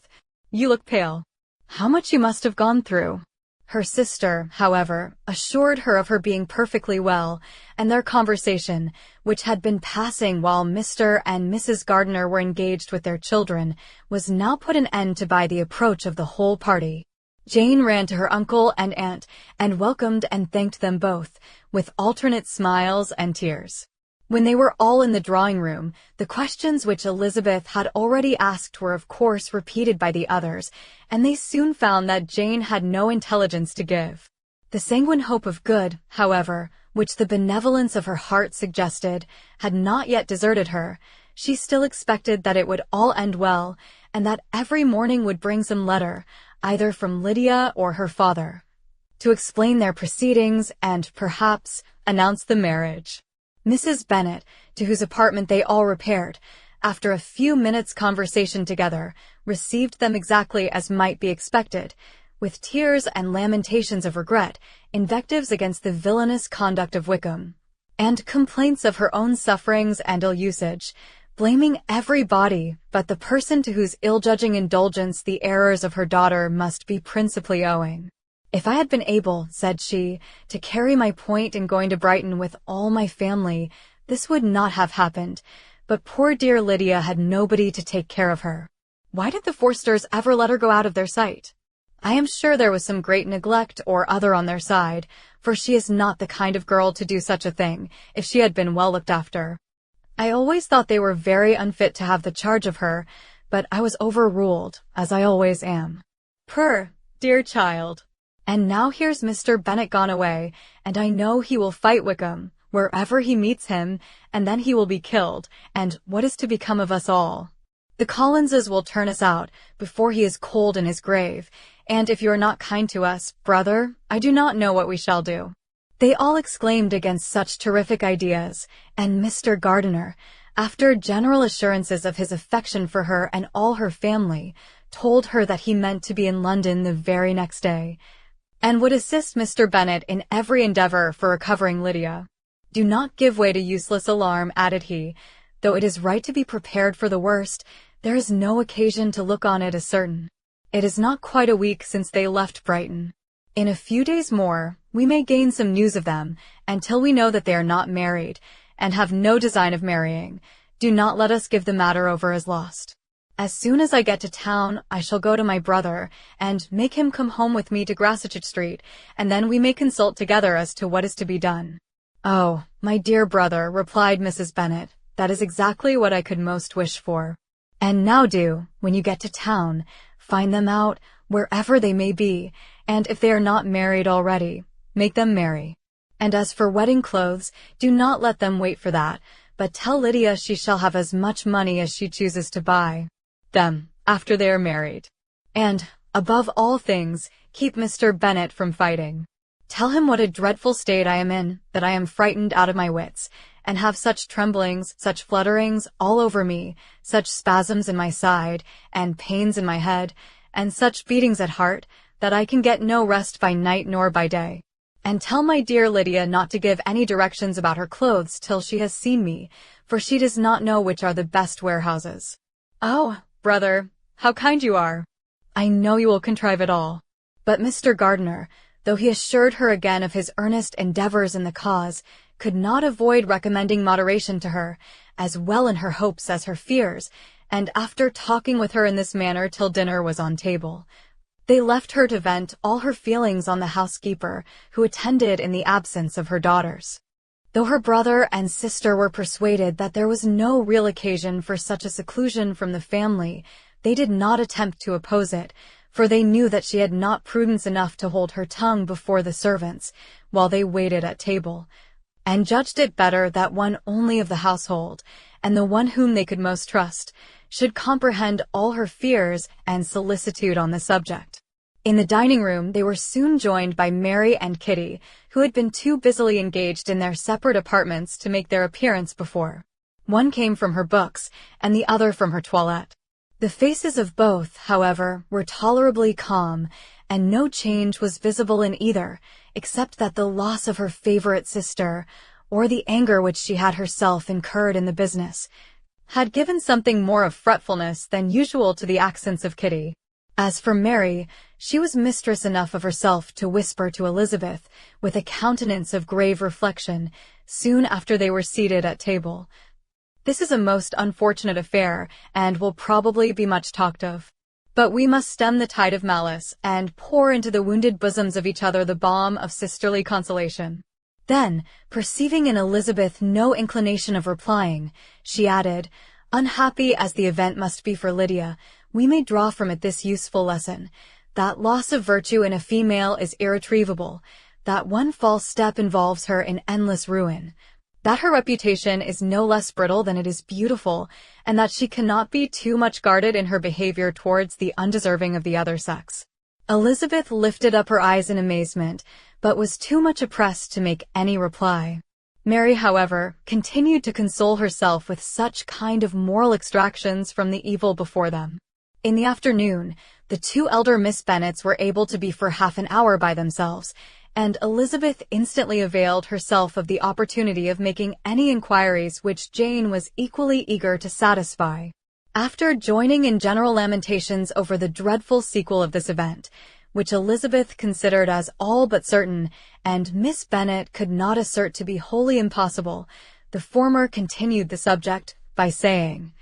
"You look pale. How much you must have gone through." Her sister, however, assured her of her being perfectly well, and their conversation, which had been passing while Mr. and Mrs. Gardiner were engaged with their children, was now put an end to by the approach of the whole party. Jane ran to her uncle and aunt, and welcomed and thanked them both, with alternate smiles and tears. When they were all in the drawing-room, the questions which Elizabeth had already asked were of course repeated by the others, and they soon found that Jane had no intelligence to give. The sanguine hope of good, however, which the benevolence of her heart suggested, had not yet deserted her. She still expected that it would all end well, and that every morning would bring some letter, either from Lydia or her father, to explain their proceedings and, perhaps, announce the marriage. Mrs. Bennet, to whose apartment they all repaired, after a few minutes' conversation together, received them exactly as might be expected, with tears and lamentations of regret, invectives against the villainous conduct of Wickham, and complaints of her own sufferings and ill-usage, blaming everybody but the person to whose ill-judging indulgence the errors of her daughter must be principally owing. "If I had been able," said she, "to carry my point in going to Brighton with all my family, this would not have happened, but poor dear Lydia had nobody to take care of her. Why did the Forsters ever let her go out of their sight? I am sure there was some great neglect or other on their side, for she is not the kind of girl to do such a thing, if she had been well looked after. I always thought they were very unfit to have the charge of her, but I was overruled, as I always am. Poor, dear child. And now here's Mr. Bennet gone away, and I know he will fight Wickham, wherever he meets him, and then he will be killed, and what is to become of us all? The Collinses will turn us out, before he is cold in his grave, and if you are not kind to us, brother, I do not know what we shall do." They all exclaimed against such terrific ideas, and Mr. Gardiner, after general assurances of his affection for her and all her family, told her that he meant to be in London the very next day, and would assist Mr. Bennet in every endeavour for recovering Lydia. "Do not give way to useless alarm," added he. "Though it is right to be prepared for the worst, there is no occasion to look on it as certain. It is not quite a week since they left Brighton. In a few days more, we may gain some news of them, and till we know that they are not married, and have no design of marrying, do not let us give the matter over as lost. As soon as I get to town, I shall go to my brother, and make him come home with me to Grassetch Street, and then we may consult together as to what is to be done." "Oh, my dear brother," replied Mrs. Bennet, "that is exactly what I could most wish for. And now do, when you get to town, find them out, wherever they may be, and if they are not married already, make them marry. And as for wedding clothes, do not let them wait for that, but tell Lydia she shall have as much money as she chooses to buy them after they are married. And, above all things, keep Mr. Bennet from fighting. Tell him what a dreadful state I am in, that I am frightened out of my wits, and have such tremblings, such flutterings all over me, such spasms in my side, and pains in my head, and such beatings at heart, that I can get no rest by night nor by day. And tell my dear Lydia not to give any directions about her clothes till she has seen me, for she does not know which are the best warehouses. Oh, brother, how kind you are! I know you will contrive it all. But Mr. Gardiner, though he assured her again of his earnest endeavors in the cause, could not avoid recommending moderation to her, as well in her hopes as her fears, and after talking with her in this manner till dinner was on table, they left her to vent all her feelings on the housekeeper, who attended in the absence of her daughters. Though her brother and sister were persuaded that there was no real occasion for such a seclusion from the family, they did not attempt to oppose it, for they knew that she had not prudence enough to hold her tongue before the servants, while they waited at table, and judged it better that one only of the household, and the one whom they could most trust, should comprehend all her fears and solicitude on the subject. In the dining-room they were soon joined by Mary and Kitty, who had been too busily engaged in their separate apartments to make their appearance before. One came from her books, and the other from her toilette. The faces of both, however, were tolerably calm, and no change was visible in either, except that the loss of her favorite sister, or the anger which she had herself incurred in the business, had given something more of fretfulness than usual to the accents of Kitty. As for Mary, she was mistress enough of herself to whisper to Elizabeth, with a countenance of grave reflection, soon after they were seated at table, "This is a most unfortunate affair, and will probably be much talked of. But we must stem the tide of malice, and pour into the wounded bosoms of each other the balm of sisterly consolation." Then, perceiving in Elizabeth no inclination of replying, she added, "Unhappy as the event must be for Lydia, we may draw from it this useful lesson, that loss of virtue in a female is irretrievable, that one false step involves her in endless ruin, that her reputation is no less brittle than it is beautiful, and that she cannot be too much guarded in her behavior towards the undeserving of the other sex." Elizabeth lifted up her eyes in amazement, but was too much oppressed to make any reply. Mary, however, continued to console herself with such kind of moral extractions from the evil before them. In the afternoon, the two elder Miss Bennets were able to be for half an hour by themselves, and Elizabeth instantly availed herself of the opportunity of making any inquiries which Jane was equally eager to satisfy. After joining in general lamentations over the dreadful sequel of this event, which Elizabeth considered as all but certain, and Miss Bennet could not assert to be wholly impossible, the former continued the subject by saying,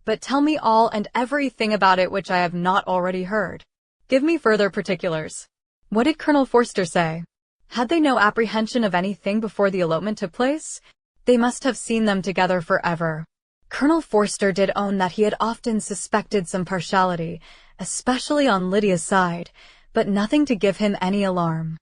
"But tell me all and everything about it which I have not already heard. Give me further particulars. What did Colonel Forster say? Had they no apprehension of anything before the elopement took place? They must have seen them together forever." Colonel Forster did own that he had often suspected some partiality, especially on Lydia's side, but nothing to give him any alarm.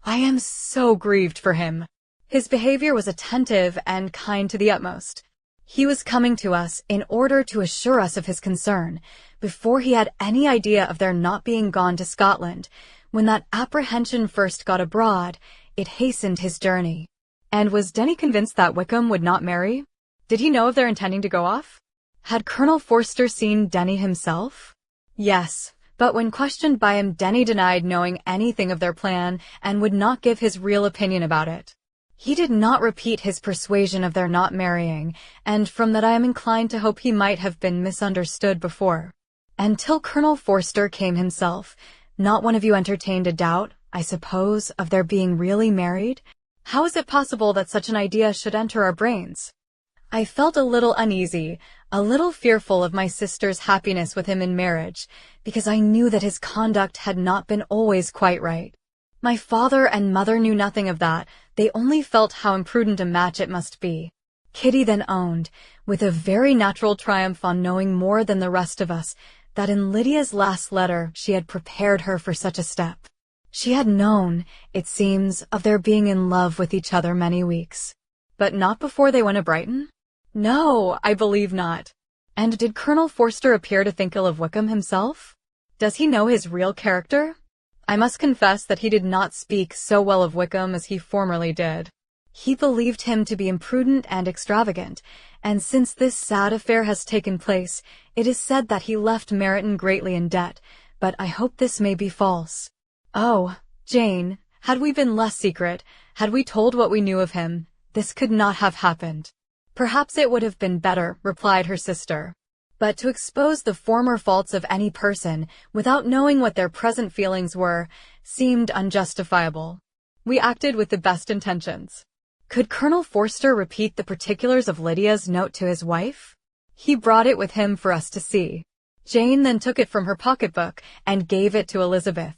"I am so grieved for him. His behavior was attentive and kind to the utmost. He was coming to us in order to assure us of his concern, before he had any idea of their not being gone to Scotland. When that apprehension first got abroad, it hastened his journey." And was Denny convinced that Wickham would not marry? Did he know of their intending to go off? Had Colonel Forster seen Denny himself? Yes, but when questioned by him, Denny denied knowing anything of their plan and would not give his real opinion about it. He did not repeat his persuasion of their not marrying, and from that I am inclined to hope he might have been misunderstood before. Until Colonel Forster came himself, not one of you entertained a doubt, I suppose, of their being really married? How is it possible that such an idea should enter our brains? I felt a little uneasy, a little fearful of my sister's happiness with him in marriage, because I knew that his conduct had not been always quite right. My father and mother knew nothing of that, they only felt how imprudent a match it must be. Kitty then owned, with a very natural triumph on knowing more than the rest of us, that in Lydia's last letter she had prepared her for such a step. She had known, it seems, of their being in love with each other many weeks. But not before they went to Brighton? No, I believe not. And did Colonel Forster appear to think ill of Wickham himself? Does he know his real character? I must confess that he did not speak so well of Wickham as he formerly did. He believed him to be imprudent and extravagant, and since this sad affair has taken place, it is said that he left Meryton greatly in debt, but I hope this may be false. Oh, Jane, had we been less secret, had we told what we knew of him, this could not have happened. Perhaps it would have been better, replied her sister. But to expose the former faults of any person, without knowing what their present feelings were, seemed unjustifiable. We acted with the best intentions. Could Colonel Forster repeat the particulars of Lydia's note to his wife? He brought it with him for us to see. Jane then took it from her pocketbook and gave it to Elizabeth.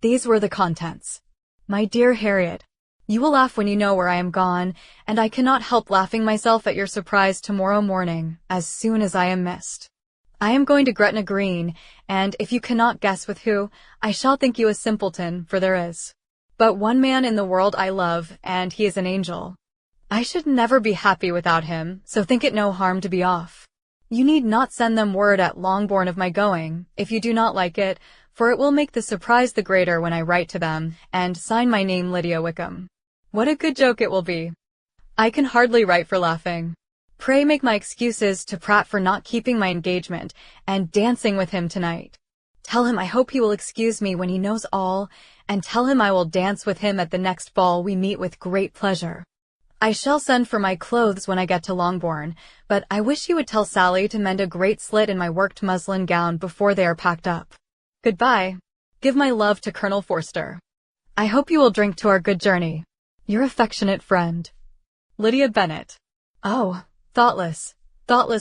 These were the contents. My dear Harriet, you will laugh when you know where I am gone, and I cannot help laughing myself at your surprise tomorrow morning, as soon as I am missed. I am going to Gretna Green, and if you cannot guess with who, I shall think you a simpleton, for there is but one man in the world I love, and he is an angel. I should never be happy without him, so think it no harm to be off. You need not send them word at Longbourn of my going, if you do not like it, for it will make the surprise the greater when I write to them, and sign my name Lydia Wickham. What a good joke it will be. I can hardly write for laughing. Pray make my excuses to Pratt for not keeping my engagement, and dancing with him tonight. Tell him I hope he will excuse me when he knows all, and tell him I will dance with him at the next ball we meet with great pleasure. I shall send for my clothes when I get to Longbourn, but I wish you would tell Sally to mend a great slit in my worked muslin gown before they are packed up. Goodbye. Give my love to Colonel Forster. I hope you will drink to our good journey. Your affectionate friend, Lydia Bennet. Oh, thoughtless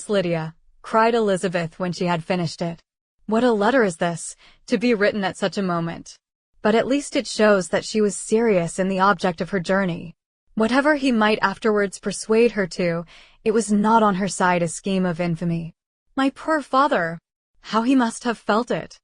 Lydia, cried Elizabeth when she had finished it. What a letter is this, to be written at such a moment. But at least it shows that she was serious in the object of her journey. Whatever he might afterwards persuade her to, it was not on her side a scheme of infamy. My poor father! How he must have felt it!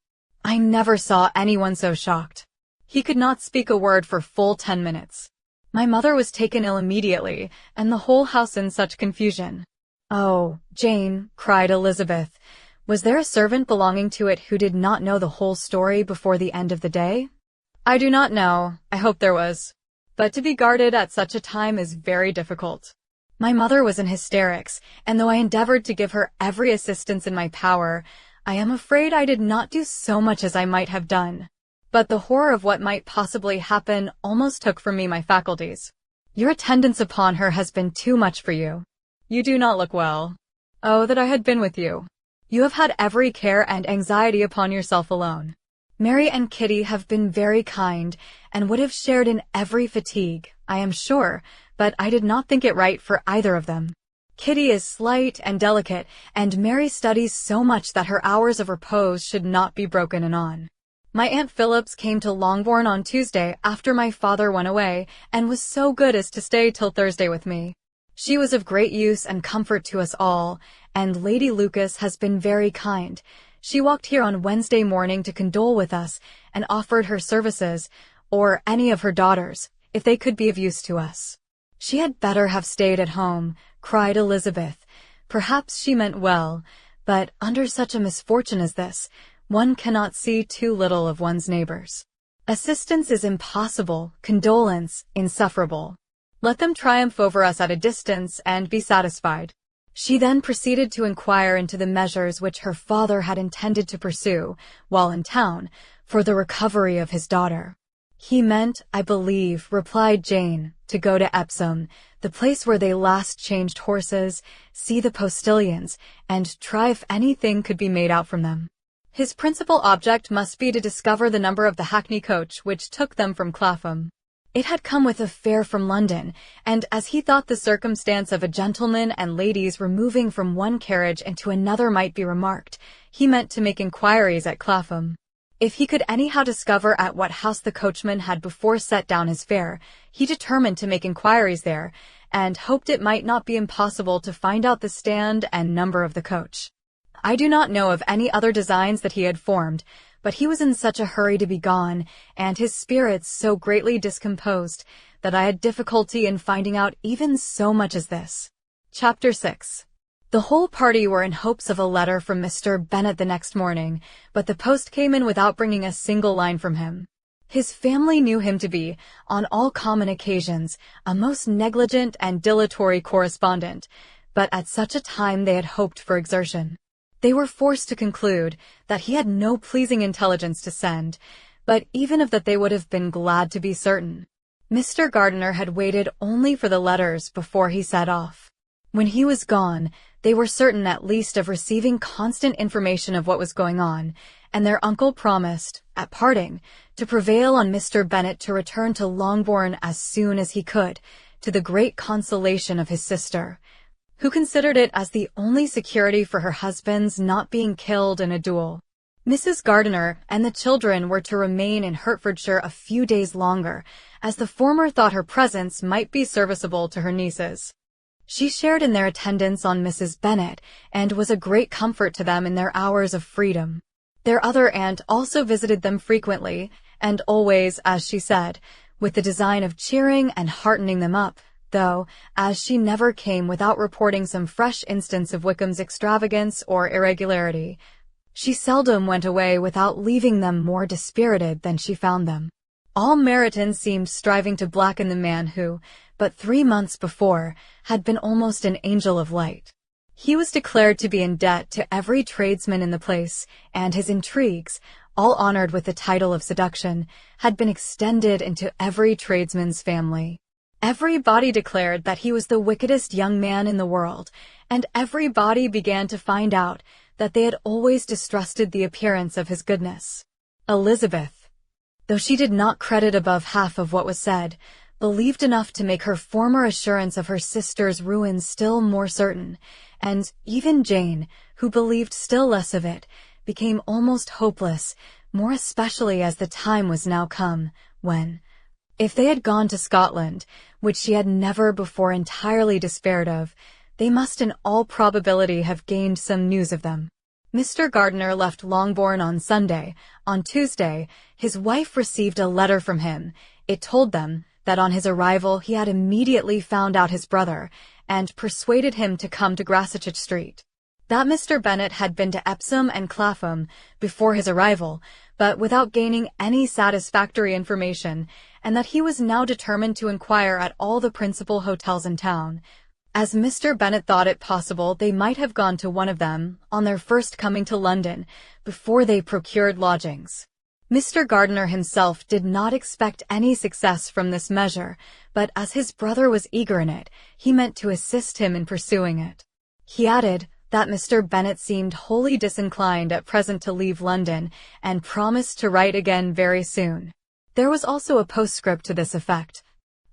I never saw anyone so shocked. He could not speak a word for full 10 minutes. My mother was taken ill immediately, and the whole house in such confusion. Oh, Jane, cried Elizabeth, was there a servant belonging to it who did not know the whole story before the end of the day? I do not know. I hope there was. But to be guarded at such a time is very difficult. My mother was in hysterics, and though I endeavored to give her every assistance in my power, I am afraid I did not do so much as I might have done. But the horror of what might possibly happen almost took from me my faculties. Your attendance upon her has been too much for you. You do not look well. Oh, that I had been with you. You have had every care and anxiety upon yourself alone. Mary and Kitty have been very kind, and would have shared in every fatigue, I am sure, but I did not think it right for either of them. Kitty is slight and delicate, and Mary studies so much that her hours of repose should not be broken in on. My Aunt Phillips came to Longbourn on Tuesday after my father went away, and was so good as to stay till Thursday with me. She was of great use and comfort to us all, and Lady Lucas has been very kind. She walked here on Wednesday morning to condole with us, and offered her services, or any of her daughters, if they could be of use to us. She had better have stayed at home, cried Elizabeth. Perhaps she meant well, but under such a misfortune as this, one cannot see too little of one's neighbors. Assistance is impossible, condolence insufferable. Let them triumph over us at a distance and be satisfied. She then proceeded to inquire into the measures which her father had intended to pursue, while in town, for the recovery of his daughter. He meant, I believe, replied Jane, to go to Epsom, the place where they last changed horses, see the postilions, and try if anything could be made out from them. His principal object must be to discover the number of the hackney coach which took them from Clapham. It had come with a fare from London, and as he thought the circumstance of a gentleman and ladies removing from one carriage into another might be remarked, he meant to make inquiries at Clapham. If he could anyhow discover at what house the coachman had before set down his fare, he determined to make inquiries there, and hoped it might not be impossible to find out the stand and number of the coach. I do not know of any other designs that he had formed, but he was in such a hurry to be gone, and his spirits so greatly discomposed, that I had difficulty in finding out even so much as this. Chapter 6. The whole party were in hopes of a letter from Mr. Bennet the next morning, but the post came in without bringing a single line from him. His family knew him to be, on all common occasions, a most negligent and dilatory correspondent, but at such a time they had hoped for exertion. They were forced to conclude that he had no pleasing intelligence to send, but even of that they would have been glad to be certain. Mr. Gardiner had waited only for the letters before he set off. When he was gone, they were certain at least of receiving constant information of what was going on, and their uncle promised, at parting, to prevail on Mr. Bennet to return to Longbourn as soon as he could, to the great consolation of his sister, who considered it as the only security for her husband's not being killed in a duel. Mrs. Gardiner and the children were to remain in Hertfordshire a few days longer, as the former thought her presence might be serviceable to her nieces. She shared in their attendance on Mrs. Bennet, and was a great comfort to them in their hours of freedom. Their other aunt also visited them frequently, and always, as she said, with the design of cheering and heartening them up, though, as she never came without reporting some fresh instance of Wickham's extravagance or irregularity, she seldom went away without leaving them more dispirited than she found them. All Meryton seemed striving to blacken the man who, but 3 months before, had been almost an angel of light. He was declared to be in debt to every tradesman in the place, and his intrigues, all honored with the title of seduction, had been extended into every tradesman's family. Everybody declared that he was the wickedest young man in the world, and everybody began to find out that they had always distrusted the appearance of his goodness. Elizabeth, though she did not credit above half of what was said, believed enough to make her former assurance of her sister's ruin still more certain, and even Jane, who believed still less of it, became almost hopeless, more especially as the time was now come, when, if they had gone to Scotland, which she had never before entirely despaired of, they must in all probability have gained some news of them. Mr. Gardiner left Longbourn on Sunday. On Tuesday, his wife received a letter from him. It told them that on his arrival he had immediately found out his brother, and persuaded him to come to Gracechurch Street. That Mr. Bennet had been to Epsom and Clapham before his arrival, but without gaining any satisfactory information, and that he was now determined to inquire at all the principal hotels in town. As Mr. Bennet thought it possible they might have gone to one of them, on their first coming to London, before they procured lodgings. Mr. Gardiner himself did not expect any success from this measure, but as his brother was eager in it, he meant to assist him in pursuing it. He added that Mr. Bennet seemed wholly disinclined at present to leave London, and promised to write again very soon. There was also a postscript to this effect.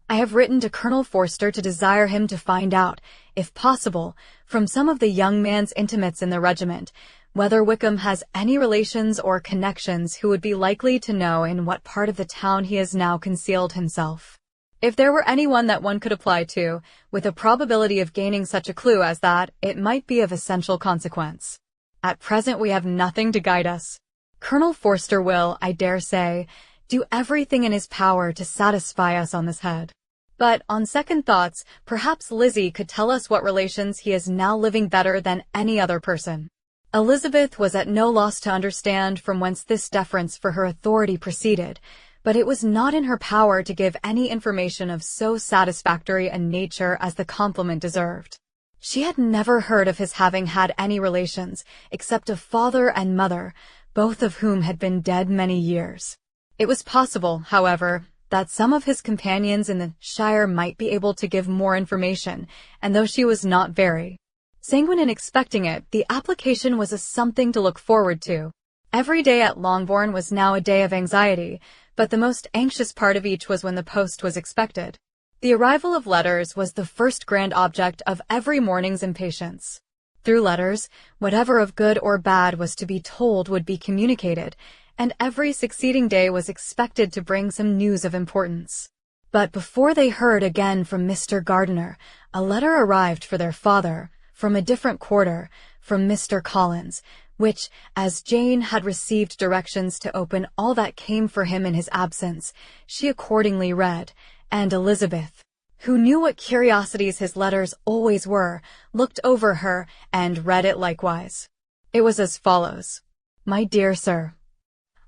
I have written to Colonel Forster to desire him to find out, if possible, from some of the young man's intimates in the regiment, whether Wickham has any relations or connections who would be likely to know in what part of the town he has now concealed himself. If there were anyone that one could apply to, with a probability of gaining such a clue as that, it might be of essential consequence. At present we have nothing to guide us. Colonel Forster will, I dare say, do everything in his power to satisfy us on this head. But, on second thoughts, perhaps Lizzie could tell us what relations he is now living better than any other person. Elizabeth was at no loss to understand from whence this deference for her authority proceeded, but it was not in her power to give any information of so satisfactory a nature as the compliment deserved. She had never heard of his having had any relations, except a father and mother, both of whom had been dead many years. It was possible, however, that some of his companions in the shire might be able to give more information, and though she was not very sanguine in expecting it, the application was a something to look forward to. Every day at Longbourn was now a day of anxiety, but the most anxious part of each was when the post was expected. The arrival of letters was the first grand object of every morning's impatience. Through letters, whatever of good or bad was to be told would be communicated, and every succeeding day was expected to bring some news of importance. But before they heard again from Mr. Gardiner, a letter arrived for their father, from a different quarter, from Mr. Collins, which, as Jane had received directions to open all that came for him in his absence, she accordingly read, and Elizabeth, who knew what curiosities his letters always were, looked over her and read it likewise. It was as follows. My dear sir,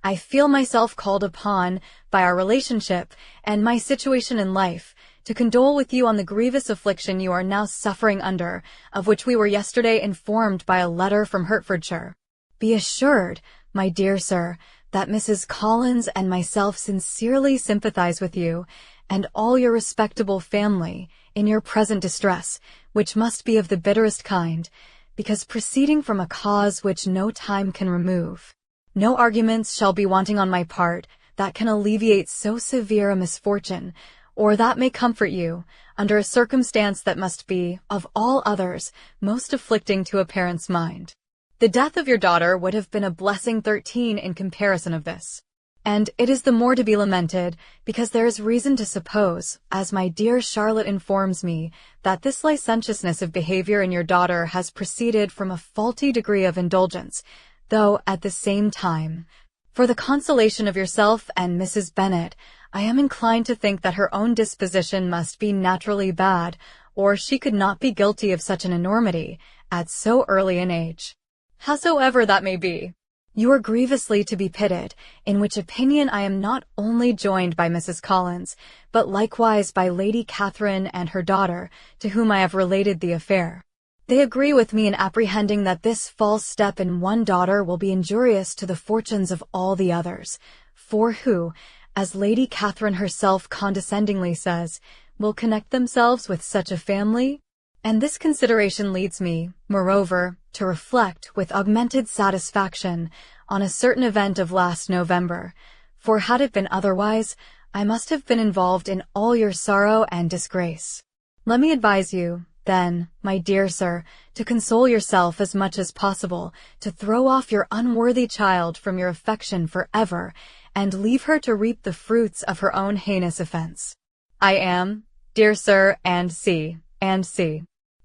I feel myself called upon, by our relationship and my situation in life, to condole with you on the grievous affliction you are now suffering under, of which we were yesterday informed by a letter from Hertfordshire. Be assured, my dear sir, that Mrs. Collins and myself sincerely sympathize with you and all your respectable family in your present distress, which must be of the bitterest kind, because proceeding from a cause which no time can remove. No arguments shall be wanting on my part that can alleviate so severe a misfortune, or that may comfort you, under a circumstance that must be, of all others, most afflicting to a parent's mind. The death of your daughter would have been a blessing 13 in comparison of this. And it is the more to be lamented, because there is reason to suppose, as my dear Charlotte informs me, that this licentiousness of behavior in your daughter has proceeded from a faulty degree of indulgence, though, at the same time, for the consolation of yourself and Mrs. Bennet, I am inclined to think that her own disposition must be naturally bad, or she could not be guilty of such an enormity, at so early an age. Howsoever that may be, you are grievously to be pitied, in which opinion I am not only joined by Mrs. Collins, but likewise by Lady Catherine and her daughter, to whom I have related the affair. They agree with me in apprehending that this false step in one daughter will be injurious to the fortunes of all the others, for who, as Lady Catherine herself condescendingly says, will connect themselves with such a family? And this consideration leads me, moreover, to reflect with augmented satisfaction on a certain event of last November, for had it been otherwise, I must have been involved in all your sorrow and disgrace. Let me advise you, then, my dear sir, to console yourself as much as possible, to throw off your unworthy child from your affection forever, and leave her to reap the fruits of her own heinous offense. I am, dear sir, and C.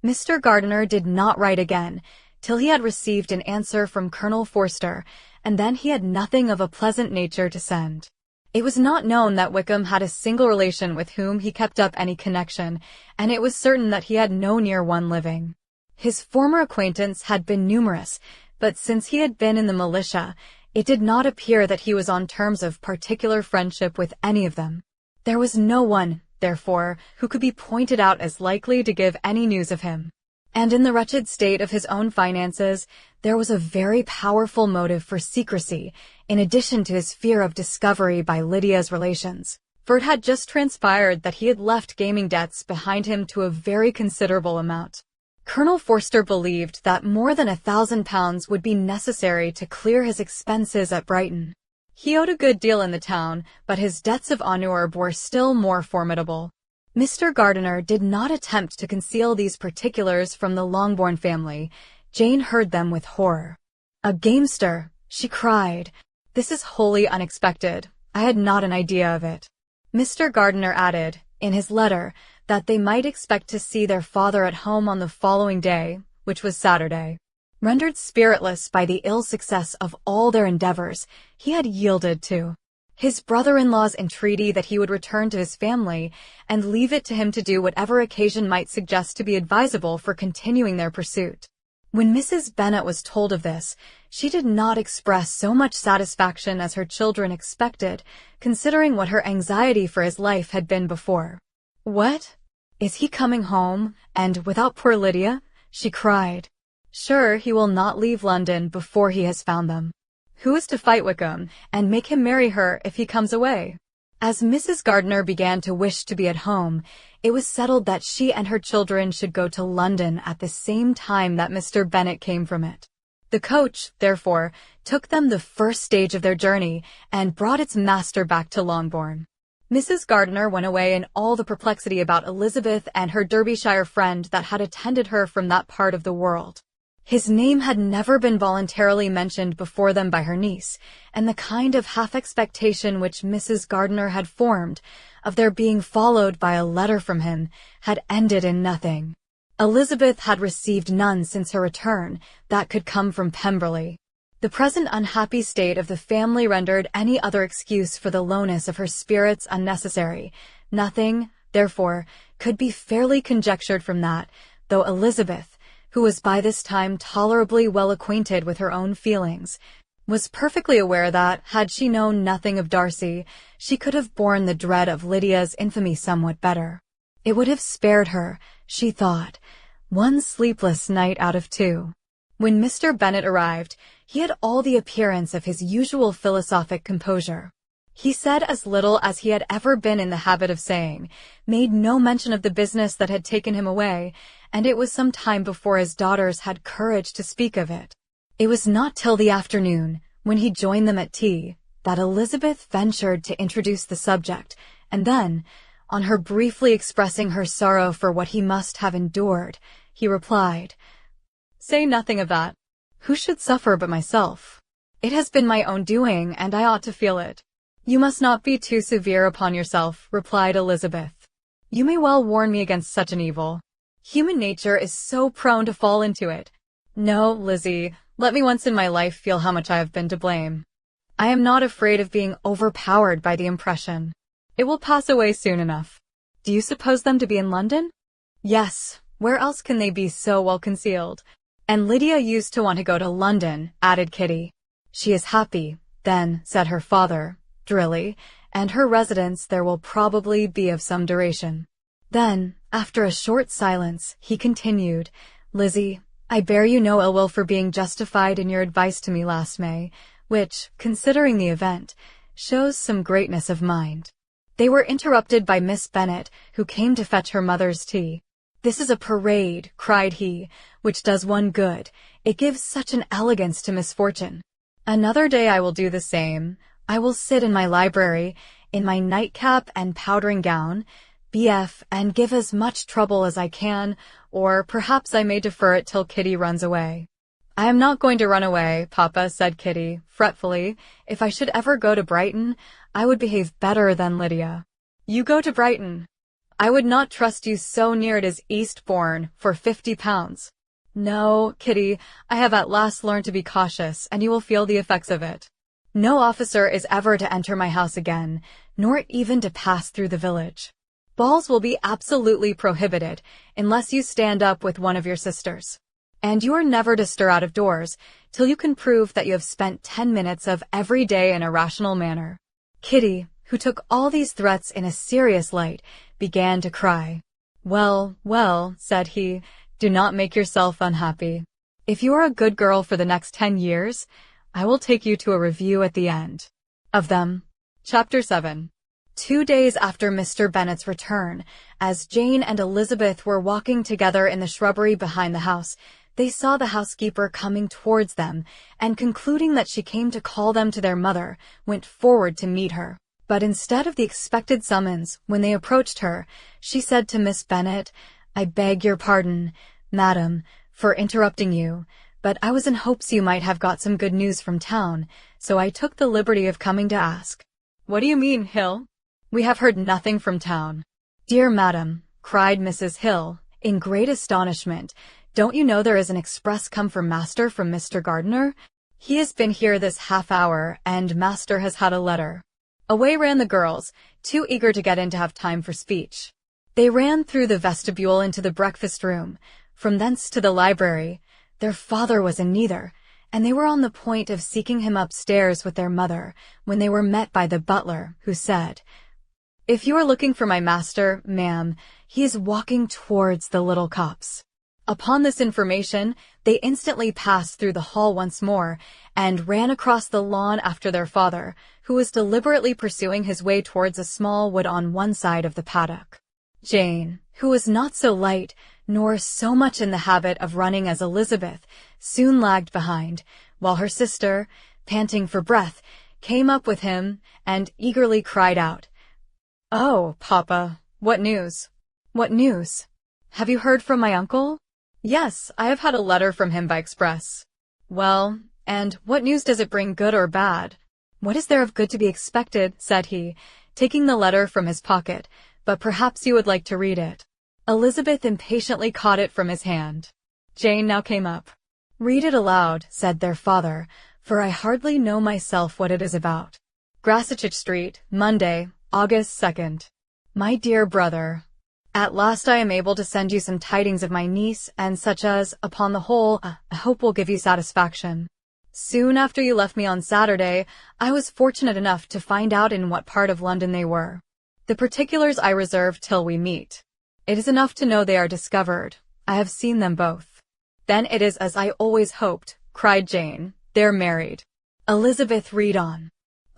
Mr. Gardiner did not write again, till he had received an answer from Colonel Forster, and then he had nothing of a pleasant nature to send. It was not known that Wickham had a single relation with whom he kept up any connection, and it was certain that he had no near one living. His former acquaintance had been numerous, but since he had been in the militia, it did not appear that he was on terms of particular friendship with any of them. There was no one, therefore, who could be pointed out as likely to give any news of him. And in the wretched state of his own finances, there was a very powerful motive for secrecy, in addition to his fear of discovery by Lydia's relations. For it had just transpired that he had left gaming debts behind him to a very considerable amount. Colonel Forster believed that more than £1,000 would be necessary to clear his expenses at Brighton. He owed a good deal in the town, but his debts of honour were still more formidable. Mr. Gardiner did not attempt to conceal these particulars from the Longbourn family. Jane heard them with horror. "A gamester!" she cried. "This is wholly unexpected. I had not an idea of it." Mr. Gardiner added, in his letter, that they might expect to see their father at home on the following day, which was Saturday. Rendered spiritless by the ill success of all their endeavours, he had yielded to his brother-in-law's entreaty that he would return to his family, and leave it to him to do whatever occasion might suggest to be advisable for continuing their pursuit. When Mrs. Bennet was told of this, she did not express so much satisfaction as her children expected, considering what her anxiety for his life had been before. "What? Is he coming home, and without poor Lydia?" she cried. "Sure, he will not leave London before he has found them. Who is to fight Wickham, and make him marry her if he comes away?" As Mrs. Gardiner began to wish to be at home, it was settled that she and her children should go to London at the same time that Mr. Bennet came from it. The coach, therefore, took them the first stage of their journey, and brought its master back to Longbourn. Mrs. Gardiner went away in all the perplexity about Elizabeth and her Derbyshire friend that had attended her from that part of the world. His name had never been voluntarily mentioned before them by her niece, and the kind of half-expectation which Mrs. Gardiner had formed, of their being followed by a letter from him, had ended in nothing. Elizabeth had received none since her return that could come from Pemberley. The present unhappy state of the family rendered any other excuse for the lowness of her spirits unnecessary. Nothing, therefore, could be fairly conjectured from that, though Elizabeth, who was by this time tolerably well acquainted with her own feelings, was perfectly aware that, had she known nothing of Darcy, she could have borne the dread of Lydia's infamy somewhat better. It would have spared her, she thought, one sleepless night out of 2. When Mr. Bennet arrived, he had all the appearance of his usual philosophic composure. He said as little as he had ever been in the habit of saying, made no mention of the business that had taken him away, and it was some time before his daughters had courage to speak of it. It was not till the afternoon, when he joined them at tea, that Elizabeth ventured to introduce the subject, and then, on her briefly expressing her sorrow for what he must have endured, he replied, "Say nothing of that. Who should suffer but myself? It has been my own doing, and I ought to feel it." "You must not be too severe upon yourself," replied Elizabeth. "You may well warn me against such an evil. Human nature is so prone to fall into it. No, Lizzie, let me once in my life feel how much I have been to blame. I am not afraid of being overpowered by the impression. It will pass away soon enough. Do you suppose them to be in London?" "Yes, where else can they be so well concealed?" "And Lydia used to want to go to London," added Kitty. "She is happy, then," said her father, drily, "and her residence there will probably be of some duration." Then, after a short silence, he continued, "Lizzie, I bear you no ill will for being justified in your advice to me last May, which, considering the event, shows some greatness of mind." They were interrupted by Miss Bennet, who came to fetch her mother's tea. "This is a parade," cried he, "which does one good. It gives such an elegance to misfortune. Another day I will do the same. I will sit in my library, in my nightcap and powdering gown, BF, and give as much trouble as I can, or perhaps I may defer it till Kitty runs away." "I am not going to run away, Papa," said Kitty, fretfully. "If I should ever go to Brighton, I would behave better than Lydia." "You go to Brighton? I would not trust you so near it as Eastbourne for £50. No, Kitty, I have at last learned to be cautious, and you will feel the effects of it. No officer is ever to enter my house again, nor even to pass through the village. Balls will be absolutely prohibited, unless you stand up with one of your sisters. And you are never to stir out of doors, till you can prove that you have spent 10 minutes of every day in a rational manner." Kitty, who took all these threats in a serious light, began to cry. "Well, well," said he, "do not make yourself unhappy. If you are a good girl for the next 10 years, I will take you to a review at the end of them." Chapter 7. 2 days after Mr. Bennet's return, as Jane and Elizabeth were walking together in the shrubbery behind the house, they saw the housekeeper coming towards them, and concluding that she came to call them to their mother, went forward to meet her. But instead of the expected summons, when they approached her, she said to Miss Bennet, "I beg your pardon, madam, for interrupting you, but I was in hopes you might have got some good news from town, so I took the liberty of coming to ask." "What do you mean, Hill? We have heard nothing from town." "Dear madam," cried Mrs. Hill, in great astonishment, "don't you know there is an express come for master from Mr. Gardiner? He has been here this half hour, and master has had a letter." Away ran the girls, too eager to get in to have time for speech. They ran through the vestibule into the breakfast room, from thence to the library. Their father was in neither, and they were on the point of seeking him upstairs with their mother, when they were met by the butler, who said, "If you are looking for my master, ma'am, he is walking towards the little copse." Upon this information, they instantly passed through the hall once more, and ran across the lawn after their father, who was deliberately pursuing his way towards a small wood on one side of the paddock. Jane, who was not so light, nor so much in the habit of running as Elizabeth, soon lagged behind, while her sister, panting for breath, came up with him, and eagerly cried out, "Oh, Papa, what news?" "What news? Have you heard from my uncle?" "Yes, I have had a letter from him by express." "Well, and what news does it bring, good or bad?" "What is there of good to be expected?" said he, taking the letter from his pocket, "but perhaps you would like to read it." Elizabeth impatiently caught it from his hand. Jane now came up. "Read it aloud," said their father, "for I hardly know myself what it is about." Grassetchit Street, Monday, August 2nd. My dear brother, at last I am able to send you some tidings of my niece, and such as, upon the whole, I hope will give you satisfaction. Soon after you left me on Saturday, I was fortunate enough to find out in what part of London they were. The particulars I reserve till we meet. It is enough to know they are discovered. I have seen them both. Then it is as I always hoped, cried Jane. They're married. Elizabeth read on.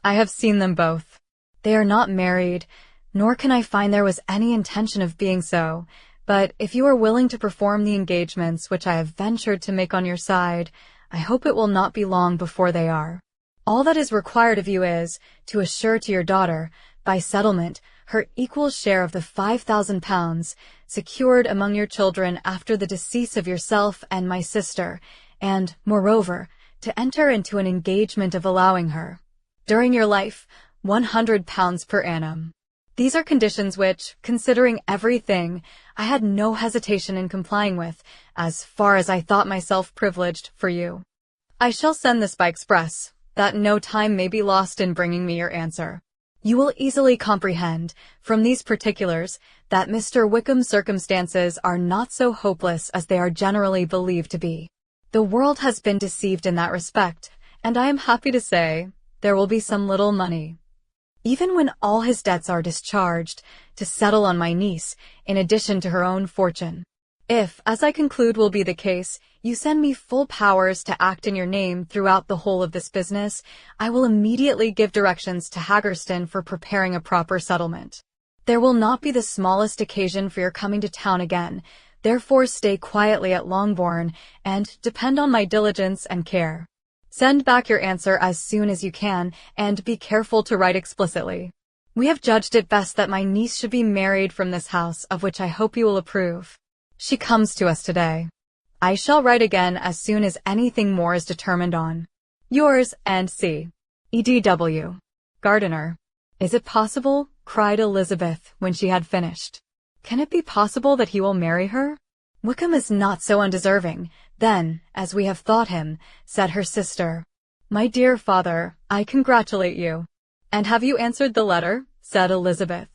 I have seen them both. They are not married, nor can I find there was any intention of being so, but if you are willing to perform the engagements which I have ventured to make on your side, I hope it will not be long before they are. All that is required of you is, to assure to your daughter, by settlement, her equal share of the £5,000, secured among your children after the decease of yourself and my sister, and, moreover, to enter into an engagement of allowing her, during your life, £100 per annum. These are conditions which, considering everything, I had no hesitation in complying with, as far as I thought myself privileged for you. I shall send this by express, that no time may be lost in bringing me your answer. You will easily comprehend, from these particulars, that Mr. Wickham's circumstances are not so hopeless as they are generally believed to be. The world has been deceived in that respect, and I am happy to say, there will be some little money, even when all his debts are discharged, to settle on my niece, in addition to her own fortune. If, as I conclude will be the case, you send me full powers to act in your name throughout the whole of this business, I will immediately give directions to Haggerston for preparing a proper settlement. There will not be the smallest occasion for your coming to town again, therefore stay quietly at Longbourn, and depend on my diligence and care. Send back your answer as soon as you can, and be careful to write explicitly. We have judged it best that my niece should be married from this house, of which I hope you will approve. She comes to us today. I shall write again as soon as anything more is determined on. Yours, and C. E.D.W. Gardiner. Is it possible? Cried Elizabeth when she had finished. Can it be possible that he will marry her? Wickham is not so undeserving, then, as we have thought him, said her sister. My dear father, I congratulate you. And have you answered the letter? Said Elizabeth.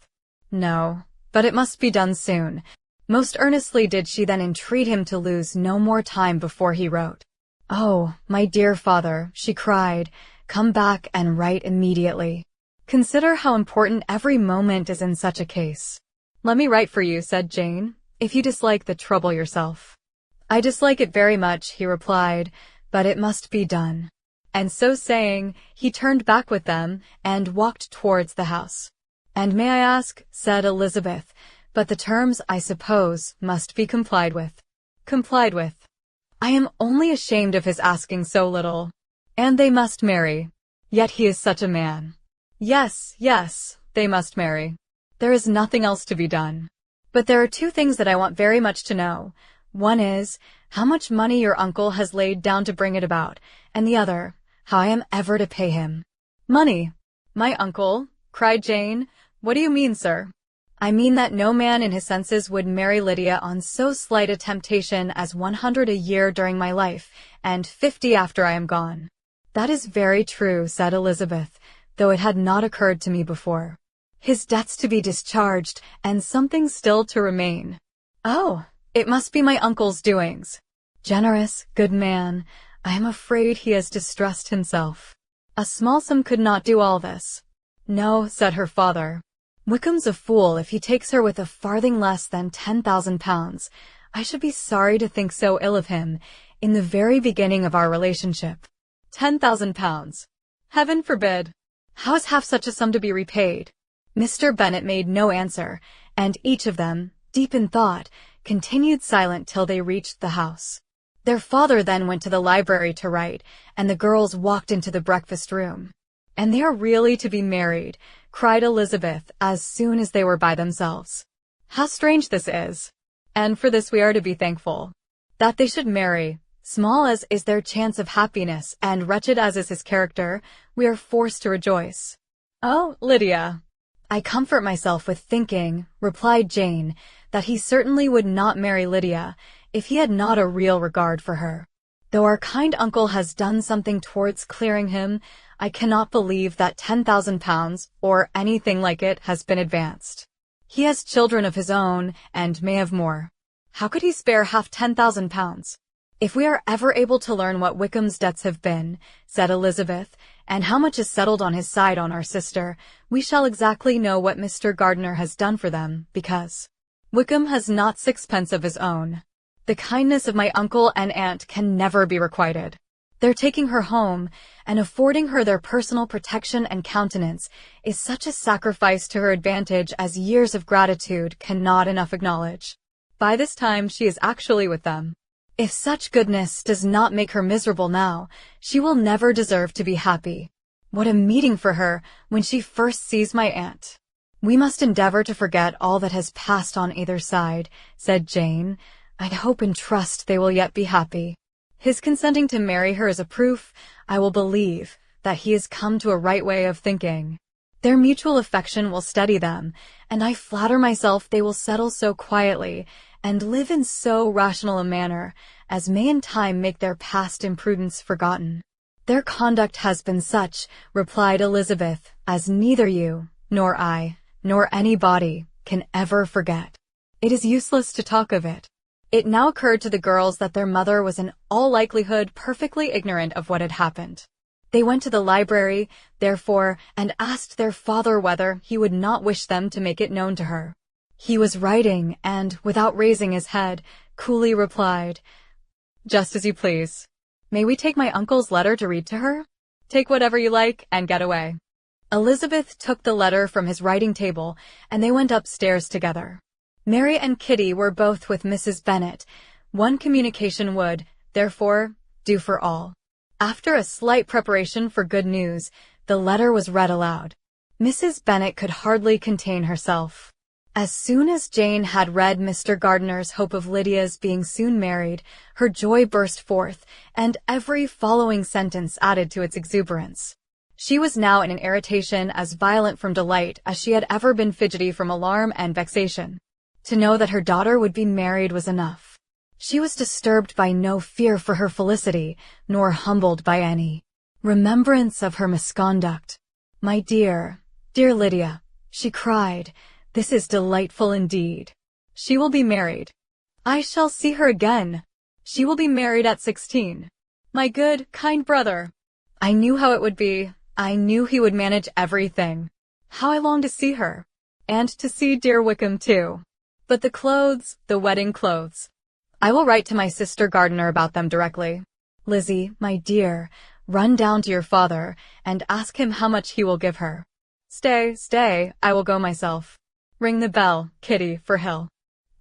No, but it must be done soon. Most earnestly did she then entreat him to lose no more time before he wrote. Oh, my dear father, she cried, come back and write immediately. Consider how important every moment is in such a case. Let me write for you, said Jane, if you dislike the trouble yourself. I dislike it very much, he replied, but it must be done. And so saying, he turned back with them, and walked towards the house. And may I ask, said Elizabeth, but the terms, I suppose, must be complied with. Complied with. I am only ashamed of his asking so little. And they must marry. Yet he is such a man. Yes, yes, they must marry. There is nothing else to be done. But there are two things that I want very much to know. One is, how much money your uncle has laid down to bring it about, and the other, how I am ever to pay him. Money. My uncle, cried Jane. What do you mean, sir? I mean that no man in his senses would marry Lydia on so slight a temptation as 100 a year during my life, and 50 after I am gone. That is very true, said Elizabeth, though it had not occurred to me before. His debts to be discharged, and something still to remain. Oh, it must be my uncle's doings. Generous, good man, I am afraid he has distressed himself. A small sum could not do all this. No, said her father. Wickham's a fool if he takes her with a farthing less than £10,000. I should be sorry to think so ill of him, in the very beginning of our relationship. £10,000. Heaven forbid. How is half such a sum to be repaid? Mr. Bennet made no answer, and each of them, deep in thought, continued silent till they reached the house. Their father then went to the library to write, and the girls walked into the breakfast room. And they are really to be married, cried Elizabeth as soon as they were by themselves. How strange this is! And for this we are to be thankful. That they should marry, small as is their chance of happiness and wretched as is his character, we are forced to rejoice. Oh, Lydia! I comfort myself with thinking, replied Jane, that he certainly would not marry Lydia if he had not a real regard for her. Though our kind uncle has done something towards clearing him, I cannot believe that £10,000, or anything like it, has been advanced. He has children of his own, and may have more. How could he spare half £10,000? If we are ever able to learn what Wickham's debts have been, said Elizabeth, and how much is settled on his side on our sister, we shall exactly know what Mr. Gardiner has done for them, because Wickham has not sixpence of his own. The kindness of my uncle and aunt can never be requited. Their taking her home and affording her their personal protection and countenance is such a sacrifice to her advantage as years of gratitude cannot enough acknowledge. By this time she is actually with them. If such goodness does not make her miserable now, she will never deserve to be happy. What a meeting for her when she first sees my aunt. We must endeavor to forget all that has passed on either side, said Jane. I hope and trust they will yet be happy. His consenting to marry her is a proof, I will believe, that he has come to a right way of thinking. Their mutual affection will steady them, and I flatter myself they will settle so quietly and live in so rational a manner as may in time make their past imprudence forgotten. Their conduct has been such, replied Elizabeth, as neither you, nor I, nor anybody can ever forget. It is useless to talk of it. It now occurred to the girls that their mother was in all likelihood perfectly ignorant of what had happened. They went to the library, therefore, and asked their father whether he would not wish them to make it known to her. He was writing and, without raising his head, coolly replied, "Just as you please. May we take my uncle's letter to read to her? Take whatever you like and get away." Elizabeth took the letter from his writing table, and they went upstairs together. Mary and Kitty were both with Mrs. Bennet. One communication would, therefore, do for all. After a slight preparation for good news, the letter was read aloud. Mrs. Bennet could hardly contain herself. As soon as Jane had read Mr. Gardiner's hope of Lydia's being soon married, her joy burst forth, and every following sentence added to its exuberance. She was now in an irritation as violent from delight as she had ever been fidgety from alarm and vexation. To know that her daughter would be married was enough. She was disturbed by no fear for her felicity, nor humbled by any remembrance of her misconduct. "My dear, dear Lydia," she cried, "this is delightful indeed. She will be married. I shall see her again. She will be married at 16. My good, kind brother. I knew how it would be. I knew he would manage everything. How I long to see her. And to see dear Wickham too. But the clothes, the wedding clothes. I will write to my sister Gardiner about them directly. Lizzie, my dear, run down to your father and ask him how much he will give her. Stay, I will go myself. Ring the bell, Kitty, for Hill.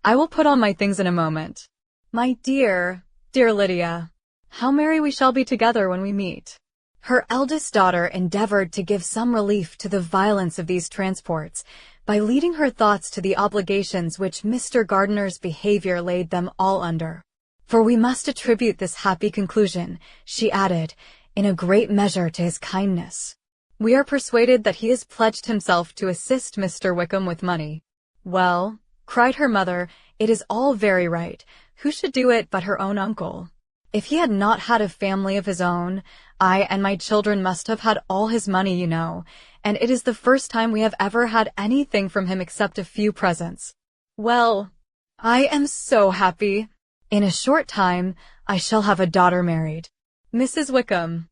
I will put on my things in a moment. My dear, dear Lydia, how merry we shall be together when we meet." Her eldest daughter endeavored to give some relief to the violence of these transports by leading her thoughts to the obligations which Mr. Gardiner's behavior laid them all under. "For we must attribute this happy conclusion," she added, "in a great measure to his kindness. We are persuaded that he has pledged himself to assist Mr. Wickham with money." "Well," cried her mother, "it is all very right. Who should do it but her own uncle? If he had not had a family of his own, I and my children must have had all his money, you know, and it is the first time we have ever had anything from him except a few presents. Well, I am so happy. In a short time, I shall have a daughter married. Mrs. Wickham.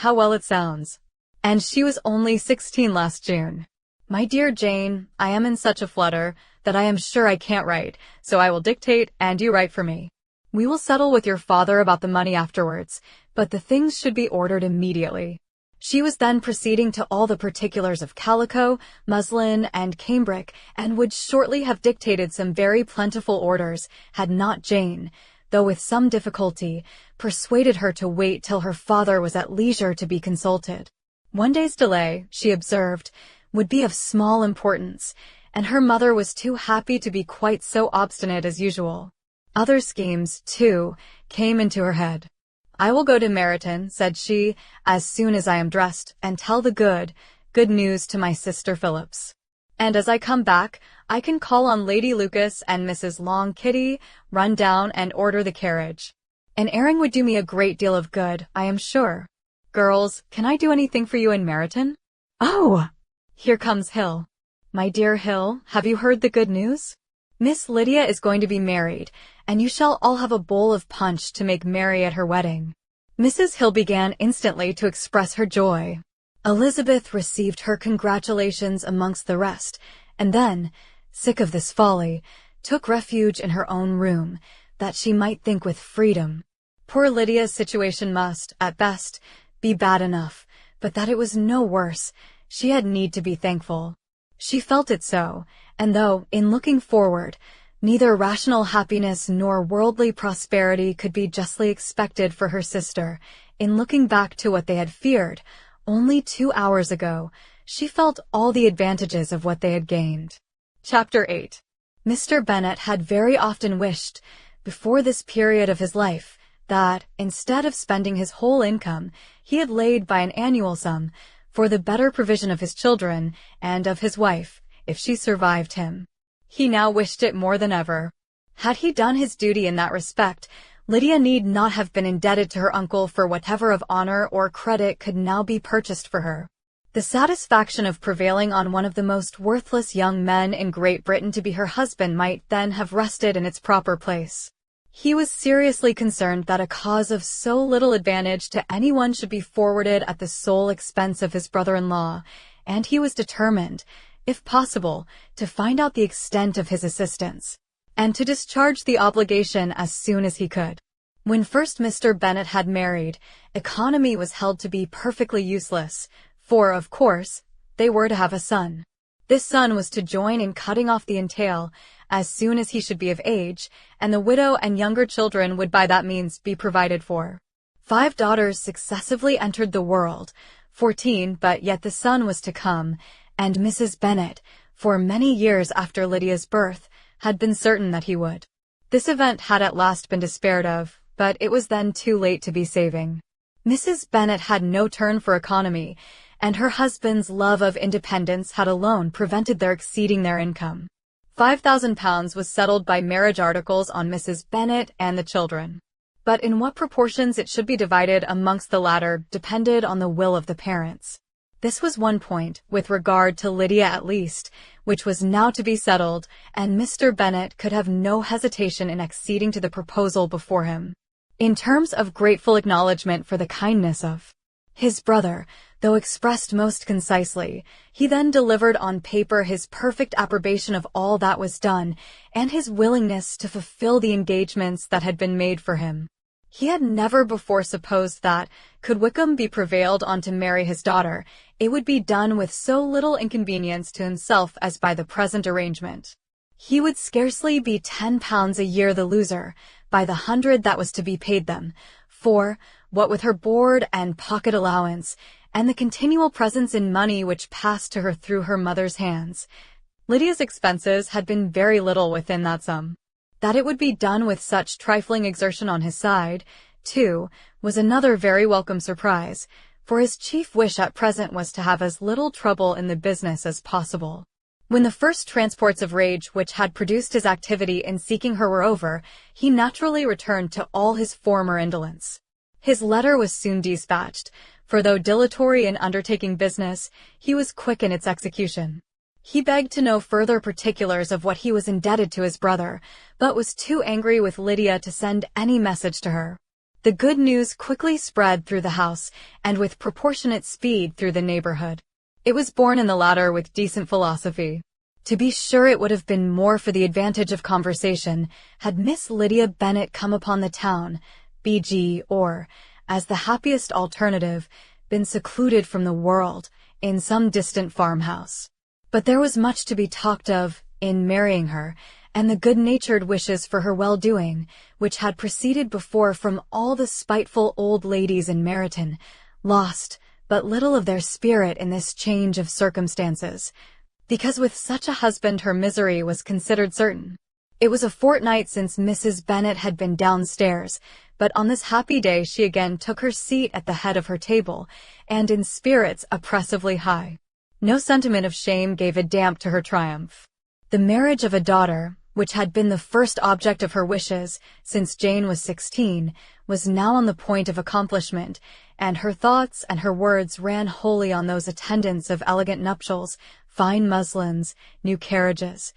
How well it sounds. And she was only 16 last June. My dear Jane, I am in such a flutter that I am sure I can't write, so I will dictate and you write for me. We will settle with your father about the money afterwards, but the things should be ordered immediately." She was then proceeding to all the particulars of calico, muslin, and cambric, and would shortly have dictated some very plentiful orders, had not Jane, though with some difficulty, persuaded her to wait till her father was at leisure to be consulted. One day's delay, she observed, would be of small importance, and her mother was too happy to be quite so obstinate as usual. Other schemes, too, came into her head. "I will go to Meryton," said she, "as soon as I am dressed, and tell the good news to my sister Phillips. And as I come back, I can call on Lady Lucas and Mrs. Long. Kitty, run down and order the carriage. An airing would do me a great deal of good, I am sure. Girls, can I do anything for you in Meryton? Oh! Here comes Hill. My dear Hill, have you heard the good news? Miss Lydia is going to be married, and you shall all have a bowl of punch to make merry at her wedding." Mrs. Hill began instantly to express her joy. Elizabeth received her congratulations amongst the rest, and then, sick of this folly, took refuge in her own room, that she might think with freedom. Poor Lydia's situation must, at best, be bad enough, but that it was no worse, she had need to be thankful. She felt it so, and though, in looking forward, neither rational happiness nor worldly prosperity could be justly expected for her sister, in looking back to what they had feared, only 2 hours ago, she felt all the advantages of what they had gained. Chapter 8. Mr. Bennet had very often wished, before this period of his life, that, instead of spending his whole income, he had laid by an annual sum for the better provision of his children and of his wife, if she survived him. He now wished it more than ever. Had he done his duty in that respect, Lydia need not have been indebted to her uncle for whatever of honor or credit could now be purchased for her. The satisfaction of prevailing on one of the most worthless young men in Great Britain to be her husband might then have rested in its proper place. He was seriously concerned that a cause of so little advantage to anyone should be forwarded at the sole expense of his brother-in-law, and he was determined, if possible, to find out the extent of his assistance, and to discharge the obligation as soon as he could. When first Mr. Bennet had married, economy was held to be perfectly useless, for, of course, they were to have a son. This son was to join in cutting off the entail as soon as he should be of age, and the widow and younger children would by that means be provided for. 5 daughters successively entered the world, 14, but yet the son was to come, and Mrs. Bennet, for many years after Lydia's birth, had been certain that he would. This event had at last been despaired of, but it was then too late to be saving. Mrs. Bennet had no turn for economy, and her husband's love of independence had alone prevented their exceeding their income. £5,000 was settled by marriage articles on Mrs. Bennet and the children. But in what proportions it should be divided amongst the latter depended on the will of the parents. This was one point, with regard to Lydia at least, which was now to be settled, and Mr. Bennet could have no hesitation in acceding to the proposal before him. In terms of grateful acknowledgment for the kindness of his brother, though expressed most concisely, he then delivered on paper his perfect approbation of all that was done, and his willingness to fulfill the engagements that had been made for him. He had never before supposed that, could Wickham be prevailed on to marry his daughter, it would be done with so little inconvenience to himself as by the present arrangement. He would scarcely be £10 a year the loser, by the 100 that was to be paid them, for, what with her board and pocket allowance, and the continual presents in money which passed to her through her mother's hands, Lydia's expenses had been very little within that sum. That it would be done with such trifling exertion on his side, too, was another very welcome surprise, for his chief wish at present was to have as little trouble in the business as possible. When the first transports of rage which had produced his activity in seeking her were over, he naturally returned to all his former indolence. His letter was soon dispatched, for though dilatory in undertaking business, he was quick in its execution. He begged to know further particulars of what he was indebted to his brother, but was too angry with Lydia to send any message to her. The good news quickly spread through the house, and with proportionate speed through the neighborhood. It was borne in the latter with decent philosophy. To be sure it would have been more for the advantage of conversation, had Miss Lydia Bennet come upon the town, b.g. or, as the happiest alternative, been secluded from the world, in some distant farmhouse. But there was much to be talked of, in marrying her, and the good-natured wishes for her well-doing, which had proceeded before from all the spiteful old ladies in Meryton, lost but little of their spirit in this change of circumstances, because with such a husband her misery was considered certain. It was a fortnight since Mrs. Bennet had been downstairs, but on this happy day she again took her seat at the head of her table, and in spirits oppressively high. No sentiment of shame gave a damp to her triumph. The marriage of a daughter, which had been the first object of her wishes since Jane was 16, was now on the point of accomplishment, and her thoughts and her words ran wholly on those attendants of elegant nuptials, fine muslins, new carriages,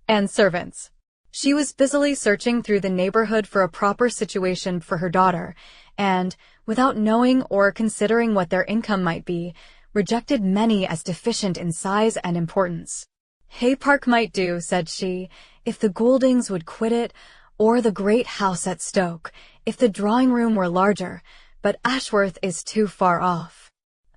and servants. She was busily searching through the neighborhood for a proper situation for her daughter, and, without knowing or considering what their income might be, rejected many as deficient in size and importance. Hay Park might do, said she, if the Gouldings would quit it, or the great house at Stoke, if the drawing-room were larger, but Ashworth is too far off.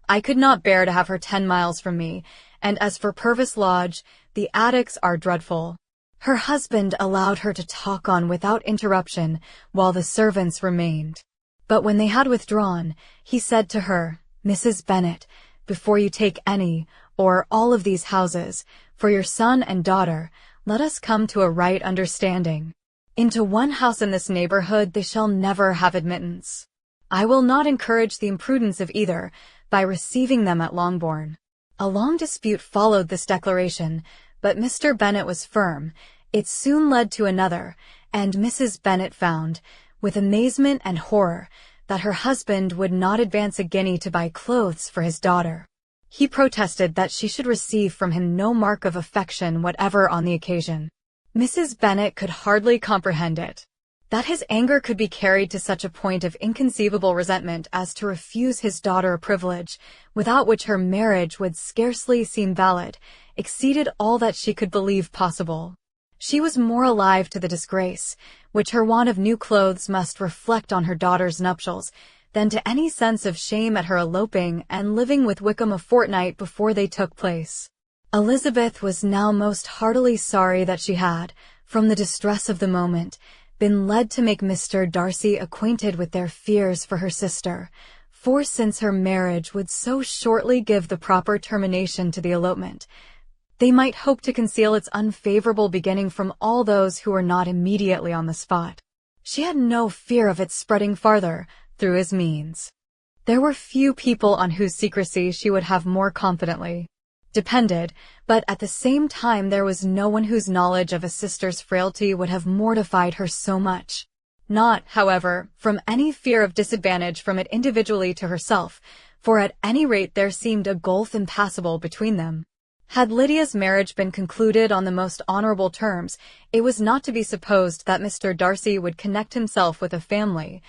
I could not bear to have her 10 miles from me, and as for Purvis Lodge, the attics are dreadful. Her husband allowed her to talk on without interruption while the servants remained. But when they had withdrawn, he said to her, "Mrs. Bennet, before you take any, or all of these houses, for your son and daughter, let us come to a right understanding. Into one house in this neighborhood they shall never have admittance. I will not encourage the imprudence of either by receiving them at Longbourn." A long dispute followed this declaration, but Mr. Bennet was firm. It soon led to another, and Mrs. Bennet found, with amazement and horror, that her husband would not advance a guinea to buy clothes for his daughter. He protested that she should receive from him no mark of affection whatever on the occasion. Mrs. Bennet could hardly comprehend it. That his anger could be carried to such a point of inconceivable resentment as to refuse his daughter a privilege, without which her marriage would scarcely seem valid, exceeded all that she could believe possible. She was more alive to the disgrace, which her want of new clothes must reflect on her daughter's nuptials, than to any sense of shame at her eloping and living with Wickham a fortnight before they took place. Elizabeth was now most heartily sorry that she had, from the distress of the moment, been led to make Mr. Darcy acquainted with their fears for her sister, for since her marriage would so shortly give the proper termination to the elopement, they might hope to conceal its unfavorable beginning from all those who were not immediately on the spot. She had no fear of its spreading farther, through his means. There were few people on whose secrecy she would have more confidently depended, but at the same time there was no one whose knowledge of a sister's frailty would have mortified her so much. Not, however, from any fear of disadvantage from it individually to herself, for at any rate there seemed a gulf impassable between them. Had Lydia's marriage been concluded on the most honorable terms, it was not to be supposed that Mr. Darcy would connect himself with a family,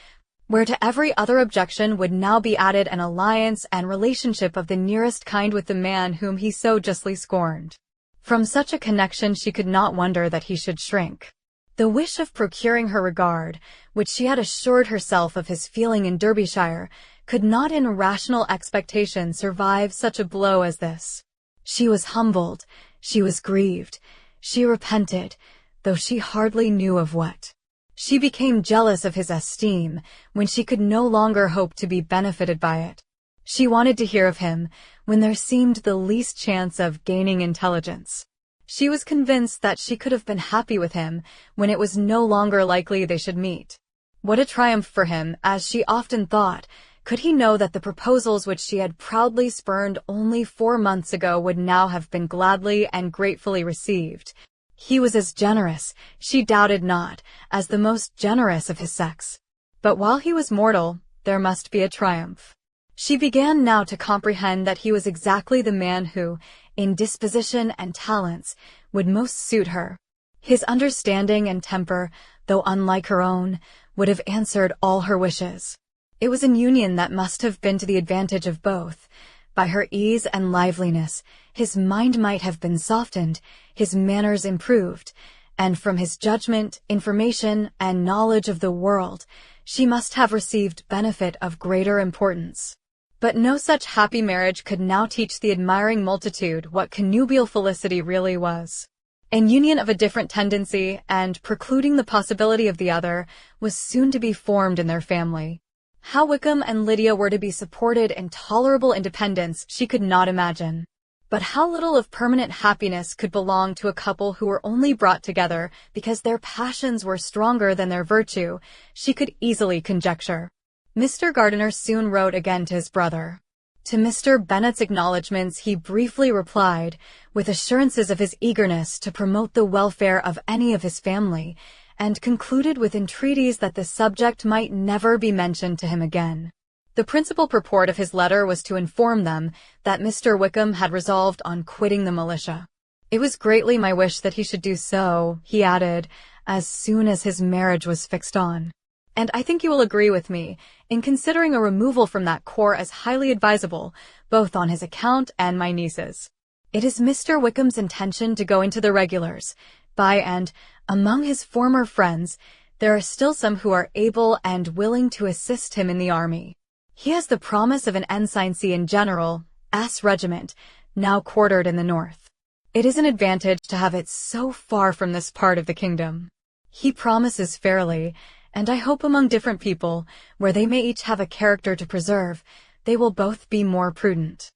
where to every other objection would now be added an alliance and relationship of the nearest kind with the man whom he so justly scorned. From such a connection she could not wonder that he should shrink. The wish of procuring her regard, which she had assured herself of his feeling in Derbyshire, could not in rational expectation survive such a blow as this. She was humbled, she was grieved, she repented, though she hardly knew of what. She became jealous of his esteem when she could no longer hope to be benefited by it. She wanted to hear of him when there seemed the least chance of gaining intelligence. She was convinced that she could have been happy with him when it was no longer likely they should meet. What a triumph for him, as she often thought, could he know that the proposals which she had proudly spurned only 4 months ago would now have been gladly and gratefully received. He was as generous, she doubted not, as the most generous of his sex. But while he was mortal, there must be a triumph. She began now to comprehend that he was exactly the man who, in disposition and talents, would most suit her. His understanding and temper, though unlike her own, would have answered all her wishes. It was an union that must have been to the advantage of both. By her ease and liveliness, his mind might have been softened, his manners improved, and from his judgment, information, and knowledge of the world, she must have received benefit of greater importance. But no such happy marriage could now teach the admiring multitude what connubial felicity really was. An union of a different tendency, and precluding the possibility of the other, was soon to be formed in their family. How Wickham and Lydia were to be supported in tolerable independence she could not imagine. But how little of permanent happiness could belong to a couple who were only brought together because their passions were stronger than their virtue, she could easily conjecture. Mr. Gardiner soon wrote again to his brother. To Mr. Bennet's acknowledgments he briefly replied, with assurances of his eagerness to promote the welfare of any of his family, and concluded with entreaties that the subject might never be mentioned to him again. The principal purport of his letter was to inform them that Mr. Wickham had resolved on quitting the militia. It was greatly my wish that he should do so, he added, as soon as his marriage was fixed on. And I think you will agree with me in considering a removal from that corps as highly advisable, both on his account and my niece's. It is Mr. Wickham's intention to go into the regulars, by and among his former friends, there are still some who are able and willing to assist him in the army. He has the promise of an ensigncy in General S. Regiment, now quartered in the north. It is an advantage to have it so far from this part of the kingdom. He promises fairly, and I hope among different people, where they may each have a character to preserve, they will both be more prudent.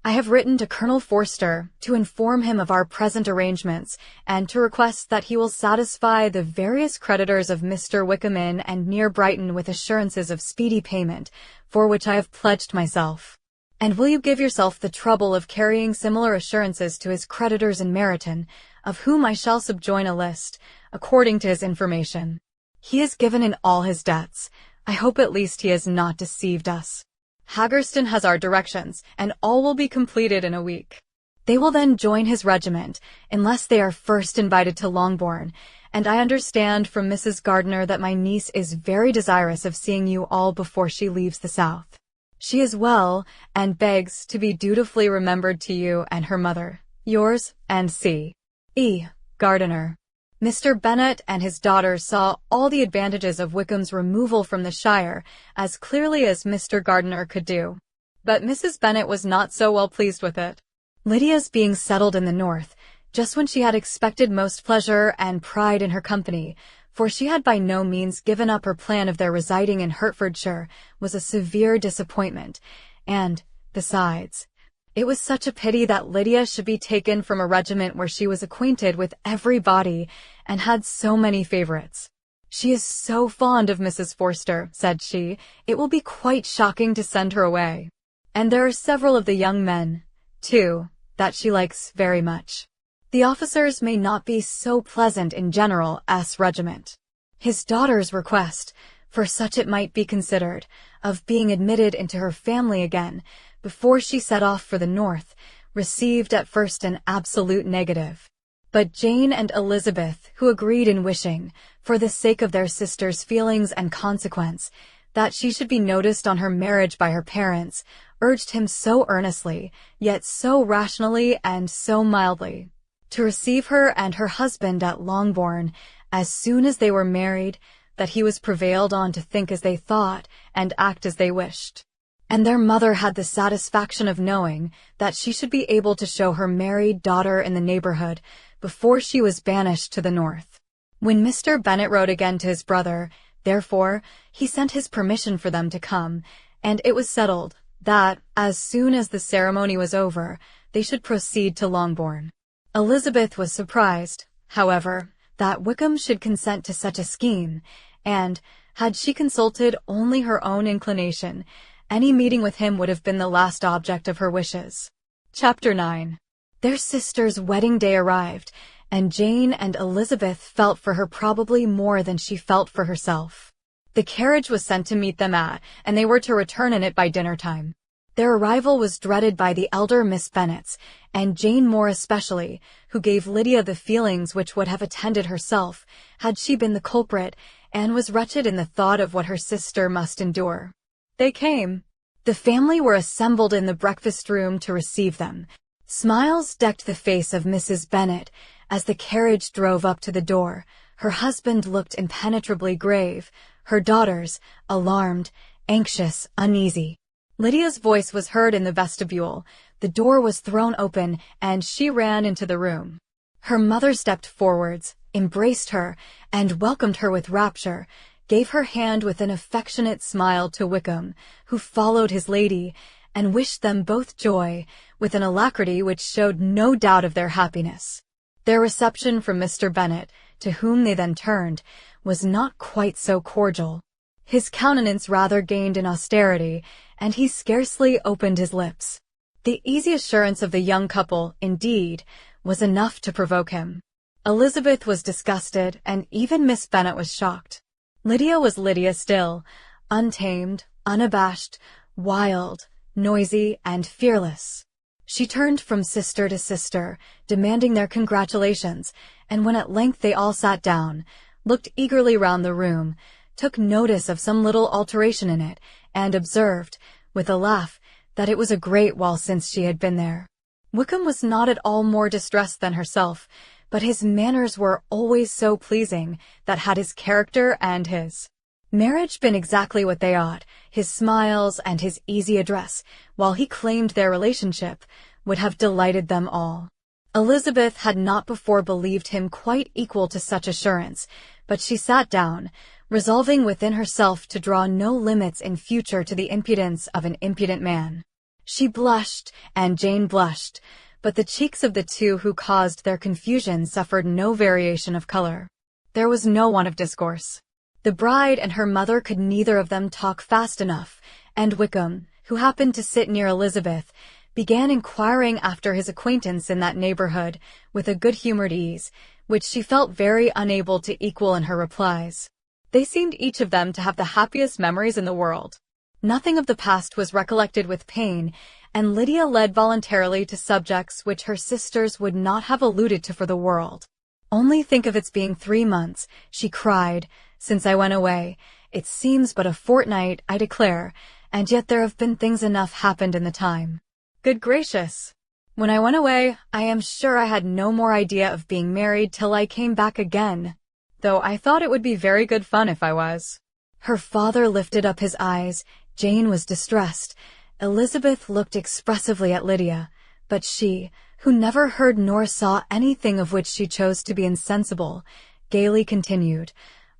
I have written to Colonel Forster to inform him of our present arrangements and to request that he will satisfy the various creditors of Mr. Wickham Inn and near Brighton with assurances of speedy payment, for which I have pledged myself. And will you give yourself the trouble of carrying similar assurances to his creditors in Meryton, of whom I shall subjoin a list, according to his information. He is given in all his debts. I hope at least he has not deceived us. Haggerston has our directions, and all will be completed in a week. They will then join his regiment, unless they are first invited to Longbourn, and I understand from Mrs. Gardiner that my niece is very desirous of seeing you all before she leaves the south. She is well, and begs to be dutifully remembered to you and her mother. Yours, and C. E. Gardiner. Mr. Bennet and his daughter saw all the advantages of Wickham's removal from the Shire as clearly as Mr. Gardiner could do. But Mrs. Bennet was not so well pleased with it. Lydia's being settled in the north, just when she had expected most pleasure and pride in her company, for she had by no means given up her plan of their residing in Hertfordshire, was a severe disappointment, and, besides, it was such a pity that Lydia should be taken from a regiment where she was acquainted with everybody and had so many favorites. She is so fond of Mrs. Forster, said she, it will be quite shocking to send her away. And there are several of the young men, too, that she likes very much. The officers may not be so pleasant in General S. Regiment. His daughter's request, for such it might be considered, of being admitted into her family again, before she set off for the north, received at first an absolute negative. But Jane and Elizabeth, who agreed in wishing, for the sake of their sister's feelings and consequence, that she should be noticed on her marriage by her parents, urged him so earnestly, yet so rationally and so mildly, to receive her and her husband at Longbourn as soon as they were married, that he was prevailed on to think as they thought and act as they wished. And their mother had the satisfaction of knowing that she should be able to show her married daughter in the neighborhood before she was banished to the north. When Mr. Bennet wrote again to his brother, therefore, he sent his permission for them to come, and it was settled that, as soon as the ceremony was over, they should proceed to Longbourn. Elizabeth was surprised, however, that Wickham should consent to such a scheme, and, had she consulted only her own inclination, any meeting with him would have been the last object of her wishes. Chapter 9. Their sister's wedding day arrived, and Jane and Elizabeth felt for her probably more than she felt for herself. The carriage was sent to meet them and they were to return in it by dinner time. Their arrival was dreaded by the elder Miss Bennets, and Jane more especially, who gave Lydia the feelings which would have attended herself, had she been the culprit, and was wretched in the thought of what her sister must endure. They came. The family were assembled in the breakfast-room to receive them. Smiles decked the face of Mrs. Bennet as the carriage drove up to the door. Her husband looked impenetrably grave, her daughters, alarmed, anxious, uneasy. Lydia's voice was heard in the vestibule. The door was thrown open, and she ran into the room. Her mother stepped forwards, embraced her, and welcomed her with rapture, gave her hand with an affectionate smile to Wickham, who followed his lady, and wished them both joy, with an alacrity which showed no doubt of their happiness. Their reception from Mr. Bennet, to whom they then turned, was not quite so cordial. His countenance rather gained in austerity, and he scarcely opened his lips. The easy assurance of the young couple, indeed, was enough to provoke him. Elizabeth was disgusted, and even Miss Bennet was shocked. Lydia was Lydia still, untamed, unabashed, wild, noisy, and fearless. She turned from sister to sister, demanding their congratulations, and when at length they all sat down, looked eagerly round the room, took notice of some little alteration in it, and observed, with a laugh, that it was a great while since she had been there. Wickham was not at all more distressed than herself, but his manners were always so pleasing that had his character and his marriage been exactly what they ought, his smiles and his easy address, while he claimed their relationship, would have delighted them all. Elizabeth had not before believed him quite equal to such assurance, but she sat down, resolving within herself to draw no limits in future to the impudence of an impudent man. She blushed, and Jane blushed, but the cheeks of the two who caused their confusion suffered no variation of color. There was no want of discourse. The bride and her mother could neither of them talk fast enough, and Wickham, who happened to sit near Elizabeth, began inquiring after his acquaintance in that neighborhood with a good-humored ease, which she felt very unable to equal in her replies. They seemed each of them to have the happiest memories in the world. Nothing of the past was recollected with pain, and Lydia led voluntarily to subjects which her sisters would not have alluded to for the world. "Only think of its being 3 months," she cried, "since I went away. It seems but a fortnight, I declare, and yet there have been things enough happened in the time. Good gracious! When I went away, I am sure I had no more idea of being married till I came back again, though I thought it would be very good fun if I was." Her father lifted up his eyes. Jane was distressed. Elizabeth looked expressively at Lydia, but she, who never heard nor saw anything of which she chose to be insensible, gaily continued,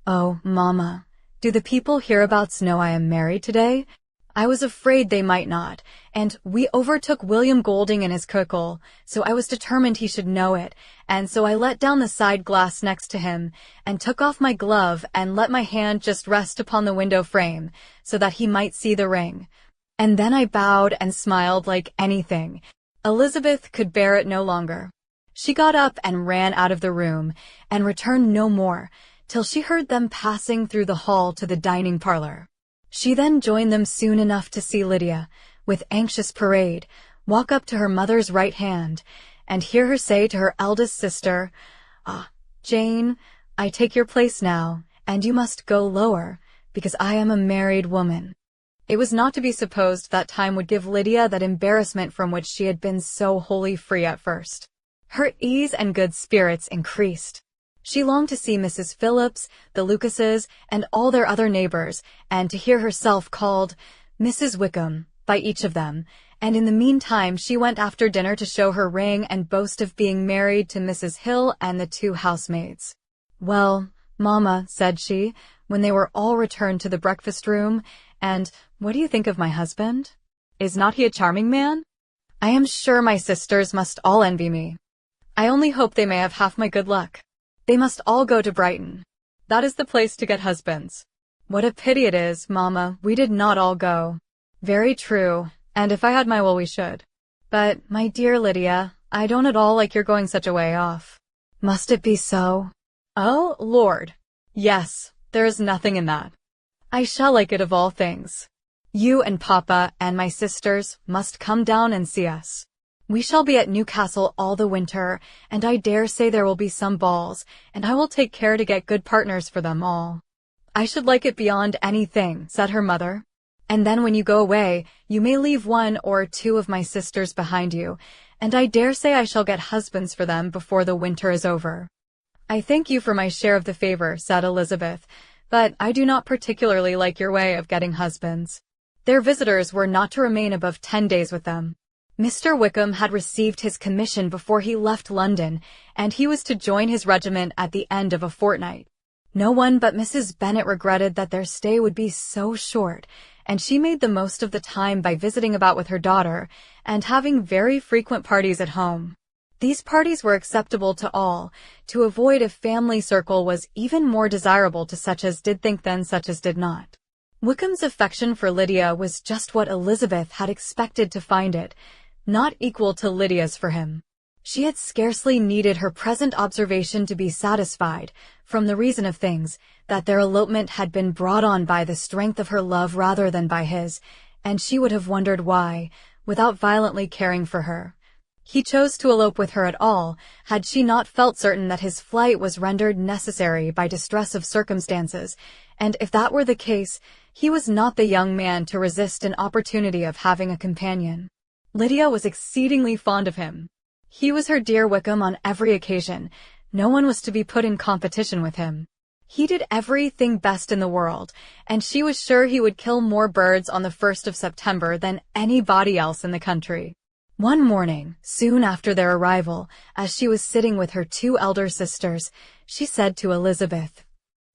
"Oh, mamma, do the people hereabouts know I am married today? I was afraid they might not, and we overtook William Golding in his cockle, so I was determined he should know it, and so I let down the side glass next to him, and took off my glove and let my hand just rest upon the window frame, so that he might see the ring. And then I bowed and smiled like anything." Elizabeth could bear it no longer. She got up and ran out of the room, and returned no more, till she heard them passing through the hall to the dining parlor. She then joined them soon enough to see Lydia, with anxious parade, walk up to her mother's right hand, and hear her say to her eldest sister, "Ah, Jane, I take your place now, and you must go lower, because I am a married woman." It was not to be supposed that time would give Lydia that embarrassment from which she had been so wholly free at first. Her ease and good spirits increased. She longed to see Mrs. Phillips, the Lucases, and all their other neighbors, and to hear herself called Mrs. Wickham by each of them, and in the meantime she went after dinner to show her ring and boast of being married to Mrs. Hill and the 2 housemaids. "Well, mamma," said she, when they were all returned to the breakfast-room, "and what do you think of my husband? Is not he a charming man? I am sure my sisters must all envy me. I only hope they may have half my good luck. They must all go to Brighton. That is the place to get husbands. What a pity it is, mamma, we did not all go." "Very true, and if I had my will we should. But, my dear Lydia, I don't at all like your going such a way off." "Must it be so?" "Oh, Lord! Yes, there is nothing in that. I shall like it of all things. You and Papa and my sisters must come down and see us. We shall be at Newcastle all the winter, and I dare say there will be some balls, and I will take care to get good partners for them all." "I should like it beyond anything," said her mother. "And then when you go away, you may leave 1 or 2 of my sisters behind you, and I dare say I shall get husbands for them before the winter is over." "I thank you for my share of the favor," said Elizabeth, "but I do not particularly like your way of getting husbands." Their visitors were not to remain above 10 days with them. Mr. Wickham had received his commission before he left London, and he was to join his regiment at the end of a fortnight. No one but Mrs. Bennet regretted that their stay would be so short, and she made the most of the time by visiting about with her daughter, and having very frequent parties at home. These parties were acceptable to all. To avoid a family circle was even more desirable to such as did think than such as did not. Wickham's affection for Lydia was just what Elizabeth had expected to find it, not equal to Lydia's for him. She had scarcely needed her present observation to be satisfied, from the reason of things, that their elopement had been brought on by the strength of her love rather than by his, and she would have wondered why, without violently caring for her, he chose to elope with her at all, had she not felt certain that his flight was rendered necessary by distress of circumstances, and if that were the case, he was not the young man to resist an opportunity of having a companion. Lydia was exceedingly fond of him. He was her dear Wickham on every occasion, No one was to be put in competition with him. He did everything best in the world, and she was sure he would kill more birds on the 1st of September than anybody else in the country. One morning, soon after their arrival, as she was sitting with her 2 elder sisters, she said to Elizabeth,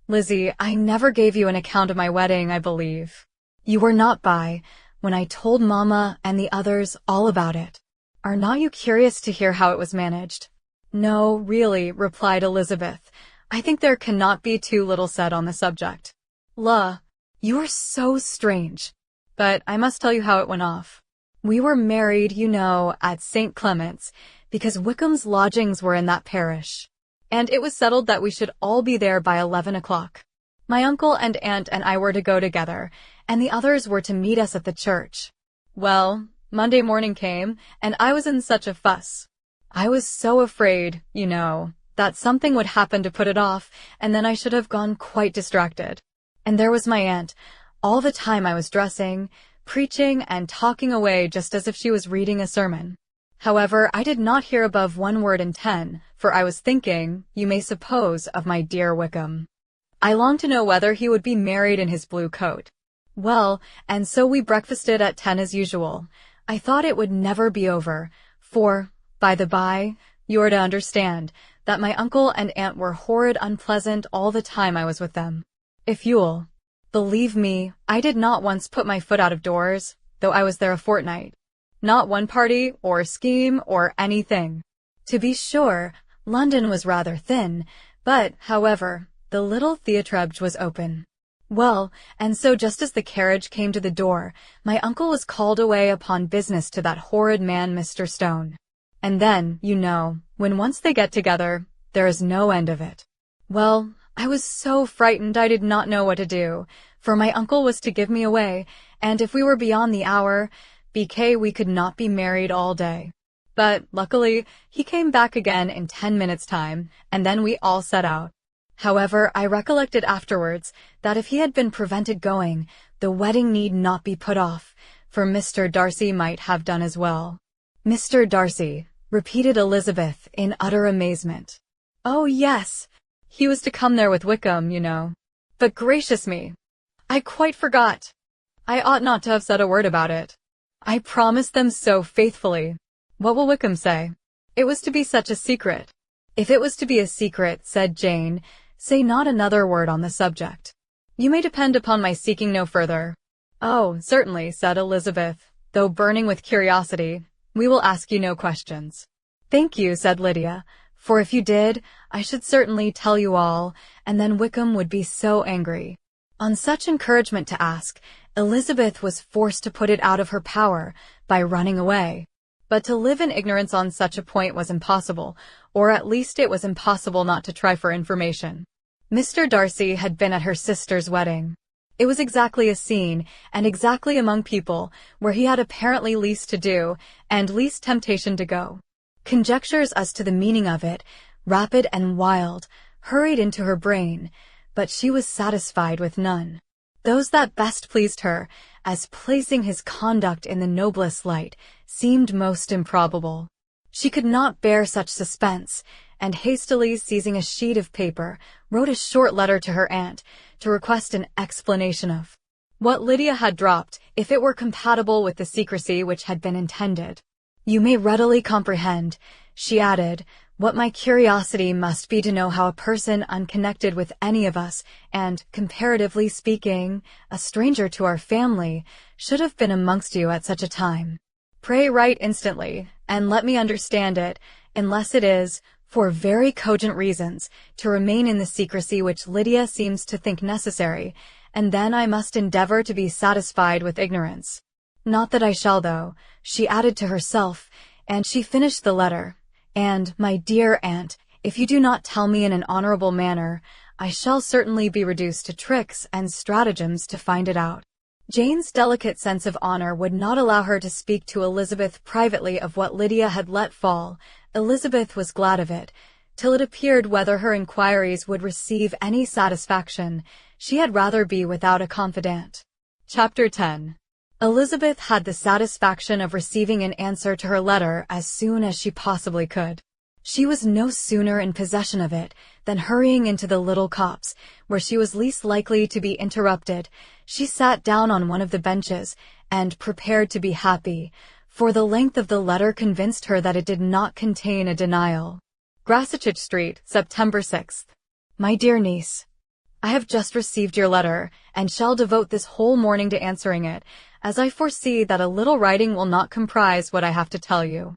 "Lizzie, I never gave you an account of my wedding, I believe. You were not by when I told Mama and the others all about it. Are not you curious to hear how it was managed?" "No, really," replied Elizabeth. "I think there cannot be too little said on the subject." "La, you are so strange. But I must tell you how it went off. We were married, you know, at St. Clement's, because Wickham's lodgings were in that parish. And it was settled that we should all be there by 11 o'clock. My uncle and aunt and I were to go together, and the others were to meet us at the church. Well, Monday morning came, and I was in such a fuss. I was so afraid, you know, that something would happen to put it off, and then I should have gone quite distracted. And there was my aunt, all the time I was dressing, preaching and talking away just as if she was reading a sermon. However, I did not hear above 1 word in 10, for I was thinking, you may suppose, of my dear Wickham. I longed to know whether he would be married in his blue coat. Well, and so we breakfasted at 10 as usual. I thought it would never be over, for, by the by, you are to understand that my uncle and aunt were horrid unpleasant all the time I was with them. If you'll believe me, I did not once put my foot out of doors, though I was there a fortnight. Not one party, or scheme, or anything. To be sure, London was rather thin, but, however, the little theatrubge was open. Well, and so just as the carriage came to the door, my uncle was called away upon business to that horrid man Mr. Stone. And then, you know, when once they get together, there is no end of it. Well, I was so frightened I did not know what to do, for my uncle was to give me away, and if we were beyond the hour, we could not be married all day. But, luckily, he came back again in 10 minutes' time, and then we all set out. However, I recollected afterwards that if he had been prevented going, the wedding need not be put off, for Mr. Darcy might have done as well. "Mr. Darcy," repeated Elizabeth in utter amazement. "Oh, yes. He was to come there with Wickham, you know. But gracious me, I quite forgot. I ought not to have said a word about it. I promised them so faithfully. What will Wickham say? It was to be such a secret." "If it was to be a secret," said Jane, "say not another word on the subject. You may depend upon my seeking no further." "Oh, certainly," said Elizabeth, though burning with curiosity. "We will ask you no questions." "Thank you," said Lydia, "for if you did, I should certainly tell you all, and then Wickham would be so angry." On such encouragement to ask, Elizabeth was forced to put it out of her power by running away. But to live in ignorance on such a point was impossible, or at least it was impossible not to try for information. Mr. Darcy had been at her sister's wedding. It was exactly a scene, and exactly among people where he had apparently least to do, and least temptation to go. Conjectures as to the meaning of it, rapid and wild, hurried into her brain, but she was satisfied with none. Those that best pleased her, as placing his conduct in the noblest light, seemed most improbable. She could not bear such suspense, and hastily seizing a sheet of paper, wrote a short letter to her aunt, to request an explanation of what Lydia had dropped, if it were compatible with the secrecy which had been intended. "You may readily comprehend," she added, "what my curiosity must be to know how a person unconnected with any of us, and, comparatively speaking, a stranger to our family, should have been amongst you at such a time. Pray write instantly, and let me understand it, unless it is, for very cogent reasons, to remain in the secrecy which Lydia seems to think necessary, and then I must endeavor to be satisfied with ignorance. Not that I shall, though," she added to herself, and she finished the letter. "And, my dear aunt, if you do not tell me in an honorable manner, I shall certainly be reduced to tricks and stratagems to find it out." Jane's delicate sense of honor would not allow her to speak to Elizabeth privately of what Lydia had let fall. Elizabeth was glad of it, till it appeared whether her inquiries would receive any satisfaction. She had rather be without a confidant. Chapter 10. Elizabeth had the satisfaction of receiving an answer to her letter as soon as she possibly could. She was no sooner in possession of it than hurrying into the little copse, where she was least likely to be interrupted. She sat down on one of the benches and prepared to be happy, for the length of the letter convinced her that it did not contain a denial. Grasachich Street, September 6th. My dear niece, I have just received your letter, and shall devote this whole morning to answering it, as I foresee that a little writing will not comprise what I have to tell you.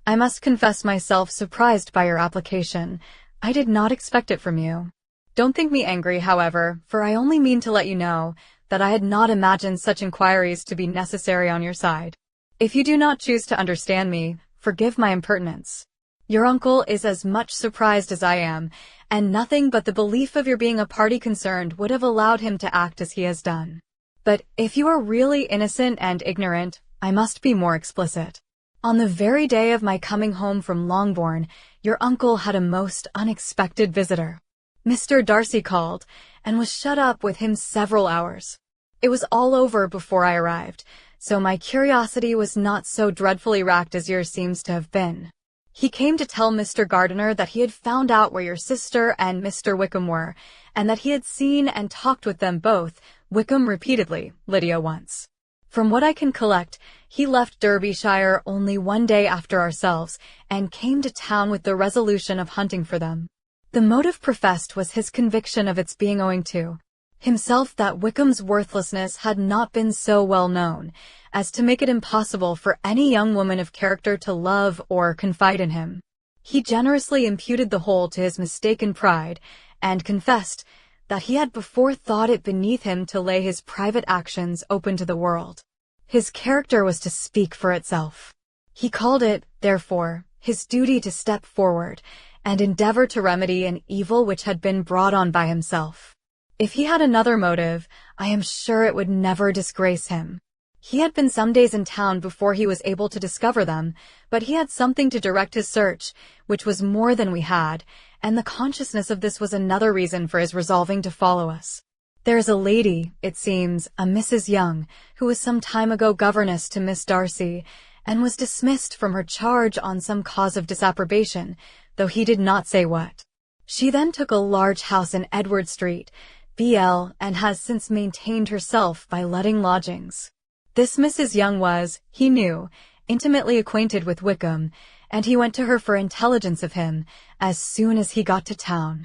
I must confess myself surprised by your application. I did not expect it from you. Don't think me angry, however, for I only mean to let you know that I had not imagined such inquiries to be necessary on your side. If you do not choose to understand me, forgive my impertinence. Your uncle is as much surprised as I am, and nothing but the belief of your being a party concerned would have allowed him to act as he has done. But if you are really innocent and ignorant, I must be more explicit. On the very day of my coming home from Longbourn, your uncle had a most unexpected visitor. Mr. Darcy called, and was shut up with him several hours. It was all over before I arrived, so my curiosity was not so dreadfully racked as yours seems to have been. He came to tell Mr. Gardiner that he had found out where your sister and Mr. Wickham were, and that he had seen and talked with them both, Wickham repeatedly, Lydia once. From what I can collect, he left Derbyshire only one day after ourselves, and came to town with the resolution of hunting for them. The motive professed was his conviction of its being owing to himself that Wickham's worthlessness had not been so well known as to make it impossible for any young woman of character to love or confide in him. He generously imputed the whole to his mistaken pride, and confessed that he had before thought it beneath him to lay his private actions open to the world. His character was to speak for itself. He called it, therefore, his duty to step forward and endeavor to remedy an evil which had been brought on by himself. If he had another motive, I am sure it would never disgrace him. He had been some days in town before he was able to discover them, but he had something to direct his search, which was more than we had, and the consciousness of this was another reason for his resolving to follow us. There is a lady, it seems, a Mrs. Young, who was some time ago governess to Miss Darcy, and was dismissed from her charge on some cause of disapprobation, though he did not say what. She then took a large house in Edward Street, BL, and has since maintained herself by letting lodgings. This Mrs. Young was, he knew, intimately acquainted with Wickham, and he went to her for intelligence of him as soon as he got to town.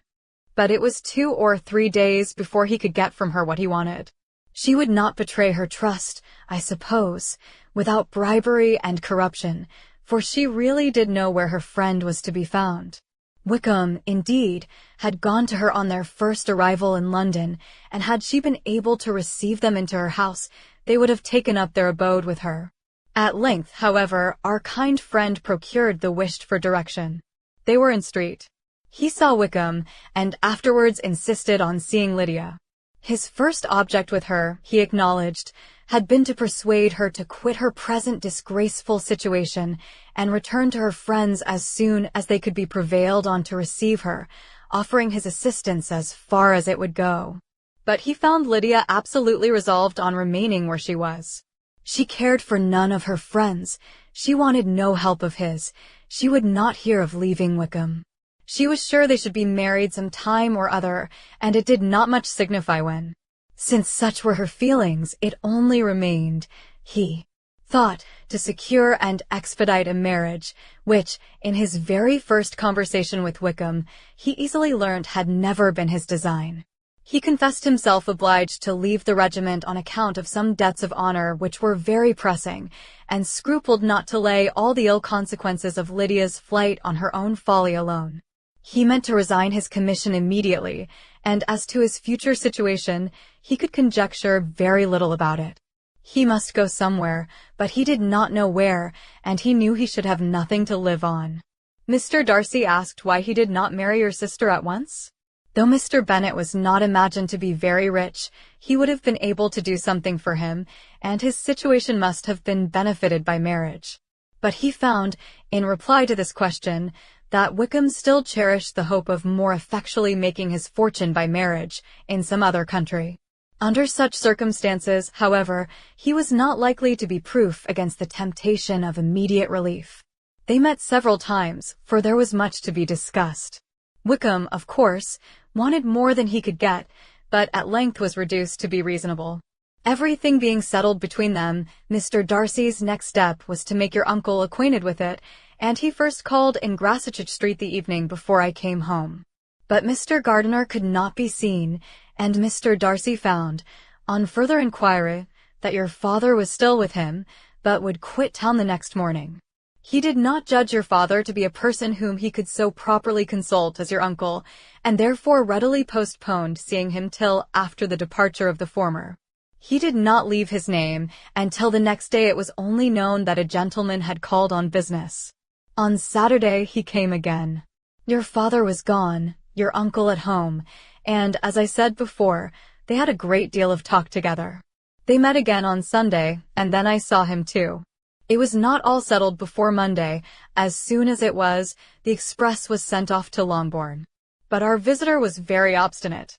But it was 2 or 3 days before he could get from her what he wanted. She would not betray her trust, I suppose, without bribery and corruption, for she really did know where her friend was to be found. Wickham, indeed, had gone to her on their first arrival in London, and had she been able to receive them into her house, they would have taken up their abode with her. At length, however, our kind friend procured the wished-for direction. They were in street. He saw Wickham, and afterwards insisted on seeing Lydia. His first object with her, he acknowledged, had been to persuade her to quit her present disgraceful situation and return to her friends as soon as they could be prevailed on to receive her, offering his assistance as far as it would go. But he found Lydia absolutely resolved on remaining where she was. She cared for none of her friends. She wanted no help of his. She would not hear of leaving Wickham. She was sure they should be married some time or other, and it did not much signify when. Since such were her feelings, it only remained, he thought, to secure and expedite a marriage, which, in his very first conversation with Wickham, he easily learnt had never been his design. He confessed himself obliged to leave the regiment on account of some debts of honor which were very pressing, and scrupled not to lay all the ill consequences of Lydia's flight on her own folly alone. He meant to resign his commission immediately, and as to his future situation, he could conjecture very little about it. He must go somewhere, but he did not know where, and he knew he should have nothing to live on. Mr. Darcy asked why he did not marry your sister at once. Though Mr. Bennet was not imagined to be very rich, he would have been able to do something for him, and his situation must have been benefited by marriage. But he found, in reply to this question, that Wickham still cherished the hope of more effectually making his fortune by marriage in some other country. Under such circumstances, however, he was not likely to be proof against the temptation of immediate relief. They met several times, for there was much to be discussed. Wickham, of course, wanted more than he could get, but at length was reduced to be reasonable. Everything being settled between them, Mr. Darcy's next step was to make your uncle acquainted with it, and he first called in Gracechurch Street the evening before I came home. But Mr. Gardiner could not be seen, and Mr. Darcy found, on further inquiry, that your father was still with him, but would quit town the next morning. He did not judge your father to be a person whom he could so properly consult as your uncle, and therefore readily postponed seeing him till after the departure of the former. He did not leave his name, and till the next day it was only known that a gentleman had called on business. On Saturday he came again. Your father was gone, your uncle at home, and, as I said before, they had a great deal of talk together. They met again on Sunday, and then I saw him too. It was not all settled before Monday. As soon as it was, the express was sent off to Longbourn. But our visitor was very obstinate.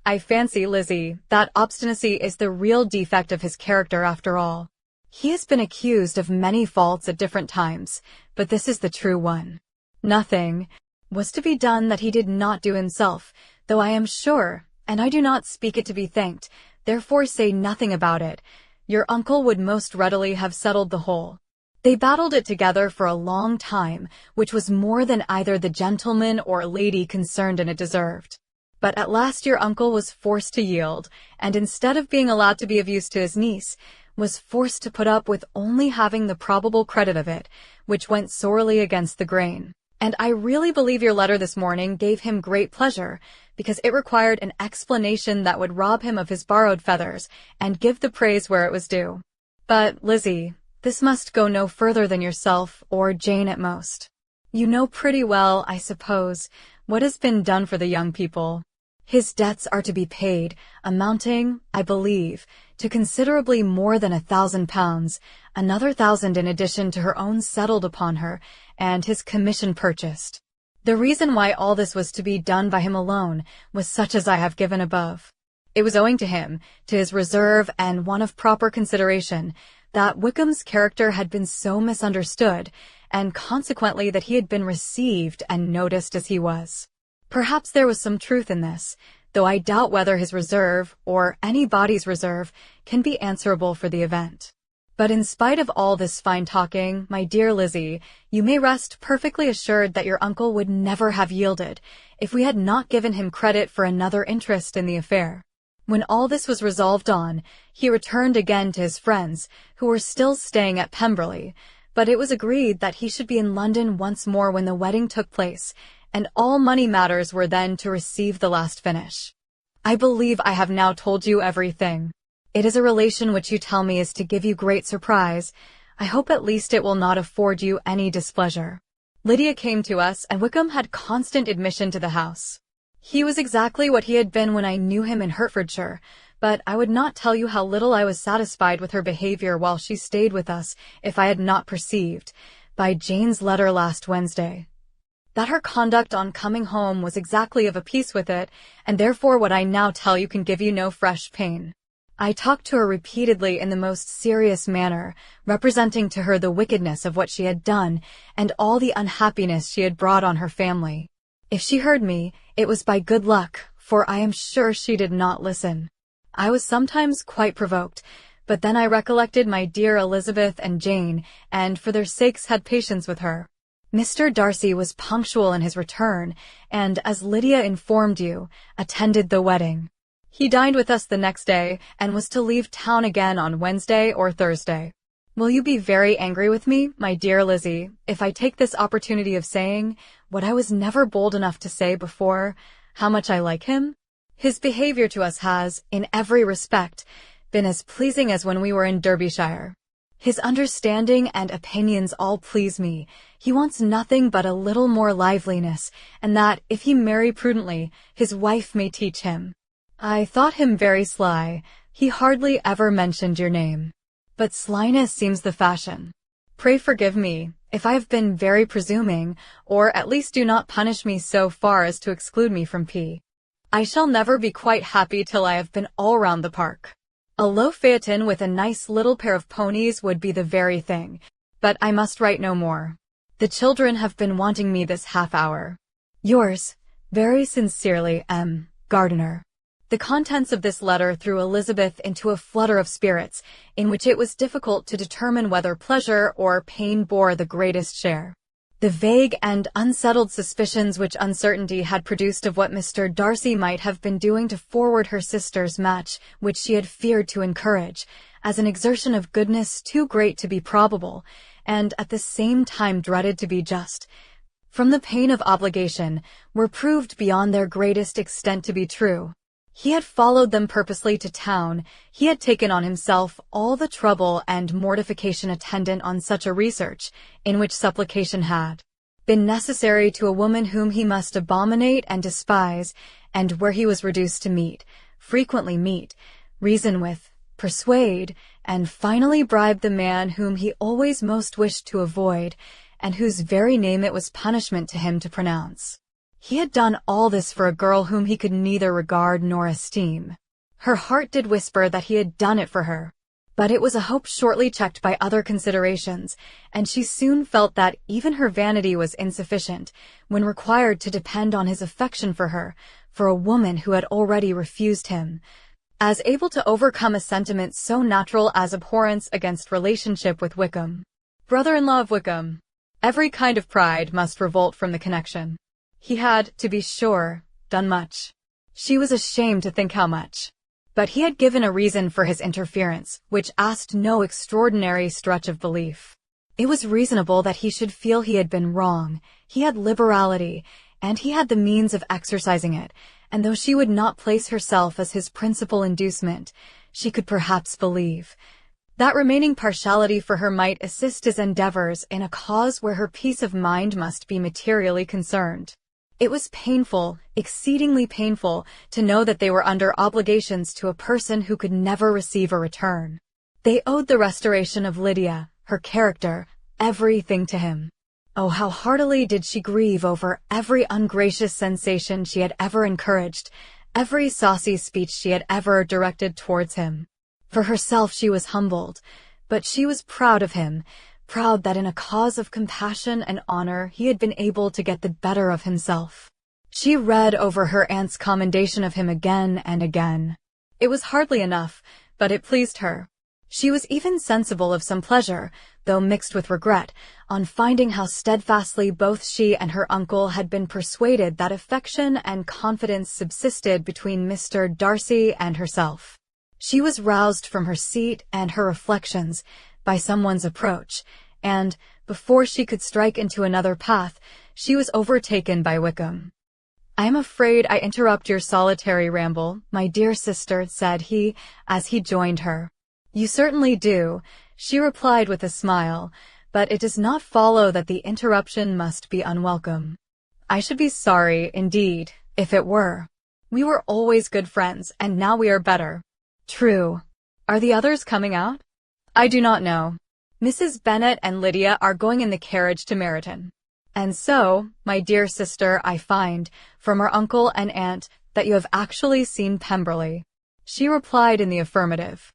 I fancy, Lizzie, that obstinacy is the real defect of his character after all. He has been accused of many faults at different times, but this is the true one. Nothing was to be done that he did not do himself, though I am sure, and I do not speak it to be thanked, therefore say nothing about it, your uncle would most readily have settled the whole. They battled it together for a long time, which was more than either the gentleman or lady concerned in it deserved. But at last your uncle was forced to yield, and instead of being allowed to be of use to his niece, was forced to put up with only having the probable credit of it, which went sorely against the grain. And I really believe your letter this morning gave him great pleasure, because it required an explanation that would rob him of his borrowed feathers, and give the praise where it was due. But, Lizzie, this must go no further than yourself, or Jane at most. You know pretty well, I suppose, what has been done for the young people. His debts are to be paid, amounting, I believe, to considerably more than £1,000, another 1,000 in addition to her own settled upon her, and his commission purchased. The reason why all this was to be done by him alone was such as I have given above. It was owing to him, to his reserve and want of proper consideration, that Wickham's character had been so misunderstood, and consequently that he had been received and noticed as he was. Perhaps there was some truth in this, though I doubt whether his reserve, or anybody's reserve, can be answerable for the event. But in spite of all this fine talking, my dear Lizzie, you may rest perfectly assured that your uncle would never have yielded, if we had not given him credit for another interest in the affair. When all this was resolved on, he returned again to his friends, who were still staying at Pemberley, but it was agreed that he should be in London once more when the wedding took place, and all money matters were then to receive the last finish. I believe I have now told you everything. It is a relation which you tell me is to give you great surprise. I hope at least it will not afford you any displeasure. Lydia came to us, and Wickham had constant admission to the house. He was exactly what he had been when I knew him in Hertfordshire, but I would not tell you how little I was satisfied with her behavior while she stayed with us if I had not perceived, by Jane's letter last Wednesday, that her conduct on coming home was exactly of a piece with it, and therefore what I now tell you can give you no fresh pain. I talked to her repeatedly in the most serious manner, representing to her the wickedness of what she had done, and all the unhappiness she had brought on her family. If she heard me, it was by good luck, for I am sure she did not listen. I was sometimes quite provoked, but then I recollected my dear Elizabeth and Jane, and for their sakes had patience with her. Mr. Darcy was punctual in his return, and, as Lydia informed you, attended the wedding. He dined with us the next day, and was to leave town again on Wednesday or Thursday. Will you be very angry with me, my dear Lizzie, if I take this opportunity of saying, what I was never bold enough to say before, how much I like him? His behavior to us has, in every respect, been as pleasing as when we were in Derbyshire. His understanding and opinions all please me. He wants nothing but a little more liveliness, and that, if he marry prudently, his wife may teach him. I thought him very sly. He hardly ever mentioned your name. But slyness seems the fashion. Pray forgive me, if I have been very presuming, or at least do not punish me so far as to exclude me from P. I shall never be quite happy till I have been all round the park. A low phaeton with a nice little pair of ponies would be the very thing, but I must write no more. The children have been wanting me this half hour. Yours, very sincerely, M. Gardiner. The contents of this letter threw Elizabeth into a flutter of spirits, in which it was difficult to determine whether pleasure or pain bore the greatest share. The vague and unsettled suspicions which uncertainty had produced of what Mr. Darcy might have been doing to forward her sister's match, which she had feared to encourage, as an exertion of goodness too great to be probable, and at the same time dreaded to be just, from the pain of obligation, were proved beyond their greatest extent to be true. He had followed them purposely to town. He had taken on himself all the trouble and mortification attendant on such a research, in which supplication had been necessary to a woman whom he must abominate and despise, and where he was reduced to frequently meet, reason with, persuade, and finally bribe the man whom he always most wished to avoid, and whose very name it was punishment to him to pronounce. He had done all this for a girl whom he could neither regard nor esteem. Her heart did whisper that he had done it for her, but it was a hope shortly checked by other considerations, and she soon felt that even her vanity was insufficient, when required to depend on his affection for her, for a woman who had already refused him, as able to overcome a sentiment so natural as abhorrence against relationship with Wickham. Brother-in-law of Wickham. Every kind of pride must revolt from the connection. He had, to be sure, done much. She was ashamed to think how much. But he had given a reason for his interference, which asked no extraordinary stretch of belief. It was reasonable that he should feel he had been wrong. He had liberality, and he had the means of exercising it, and though she would not place herself as his principal inducement, she could perhaps believe that remaining partiality for her might assist his endeavors in a cause where her peace of mind must be materially concerned. It was painful, exceedingly painful, to know that they were under obligations to a person who could never receive a return. They owed the restoration of Lydia, her character, everything to him. Oh, how heartily did she grieve over every ungracious sensation she had ever encouraged, every saucy speech she had ever directed towards him. For herself she was humbled, but she was proud of him, proud that in a cause of compassion and honor he had been able to get the better of himself. She read over her aunt's commendation of him again and again. It was hardly enough, but it pleased her. She was even sensible of some pleasure, though mixed with regret, on finding how steadfastly both she and her uncle had been persuaded that affection and confidence subsisted between Mr. Darcy and herself. She was roused from her seat and her reflections by someone's approach, and, before she could strike into another path, she was overtaken by Wickham. "I am afraid I interrupt your solitary ramble, my dear sister," said he, as he joined her. "You certainly do," she replied with a smile, "but it does not follow that the interruption must be unwelcome. I should be sorry, indeed, if it were. We were always good friends, and now we are better." "True. Are the others coming out?" "I do not know. Mrs. Bennet and Lydia are going in the carriage to Meryton. And so, my dear sister, I find, from our uncle and aunt, that you have actually seen Pemberley." She replied in the affirmative.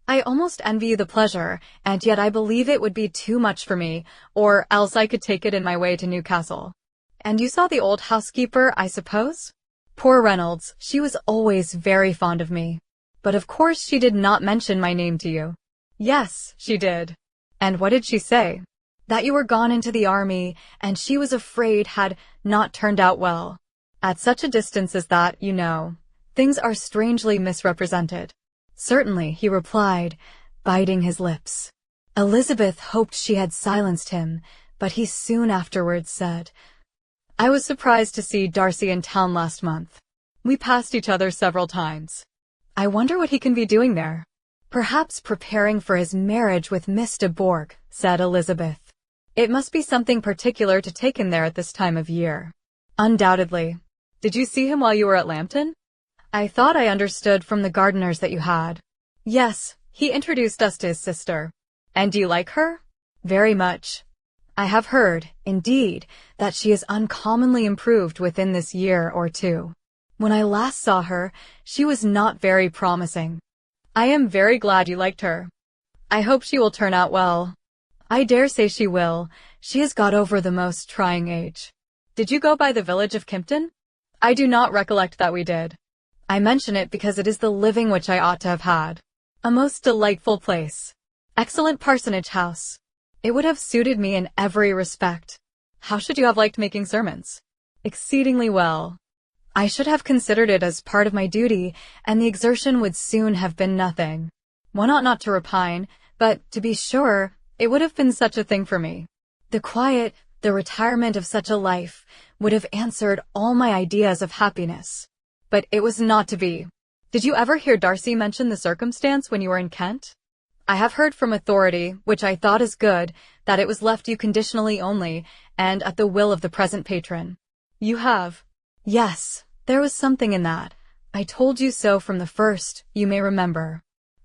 "I almost envy you the pleasure, and yet I believe it would be too much for me, or else I could take it in my way to Newcastle." "And you saw the old housekeeper, I suppose?" "Poor Reynolds, she was always very fond of me. But of course she did not mention my name to you." "Yes, she did." "And what did she say?" "That you were gone into the army, and she was afraid had not turned out well. At such a distance as that, you know, things are strangely misrepresented." "Certainly," he replied, biting his lips. Elizabeth hoped she had silenced him, but he soon afterwards said, "I was surprised to see Darcy in town last month. We passed each other several times. I wonder what he can be doing there." "Perhaps preparing for his marriage with Miss de Bourgh," said Elizabeth. "It must be something particular to take him there at this time of year." "Undoubtedly. Did you see him while you were at Lambton?" "I thought I understood from the Gardiners that you had." "Yes, he introduced us to his sister." "And do you like her?" "Very much. I have heard, indeed, that she is uncommonly improved within this year or two. When I last saw her, she was not very promising." "I am very glad you liked her. I hope she will turn out well." "I dare say she will. She has got over the most trying age. Did you go by the village of Kimpton? I do not recollect that we did. I mention it because it is the living which I ought to have had. A most delightful place. Excellent parsonage house. It would have suited me in every respect. How should you have liked making sermons? Exceedingly well. I should have considered it as part of my duty, and the exertion would soon have been nothing. One ought not to repine, but, to be sure, it would have been such a thing for me. The quiet, the retirement of such a life would have answered all my ideas of happiness. But it was not to be. Did you ever hear Darcy mention the circumstance when you were in Kent? I have heard from authority, which I thought is good, that it was left you conditionally only, and at the will of the present patron. You have? Yes, there was something in that. I told you so from the first, you may remember.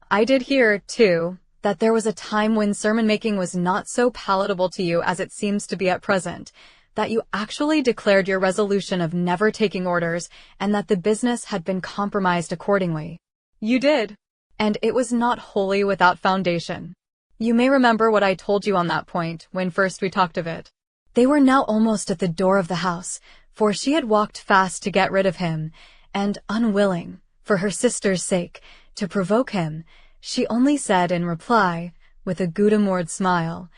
I did hear, too, that there was a time when sermon-making was not so palatable to you as it seems to be at present, that you actually declared your resolution of never taking orders, and that the business had been compromised accordingly. You did. And it was not wholly without foundation. You may remember what I told you on that point when first we talked of it. They were now almost at the door of the house, for she had walked fast to get rid of him, and unwilling, for her sister's sake, to provoke him, she only said in reply, with a good-humoured smile,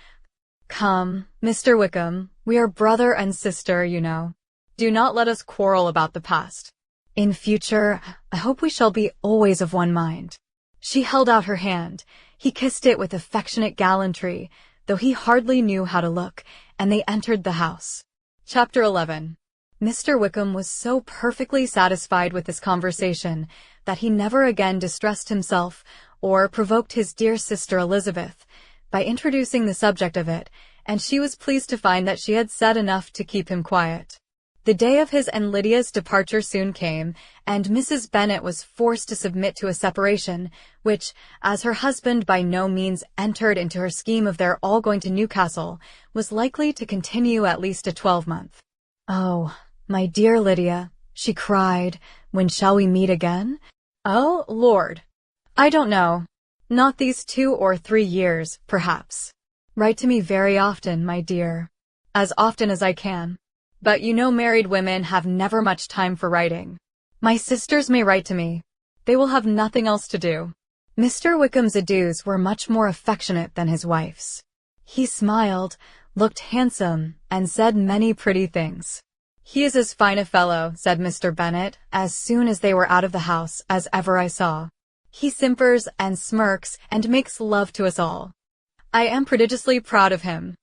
"Come, Mr. Wickham, we are brother and sister, you know. Do not let us quarrel about the past. In future, I hope we shall be always of one mind." She held out her hand. He kissed it with affectionate gallantry, though he hardly knew how to look, and they entered the house. Chapter 11. Mr. Wickham was so perfectly satisfied with this conversation that he never again distressed himself or provoked his dear sister Elizabeth by introducing the subject of it, and she was pleased to find that she had said enough to keep him quiet. The day of his and Lydia's departure soon came, and Mrs. Bennet was forced to submit to a separation, which, as her husband by no means entered into her scheme of their all going to Newcastle, was likely to continue at least a 12-month. "Oh, my dear Lydia," she cried, "when shall we meet again?" "Oh, Lord! I don't know. Not these 2 or 3 years, perhaps. Write to me very often, my dear. As often as I can. But you know married women have never much time for writing. My sisters may write to me. They will have nothing else to do." Mr. Wickham's adieus were much more affectionate than his wife's. He smiled, looked handsome, and said many pretty things. "He is as fine a fellow," said Mr. Bennet, as soon as they were out of the house, "as ever I saw. He simpers and smirks and makes love to us all. I am prodigiously proud of him.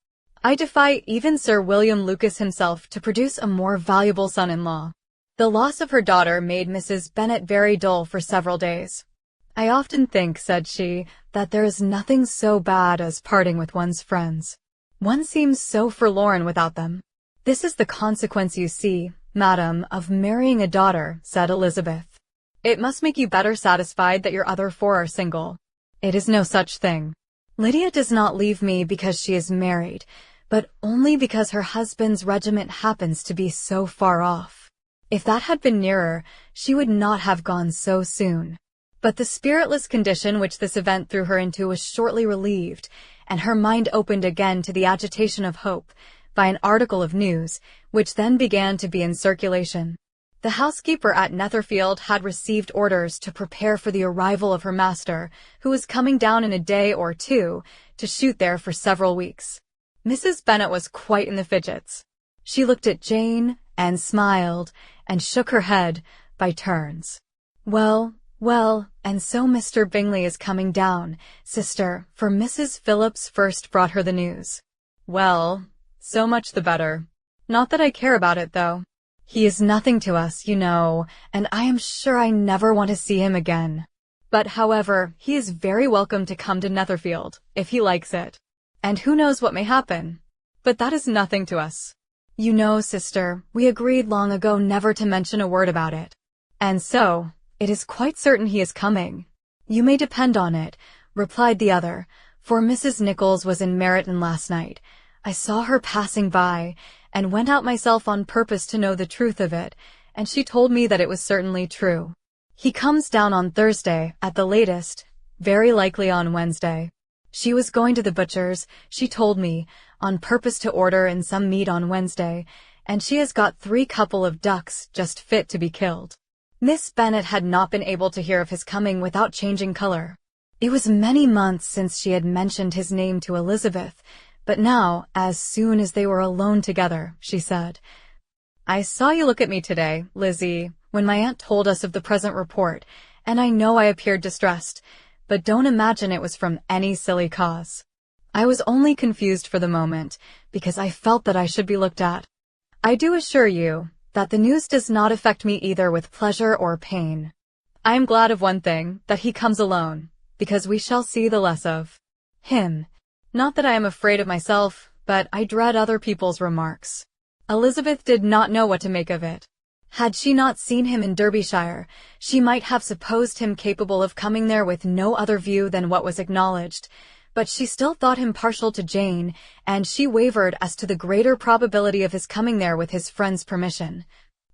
I defy even Sir William Lucas himself to produce a more valuable son-in-law." The loss of her daughter made Mrs. Bennet very dull for several days. "I often think," said she, "that there is nothing so bad as parting with one's friends. One seems so forlorn without them." "This is the consequence, you see, madam, of marrying a daughter," said Elizabeth. "It must make you better satisfied that your other 4 are single." "It is no such thing. Lydia does not leave me because she is married, but only because her husband's regiment happens to be so far off. If that had been nearer, she would not have gone so soon." But the spiritless condition which this event threw her into was shortly relieved, and her mind opened again to the agitation of hope by an article of news, which then began to be in circulation. The housekeeper at Netherfield had received orders to prepare for the arrival of her master, who was coming down in a day or 2 to shoot there for several weeks. Mrs. Bennet was quite in the fidgets. She looked at Jane, and smiled, and shook her head, by turns. "Well, well, and so Mr. Bingley is coming down, sister," for Mrs. Phillips first brought her the news. "Well, so much the better. Not that I care about it, though. He is nothing to us, you know, and I am sure I never want to see him again. But, however, he is very welcome to come to Netherfield, if he likes it. And who knows what may happen? But that is nothing to us. You know, sister, we agreed long ago never to mention a word about it. And so, it is quite certain he is coming." "You may depend on it," replied the other, "for Mrs. Nichols was in Meryton last night. I saw her passing by, and went out myself on purpose to know the truth of it, and she told me that it was certainly true. He comes down on Thursday, at the latest, very likely on Wednesday. She was going to the butcher's, she told me, on purpose to order in some meat on Wednesday, and she has got 3 couple of ducks just fit to be killed. Miss Bennet had not been able to hear of his coming without changing color. It was many months since she had mentioned his name to Elizabeth, but now, as soon as they were alone together, she said, "I saw you look at me today, Lizzie, when my aunt told us of the present report, and I know I appeared distressed, but don't imagine it was from any silly cause. I was only confused for the moment, because I felt that I should be looked at. I do assure you that the news does not affect me either with pleasure or pain. I am glad of one thing, that he comes alone, because we shall see the less of him. Not that I am afraid of myself, but I dread other people's remarks." Elizabeth did not know what to make of it. Had she not seen him in Derbyshire, she might have supposed him capable of coming there with no other view than what was acknowledged, but she still thought him partial to Jane, and she wavered as to the greater probability of his coming there with his friend's permission,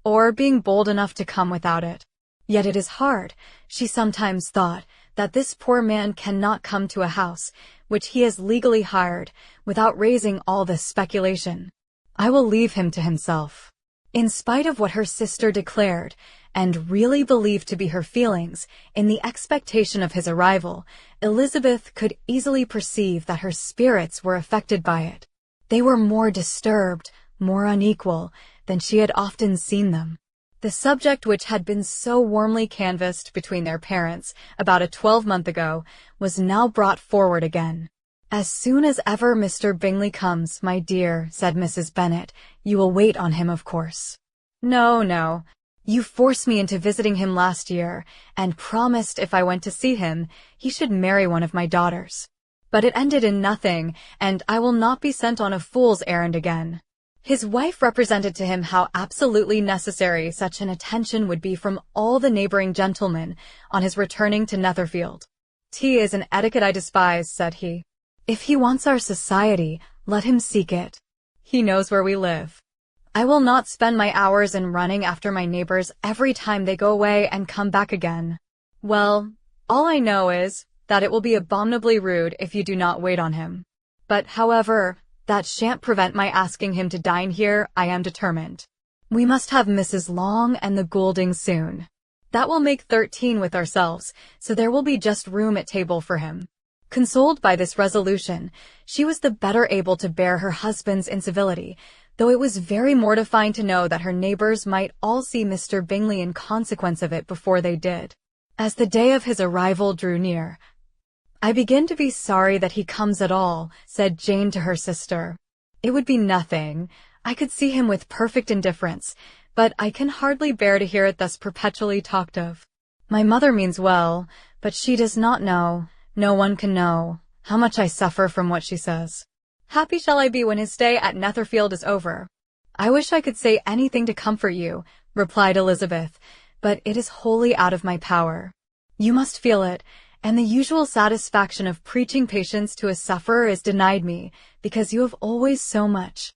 or being bold enough to come without it. Yet it is hard, she sometimes thought, that this poor man cannot come to a house, which he has legally hired, without raising all this speculation. I will leave him to himself. In spite of what her sister declared, and really believed to be her feelings, in the expectation of his arrival, Elizabeth could easily perceive that her spirits were affected by it. They were more disturbed, more unequal, than she had often seen them. The subject which had been so warmly canvassed between their parents about a 12-month ago was now brought forward again. "As soon as ever Mr. Bingley comes, my dear," said Mrs. Bennet, "you will wait on him, of course." No. You forced me into visiting him last year, and promised if I went to see him, he should marry one of my daughters. But it ended in nothing, and I will not be sent on a fool's errand again." His wife represented to him how absolutely necessary such an attention would be from all the neighboring gentlemen on his returning to Netherfield. "Tea is an etiquette I despise," said he. "If he wants our society, let him seek it. He knows where we live. I will not spend my hours in running after my neighbors every time they go away and come back again. Well, all I know is that it will be abominably rude if you do not wait on him. But, however, that shan't prevent my asking him to dine here, I am determined. We must have Mrs. Long and the Gouldings soon. That will make 13 with ourselves, so there will be just room at table for him." Consoled by this resolution, she was the better able to bear her husband's incivility, though it was very mortifying to know that her neighbors might all see Mr. Bingley in consequence of it before they did. As the day of his arrival drew near, "I begin to be sorry that he comes at all," said Jane to her sister. "It would be nothing. I could see him with perfect indifference, but I can hardly bear to hear it thus perpetually talked of. My mother means well, but she does not know, no one can know, how much I suffer from what she says. Happy shall I be when his stay at Netherfield is over." "I wish I could say anything to comfort you," replied Elizabeth, "but it is wholly out of my power. You must feel it, and the usual satisfaction of preaching patience to a sufferer is denied me, because you have always so much."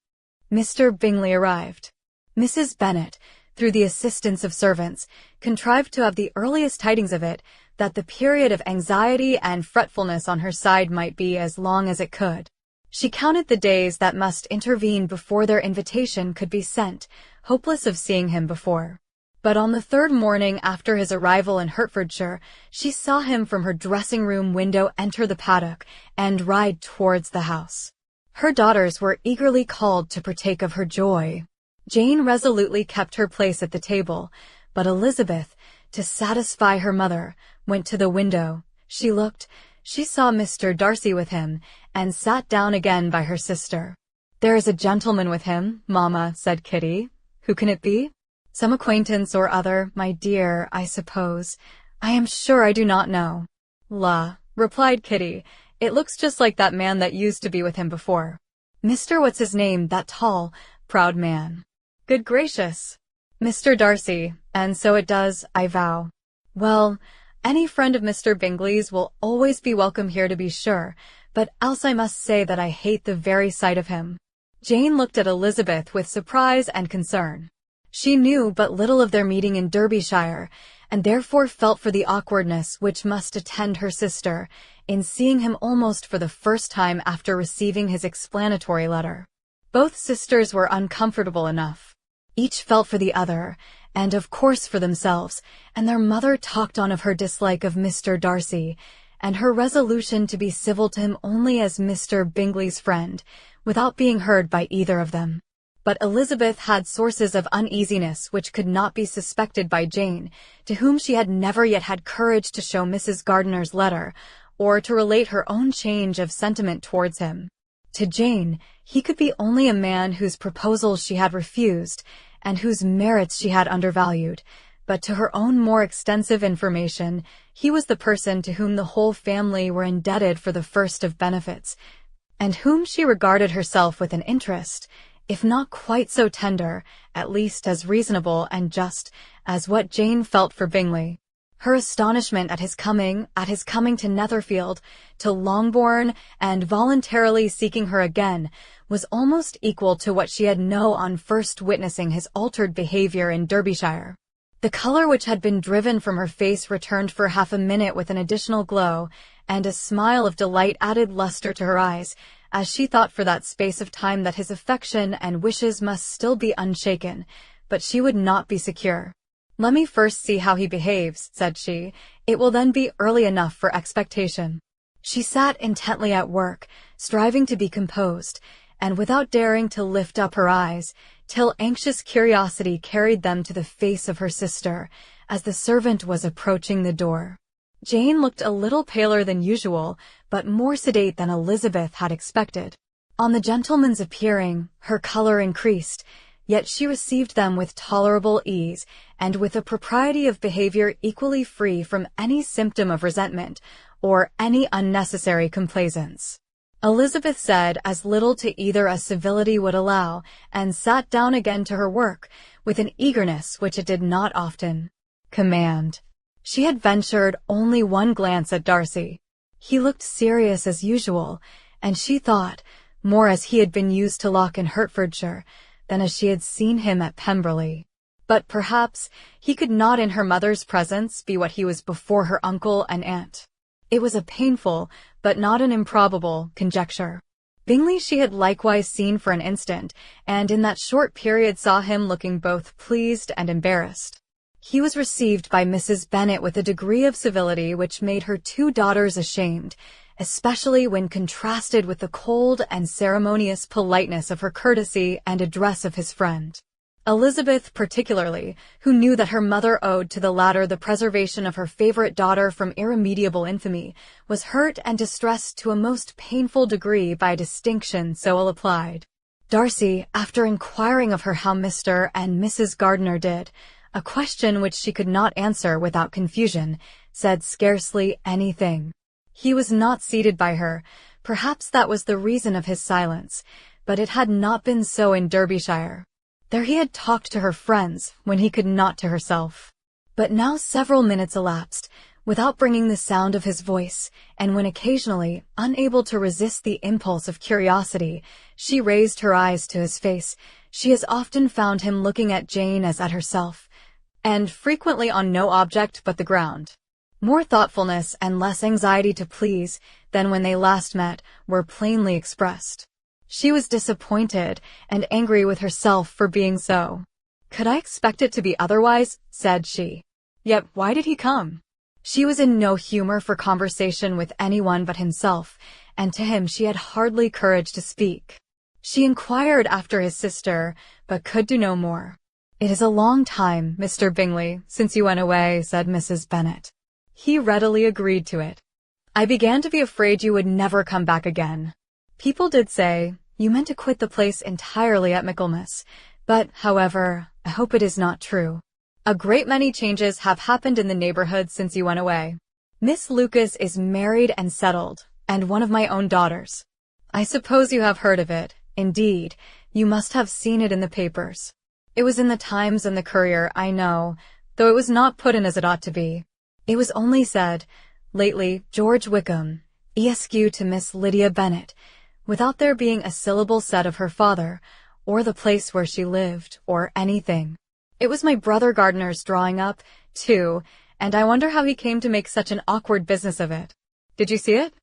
Mr. Bingley arrived. Mrs. Bennet, through the assistance of servants, contrived to have the earliest tidings of it, that the period of anxiety and fretfulness on her side might be as long as it could. She counted the days that must intervene before their invitation could be sent, hopeless of seeing him before. But on the 3rd morning after his arrival in Hertfordshire, she saw him from her dressing-room window enter the paddock and ride towards the house. Her daughters were eagerly called to partake of her joy. Jane resolutely kept her place at the table, but Elizabeth, to satisfy her mother, went to the window. She saw Mr. Darcy with him, and sat down again by her sister. "There is a gentleman with him, mamma," said Kitty. "Who can it be?" "Some acquaintance or other, my dear, I suppose. I am sure I do not know." "La," replied Kitty, "it looks just like that man that used to be with him before. Mr. What's his name, that tall, proud man." "Good gracious! Mr. Darcy, and so it does, I vow. Well, any friend of Mr. Bingley's will always be welcome here to be sure, but else I must say that I hate the very sight of him." Jane looked at Elizabeth with surprise and concern. She knew but little of their meeting in Derbyshire, and therefore felt for the awkwardness which must attend her sister in seeing him almost for the first time after receiving his explanatory letter. Both sisters were uncomfortable enough. Each felt for the other, and of course for themselves, and their mother talked on of her dislike of Mr. Darcy, and her resolution to be civil to him only as Mr. Bingley's friend, without being heard by either of them. But Elizabeth had sources of uneasiness which could not be suspected by Jane, to whom she had never yet had courage to show Mrs. Gardiner's letter, or to relate her own change of sentiment towards him. To Jane, he could be only a man whose proposals she had refused, and whose merits she had undervalued, but to her own more extensive information, he was the person to whom the whole family were indebted for the first of benefits, and whom she regarded herself with an interest, if not quite so tender, at least as reasonable and just, as what Jane felt for Bingley. Her astonishment at his coming to Netherfield, to Longbourn, and voluntarily seeking her again, was almost equal to what she had known on first witnessing his altered behavior in Derbyshire. The color which had been driven from her face returned for half a minute with an additional glow, and a smile of delight added luster to her eyes, as she thought for that space of time that his affection and wishes must still be unshaken, but she would not be secure. "Let me first see how he behaves," said she. "It will then be early enough for expectation." She sat intently at work, striving to be composed, and without daring to lift up her eyes, till anxious curiosity carried them to the face of her sister, as the servant was approaching the door. Jane looked a little paler than usual, but more sedate than Elizabeth had expected. On the gentleman's appearing, her color increased, yet she received them with tolerable ease, and with a propriety of behavior equally free from any symptom of resentment, or any unnecessary complaisance. Elizabeth said as little to either as civility would allow, and sat down again to her work, with an eagerness which it did not often command. She had ventured only one glance at Darcy. He looked serious as usual, and she thought, more as he had been used to look in Hertfordshire, than as she had seen him at Pemberley. But perhaps he could not in her mother's presence be what he was before her uncle and aunt. It was a painful, but not an improbable, conjecture. Bingley she had likewise seen for an instant, and in that short period saw him looking both pleased and embarrassed. He was received by Mrs. Bennet with a degree of civility which made her two daughters ashamed, especially when contrasted with the cold and ceremonious politeness of her courtesy and address of his friend. Elizabeth particularly, who knew that her mother owed to the latter the preservation of her favorite daughter from irremediable infamy, was hurt and distressed to a most painful degree by a distinction so ill applied. Darcy, after inquiring of her how Mr. and Mrs. Gardiner did, a question which she could not answer without confusion, said scarcely anything. He was not seated by her. Perhaps that was the reason of his silence, but it had not been so in Derbyshire. There he had talked to her friends when he could not to herself. But now several minutes elapsed, without bringing the sound of his voice, and when occasionally, unable to resist the impulse of curiosity, she raised her eyes to his face, she as often found him looking at Jane as at herself, and frequently on no object but the ground. More thoughtfulness and less anxiety to please than when they last met were plainly expressed. She was disappointed and angry with herself for being so. "Could I expect it to be otherwise?" said she. "Yet why did he come?" She was in no humor for conversation with anyone but himself, and to him she had hardly courage to speak. She inquired after his sister, but could do no more. "It is a long time, Mr. Bingley, since you went away," said Mrs. Bennet. He readily agreed to it. "I began to be afraid you would never come back again. People did say you meant to quit the place entirely at Michaelmas, but, however, I hope it is not true. A great many changes have happened in the neighborhood since you went away. Miss Lucas is married and settled, and one of my own daughters. I suppose you have heard of it. Indeed, you must have seen it in the papers. It was in the Times and the Courier, I know, though it was not put in as it ought to be. It was only said, lately, George Wickham, Esq. to Miss Lydia Bennet, without there being a syllable said of her father, or the place where she lived, or anything. It was my brother Gardiner's drawing up, too, and I wonder how he came to make such an awkward business of it. Did you see it?"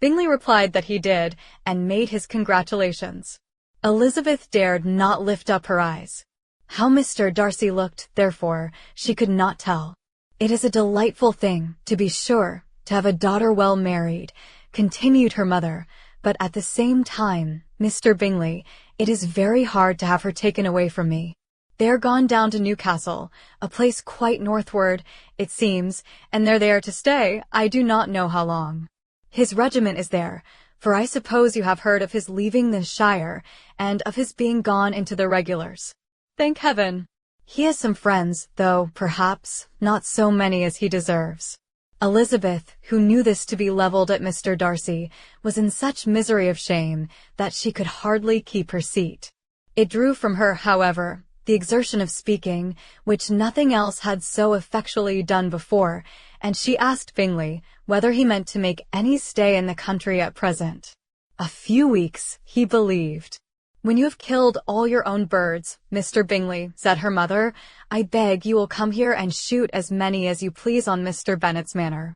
Bingley replied that he did, and made his congratulations. Elizabeth dared not lift up her eyes. How Mr. Darcy looked, therefore, she could not tell. "It is a delightful thing, to be sure, to have a daughter well married," continued her mother, "but at the same time, Mr. Bingley, it is very hard to have her taken away from me. They are gone down to Newcastle, a place quite northward, it seems, and they're there to stay, I do not know how long. His regiment is there, for I suppose you have heard of his leaving the shire, and of his being gone into the regulars. Thank heaven! He has some friends, though, perhaps, not so many as he deserves." Elizabeth, who knew this to be levelled at Mr. Darcy, was in such misery of shame that she could hardly keep her seat. It drew from her, however, the exertion of speaking, which nothing else had so effectually done before, and she asked Bingley whether he meant to make any stay in the country at present. A few weeks, he believed. "When you have killed all your own birds, Mr. Bingley," said her mother, "I beg you will come here and shoot as many as you please on Mr. Bennet's manor.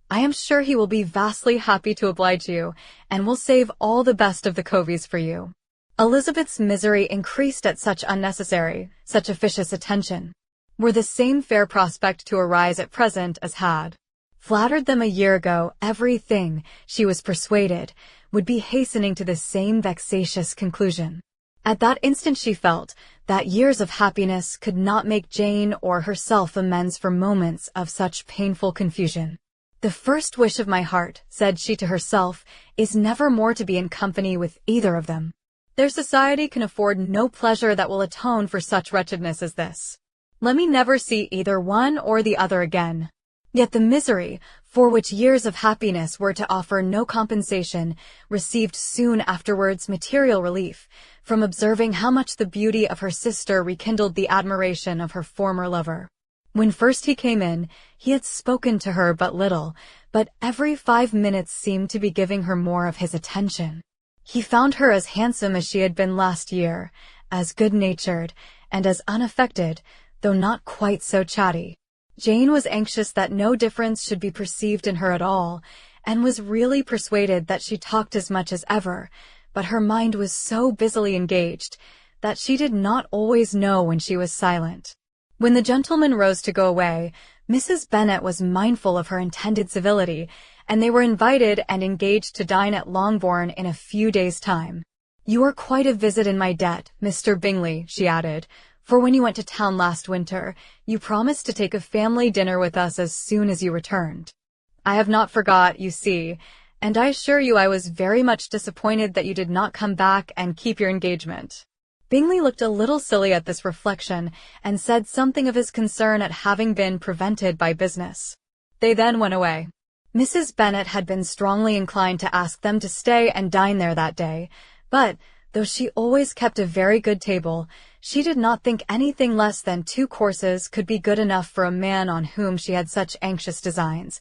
I am sure he will be vastly happy to oblige you, and will save all the best of the coveys for you." Elizabeth's misery increased at such unnecessary, such officious attention. Were the same fair prospect to arise at present as had flattered them a year ago, everything, she was persuaded, would be hastening to the same vexatious conclusion. At that instant she felt that years of happiness could not make Jane or herself amends for moments of such painful confusion. "The first wish of my heart," said she to herself, "is never more to be in company with either of them. Their society can afford no pleasure that will atone for such wretchedness as this. Let me never see either one or the other again." Yet the misery, for which years of happiness were to offer no compensation, received soon afterwards material relief, from observing how much the beauty of her sister rekindled the admiration of her former lover. When first he came in, he had spoken to her but little, but every 5 minutes seemed to be giving her more of his attention. He found her as handsome as she had been last year, as good-natured, and as unaffected, though not quite so chatty. Jane was anxious that no difference should be perceived in her at all, and was really persuaded that she talked as much as ever, but her mind was so busily engaged that she did not always know when she was silent. When the gentlemen rose to go away, Mrs. Bennet was mindful of her intended civility, and they were invited and engaged to dine at Longbourn in a few days' time. "You are quite a visit in my debt, Mr. Bingley," she added, "for when you went to town last winter, you promised to take a family dinner with us as soon as you returned. I have not forgot, you see, and I assure you I was very much disappointed that you did not come back and keep your engagement." Bingley looked a little silly at this reflection, and said something of his concern at having been prevented by business. They then went away. Mrs. Bennet had been strongly inclined to ask them to stay and dine there that day, but, though she always kept a very good table, she did not think anything less than 2 courses could be good enough for a man on whom she had such anxious designs,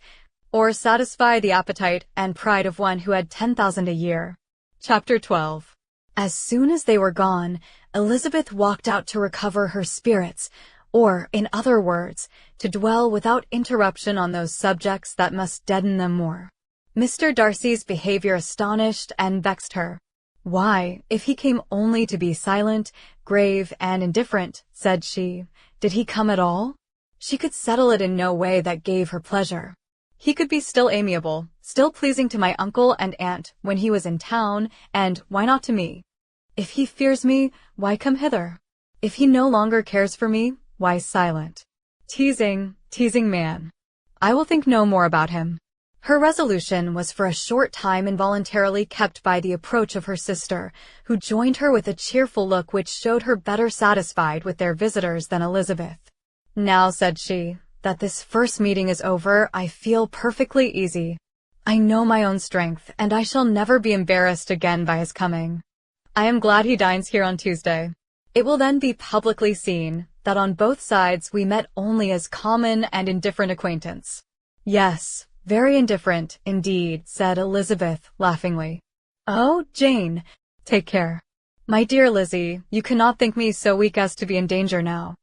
or satisfy the appetite and pride of one who had 10,000 a year. Chapter 12. As soon as they were gone, Elizabeth walked out to recover her spirits, or, in other words, to dwell without interruption on those subjects that must deaden them more. Mr. Darcy's behavior astonished and vexed her. "Why, if he came only to be silent, grave, and indifferent," said she, "did he come at all? She could settle it in no way that gave her pleasure. He could be still amiable, still pleasing to my uncle and aunt when he was in town, and why not to me? If he fears me, why come hither? If he no longer cares for me, why silent? Teasing man. I will think no more about him." Her resolution was for a short time involuntarily kept by the approach of her sister, who joined her with a cheerful look which showed her better satisfied with their visitors than Elizabeth. "Now," said she, "that this first meeting is over, I feel perfectly easy. I know my own strength, and I shall never be embarrassed again by his coming. I am glad he dines here on Tuesday. It will then be publicly seen that on both sides we met only as common and indifferent acquaintance." "Yes, very indifferent, indeed," said Elizabeth, laughingly. "Oh, Jane, take care. My dear Lizzie, you cannot think me so weak as to be in danger now.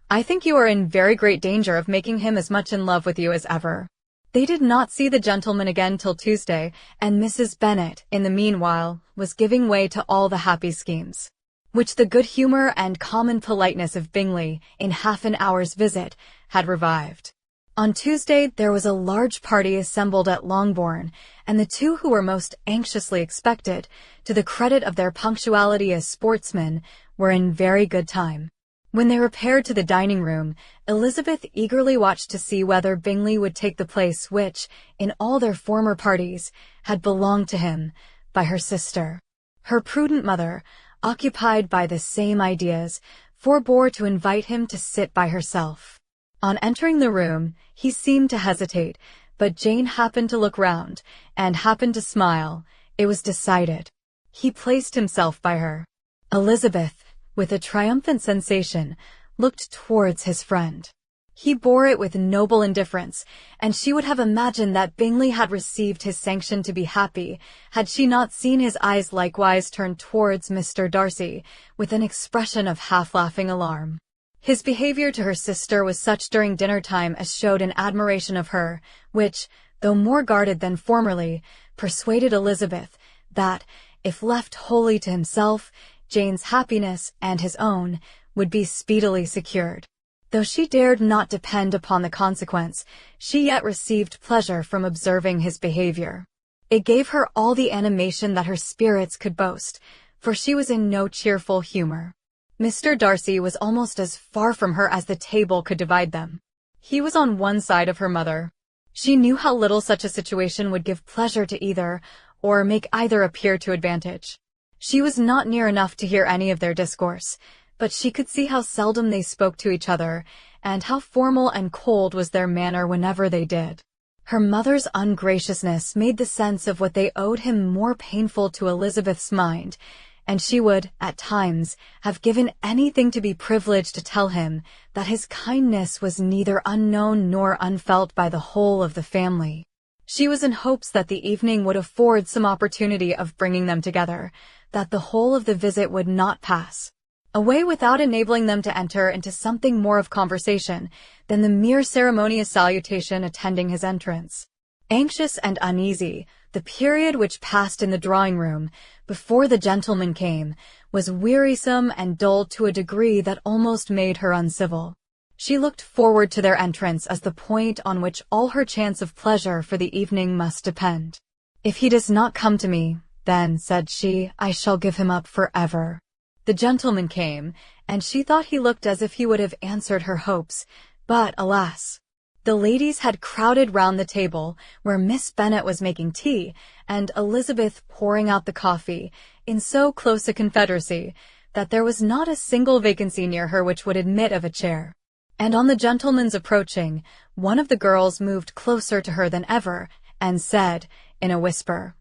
I think you are in very great danger of making him as much in love with you as ever. They did not see the gentleman again till Tuesday, and Mrs. Bennet, in the meanwhile, was giving way to all the happy schemes, which the good humour and common politeness of Bingley, in half an hour's visit, had revived. On Tuesday there was a large party assembled at Longbourn, and the two who were most anxiously expected, to the credit of their punctuality as sportsmen, were in very good time. When they repaired to the dining-room, Elizabeth eagerly watched to see whether Bingley would take the place which, in all their former parties, had belonged to him, by her sister. Her prudent mother, occupied by the same ideas, forbore to invite him to sit by herself. On entering the room, he seemed to hesitate, but Jane happened to look round, and happened to smile. It was decided. He placed himself by her. Elizabeth, with a triumphant sensation, looked towards his friend. He bore it with noble indifference, and she would have imagined that Bingley had received his sanction to be happy, had she not seen his eyes likewise turn towards Mr. Darcy, with an expression of half-laughing alarm. His behaviour to her sister was such during dinner-time as showed an admiration of her, which, though more guarded than formerly, persuaded Elizabeth that, if left wholly to himself, Jane's happiness and his own would be speedily secured. Though she dared not depend upon the consequence, she yet received pleasure from observing his behaviour. It gave her all the animation that her spirits could boast, for she was in no cheerful humour. Mr. Darcy was almost as far from her as the table could divide them. He was on one side of her mother. She knew how little such a situation would give pleasure to either, or make either appear to advantage. She was not near enough to hear any of their discourse, but she could see how seldom they spoke to each other, and how formal and cold was their manner whenever they did. Her mother's ungraciousness made the sense of what they owed him more painful to Elizabeth's mind, and she would, at times, have given anything to be privileged to tell him that his kindness was neither unknown nor unfelt by the whole of the family. She was in hopes that the evening would afford some opportunity of bringing them together, that the whole of the visit would not pass away without enabling them to enter into something more of conversation than the mere ceremonious salutation attending his entrance. Anxious and uneasy, the period which passed in the drawing-room, before the gentleman came, was wearisome and dull to a degree that almost made her uncivil. She looked forward to their entrance as the point on which all her chance of pleasure for the evening must depend. "If he does not come to me, then," said she, "I shall give him up forever." The gentleman came, and she thought he looked as if he would have answered her hopes, but, alas! The ladies had crowded round the table, where Miss Bennet was making tea, and Elizabeth pouring out the coffee, in so close a confederacy, that there was not a single vacancy near her which would admit of a chair. And on the gentleman's approaching, one of the girls moved closer to her than ever, and said, in a whisper,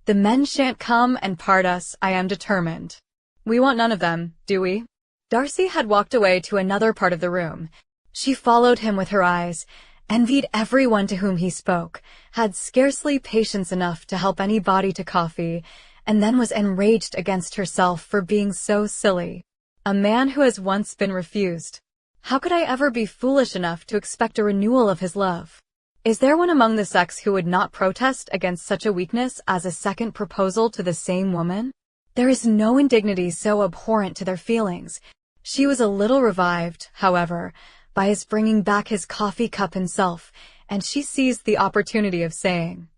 "The men shan't come and part us, I am determined. We want none of them, do we?" Darcy had walked away to another part of the room. She followed him with her eyes, envied everyone to whom he spoke, had scarcely patience enough to help anybody to coffee, and then was enraged against herself for being so silly. A man who has once been refused. How could I ever be foolish enough to expect a renewal of his love? Is there one among the sex who would not protest against such a weakness as a second proposal to the same woman? There is no indignity so abhorrent to their feelings. She was a little revived, however, by his bringing back his coffee cup himself, and she seized the opportunity of saying,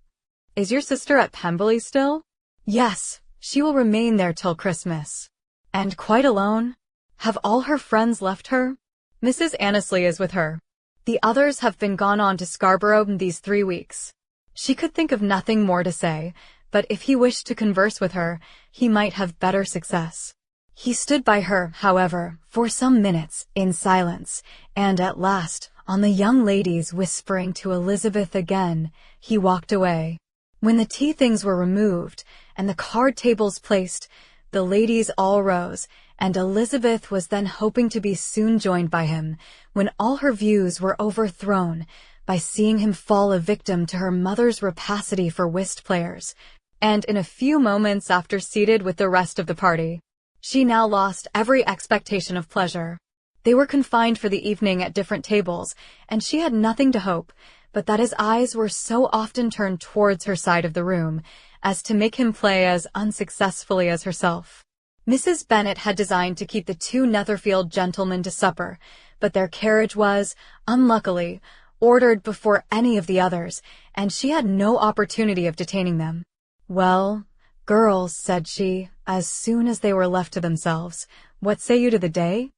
"Is your sister at Pemberley still?" "Yes, she will remain there till Christmas." "And quite alone? Have all her friends left her?" "Mrs. Annesley is with her. The others have been gone on to Scarborough these 3 weeks." She could think of nothing more to say, but if he wished to converse with her, he might have better success. He stood by her, however, for some minutes, in silence, and at last, on the young ladies whispering to Elizabeth again, he walked away. When the tea things were removed, and the card tables placed, the ladies all rose, and Elizabeth was then hoping to be soon joined by him, when all her views were overthrown by seeing him fall a victim to her mother's rapacity for whist players, and in a few moments after seated with the rest of the party. She now lost every expectation of pleasure. They were confined for the evening at different tables, and she had nothing to hope but that his eyes were so often turned towards her side of the room as to make him play as unsuccessfully as herself. Mrs. Bennet had designed to keep the two Netherfield gentlemen to supper, but their carriage was, unluckily, ordered before any of the others, and she had no opportunity of detaining them. "Well, girls," said she, as soon as they were left to themselves, "what say you to the day?"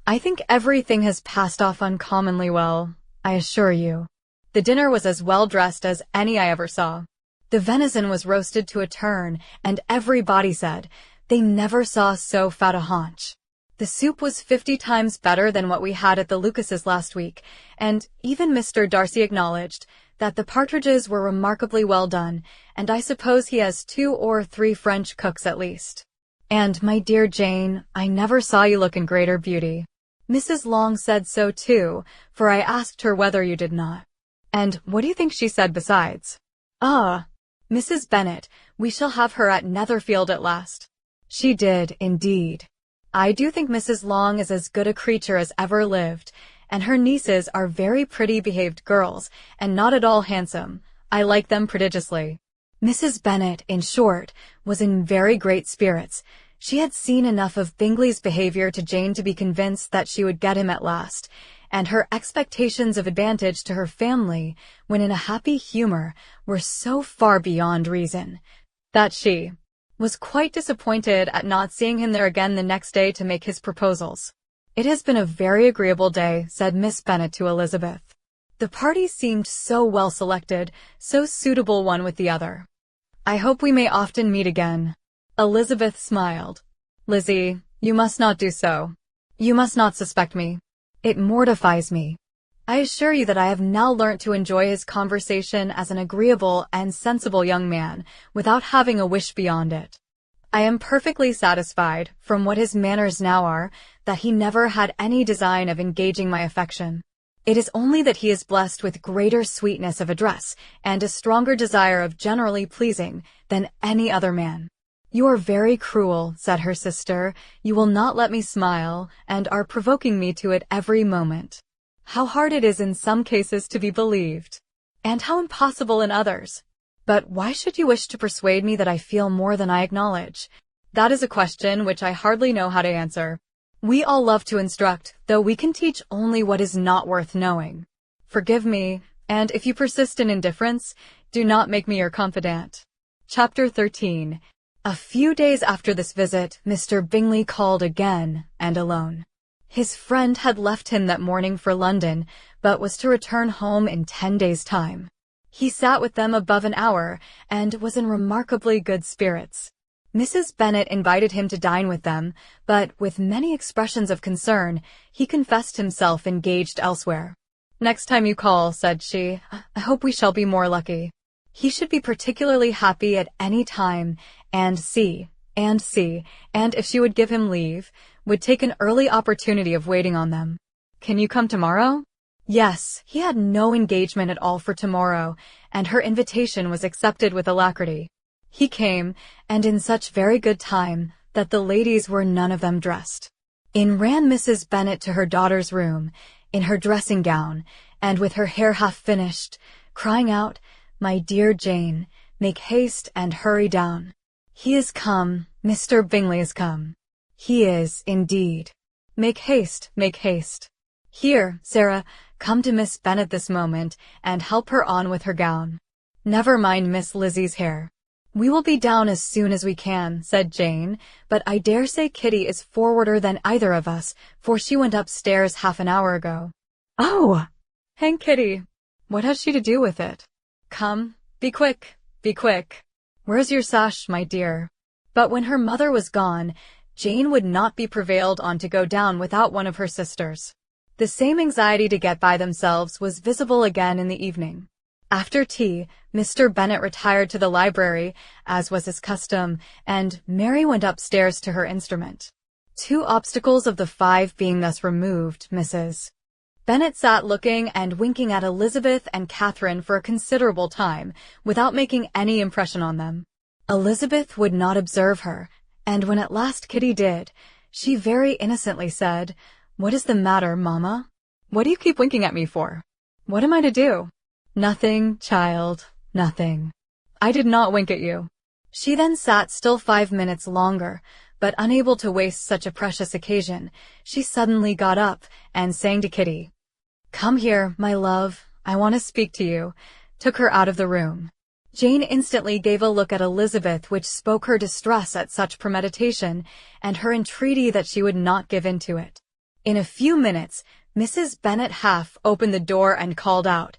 "I think everything has passed off uncommonly well, I assure you. The dinner was as well dressed as any I ever saw. The venison was roasted to a turn, and everybody said they never saw so fat a haunch. The soup was 50 times better than what we had at the Lucases last week, and even Mr. Darcy acknowledged that the partridges were remarkably well done, and I suppose he has 2 or 3 French cooks at least. And, my dear Jane, I never saw you look in greater beauty. Mrs. Long said so too, for I asked her whether you did not. And what do you think she said besides? Ah, Mrs. Bennet, we shall have her at Netherfield at last. She did, indeed. I do think Mrs. Long is as good a creature as ever lived, and her nieces are very pretty behaved girls, and not at all handsome. I like them prodigiously. Mrs. Bennet, in short, was in very great spirits. She had seen enough of Bingley's behavior to Jane to be convinced that she would get him at last, and her expectations of advantage to her family, when in a happy humor, were so far beyond reason, that she was quite disappointed at not seeing him there again the next day to make his proposals. "It has been a very agreeable day," said Miss Bennet to Elizabeth. "The party seemed so well selected, so suitable one with the other. I hope we may often meet again." Elizabeth smiled. "Lizzie, you must not do so. You must not suspect me. It mortifies me. I assure you that I have now learnt to enjoy his conversation as an agreeable and sensible young man, without having a wish beyond it. I am perfectly satisfied, from what his manners now are, that he never had any design of engaging my affection. It is only that he is blessed with greater sweetness of address, and a stronger desire of generally pleasing, than any other man." "You are very cruel," said her sister. "You will not let me smile, and are provoking me to it every moment. How hard it is in some cases to be believed, and how impossible in others. But why should you wish to persuade me that I feel more than I acknowledge? That is a question which I hardly know how to answer. We all love to instruct, though we can teach only what is not worth knowing. Forgive me, and if you persist in indifference, do not make me your confidant." Chapter 13. A few days after this visit, Mr. Bingley called again, and alone. His friend had left him that morning for London, but was to return home in 10 days' time. He sat with them above an hour, and was in remarkably good spirits. Mrs. Bennet invited him to dine with them, but, with many expressions of concern, he confessed himself engaged elsewhere. "Next time you call," said she, "I hope we shall be more lucky. He should be particularly happy at any time, and if she would give him leave, would take an early opportunity of waiting on them. Can you come tomorrow?" Yes, he had no engagement at all for tomorrow, and her invitation was accepted with alacrity. He came, and in such very good time that the ladies were none of them dressed. In ran Mrs. Bennet to her daughter's room, in her dressing gown, and with her hair half finished, crying out, "My dear Jane, make haste and hurry down. He is come, Mr. Bingley is come. He is, indeed. Make haste, make haste. Here, Sarah, come to Miss Bennet this moment, and help her on with her gown. Never mind Miss Lizzie's hair." "We will be down as soon as we can," said Jane, "but I dare say Kitty is forwarder than either of us, for she went upstairs half an hour ago." "Oh! Hang Kitty! What has she to do with it? Come, be quick, be quick. Where's your sash, my dear?" But when her mother was gone, Jane would not be prevailed on to go down without one of her sisters. The same anxiety to get by themselves was visible again in the evening. After tea, Mr. Bennet retired to the library, as was his custom, and Mary went upstairs to her instrument. 2 obstacles of the 5 being thus removed, Mrs. Bennet sat looking and winking at Elizabeth and Catherine for a considerable time, without making any impression on them. Elizabeth would not observe her, and when at last Kitty did, she very innocently said, "What is the matter, mamma? What do you keep winking at me for? What am I to do?" Nothing, child, nothing. I did not wink at you. She then sat still 5 minutes longer, but unable to waste such a precious occasion, she suddenly got up and sang to Kitty. "Come here, my love, I want to speak to you," took her out of the room. Jane instantly gave a look at Elizabeth which spoke her distress at such premeditation and her entreaty that she would not give in to it. In a few minutes, Mrs. Bennet half opened the door and called out,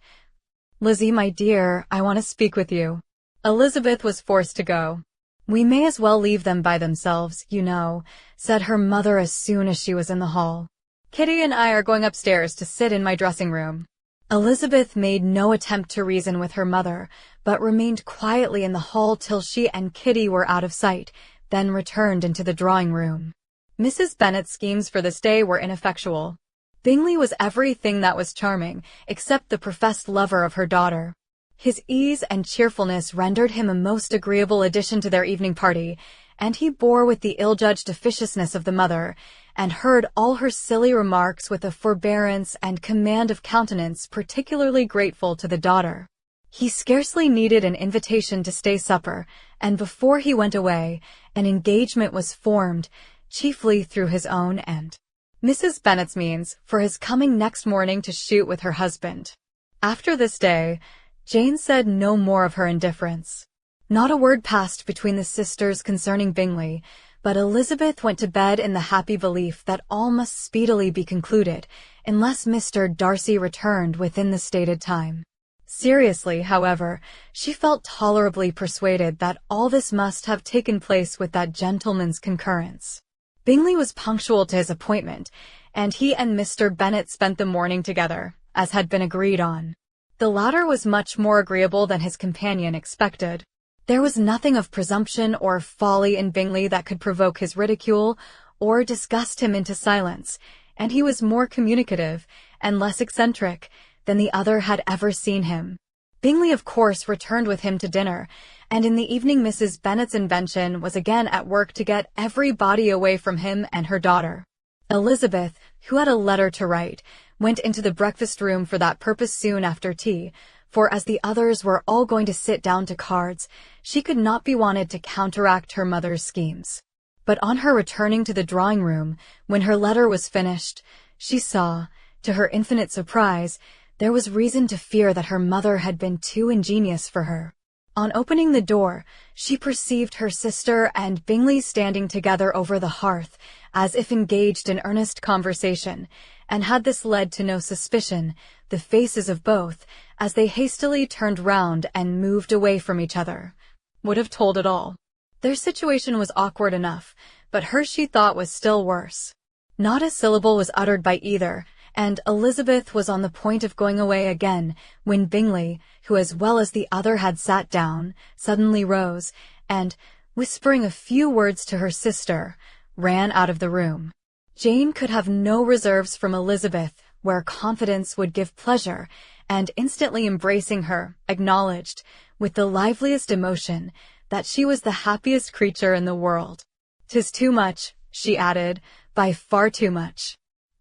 "Lizzie, my dear, I want to speak with you." Elizabeth was forced to go. "We may as well leave them by themselves, you know," said her mother as soon as she was in the hall. "Kitty and I are going upstairs to sit in my dressing room." Elizabeth made no attempt to reason with her mother, but remained quietly in the hall till she and Kitty were out of sight, then returned into the drawing room. Mrs. Bennet's schemes for this day were ineffectual. Bingley was everything that was charming, except the professed lover of her daughter. His ease and cheerfulness rendered him a most agreeable addition to their evening party, and he bore with the ill-judged officiousness of the mother, and heard all her silly remarks with a forbearance and command of countenance particularly grateful to the daughter. He scarcely needed an invitation to stay supper, and before he went away, an engagement was formed, chiefly through his own and Mrs. Bennet's means, for his coming next morning to shoot with her husband. After this day, Jane said no more of her indifference. Not a word passed between the sisters concerning Bingley, but Elizabeth went to bed in the happy belief that all must speedily be concluded, unless Mr. Darcy returned within the stated time. Seriously, however, she felt tolerably persuaded that all this must have taken place with that gentleman's concurrence. Bingley was punctual to his appointment, and he and Mr. Bennet spent the morning together, as had been agreed on. The latter was much more agreeable than his companion expected. There was nothing of presumption or folly in Bingley that could provoke his ridicule or disgust him into silence, and he was more communicative and less eccentric than the other had ever seen him. Bingley, of course, returned with him to dinner, and in the evening Mrs. Bennet's invention was again at work to get everybody away from him and her daughter. Elizabeth, who had a letter to write, went into the breakfast room for that purpose soon after tea, for as the others were all going to sit down to cards, she could not be wanted to counteract her mother's schemes. But on her returning to the drawing-room, when her letter was finished, she saw, to her infinite surprise, there was reason to fear that her mother had been too ingenious for her. On opening the door, she perceived her sister and Bingley standing together over the hearth, as if engaged in earnest conversation, and had this led to no suspicion, the faces of both, as they hastily turned round and moved away from each other, would have told it all. Their situation was awkward enough, but hers she thought was still worse. Not a syllable was uttered by either, and Elizabeth was on the point of going away again, when Bingley, who as well as the other had sat down, suddenly rose, and, whispering a few words to her sister, ran out of the room. Jane could have no reserves from Elizabeth, where confidence would give pleasure, and instantly embracing her, acknowledged, with the liveliest emotion, that she was the happiest creature in the world. "'Tis too much," she added, "by far too much.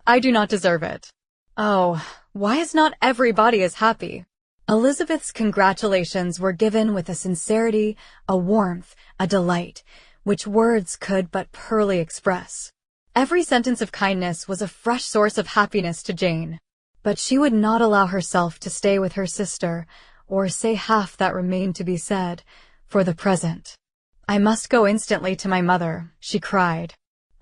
I do not deserve it. Oh, why is not everybody as happy?" Elizabeth's congratulations were given with a sincerity, a warmth, a delight, which words could but poorly express. Every sentence of kindness was a fresh source of happiness to Jane, but she would not allow herself to stay with her sister, or say half that remained to be said, for the present. "I must go instantly to my mother," she cried.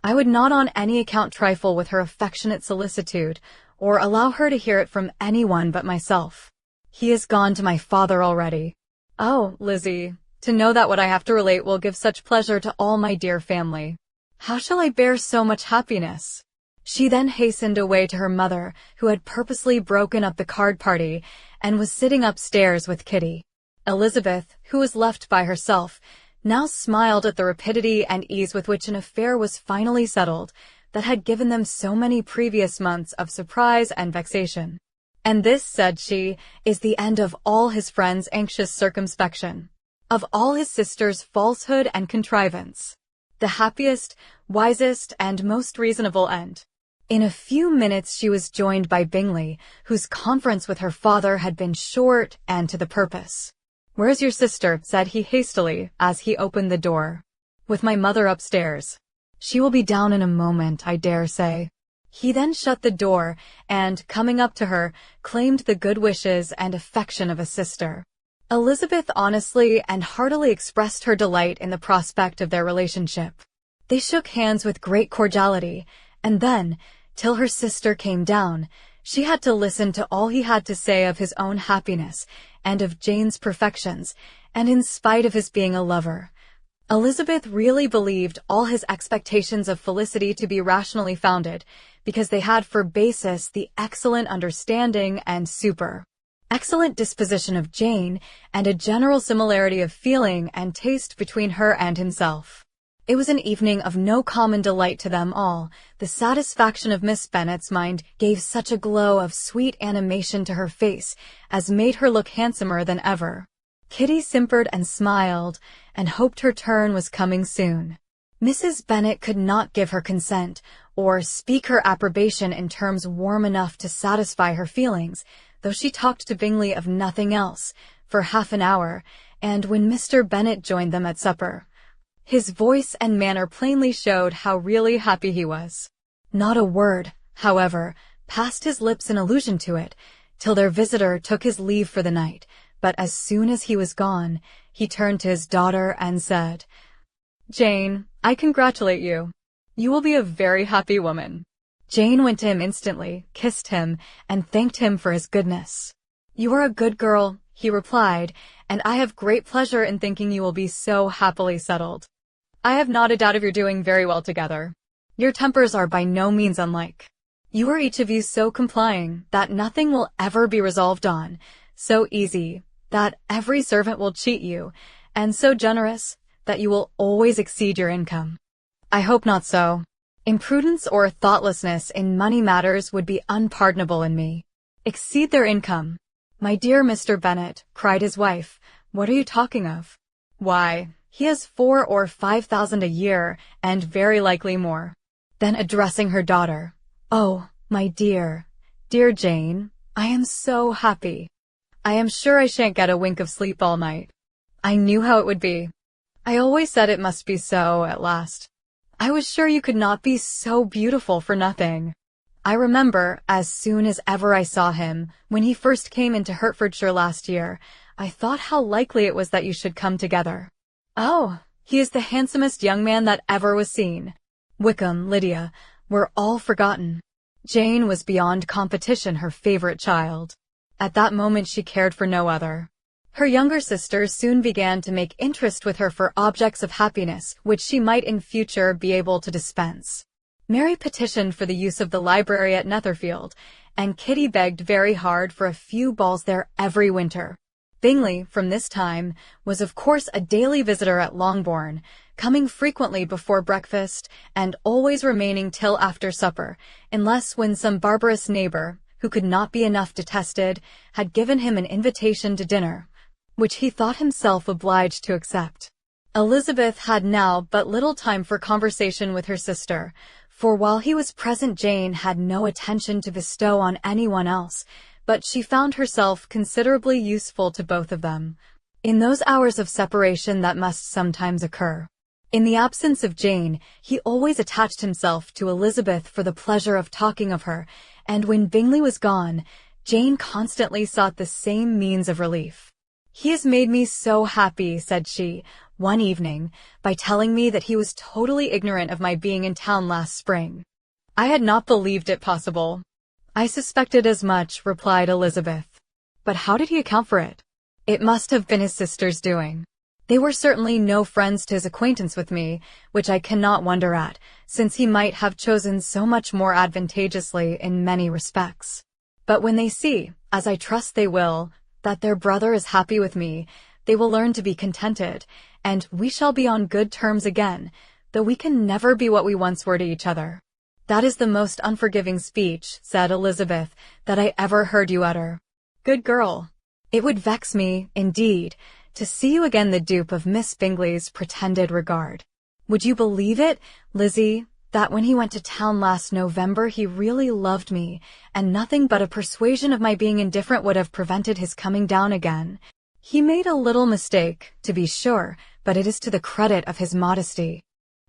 "I would not on any account trifle with her affectionate solicitude, or allow her to hear it from anyone but myself. He is gone to my father already. Oh, Lizzie, to know that what I have to relate will give such pleasure to all my dear family. How shall I bear so much happiness?" She then hastened away to her mother, who had purposely broken up the card party, and was sitting upstairs with Kitty. Elizabeth, who was left by herself, now smiled at the rapidity and ease with which an affair was finally settled that had given them so many previous months of surprise and vexation. "And this," said she, "is the end of all his friends' anxious circumspection, of all his sister's falsehood and contrivance. The happiest, wisest, and most reasonable end. In a few minutes she was joined by Bingley, whose conference with her father had been short and to the purpose. "Where's your sister?" said he hastily, as he opened the door. "With my mother upstairs. She will be down in a moment, I dare say." He then shut the door, and, coming up to her, claimed the good wishes and affection of a sister. Elizabeth honestly and heartily expressed her delight in the prospect of their relationship. They shook hands with great cordiality, and then, till her sister came down, she had to listen to all he had to say of his own happiness and of Jane's perfections, and in spite of his being a lover, Elizabeth really believed all his expectations of felicity to be rationally founded, because they had for basis the excellent understanding and excellent disposition of Jane, and a general similarity of feeling and taste between her and himself. It was an evening of no common delight to them all. The satisfaction of Miss Bennet's mind gave such a glow of sweet animation to her face as made her look handsomer than ever. Kitty simpered and smiled, and hoped her turn was coming soon. Mrs. Bennet could not give her consent, or speak her approbation in terms warm enough to satisfy her feelings, though she talked to Bingley of nothing else, for half an hour, and when Mr. Bennet joined them at supper, his voice and manner plainly showed how really happy he was. Not a word, however, passed his lips in allusion to it, till their visitor took his leave for the night, but as soon as he was gone, he turned to his daughter and said, "Jane, I congratulate you. You will be a very happy woman." Jane went to him instantly, kissed him, and thanked him for his goodness. "You are a good girl," he replied, "and I have great pleasure in thinking you will be so happily settled. I have not a doubt of your doing very well together. Your tempers are by no means unlike. You are each of you so complying that nothing will ever be resolved on, so easy that every servant will cheat you, and so generous that you will always exceed your income. I hope not so. Imprudence or thoughtlessness in money matters would be unpardonable in me. Exceed their income. My dear Mr. Bennet," cried his wife, "what are you talking of? Why, he has 4,000 or 5,000 a year, and very likely more." Then addressing her daughter, "Oh, my dear Jane, I am so happy. I am sure I shan't get a wink of sleep all night. I knew how it would be. I always said it must be so at last. I was sure you could not be so beautiful for nothing. I remember, as soon as ever I saw him, when he first came into Hertfordshire last year, I thought how likely it was that you should come together. Oh, he is the handsomest young man that ever was seen. Wickham, Lydia, were all forgotten. Jane was beyond competition her favorite child. At that moment she cared for no other. Her younger sisters soon began to make interest with her for objects of happiness which she might in future be able to dispense. Mary petitioned for the use of the library at Netherfield, and Kitty begged very hard for a few balls there every winter. Bingley, from this time, was of course a daily visitor at Longbourn, coming frequently before breakfast and always remaining till after supper, unless when some barbarous neighbor, who could not be enough detested, had given him an invitation to dinner, which he thought himself obliged to accept. Elizabeth had now but little time for conversation with her sister, for while he was present Jane had no attention to bestow on anyone else, but she found herself considerably useful to both of them, in those hours of separation that must sometimes occur. In the absence of Jane, he always attached himself to Elizabeth for the pleasure of talking of her, and when Bingley was gone, Jane constantly sought the same means of relief. "He has made me so happy," said she, one evening, by telling me that he was totally ignorant of my being in town last spring. I had not believed it possible. "I suspected as much," replied Elizabeth. "But how did he account for it?" "It must have been his sister's doing. They were certainly no friends to his acquaintance with me, which I cannot wonder at, since he might have chosen so much more advantageously in many respects. But when they see, as I trust they will, that their brother is happy with me, they will learn to be contented, and we shall be on good terms again, though we can never be what we once were to each other." "That is the most unforgiving speech," said Elizabeth, "that I ever heard you utter. Good girl. It would vex me, indeed, to see you again the dupe of Miss Bingley's pretended regard. Would you believe it, Lizzie, that when he went to town last November he really loved me, and nothing but a persuasion of my being indifferent would have prevented his coming down again. He made a little mistake, to be sure, but it is to the credit of his modesty."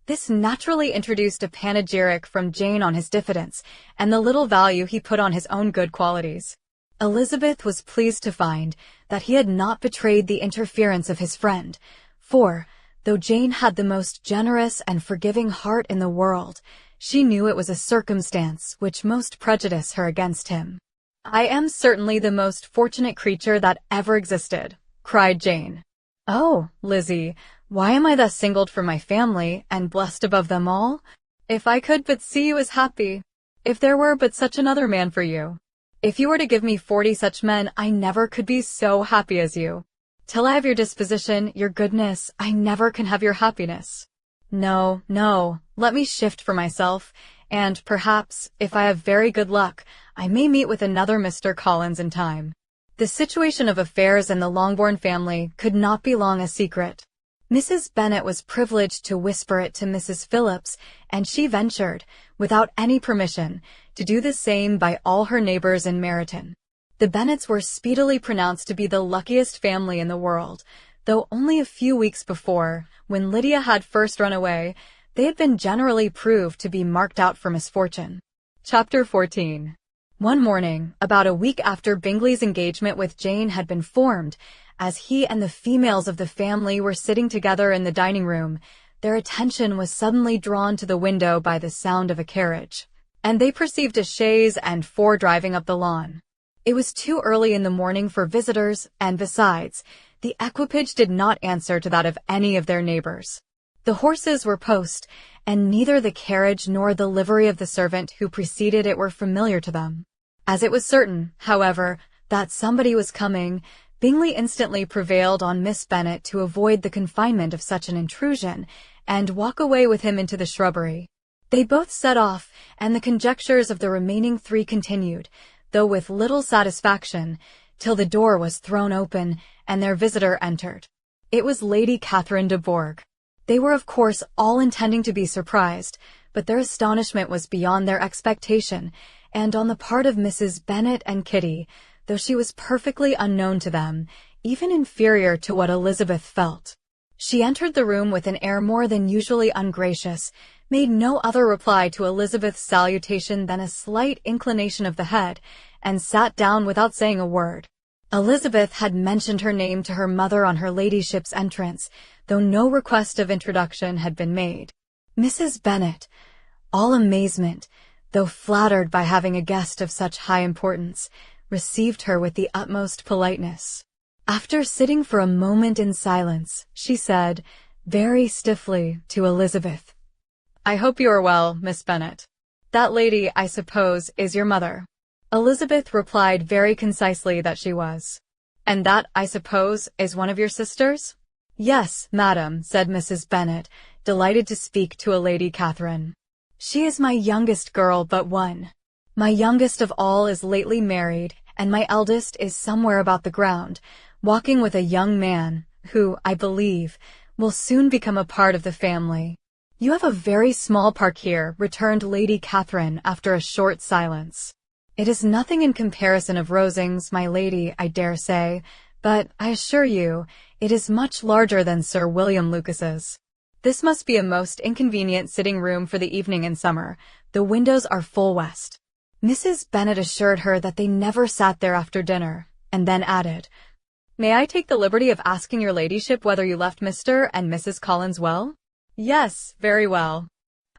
This naturally introduced a panegyric from Jane on his diffidence, and the little value he put on his own good qualities. Elizabeth was pleased to find that he had not betrayed the interference of his friend, for, though Jane had the most generous and forgiving heart in the world, she knew it was a circumstance which most prejudiced her against him. "I am certainly the most fortunate creature that ever existed," cried Jane. "Oh, Lizzie, why am I thus singled from my family, and blessed above them all? If I could but see you as happy! If there were but such another man for you! If you were to give me 40 such men, I never could be so happy as you. Till I have your disposition, your goodness, I never can have your happiness. No, no, let me shift for myself, and perhaps, if I have very good luck, I may meet with another Mr. Collins in time." The situation of affairs in the Longbourn family could not be long a secret. Mrs. Bennet was privileged to whisper it to Mrs. Phillips, and she ventured, without any permission, to do the same by all her neighbors in Meryton. The Bennets were speedily pronounced to be the luckiest family in the world, though only a few weeks before, when Lydia had first run away, they had been generally proved to be marked out for misfortune. Chapter 14. One morning, about a week after Bingley's engagement with Jane had been formed, as he and the females of the family were sitting together in the dining-room, their attention was suddenly drawn to the window by the sound of a carriage, and they perceived a chaise and 4 driving up the lawn. It was too early in the morning for visitors, and besides, the equipage did not answer to that of any of their neighbors. The horses were post, and neither the carriage nor the livery of the servant who preceded it were familiar to them. As it was certain, however, that somebody was coming, Bingley instantly prevailed on Miss Bennet to avoid the confinement of such an intrusion, and walk away with him into the shrubbery. They both set off, and the conjectures of the remaining 3 continued, though with little satisfaction, till the door was thrown open, and their visitor entered. It was Lady Catherine de Bourgh. They were of course all intending to be surprised, but their astonishment was beyond their expectation, and on the part of Mrs. Bennet and Kitty, though she was perfectly unknown to them, even inferior to what Elizabeth felt. She entered the room with an air more than usually ungracious, made no other reply to Elizabeth's salutation than a slight inclination of the head, and sat down without saying a word. Elizabeth had mentioned her name to her mother on her ladyship's entrance, though no request of introduction had been made. Mrs. Bennet, all amazement, though flattered by having a guest of such high importance, received her with the utmost politeness. After sitting for a moment in silence, she said, very stiffly, to Elizabeth, "I hope you are well, Miss Bennet. That lady, I suppose, is your mother?" Elizabeth replied very concisely that she was. "And that, I suppose, is one of your sisters?" "Yes, madam," said Mrs. Bennet, delighted to speak to a Lady Catherine. "She is my youngest girl but one. My youngest of all is lately married, and my eldest is somewhere about the ground, walking with a young man, who, I believe, will soon become a part of the family." "You have a very small park here," returned Lady Catherine after a short silence. "It is nothing in comparison of Rosings, my lady, I dare say, but, I assure you, it is much larger than Sir William Lucas's. This must be a most inconvenient sitting-room for the evening in summer. The windows are full west." Mrs. Bennet assured her that they never sat there after dinner, and then added, "May I take the liberty of asking your ladyship whether you left Mr. and Mrs. Collins well?" "Yes, very well.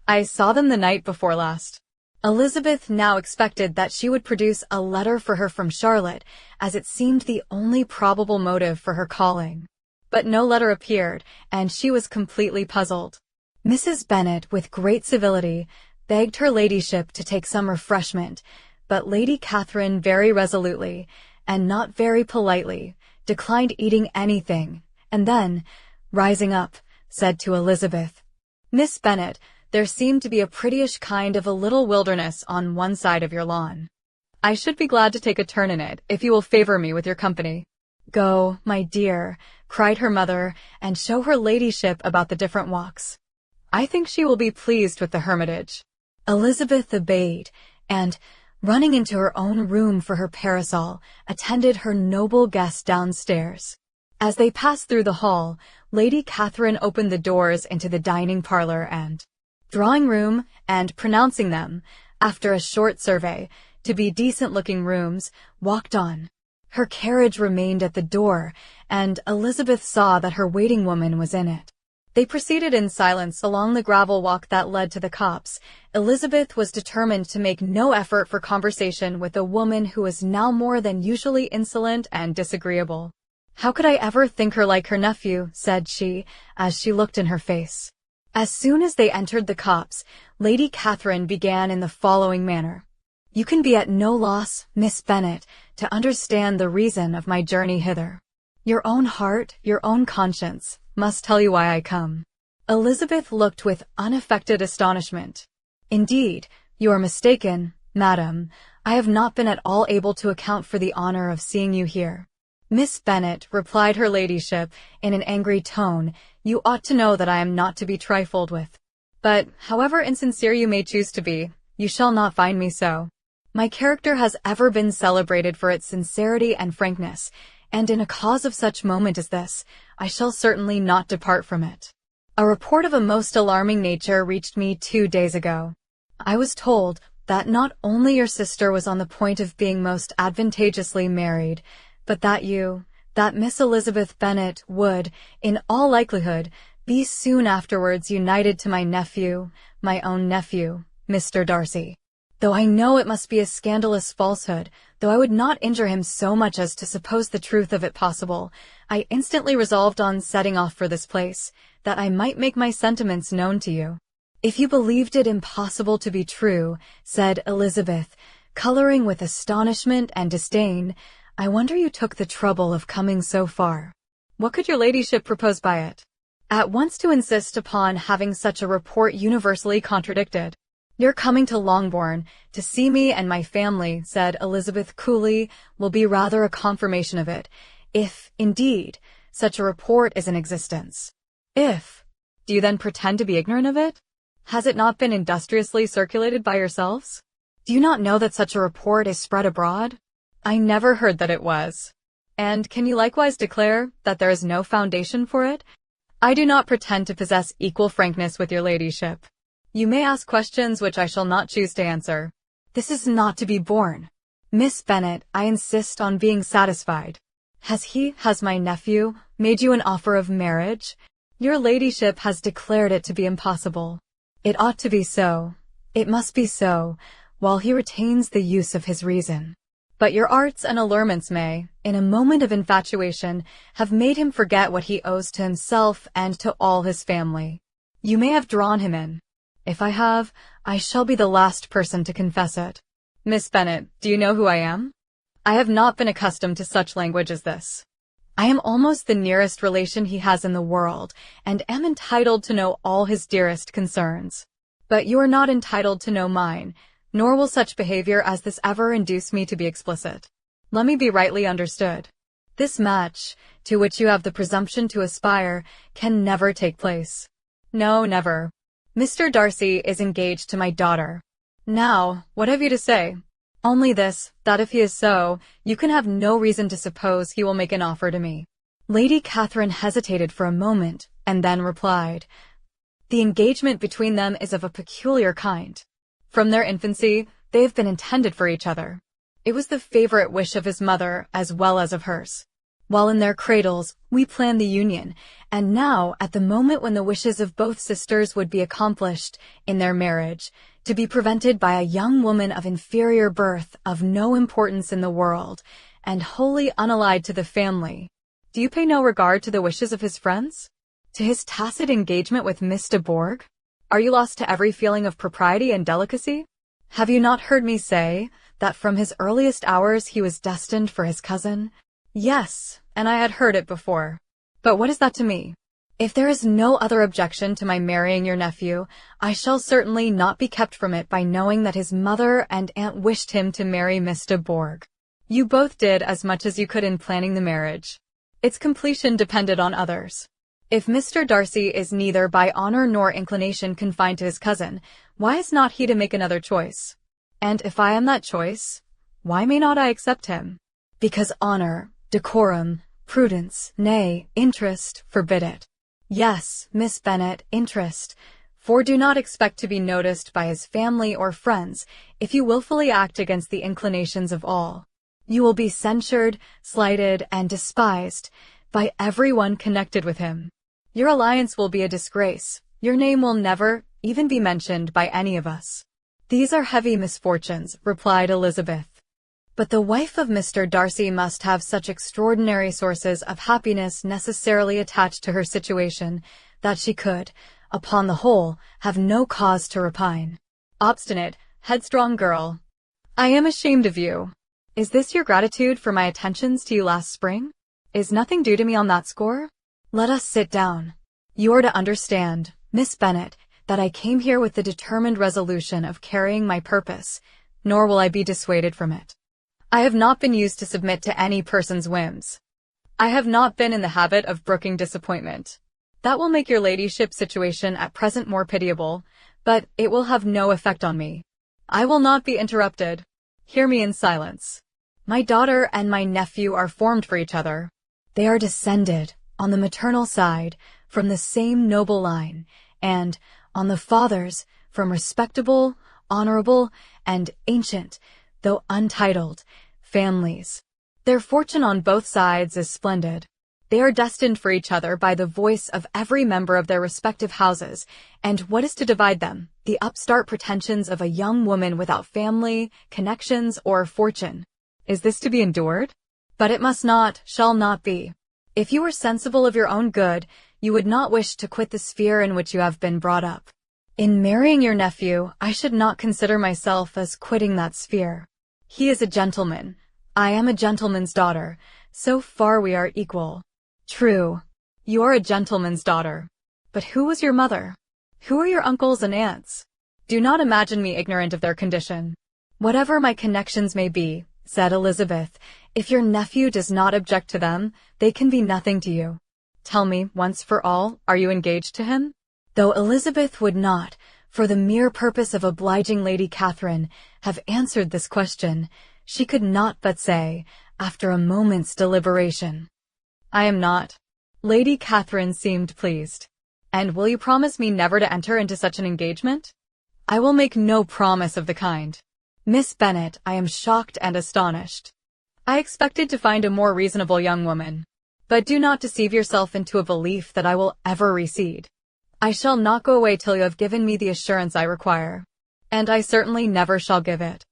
I saw them the night before last." Elizabeth now expected that she would produce a letter for her from Charlotte, as it seemed the only probable motive for her calling. But no letter appeared, and she was completely puzzled. Mrs. Bennet, with great civility, begged her ladyship to take some refreshment, but Lady Catherine very resolutely, and not very politely, declined eating anything, and then, rising up, said to Elizabeth, "Miss Bennet, there seemed to be a prettyish kind of a little wilderness on one side of your lawn. I should be glad to take a turn in it, if you will favor me with your company." "Go, my dear," cried her mother, "and show her ladyship about the different walks. I think she will be pleased with the hermitage." Elizabeth obeyed, and, running into her own room for her parasol, attended her noble guest downstairs. As they passed through the hall, Lady Catherine opened the doors into the dining parlor and drawing room, and pronouncing them, after a short survey, to be decent-looking rooms, walked on. Her carriage remained at the door, and Elizabeth saw that her waiting woman was in it. They proceeded in silence along the gravel walk that led to the copse. Elizabeth was determined to make no effort for conversation with a woman who was now more than usually insolent and disagreeable. "How could I ever think her like her nephew?" said she, as she looked in her face. As soon as they entered the copse, Lady Catherine began in the following manner. "You can be at no loss, Miss Bennet, to understand the reason of my journey hither. Your own heart, your own conscience, must tell you why I come." Elizabeth looked with unaffected astonishment. "Indeed, you are mistaken, madam. I have not been at all able to account for the honor of seeing you here." "Miss Bennet," replied her ladyship in an angry tone, "you ought to know that I am not to be trifled with. But, however insincere you may choose to be, you shall not find me so. My character has ever been celebrated for its sincerity and frankness, and in a cause of such moment as this, I shall certainly not depart from it. A report of a most alarming nature reached me 2 days ago. I was told that not only your sister was on the point of being most advantageously married, but that Miss Elizabeth Bennet would, in all likelihood, be soon afterwards united to my nephew, my own nephew, Mr. Darcy. Though I know it must be a scandalous falsehood, though I would not injure him so much as to suppose the truth of it possible, I instantly resolved on setting off for this place, that I might make my sentiments known to you." "If you believed it impossible to be true," said Elizabeth, coloring with astonishment and disdain, "I wonder you took the trouble of coming so far. What could your ladyship propose by it?" "At once to insist upon having such a report universally contradicted." "Your coming to Longbourn to see me and my family," said Elizabeth coolly, "will be rather a confirmation of it, if, indeed, such a report is in existence." "If? Do you then pretend to be ignorant of it? Has it not been industriously circulated by yourselves? Do you not know that such a report is spread abroad?" "I never heard that it was." "And can you likewise declare that there is no foundation for it?" "I do not pretend to possess equal frankness with your ladyship. You may ask questions which I shall not choose to answer." "This is not to be borne. Miss Bennet, I insist on being satisfied. Has my nephew, made you an offer of marriage?" "Your ladyship has declared it to be impossible." "It ought to be so. It must be so, while he retains the use of his reason. But your arts and allurements may, in a moment of infatuation, have made him forget what he owes to himself and to all his family. You may have drawn him in. If I have, I shall be the last person to confess it." "Miss Bennet, do you know who I am? I have not been accustomed to such language as this. I am almost the nearest relation he has in the world, and am entitled to know all his dearest concerns. But you are not entitled to know mine, nor will such behavior as this ever induce me to be explicit. Let me be rightly understood. This match, to which you have the presumption to aspire, can never take place. No, never. Mr. Darcy is engaged to my daughter. Now, what have you to say? Only this, that if he is so, you can have no reason to suppose he will make an offer to me." Lady Catherine hesitated for a moment, and then replied, "The engagement between them is of a peculiar kind. From their infancy, they have been intended for each other. It was the favorite wish of his mother as well as of hers. While in their cradles, we planned the union, and now, at the moment when the wishes of both sisters would be accomplished in their marriage, to be prevented by a young woman of inferior birth, of no importance in the world, and wholly unallied to the family. Do you pay no regard to the wishes of his friends? To his tacit engagement with Miss de Bourgh? Are you lost to every feeling of propriety and delicacy? Have you not heard me say that from his earliest hours he was destined for his cousin?" "Yes, and I had heard it before. But what is that to me? If there is no other objection to my marrying your nephew, I shall certainly not be kept from it by knowing that his mother and aunt wished him to marry Miss de Bourgh. You both did as much as you could in planning the marriage. Its completion depended on others. If Mr. Darcy is neither by honor nor inclination confined to his cousin, why is not he to make another choice? And if I am that choice, why may not I accept him? Because honor, decorum, prudence, nay, interest, forbid it. Yes, Miss Bennet, interest, for do not expect to be noticed by his family or friends if you wilfully act against the inclinations of all. You will be censured, slighted, and despised by everyone connected with him. Your alliance will be a disgrace. Your name will never even be mentioned by any of us. These are heavy misfortunes, replied Elizabeth. But the wife of Mr. Darcy must have such extraordinary sources of happiness necessarily attached to her situation that she could, upon the whole, have no cause to repine. Obstinate, headstrong girl. I am ashamed of you. Is this your gratitude for my attentions to you last spring? Is nothing due to me on that score? Let us sit down. You are to understand, Miss Bennet, that I came here with the determined resolution of carrying my purpose, nor will I be dissuaded from it. I have not been used to submit to any person's whims. I have not been in the habit of brooking disappointment. That will make your ladyship's situation at present more pitiable, but it will have no effect on me. I will not be interrupted. Hear me in silence. My daughter and my nephew are formed for each other. They are descended, on the maternal side, from the same noble line, and, on the father's, from respectable, honorable, and ancient, though untitled, families. Their fortune on both sides is splendid. They are destined for each other by the voice of every member of their respective houses, and what is to divide them? The upstart pretensions of a young woman without family, connections, or fortune. Is this to be endured? But it must not, shall not be. If you were sensible of your own good, you would not wish to quit the sphere in which you have been brought up. In marrying your nephew, I should not consider myself as quitting that sphere. He is a gentleman. I am a gentleman's daughter. So far we are equal. True. You are a gentleman's daughter. But who was your mother? Who are your uncles and aunts? Do not imagine me ignorant of their condition. Whatever my connections may be, said Elizabeth, if your nephew does not object to them, they can be nothing to you. Tell me, once for all, are you engaged to him? Though Elizabeth would not, for the mere purpose of obliging Lady Catherine, have answered this question, she could not but say, after a moment's deliberation, I am not. Lady Catherine seemed pleased. And will you promise me never to enter into such an engagement? I will make no promise of the kind. Miss Bennet, I am shocked and astonished. I expected to find a more reasonable young woman. But do not deceive yourself into a belief that I will ever recede. I shall not go away till you have given me the assurance I require. And I certainly never shall give it.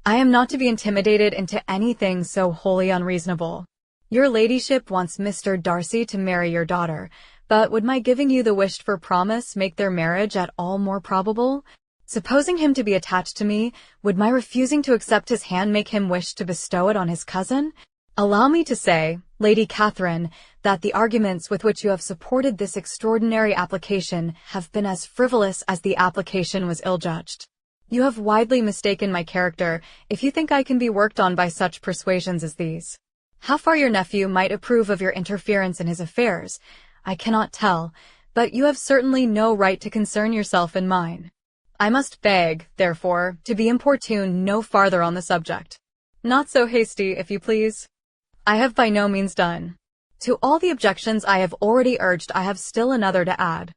I am not to be intimidated into anything so wholly unreasonable. Your ladyship wants Mr. Darcy to marry your daughter, but would my giving you the wished-for promise make their marriage at all more probable? Supposing him to be attached to me, would my refusing to accept his hand make him wish to bestow it on his cousin? Allow me to say, Lady Catherine, that the arguments with which you have supported this extraordinary application have been as frivolous as the application was ill-judged. You have widely mistaken my character if you think I can be worked on by such persuasions as these. How far your nephew might approve of your interference in his affairs, I cannot tell, but you have certainly no right to concern yourself in mine. I must beg, therefore, to be importuned no farther on the subject. Not so hasty, if you please. I have by no means done. To all the objections I have already urged I have still another to add.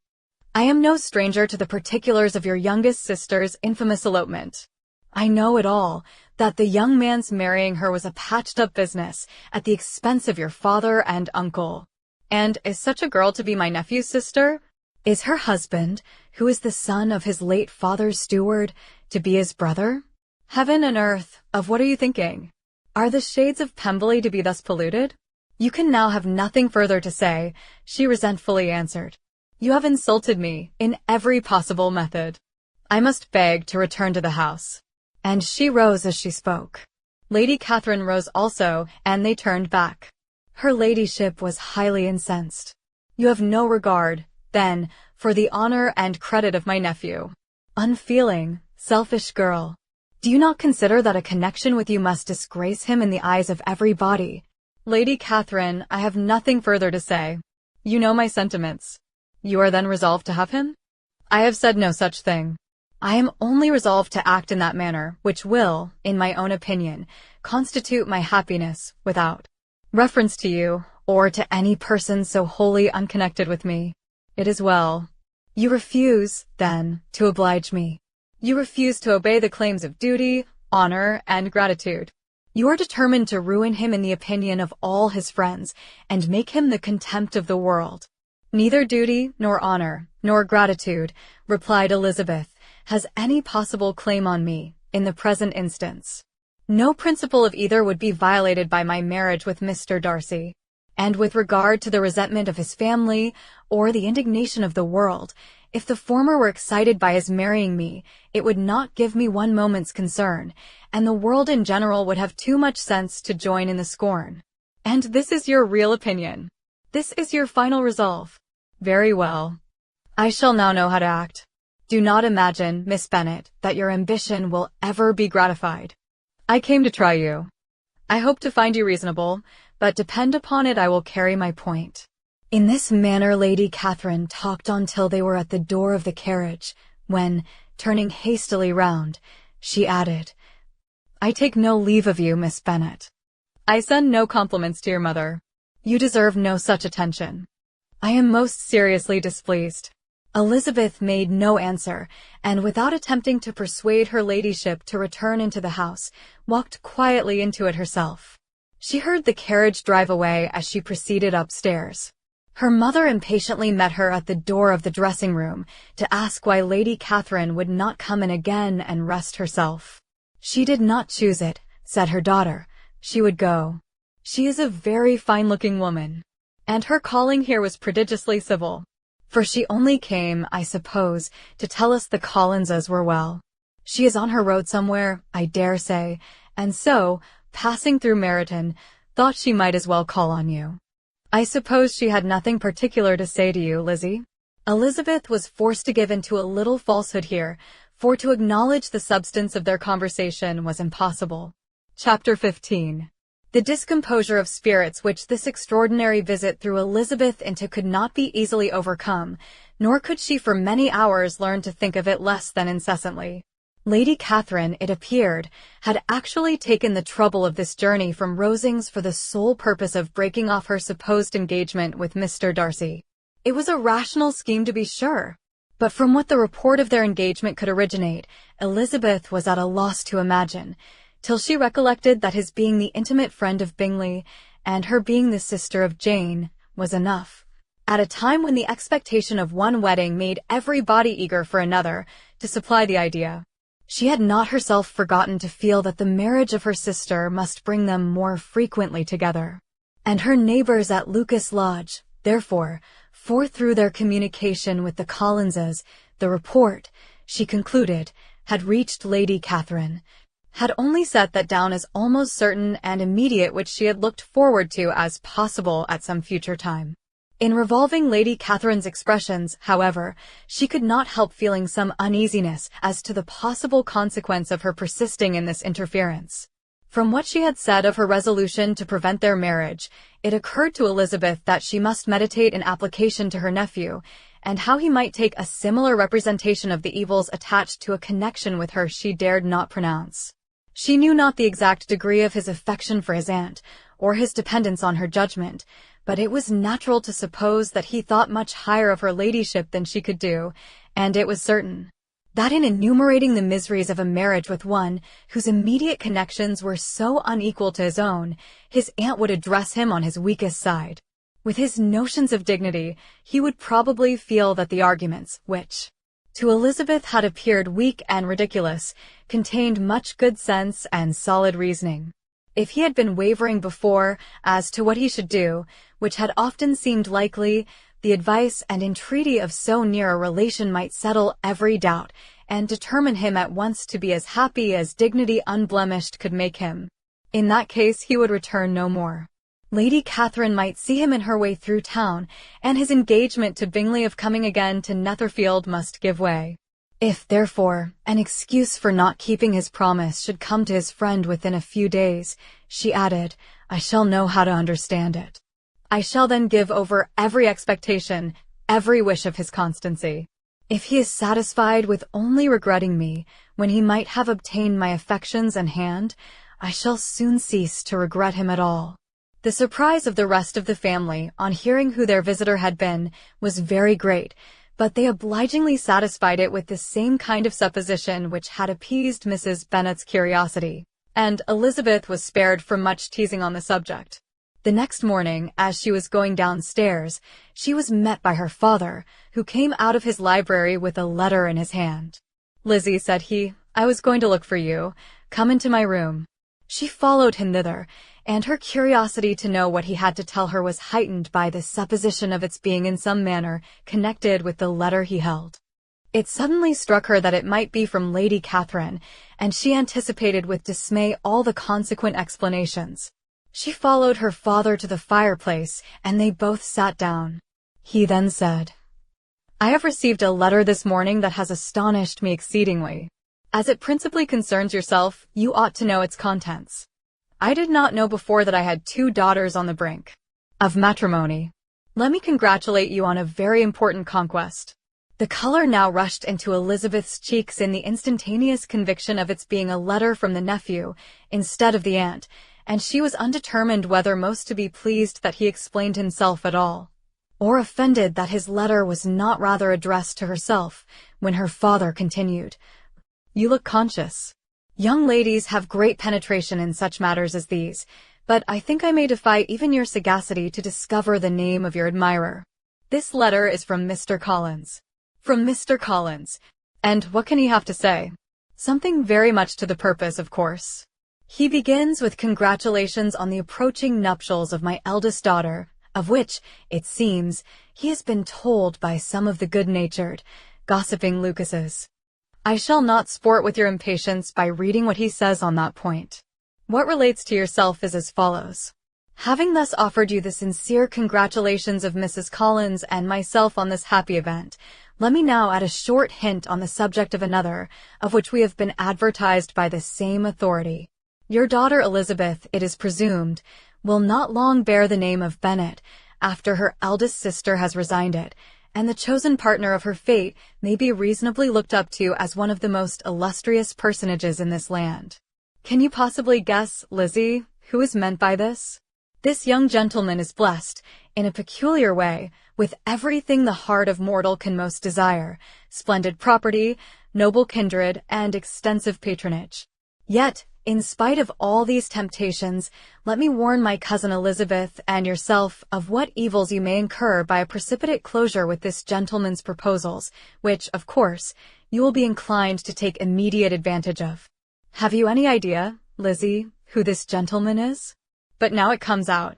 I am no stranger to the particulars of your youngest sister's infamous elopement. I know it all, that the young man's marrying her was a patched-up business at the expense of your father and uncle. And is such a girl to be my nephew's sister? Is her husband, who is the son of his late father's steward, to be his brother? Heaven and earth, of what are you thinking? Are the shades of Pemberley to be thus polluted? You can now have nothing further to say, she resentfully answered. You have insulted me in every possible method. I must beg to return to the house. And she rose as she spoke. Lady Catherine rose also, and they turned back. Her ladyship was highly incensed. You have no regard, then, for the honor and credit of my nephew. Unfeeling, selfish girl. Do you not consider that a connection with you must disgrace him in the eyes of everybody? Lady Catherine, I have nothing further to say. You know my sentiments. You are then resolved to have him? I have said no such thing. I am only resolved to act in that manner, which will, in my own opinion, constitute my happiness without reference to you, or to any person so wholly unconnected with me. It is well. You refuse, then, to oblige me. You refuse to obey the claims of duty, honor, and gratitude. You are determined to ruin him in the opinion of all his friends, and make him the contempt of the world. Neither duty, nor honor, nor gratitude, replied Elizabeth, has any possible claim on me, in the present instance. No principle of either would be violated by my marriage with Mr. Darcy. And with regard to the resentment of his family, or the indignation of the world, if the former were excited by his marrying me, it would not give me one moment's concern, and the world in general would have too much sense to join in the scorn. And this is your real opinion. This is your final resolve. Very well. I shall now know how to act. Do not imagine, Miss Bennet, that your ambition will ever be gratified. I came to try you. I hope to find you reasonable, but depend upon it I will carry my point. In this manner Lady Catherine talked on till they were at the door of the carriage, when, turning hastily round, she added, I take no leave of you, Miss Bennet. I send no compliments to your mother. You deserve no such attention. I am most seriously displeased. Elizabeth made no answer, and without attempting to persuade her ladyship to return into the house, walked quietly into it herself. She heard the carriage drive away as she proceeded upstairs. Her mother impatiently met her at the door of the dressing-room to ask why Lady Catherine would not come in again and rest herself. She did not choose it, said her daughter. She would go. She is a very fine-looking woman, and her calling here was prodigiously civil. For she only came, I suppose, to tell us the Collinses were well. She is on her road somewhere, I dare say, and so, passing through Meryton, thought she might as well call on you. I suppose she had nothing particular to say to you, Lizzie? Elizabeth was forced to give into a little falsehood here, for to acknowledge the substance of their conversation was impossible. Chapter 15. The discomposure of spirits which this extraordinary visit threw Elizabeth into could not be easily overcome, nor could she for many hours learn to think of it less than incessantly. Lady Catherine, it appeared, had actually taken the trouble of this journey from Rosings for the sole purpose of breaking off her supposed engagement with Mr. Darcy. It was a rational scheme, to be sure, but from what the report of their engagement could originate, Elizabeth was at a loss to imagine, till she recollected that his being the intimate friend of Bingley, and her being the sister of Jane, was enough. At a time when the expectation of one wedding made everybody eager for another, to supply the idea. She had not herself forgotten to feel that the marriage of her sister must bring them more frequently together. And her neighbors at Lucas Lodge, therefore, for through their communication with the Collinses, the report, she concluded, had reached Lady Catherine, had only set that down as almost certain and immediate, which she had looked forward to as possible at some future time. In revolving Lady Catherine's expressions, however, she could not help feeling some uneasiness as to the possible consequence of her persisting in this interference. From what she had said of her resolution to prevent their marriage, it occurred to Elizabeth that she must meditate an application to her nephew, and how he might take a similar representation of the evils attached to a connection with her she dared not pronounce. She knew not the exact degree of his affection for his aunt, or his dependence on her judgment, but it was natural to suppose that he thought much higher of her ladyship than she could do, and it was certain that in enumerating the miseries of a marriage with one whose immediate connections were so unequal to his own, his aunt would address him on his weakest side. With his notions of dignity, he would probably feel that the arguments, which to Elizabeth had appeared weak and ridiculous, contained much good sense and solid reasoning. If he had been wavering before as to what he should do, which had often seemed likely, the advice and entreaty of so near a relation might settle every doubt, and determine him at once to be as happy as dignity unblemished could make him. In that case he would return no more. Lady Catherine might see him in her way through town, and his engagement to Bingley of coming again to Netherfield must give way. If, therefore, an excuse for not keeping his promise should come to his friend within a few days, she added, I shall know how to understand it. I shall then give over every expectation, every wish of his constancy. If he is satisfied with only regretting me, when he might have obtained my affections and hand, I shall soon cease to regret him at all." The surprise of the rest of the family, on hearing who their visitor had been, was very great, but they obligingly satisfied it with the same kind of supposition which had appeased Mrs. Bennet's curiosity, and Elizabeth was spared from much teasing on the subject. The next morning, as she was going downstairs, she was met by her father, who came out of his library with a letter in his hand. "Lizzie," said he, "I was going to look for you. Come into my room." She followed him thither, and her curiosity to know what he had to tell her was heightened by the supposition of its being in some manner connected with the letter he held. It suddenly struck her that it might be from Lady Catherine, and she anticipated with dismay all the consequent explanations. She followed her father to the fireplace, and they both sat down. He then said, "I have received a letter this morning that has astonished me exceedingly. As it principally concerns yourself, you ought to know its contents. I did not know before that I had 2 daughters on the brink of matrimony. Let me congratulate you on a very important conquest." The color now rushed into Elizabeth's cheeks in the instantaneous conviction of its being a letter from the nephew, instead of the aunt, and she was undetermined whether most to be pleased that he explained himself at all, or offended that his letter was not rather addressed to herself, when her father continued, "You look conscious. Young ladies have great penetration in such matters as these, but I think I may defy even your sagacity to discover the name of your admirer. This letter is from Mr. Collins." "From Mr. Collins. And what can he have to say?" "Something very much to the purpose, of course. He begins with congratulations on the approaching nuptials of my eldest daughter, of which, it seems, he has been told by some of the good-natured, gossiping Lucases. I shall not sport with your impatience by reading what he says on that point. What relates to yourself is as follows. Having thus offered you the sincere congratulations of Mrs. Collins and myself on this happy event, let me now add a short hint on the subject of another, of which we have been advertised by the same authority. Your daughter Elizabeth, it is presumed, will not long bear the name of Bennet, after her eldest sister has resigned it, and the chosen partner of her fate may be reasonably looked up to as one of the most illustrious personages in this land. Can you possibly guess, Lizzie, who is meant by this? This young gentleman is blessed, in a peculiar way, with everything the heart of mortal can most desire, splendid property, noble kindred, and extensive patronage. Yet, in spite of all these temptations, let me warn my cousin Elizabeth and yourself of what evils you may incur by a precipitate closure with this gentleman's proposals, which, of course, you will be inclined to take immediate advantage of. Have you any idea, Lizzie, who this gentleman is? But now it comes out.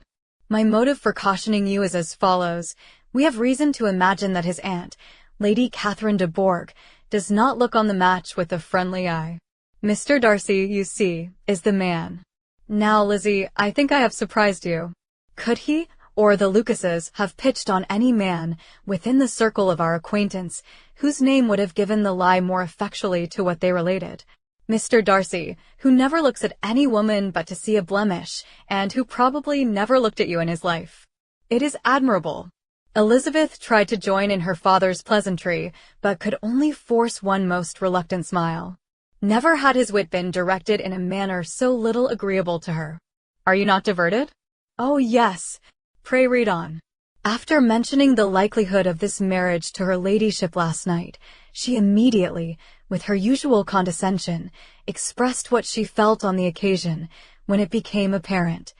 My motive for cautioning you is as follows. We have reason to imagine that his aunt, Lady Catherine de Bourgh, does not look on the match with a friendly eye. Mr. Darcy, you see, is the man. Now, Lizzie, I think I have surprised you. Could he, or the Lucases, have pitched on any man, within the circle of our acquaintance, whose name would have given the lie more effectually to what they related? Mr. Darcy, who never looks at any woman but to see a blemish, and who probably never looked at you in his life. It is admirable. Elizabeth tried to join in her father's pleasantry, but could only force one most reluctant smile. Never had his wit been directed in a manner so little agreeable to her. Are you not diverted? Oh, yes. Pray read on. After mentioning the likelihood of this marriage to her ladyship last night, she immediately, with her usual condescension, expressed what she felt on the occasion, when it became apparent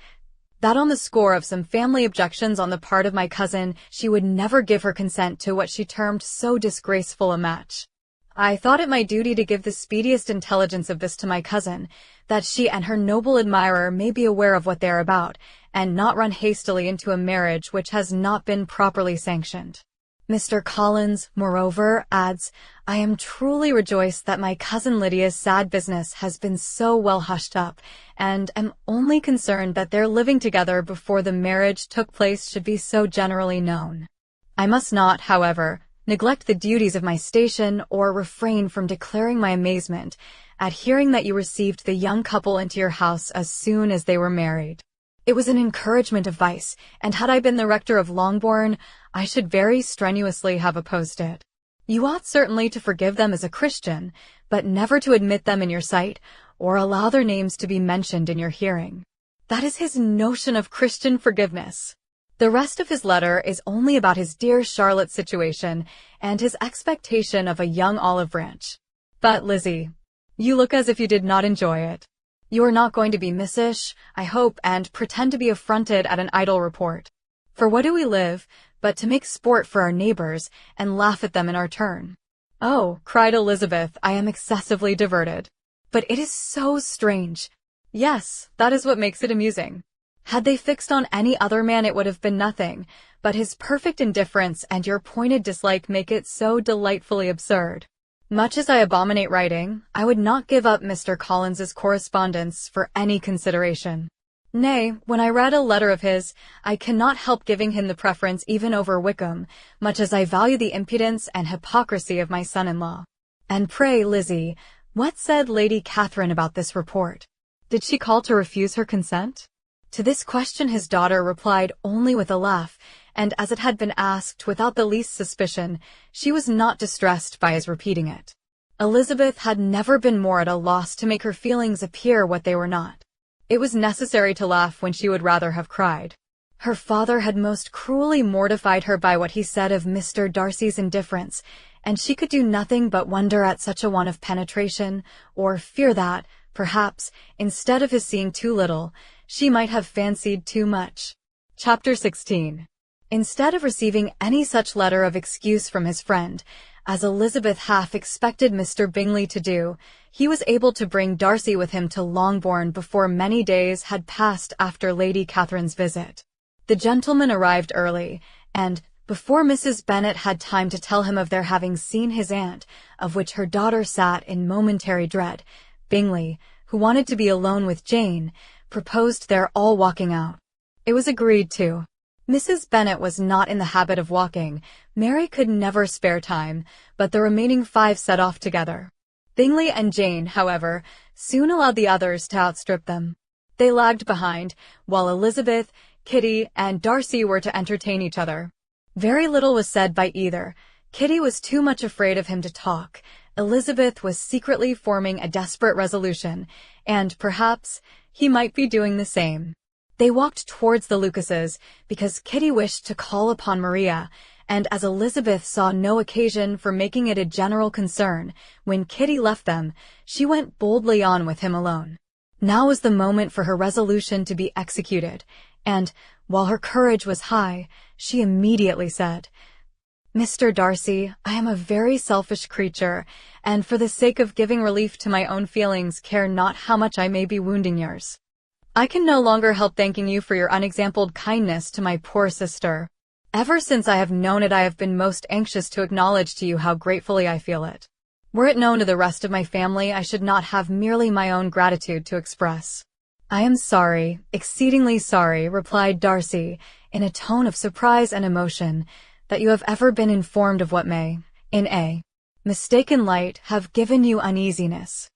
that on the score of some family objections on the part of my cousin, she would never give her consent to what she termed so disgraceful a match. I thought it my duty to give the speediest intelligence of this to my cousin, that she and her noble admirer may be aware of what they are about, and not run hastily into a marriage which has not been properly sanctioned. Mr. Collins, moreover, adds, I am truly rejoiced that my cousin Lydia's sad business has been so well hushed up, and am only concerned that their living together before the marriage took place should be so generally known. I must not, however, neglect the duties of my station or refrain from declaring my amazement at hearing that you received the young couple into your house as soon as they were married. It was an encouragement of vice, and had I been the rector of Longbourn, I should very strenuously have opposed it. You ought certainly to forgive them as a Christian, but never to admit them in your sight, or allow their names to be mentioned in your hearing. That is his notion of Christian forgiveness. The rest of his letter is only about his dear Charlotte's situation and his expectation of a young olive branch. But, Lizzie, you look as if you did not enjoy it. You are not going to be missish, I hope, and pretend to be affronted at an idle report. For what do we live, but to make sport for our neighbors and laugh at them in our turn? Oh, cried Elizabeth, I am excessively diverted. But it is so strange. Yes, that is what makes it amusing. Had they fixed on any other man it would have been nothing, but his perfect indifference and your pointed dislike make it so delightfully absurd. Much as I abominate writing, I would not give up Mr. Collins's correspondence for any consideration. Nay, when I read a letter of his, I cannot help giving him the preference even over Wickham, much as I value the impudence and hypocrisy of my son-in-law. And pray, Lizzie, what said Lady Catherine about this report? Did she call to refuse her consent? To this question his daughter replied only with a laugh, and as it had been asked without the least suspicion, she was not distressed by his repeating it. Elizabeth had never been more at a loss to make her feelings appear what they were not. It was necessary to laugh when she would rather have cried. Her father had most cruelly mortified her by what he said of Mr. Darcy's indifference, and she could do nothing but wonder at such a want of penetration, or fear that, perhaps, instead of his seeing too little, she might have fancied too much. Chapter 16. Instead of receiving any such letter of excuse from his friend, as Elizabeth half expected Mr. Bingley to do, he was able to bring Darcy with him to Longbourn before many days had passed after Lady Catherine's visit. The gentleman arrived early, and, before Mrs. Bennet had time to tell him of their having seen his aunt, of which her daughter sat in momentary dread, Bingley, who wanted to be alone with Jane, proposed their all walking out. It was agreed to. Mrs. Bennet was not in the habit of walking. Mary could never spare time, but the remaining 5 set off together. Bingley and Jane, however, soon allowed the others to outstrip them. They lagged behind, while Elizabeth, Kitty, and Darcy were to entertain each other. Very little was said by either. Kitty was too much afraid of him to talk. Elizabeth was secretly forming a desperate resolution, and, perhaps, he might be doing the same. They walked towards the Lucases, because Kitty wished to call upon Maria, and as Elizabeth saw no occasion for making it a general concern, when Kitty left them, she went boldly on with him alone. Now was the moment for her resolution to be executed, and, while her courage was high, she immediately said, Mr. Darcy, I am a very selfish creature, and for the sake of giving relief to my own feelings care not how much I may be wounding yours. I can no longer help thanking you for your unexampled kindness to my poor sister. Ever since I have known it, I have been most anxious to acknowledge to you how gratefully I feel it. Were it known to the rest of my family, I should not have merely my own gratitude to express. I am sorry, exceedingly sorry, replied Darcy, in a tone of surprise and emotion, that you have ever been informed of what may, in a mistaken light, have given you uneasiness.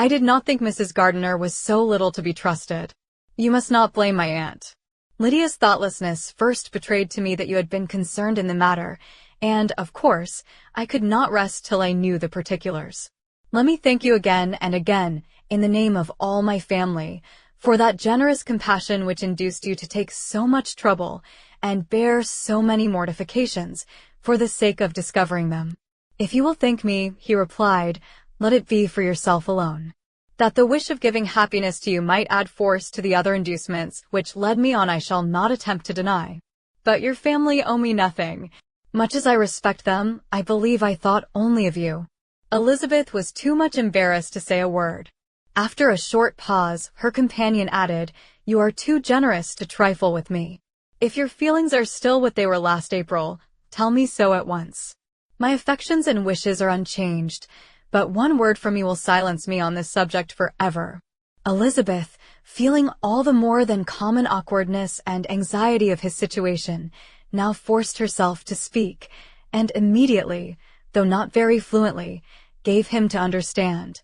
I did not think Mrs. Gardiner was so little to be trusted. You must not blame my aunt. Lydia's thoughtlessness first betrayed to me that you had been concerned in the matter, and, of course, I could not rest till I knew the particulars. Let me thank you again and again, in the name of all my family, for that generous compassion which induced you to take so much trouble and bear so many mortifications for the sake of discovering them. If you will thank me, he replied, let it be for yourself alone. That the wish of giving happiness to you might add force to the other inducements which led me on I shall not attempt to deny. But your family owe me nothing. Much as I respect them, I believe I thought only of you. Elizabeth was too much embarrassed to say a word. After a short pause, her companion added, You are too generous to trifle with me. If your feelings are still what they were last April, tell me so at once. My affections and wishes are unchanged, but one word from you will silence me on this subject forever. Elizabeth, feeling all the more than common awkwardness and anxiety of his situation, now forced herself to speak, and immediately, though not very fluently, gave him to understand.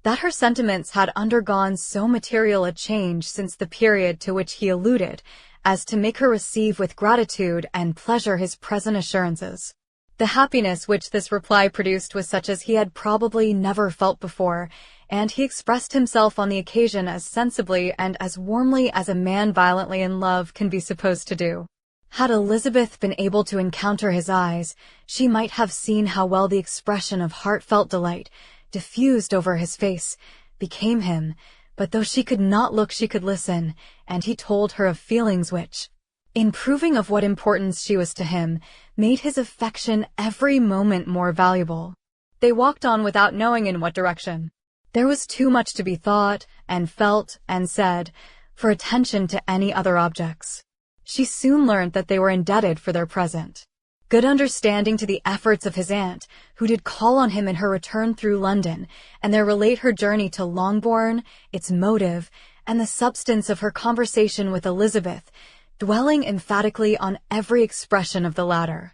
that her sentiments had undergone so material a change since the period to which he alluded, as to make her receive with gratitude and pleasure his present assurances. The happiness which this reply produced was such as he had probably never felt before, and he expressed himself on the occasion as sensibly and as warmly as a man violently in love can be supposed to do. Had Elizabeth been able to encounter his eyes, she might have seen how well the expression of heartfelt delight, diffused over his face, became him, but though she could not look she could listen, and he told her of feelings which, in proving of what importance she was to him, made his affection every moment more valuable. They walked on without knowing in what direction. There was too much to be thought, and felt, and said, for attention to any other objects. She soon learned that they were indebted for their present good understanding to the efforts of his aunt, who did call on him in her return through London, and there relate her journey to Longbourn, its motive, and the substance of her conversation with Elizabeth, dwelling emphatically on every expression of the latter,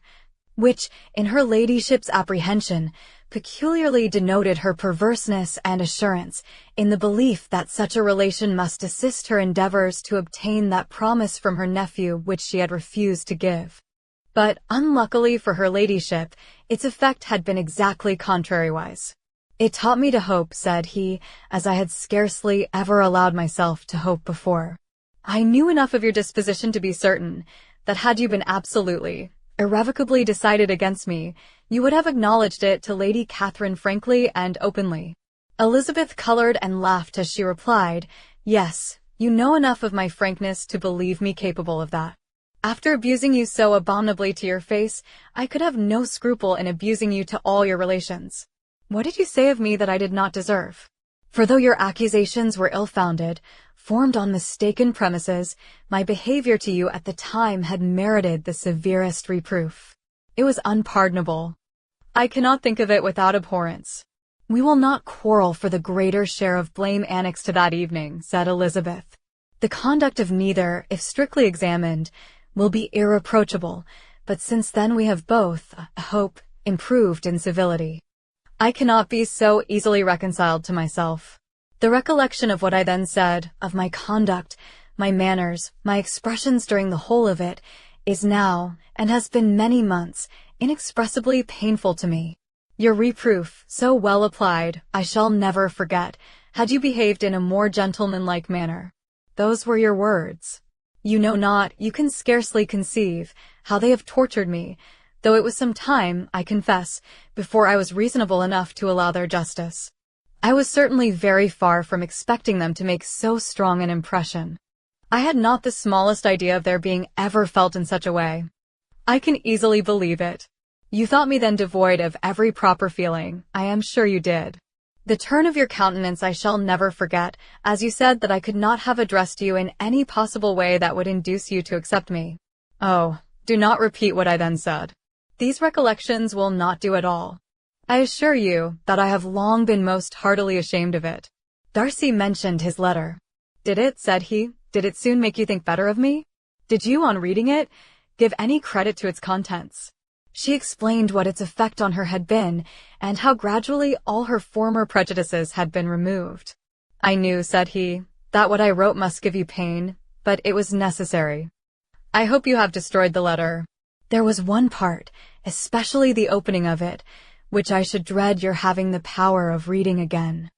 which, in her ladyship's apprehension, peculiarly denoted her perverseness and assurance, in the belief that such a relation must assist her endeavours to obtain that promise from her nephew which she had refused to give. But, unluckily for her ladyship, its effect had been exactly contrariwise. "It taught me to hope," said he, "as I had scarcely ever allowed myself to hope before. I knew enough of your disposition to be certain that had you been absolutely, irrevocably decided against me, you would have acknowledged it to Lady Catherine frankly and openly." Elizabeth colored and laughed as she replied, "Yes, you know enough of my frankness to believe me capable of that. After abusing you so abominably to your face, I could have no scruple in abusing you to all your relations. What did you say of me that I did not deserve? For though your accusations were ill-founded, formed on mistaken premises, my behavior to you at the time had merited the severest reproof. It was unpardonable. I cannot think of it without abhorrence." "We will not quarrel for the greater share of blame annexed to that evening," said Elizabeth. "The conduct of neither, if strictly examined, will be irreproachable, but since then we have both, I hope, improved in civility. I cannot be so easily reconciled to myself. The recollection of what I then said, of my conduct, my manners, my expressions during the whole of it, is now, and has been many months, inexpressibly painful to me. Your reproof, so well applied, I shall never forget, had you behaved in a more gentlemanlike manner. Those were your words. You know not, you can scarcely conceive, how they have tortured me, though it was some time, I confess, before I was reasonable enough to allow their justice. I was certainly very far from expecting them to make so strong an impression. I had not the smallest idea of their being ever felt in such a way. I can easily believe it. You thought me then devoid of every proper feeling, I am sure you did. The turn of your countenance I shall never forget, as you said that I could not have addressed you in any possible way that would induce you to accept me. Oh, do not repeat what I then said. These recollections will not do at all. I assure you that I have long been most heartily ashamed of it." Darcy mentioned his letter. "Did it," said he, "did it soon make you think better of me? Did you, on reading it, give any credit to its contents?" She explained what its effect on her had been, and how gradually all her former prejudices had been removed. "I knew," said he, "that what I wrote must give you pain, but it was necessary. I hope you have destroyed the letter. There was one part, especially the opening of it, which I should dread your having the power of reading again.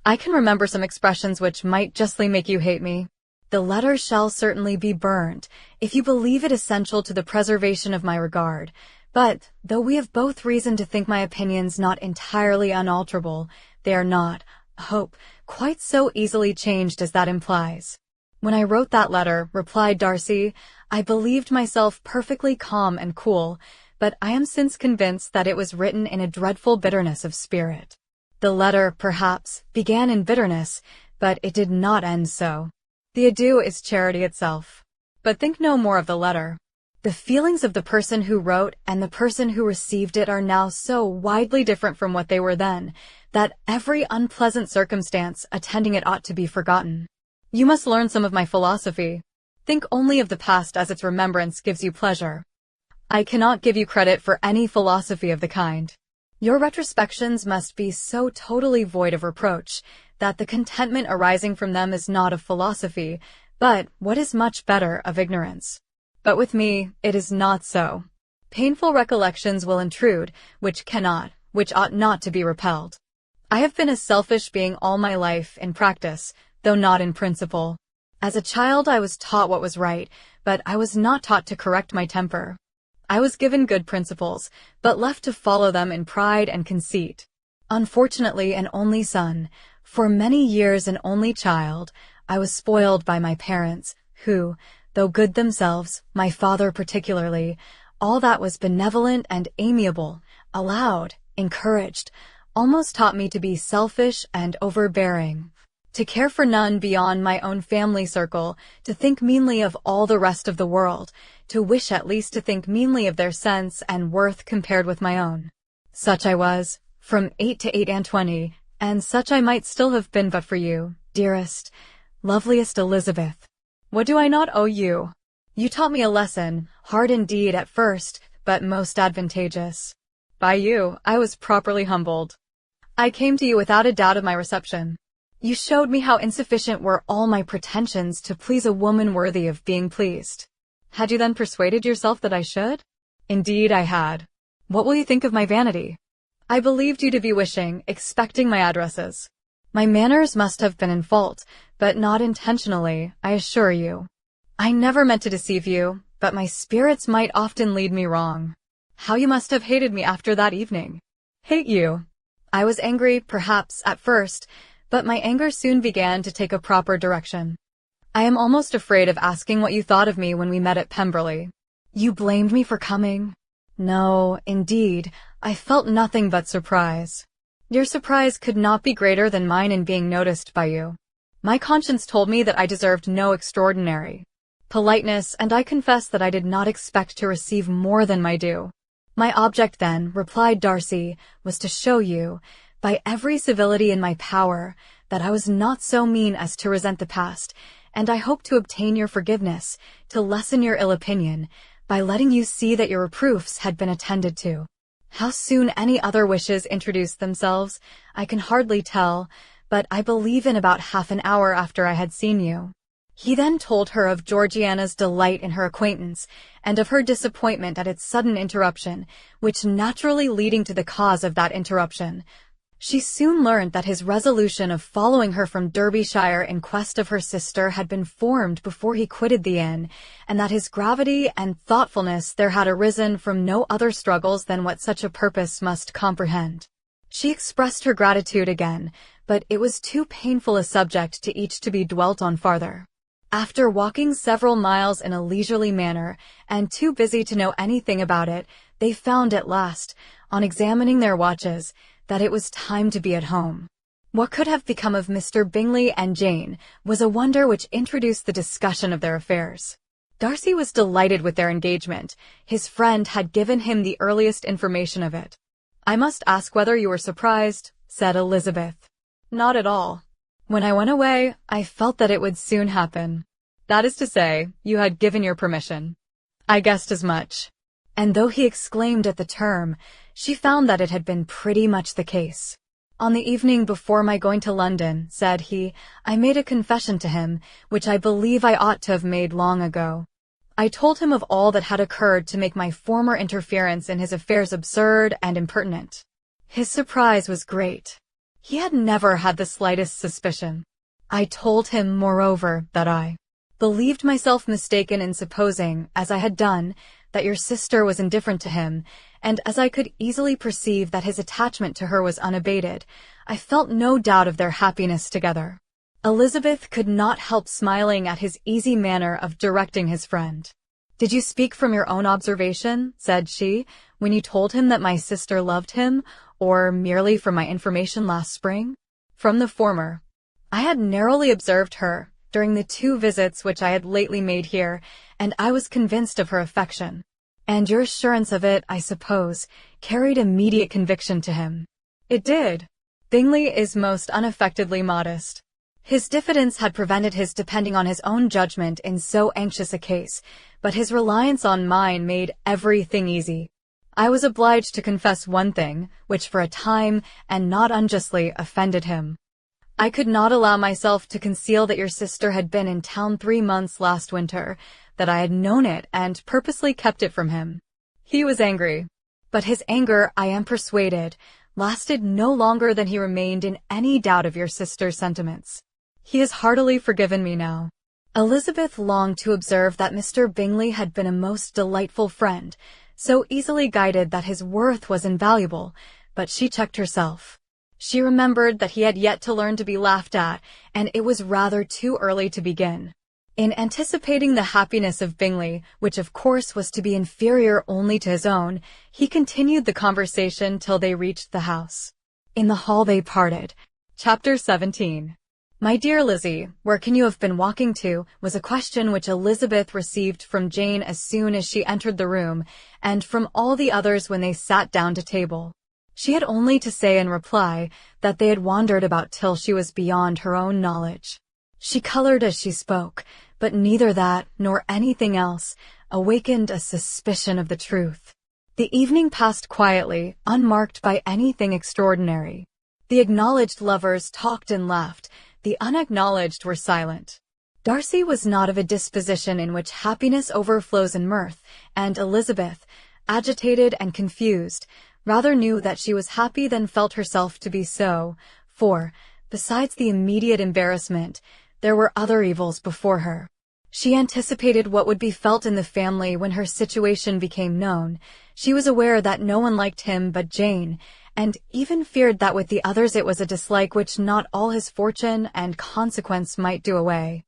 I can remember some expressions which might justly make you hate me. The letter shall certainly be burned, if you believe it essential to the preservation of my regard, but, though we have both reason to think my opinions not entirely unalterable, they are not, I hope, quite so easily changed as that implies. When I wrote that letter," replied Darcy, "I believed myself perfectly calm and cool, but I am since convinced that it was written in a dreadful bitterness of spirit. The letter, perhaps, began in bitterness, but it did not end so. The adieu is charity itself. But think no more of the letter. The feelings of the person who wrote and the person who received it are now so widely different from what they were then, that every unpleasant circumstance attending it ought to be forgotten. You must learn some of my philosophy. Think only of the past as its remembrance gives you pleasure. I cannot give you credit for any philosophy of the kind. Your retrospections must be so totally void of reproach that the contentment arising from them is not of philosophy, but, what is much better, of ignorance. But with me, it is not so. Painful recollections will intrude, which ought not to be repelled. I have been a selfish being all my life in practice, though not in principle. As a child I was taught what was right, but I was not taught to correct my temper. I was given good principles, but left to follow them in pride and conceit. Unfortunately an only son, for many years an only child, I was spoiled by my parents, who, though good themselves, my father particularly, all that was benevolent and amiable, allowed, encouraged, almost taught me to be selfish and overbearing, to care for none beyond my own family circle, to think meanly of all the rest of the world, to wish at least to think meanly of their sense and worth compared with my own. Such I was, from 8 to 28, and such I might still have been but for you, dearest, loveliest Elizabeth. What do I not owe you? You taught me a lesson, hard indeed at first, but most advantageous. By you, I was properly humbled. I came to you without a doubt of my reception. You showed me how insufficient were all my pretensions to please a woman worthy of being pleased. Had you then persuaded yourself that I should? Indeed I had. What will you think of my vanity? I believed you to be wishing, expecting my addresses. My manners must have been in fault, but not intentionally, I assure you. I never meant to deceive you, but my spirits might often lead me wrong. How you must have hated me after that evening. Hate you. I was angry, perhaps, at first, but my anger soon began to take a proper direction. I am almost afraid of asking what you thought of me when we met at Pemberley. You blamed me for coming? No, indeed, I felt nothing but surprise. Your surprise could not be greater than mine in being noticed by you. My conscience told me that I deserved no extraordinary politeness, and I confess that I did not expect to receive more than my due. My object then, replied Darcy, was to show you, by every civility in my power, that I was not so mean as to resent the past, and I hope to obtain your forgiveness, to lessen your ill opinion, by letting you see that your reproofs had been attended to. How soon any other wishes introduced themselves, I can hardly tell, but I believe in about half an hour after I had seen you. He then told her of Georgiana's delight in her acquaintance, and of her disappointment at its sudden interruption, which naturally leading to the cause of that interruption. She soon learned that his resolution of following her from Derbyshire in quest of her sister had been formed before he quitted the inn, and that his gravity and thoughtfulness there had arisen from no other struggles than what such a purpose must comprehend. She expressed her gratitude again, but it was too painful a subject to each to be dwelt on farther. After walking several miles in a leisurely manner, and too busy to know anything about it, they found at last, on examining their watches, that it was time to be at home. What could have become of Mr. Bingley and Jane was a wonder which introduced the discussion of their affairs. Darcy was delighted with their engagement. His friend had given him the earliest information of it. I must ask whether you were surprised, said Elizabeth. Not at all. When I went away, I felt that it would soon happen. That is to say, you had given your permission. I guessed as much. And though he exclaimed at the term, she found that it had been pretty much the case. On the evening before my going to London, said he, I made a confession to him, which I believe I ought to have made long ago. I told him of all that had occurred to make my former interference in his affairs absurd and impertinent. His surprise was great. He had never had the slightest suspicion. I told him, moreover, that I believed myself mistaken in supposing, as I had done, that your sister was indifferent to him, and as I could easily perceive that his attachment to her was unabated, I felt no doubt of their happiness together. Elizabeth could not help smiling at his easy manner of directing his friend. Did you speak from your own observation, said she, when you told him that my sister loved him, or merely from my information last spring? From the former. I had narrowly observed her during the 2 visits which I had lately made here, and I was convinced of her affection. And your assurance of it, I suppose, carried immediate conviction to him. It did. Bingley is most unaffectedly modest. His diffidence had prevented his depending on his own judgment in so anxious a case, but his reliance on mine made everything easy. I was obliged to confess one thing, which for a time, and not unjustly, offended him. I could not allow myself to conceal that your sister had been in town 3 months last winter, that I had known it and purposely kept it from him. He was angry. But his anger, I am persuaded, lasted no longer than he remained in any doubt of your sister's sentiments. He has heartily forgiven me now. Elizabeth longed to observe that Mr. Bingley had been a most delightful friend, so easily guided that his worth was invaluable, but she checked herself. She remembered that he had yet to learn to be laughed at, and it was rather too early to begin. In anticipating the happiness of Bingley, which of course was to be inferior only to his own, he continued the conversation till they reached the house. In the hall they parted. Chapter 17. "My dear Lizzie, where can you have been walking to?" was a question which Elizabeth received from Jane as soon as she entered the room, and from all the others when they sat down to table. She had only to say in reply that they had wandered about till she was beyond her own knowledge. She colored as she spoke, but neither that, nor anything else, awakened a suspicion of the truth. The evening passed quietly, unmarked by anything extraordinary. The acknowledged lovers talked and laughed, the unacknowledged were silent. Darcy was not of a disposition in which happiness overflows in mirth, and Elizabeth, agitated and confused, rather knew that she was happy than felt herself to be so, for, besides the immediate embarrassment, there were other evils before her. She anticipated what would be felt in the family when her situation became known. She was aware that no one liked him but Jane, and even feared that with the others it was a dislike which not all his fortune and consequence might do away.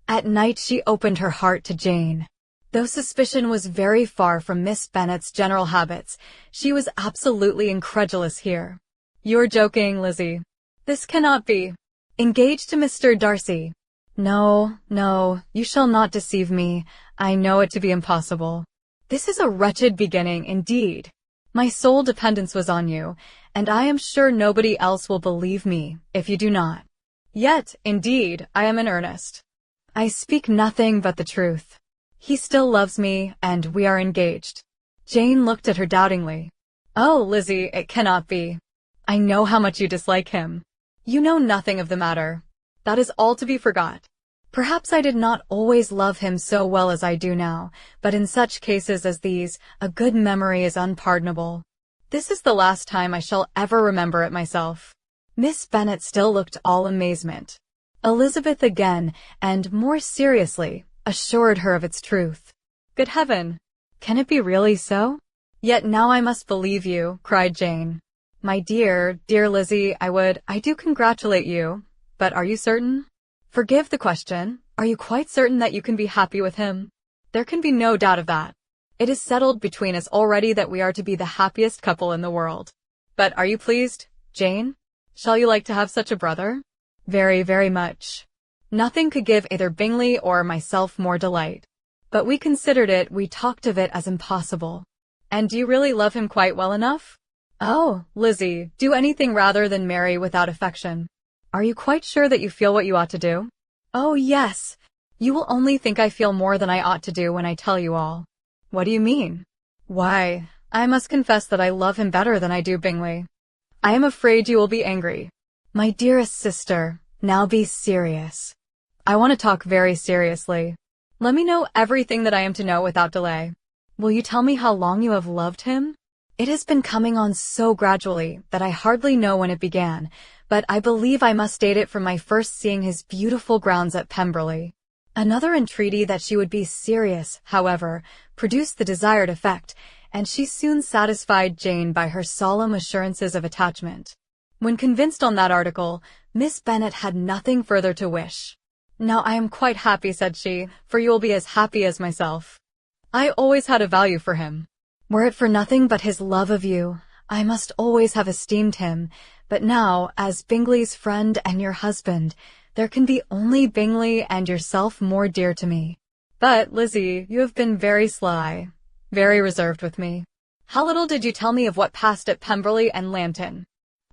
At night she opened her heart to Jane. Though suspicion was very far from Miss Bennet's general habits, she was absolutely incredulous here. "You're joking, Lizzie. This cannot be. Engaged to Mr. Darcy? No, no, you shall not deceive me. I know it to be impossible. This is a wretched beginning, indeed. My sole dependence was on you, and I am sure nobody else will believe me, if you do not. Yet, indeed, I am in earnest. I speak nothing but the truth. He still loves me, and we are engaged." Jane looked at her doubtingly. "Oh, Lizzie, it cannot be. I know how much you dislike him. You know nothing of the matter. That is all to be forgot. Perhaps I did not always love him so well as I do now, but in such cases as these, a good memory is unpardonable. This is the last time I shall ever remember it myself." Miss Bennet still looked all amazement. Elizabeth again, and more seriously, assured her of its truth. "Good heaven! Can it be really so? Yet now I must believe you," cried Jane. "My dear, dear Lizzie, I do congratulate you, but are you certain? Forgive the question. Are you quite certain that you can be happy with him? There can be no doubt of that. It is settled between us already that we are to be the happiest couple in the world. But are you pleased, Jane? Shall you like to have such a brother?" "Very, very much. Nothing could give either Bingley or myself more delight. But we considered it, we talked of it as impossible." "And do you really love him quite well enough?" "Oh, Lizzie, do anything rather than marry without affection. Are you quite sure that you feel what you ought to do?" "Oh, yes. You will only think I feel more than I ought to do when I tell you all." "What do you mean?" "Why, I must confess that I love him better than I do Bingley. I am afraid you will be angry." "My dearest sister, now be serious." "I want to talk very seriously. Let me know everything that I am to know without delay. Will you tell me how long you have loved him? It has been coming on so gradually that I hardly know when it began, but I believe I must date it from my first seeing his beautiful grounds at Pemberley." Another entreaty that she would be serious, however, produced the desired effect, and she soon satisfied Jane by her solemn assurances of attachment. When convinced on that article, Miss Bennet had nothing further to wish. "Now I am quite happy," said she, "for you will be as happy as myself. I always had a value for him. Were it for nothing but his love of you, I must always have esteemed him, but now, as Bingley's friend and your husband, there can be only Bingley and yourself more dear to me. But, Lizzie, you have been very sly, very reserved with me. How little did you tell me of what passed at Pemberley and Lambton?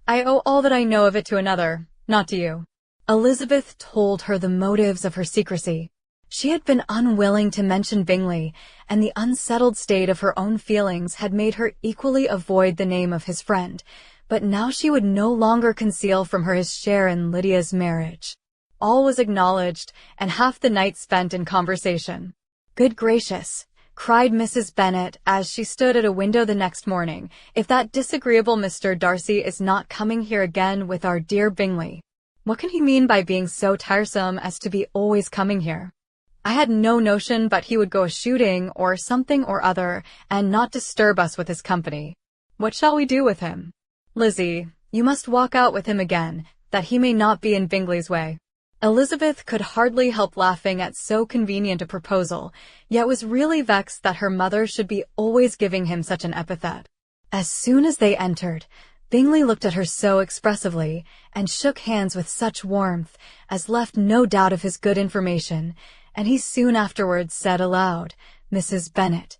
I owe all that I know of it to another, not to you." Elizabeth told her the motives of her secrecy. She had been unwilling to mention Bingley, and the unsettled state of her own feelings had made her equally avoid the name of his friend, but now she would no longer conceal from her his share in Lydia's marriage. All was acknowledged, and half the night spent in conversation. "Good gracious," cried Mrs. Bennet as she stood at a window the next morning, "if that disagreeable Mr. Darcy is not coming here again with our dear Bingley. What can he mean by being so tiresome as to be always coming here? I had no notion but he would go a-shooting or something or other, and not disturb us with his company. What shall we do with him? Lizzie, you must walk out with him again, that he may not be in Bingley's way." Elizabeth could hardly help laughing at so convenient a proposal, yet was really vexed that her mother should be always giving him such an epithet. As soon as they entered, Bingley looked at her so expressively, and shook hands with such warmth, as left no doubt of his good information, and he soon afterwards said aloud, "Mrs. Bennet,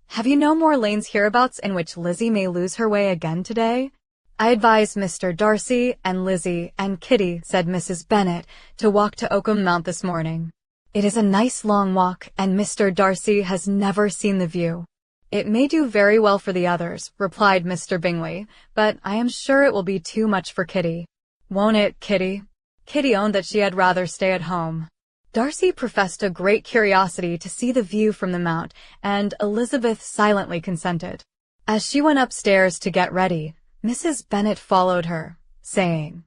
have you no more lanes hereabouts in which Lizzie may lose her way again today?" "I advise Mr. Darcy and Lizzie and Kitty," said Mrs. Bennet, "to walk to Oakham Mount this morning. It is a nice long walk, and Mr. Darcy has never seen the view." "It may do very well for the others," replied Mr. Bingley, "but I am sure it will be too much for Kitty." "Won't it, Kitty?" Kitty owned that she had rather stay at home. Darcy professed a great curiosity to see the view from the Mount, and Elizabeth silently consented. As she went upstairs to get ready, Mrs. Bennet followed her, saying,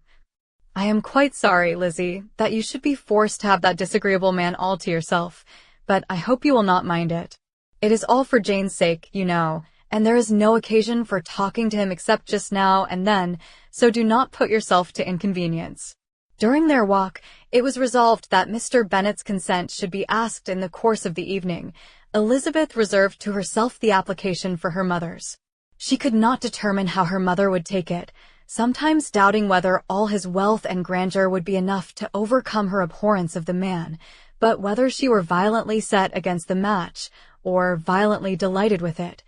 "I am quite sorry, Lizzie, that you should be forced to have that disagreeable man all to yourself, but I hope you will not mind it. It is all for Jane's sake, you know, and there is no occasion for talking to him except just now and then, so do not put yourself to inconvenience." During their walk, it was resolved that Mr. Bennet's consent should be asked in the course of the evening. Elizabeth reserved to herself the application for her mother's. She could not determine how her mother would take it, sometimes doubting whether all his wealth and grandeur would be enough to overcome her abhorrence of the man, but whether she were violently set against the match, or violently delighted with it.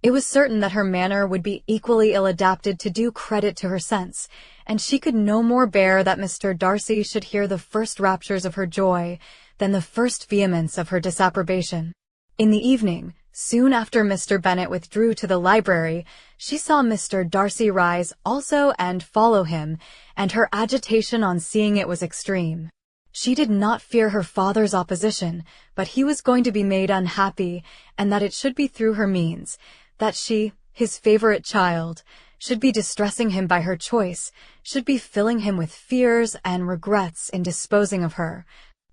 It was certain that her manner would be equally ill-adapted to do credit to her sense, and she could no more bear that Mr. Darcy should hear the first raptures of her joy than the first vehemence of her disapprobation. In the evening, soon after Mr. Bennet withdrew to the library, she saw Mr. Darcy rise also and follow him, and her agitation on seeing it was extreme. She did not fear her father's opposition, but he was going to be made unhappy, and that it should be through her means, that she, his favorite child, should be distressing him by her choice, should be filling him with fears and regrets in disposing of her,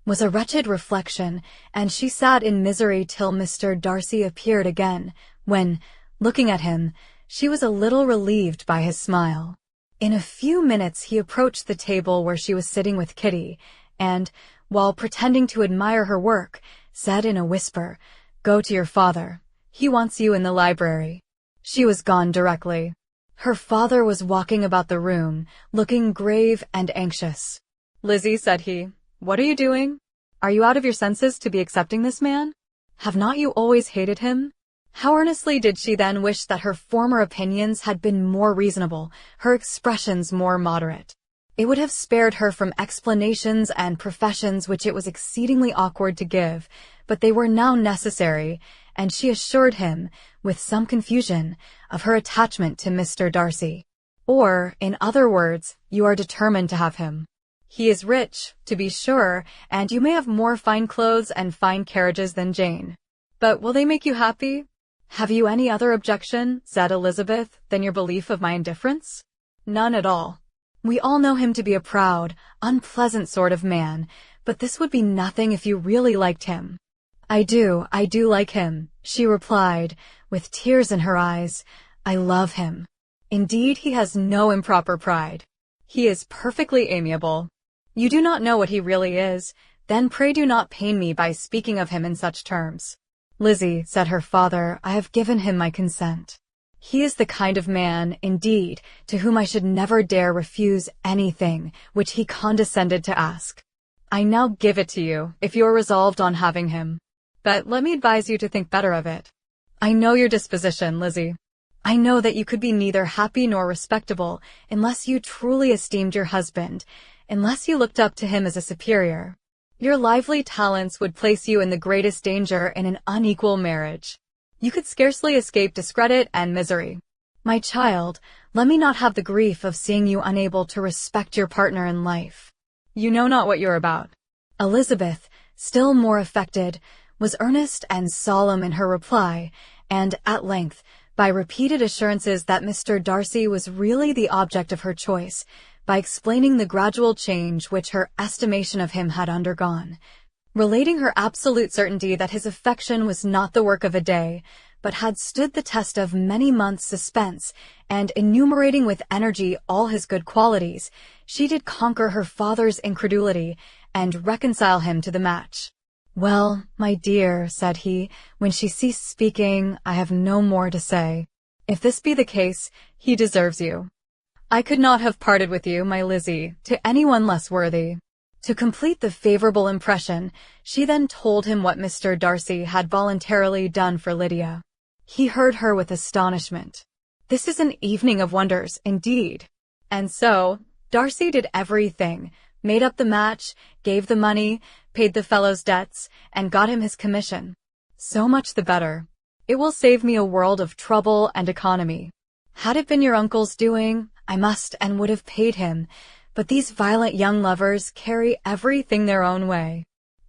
was a wretched reflection, and she sat in misery till Mr. Darcy appeared again, when, looking at him, she was a little relieved by his smile. In a few minutes he approached the table where she was sitting with Kitty, and, while pretending to admire her work, said in a whisper, "Go to your father. He wants you in the library." She was gone directly. Her father was walking about the room, looking grave and anxious. "Lizzie," said he, "what are you doing? Are you out of your senses to be accepting this man? Have not you always hated him?" How earnestly did she then wish that her former opinions had been more reasonable, her expressions more moderate. It would have spared her from explanations and professions which it was exceedingly awkward to give, but they were now necessary, and she assured him, with some confusion, of her attachment to Mr. Darcy. "Or, in other words, you are determined to have him. He is rich, to be sure, and you may have more fine clothes and fine carriages than Jane. But will they make you happy?" "Have you any other objection," said Elizabeth, "than your belief of my indifference?" "None at all. We all know him to be a proud, unpleasant sort of man, but this would be nothing if you really liked him." I do like him," she replied, with tears in her eyes. "I love him. Indeed, he has no improper pride. He is perfectly amiable. You do not know what he really is, then pray do not pain me by speaking of him in such terms." "Lizzie," said her father, "I have given him my consent. He is the kind of man, indeed, to whom I should never dare refuse anything which he condescended to ask. I now give it to you, if you are resolved on having him. But let me advise you to think better of it. I know your disposition, Lizzie. I know that you could be neither happy nor respectable unless you truly esteemed your husband, unless you looked up to him as a superior. Your lively talents would place you in the greatest danger in an unequal marriage. You could scarcely escape discredit and misery. My child, let me not have the grief of seeing you unable to respect your partner in life. You know not what you're about." Elizabeth, still more affected, was earnest and solemn in her reply, and, at length, by repeated assurances that Mr. Darcy was really the object of her choice, by explaining the gradual change which her estimation of him had undergone, relating her absolute certainty that his affection was not the work of a day, but had stood the test of many months' suspense, and enumerating with energy all his good qualities, she did conquer her father's incredulity, and reconcile him to the match. "Well, my dear," said he, when she ceased speaking, "I have no more to say. If this be the case, he deserves you. I could not have parted with you, my Lizzie, to anyone less worthy." To complete the favorable impression, she then told him what Mr. Darcy had voluntarily done for Lydia. He heard her with astonishment. This is an evening of wonders, indeed. And so, Darcy did everything, made up the match, gave the money, paid the fellow's debts, and got him his commission. So much the better. It will save me a world of trouble and economy. Had it been your uncle's doing, I must and would have paid him, but these violent young lovers carry everything their own way.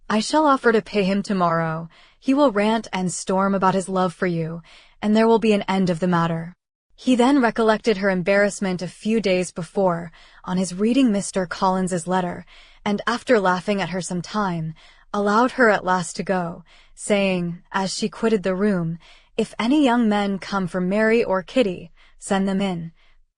I shall offer to pay him tomorrow. He will rant and storm about his love for you, and there will be an end of the matter. He then recollected her embarrassment a few days before, on his reading Mr. Collins's letter, and after laughing at her some time, allowed her at last to go, saying, as she quitted the room, "If any young men come for Mary or Kitty, send them in,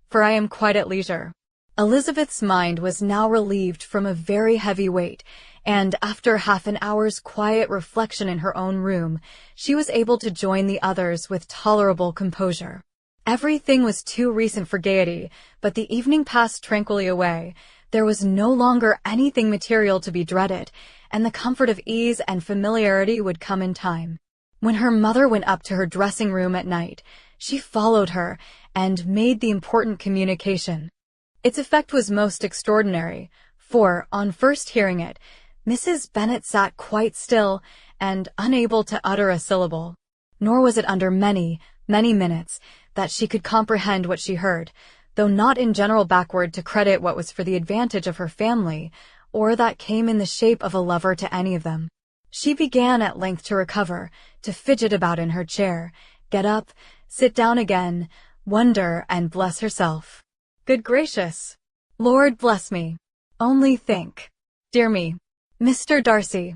for I am quite at leisure." Elizabeth's mind was now relieved from a very heavy weight, and after half an hour's quiet reflection in her own room, she was able to join the others with tolerable composure. Everything was too recent for gaiety, but the evening passed tranquilly away. There was no longer anything material to be dreaded, and the comfort of ease and familiarity would come in time. When her mother went up to her dressing room at night, she followed her and made the important communication. Its effect was most extraordinary, for, on first hearing it, Mrs. Bennet sat quite still and unable to utter a syllable. Nor was it under many, many minutes that she could comprehend what she heard, though not in general backward to credit what was for the advantage of her family, or that came in the shape of a lover to any of them. She began at length to recover, to fidget about in her chair, get up, sit down again, wonder and bless herself. Good gracious! Lord bless me! Only think! Dear me! Mr. Darcy!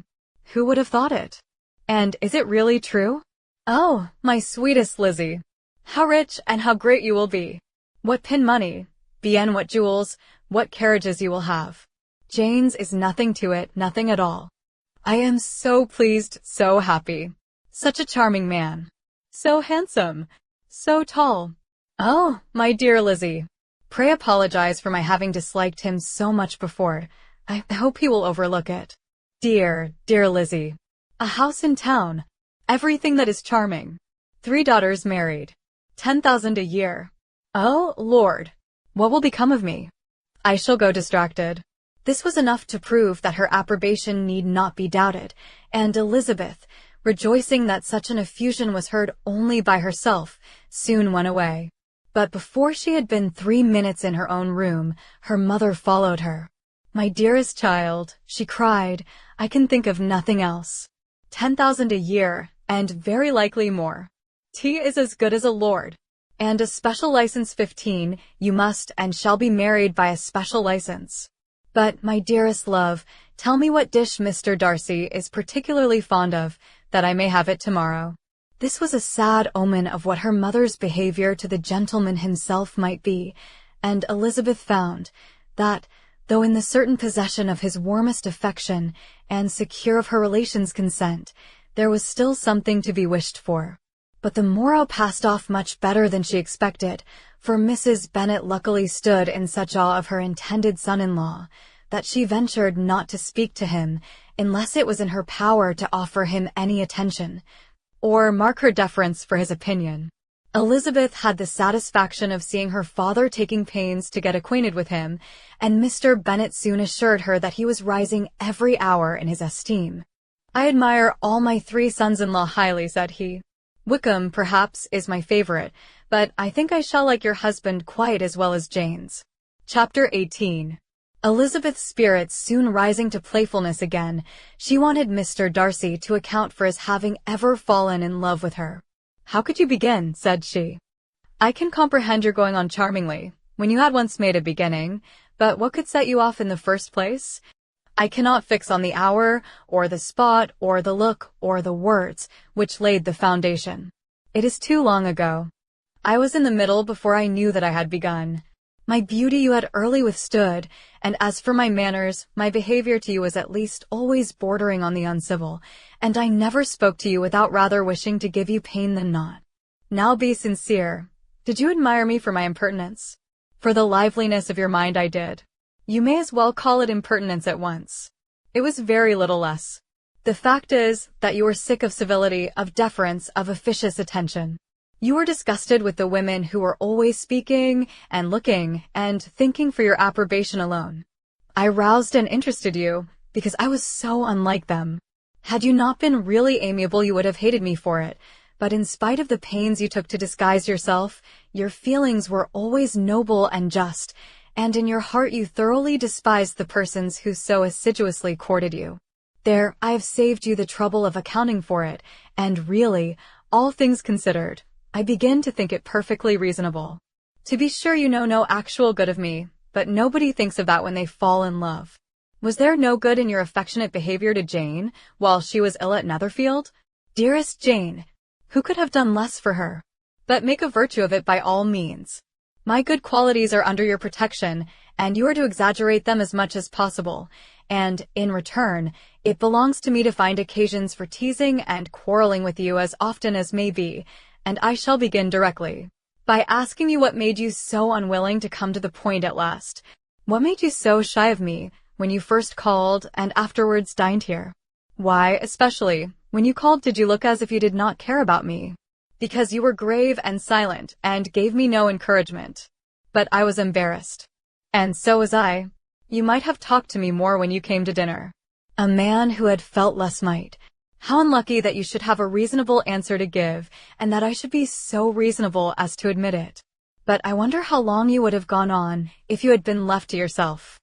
Who would have thought it? And is it really true? Oh, my sweetest Lizzie! How rich and how great you will be! What pin money, bien what jewels, what carriages you will have! Jane's is nothing to it, nothing at all. I am so pleased, so happy. Such a charming man. So handsome. So tall. Oh, my dear Lizzie! Pray apologize for my having disliked him so much before. I hope he will overlook it. Dear, dear Lizzie. A house in town. Everything that is charming. 3 daughters married. 10,000 a year. Oh, Lord! What will become of me? I shall go distracted. This was enough to prove that her approbation need not be doubted, and Elizabeth, rejoicing that such an effusion was heard only by herself, soon went away. But before she had been 3 minutes in her own room, her mother followed her. My dearest child, she cried, I can think of nothing else. 10,000 a year, and very likely more. T is as good as a lord. And a special license 15, you must and shall be married by a special license. But, my dearest love, tell me what dish Mr. Darcy is particularly fond of, that I may have it tomorrow. This was a sad omen of what her mother's behavior to the gentleman himself might be, and Elizabeth found that, though in the certain possession of his warmest affection and secure of her relations' consent, there was still something to be wished for. But the morrow passed off much better than she expected, for Mrs. Bennet luckily stood in such awe of her intended son-in-law, that she ventured not to speak to him unless it was in her power to offer him any attention, or mark her deference for his opinion. Elizabeth had the satisfaction of seeing her father taking pains to get acquainted with him, and Mr. Bennet soon assured her that he was rising every hour in his esteem. "I admire all my 3 sons-in-law highly," said he. "Wickham, perhaps, is my favorite, but I think I shall like your husband quite as well as Jane's." Chapter 18. Elizabeth's spirits soon rising to playfulness again, she wanted Mr. Darcy to account for his having ever fallen in love with her. "How could you begin?" said she. "I can comprehend your going on charmingly, when you had once made a beginning, but what could set you off in the first place? I cannot fix on the hour, or the spot, or the look, or the words, which laid the foundation. It is too long ago. I was in the middle before I knew that I had begun. My beauty you had early withstood, and as for my manners, my behavior to you was at least always bordering on the uncivil, and I never spoke to you without rather wishing to give you pain than not. Now be sincere. Did you admire me for my impertinence? For the liveliness of your mind I did. You may as well call it impertinence at once. It was very little less. The fact is that you were sick of civility, of deference, of officious attention. You were disgusted with the women who were always speaking and looking and thinking for your approbation alone. I roused and interested you because I was so unlike them. Had you not been really amiable, you would have hated me for it, but in spite of the pains you took to disguise yourself, your feelings were always noble and just, and in your heart you thoroughly despised the persons who so assiduously courted you. There, I have saved you the trouble of accounting for it, and really, all things considered, I begin to think it perfectly reasonable. To be sure you know no actual good of me, but nobody thinks of that when they fall in love. Was there no good in your affectionate behavior to Jane, while she was ill at Netherfield? Dearest Jane, who could have done less for her? But make a virtue of it by all means. My good qualities are under your protection, and you are to exaggerate them as much as possible, and, in return, it belongs to me to find occasions for teasing and quarreling with you as often as may be, and I shall begin directly by asking you what made you so unwilling to come to the point at last. What made you so shy of me when you first called and afterwards dined here? Why, especially, when you called did you look as if you did not care about me? Because you were grave and silent and gave me no encouragement. But I was embarrassed. And so was I. You might have talked to me more when you came to dinner. A man who had felt less might. How unlucky that you should have a reasonable answer to give, and that I should be so reasonable as to admit it. But I wonder how long you would have gone on if you had been left to yourself.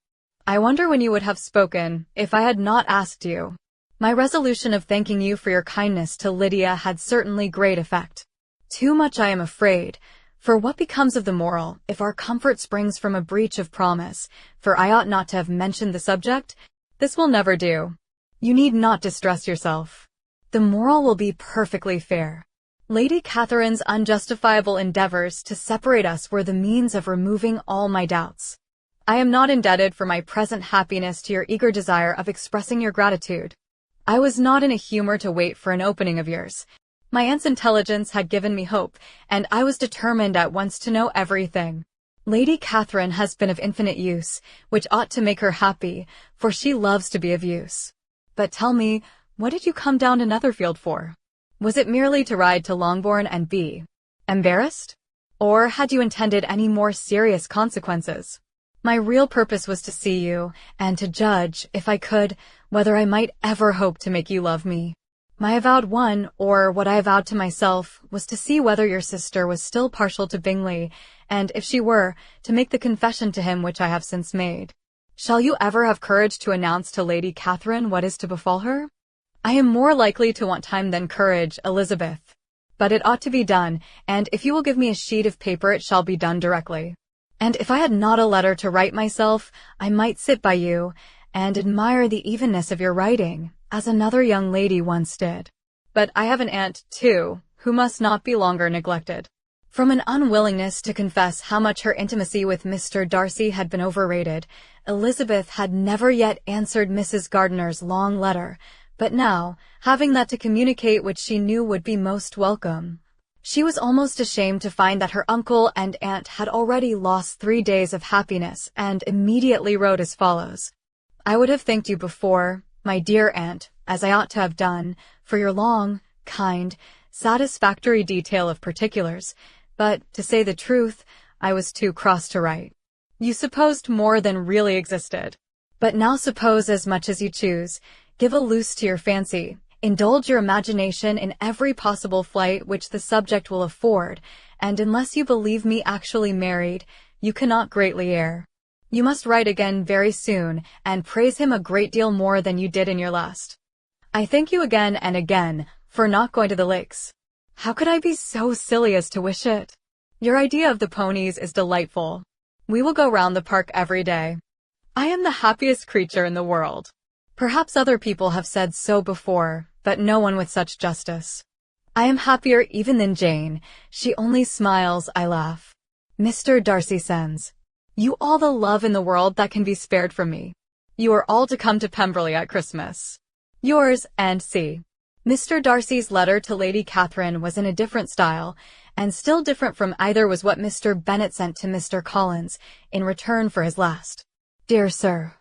I wonder when you would have spoken if I had not asked you. My resolution of thanking you for your kindness to Lydia had certainly great effect. Too much I am afraid, for what becomes of the moral if our comfort springs from a breach of promise, for I ought not to have mentioned the subject? This will never do. You need not distress yourself. The moral will be perfectly fair. Lady Catherine's unjustifiable endeavors to separate us were the means of removing all my doubts. I am not indebted for my present happiness to your eager desire of expressing your gratitude. I was not in a humor to wait for an opening of yours. My aunt's intelligence had given me hope, and I was determined at once to know everything. Lady Catherine has been of infinite use, which ought to make her happy, for she loves to be of use. But tell me, what did you come down to Netherfield for? Was it merely to ride to Longbourn and be embarrassed? Or had you intended any more serious consequences? My real purpose was to see you, and to judge, if I could, whether I might ever hope to make you love me. My avowed one, or what I avowed to myself, was to see whether your sister was still partial to Bingley, and if she were, to make the confession to him which I have since made. Shall you ever have courage to announce to Lady Catherine what is to befall her? I am more likely to want time than courage, Elizabeth. But it ought to be done, and if you will give me a sheet of paper it shall be done directly. And if I had not a letter to write myself, I might sit by you, and admire the evenness of your writing, as another young lady once did. But I have an aunt, too, who must not be longer neglected. From an unwillingness to confess how much her intimacy with Mr. Darcy had been overrated, Elizabeth had never yet answered Mrs. Gardiner's long letter, but now, having that to communicate which she knew would be most welcome, she was almost ashamed to find that her uncle and aunt had already lost 3 days of happiness, and immediately wrote as follows. I would have thanked you before, my dear aunt, as I ought to have done, for your long, kind, satisfactory detail of particulars, But, to say the truth, I was too cross to write. You supposed more than really existed. But now suppose as much as you choose. Give a loose to your fancy. Indulge your imagination in every possible flight which the subject will afford, and unless you believe me actually married, you cannot greatly err. You must write again very soon, and praise him a great deal more than you did in your last. I thank you again and again for not going to the lakes. How could I be so silly as to wish it? Your idea of the ponies is delightful. We will go round the park every day. I am the happiest creature in the world. Perhaps other people have said so before, but no one with such justice. I am happier even than Jane. She only smiles, I laugh. Mr. Darcy sends you all the love in the world that can be spared from me. You are all to come to Pemberley at Christmas. Yours, and C. Mr. Darcy's letter to Lady Catherine was in a different style, and still different from either was what Mr. Bennet sent to Mr. Collins in return for his last. Dear Sir,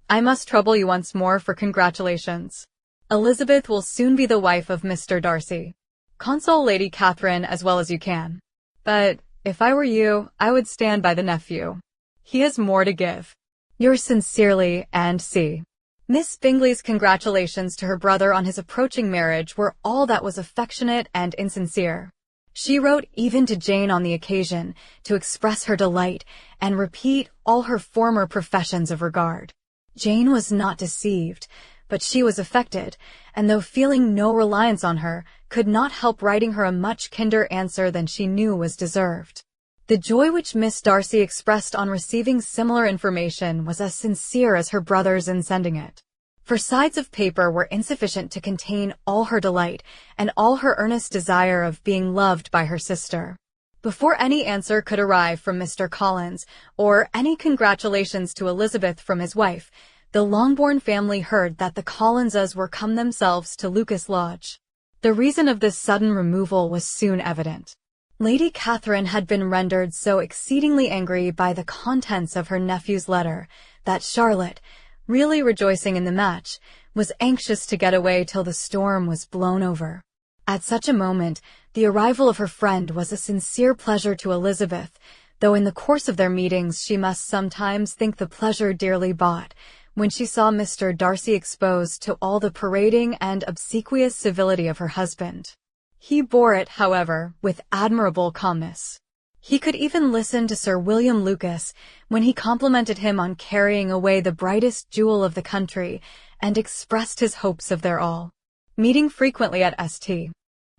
I must trouble you once more for congratulations. Elizabeth will soon be the wife of Mr. Darcy. Console Lady Catherine as well as you can. But, if I were you, I would stand by the nephew. He has more to give. Yours sincerely, and C. Miss Bingley's congratulations to her brother on his approaching marriage were all that was affectionate and insincere. She wrote even to Jane on the occasion to express her delight and repeat all her former professions of regard. Jane was not deceived, but she was affected, and though feeling no reliance on her, could not help writing her a much kinder answer than she knew was deserved. The joy which Miss Darcy expressed on receiving similar information was as sincere as her brother's in sending it. For sides of paper were insufficient to contain all her delight and all her earnest desire of being loved by her sister. Before any answer could arrive from Mr. Collins, or any congratulations to Elizabeth from his wife, the Longbourn family heard that the Collinses were come themselves to Lucas Lodge. The reason of this sudden removal was soon evident. Lady Catherine had been rendered so exceedingly angry by the contents of her nephew's letter that Charlotte, really rejoicing in the match, was anxious to get away till the storm was blown over. At such a moment, the arrival of her friend was a sincere pleasure to Elizabeth, though in the course of their meetings she must sometimes think the pleasure dearly bought, when she saw Mr. Darcy exposed to all the parading and obsequious civility of her husband. He bore it, however, with admirable calmness. He could even listen to Sir William Lucas when he complimented him on carrying away the brightest jewel of the country and expressed his hopes of their all meeting frequently at St.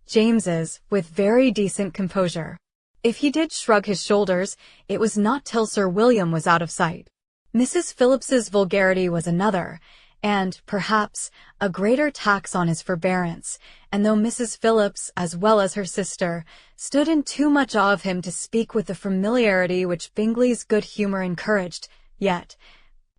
James's with very decent composure. If he did shrug his shoulders, it was not till Sir William was out of sight. Mrs. Phillips's vulgarity was another, and, perhaps, a greater tax on his forbearance, and though Mrs. Phillips, as well as her sister, stood in too much awe of him to speak with the familiarity which Bingley's good humour encouraged, yet,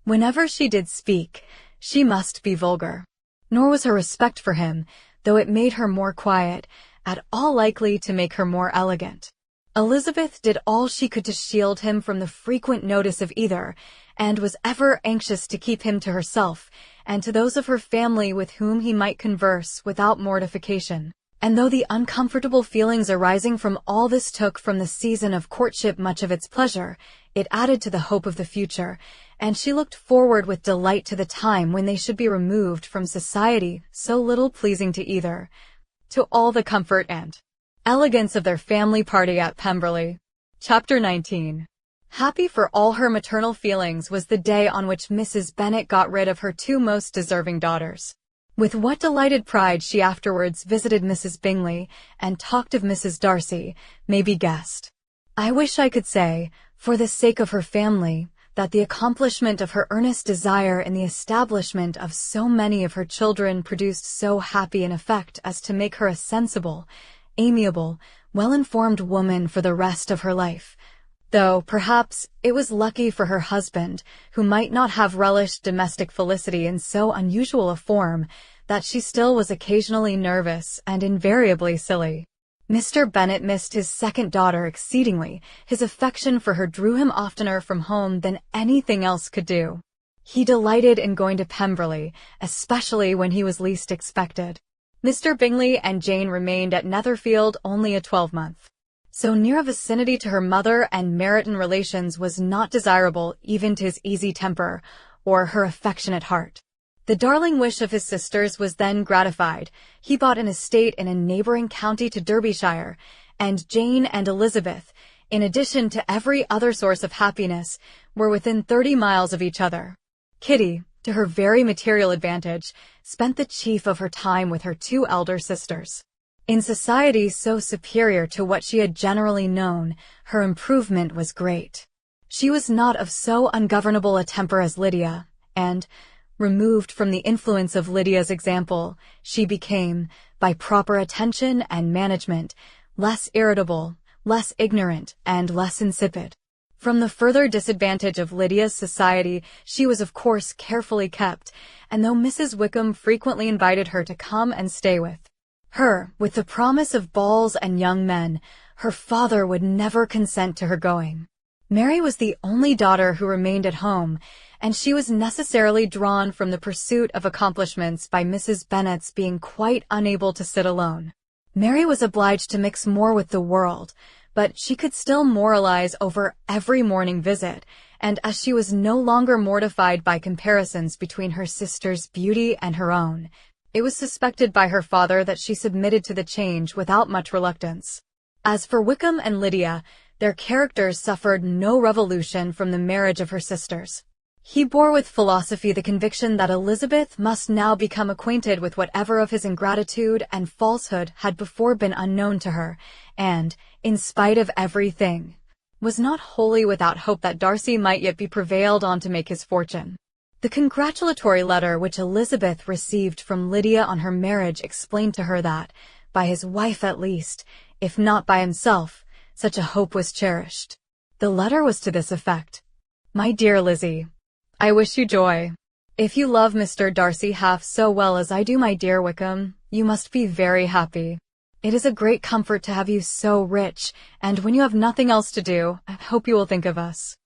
whenever she did speak, she must be vulgar. Nor was her respect for him, though it made her more quiet, at all likely to make her more elegant. Elizabeth did all she could to shield him from the frequent notice of either, and was ever anxious to keep him to herself, and to those of her family with whom he might converse without mortification. And though the uncomfortable feelings arising from all this took from the season of courtship much of its pleasure, it added to the hope of the future, and she looked forward with delight to the time when they should be removed from society so little pleasing to either, to all the comfort and elegance of their family party at Pemberley. Chapter 19. Happy for all her maternal feelings was the day on which Mrs. Bennet got rid of her two most deserving daughters. With what delighted pride she afterwards visited Mrs. Bingley and talked of Mrs. Darcy may be guessed. I wish I could say, for the sake of her family, that the accomplishment of her earnest desire in the establishment of so many of her children produced so happy an effect as to make her a sensible, amiable, well-informed woman for the rest of her life, though, perhaps, it was lucky for her husband, who might not have relished domestic felicity in so unusual a form, that she still was occasionally nervous and invariably silly. Mr. Bennet missed his second daughter exceedingly. His affection for her drew him oftener from home than anything else could do. He delighted in going to Pemberley, especially when he was least expected. Mr. Bingley and Jane remained at Netherfield only a 12-month. So near a vicinity to her mother and Meryton relations was not desirable even to his easy temper or her affectionate heart. The darling wish of his sisters was then gratified. He bought an estate in a neighboring county to Derbyshire, and Jane and Elizabeth, in addition to every other source of happiness, were within 30 miles of each other. Kitty, to her very material advantage, spent the chief of her time with her 2 elder sisters. In society so superior to what she had generally known, her improvement was great. She was not of so ungovernable a temper as Lydia, and, removed from the influence of Lydia's example, she became, by proper attention and management, less irritable, less ignorant, and less insipid. From the further disadvantage of Lydia's society, she was of course carefully kept, and though Mrs. Wickham frequently invited her to come and stay with her, with the promise of balls and young men, her father would never consent to her going. Mary was the only daughter who remained at home, and she was necessarily drawn from the pursuit of accomplishments by Mrs. Bennet's being quite unable to sit alone. Mary was obliged to mix more with the world, but she could still moralize over every morning visit, and as she was no longer mortified by comparisons between her sister's beauty and her own, it was suspected by her father that she submitted to the change without much reluctance. As for Wickham and Lydia, their characters suffered no revolution from the marriage of her sisters. He bore with philosophy the conviction that Elizabeth must now become acquainted with whatever of his ingratitude and falsehood had before been unknown to her, and, in spite of everything, was not wholly without hope that Darcy might yet be prevailed on to make his fortune. The congratulatory letter which Elizabeth received from Lydia on her marriage explained to her that, by his wife at least, if not by himself, such a hope was cherished. The letter was to this effect: "My dear Lizzie, I wish you joy. If you love Mr. Darcy half so well as I do my dear Wickham, you must be very happy. It is a great comfort to have you so rich, and when you have nothing else to do, I hope you will think of us.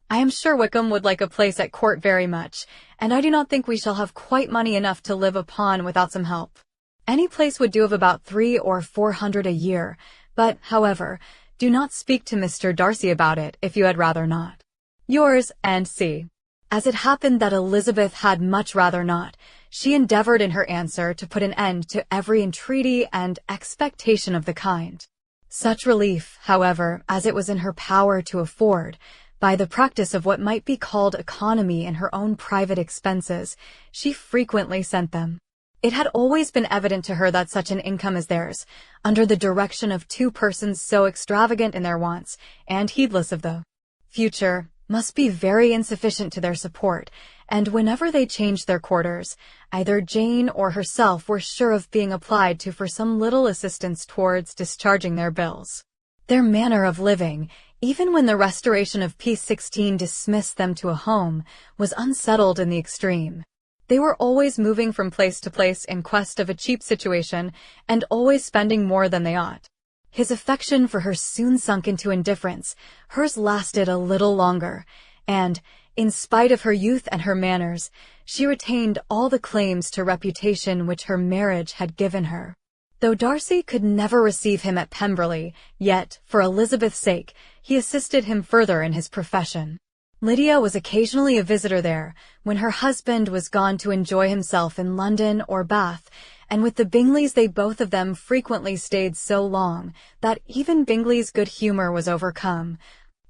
I am sure Wickham would like a place at court very much, and I do not think we shall have quite money enough to live upon without some help. Any place would do of about 300 or 400 a year, but, however, do not speak to Mr. Darcy about it if you had rather not. Yours, and C." As it happened that Elizabeth had much rather not, she endeavored in her answer to put an end to every entreaty and expectation of the kind. Such relief, however, as it was in her power to afford, by the practice of what might be called economy in her own private expenses, she frequently sent them. It had always been evident to her that such an income as theirs, under the direction of 2 persons so extravagant in their wants, and heedless of the future, must be very insufficient to their support, and whenever they changed their quarters, either Jane or herself were sure of being applied to for some little assistance towards discharging their bills. Their manner of living, even when the restoration of Peace 16 dismissed them to a home, was unsettled in the extreme. They were always moving from place to place in quest of a cheap situation, and always spending more than they ought. His affection for her soon sunk into indifference. Hers lasted a little longer, and, in spite of her youth and her manners, she retained all the claims to reputation which her marriage had given her. Though Darcy could never receive him at Pemberley, yet, for Elizabeth's sake, he assisted him further in his profession. Lydia was occasionally a visitor there, when her husband was gone to enjoy himself in London or Bath, and with the Bingleys they both of them frequently stayed so long that even Bingley's good humor was overcome,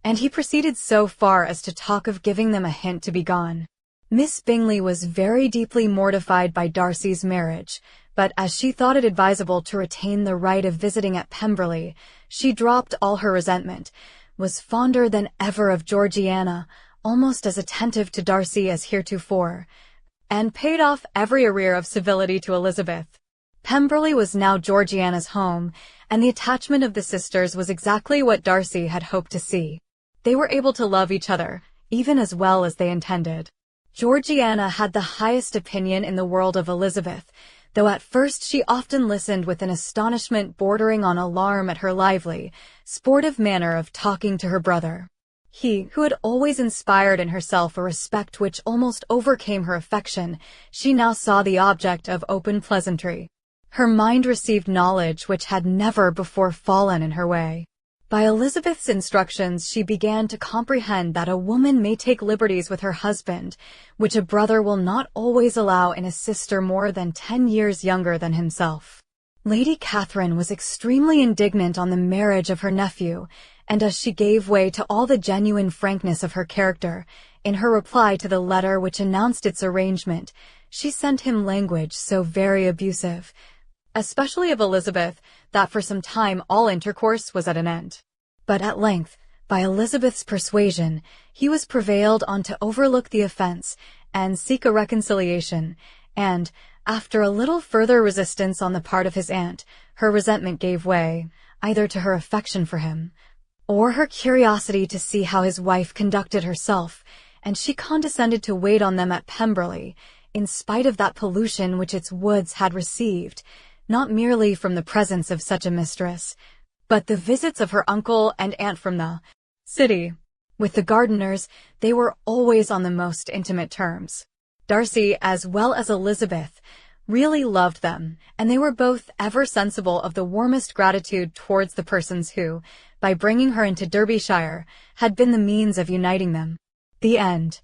and he proceeded so far as to talk of giving them a hint to be gone. Miss Bingley was very deeply mortified by Darcy's marriage, but as she thought it advisable to retain the right of visiting at Pemberley, she dropped all her resentment, was fonder than ever of Georgiana, almost as attentive to Darcy as heretofore, and paid off every arrear of civility to Elizabeth. Pemberley was now Georgiana's home, and the attachment of the sisters was exactly what Darcy had hoped to see. They were able to love each other, even as well as they intended. Georgiana had the highest opinion in the world of Elizabeth, though at first she often listened with an astonishment bordering on alarm at her lively, sportive manner of talking to her brother. He, who had always inspired in herself a respect which almost overcame her affection, she now saw the object of open pleasantry. Her mind received knowledge which had never before fallen in her way. By Elizabeth's instructions, she began to comprehend that a woman may take liberties with her husband, which a brother will not always allow in a sister more than 10 years younger than himself. Lady Catherine was extremely indignant on the marriage of her nephew, and as she gave way to all the genuine frankness of her character, in her reply to the letter which announced its arrangement, she sent him language so very abusive, especially of Elizabeth, that for some time all intercourse was at an end. But at length, by Elizabeth's persuasion, he was prevailed on to overlook the offense and seek a reconciliation, and, after a little further resistance on the part of his aunt, her resentment gave way, either to her affection for him, or her curiosity to see how his wife conducted herself, and she condescended to wait on them at Pemberley, in spite of that pollution which its woods had received, not merely from the presence of such a mistress, but the visits of her uncle and aunt from the city. With the Gardeners, they were always on the most intimate terms. Darcy, as well as Elizabeth, really loved them, and they were both ever sensible of the warmest gratitude towards the persons who, by bringing her into Derbyshire, had been the means of uniting them. The end.